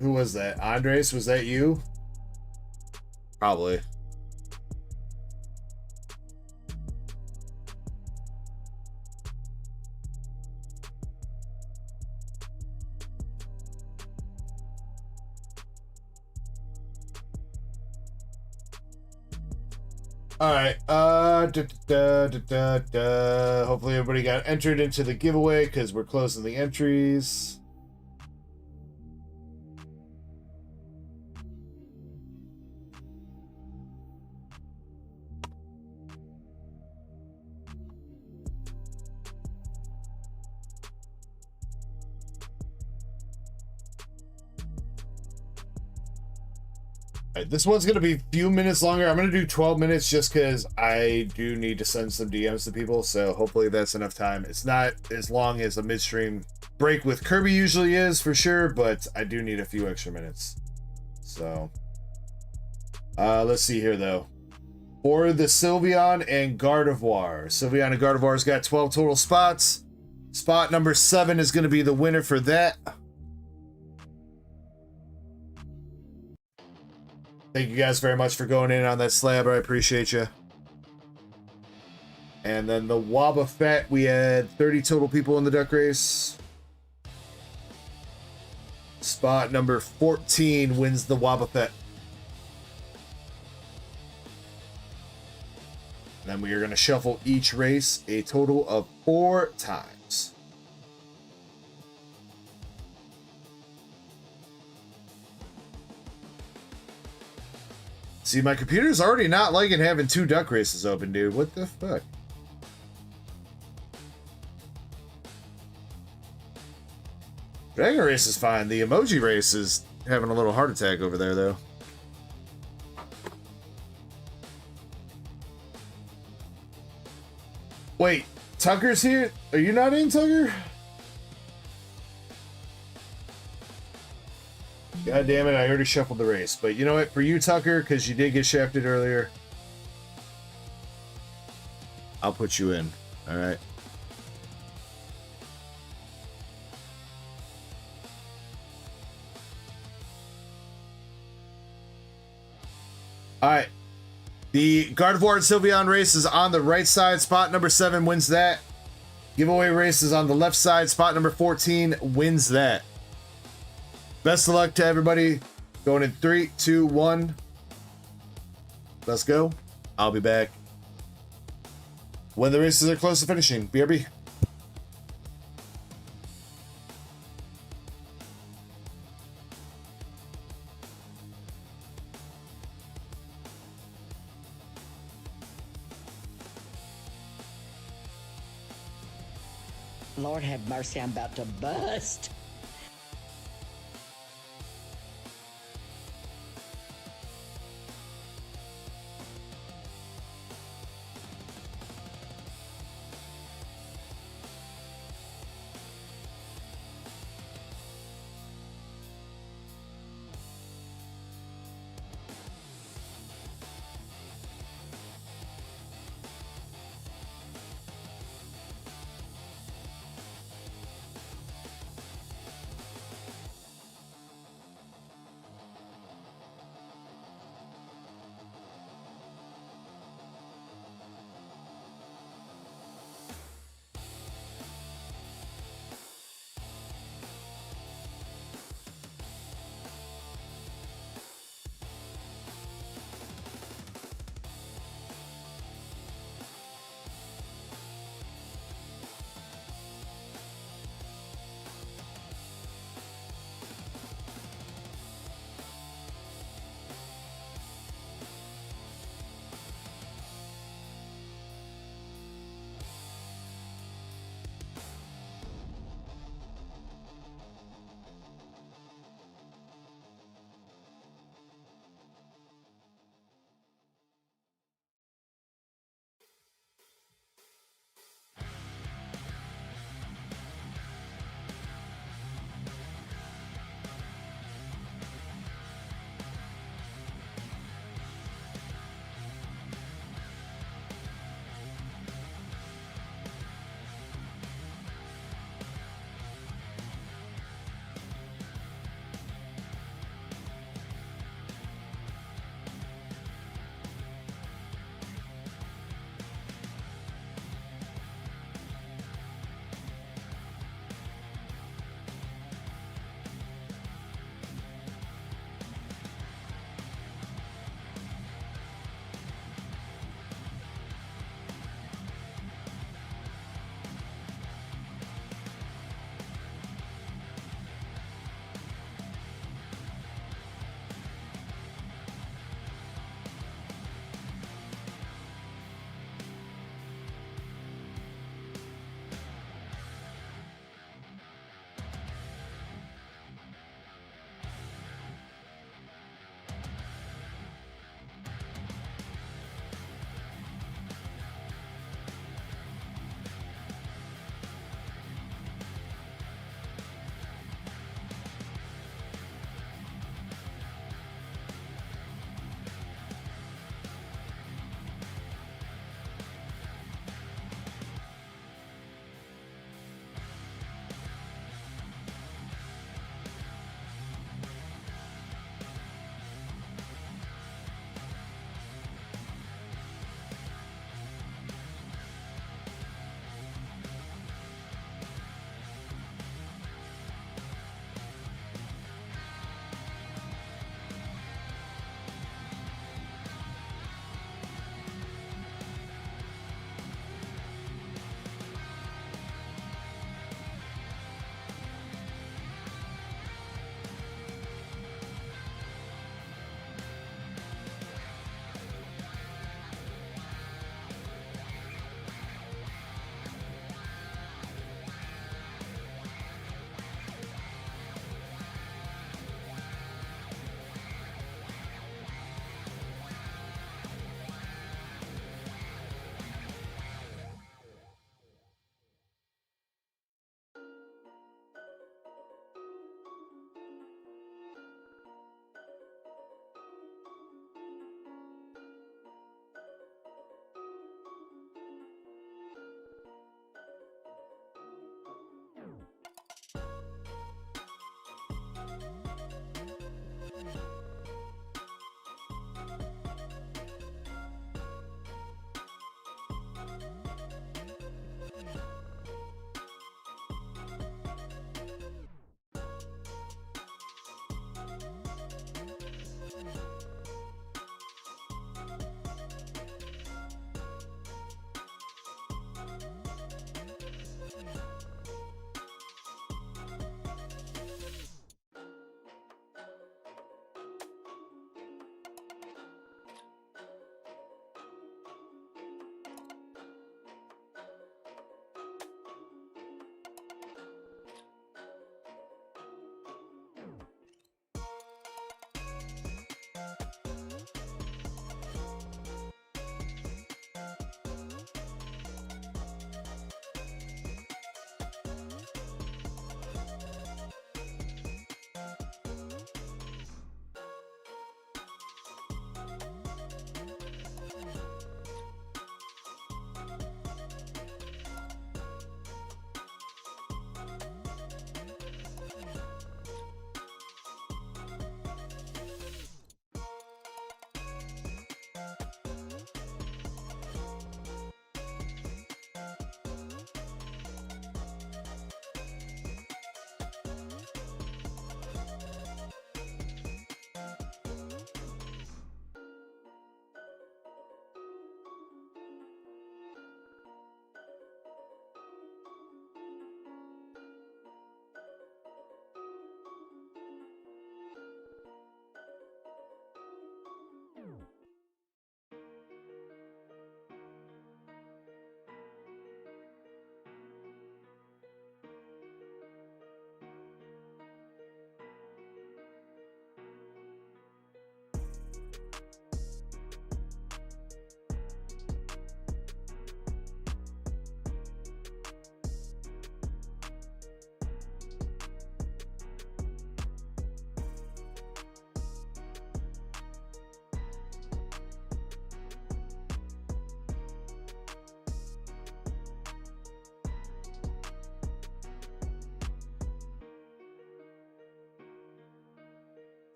Who was that? Andres, was that you? Probably. All right. Hopefully everybody got entered into the giveaway because we're closing the entries. right, this one's gonna be a few minutes longer. I'm gonna do 12 minutes just because I do need to send some DMs to people. So hopefully that's enough time. It's not as long as a midstream break with Kirby usually is for sure, but I do need a few extra minutes. So let's see here though. For the Sylveon and Gardevoir. Sylveon and Gardevoir's got 12 total spots. Spot number 7 is going to be the winner for that. Thank you guys very much for going in on that slab. I appreciate you. And then the Wobbuffet, we had 30 total people in the duck race. Spot number 14 wins the Wobbuffet. Then we are going to shuffle each race a total of 4 times. See, my computer's already not liking having 2 duck races open, dude. What the fuck? Dragon race is fine. The emoji race is having a little heart attack over there, though. Wait, Tucker's here? Are you not in, Tucker? God damn it, I already shuffled the race. But you know what? For you, Tucker, because you did get shafted earlier, I'll put you in. Alright. Alright. The Gardevoir and Sylveon race is on the right side. Spot number 7 wins that. Giveaway race is on the left side. Spot number 14 wins that. Best of luck to everybody. Going in 3, 2, 1. Let's go. I'll be back when the races are close to finishing. BRB. Lord have mercy, I'm about to bust.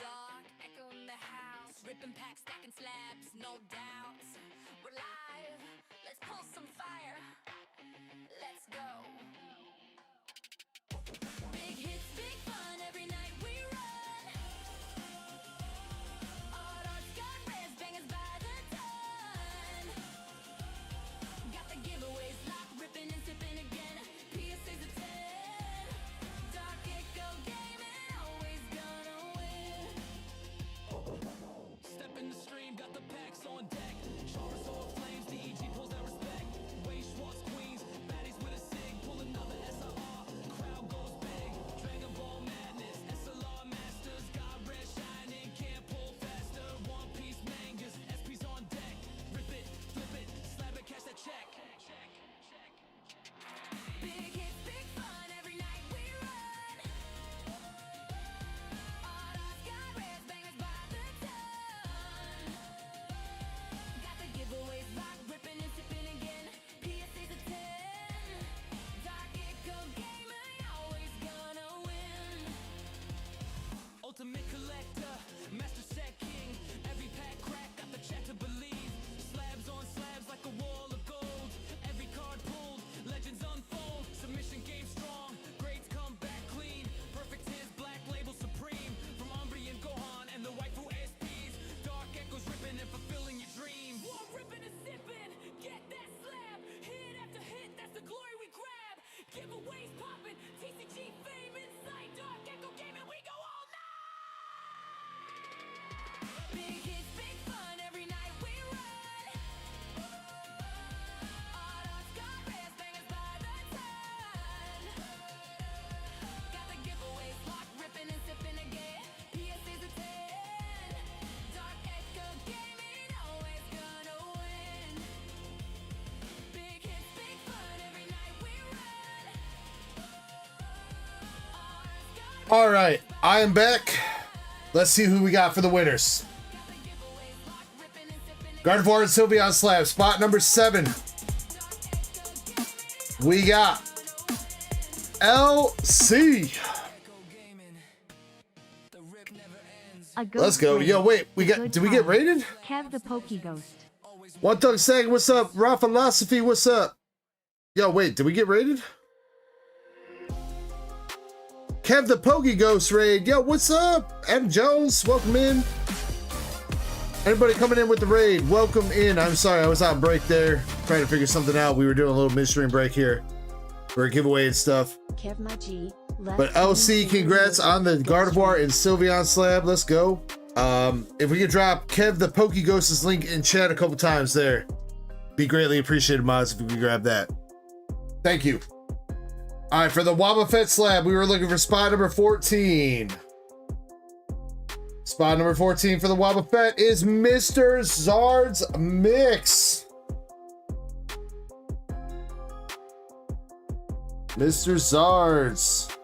Dark echo in the house, ripping packs, stacking slabs, no doubts. We're live, let's pull some fire. Let's go. Big hits, big fun, every night we run. Art, art's got res, bangers by the ton. Got the giveaways locked, ripping and sipping again. PSA's a 10. Dark Echo Gaming, always gonna win. Step in the stream, got the packs on deck. All right, I am back. Let's see who we got for the winners. Gardevoir and Sylvia on slab, spot number 7. We got LC. Let's go. Yo, wait, did we get rated? Kev the Pokey Ghost. One Thug saying, what's up? Raw Philosophy, what's up? Yo, wait, did we get rated? Kev the Pokey Ghost raid. Yo, what's up? Adam Jones, welcome in. Anybody coming in with the raid, welcome in. I'm sorry, I was on break there, trying to figure something out. We were doing a little midstream break here for a giveaway and stuff. Kev my G. But LC, congrats on the Gardevoir and Sylveon slab. Let's go. If we could drop Kev the Pokey Ghost's link in chat a couple times there, be greatly appreciated, mods, if we could grab that. Thank you. All right, for the Wobbuffet slab, we were looking for spot number 14. Spot number 14 for the Wobbuffet is Mr. Zard's Mix. Mr. Zards.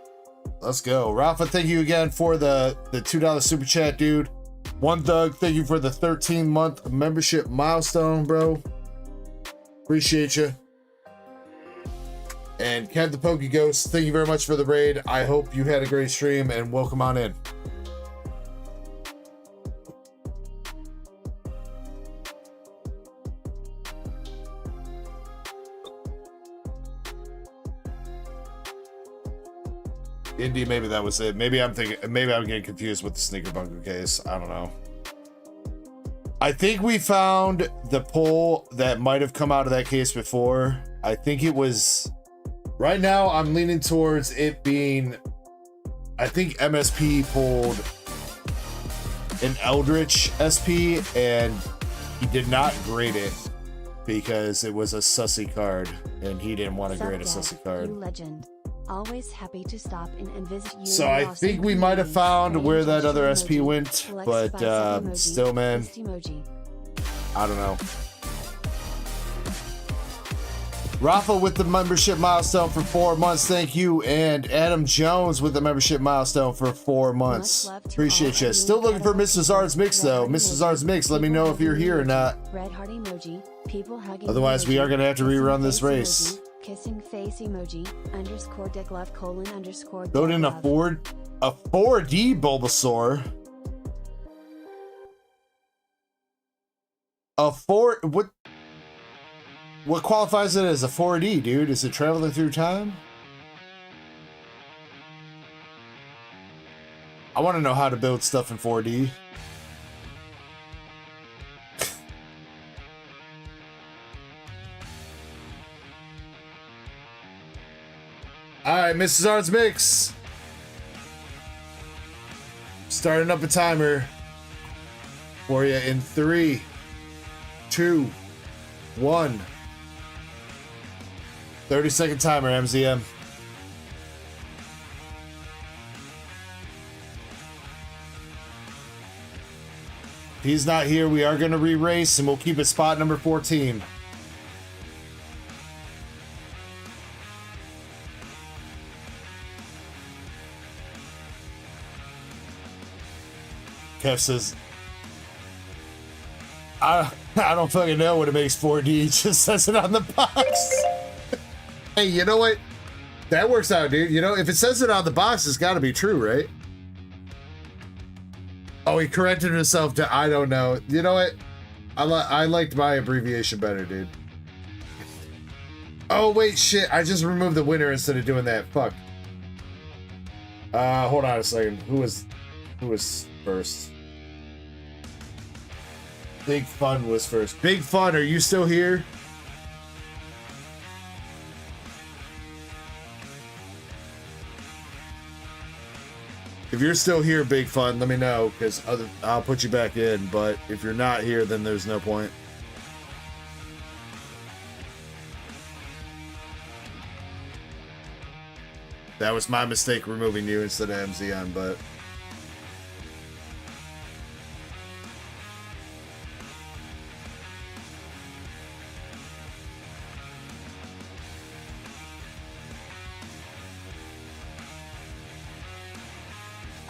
Let's go. Rafa, thank you again for the $2 super chat, dude. One Thug, thank you for the 13-month membership milestone, bro. Appreciate you. And Kev the Pokey Ghost, thank you very much for the raid. I hope you had a great stream and welcome on in. Indy, maybe that was it. Maybe I'm getting confused with the Sneaker Bunker case. I don't know. I think we found the pull that might have come out of that case before. I think it was... Right now, I'm leaning towards it being... I think MSP pulled an Eldritch SP, and he did not grade it because it was a sussy card, and he didn't want to grade a sussy card. You legend. Always happy to stop in and visit you. So I think we might have found where that other SP went, but still, man, I don't know. Rafa with the membership milestone for 4 months, thank you. And Adam Jones with the membership milestone for 4 months. Appreciate you. Still looking for Mr. Zard's Mix, though. Mr. Zard's Mix, let me know if you're here or not. Red heart emoji. People hugging. Otherwise, we are going to have to rerun this race. Kissing face emoji. _ dick love : _ Go in a 4D Bulbasaur. A 4... What qualifies it as a 4D, dude? Is it traveling through time? I want to know how to build stuff in 4D. Alright, Mrs. Arts Mix. Starting up a timer for you in 3, 2, 1. 30-second timer, MZM. If he's not here, we are going to re-race, and we'll keep it spot number 14. Kev says, I don't fucking know what it makes 4D. It just says it on the box. Hey, you know what? That works out, dude. You know, if it says it on the box, it's got to be true, right? Oh, he corrected himself to I don't know. You know what? I liked my abbreviation better, dude. Oh, wait, shit. I just removed the winner instead of doing that. Fuck. Hold on a second. Who was first? Big Fun was first. Big Fun, are you still here? If you're still here, Big Fun, let me know, because I'll put you back in. But if you're not here, then there's no point. That was my mistake removing you instead of MZN, but...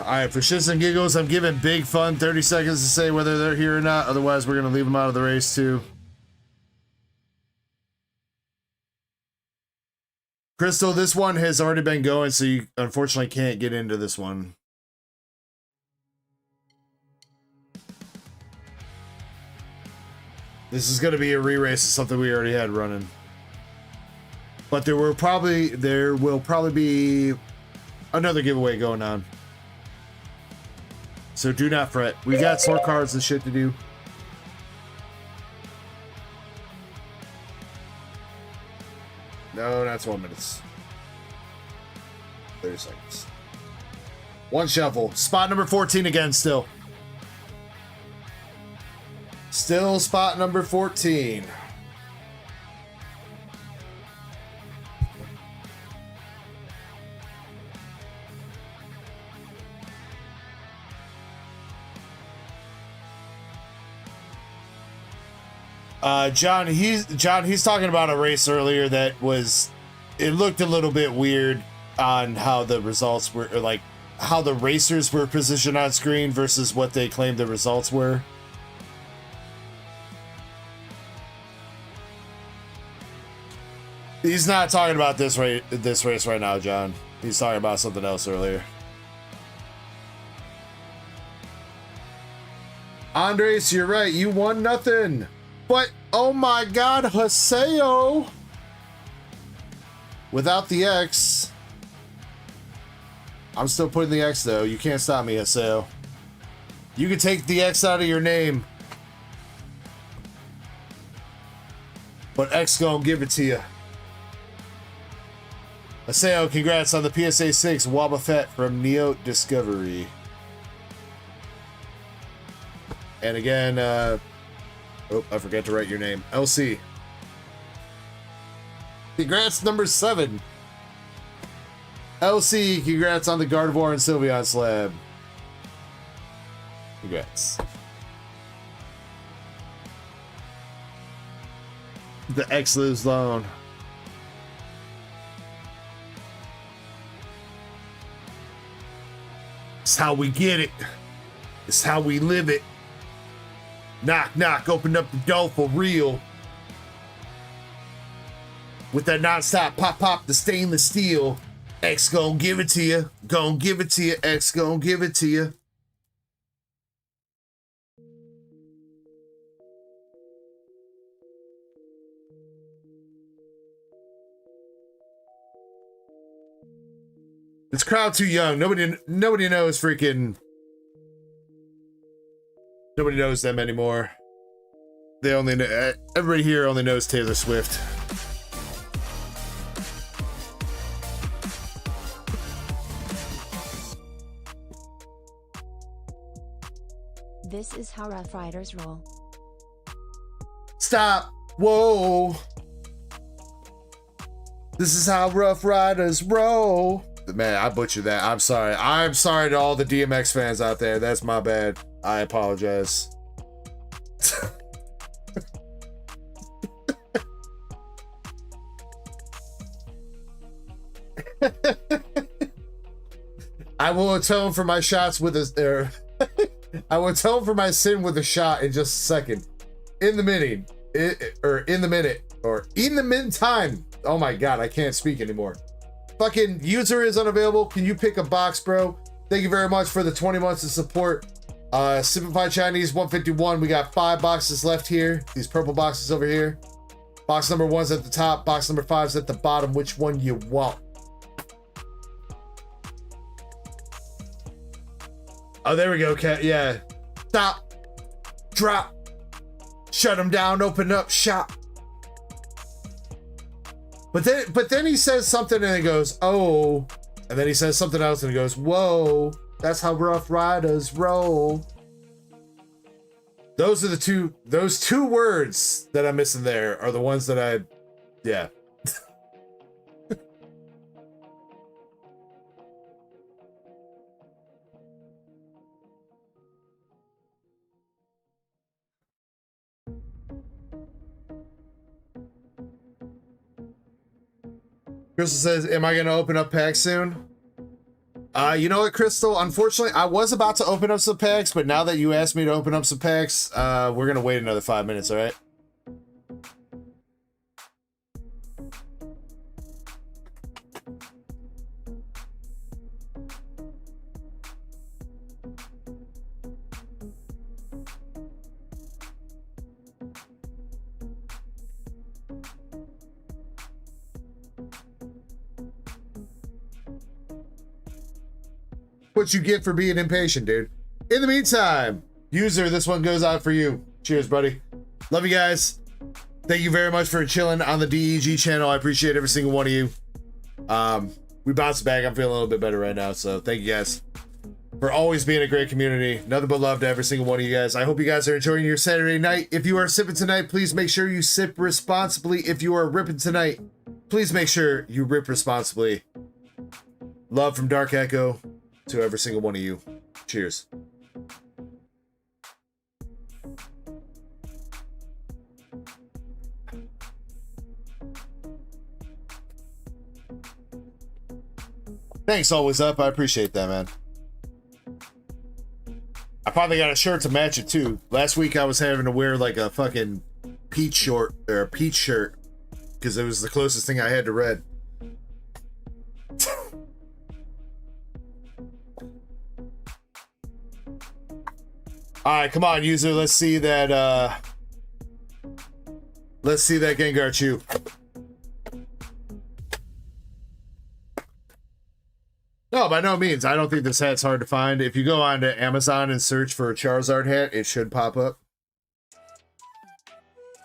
Alright, for shits and giggles, I'm giving Big Fun 30 seconds to say whether they're here or not. Otherwise, we're going to leave them out of the race, too. Crystal, this one has already been going, so you unfortunately can't get into this one. This is going to be a re-race of something we already had running. But there will probably be another giveaway going on. So do not fret. We got more cards and shit to do. No, not 12 minutes. 30 seconds. One shuffle. Spot number 14 again still. Still spot number 14. John, he's talking about a race earlier that was, it looked a little bit weird on how the results were, or like how the racers were positioned on screen versus what they claimed the results were. He's not talking about this race right now, John. He's talking about something else earlier. Andres, you're right. You won nothing. But, oh my god, Haseo! Without the X. I'm still putting the X, though. You can't stop me, Haseo. You can take the X out of your name. But X gonna give it to you. Haseo, congrats on the PSA 6 Wobba Fett from Neo Discovery. And again, oh, I forgot to write your name. LC. Congrats, number 7. LC, congrats on the Gardevoir and Sylveon slab. Congrats. The X lives long. It's how we get it. It's how we live it. Knock, knock, open up the door for real. With that non-stop pop, pop, the stainless steel. X gon' give it to you. Gon' give it to you. X gon' give it to you. This crowd too young. Nobody knows freaking. Nobody knows them anymore. They only know, everybody here only knows Taylor Swift. This is how Rough Riders roll. Stop. Whoa. This is how Rough Riders roll. Man, I butchered that. I'm sorry. I'm sorry to all the DMX fans out there. That's my bad. I apologize. I will atone for my shots with a I will atone for my sin with a shot in just a second. In the minute, in the meantime. Oh my god, I can't speak anymore. Fucking user is unavailable. Can you pick a box, bro? Thank you very much for the 20 months of support. Simplified Chinese 151. We got 5 boxes left here. These purple boxes over here. Box number 1's at the top. Box number 5's at the bottom. Which one you want? Oh, there we go, Cat. Yeah. Stop. Drop. Shut them down. Open up shop. But then he says something and it goes, oh. And then he says something else and it goes, whoa. That's how Rough Riders roll. Those are those two words that I'm missing there are the ones that yeah. Crystal says, am I going to open up packs soon? You know what, Crystal? Unfortunately, I was about to open up some packs, but now that you asked me to open up some packs, we're going to wait another 5 minutes, all right? What you get for being impatient, dude. In the meantime, user, this one goes out for you. Cheers, buddy. Love you guys. Thank you very much for chilling on the DEG channel. I appreciate every single one of you. We bounced back. I'm feeling a little bit better right now, so thank you guys for always being a great community. Nothing but love to every single one of you guys. I hope you guys are enjoying your Saturday night. If you are sipping tonight, please make sure you sip responsibly. If you are ripping tonight, please make sure you rip responsibly. Love from Dark Echo to every single one of you. Cheers. Thanks, always up. I appreciate that, man. I probably got a shirt to match it too. Last week I was having to wear like a fucking peach short or a peach shirt because it was the closest thing I had to red. All right, come on, user. Let's see that Gengar Chew. No, by no means. I don't think this hat's hard to find. If you go onto Amazon and search for a Charizard hat, it should pop up.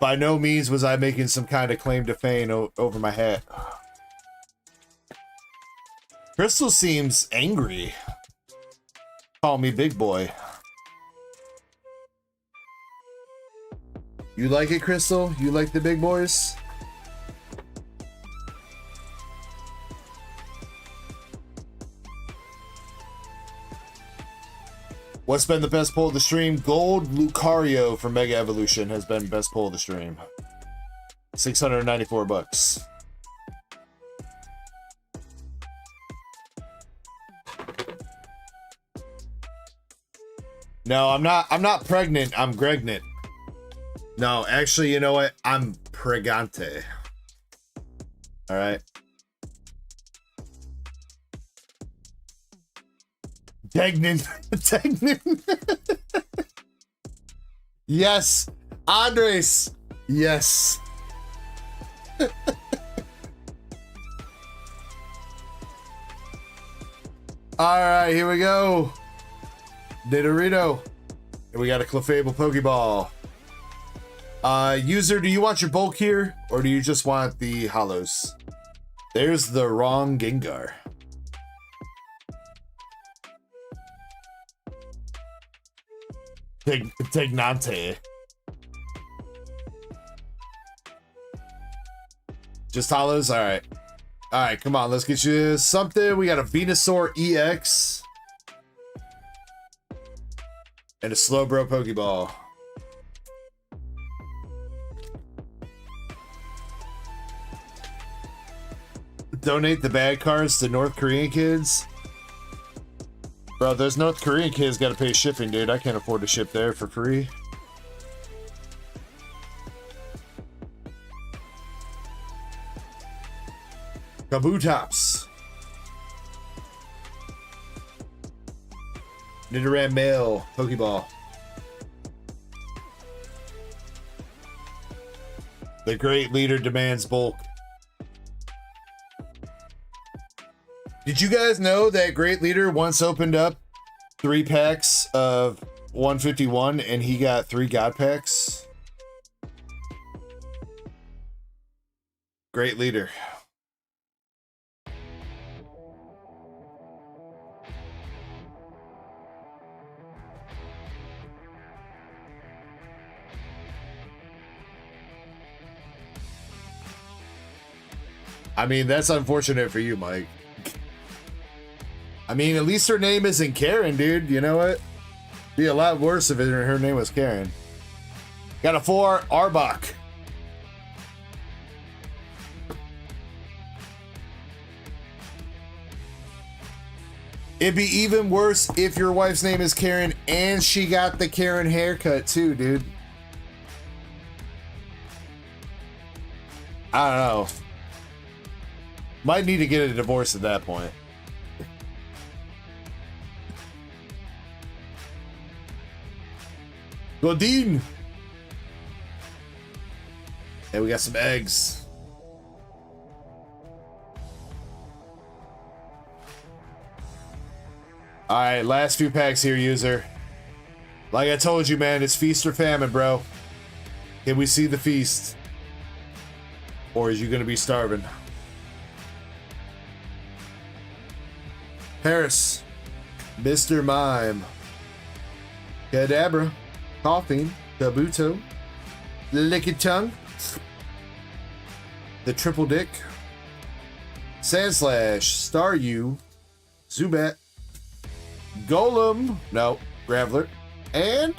By no means was I making some kind of claim to fame over my hat. Crystal seems angry. Call me big boy. You like it, Crystal? You like the big boys? What's been the best pull of the stream? Gold Lucario from Mega Evolution has been best pull of the stream. 694 bucks. No, I'm not pregnant. I'm Gregnant. No, actually, you know what? I'm pregante. All right. Degnan. Yes. Aarice. Yes. All right, here we go. Nidorino. And we got a Clefable Pokeball. User, do you want your bulk here, or do you just want the hollows? There's the wrong Gengar. Tegnante. Just hollows? Alright. Alright, come on, let's get you something. We got a Venusaur EX. And a Slowbro Pokeball. Donate the bad cards to North Korean kids. Bro, those North Korean kids gotta pay shipping, dude. I can't afford to ship there for free. Kabutops. Nidoran male Pokeball. The great leader demands bulk. Did you guys know that Great Leader once opened up 3 packs of 151 and he got 3 God packs? Great Leader. I mean, that's unfortunate for you, Mike. I mean, at least her name isn't Karen, dude. You know what? Be a lot worse if her name was Karen. Got a 4, Arbok. It'd be even worse if your wife's name is Karen and she got the Karen haircut too, dude. I don't know. Might need to get a divorce at that point. Godin. Hey, we got some eggs. Alright, last few packs here, user. Like I told you, man, it's feast or famine, bro. Can we see the feast? Or is you gonna be starving? Paris. Mr. Mime. Kadabra. Coughing. Kabuto. Licky Tongue. The Triple Dick. Sandslash. Staryu. Zubat. Golem, no, Graveler, and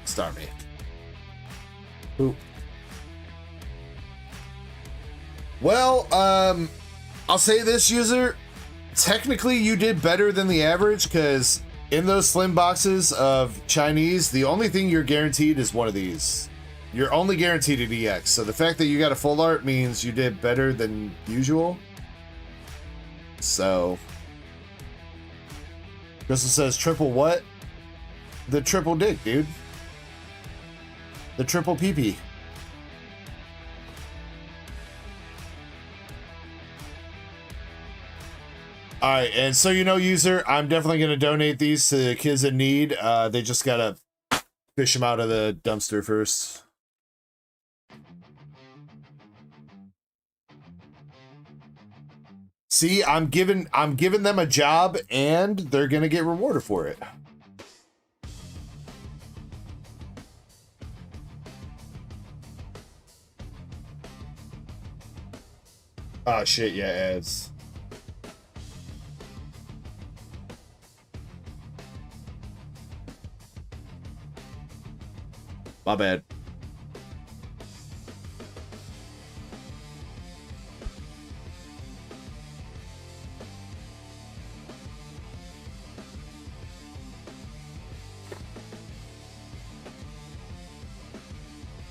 Starmie. Ooh. Well, I'll say this, user. Technically, you did better than the average because in those slim boxes of Chinese, the only thing you're guaranteed is one of these. You're only guaranteed an EX. So the fact that you got a full art means you did better than usual. So. Crystal says triple what? The triple dick, dude. The triple pee-pee. Alright, and so you know, user, I'm definitely going to donate these to kids in need. They just got to fish them out of the dumpster first. See, I'm giving them a job and they're gonna get rewarded for it. Oh shit, yeah, ads. My bad.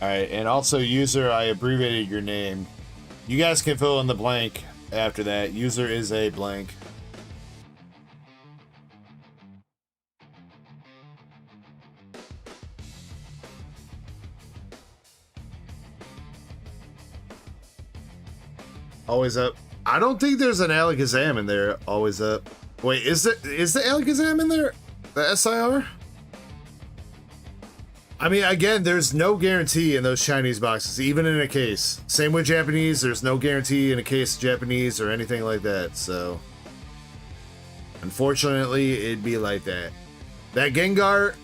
Alright, and also, user, I abbreviated your name. You guys can fill in the blank after that. User is a blank. Always up. I don't think there's an Alakazam in there. Always up. Wait, is the Alakazam in there? The SIR? I mean, again, there's no guarantee in those Chinese boxes, even in a case. Same with Japanese, there's no guarantee in a case of Japanese or anything like that, so... Unfortunately, it'd be like that. That Gengar,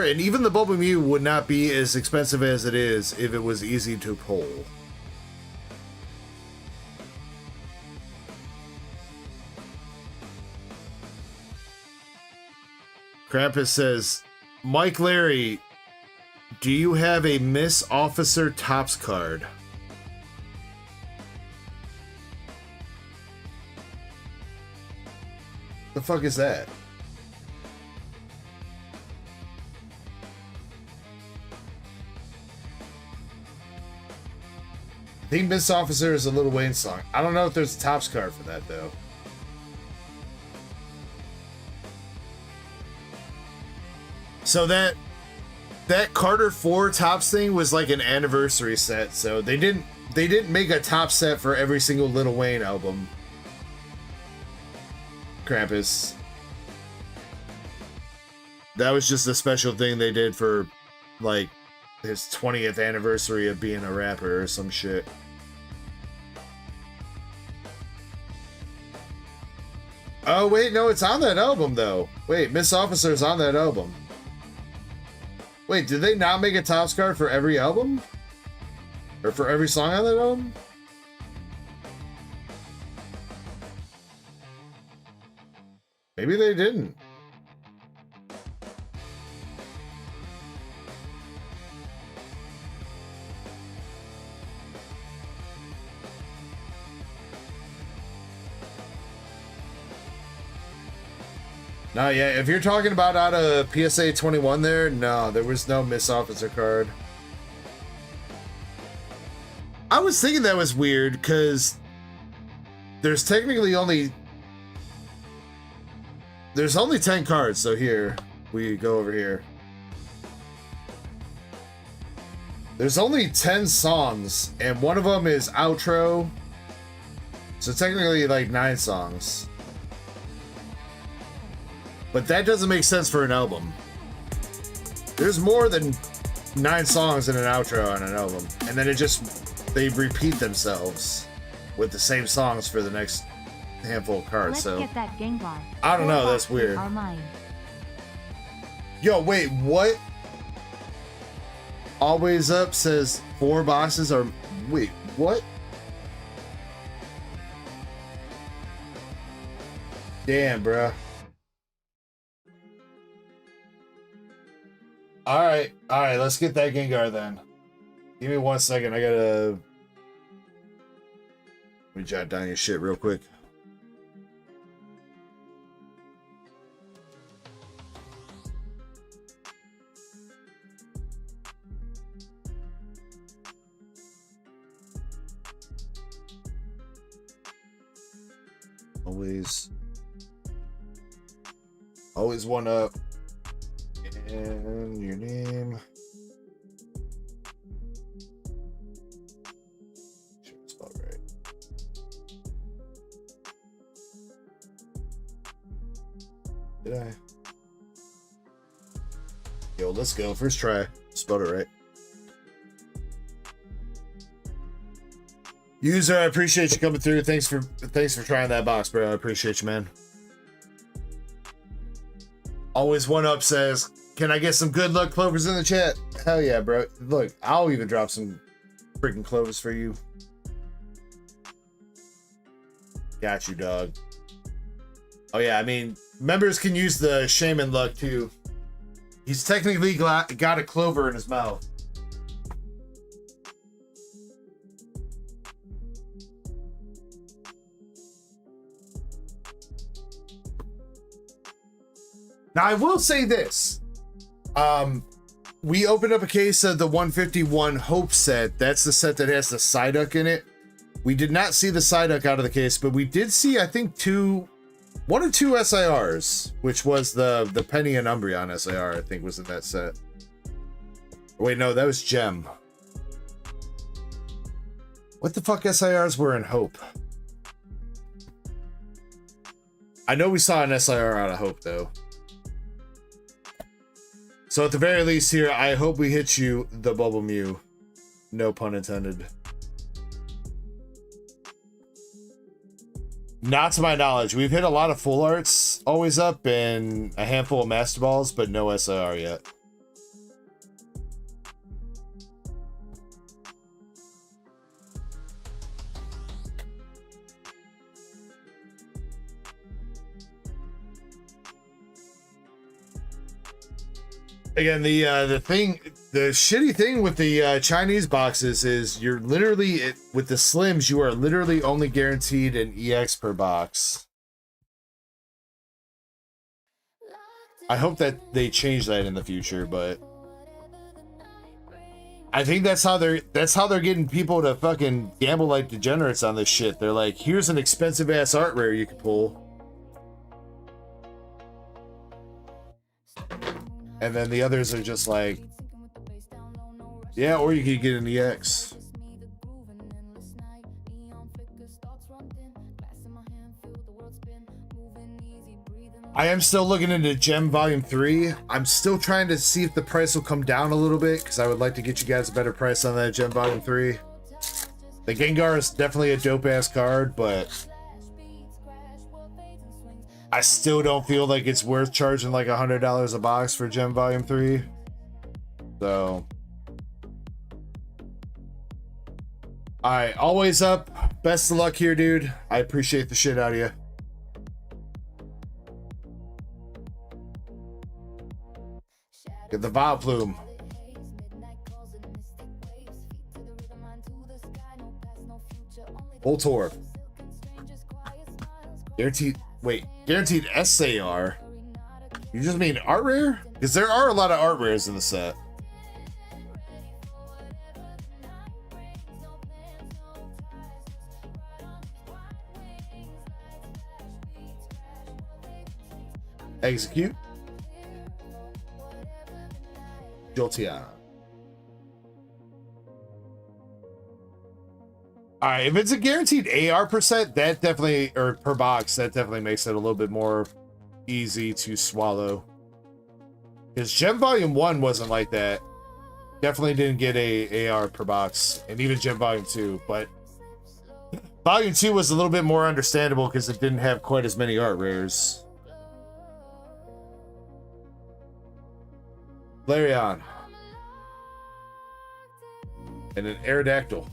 and even the Bulba Mew would not be as expensive as it is if it was easy to pull. Krampus says... Mike Larry, do you have a Miss Officer Topps card? The fuck is that? I think Miss Officer is a Lil Wayne song. I don't know if there's a Topps card for that though. So that Carter 4 Topps thing was like an anniversary set, so they didn't make a top set for every single Lil Wayne album. Krampus. That was just a special thing they did for like his 20th anniversary of being a rapper or some shit. Oh wait, no, it's on that album though. Wait, Miss Officer's on that album. Wait, did they not make a Topps card for every album? Or for every song on that album? Maybe they didn't. No, yeah, if you're talking about out of PSA 21 there, no, there was no Miss Officer card. I was thinking that was weird because there's technically only 10 cards, so here we go over here. There's only 10 songs, and one of them is outro, so technically like 9 songs. But that doesn't make sense for an album. There's more than 9 songs in an outro on an album, and then they repeat themselves with the same songs for the next handful of cards. Let's so get that Gengar. I don't know, that's Boxes weird. are mine. Yo, wait, what? Always Up says 4 boxes are... Wait, what? Damn, bruh. Alright, let's get that Gengar then. Give me 1 second, I gotta... Let me jot down your shit real quick. Always 1 up. And your name. Sure, it's spelled right. Did I? Yo, let's go. First try. Spelled it right. User, I appreciate you coming through. Thanks for trying that box, bro. I appreciate you, man. Always 1 up says, can I get some good luck clovers in the chat? Hell yeah, bro. Look, I'll even drop some freaking clovers for you. Got you, dog. Oh yeah, I mean, members can use the Shaman luck too. He's technically got a clover in his mouth. Now, I will say this. We opened up a case of the 151 Hope set. That's the set that has the Psyduck in it. We did not see the Psyduck out of the case, but we did see, I think, 1 or 2 SIRs, which was the Penny and Umbreon SIR, I think, was in that set. Wait, no, that was Gem. What the fuck SIRs were in Hope? I know we saw an SIR out of Hope, though. So at the very least here, I hope we hit you the Bubble Mew. No pun intended. Not to my knowledge. We've hit a lot of full arts always up and a handful of Master Balls, but no SIR yet. Again, the shitty thing with the Chinese boxes is you're literally, with the Slims, you are literally only guaranteed an EX per box. I hope that they change that in the future, but I think that's how they're getting people to fucking gamble like degenerates on this shit. They're like, here's an expensive ass art rare you can pull. And then the others are just like, yeah, or you could get an EX. I am still looking into Gem Volume 3. I'm still trying to see if the price will come down a little bit, because I would like to get you guys a better price on that Gem Volume 3. The Gengar is definitely a dope-ass card, but I still don't feel like it's worth charging like $100 a box for Gem Volume 3. So, alright, always up. Best of luck here, dude. I appreciate the shit out of you. Get the Vileplume. Voltorb. Guaranteed. Wait, guaranteed SAR. You just mean art rare? Because there are a lot of art rares in the set. Execute. Jolteon. All right, if it's a guaranteed AR percent, that definitely, or per box, that definitely makes it a little bit more easy to swallow. Because Gem Volume 1 wasn't like that. Definitely didn't get a AR per box, and even Gem Volume 2, but Volume 2 was a little bit more understandable because it didn't have quite as many art rares. Flareon. And an Aerodactyl.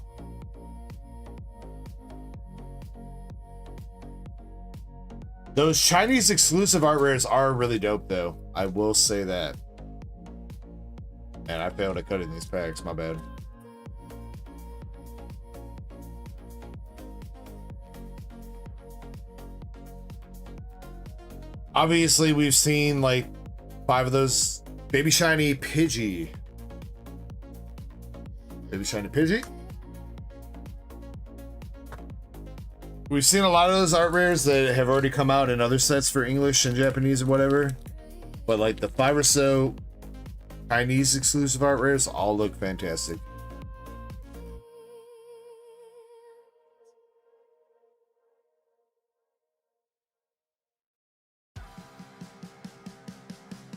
Those Chinese exclusive art rares are really dope, though. I will say that. And I failed to cut in these packs. My bad. Obviously, we've seen like 5 of those. Baby Shiny Pidgey. Baby Shiny Pidgey. We've seen a lot of those art rares that have already come out in other sets for English and Japanese or whatever. But like the 5 or so Chinese exclusive art rares all look fantastic.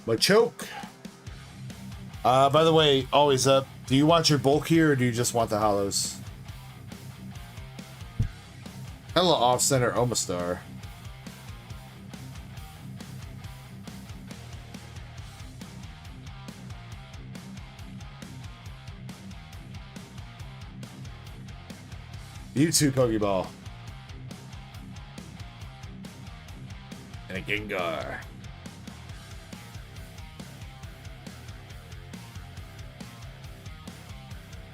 Machoke. By the way, always up. Do you want your bulk here or do you just want the hollows? Hello, off-center Omastar. Mewtwo Pokeball. And a Gengar.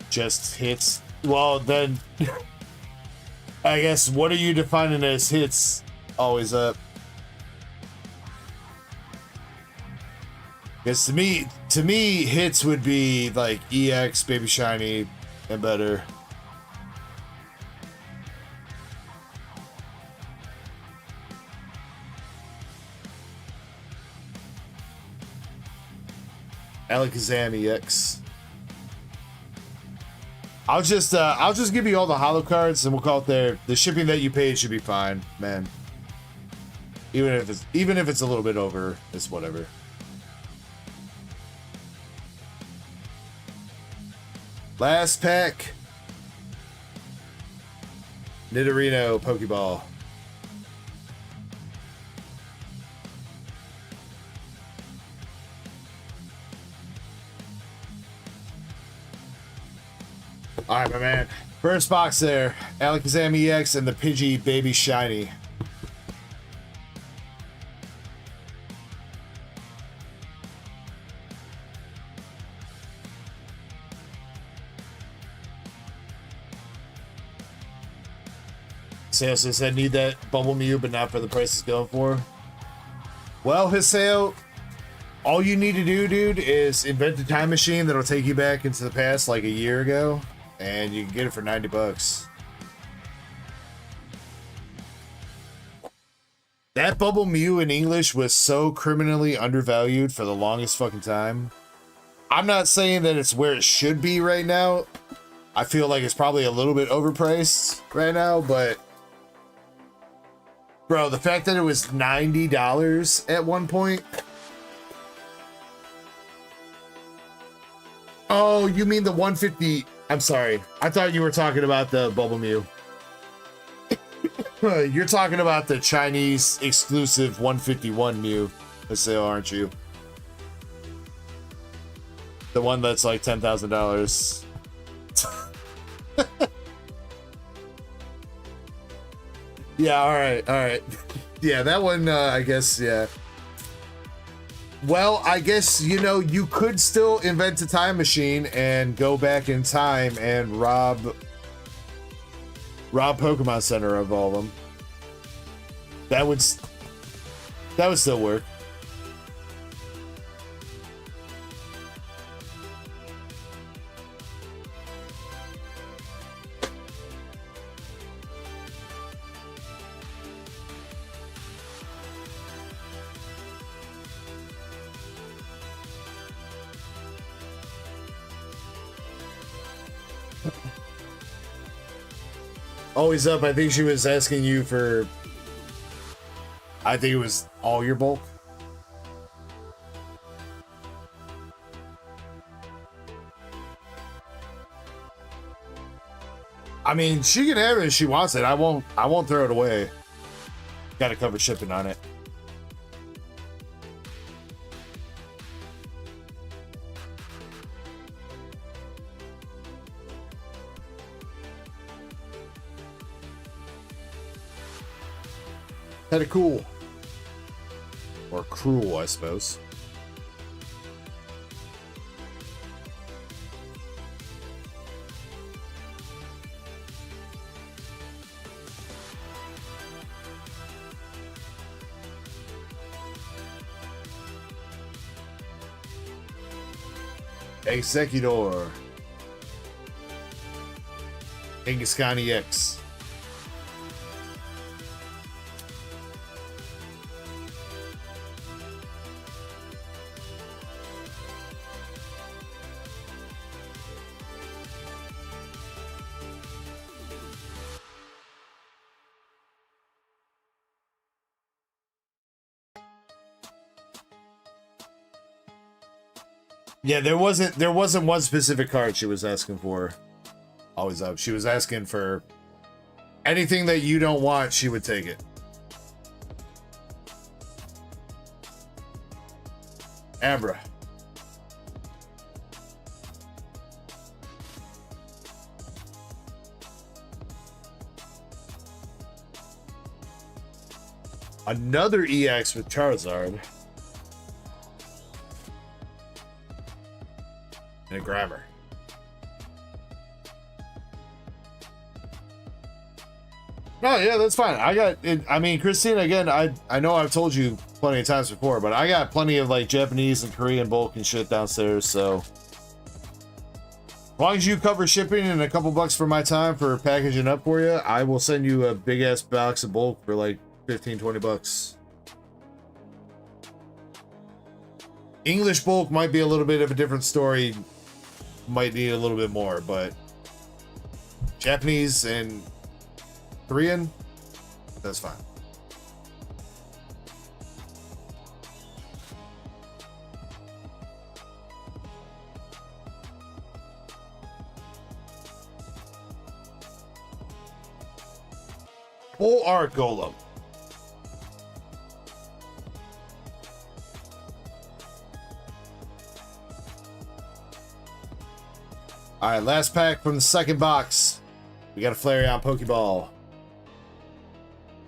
Just hits. Well, then... I guess, what are you defining as hits? Always up. Because to me, hits would be like EX, Baby Shiny, and better. Alakazam EX. I'll just give you all the holo cards and we'll call it there. The shipping that you paid should be fine, man. Even if it's a little bit over, it's whatever. Last pack. Nidorino Pokeball. Alright, my man. First box there. Alakazam EX and the Pidgey Baby Shiny. Haseo says I need that Bubble Mew, but not for the price it's going for. Well, Haseo, all you need to do, dude, is invent a time machine that'll take you back into the past like a year ago. And you can get it for 90 bucks. That Bubble Mew in English was so criminally undervalued for the longest fucking time. I'm not saying that it's where it should be right now. I feel like it's probably a little bit overpriced right now, but... Bro, the fact that it was $90 at one point... Oh, you mean the 150... I'm sorry. I thought you were talking about the Bubble Mew. You're talking about the Chinese exclusive 151 Mew, Haseo, aren't you? The one that's like $10,000. Yeah, all right. Yeah, that one, I guess, yeah. Well, I guess, you know, you could still invent a time machine and go back in time and rob Pokemon Center of all of them. That would still work. Oh, he's up. I think she was asking you for... I think it was all your bulk. I mean, she can have it if she wants it. I won't throw it away. Gotta cover shipping on it. Kinda cool. Or cruel, I suppose. Executor. Kangaskhan EX. Yeah, there wasn't one specific card she was asking for. Always up. She was asking for anything that you don't want, she would take it. Abra. Another EX with Charizard. And a grammar. No, yeah, that's fine. I got it. I mean, Christina, again, I know I've told you plenty of times before, but I got plenty of like Japanese and Korean bulk and shit downstairs, so as long as you cover shipping and a couple bucks for my time for packaging up for you, I will send you a big ass box of bulk for like 15-20 bucks. English bulk might be a little bit of a different story. Might need a little bit more, but Japanese and Korean, that's fine. Full art golem. All right, last pack from the second box. We got a Flareon Pokeball.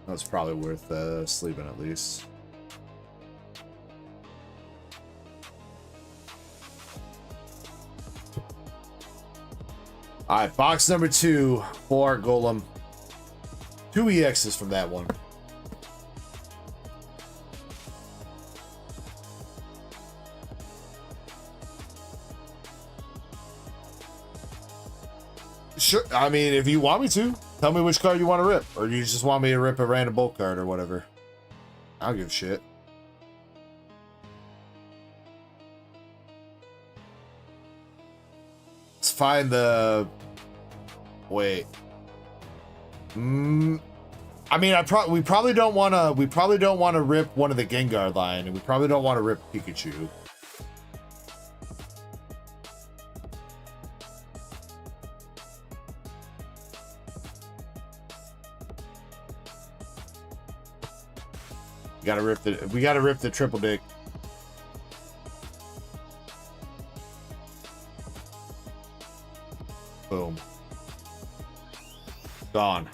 That's probably worth sleeping at least. All right, box number 2, full art golem. 2 EXs from that one. Sure. I mean, if you want me to, tell me which card you want to rip, or you just want me to rip a random bulk card or whatever. I don't give a shit. Let's find the. Wait. I mean, we probably don't want to. We probably don't want to rip one of the Gengar line, and we probably don't want to rip Pikachu. We gotta rip the triple dick. Boom. Gone.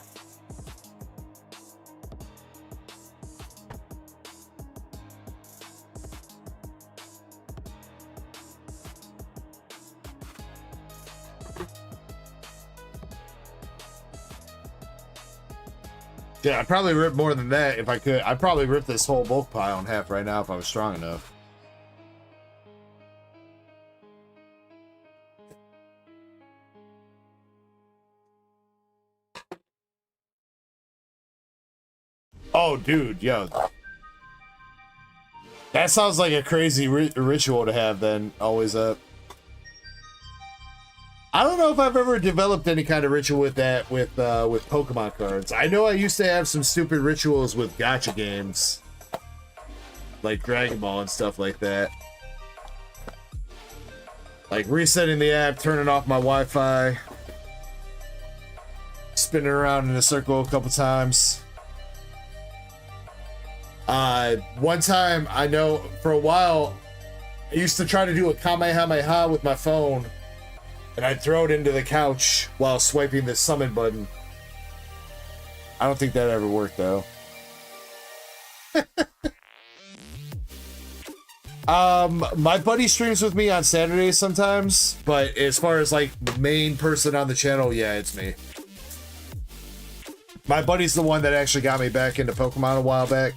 Yeah, I'd probably rip more than that if I could. I'd probably rip this whole bulk pile in half right now if I was strong enough. Oh, dude, yo. That sounds like a crazy ritual to have then, always up. I don't know if I've ever developed any kind of ritual with that with Pokemon cards. I know I used to have some stupid rituals with gacha games. Like Dragon Ball and stuff like that. Like resetting the app, turning off my Wi-Fi. Spinning around in a circle a couple times. One time, I know for a while, I used to try to do a Kamehameha with my phone, and I'd throw it into the couch while swiping the summon button. I don't think that ever worked, though. My buddy streams with me on Saturdays sometimes, but as far as like main person on the channel, yeah, it's me. My buddy's the one that actually got me back into Pokemon a while back.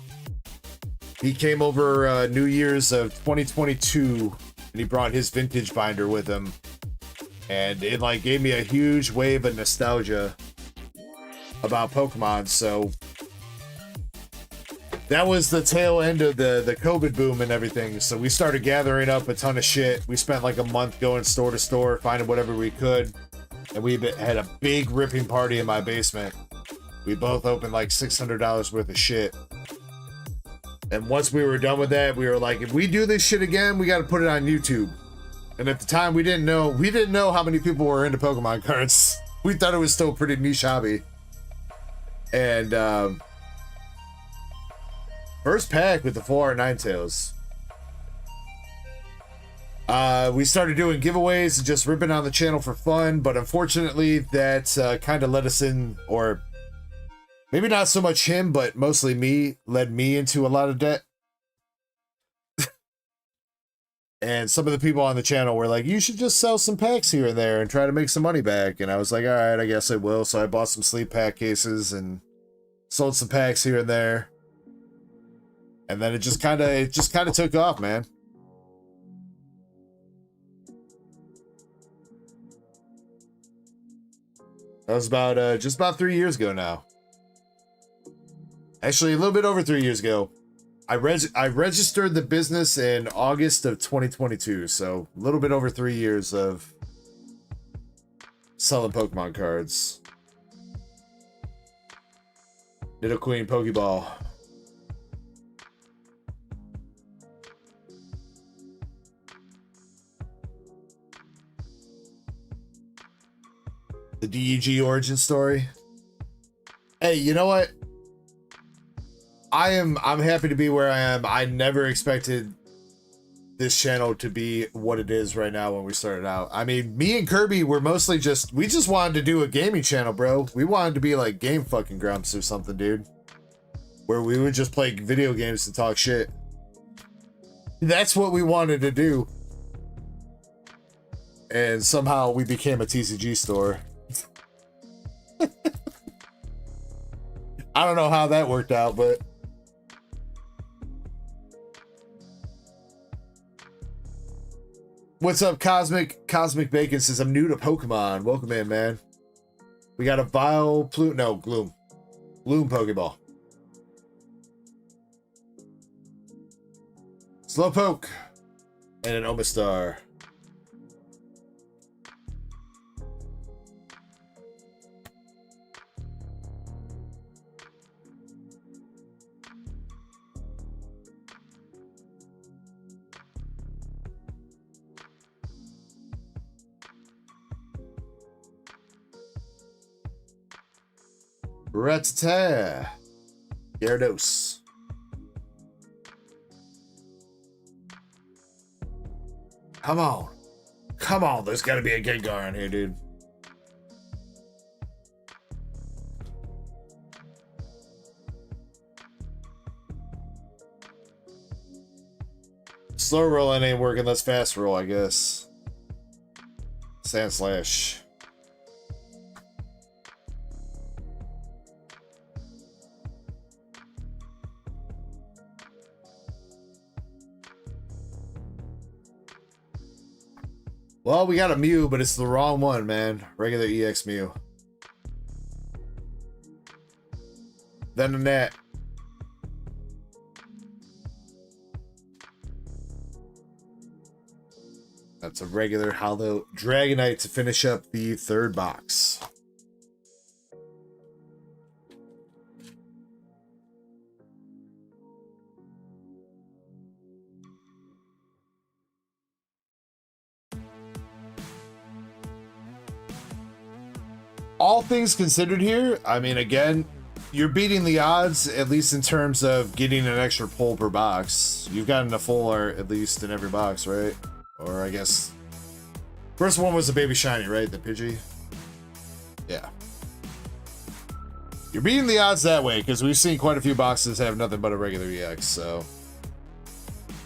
He came over New Year's of 2022, and he brought his vintage binder with him, and it like gave me a huge wave of nostalgia about Pokemon. So that was the tail end of the COVID boom and everything. So we started gathering up a ton of shit. We spent like a month going store to store, finding whatever we could, and we had a big ripping party in my basement. We both opened like $600 worth of shit. And once we were done with that, we were like, if we do this shit again, we got to put it on YouTube. And at the time, we didn't know how many people were into Pokemon cards. We thought it was still a pretty niche hobby. And first pack with the 4 Ninetales. We started doing giveaways and just ripping on the channel for fun, but unfortunately, that kind of let us in, or maybe not so much him, but mostly me, led me into a lot of debt. And some of the people on the channel were like, you should just sell some packs here and there and try to make some money back. And I was like, all right, I guess I will. So I bought some sleep pack cases and sold some packs here and there. And then it just kind of took off, man. That was about just about 3 years ago now. Actually, a little bit over 3 years ago. I registered the business in August of 2022, so a little bit over 3 years of selling Pokemon cards. Nidoqueen Pokeball. The DEG origin story. Hey, you know what? I'm happy to be where I am. I never expected this channel to be what it is right now when we started out. I mean, me and Kirby were mostly we just wanted to do a gaming channel, bro. We wanted to be like Game Fucking Grumps or something, dude. Where we would just play video games and talk shit. That's what we wanted to do. And somehow we became a TCG store. I don't know how that worked out, but what's up, Cosmic? Cosmic Bacon says, I'm new to Pokemon. Welcome in, man. We got a Gloom Pokeball. Slowpoke. And an Omastar. Rattata. Gyarados. Come on. Come on, there's gotta be a Gengar in here, dude. Slow rolling ain't working, let's fast roll, I guess. Sand Slash. Well, we got a Mew, but it's the wrong one, man. Regular EX Mew. Then a net. That's a regular Hollow Dragonite to finish up the third box. All things considered here, I mean, again, you're beating the odds, at least in terms of getting an extra pull per box. You've gotten a full art, at least, in every box, right? Or I guess... First one was the Baby Shiny, right? The Pidgey? Yeah. You're beating the odds that way, because we've seen quite a few boxes have nothing but a regular EX, so...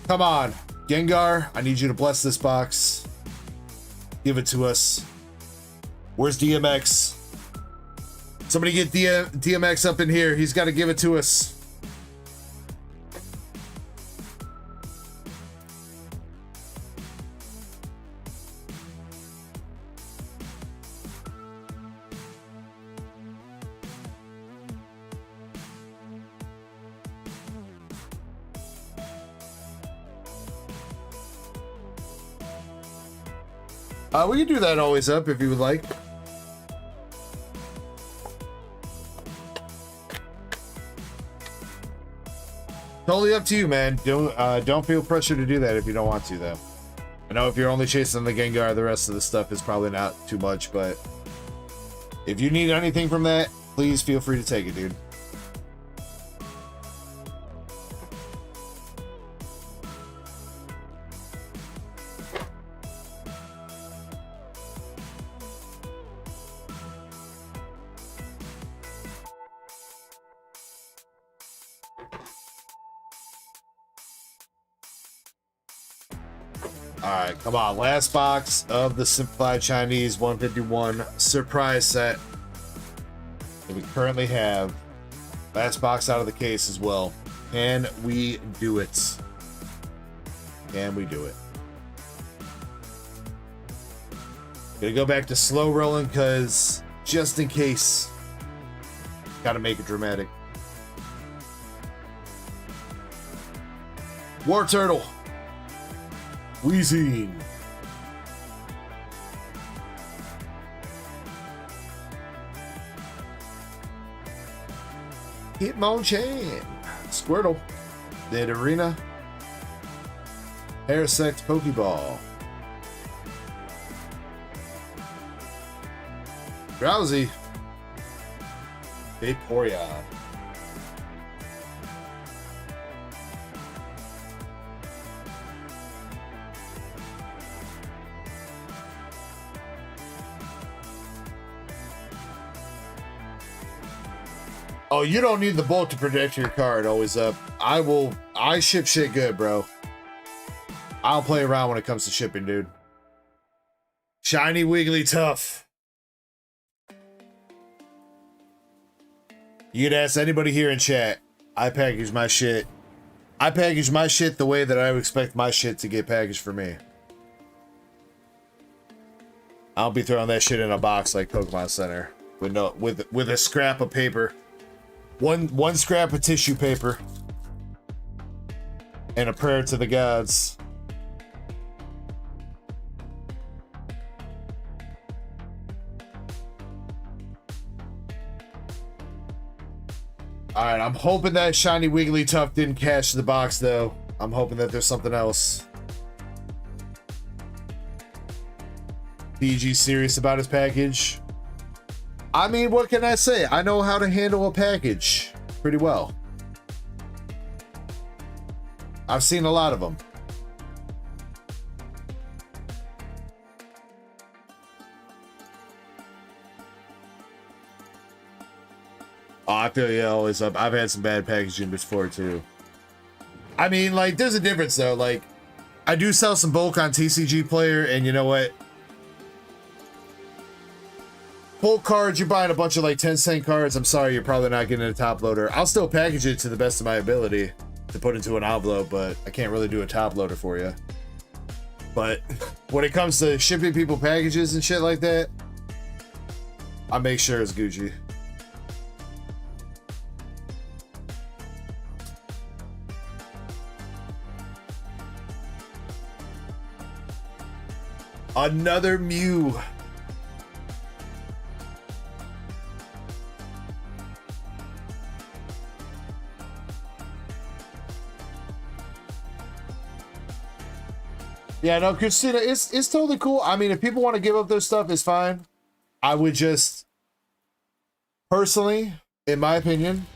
Come on, Gengar, I need you to bless this box. Give it to us. Where's DMX? Somebody get DMX up in here. He's got to give it to us. We can do that always up if you would like. Totally up to you, man. Don't feel pressure to do that if you don't want to, though. I know if you're only chasing the Gengar, the rest of the stuff is probably not too much, but if you need anything from that, please feel free to take it, dude. Alright, come on. Last box of the Simplified Chinese 151 surprise set that we currently have. Last box out of the case as well. Can we do it? Can we do it? Gonna go back to slow rolling because just in case, gotta make it dramatic. War Turtle. Weezing. Hitmonchan. Squirtle. Dead Arena. Parasect Pokeball. Drowsy. Vaporeon. Oh, you don't need the bolt to protect your card. Always up. I ship shit good, bro. I don't play around when it comes to shipping, dude. Shiny Wigglytuff. You could ask anybody here in chat. I package my shit. I package my shit the way that I would expect my shit to get packaged for me. I'll be throwing that shit in a box like Pokemon Center with a scrap of paper. One scrap of tissue paper and a prayer to the gods. All right, I'm hoping that shiny Wigglytuff didn't catch the box, though. I'm hoping that there's something else. PG serious about his package. I mean, what can I say? I know how to handle a package pretty well. I've seen a lot of them. Oh, I feel you always up. I've had some bad packaging before too. I mean, like, there's a difference though. Like, I do sell some bulk on TCG Player, and you know what? Bulk cards, you're buying a bunch of like 10-cent cards. I'm sorry, you're probably not getting a top loader. I'll still package it to the best of my ability to put into an envelope, but I can't really do a top loader for you. But when it comes to shipping people packages and shit like that, I make sure it's Gucci. Another Mew. Yeah, no, Christina, it's totally cool. I mean, if people want to give up their stuff, it's fine. I would just, personally, in my opinion,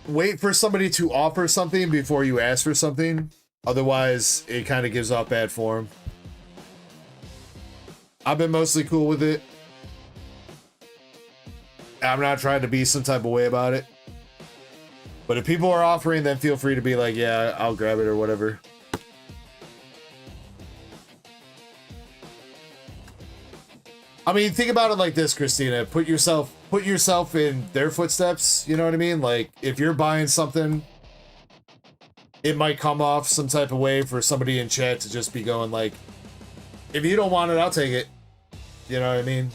wait for somebody to offer something before you ask for something. Otherwise, it kind of gives off bad form. I've been mostly cool with it. I'm not trying to be some type of way about it. But if people are offering, then feel free to be like, yeah, I'll grab it or whatever. I mean, think about it like this, Christina. Put yourself in their footsteps. You know what I mean? Like, if you're buying something, it might come off some type of way for somebody in chat to just be going like, if you don't want it, I'll take it. You know what I mean?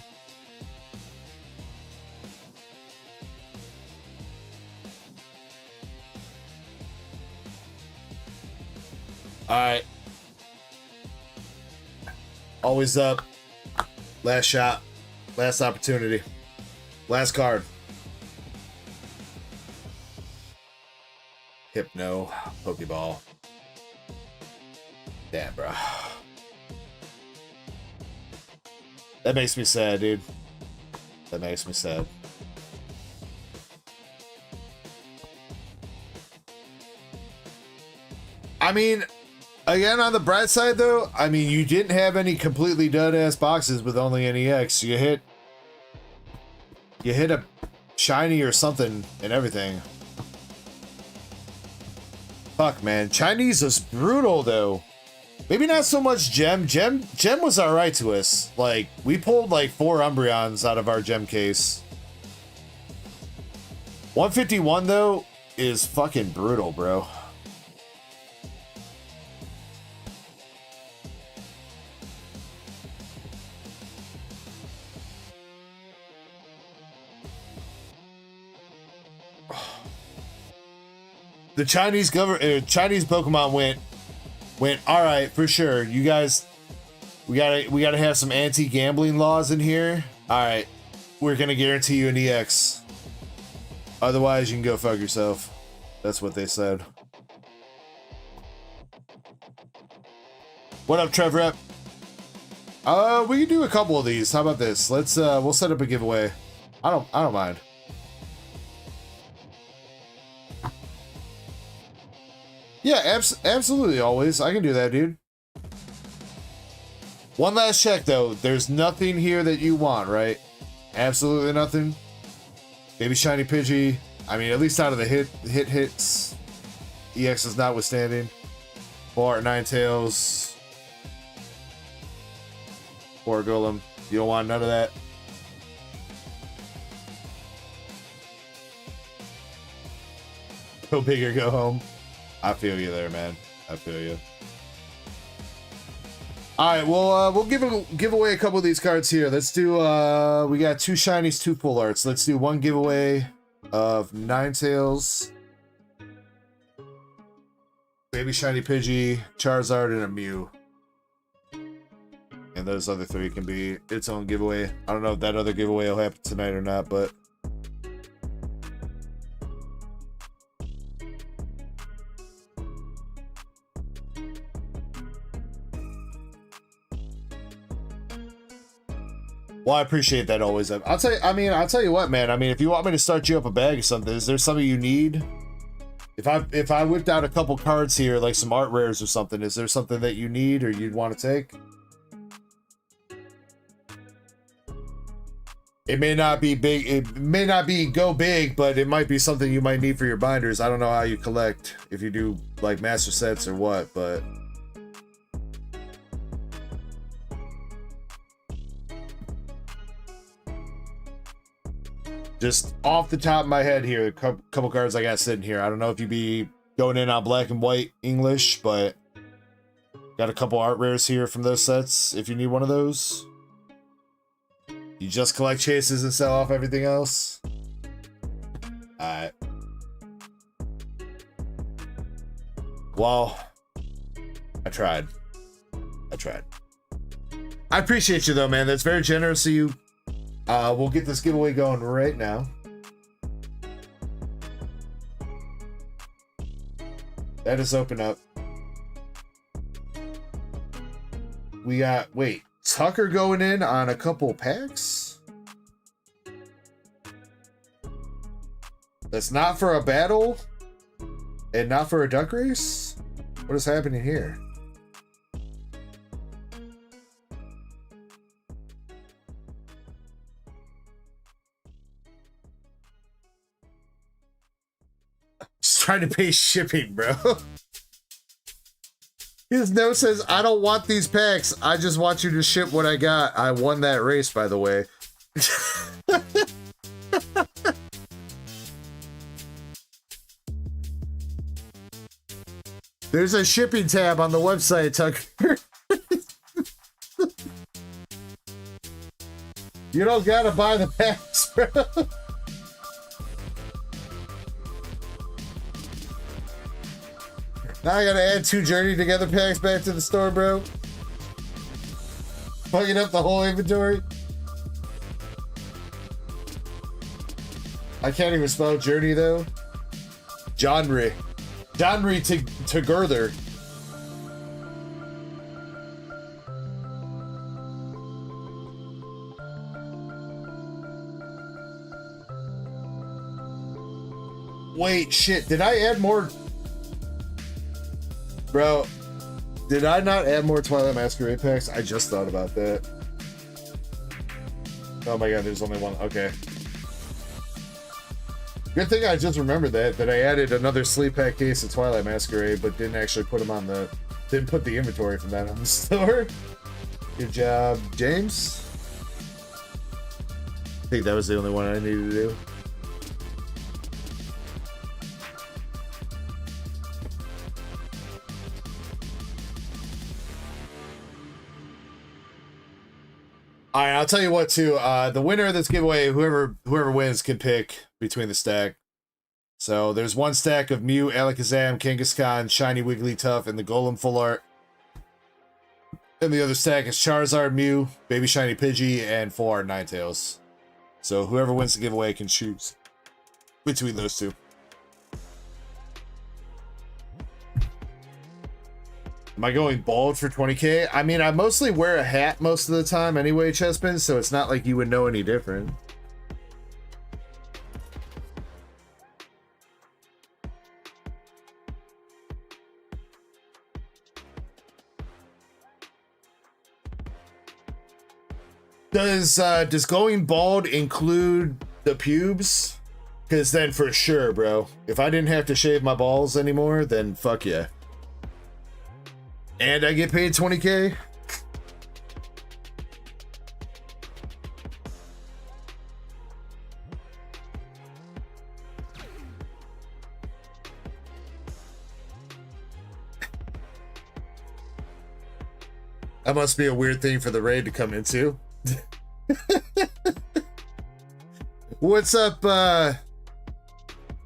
Alright. Always up. Last shot. Last opportunity. Last card. Hypno. Pokeball. Damn, bro. That makes me sad, dude. That makes me sad. I mean, again, on the bright side, though, I mean, you didn't have any completely dud-ass boxes with only an EX. You hit a shiny or something and everything. Fuck, man. Chinese was brutal, though. Maybe not so much Gem. Gem was alright to us. Like, we pulled like 4 Umbreons out of our Gem case. 151, though, is fucking brutal, bro. The Chinese Pokemon went all right for sure. You guys, we gotta have some anti-gambling laws in here. All right, we're gonna guarantee you an EX. Otherwise, you can go fuck yourself. That's what they said. What up, Trev Rep? We can do a couple of these. How about this? Let's we'll set up a giveaway. I don't mind. Yeah, absolutely, always. I can do that, dude. One last check, though. There's nothing here that you want, right? Absolutely nothing. Baby Shiny Pidgey. I mean, at least out of the hits. EX is notwithstanding. 4 Ninetales. 4 Golem. You don't want none of that. Go big or go home. I feel you there, man. I feel you. All right, well, we'll give away a couple of these cards here. Let's do. We got 2 shinies, 2 full arts. Let's do one giveaway of Ninetales, Baby Shiny Pidgey, Charizard, and a Mew. And those other 3 can be its own giveaway. I don't know if that other giveaway will happen tonight or not, but. Well, I appreciate that always. I'll tell you what, man. I mean, if you want me to start you up a bag or something, is there something you need? If I whipped out a couple cards here, like some art rares or something, is there something that you need or you'd want to take? It may not be big. It may not be go big, but it might be something you might need for your binders. I don't know how you collect, if you do like master sets or what, but. Just off the top of my head here, a couple cards I got sitting here. I don't know if you'd be going in on black and white English, but Got a couple art rares here from those sets if you need one of those. You just collect chases and sell off everything else? Alright. Well, I tried. I appreciate you though, man. That's very generous of you. We'll get this giveaway going right now. That is open up. We got, wait, Tucker going in on a couple packs? That's not for a battle? And not for a duck race? What is happening here? Just trying to pay shipping, bro. His note says, I don't want these packs. I just want you to ship what I got. I won that race, by the way. There's a shipping tab on the website, Tucker. You don't gotta buy the packs, bro. Now I gotta add 2 Journey Together packs back to the store, bro. Fucking up the whole inventory. I can't even spell Journey, though. Genre together. Wait, shit. Did I add more? Bro, did I not add more Twilight Masquerade packs? I just thought about that. Oh my god, there's only one. Okay. Good thing I just remembered that I added another sleep pack case of Twilight Masquerade, but didn't actually put them on the... Didn't put the inventory from that on the store. Good job, James. I think that was the only one I needed to do. All right, I'll tell you what, too. The winner of this giveaway, whoever wins, can pick between the stack. So there's one stack of Mew, Alakazam, Kangaskhan, Shiny Wigglytuff, and the Golem Full Art. And the other stack is Charizard, Mew, Baby Shiny Pidgey, and Full Art Ninetales. So whoever wins the giveaway can choose between those two. Am I going bald for 20K? I mean, I mostly wear a hat most of the time anyway, Chespin, so it's not like you would know any different. Does going bald include the pubes? Because then for sure, bro. If I didn't have to shave my balls anymore, then fuck yeah. And I get paid 20K? That must be a weird thing for the raid to come into. What's up, I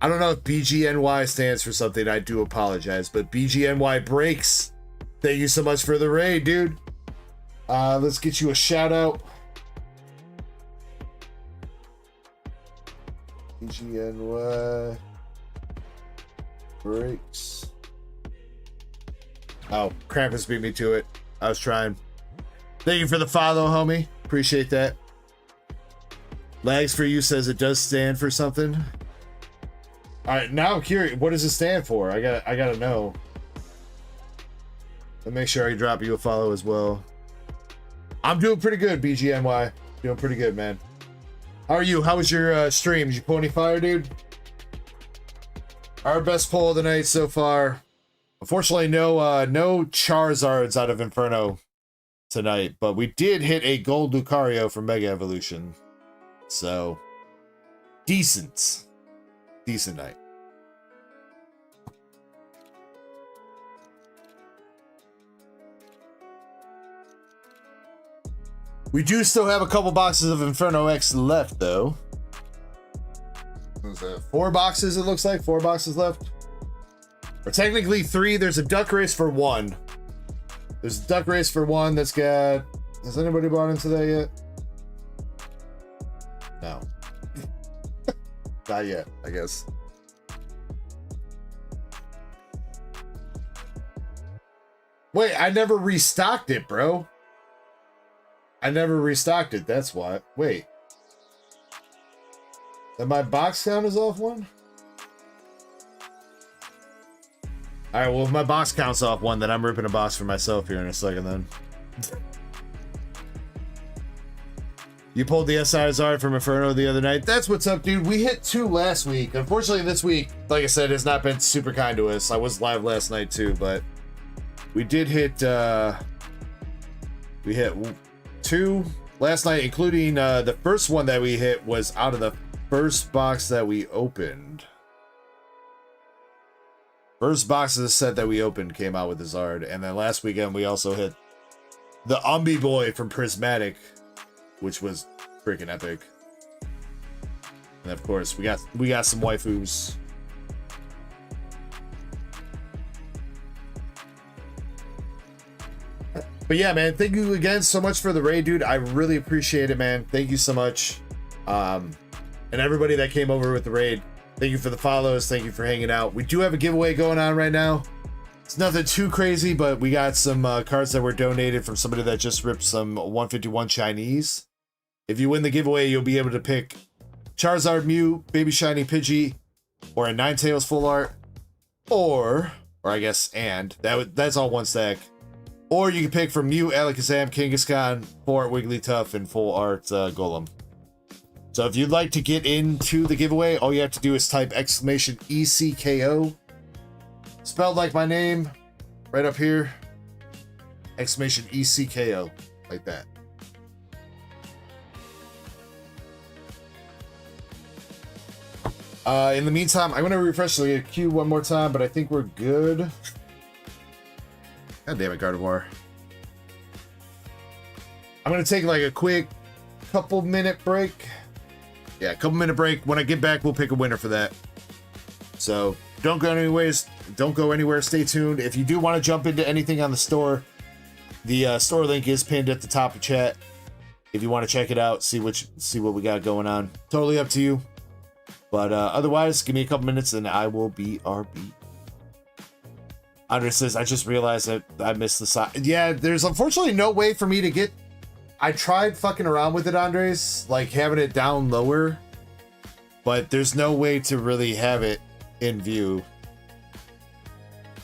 don't know if BGNY stands for something, I do apologize, but BGNY Breaks. Thank you so much for the raid, dude. Let's get you a shout out. BGNY Breaks. Oh, Cramp has beat me to it. I was trying. Thank you for the follow, homie. Appreciate that. Lags for You says it does stand for something. All right, now I'm curious. What does it stand for? I gotta know. Let me make sure I drop you a follow as well. I'm doing pretty good, BGNY. Doing pretty good, man. How are you? How was your stream? Did you pull any fire, dude? Our best pull of the night so far. Unfortunately, no Charizards out of Inferno tonight, but we did hit a gold Lucario from Mega Evolution. So, decent night. We do still have a couple boxes of Inferno X left, though. What was that? 4 boxes, it looks like. 4 boxes left. Or technically 3. There's a duck race for 1. There's a duck race for 1 that's got... Has anybody bought into that yet? No. Not yet, I guess. Wait, I never restocked it, bro. I never restocked it, that's why. Wait. Then my box count is off 1? Alright, well, if my box count's off 1, then I'm ripping a box for myself here in a second, then. You pulled the SISR from Inferno the other night. That's what's up, dude. We hit 2 last week. Unfortunately, this week, like I said, has not been super kind to us. I was live last night, too, but... We did hit, we hit 2 last night, including the first one that we hit was out of the first box that we opened. First box of the set that we opened came out with the Zard, and then last weekend we also hit the Umbi Boy from Prismatic, which was freaking epic. And of course, we got some waifus. But yeah, man, thank you again so much for the raid, dude. I really appreciate it, man. Thank you so much. And everybody that came over with the raid, thank you for the follows. Thank you for hanging out. We do have a giveaway going on right now. It's nothing too crazy, but we got some cards that were donated from somebody that just ripped some 151 Chinese. If you win the giveaway, you'll be able to pick Charizard, Mew, Baby Shiny Pidgey, or a Ninetales full art, or I guess, and that's all one stack. Or you can pick from Mew, Alakazam, Kangaskhan, full art Wigglytuff, and full art Golem. So if you'd like to get into the giveaway, all you have to do is type exclamation ECKO, spelled like my name, right up here. Exclamation ECKO, like that. In the meantime, I'm going to refresh the queue one more time, but I think we're good. God damn it, Gardevoir. I'm going to take like a quick couple minute break. Yeah, a couple minute break. When I get back, we'll pick a winner for that. So don't go anywhere. Stay tuned. If you do want to jump into anything on the store, the store link is pinned at the top of chat. If you want to check it out, see what we got going on. Totally up to you. But otherwise, give me a couple minutes and I will be RB. Andre says, I just realized that I missed the side. Yeah, there's unfortunately no way for me to get... I tried fucking around with it, Andres, like having it down lower, but there's no way to really have it in view.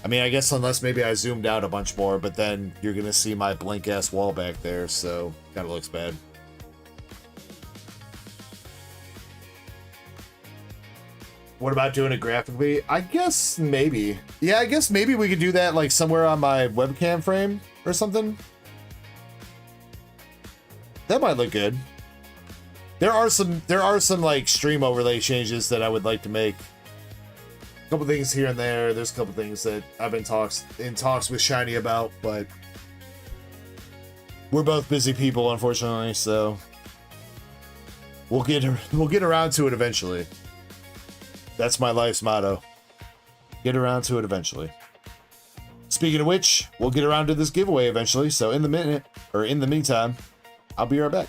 I mean, I guess unless maybe I zoomed out a bunch more, but then you're going to see my blank-ass wall back there, so kind of looks bad. What about doing it graphically? I guess maybe. Yeah, I guess maybe we could do that like somewhere on my webcam frame or something. That might look good. There are some like stream overlay changes that I would like to make. A couple things here and there. There's a couple things that I've been in talks with Shiny about, but we're both busy people, unfortunately, so we'll get around to it eventually. That's my life's motto. Get around to it eventually. Speaking of which, we'll get around to this giveaway eventually. So in the meantime, I'll be right back.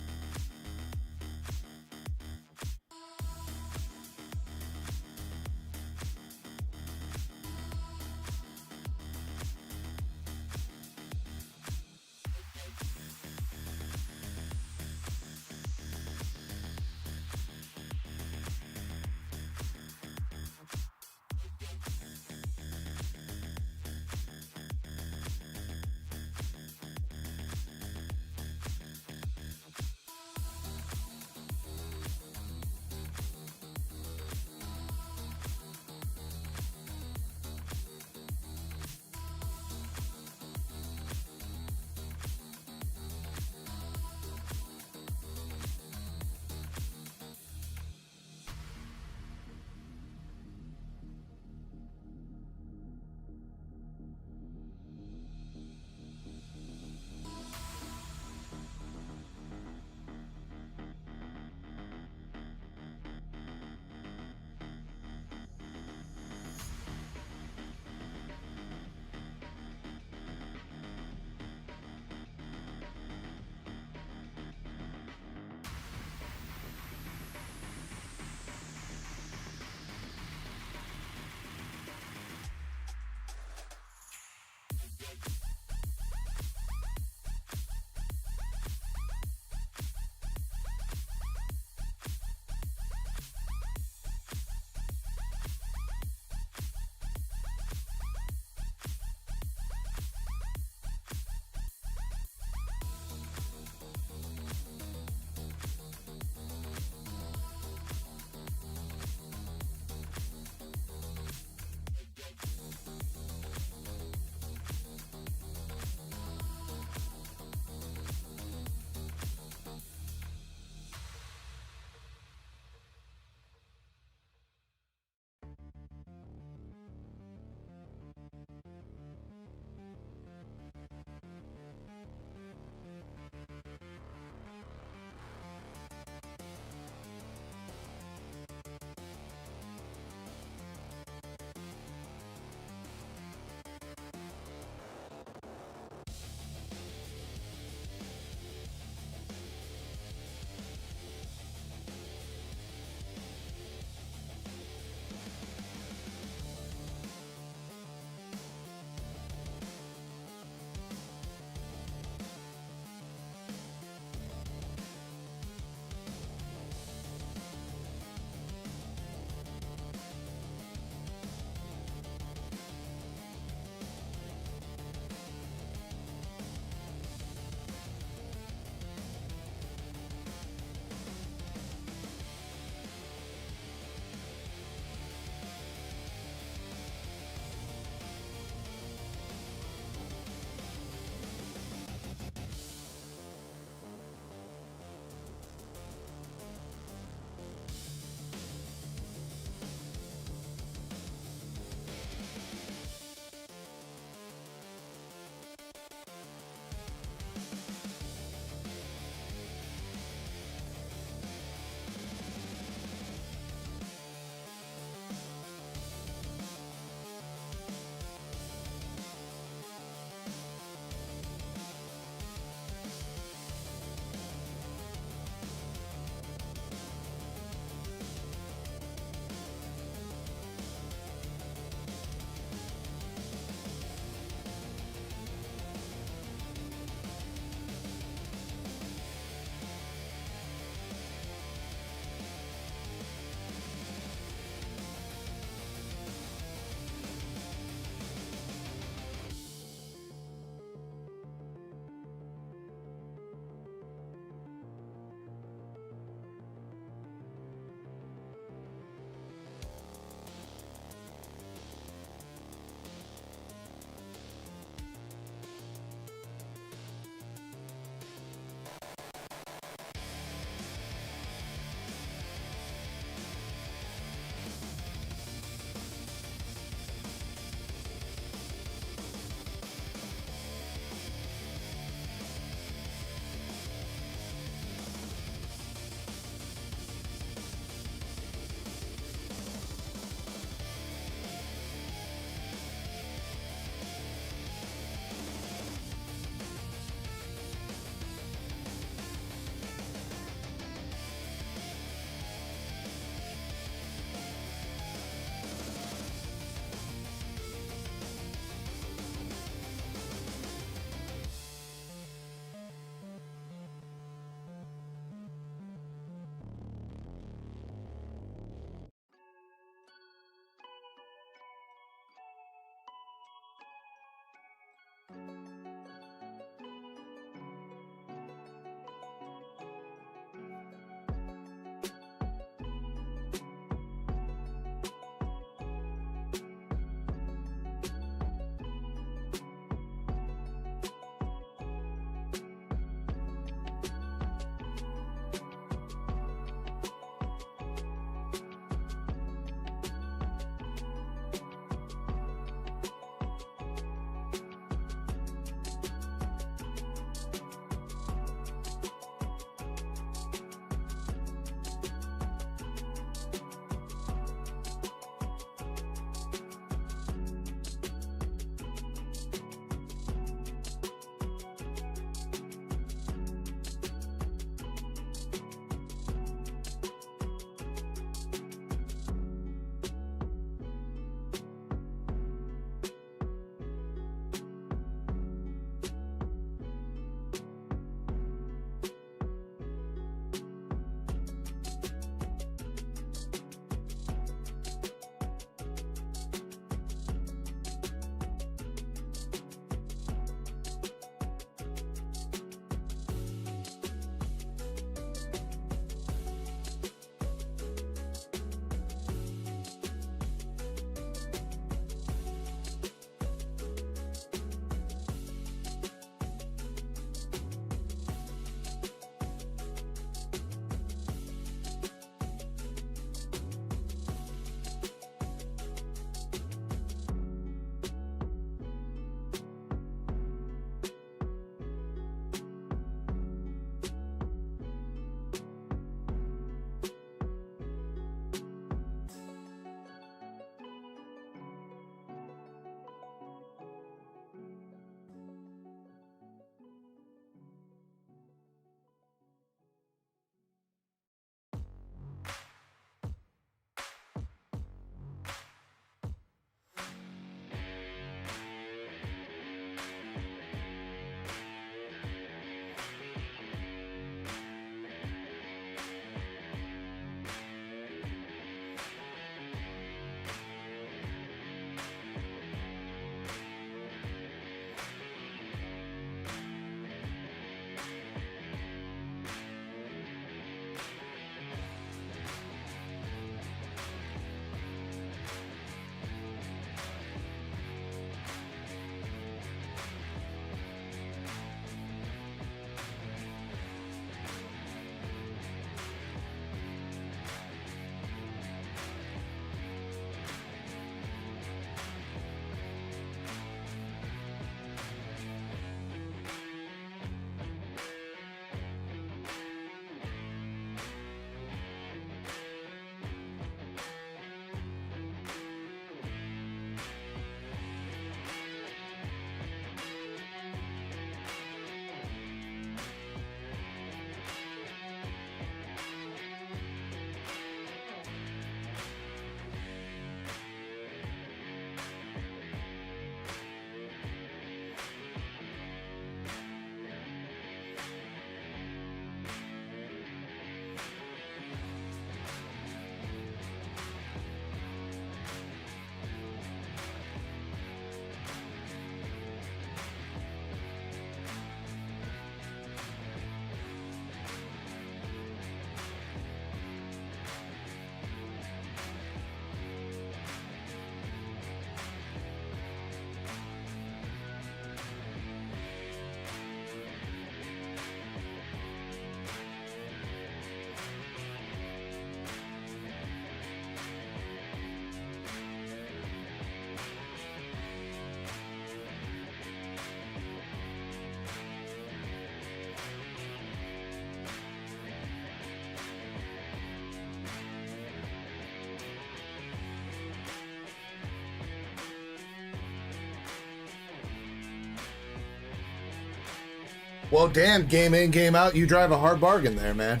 Well, damn, game in, game out. You drive a hard bargain there, man.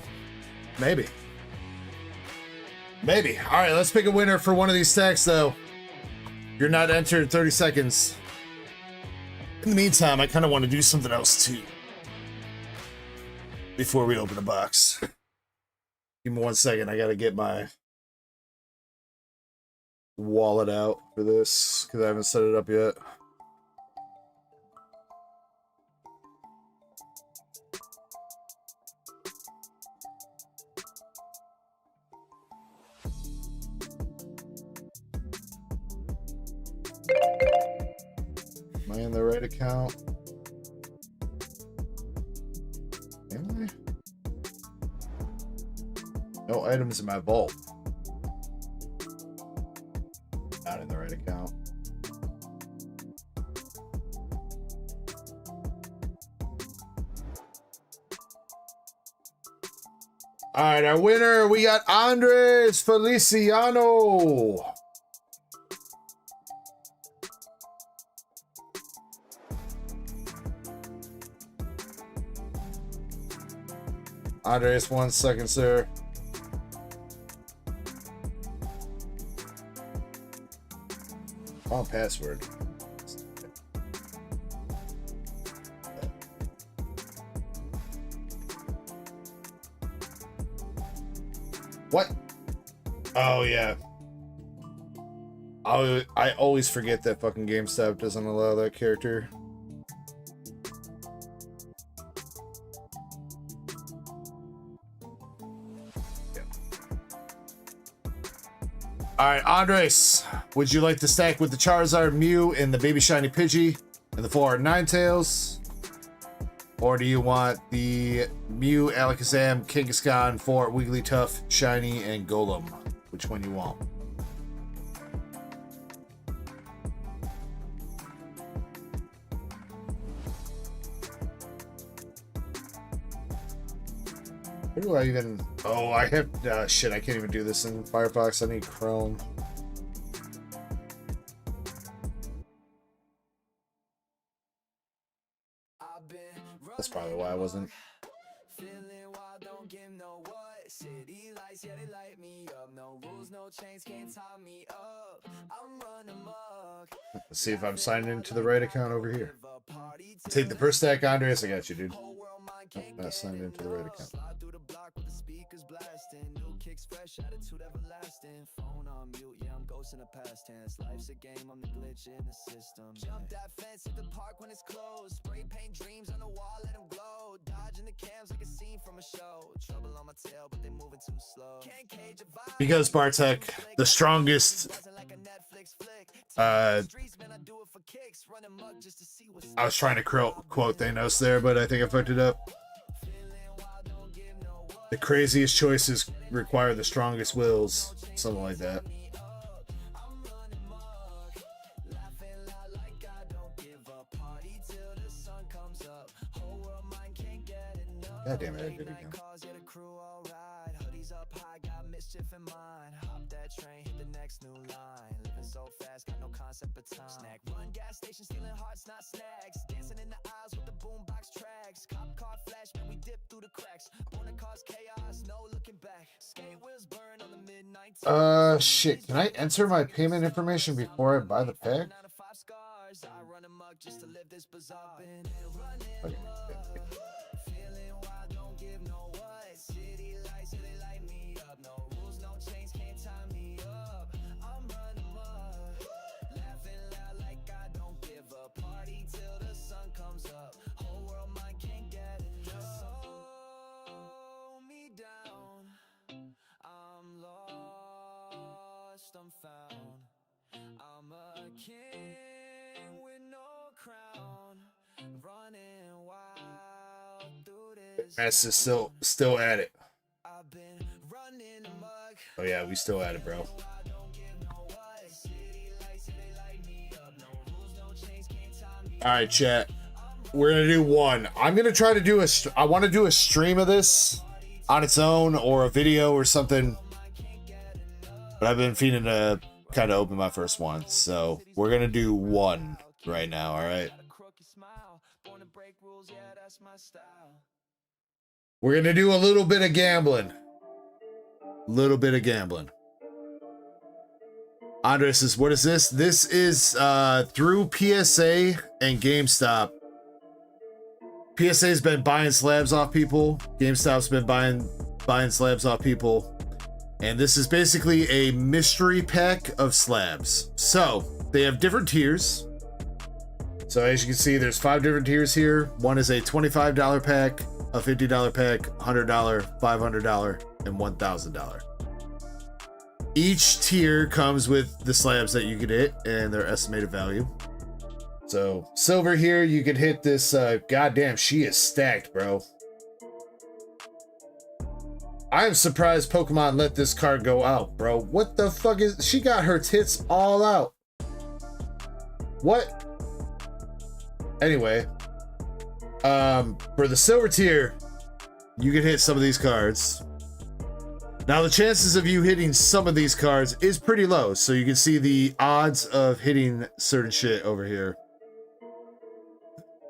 Maybe. Maybe. All right, let's pick a winner for one of these stacks, though. You're not entered 30 seconds. In the meantime, I kind of want to do something else, too. Before we open a box. Give me 1 second. I got to get my wallet out for this because I haven't set it up yet. Am I in the right account? Am I? No items in my vault. Not in the right account. All right, our winner, we got Andres Feliciano. Andres, 1 second, sir. Wrong password. What? Oh, yeah. I always forget that fucking GameStop doesn't allow that character. All right, Andres, would you like to stack with the Charizard, Mew, and the Baby Shiny Pidgey, and the full art Ninetales? Or do you want the Mew, Alakazam, Kangaskhan, full art Wigglytuff, Shiny, and Golem? Which one you want? Where do I even... Oh, I have... shit, I can't even do this in Firefox. I need Chrome. That's probably why I wasn't. Let's see if I'm signed into the right account over here. Take the first stack, Andres. I got you, dude. Oh, not signed into the right account. Fresh attitude everlasting, phone on mute, yeah, I'm ghosting the past tense. Life's a game, I'm the glitch in the system. Jump that fence at the park when it's closed. Spray paint dreams on the wall, let them glow. Dodging the cams like a scene from a show. Trouble on my tail, but they moving too slow. Can't cage a vibe. Because Bartek, the strongest I was trying to quote Thanos there, but I think I fucked it up. The craziest choices require the strongest wills. Something like that. God damn it, I did it again. Snack run gas station stealing hearts not snacks dancing in the aisles with the boombox tracks cop car flash man we dip through the cracks wanna cause chaos no looking back skate wheels burn on the midnight shit, can I enter my payment information before I buy the pack? Okay. I'm found. I'm a king with no crown, running wild through this. Mass is still at it. Oh yeah, we still at it, bro. All right, chat. We're gonna do one. I'm gonna try to do I want to do a stream of this on its own or a video or something. But I've been feeling to kind of open my first one. So we're going to do one right now, all right? We're gonna do a little bit of gambling. Little bit of gambling. Aarice says, what is this? This is through PSA and GameStop. PSA's been buying slabs off people. GameStop's been buying slabs off people. And this is basically a mystery pack of slabs. So they have different tiers. So as you can see, there's 5 different tiers here. One is a $25 pack, a $50 pack, $100, $500, and $1,000. Each tier comes with the slabs that you could hit and their estimated value. So silver here, you could hit this. Goddamn, she is stacked, bro. I am surprised Pokemon let this card go out, bro. What the fuck is... She got her tits all out. What? Anyway. For the silver tier, you can hit some of these cards. Now, the chances of you hitting some of these cards is pretty low. So you can see the odds of hitting certain shit over here.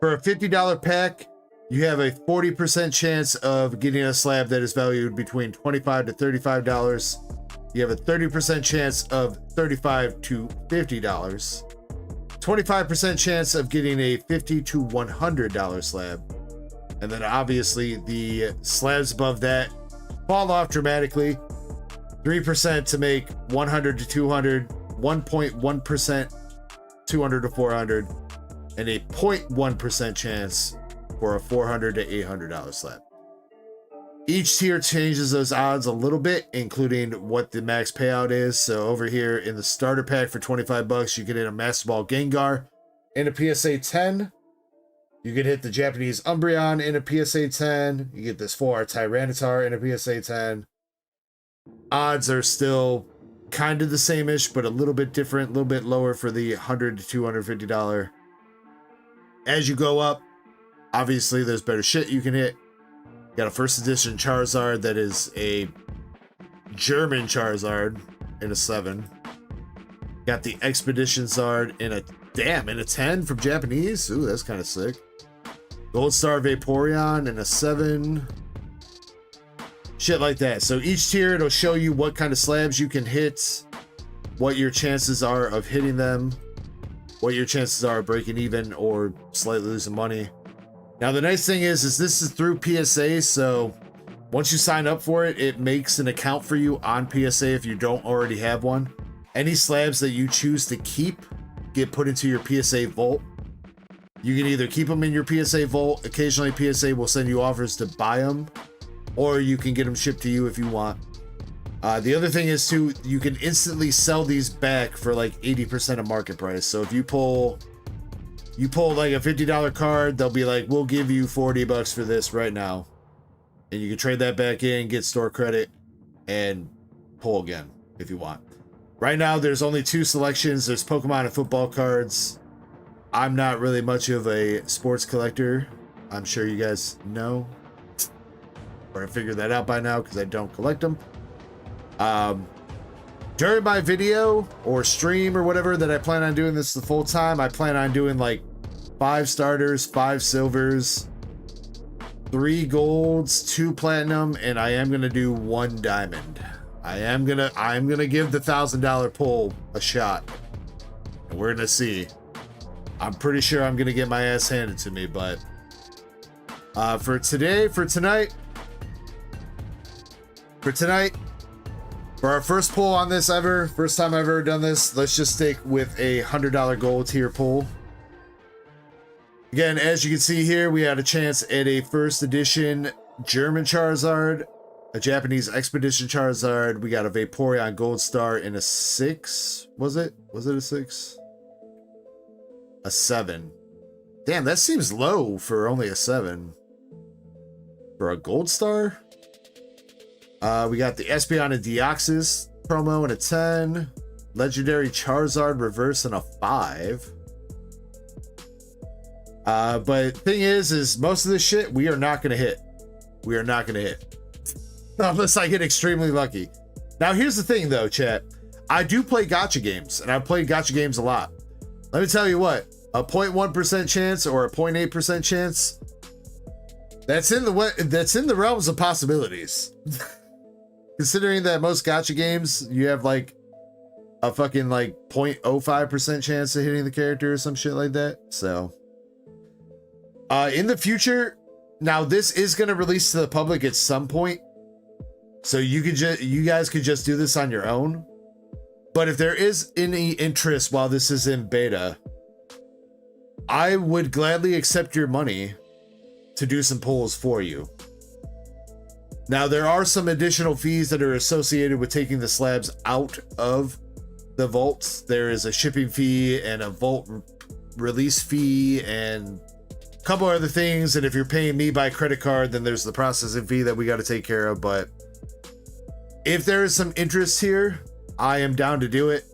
For a $50 pack, you have a 40% chance of getting a slab that is valued between $25 to $35. You have a 30% chance of $35 to $50. 25% chance of getting a $50 to $100 slab. And then obviously the slabs above that fall off dramatically. 3% to make 100 to 200, 1.1% 200 to 400, and a 0.1% chance for a $400 to $800 slab. Each tier changes those odds a little bit, including what the max payout is. So over here in the starter pack for 25 bucks, you can hit a Master Ball Gengar in a PSA 10. You can hit the Japanese Umbreon in a PSA 10. You get this 4 Tyranitar in a PSA 10. Odds are still kind of the same-ish, but a little bit different, a little bit lower for the $100 to $250. As you go up, obviously there's better shit you can hit. You got a first edition Charizard that is a German Charizard in a 7. Got the Expedition Zard in a, damn, in a 10 from Japanese. Ooh, that's kind of sick. Gold Star Vaporeon in a 7. Shit like that. So each tier, it'll show you what kind of slabs you can hit, what your chances are of hitting them, what your chances are of breaking even or slightly losing money. Now, the nice thing is this is through PSA, so once you sign up for it, it makes an account for you on PSA if you don't already have one. Any slabs that you choose to keep get put into your PSA vault. You can either keep them in your PSA vault. Occasionally, PSA will send you offers to buy them, or you can get them shipped to you if you want. The other thing is, too, you can instantly sell these back for like 80% of market price. So if you pull like a $50 card, they'll be like, we'll give you 40 bucks for this right now. And you can trade that back in, get store credit, and pull again if you want. Right now, there's only 2 selections. There's Pokemon and football cards. I'm not really much of a sports collector. I'm sure you guys know. Or I figured that out by now because I don't collect them. During my video or stream or whatever that I plan on doing this the full time, I plan on doing like 5 starters, 5 silvers, 3 golds, 2 platinum, and I am gonna do 1 diamond. I'm gonna give the $1,000 pull a shot, and we're gonna see. I'm pretty sure I'm gonna get my ass handed to me, but for tonight, for our first pull on this ever, first time I've ever done this, let's just stick with a $100 gold tier pull. Again, as you can see here, we had a chance at a first edition German Charizard, a Japanese Expedition Charizard. We got a Vaporeon Gold Star in a 6. Was it a 6? A 7. Damn, that seems low for only a 7. For a Gold Star? We got the Espeon and Deoxys promo in a 10. Legendary Charizard reverse in a 5. But thing is most of this shit we are not gonna hit. We are not gonna hit. Unless I get extremely lucky. Now here's the thing though, chat. I do play gacha games, and I've played gacha games a lot. Let me tell you what, a 0.1% chance or a 0.8% chance That's in the realms of possibilities. Considering that most gacha games, you have like a fucking like 0.05% chance of hitting the character or some shit like that. So in the future, now this is going to release to the public at some point. So you guys could just do this on your own. But if there is any interest while this is in beta, I would gladly accept your money to do some polls for you. Now, there are some additional fees that are associated with taking the slabs out of the vaults. There is a shipping fee and a vault release fee and a couple other things. And if you're paying me by credit card, then there's the processing fee that we got to take care of. But if there is some interest here, I am down to do it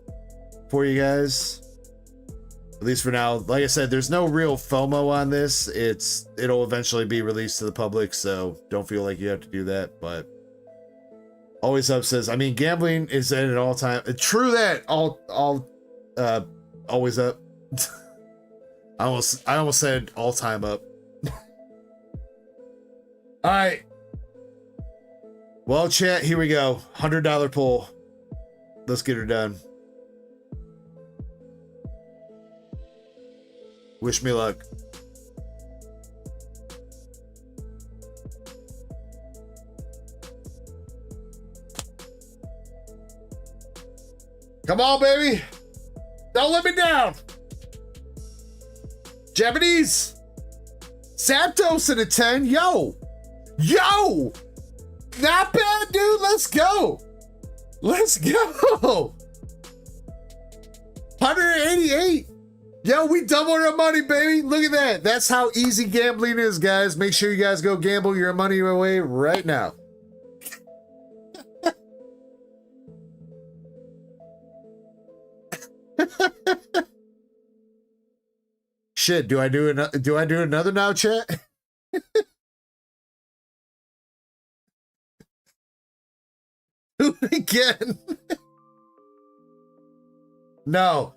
for you guys. At least for now. Like I said, there's no real FOMO on this. It'll eventually be released to the public, so don't feel like you have to do that. But Always Up says, I mean, gambling is at an all-time. True that. Always Up. I almost said all-time up. All right. Well, chat, here we go. $100 poll. Let's get her done. Wish me luck. Come on, baby. Don't let me down. Japanese. Zapdos in a 10. Yo. Not bad, dude. Let's go. 188. Yo, we doubled our money, baby. Look at that. That's how easy gambling is, guys. Make sure you guys go gamble your money away right now. Shit, do I do another now, chat? Do it again. No,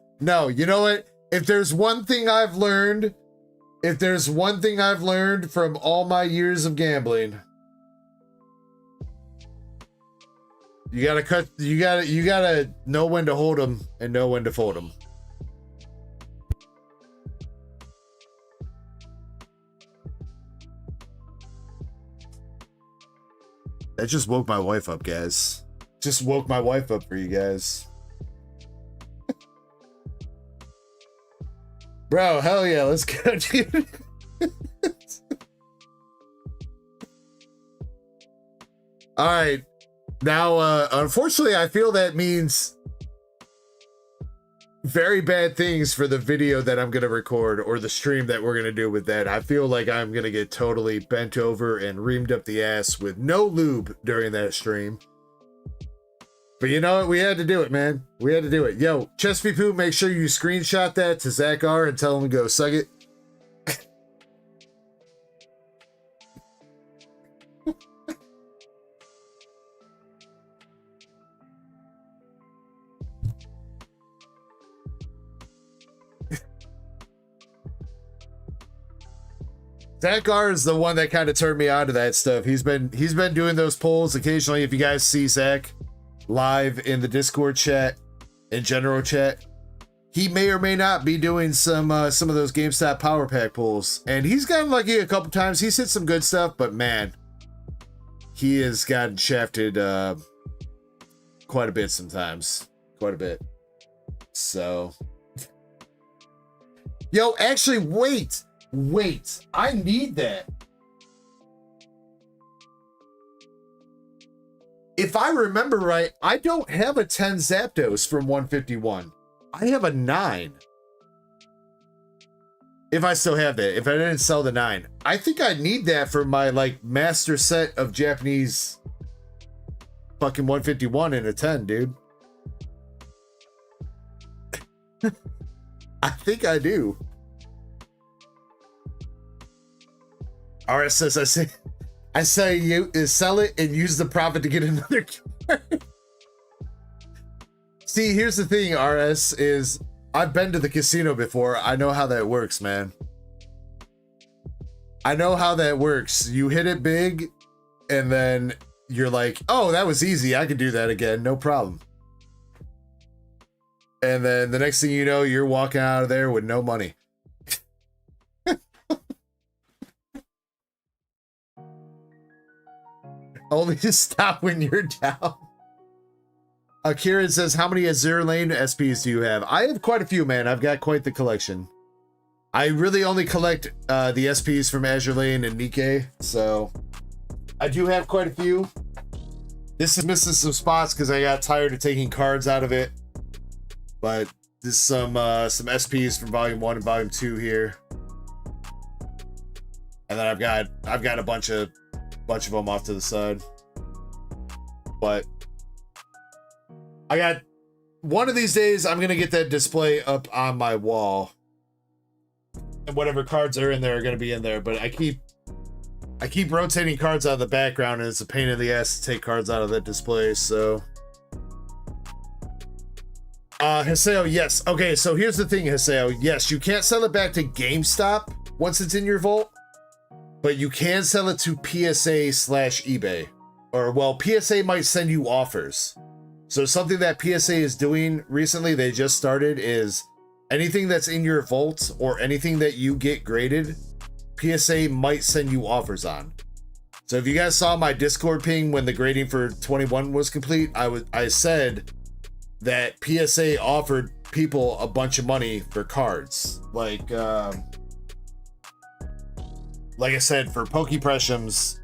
you know what? If there's one thing I've learned from all my years of gambling, you gotta know when to hold them and know when to fold them. That just woke my wife up, guys. Just woke my wife up for you guys. Bro, hell yeah, let's go, dude. All right. Now, unfortunately, I feel that means very bad things for the video that I'm going to record or the stream that we're going to do with that. I feel like I'm going to get totally bent over and reamed up the ass with no lube during that stream. But you know what? We had to do it, man. We had to do it. Yo, Chespy Poo, make sure you screenshot that to Zack R and tell him to go suck it. Zack R is the one that kind of turned me on to that stuff. He's been doing those polls occasionally. If you guys see Zack live in the Discord chat and general chat, he may or may not be doing some of those GameStop Power Pack polls. And he's gotten lucky a couple times. He's hit some good stuff, but man, he has gotten shafted quite a bit sometimes. Quite a bit. So, yo, actually, wait, I need that. If I remember right, I don't have a 10 Zapdos from 151. I have a 9. If I still have that. If I didn't sell the 9. I think I need that for my, like, master set of Japanese fucking 151 and a 10, dude. I think I do. Aarice says, I say you sell it and use the profit to get another card. See, here's the thing, Aarice, is I've been to the casino before. I know how that works, man. I know how that works. You hit it big, and then you're like, oh, that was easy. I can do that again. No problem. And then the next thing you know, you're walking out of there with no money. Only to stop when you're down. Kieran says, how many Azure Lane SPs do you have? I have quite a few, man. I've got quite the collection. I really only collect the SPs from Azure Lane and Nikkei, so I do have quite a few. This is missing some spots because I got tired of taking cards out of it. But there's some SPs from Volume 1 and Volume 2 here. And then I've got a bunch of them off to the side. But I got one of these days I'm gonna get that display up on my wall. And whatever cards are in there are gonna be in there. But I keep rotating cards out of the background, and it's a pain in the ass to take cards out of that display, so. Haseo, yes. Okay, so here's the thing, Haseo. Yes, you can't sell it back to GameStop once it's in your vault, but you can sell it to PSA/eBay. Or, well, PSA might send you offers. So something that PSA is doing recently, they just started, is anything that's in your vault or anything that you get graded, PSA might send you offers on. So if you guys saw my Discord ping when the grading for 21 was complete, I said that PSA offered people a bunch of money for cards. Like I said, for Pokey Press,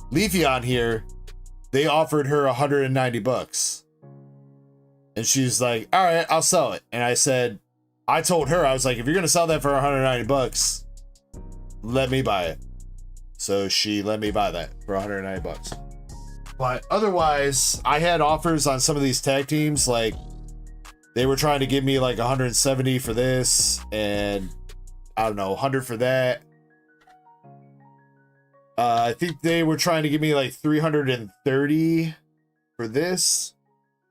Leafy on here, they offered her $190. And she's like, all right, I'll sell it. And I told her, I was like, if you're gonna sell that for $190, let me buy it. So she let me buy that for $190. But otherwise, I had offers on some of these tag teams. Like, they were trying to give me like 170 for this, and I don't know, 100 for that. I think they were trying to give me like 330 for this.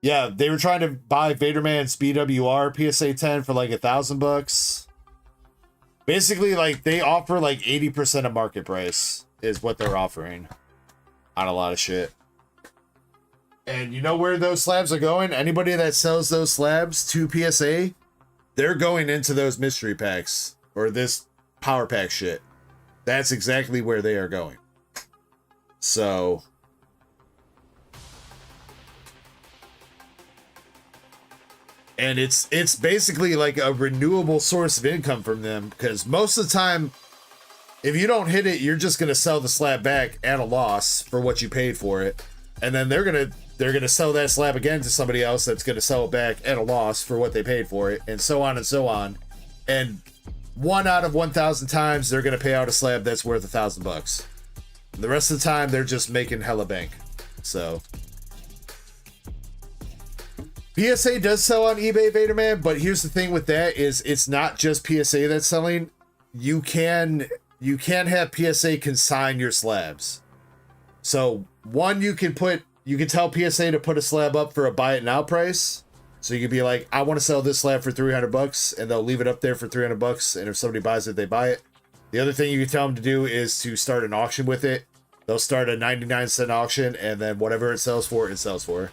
Yeah, they were trying to buy Vaderman's BWR PSA 10 for like $1,000. Basically, like, they offer like 80% of market price is what they're offering on a lot of shit. And you know where those slabs are going? Anybody that sells those slabs to PSA, they're going into those mystery packs or this power pack shit. That's exactly where they are going. So and it's basically like a renewable source of income from them, because most of the time, if you don't hit it, you're just gonna sell the slab back at a loss for what you paid for it, and then they're gonna sell that slab again to somebody else that's gonna sell it back at a loss for what they paid for it, and so on and so on. And 1 out of 1,000 times they're gonna pay out a slab that's worth $1,000. The rest of the time they're just making hella bank. So PSA does sell on eBay, Vaderman, but here's the thing with that is it's not just PSA that's selling. You can have PSA consign your slabs. So one, you can tell PSA to put a slab up for a buy it now price. So you can be like, I want to sell this slab for $300, and they'll leave it up there for $300, and if somebody buys it, they buy it. The other thing you can tell them to do is to start an auction with it. They'll start a 99-cent auction, and then whatever it sells for, it sells for.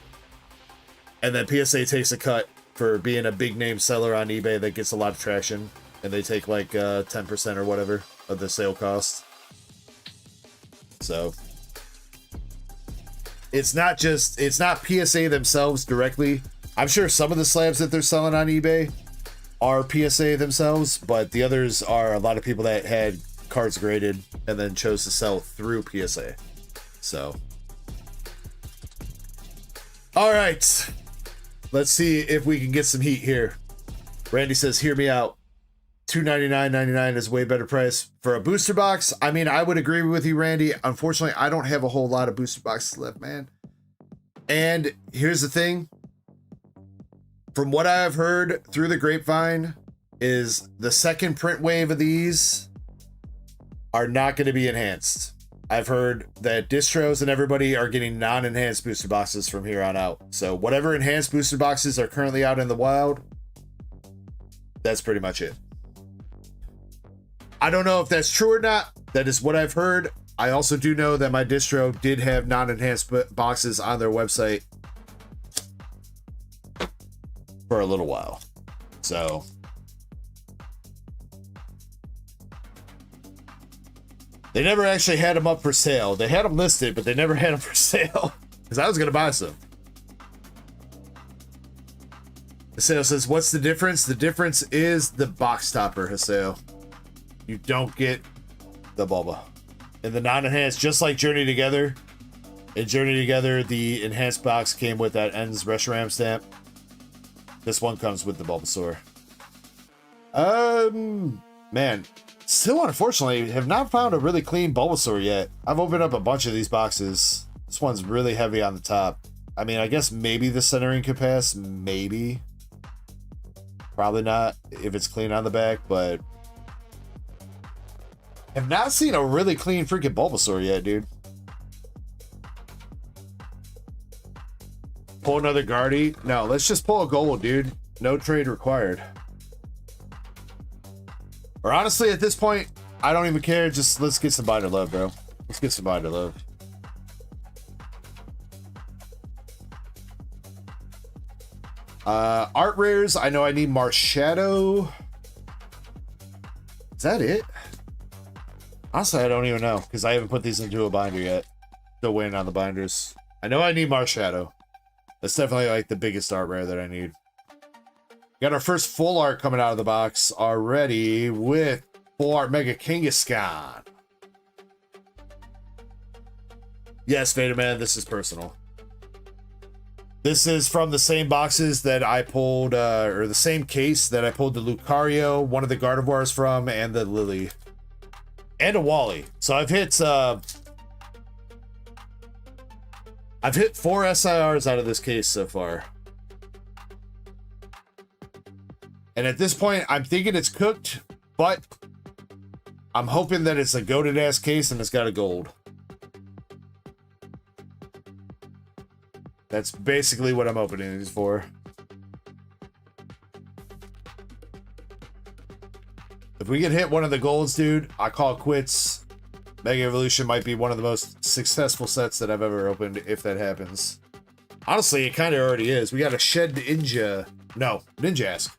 And then PSA takes a cut for being a big name seller on eBay that gets a lot of traction, and they take like 10% or whatever of the sale cost. So it's not PSA themselves directly. I'm sure some of the slabs that they're selling on eBay are PSA themselves, but the others are a lot of people that had cards graded and then chose to sell through PSA. So all right, let's see if we can get some heat here. Randy says, hear me out. $299.99 is a way better price for a booster box. I mean, I would agree with you, Randy. Unfortunately, I don't have a whole lot of booster boxes left, man. And here's the thing. From what I have heard through the grapevine is the second print wave of these are not going to be enhanced. I've heard that distros and everybody are getting non-enhanced booster boxes from here on out. So whatever enhanced booster boxes are currently out in the wild, that's pretty much it. I don't know if that's true or not. That is what I've heard. I also do know that my distro did have non-enhanced boxes on their website for a little while. So they never actually had them up for sale. They had them listed, but they never had them for sale because I was going to buy some. Haseo says, what's the difference? The difference is the box topper, Haseo. You don't get the Bulba. In the non-enhanced, just like Journey Together. In Journey Together, the enhanced box came with that Ends Reshiram stamp. This one comes with the Bulbasaur. Man. Still, unfortunately, have not found a really clean Bulbasaur yet. I've opened up a bunch of these boxes. This one's really heavy on the top. I mean, I guess maybe the centering could pass. Maybe. Probably not if it's clean on the back, but have not seen a really clean freaking Bulbasaur yet, dude. Pull another Guardy? No, let's just pull a gold, dude. No trade required. Or honestly, at this point, I don't even care. Just let's get some binder love, bro. Let's get some binder love. Art rares, I know I need Marshadow. Is that it? Honestly, I don't even know because I haven't put these into a binder yet. Still waiting on the binders. I know I need Marshadow. That's definitely like the biggest art rare that I need. Got our first full art coming out of the box already with full art Mega Kangaskhan. Yes, Vader Man, this is personal. This is from the same boxes that I pulled, or the same case that I pulled the Lucario, one of the Gardevoirs from, and the Lily. And a Wally. So I've hit 4 SIRs out of this case so far. And at this point, I'm thinking it's cooked, but I'm hoping that it's a goated ass case and it's got a gold. That's basically what I'm opening these for. If we can hit one of the golds, dude, I call it quits. Mega Evolution might be one of the most successful sets that I've ever opened, if that happens. Honestly, it kind of already is. We got a Shed Ninja. No, Ninjask.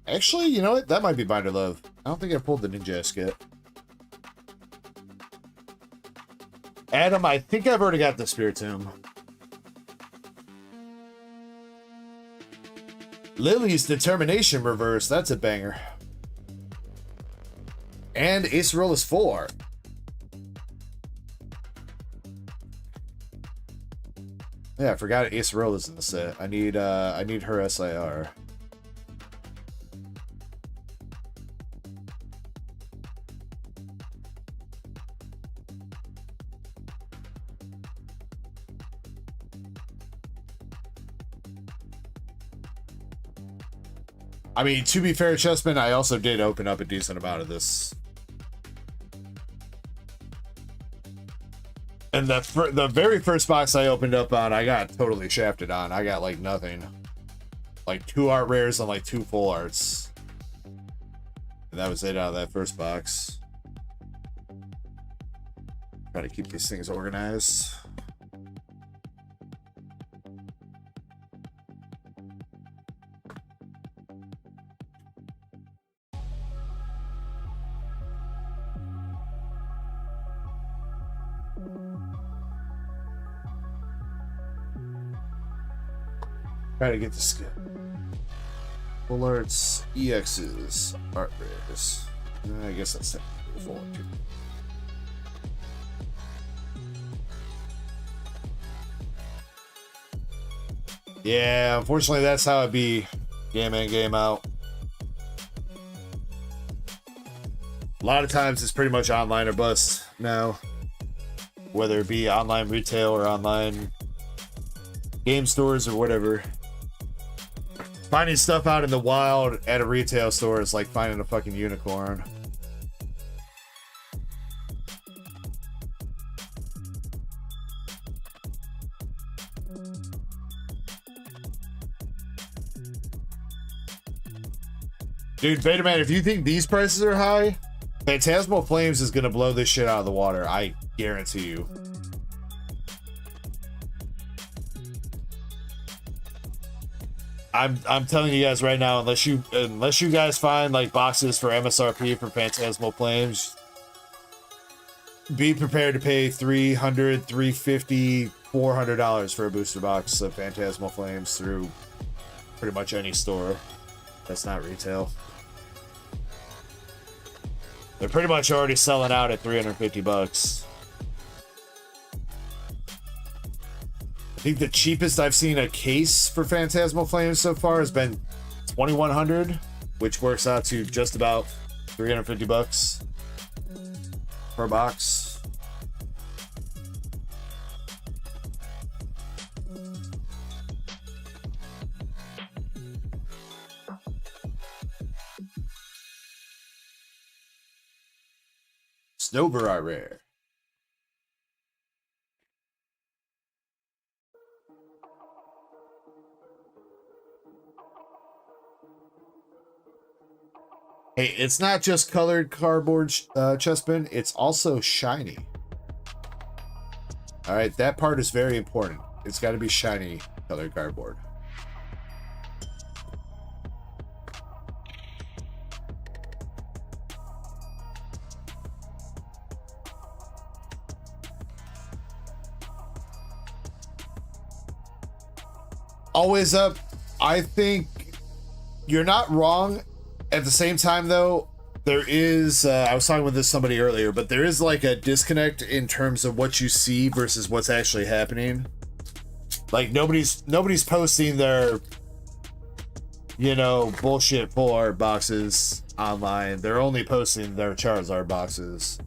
Actually, you know what? That might be Binder Love. I don't think I pulled the Ninjask yet. Adam, I think I've already got the Spiritomb. Lily's Determination reverse. That's a banger. And Ace Roll is 4. Yeah, I forgot Ace Roll is in the set. I need her SIR. I mean, to be fair, Chessman, I also did open up a decent amount of this. And the very first box I opened up on, I got totally shafted on. I got like nothing. Like 2 art rares and like 2 full arts. And that was it out of that first box. Try to keep these things organized. Try to get the skip. Full arts, EXs, art rares. I guess that's technically full art too. Yeah, unfortunately that's how it be. Game in, game out. A lot of times it's pretty much online or bust now. Whether it be online retail or online game stores or whatever. Finding stuff out in the wild at a retail store is like finding a fucking unicorn. Dude, Beta Man, if you think these prices are high, Phantasmal Flames is gonna blow this shit out of the water. I guarantee you. I'm telling you guys right now, unless you guys find like boxes for MSRP for Phantasmal Flames, be prepared to pay $300, $350, $400 for a booster box of Phantasmal Flames through pretty much any store that's not retail. They're pretty much already selling out at $350. I think the cheapest I've seen a case for Phantasmal Flames so far has been $2,100, which works out to just about $350 per box. Snowbird are rare. Hey, it's not just colored cardboard chessmen, it's also shiny. All right, that part is very important. It's got to be shiny colored cardboard. Always up. I think you're not wrong. At the same time, though, there is, I was talking with somebody earlier, but there is like a disconnect in terms of what you see versus what's actually happening. Like nobody's posting their, you know, bullshit full art boxes online. They're only posting their Charizard boxes.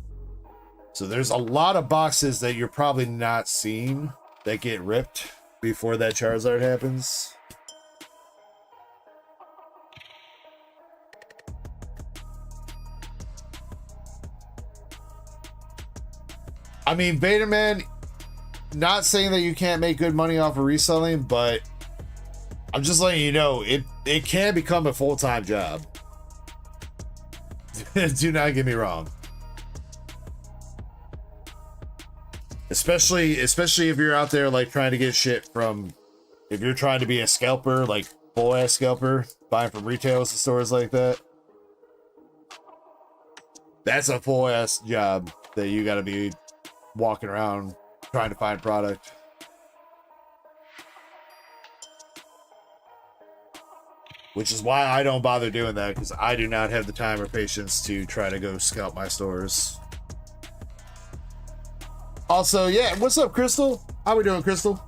So there's a lot of boxes that you're probably not seeing that get ripped before that Charizard happens. I mean, Beta Man, not saying that you can't make good money off of reselling, but I'm just letting you know, it can become a full-time job. Do not get me wrong. Especially if you're out there like trying to get shit from, if you're trying to be a scalper, like full-ass scalper, buying from retail stores like that. That's a full-ass job that you gotta be walking around trying to find product. Which is why I don't bother doing that, because I do not have the time or patience to try to go scout my stores. Also, yeah, what's up, Crystal? How we doing, Crystal?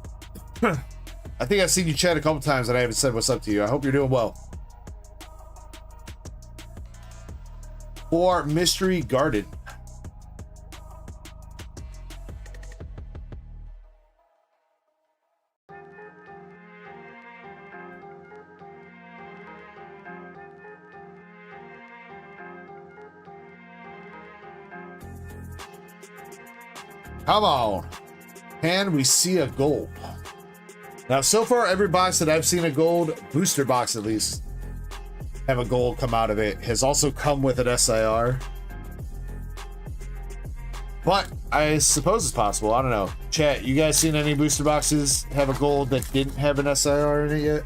I think I've seen you chat a couple times and I haven't said what's up to you. I hope you're doing well. For Mystery Garden. Come on. Can we see a gold? Now, so far, every box that I've seen a gold, booster box at least, have a gold come out of it, has also come with an SIR. But I suppose it's possible. I don't know. Chat, you guys seen any booster boxes have a gold that didn't have an SIR in it yet?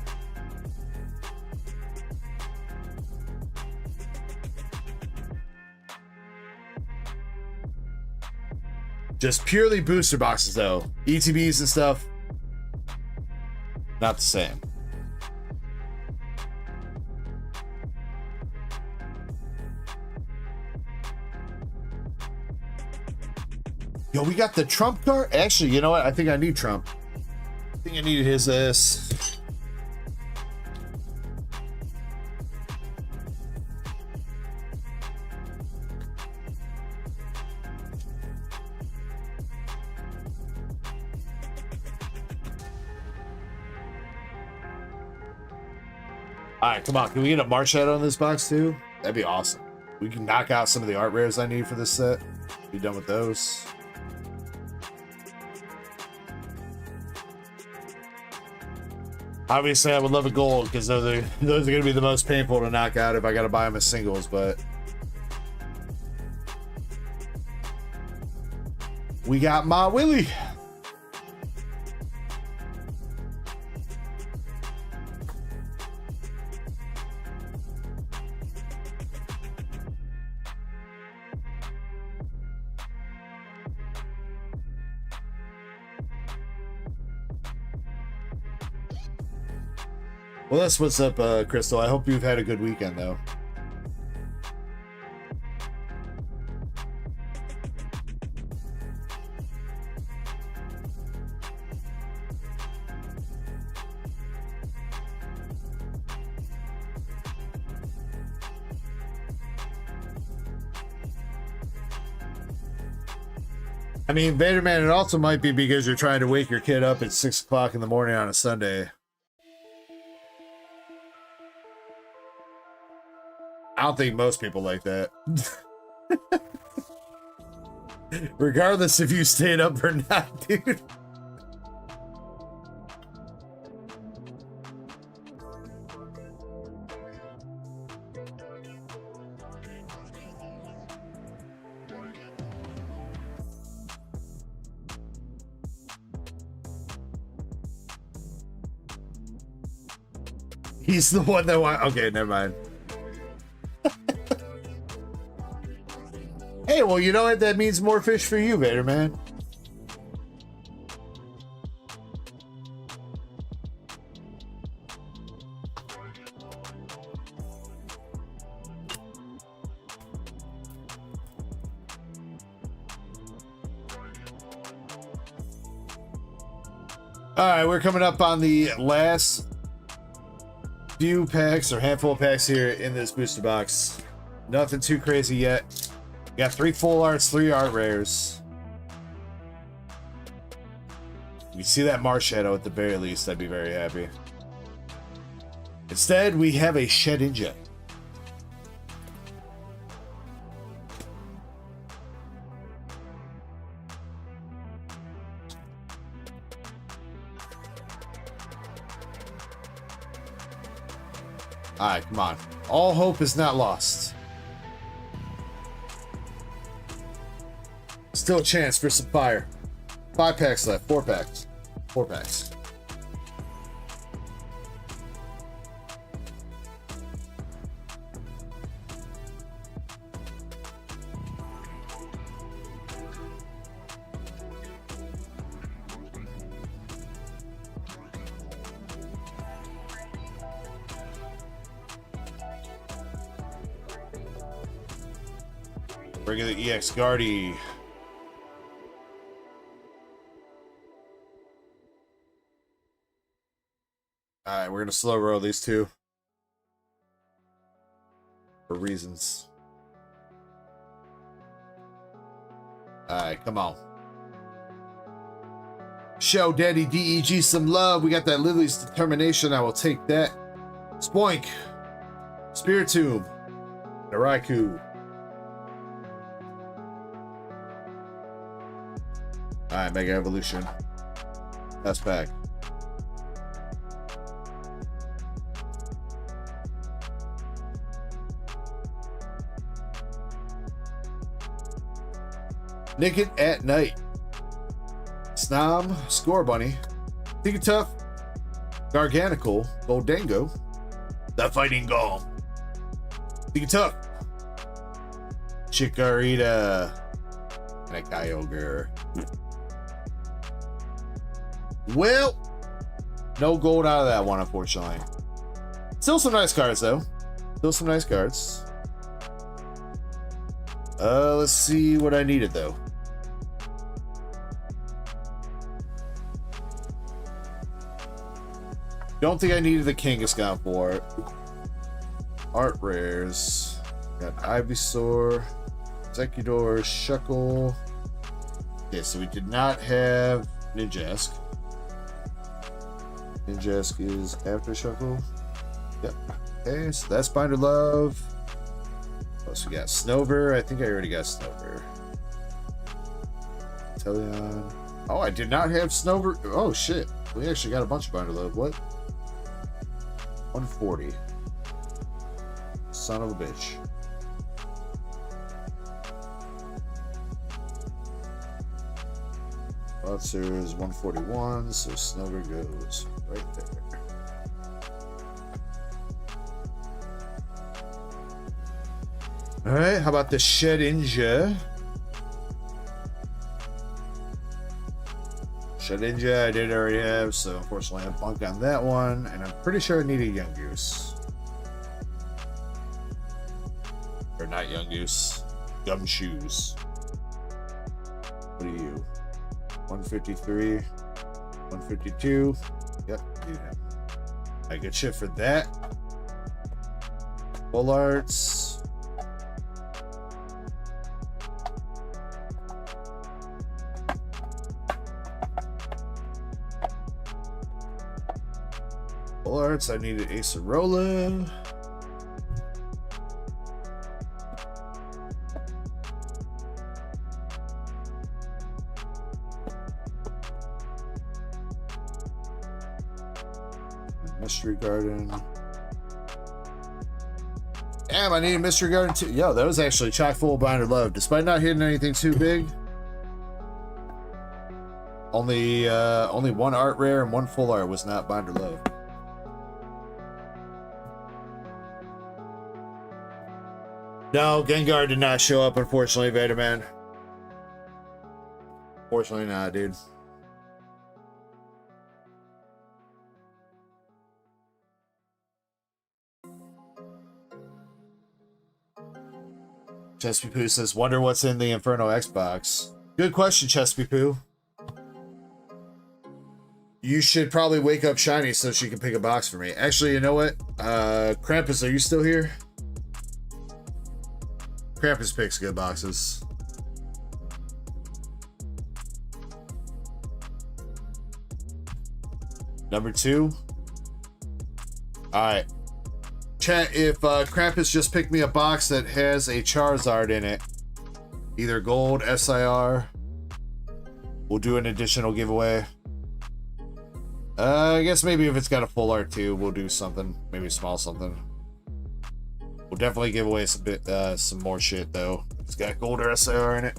Just purely booster boxes, though. ETBs and stuff, not the same. Yo, we got the Trump card? Actually, you know what? I think I need Trump. I think I needed his ass. Alright, come on. Can we get a Marshadow on this box too? That'd be awesome. We can knock out some of the art rares I need for this set. Be done with those. Obviously, I would love a gold because those are going to be the most painful to knock out if I got to buy them as singles, but we got Ma Willie. Well, that's what's up, Crystal. I hope you've had a good weekend, though. I mean, Vaderman, it also might be because you're trying to wake your kid up at 6 o'clock in the morning on a Sunday. I don't think most people like that. Regardless if you stayed up or not, dude. He's the one that wants. Okay, never mind. Hey, well, you know what? That means more fish for you, Vader man. All right, we're coming up on the last few packs or handful of packs here in this booster box. Nothing too crazy yet. Got 3 full arts, 3 art rares. You see that Mars Shadow at the very least, I'd be very happy. Instead, we have a Shed Inject. Alright, come on. All hope is not lost. Still a chance for some fire. 5 packs left. 4 packs. 4 packs. Bring in the EX Guardy. Alright, we're gonna slow roll these two. For reasons. Alright, come on. Show Daddy DEG some love. We got that Lily's Determination. I will take that. Spoink. Spiritomb. Naraiku. Alright, Mega Evolution. That's back. Naked at Night. Snom, Score Bunny, Think It Tough, Garganical, Goldango, The Fighting Golem, Think It Tough, Chikorita, and a Kyogre. Well, no gold out of that one, unfortunately. Still some nice cards, though. Still some nice cards. Let's see what I needed, though. Don't think I needed the Kangaskhan for it. Art rares. Got Ivysaur, Executor, Shuckle. Okay, so we did not have Ninjask. Ninjask is after Shuckle. Yep. Okay, so that's Binder Love. Oh, so we got Snover. I think I already got Snover. Teleon. Oh, I did not have Snover. Oh, shit. We actually got a bunch of Binder Love. What? 140. Son of a bitch. Bouncer is 141, so Snubber goes right there. All right, how about the Shedinja? Shedinja I did already have, so unfortunately I bunked on that one, and I'm pretty sure I need a Young Goose. Or not Young Goose, Gumshoes. What are you? 153, 152. Yep, do that. I get shit for that. Full arts. Full arts, I needed Acerola. Mystery Garden. Damn, I need a Mystery Garden too. Yo, that was actually chock full of Binder Love, despite not hitting anything too big. Only one art rare and one full art was not Binder Love. No, Gengar did not show up, unfortunately, Vetaman. Fortunately not, dude. Chespy Poo says, wonder what's in the Inferno Xbox. Good question, Chespy Poo. You should probably wake up Shiny so she can pick a box for me. Actually, you know what? Krampus, are you still here? Krampus picks good boxes. Number 2. Alright. Chat, if Krampus just picked me a box that has a Charizard in it, either gold, SIR, we'll do an additional giveaway. I guess maybe if it's got a full art too, we'll do something, maybe a small something. We'll definitely give away some more shit though. It's got gold or SIR in it.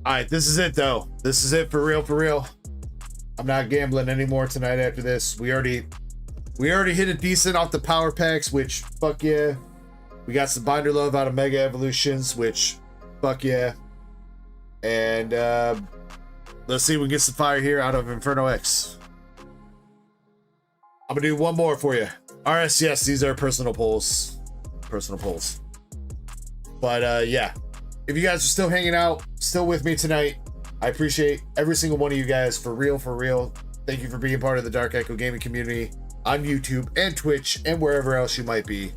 Alright, this is it though. This is it for real, for real. I'm not gambling anymore tonight after this. We already hit it decent off the power packs, which fuck yeah. We got some Binder Love out of Mega Evolutions, which fuck yeah. And let's see if we can get some fire here out of Inferno X. I'm gonna do one more for you. Aarice, yes, these are personal polls. Personal polls. But yeah. If you guys are still hanging out, still with me tonight, I appreciate every single one of you guys, for real, for real. Thank you for being part of the Dark Echo Gaming community on YouTube and Twitch and wherever else you might be.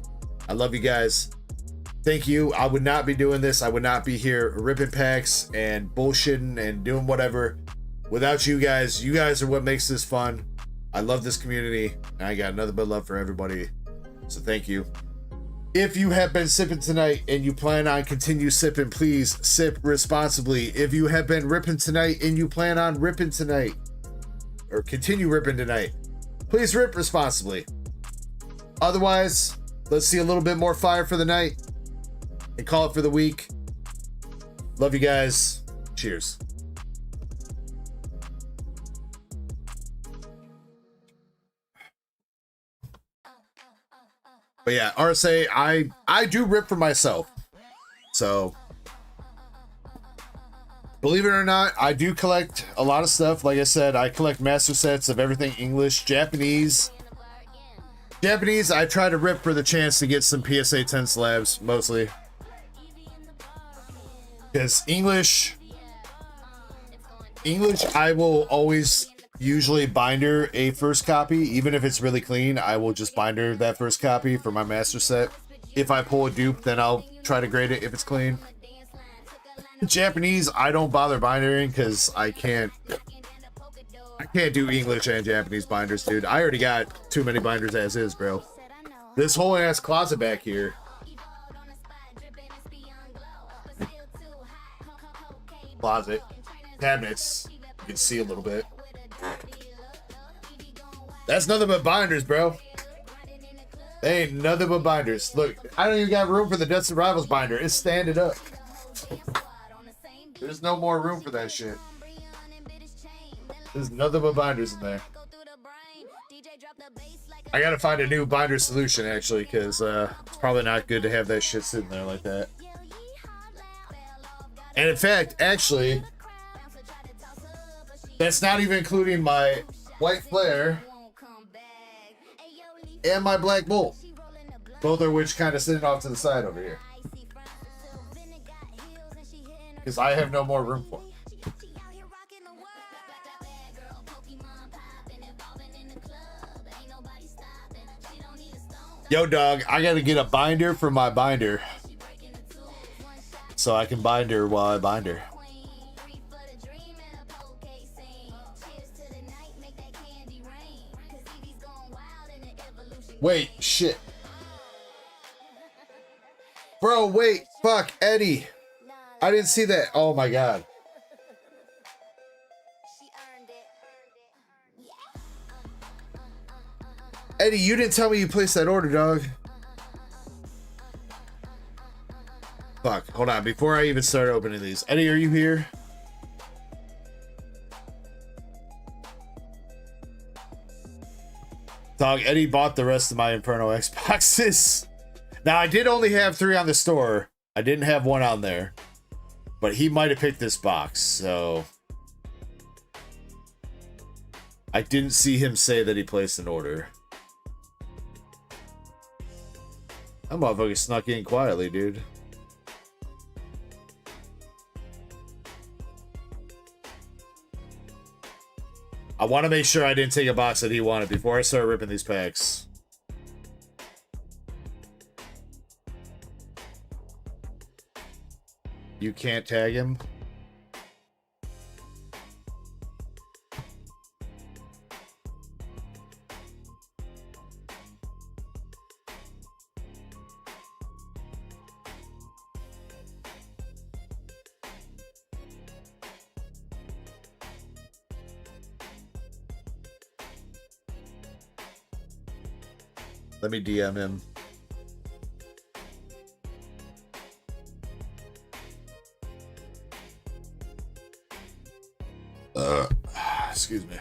I love you guys. Thank you. I would not be doing this. I would not be here ripping packs and bullshitting and doing whatever without you guys. You guys are what makes this fun. I love this community, and I got another bit of love for everybody. So thank you. If you have been sipping tonight and you plan on continue sipping, please sip responsibly. If you have been ripping tonight and you plan on ripping tonight, or continue ripping tonight, please rip responsibly. Otherwise, let's see a little bit more fire for the night and call it for the week. Love you guys. Cheers. But yeah, RSA, I do rip for myself. So, believe it or not, I do collect a lot of stuff. Like I said, I collect master sets of everything English, Japanese. Japanese, I try to rip for the chance to get some PSA 10 slabs, mostly. Because English, I will always usually binder a first copy. Even if it's really clean, I will just binder that first copy for my master set. If I pull a dupe, then I'll try to grade it if it's clean. Japanese, I don't bother bindering because I can't do English and Japanese binders, dude. I already got too many binders as is, bro. This whole ass closet back here. closet, cabinets. You can see a little bit. That's nothing but binders, bro. They ain't nothing but binders. Look, I don't even got room for the Dutch Rivals binder. It's standing up. There's no more room for that shit. There's nothing but binders in there. I gotta find a new binder solution, actually, because it's probably not good to have that shit sitting there like that. And in fact, actually, that's not even including my white flare and my black bolt. Both of which kind of sitting off to the side over here. Because I have no more room for it. Yo, dog, I gotta get a binder for my binder. So I can bind her while I bind her. Wait, shit. Bro, wait, fuck, Eddie. I didn't see that. Oh my god. Eddie, you didn't tell me you placed that order, dog. Fuck, hold on. Before I even start opening these. Eddie, are you here? Dog, Eddie bought the rest of my Inferno Xboxes. Now, I did only have 3 on the store. I didn't have 1 on there. But he might have picked this box, so... I didn't see him say that he placed an order. That motherfucker snuck in quietly, dude. I want to make sure I didn't take a box that he wanted before I start ripping these packs. You can't tag him? Let me DM him. Excuse me.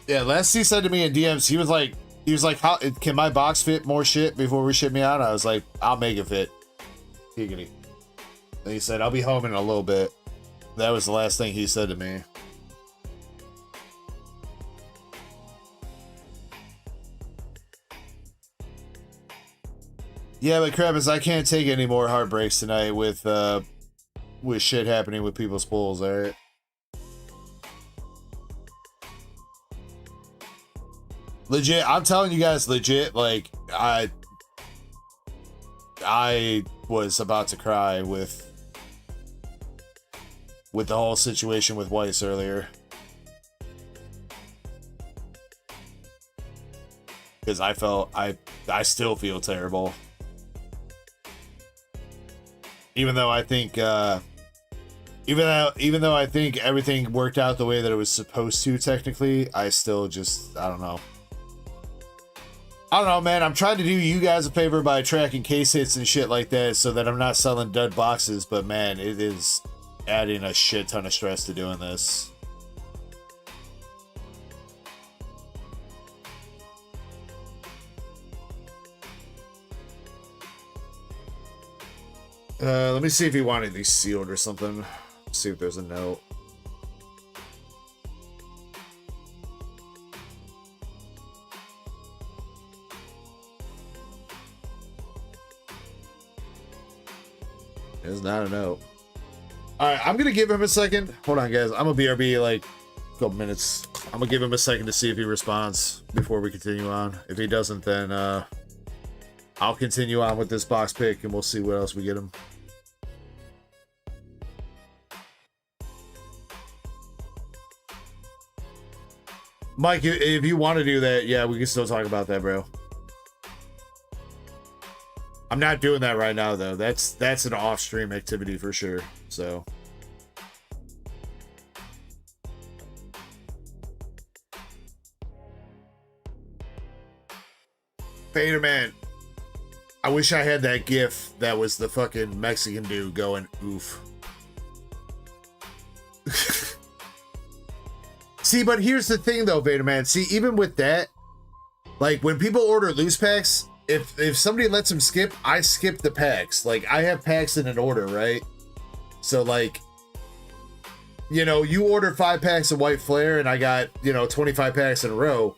Yeah, last he said to me in DMs, he was like, how can my box fit more shit before we ship me out? I was like, I'll make it fit. Giggity. And he said, I'll be home in a little bit. That was the last thing he said to me. Yeah, but crap is I can't take any more heartbreaks tonight with shit happening with people's pulls, alright? Legit, I'm telling you guys legit, like I was about to cry with the whole situation with Weiss earlier. Because I felt, I still feel terrible. Even though I think, even though I think everything worked out the way that it was supposed to, technically, I still just, I don't know. I don't know, man. I'm trying to do you guys a favor by tracking case hits and shit like that so that I'm not selling dud boxes, but man, it is adding a shit ton of stress to doing this. Let me see if he wanted these sealed or something. See if there's a note. There's not a note. Alright, I'm gonna give him a second. Hold on, guys. I'm gonna BRB like a couple minutes. I'm gonna give him a second to see if he responds before we continue on. If he doesn't, then I'll continue on with this box pick and we'll see what else we get him. Mike, if you want to do that, yeah, we can still talk about that, bro. I'm not doing that right now though. That's an off-stream activity for sure. So Fader Man, I wish I had that gif that was the fucking Mexican dude going oof. See, but here's the thing though, Vader Man. See, even with that, like when people order loose packs, if somebody lets them skip, I skip the packs. Like I have packs in an order, right? So like, you know, you order 5 packs of White Flare and I got, you know, 25 packs in a row.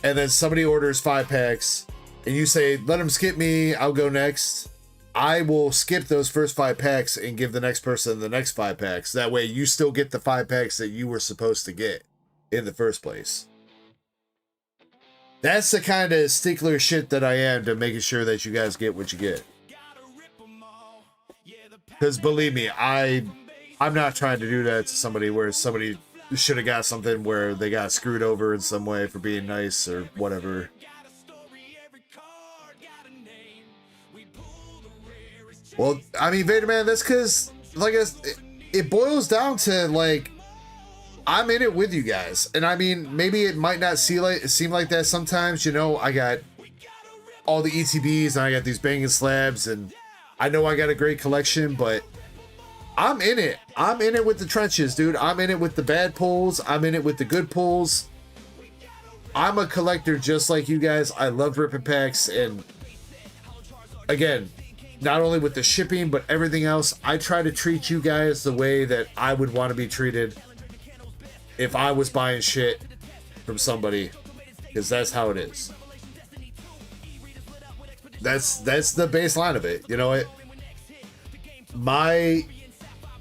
And then somebody orders 5 packs and you say, let them skip me, I'll go next. I will skip those first 5 packs and give the next person the next 5 packs. That way you still get the 5 packs that you were supposed to get in the first place. That's the kind of stickler shit that I am to making sure that you guys get what you get. Because believe me, I'm not trying to do that to somebody where somebody should have got something where they got screwed over in some way for being nice or whatever. Well, I mean, Vader Man, that's because, like, it boils down to, like, I'm in it with you guys. And I mean, maybe it might not seem like that sometimes, you know, I got all the ETBs and I got these banging slabs and I know I got a great collection, but I'm in it. I'm in it with the trenches, dude. I'm in it with the bad pulls. I'm in it with the good pulls. I'm a collector just like you guys. I love ripping packs. And again, not only with the shipping, but everything else, I try to treat you guys the way that I would want to be treated if I was buying shit from somebody, because that's how it is. That's the baseline of it. You know what? My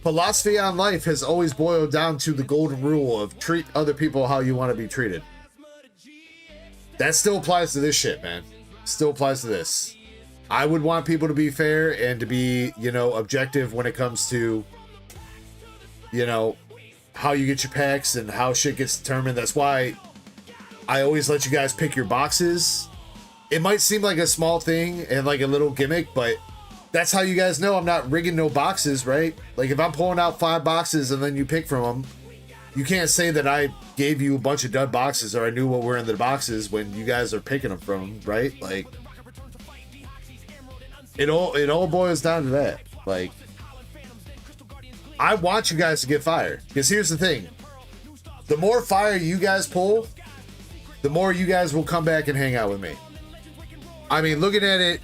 philosophy on life has always boiled down to the golden rule of treat other people how you want to be treated. That still applies to this shit, man. Still applies to this. I would want people to be fair and to be, you know, objective when it comes to, you know, how you get your packs and how shit gets determined. That's why I always let you guys pick your boxes. It might seem like a small thing and like a little gimmick, but that's how you guys know I'm not rigging no boxes, right? Like if I'm pulling out 5 boxes and then you pick from them, you can't say that I gave you a bunch of dud boxes or I knew what were in the boxes when you guys are picking them from them, right? Like it all boils down to that. Like I want you guys to get fire, because here's the thing: the more fire you guys pull, the more you guys will come back and hang out with me. I mean, looking at it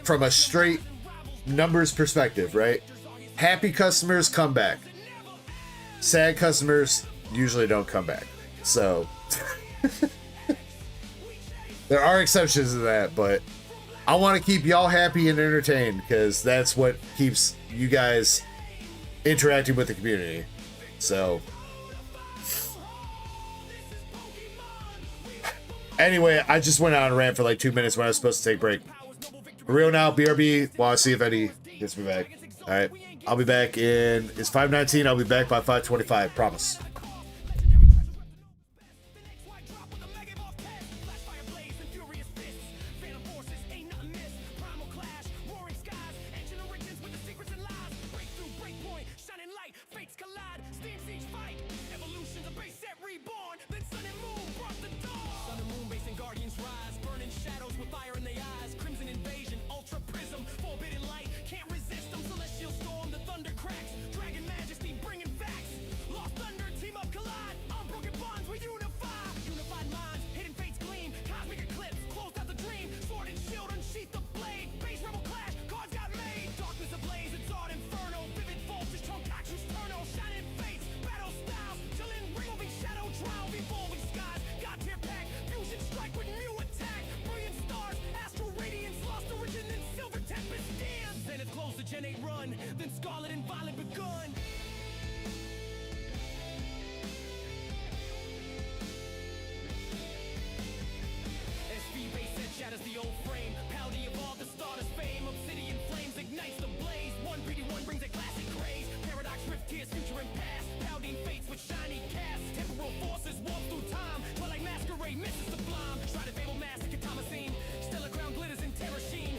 from a straight numbers perspective, right? Happy customers come back. Sad customers usually don't come back. So there are exceptions to that, but I want to keep y'all happy and entertained, because that's what keeps you guys interacting with the community. So anyway, I just went on a rant for like 2 minutes when I was supposed to take a break. For real now, BRB, while I see if Eddie gets me back. All right, I'll be back in, it's 5:19. I'll be back by 5:25, promise. Misses the blonde, try to fable mask, Thomasine. Stellar crown glitters in terracine.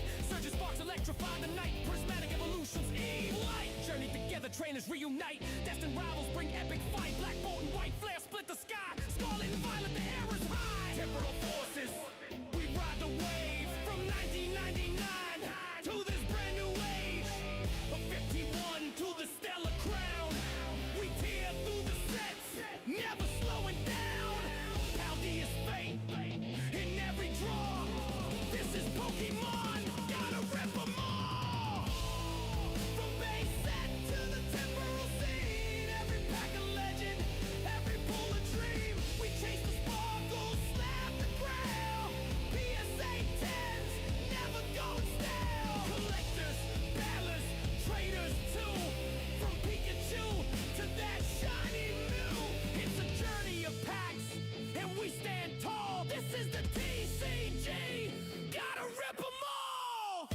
trainers reunite. Destined rivals bring epic fight. Black bolt and white flare split the sky. Scarlet and violet, the air is high. Temporal forces, we ride the wave from 1999 to this brand new age. Of 51 to the stellar crown. We tear through the sets, never slowing down. Paldea's fate in every draw. This is Pokemon, gotta rip 'em all. From base set to the temporal scene, every pack a legend, every pool a dream. We chase the sparkles, slap the ground. PSA 10s, never going stale. Collectors, battlers, traders too. From Pikachu to that shiny Mew. It's a journey of packs, and we stand tall. This is the TCG, gotta rip 'em all.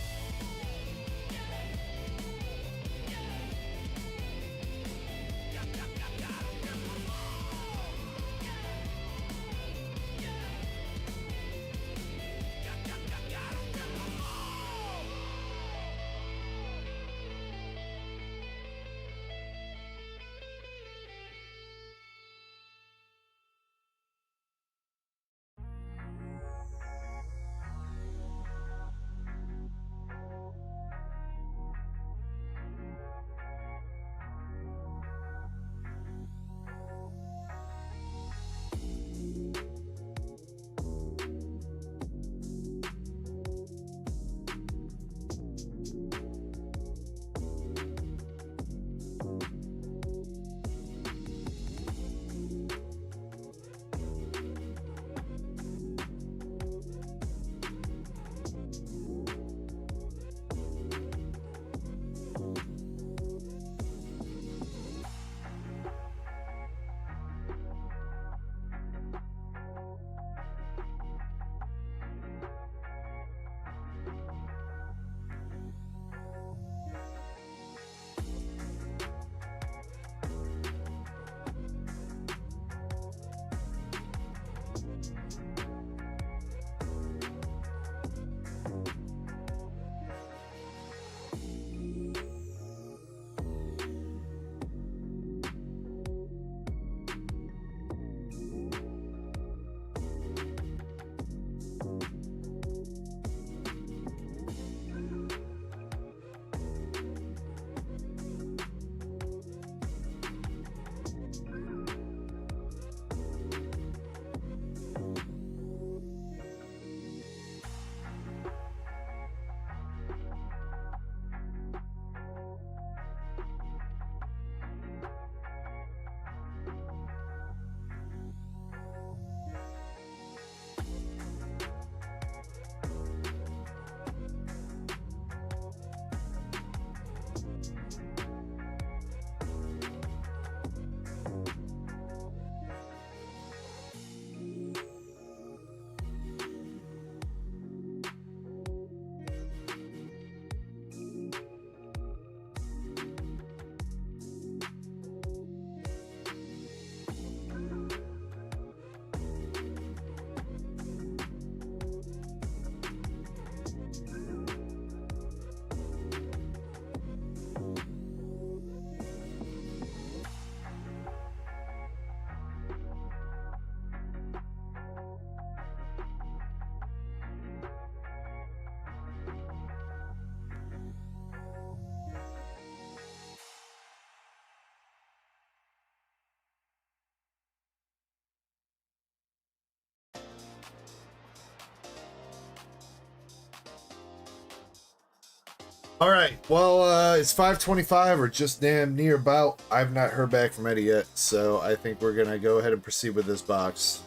All right, well, it's 5:25 or just damn near about. I've not heard back from Eddie yet, so I think we're gonna go ahead and proceed with this box.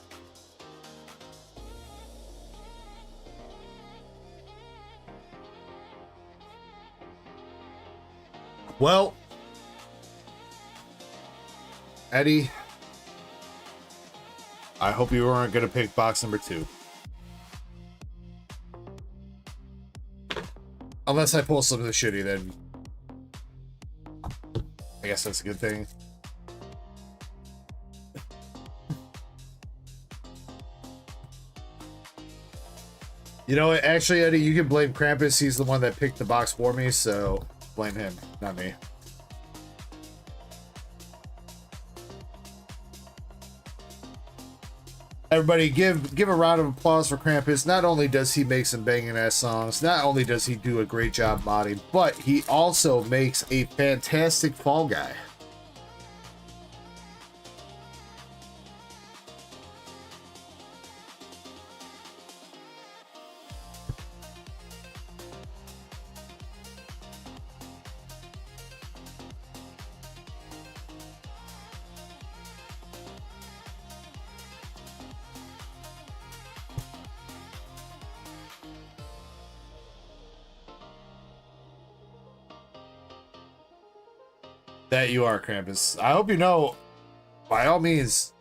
Well, Eddie, I hope you weren't gonna pick box number 2. Unless I pull something shitty, then I guess that's a good thing. You know what? Actually, Eddie, you can blame Krampus. He's the one that picked the box for me, so blame him, not me. Everybody give a round of applause for Krampus. Not only does he make some banging ass songs, not only does he do a great job modding, but he also makes a fantastic Fall Guy. That you are, Krampus. I hope you know, by all means,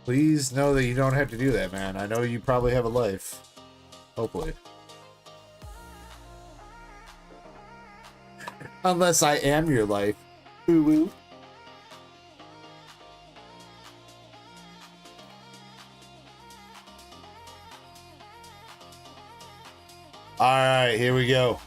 please know that you don't have to do that, man. I know you probably have a life. Hopefully. Unless I am your life. Ooh-woo. Alright, here we go.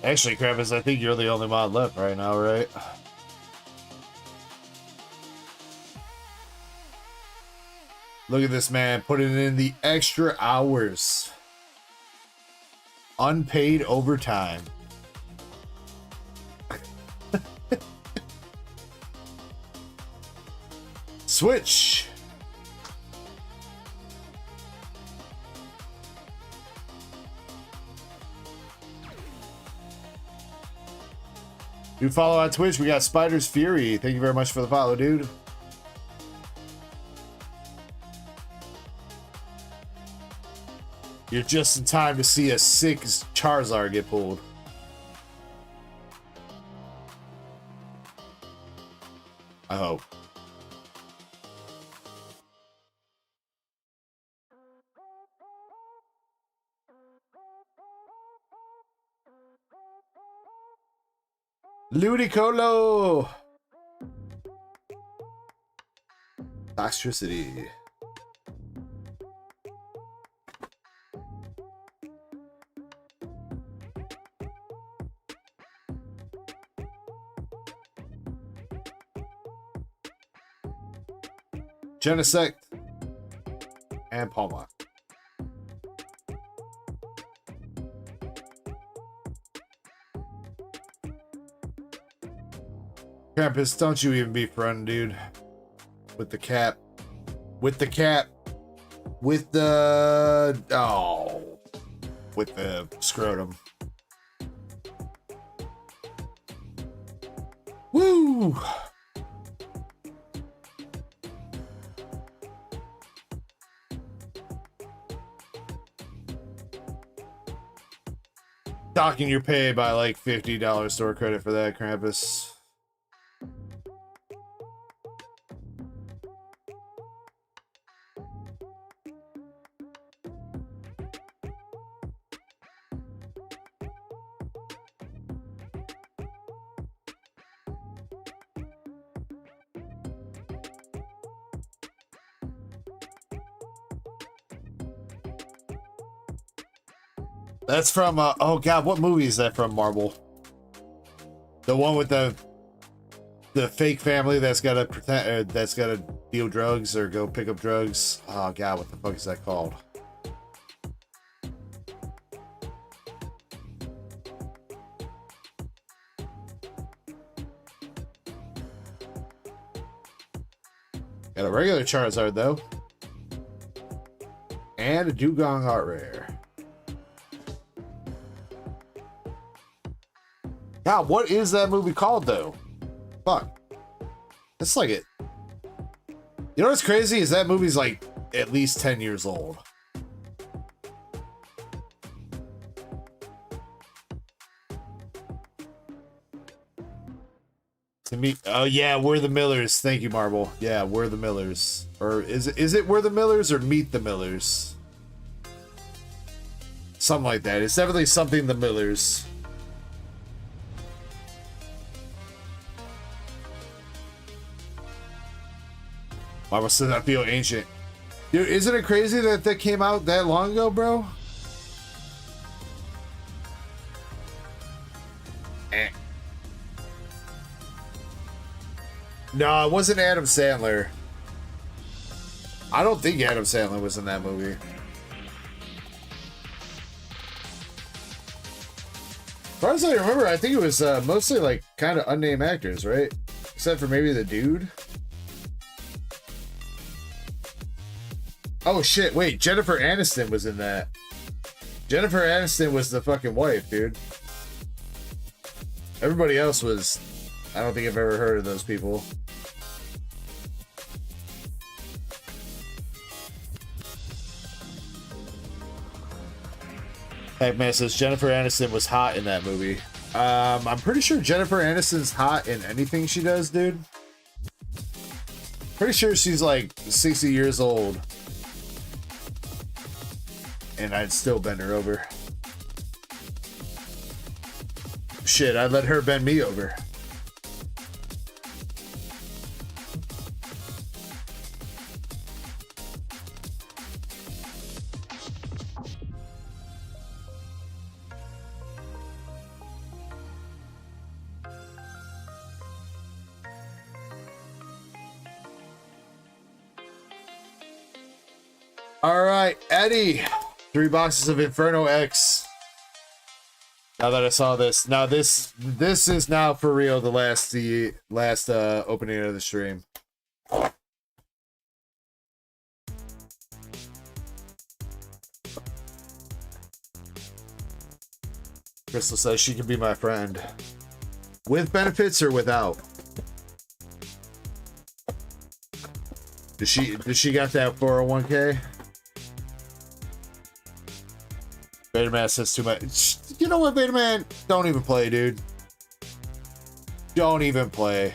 Actually, Krampus, I think you're the only mod left right now, right? Look at this man putting in the extra hours. Unpaid overtime. Switch. Do follow on Twitch. We got Spider's Fury. Thank you very much for the follow, dude. You're just in time to see a sick Charizard get pulled. I hope. Ludicolo! Toxicity. Genesect. And Palma. Krampus, don't you even be friend, dude. With the cap. With the cap. With the... Oh. With the scrotum. Woo! Docking your pay by like $50 store credit for that, Krampus. That's from, oh god, what movie is that from, Marvel? The one with the fake family that's gotta pretend, that's gotta deal drugs or go pick up drugs. Oh god, what the fuck is that called? Got a regular Charizard though. And a Dugong Art Rare. God, what is that movie called though? Fuck. It's like it. You know what's crazy is that movie's like at least 10 years old. To me, oh yeah, We're the Millers. Thank you, Marble. Yeah, We're the Millers. Or is it We're the Millers or Meet the Millers? Something like that. It's definitely something the Millers. Marvel says I feel ancient. Dude, isn't it crazy that that came out that long ago, bro? No, it wasn't Adam Sandler. I don't think Adam Sandler was in that movie. As far as I remember, I think it was mostly like kind of unnamed actors, right? Except for maybe the dude. Oh shit, wait, Jennifer Aniston was in that. Jennifer Aniston was the fucking wife, dude. Everybody else was... I don't think I've ever heard of those people. Pac-Man says Jennifer Aniston was hot in that movie. I'm pretty sure Jennifer Aniston's hot in anything she does, dude. Pretty sure she's like 60 years old. And I'd still bend her over. Shit, I'd let her bend me over. All right, Eddie. 3 boxes of Inferno X. Now that I saw this, now this is now for real the last opening of the stream. Crystal says she can be my friend. With benefits or without? Does she got that 401k? Betaman says too much. You know what, Betaman? Don't even play, dude. Don't even play.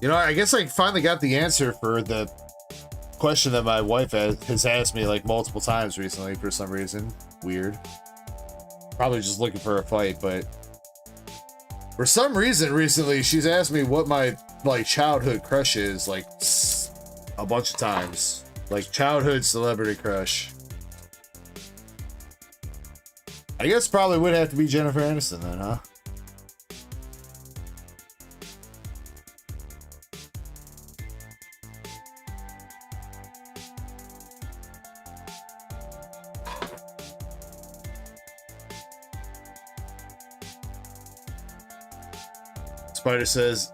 You know, I guess I finally got the answer for the question that my wife has asked me like multiple times recently for some reason. Weird. Probably just looking for a fight, but for some reason recently she's asked me what my like childhood crush is like a bunch of times. Like childhood celebrity crush. I guess probably would have to be Jennifer Aniston then, huh? Spider says,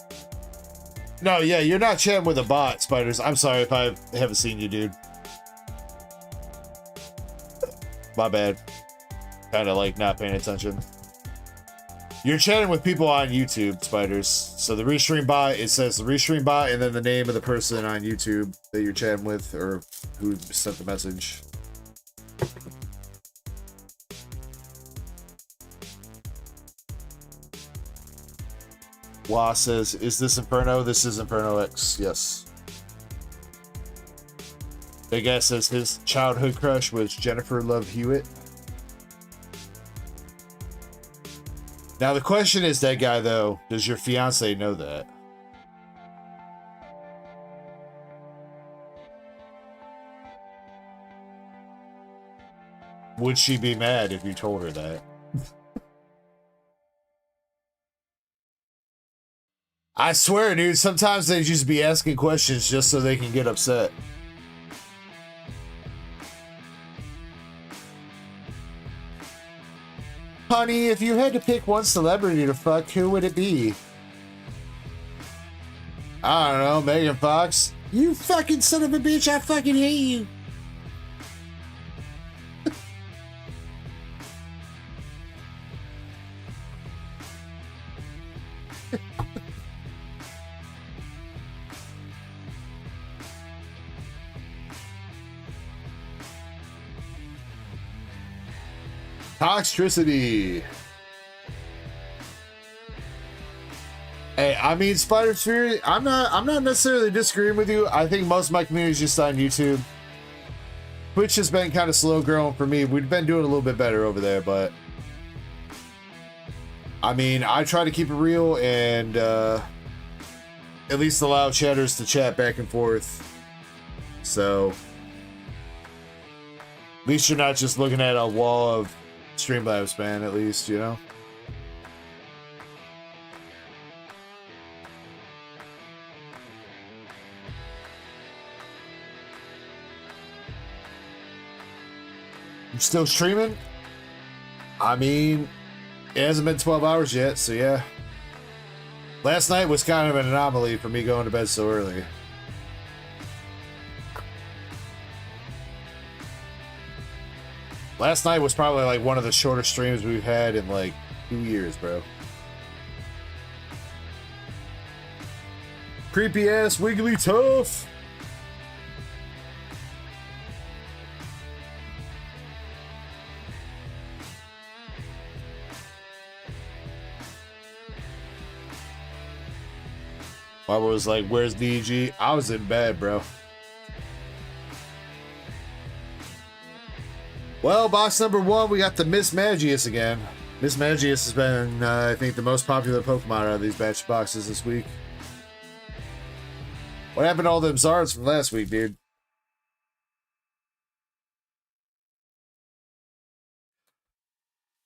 no, yeah, you're not chatting with a bot, Spiders. I'm sorry if I haven't seen you, dude. My bad. Kind of like not paying attention. You're chatting with people on YouTube, Spiders. So the restream bot, it says the restream bot and then the name of the person on YouTube that you're chatting with or who sent the message. Wah says, is this Inferno? This is Inferno X, yes. Big Ass says his childhood crush was Jennifer Love Hewitt. Now the question is, that guy though, does your fiance know that? Would she be mad if you told her that? I swear, dude, sometimes they just be asking questions just so they can get upset. Honey, if you had to pick one celebrity to fuck, who would it be? I don't know, Megan Fox. You fucking son of a bitch, I fucking hate you. Toxicity. Hey, I mean, Spider Sphere, I'm not necessarily disagreeing with you. I think most of my community is just on YouTube. Twitch has been kind of slow growing for me. We've been doing a little bit better over there, but I mean, I try to keep it real and at least allow chatters to chat back and forth. So At least you're not just looking at a wall of Streamlabs, man, at least, you know? I'm still streaming? I mean, it hasn't been 12 hours yet, so yeah. Last night was kind of an anomaly for me going to bed so early. Last night was probably like one of the shortest streams we've had in like 2 years, bro. Creepy ass wiggly tough. I was like, where's DG? I was in bed, bro. Well, box number 1, we got the Miss Magius again. Miss Magius has been, I think, the most popular Pokemon out of these batch boxes this week. What happened to all them Zards from last week, dude?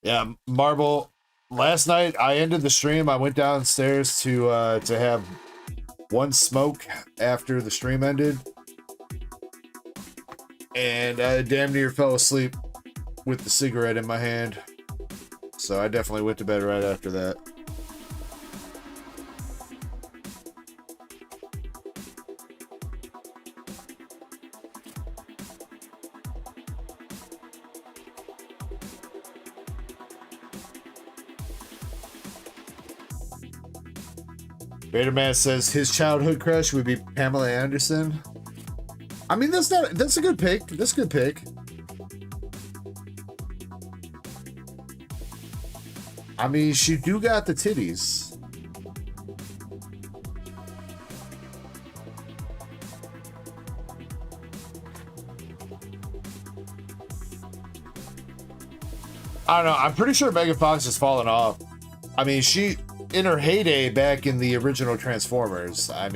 Yeah, Marble. Last night, I ended the stream. I went downstairs to have one smoke after the stream ended. And I damn near fell asleep with the cigarette in my hand. So I definitely went to bed right after that. Vaderman says his childhood crush would be Pamela Anderson. I mean, that's a good pick. That's a good pick. I mean, she do got the titties. I don't know. I'm pretty sure Megan Fox has fallen off. I mean, she, in her heyday back in the original Transformers, I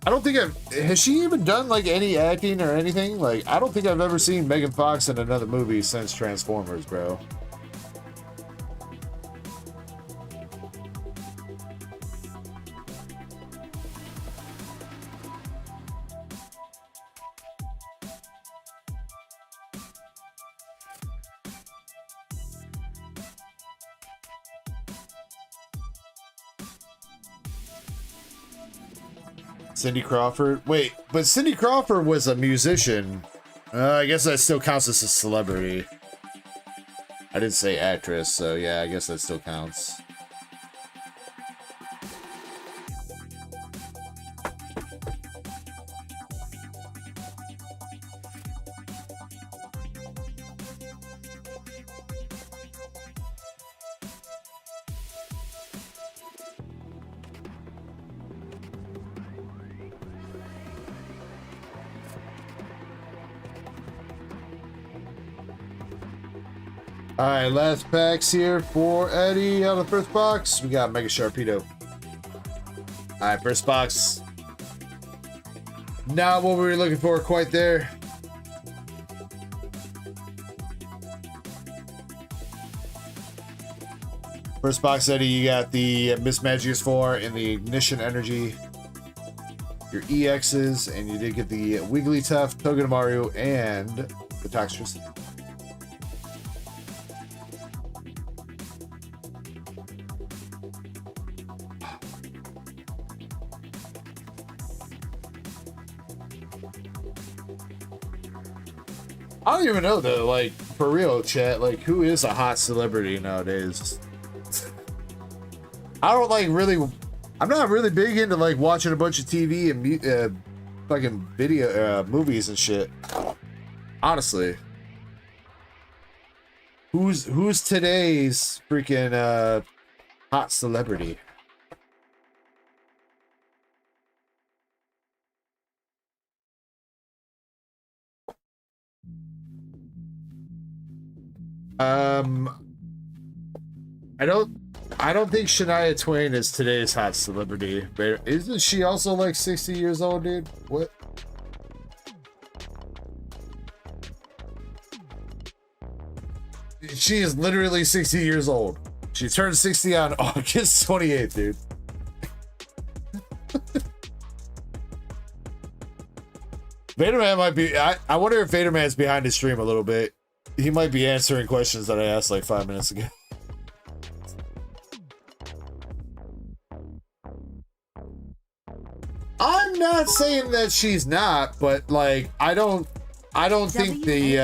don't think has she even done like any acting or anything? Like, I don't think I've ever seen Megan Fox in another movie since Transformers, bro. Cindy Crawford. Wait, but Cindy Crawford was a musician. I guess that still counts as a celebrity. I didn't say actress, so yeah, I guess that still counts. All right, last packs here for Eddie on the first box. We got Mega Sharpedo. All right, first box. Not what we were looking for quite there. First box, Eddie, you got the Miss Magius 4 and the Ignition Energy. Your EXs, and you did get the Wigglytuff, Togedemaru, and the Toxtricity. I don't even know though, like, for real, chat, like, who is a hot celebrity nowadays? I don't like really, I'm not really big into like watching a bunch of TV and fucking video, movies and shit. Honestly. Who's today's freaking, hot celebrity? I don't think Shania Twain is today's hot celebrity. Isn't she also like 60 years old, dude? What? She is literally 60 years old. She turned 60 on August 28th, dude. Vaderman might be... I wonder if Vaderman's behind his stream a little bit. He might be answering questions that I asked like 5 minutes ago. I'm not saying that she's not, but like I don't think the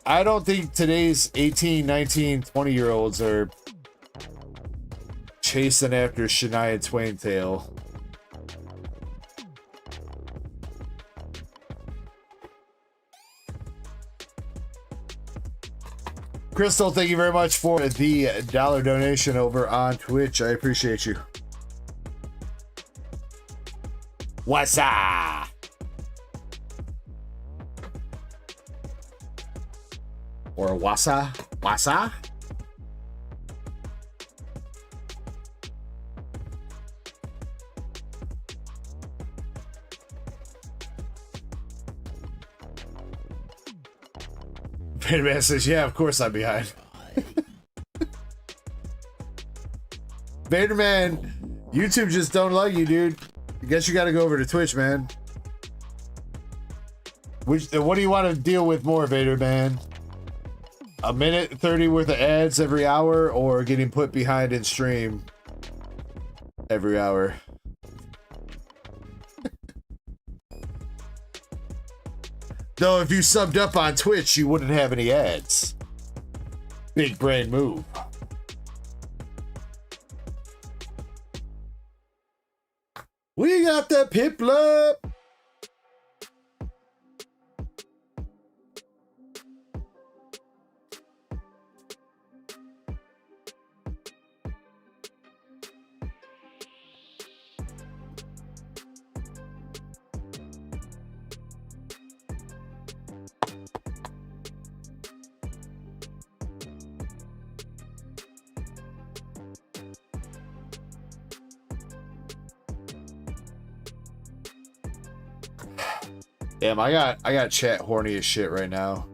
I don't think today's 18, 19, 20-year-olds are chasing after Shania Twain tail. Crystal, thank you very much for the $1 donation over on Twitch. I appreciate you. What's up? Or wassa? Wassa? Vaderman says, yeah, of course I'm behind. Vaderman, YouTube just don't like you, dude. I guess you gotta go over to Twitch, man. What do you want to deal with more, Vaderman? A minute 30 worth of ads every hour, or getting put behind in stream every hour? Though if you subbed up on Twitch, you wouldn't have any ads. Big brain move. We got the piplup. Damn, I got chat horny as shit right now.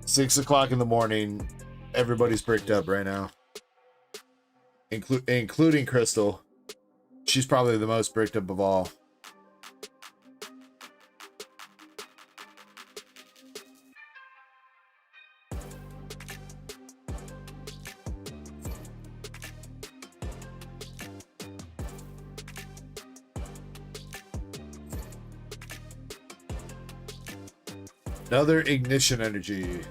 6 o'clock in the morning. Everybody's bricked up right now. Including Crystal. She's probably the most bricked up of all. Another ignition energy.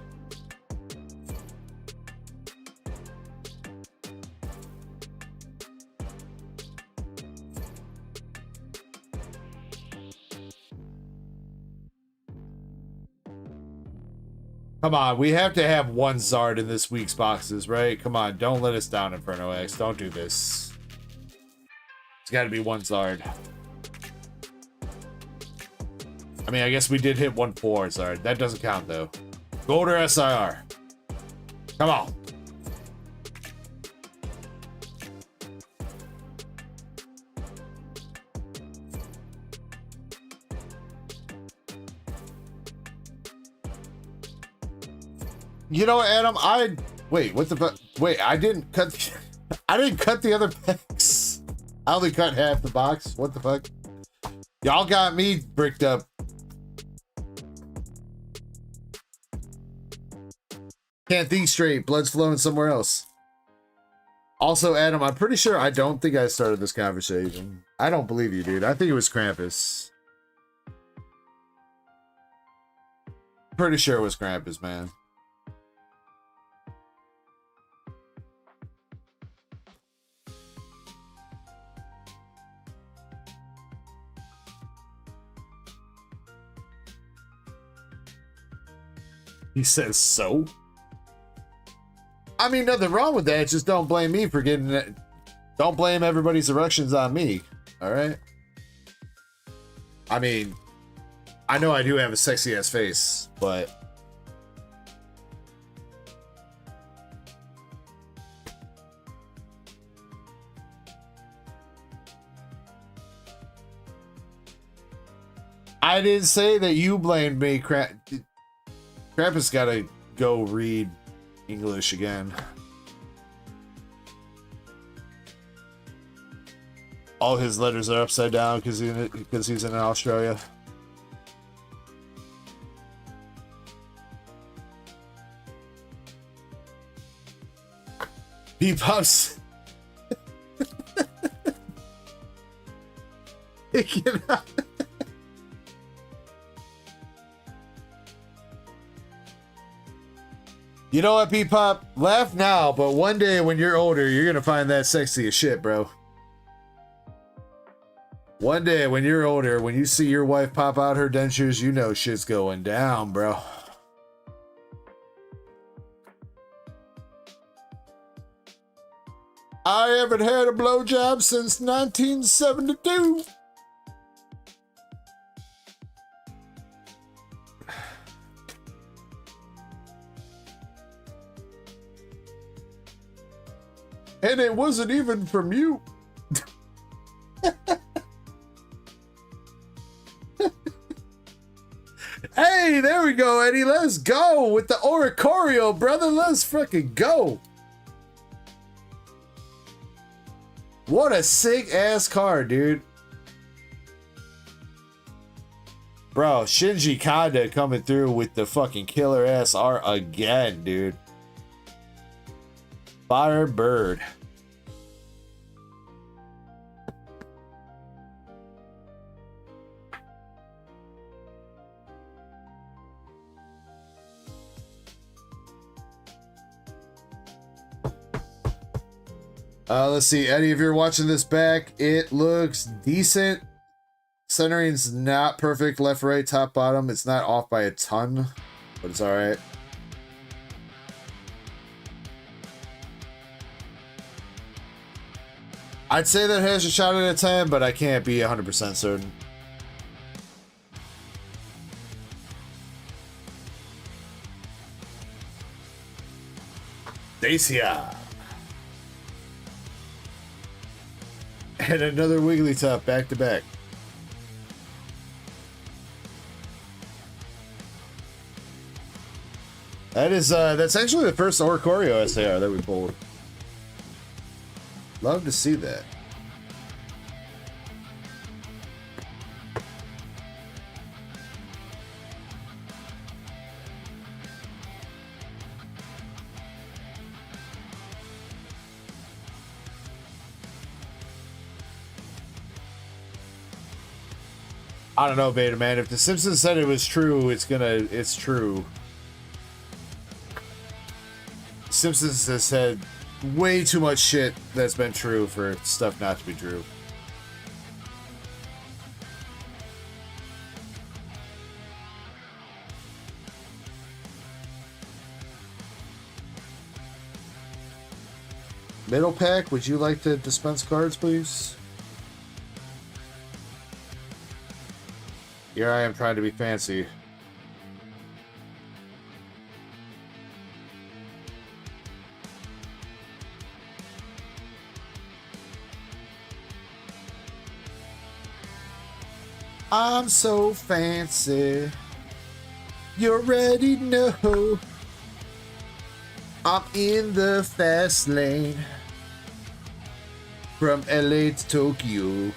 Come on, we have to have one Zard in this week's boxes, right? Come on, don't let us down, Inferno X. Don't do this. It's got to be one Zard. I mean, I guess we did hit 1-4 Zard. That doesn't count, though. Gold or SIR? Come on. You know, Adam, wait, what the fuck? Wait, I didn't cut the other packs. I only cut half the box. What the fuck? Y'all got me bricked up. Can't think straight. Blood's flowing somewhere else. Also, Adam, I'm pretty sure I don't think I started this conversation. I don't believe you, dude. I think it was Krampus. Pretty sure it was Krampus, man. He says so. I mean, nothing wrong with that. Just don't blame me for getting it. Don't blame everybody's erections on me. All right. I mean, I know I do have a sexy ass face, but I didn't say that you blamed me. Krampus gotta go read English again. All his letters are upside down because he's in Australia. He pops. You know what, P-Pop? Laugh now, but one day when you're older, you're gonna find that sexy as shit, bro. One day when you're older, when you see your wife pop out her dentures, you know shit's going down, bro. I haven't had a blowjob since 1972. And it wasn't even from you. Hey, there we go, Eddie. Let's go with the Oricorio, brother. Let's freaking go. What a sick ass car, dude. Bro, Shinji Kanda coming through with the fucking killer ass art again, dude. Firebird. Let's see, Eddie, if you're watching this back, it looks decent. Centering's not perfect. Left, right, top, bottom. It's not off by a ton, but it's all right. I'd say that has a shot at a 10, but I can't be 100% certain. Dacia. And another Wigglytuff back to back. That is that's actually the first Oricorio SAR that we pulled. Love to see that. I don't know, Beta Man. If the Simpsons said it was true, it's true. Simpsons has said way too much shit that's been true for stuff not to be true. Middle pack, would you like to dispense cards, please? Here I am trying to be fancy. I'm so fancy. You already know. I'm in the fast lane. From LA to Tokyo.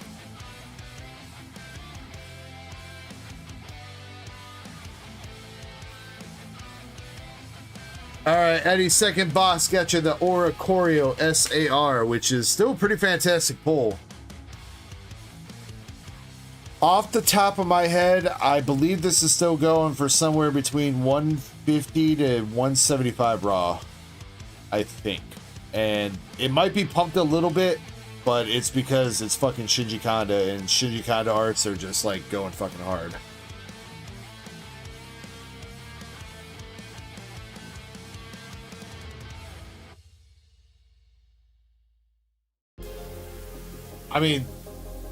Alright, Eddie's second box got you the Oricorio SAR, which is still a pretty fantastic pull. Off the top of my head, I believe this is still going for somewhere between 150 to 175 raw. I think. And it might be pumped a little bit, but it's because it's fucking Shinji Kanda, and Shinji Kanda arts are just like going fucking hard. I mean,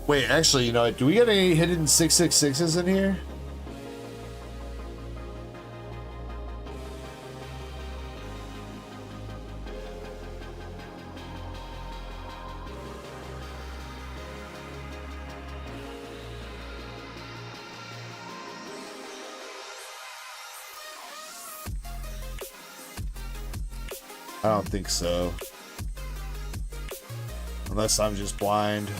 wait, actually, you know, do we get any hidden 666s in here? I don't think so. Unless I'm just blind.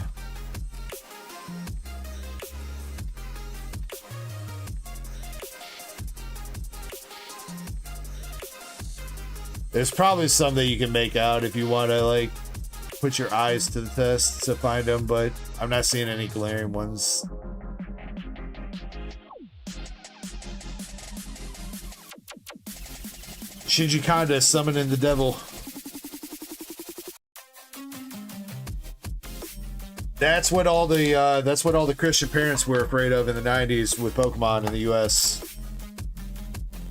There's probably some that you can make out if you want to, like, put your eyes to the test to find them, but I'm not seeing any glaring ones. Shinji Kanda summoning the devil. That's what all the Christian parents were afraid of in the 90s with Pokemon in the US.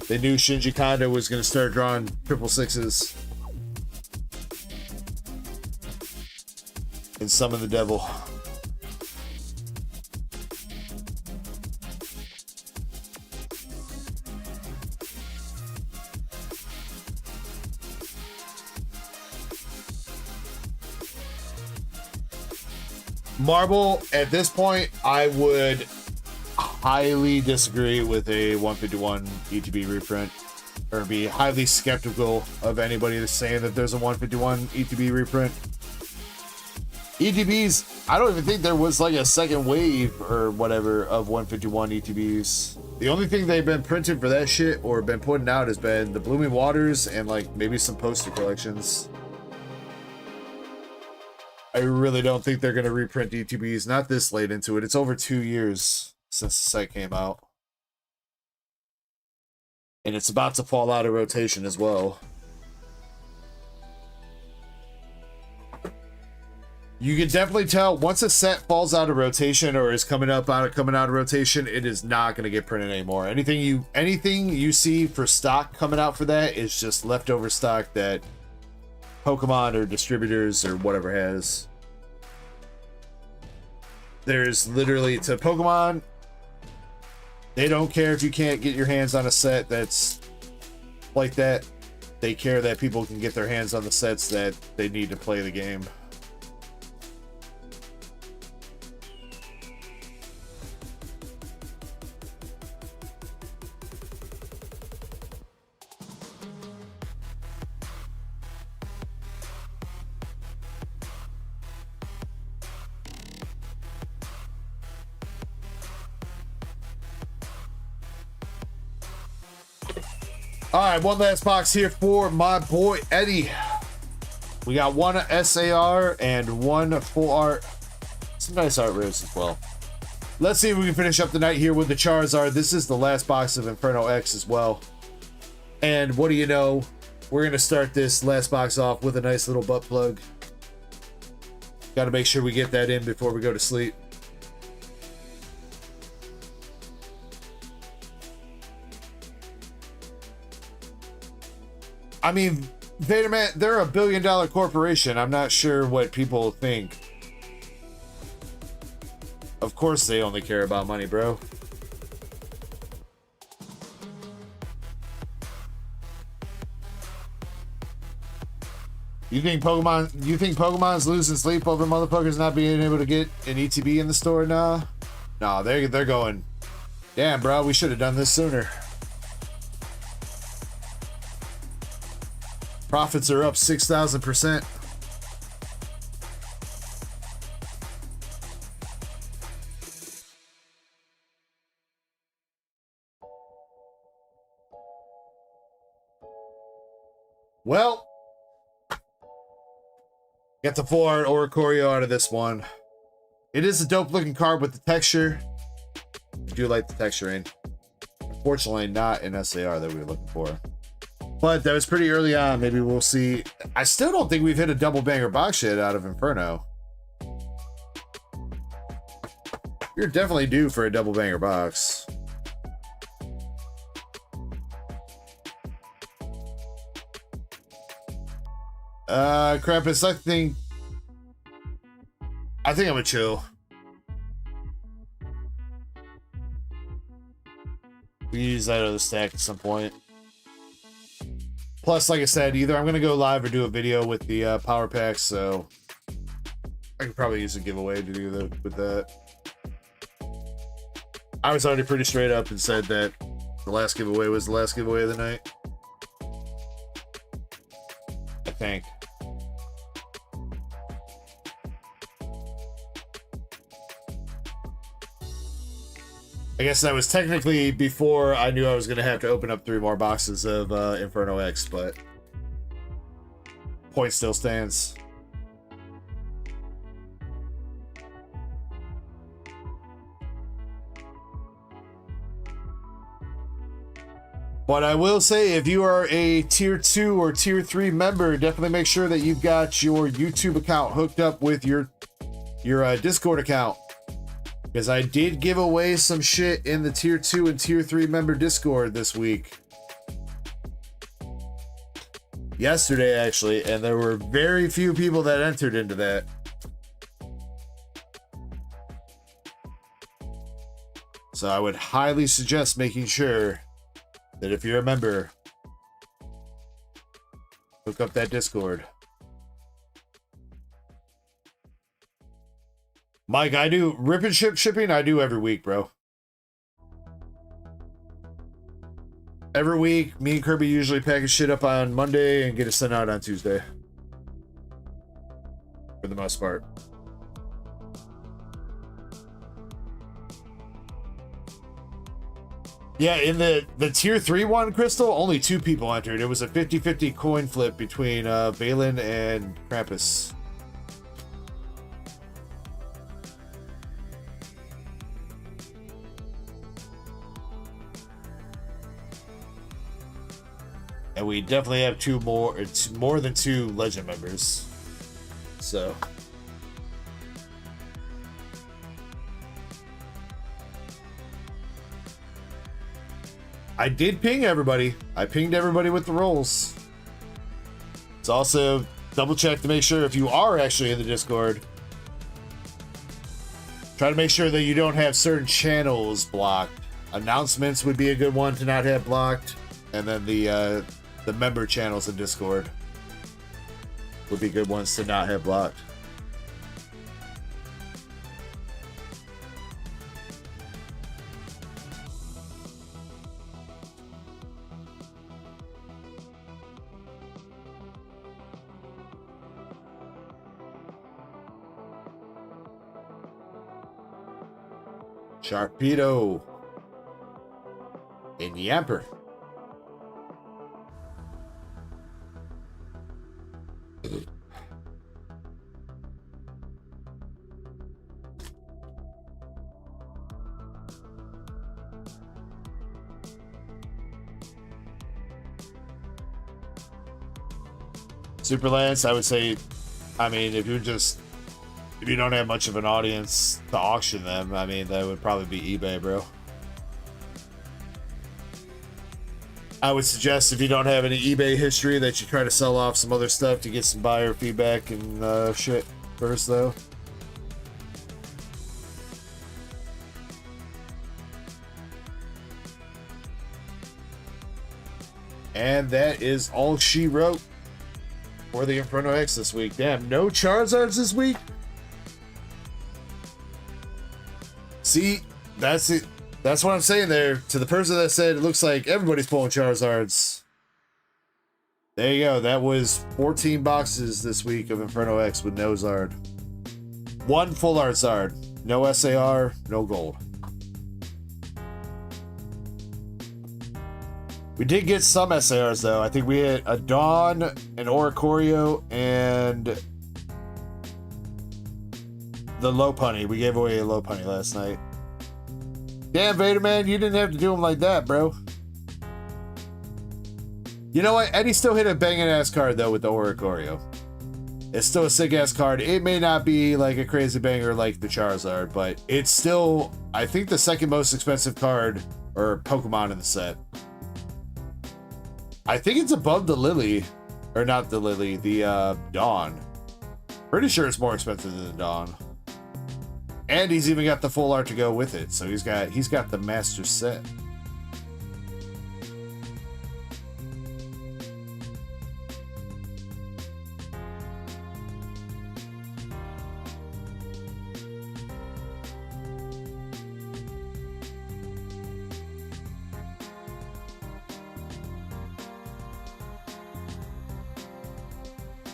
They knew Shinji Kanda was going to start drawing 666s and summon the devil. Marble, at this point, I would highly disagree with a 151 ETB reprint, or be highly skeptical of anybody that's saying that there's a 151 ETB reprint. ETBs, I don't even think there was like a second wave or whatever of 151 ETBs. The only thing they've been printed for that shit or been putting out has been the Blooming Waters and like maybe some poster collections. I really don't think they're going to reprint ETBs, not this late into it. It's over 2 years since the set came out. And it's about to fall out of rotation as well. You can definitely tell once a set falls out of rotation or is coming out of rotation, it is not going to get printed anymore. Anything you see for stock coming out for that is just leftover stock that Pokemon or distributors or whatever has. There's literally, to Pokemon, they don't care if you can't get your hands on a set that's like that. They care that people can get their hands on the sets that they need to play the game. All right, one last box here for my boy Eddie. We got one SAR and one full art. Some nice art rares as well. Let's see if we can finish up the night here with the Charizard. This is the last box of Inferno X as well. And what do you know? We're going to start this last box off with a nice little butt plug. Got to make sure we get that in before we go to sleep. I mean, Vaderman, they're a $1 billion corporation. I'm not sure what people think. Of course they only care about money, bro. You think Pokemon's losing sleep over motherfuckers not being able to get an ETB in the store now? No, they're going, damn, bro, we should have done this sooner. Profits are up 6,000%. Well, get the full art Oricorio out of this one. It is a dope looking card with the texture. I do like the texturing. Unfortunately, not an SAR that we were looking for. But that was pretty early on. Maybe we'll see. I still don't think we've hit a double banger box yet out of Inferno. You're definitely due for a double banger box. Krampus, I think I'm gonna chill. We can use that other stack at some point. Plus, like I said, either I'm going to go live or do a video with the power packs, so I could probably use a giveaway to do that with that. I was already pretty straight up and said that the last giveaway was the last giveaway of the night. I tank. I guess that was technically before I knew I was going to have to open up 3 more boxes of Inferno X, but point still stands. But I will say, if you are a tier 2 or tier 3 member, definitely make sure that you've got your YouTube account hooked up with your Discord account. Because I did give away some shit in the tier 2 and tier 3 member Discord this week. Yesterday, actually, and there were very few people that entered into that. So I would highly suggest making sure that if you're a member, hook up that Discord. Mike, I do rip and ship shipping. I do every week, bro. Every week, me and Kirby usually package shit up on Monday and get it sent out on Tuesday. For the most part. Yeah, in the tier 3 one, Crystal, only 2 people entered. It was a 50-50 coin flip between Valen and Krampus. And we definitely have 2 more. It's more than 2 legend members. So. I did ping everybody. I pinged everybody with the rolls. It's also double check to make sure if you are actually in the Discord. Try to make sure that you don't have certain channels blocked. Announcements would be a good one to not have blocked. And then the member channels in Discord would be good ones to not have blocked. Sharpedo and Yamper. Super Lance, I would say, I mean, if you don't have much of an audience to auction them, I mean, that would probably be eBay, bro. I would suggest if you don't have any eBay history that you try to sell off some other stuff to get some buyer feedback and shit first, though. And that is all she wrote for the Inferno X this week. Damn, no Charizards this week? See, that's it. That's what I'm saying there. To the person that said it looks like everybody's pulling Charizards. There you go. That was 14 boxes this week of Inferno X with no Zard. 1 full art Zard. No SAR, no gold. We did get some SARs though. I think we had a Dawn, an Oricorio, and the Lopunny. We gave away a Lopunny last night. Damn, Vader Man, you didn't have to do him like that, bro. You know what? Eddie still hit a banging ass card though with the Oricorio. It's still a sick ass card. It may not be like a crazy banger like the Charizard, but it's still, I think, the second most expensive card or Pokemon in the set. I think it's above the Lily, or not the Lily, the Dawn. Pretty sure it's more expensive than the Dawn. And he's even got the full art to go with it, so he's got the master set.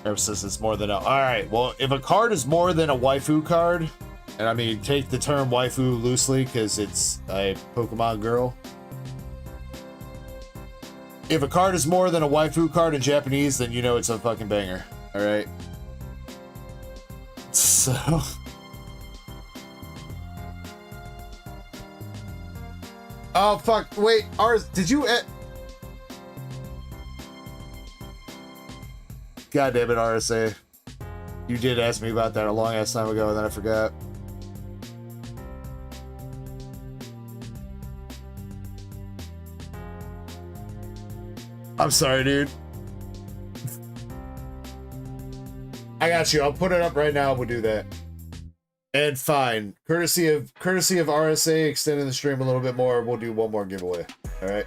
Cramp says it's more than a... Alright, well, if a card is more than a waifu card, and I mean, take the term waifu loosely because it's a Pokemon girl. If a card is more than a waifu card in Japanese, then you know it's a fucking banger. Alright? So... Oh, fuck. Wait, Aarice, did you... God damn it, RSA. You did ask me about that a long ass time ago, and then I forgot. I'm sorry, dude. I got you. I'll put it up right now. We'll do that. And fine. Courtesy of RSA extending the stream a little bit more, we'll do one more giveaway. All right.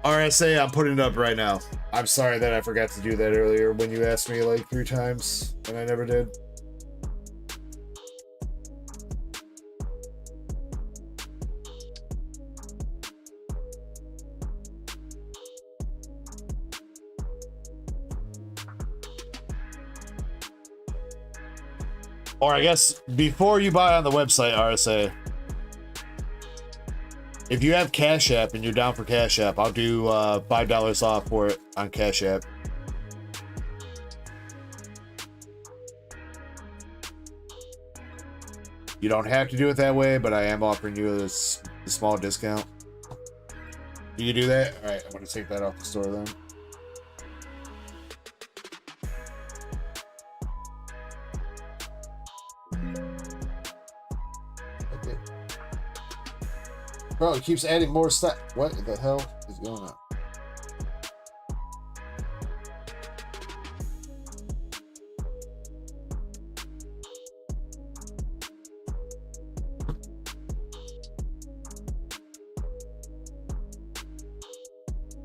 RSA, I'm putting it up right now. I'm sorry that I forgot to do that earlier when you asked me like 3 times and I never did. Or I guess before you buy on the website, RSA, if you have Cash App and you're down for Cash App, I'll do $5 off for it on Cash App. You don't have to do it that way, but I am offering you a small discount. Do you do that? All right, I'm going to take that off the store then. Bro, it keeps adding more stuff. What the hell is going on?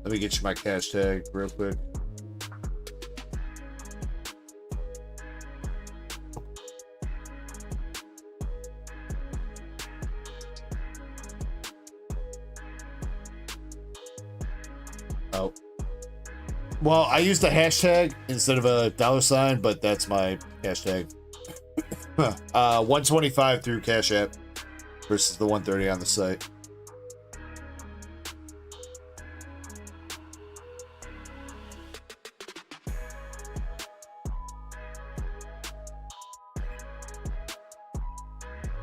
Let me get you my cash tag real quick. Oh. Well, I used a hashtag instead of a $sign, but that's my hashtag. 125 through Cash App versus the 130 on the site.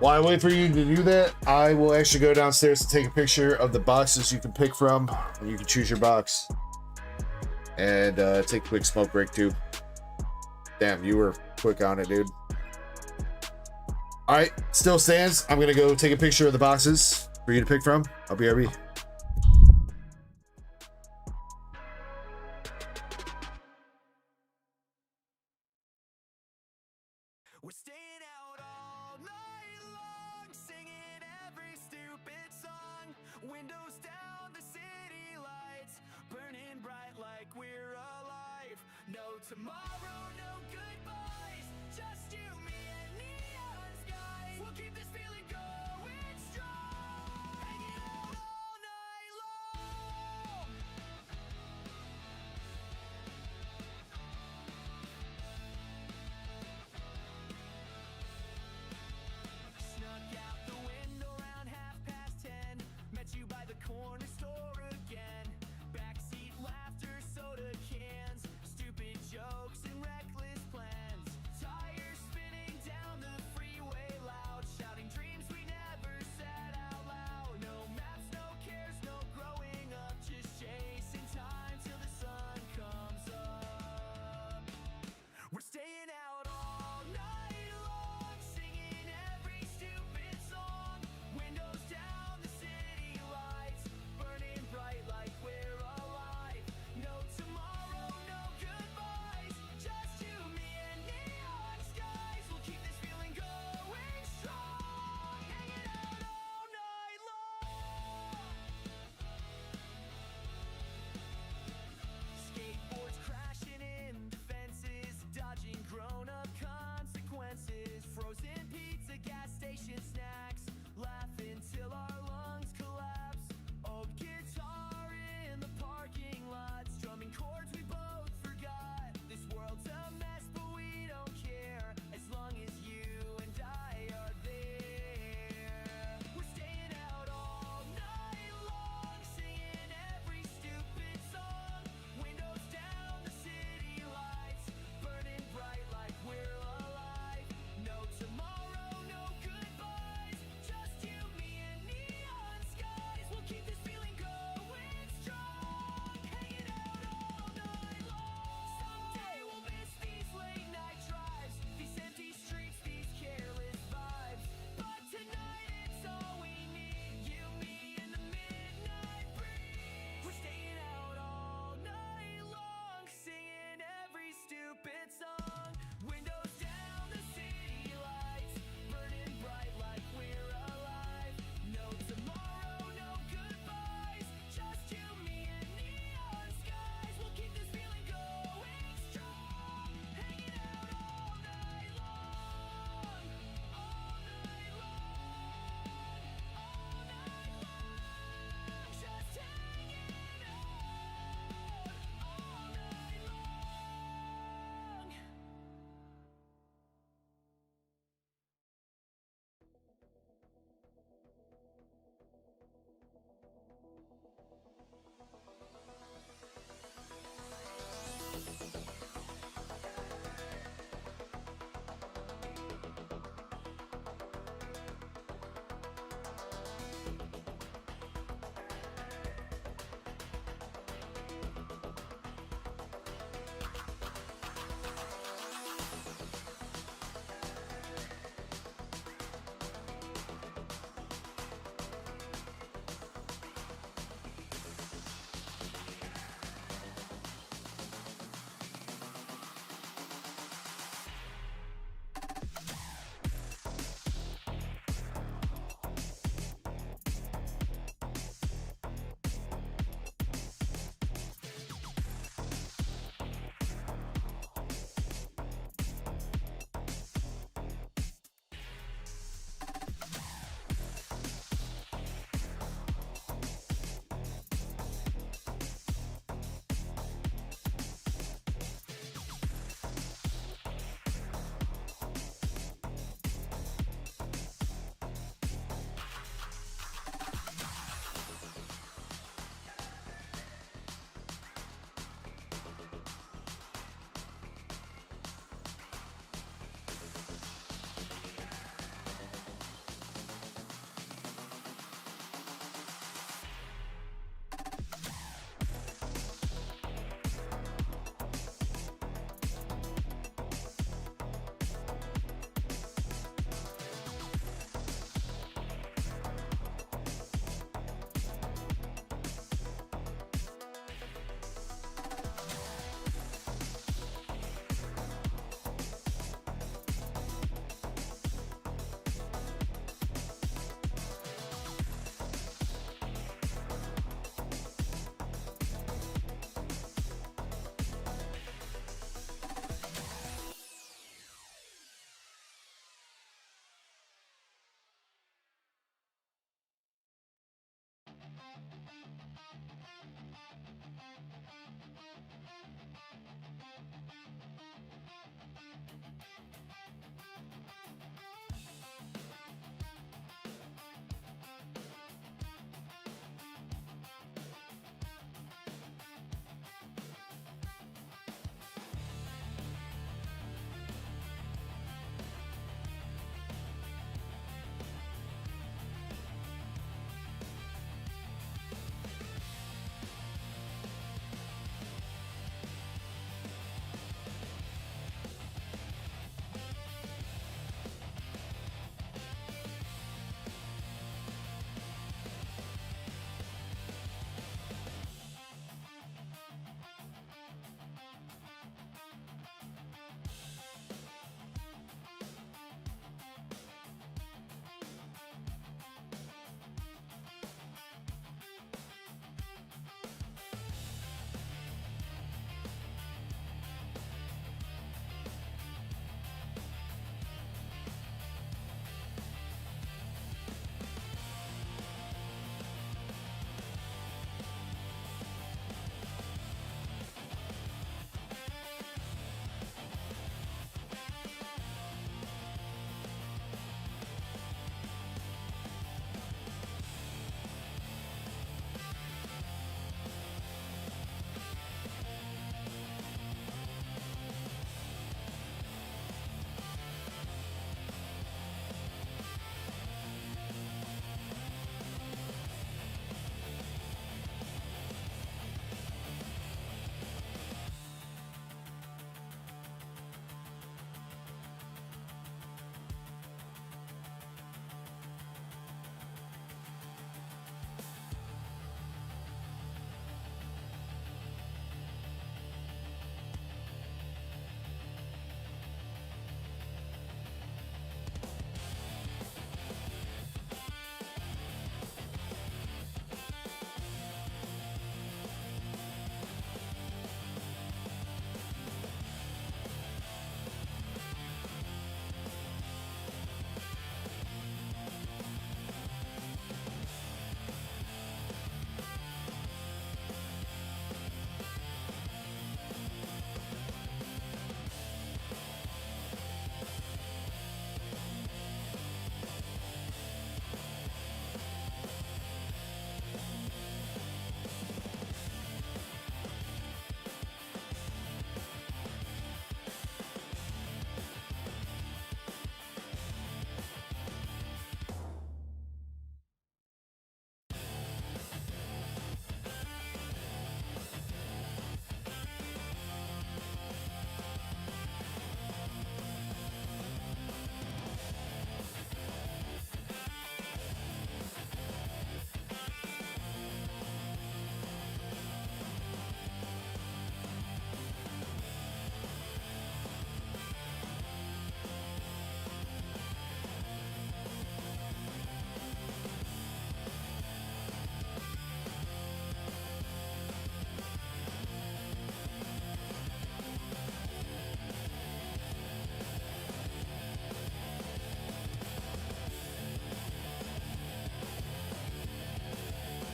While I wait for you to do that, I will actually go downstairs to take a picture of the boxes you can pick from. And you can choose your box. And take a quick smoke break too. Damn, you were quick on it, dude. Alright, still stands. I'm gonna go take a picture of the boxes for you to pick from. I'll be RB. We're staying out all night long, singing every stupid song. Windows down, the city lights burning bright like we're alive. No tomorrow, no goodbyes, just you, me, and neon skies. We'll keep this feeling going strong, hanging out all night long. Snuck out the window around 10:30. Met you by the corner store again. Backseat laughter, soda cans, stupid jokes and reckless plans. Tires spinning down the freeway loud, shouting dreams we never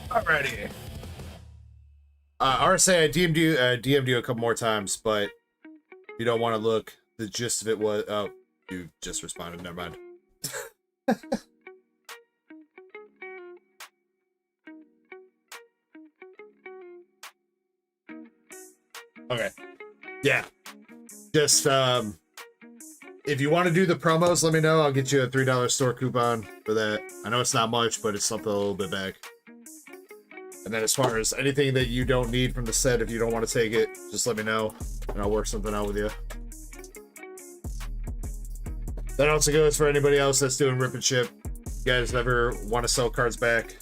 Alrighty. RSA, I DM'd you a couple more times, but you don't want to look. The gist of it was, oh, you just responded. Never mind. Okay. Yeah. Just, if you want to do the promos, let me know. I'll get you a $3 store coupon for that. I know it's not much, but it's something a little bit back. And then as far as anything that you don't need from the set, if you don't want to take it, just let me know, and I'll work something out with you. That also goes for anybody else that's doing rip and ship. You guys ever want to sell cards back?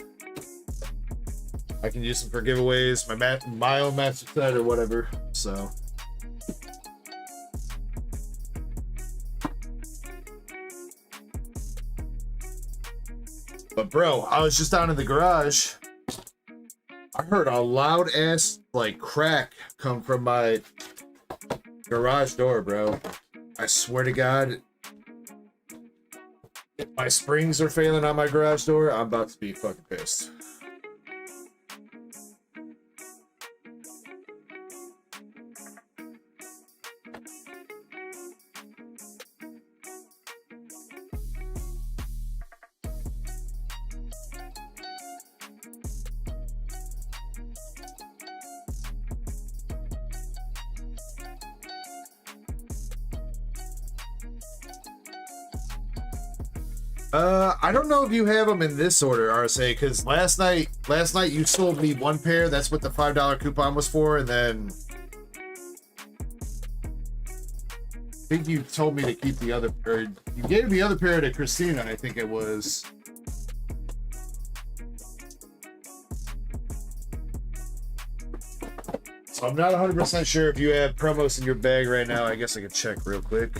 I can use them for giveaways, my own master set or whatever. So. But bro, I was just down in the garage. I heard a loud ass like crack come from my garage door, bro. I swear to God, if my springs are failing on my garage door, I'm about to be fucking pissed. I don't know if you have them in this order, RSA, because last night you sold me one pair. That's what the $5 coupon was for, and then I think you told me to keep the other, or you gave the other pair to Christina, I think it was. So I'm not 100% sure if you have promos in your bag right now. I guess I could check real quick.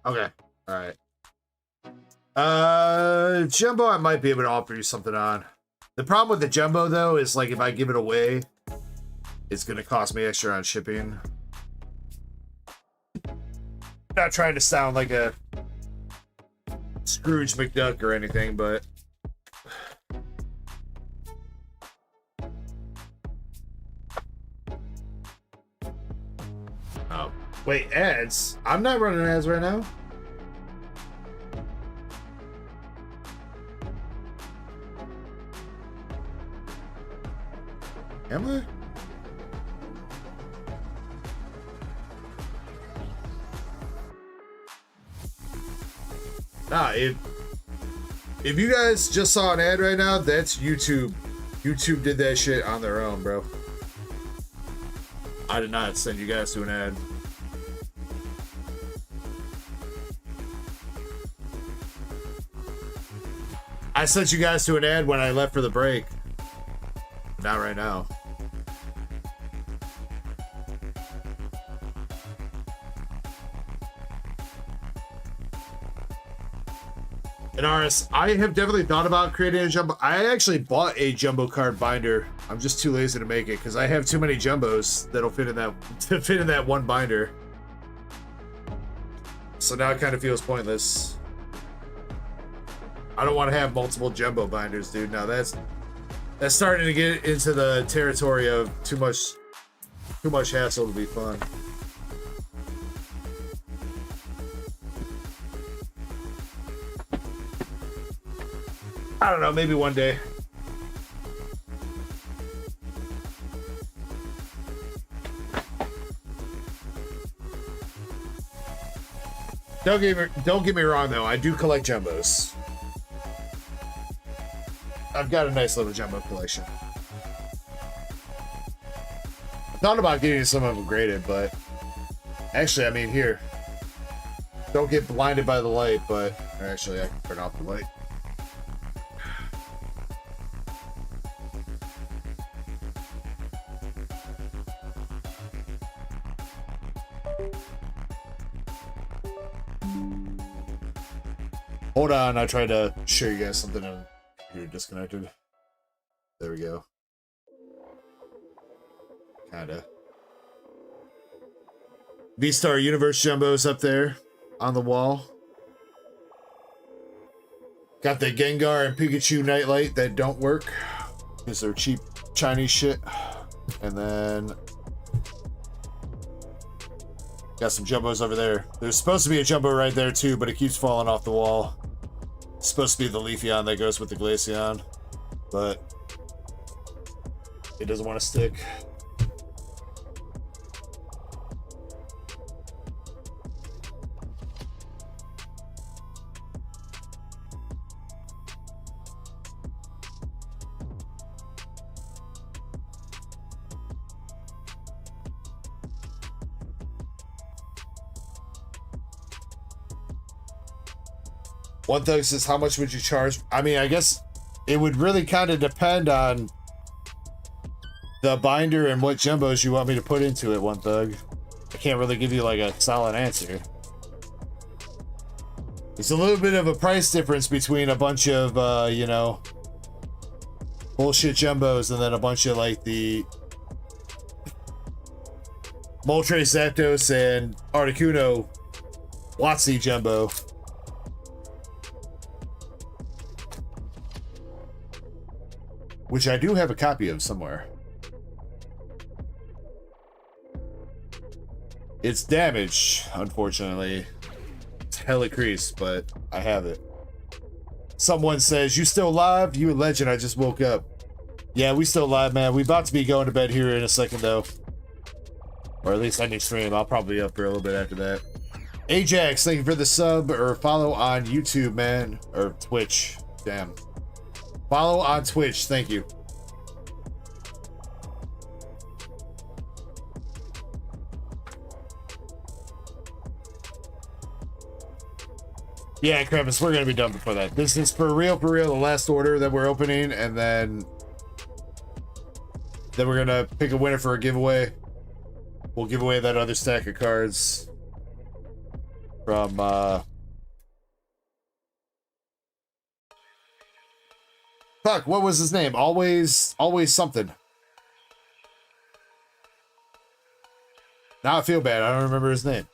Okay. All right. Jumbo, I might be able to offer you something on. The problem with the Jumbo, though, is like if I give it away, it's going to cost me extra on shipping. Not trying to sound like a Scrooge McDuck or anything, but oh, wait, ads? I'm not running ads right now. Am I? Nah, if you guys just saw an ad right now, that's YouTube. YouTube did that shit on their own, bro. I did not send you guys to an ad. I sent you guys to an ad when I left for the break. Not right now. And Aarice, I have definitely thought about creating a jumbo. I actually bought a jumbo card binder. I'm just too lazy to make it because I have too many jumbos that'll fit in that one binder. So now it kind of feels pointless. I don't want to have multiple jumbo binders, dude. Now that's starting to get into the territory of too much hassle to be fun. I don't know, maybe one day. Don't get me wrong though, I do collect jumbos. I've got a nice little jumbo collection. I thought about getting some of them graded, but actually, I mean, here. Don't get blinded by the light, but actually, I can turn off the light. Hold on, I tried to show you guys something and you're disconnected. There we go. Kinda. V-Star Universe Jumbo's up there on the wall. Got the Gengar and Pikachu Nightlight that don't work because they're cheap Chinese shit. And then got some Jumbos over there. There's supposed to be a Jumbo right there too, but it keeps falling off the wall. It's supposed to be the Leafeon that goes with the Glaceon, but it doesn't want to stick. One Thug says, how much would you charge? I mean, I guess it would really kind of depend on the binder and what jumbos you want me to put into it, One Thug. I can't really give you like a solid answer. There's a little bit of a price difference between a bunch of, you know, bullshit jumbos and then a bunch of like the Moltres Zapdos and Articuno Watsy jumbo. Which I do have a copy of somewhere. It's damaged, unfortunately. It's hella creased, but I have it. Someone says, you still live? You a legend, I just woke up. Yeah, we still live, man. We about to be going to bed here in a second, though. Or at least ending stream. I'll probably be up for a little bit after that. Ajax, thank you for the sub or follow on YouTube, man. Or Twitch. Damn. Follow on Twitch, thank you. Yeah, Krampus, we're gonna be done before that. This is for real, the last order that we're opening, and then we're gonna pick a winner for a giveaway. We'll give away that other stack of cards from fuck, what was his name? Always something. Now I feel bad. I don't remember his name.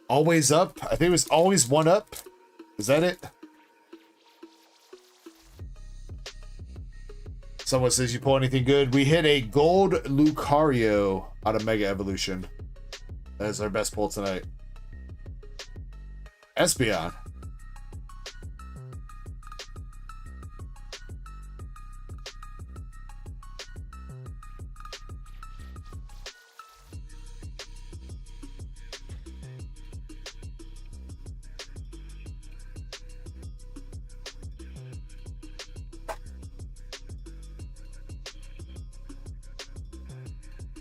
Always Up? I think it was Always One Up. Is that it? Someone says you pull anything good. We hit a gold Lucario out of Mega Evolution. That is our best pull tonight. Espeon.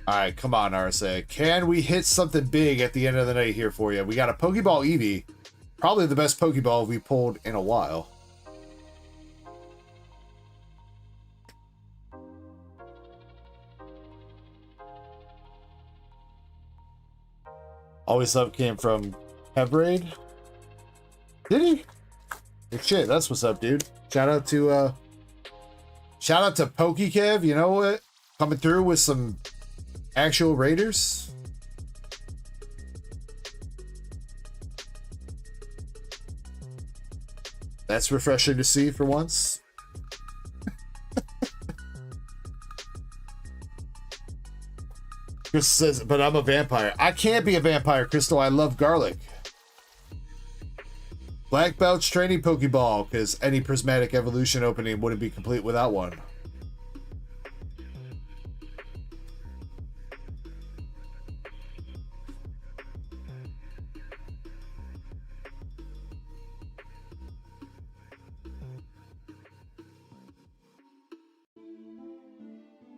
All right, come on, Aarice. Can we hit something big at the end of the night here for you? We got a Pokeball Eevee. Probably the best Pokeball we pulled in a while. Always Up came from Hebraid. Did he? Good shit, that's what's up, dude. Shout out to Pokekev, you know what? Coming through with some actual Raiders. That's refreshing to see for once. Chris says, but I'm a vampire. I can't be a vampire, Crystal. I love garlic. Black Belt's training Pokeball, because any prismatic evolution opening wouldn't be complete without one.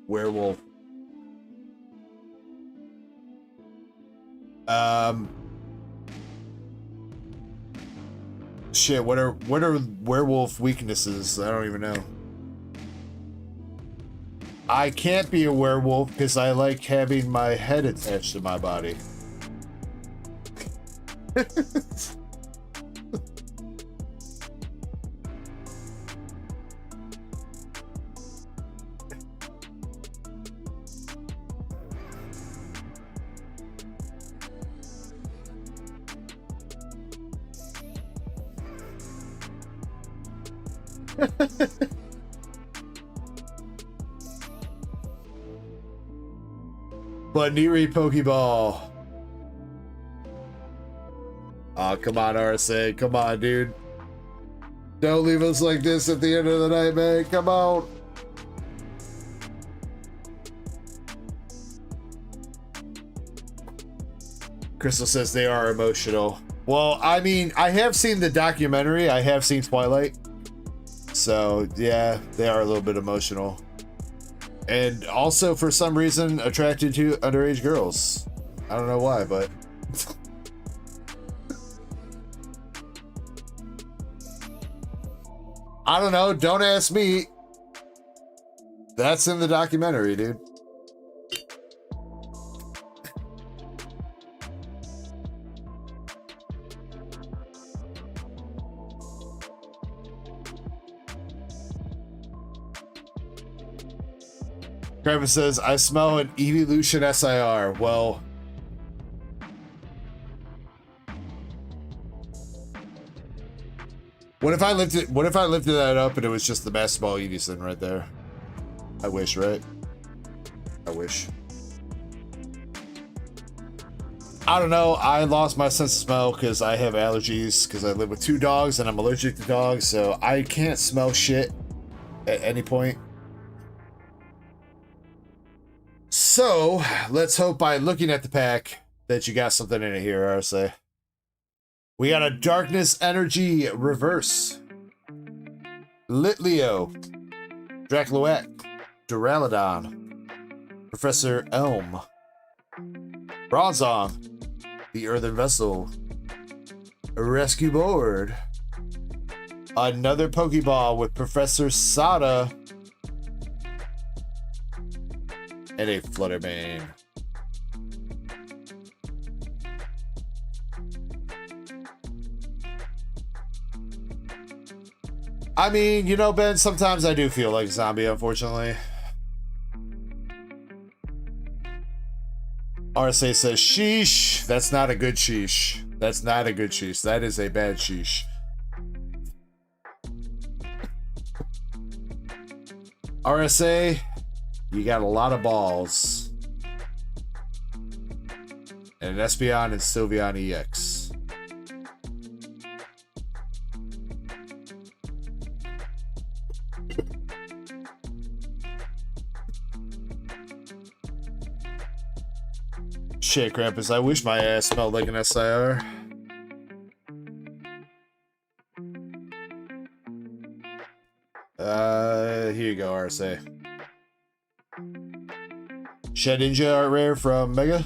Werewolf. Shit, what are werewolf weaknesses? I don't even know. I can't be a werewolf because I like having my head attached to my body. But Neri Pokeball. Oh, come on, RSA. Come on, dude. Don't leave us like this at the end of the night, man. Come on. Crystal says they are emotional. Well, I mean, I have seen the documentary. I have seen Twilight. So, yeah, they are a little bit emotional. And also, for some reason, attracted to underage girls. I don't know why, but... I don't know. Don't ask me. That's in the documentary, dude. Cramp says, I smell an evolution SIR. Well, what if I lifted that up and it was just the Master Ball Edison right there? I wish, right? I wish. I don't know. I lost my sense of smell because I have allergies because I live with 2 dogs and I'm allergic to dogs, so I can't smell shit at any point. So, let's hope by looking at the pack that you got something in it here, RSA. We got a Darkness Energy Reverse. Litleo. Dracloette. Duraludon. Professor Elm. Bronzong. The Earthen Vessel. A Rescue Board. Another Pokeball with Professor Sada. And a Flutterbane. I mean, you know, Ben, sometimes I do feel like a zombie, unfortunately. RSA says, sheesh. That's not a good sheesh. That's not a good sheesh. That is a bad sheesh. RSA, you got a lot of balls. And an Espeon and Sylveon EX. Shit, Krampus, I wish my ass smelled like an SIR. Here you go, RSA. Shed Ninja art rare from Mega.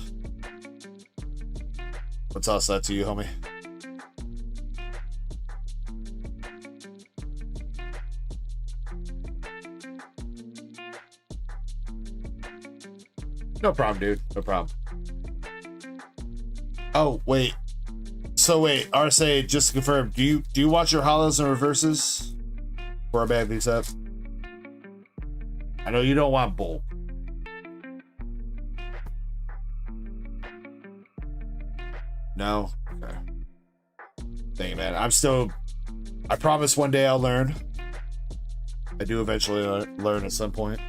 What's else that to you, homie? No problem, dude. No problem. Oh, wait. So wait, RSA, just to confirm, do you watch your hollows and reverses? Before I bag these up. I know you don't want bull. No? Okay. Dang it, man. I promise one day I'll learn. I do eventually learn at some point.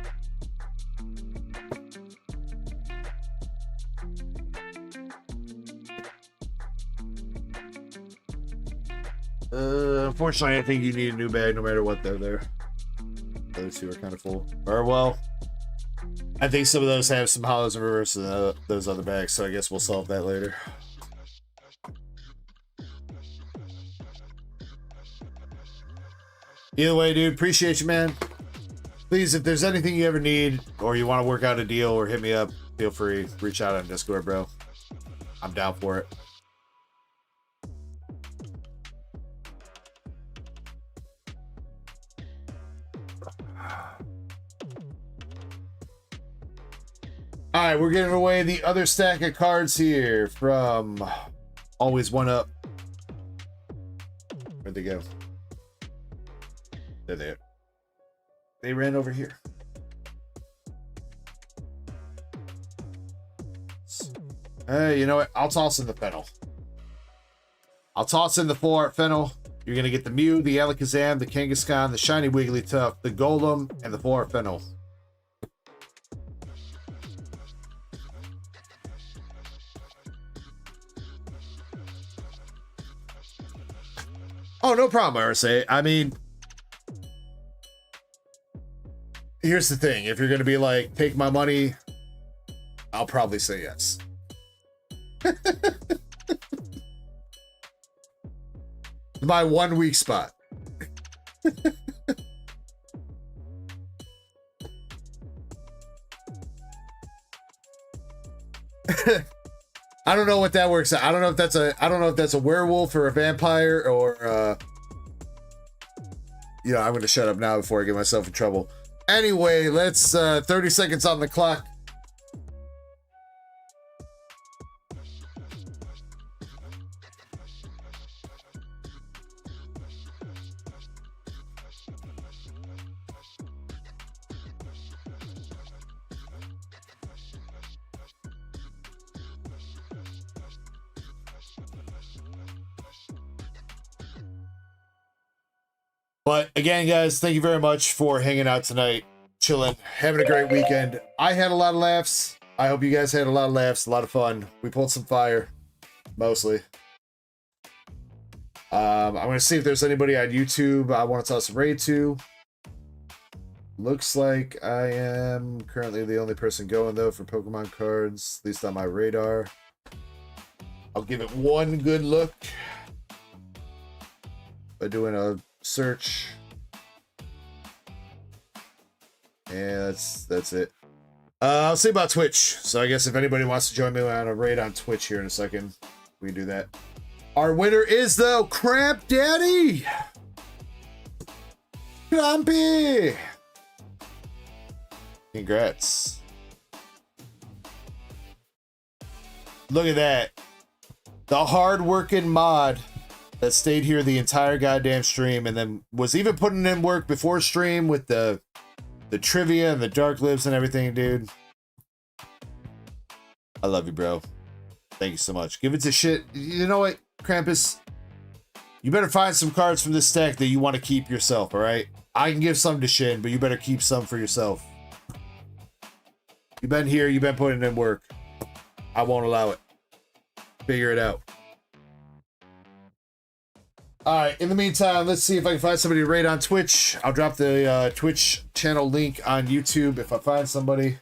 Unfortunately, I think you need a new bag no matter what, though. The other two are kind of full. Or, well, I think some of those have some hollows and reverse in those other bags, so I guess we'll solve that later. Either way, dude, appreciate you, man. Please, if there's anything you ever need, or you want to work out a deal or hit me up, feel free. Reach out on Discord, bro. I'm down for it. All right, we're giving away the other stack of cards here from Always One Up. Where'd they go? They're there. They ran over here. Hey, you know what? I'll toss in the fennel. I'll toss in the full art fennel. You're going to get the Mew, the Alakazam, the Kangaskhan, the Shiny Wigglytuff, the Golem, and the full art fennel. Oh, no problem, Aarice. I mean, here's the thing. If you're going to be like, take my money, I'll probably say yes. My 1 week spot. I don't know what that works out. I don't know if that's a werewolf or a vampire or you know, I'm gonna shut up now before I get myself in trouble. Anyway, let's 30 seconds on the clock. But again, guys, thank you very much for hanging out tonight, chilling, having a great weekend. I had a lot of laughs. I hope you guys had a lot of laughs, a lot of fun. We pulled some fire, mostly. I'm going to see if there's anybody on YouTube I want to toss a raid to. Looks like I am currently the only person going, though, for Pokemon cards, at least on my radar. I'll give it one good look by doing a search, and that's it. I'll see about Twitch, so I guess if anybody wants to join me on a raid on Twitch here in a second, we can do that. Our winner is, though, Cramp Daddy Crampy. Congrats. Look at that, the hard-working mod that stayed here the entire goddamn stream and then was even putting in work before stream with the trivia and the dark lives and everything, dude. I love you, bro. Thank you so much. Give it to shit. You know what, Krampus? You better find some cards from this stack that you want to keep yourself, all right? I can give some to Shin, but you better keep some for yourself. You've been here. You've been putting in work. I won't allow it. Figure it out. All right, in the meantime, let's see if I can find somebody to raid on Twitch. I'll drop the Twitch channel link on YouTube if I find somebody.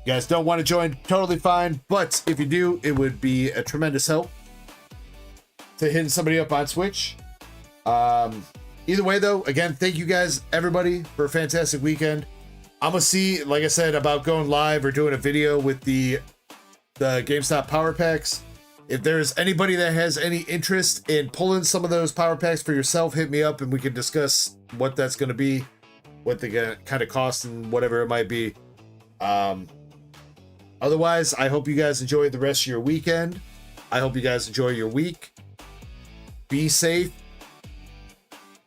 You guys don't want to join, totally fine. But if you do, it would be a tremendous help to hitting somebody up on Twitch. Either way, though, again, thank you guys, everybody, for a fantastic weekend. I'm going to see, like I said, about going live or doing a video with the GameStop power packs. If there's anybody that has any interest in pulling some of those power packs for yourself, hit me up and we can discuss what that's going to be, what they kind of cost and whatever it might be. Otherwise, I hope you guys enjoy the rest of your weekend. I hope you guys enjoy your week. Be safe.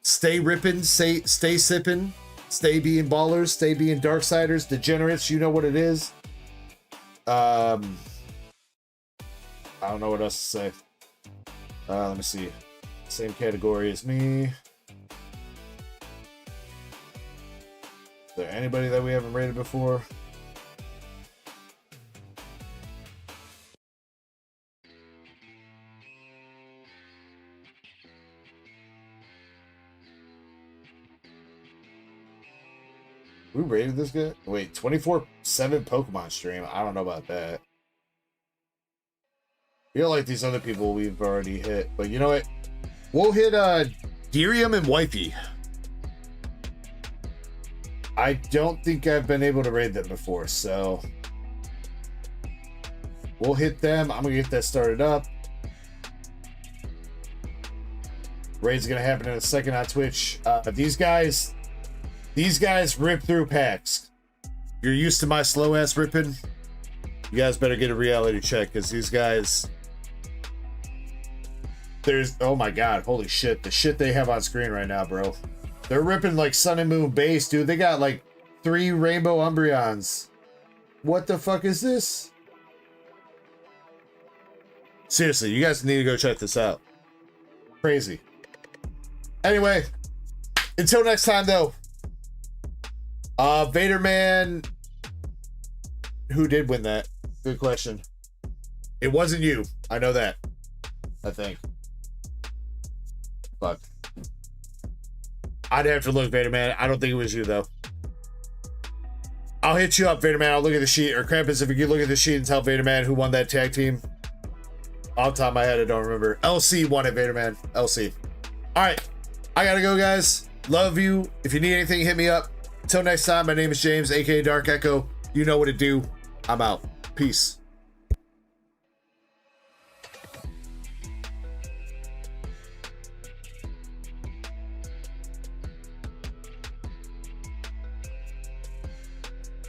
Stay ripping, stay sipping, stay being ballers, stay being darksiders, degenerates, you know what it is. I don't know what else to say. Let me see. Same category as me. Is there anybody that we haven't rated before? We rated this guy? Wait, 24/7 Pokemon stream. I don't know about that. I feel like these other people we've already hit, but you know what? We'll hit Derium and Wifey. I don't think I've been able to raid them before, so we'll hit them. I'm gonna get that started up. Raid's gonna happen in a second on Twitch. These guys, These guys rip through packs. You're used to my slow ass ripping. You guys better get a reality check because these guys. Oh my god, holy shit. The shit they have on screen right now, bro. They're ripping like Sun and Moon base, dude. They got like 3 Rainbow Umbreons. What the fuck is this? Seriously, you guys need to go check this out. Crazy. Anyway, until next time though. Vader Man. Who did win that? Good question. It wasn't you. I know that. I think. Fuck. I'd have to look, Vader Man. I don't think it was you though. I'll hit you up, Vader Man. I'll look at the sheet. Or Krampus, if you could look at the sheet and tell Vader Man who won that tag team. Off the top of my head, I don't remember. LC won it, Vader Man. LC. Alright. I gotta go, guys. Love you. If you need anything, hit me up. Until next time, my name is James, aka Dark Echo. You know what to do. I'm out. Peace.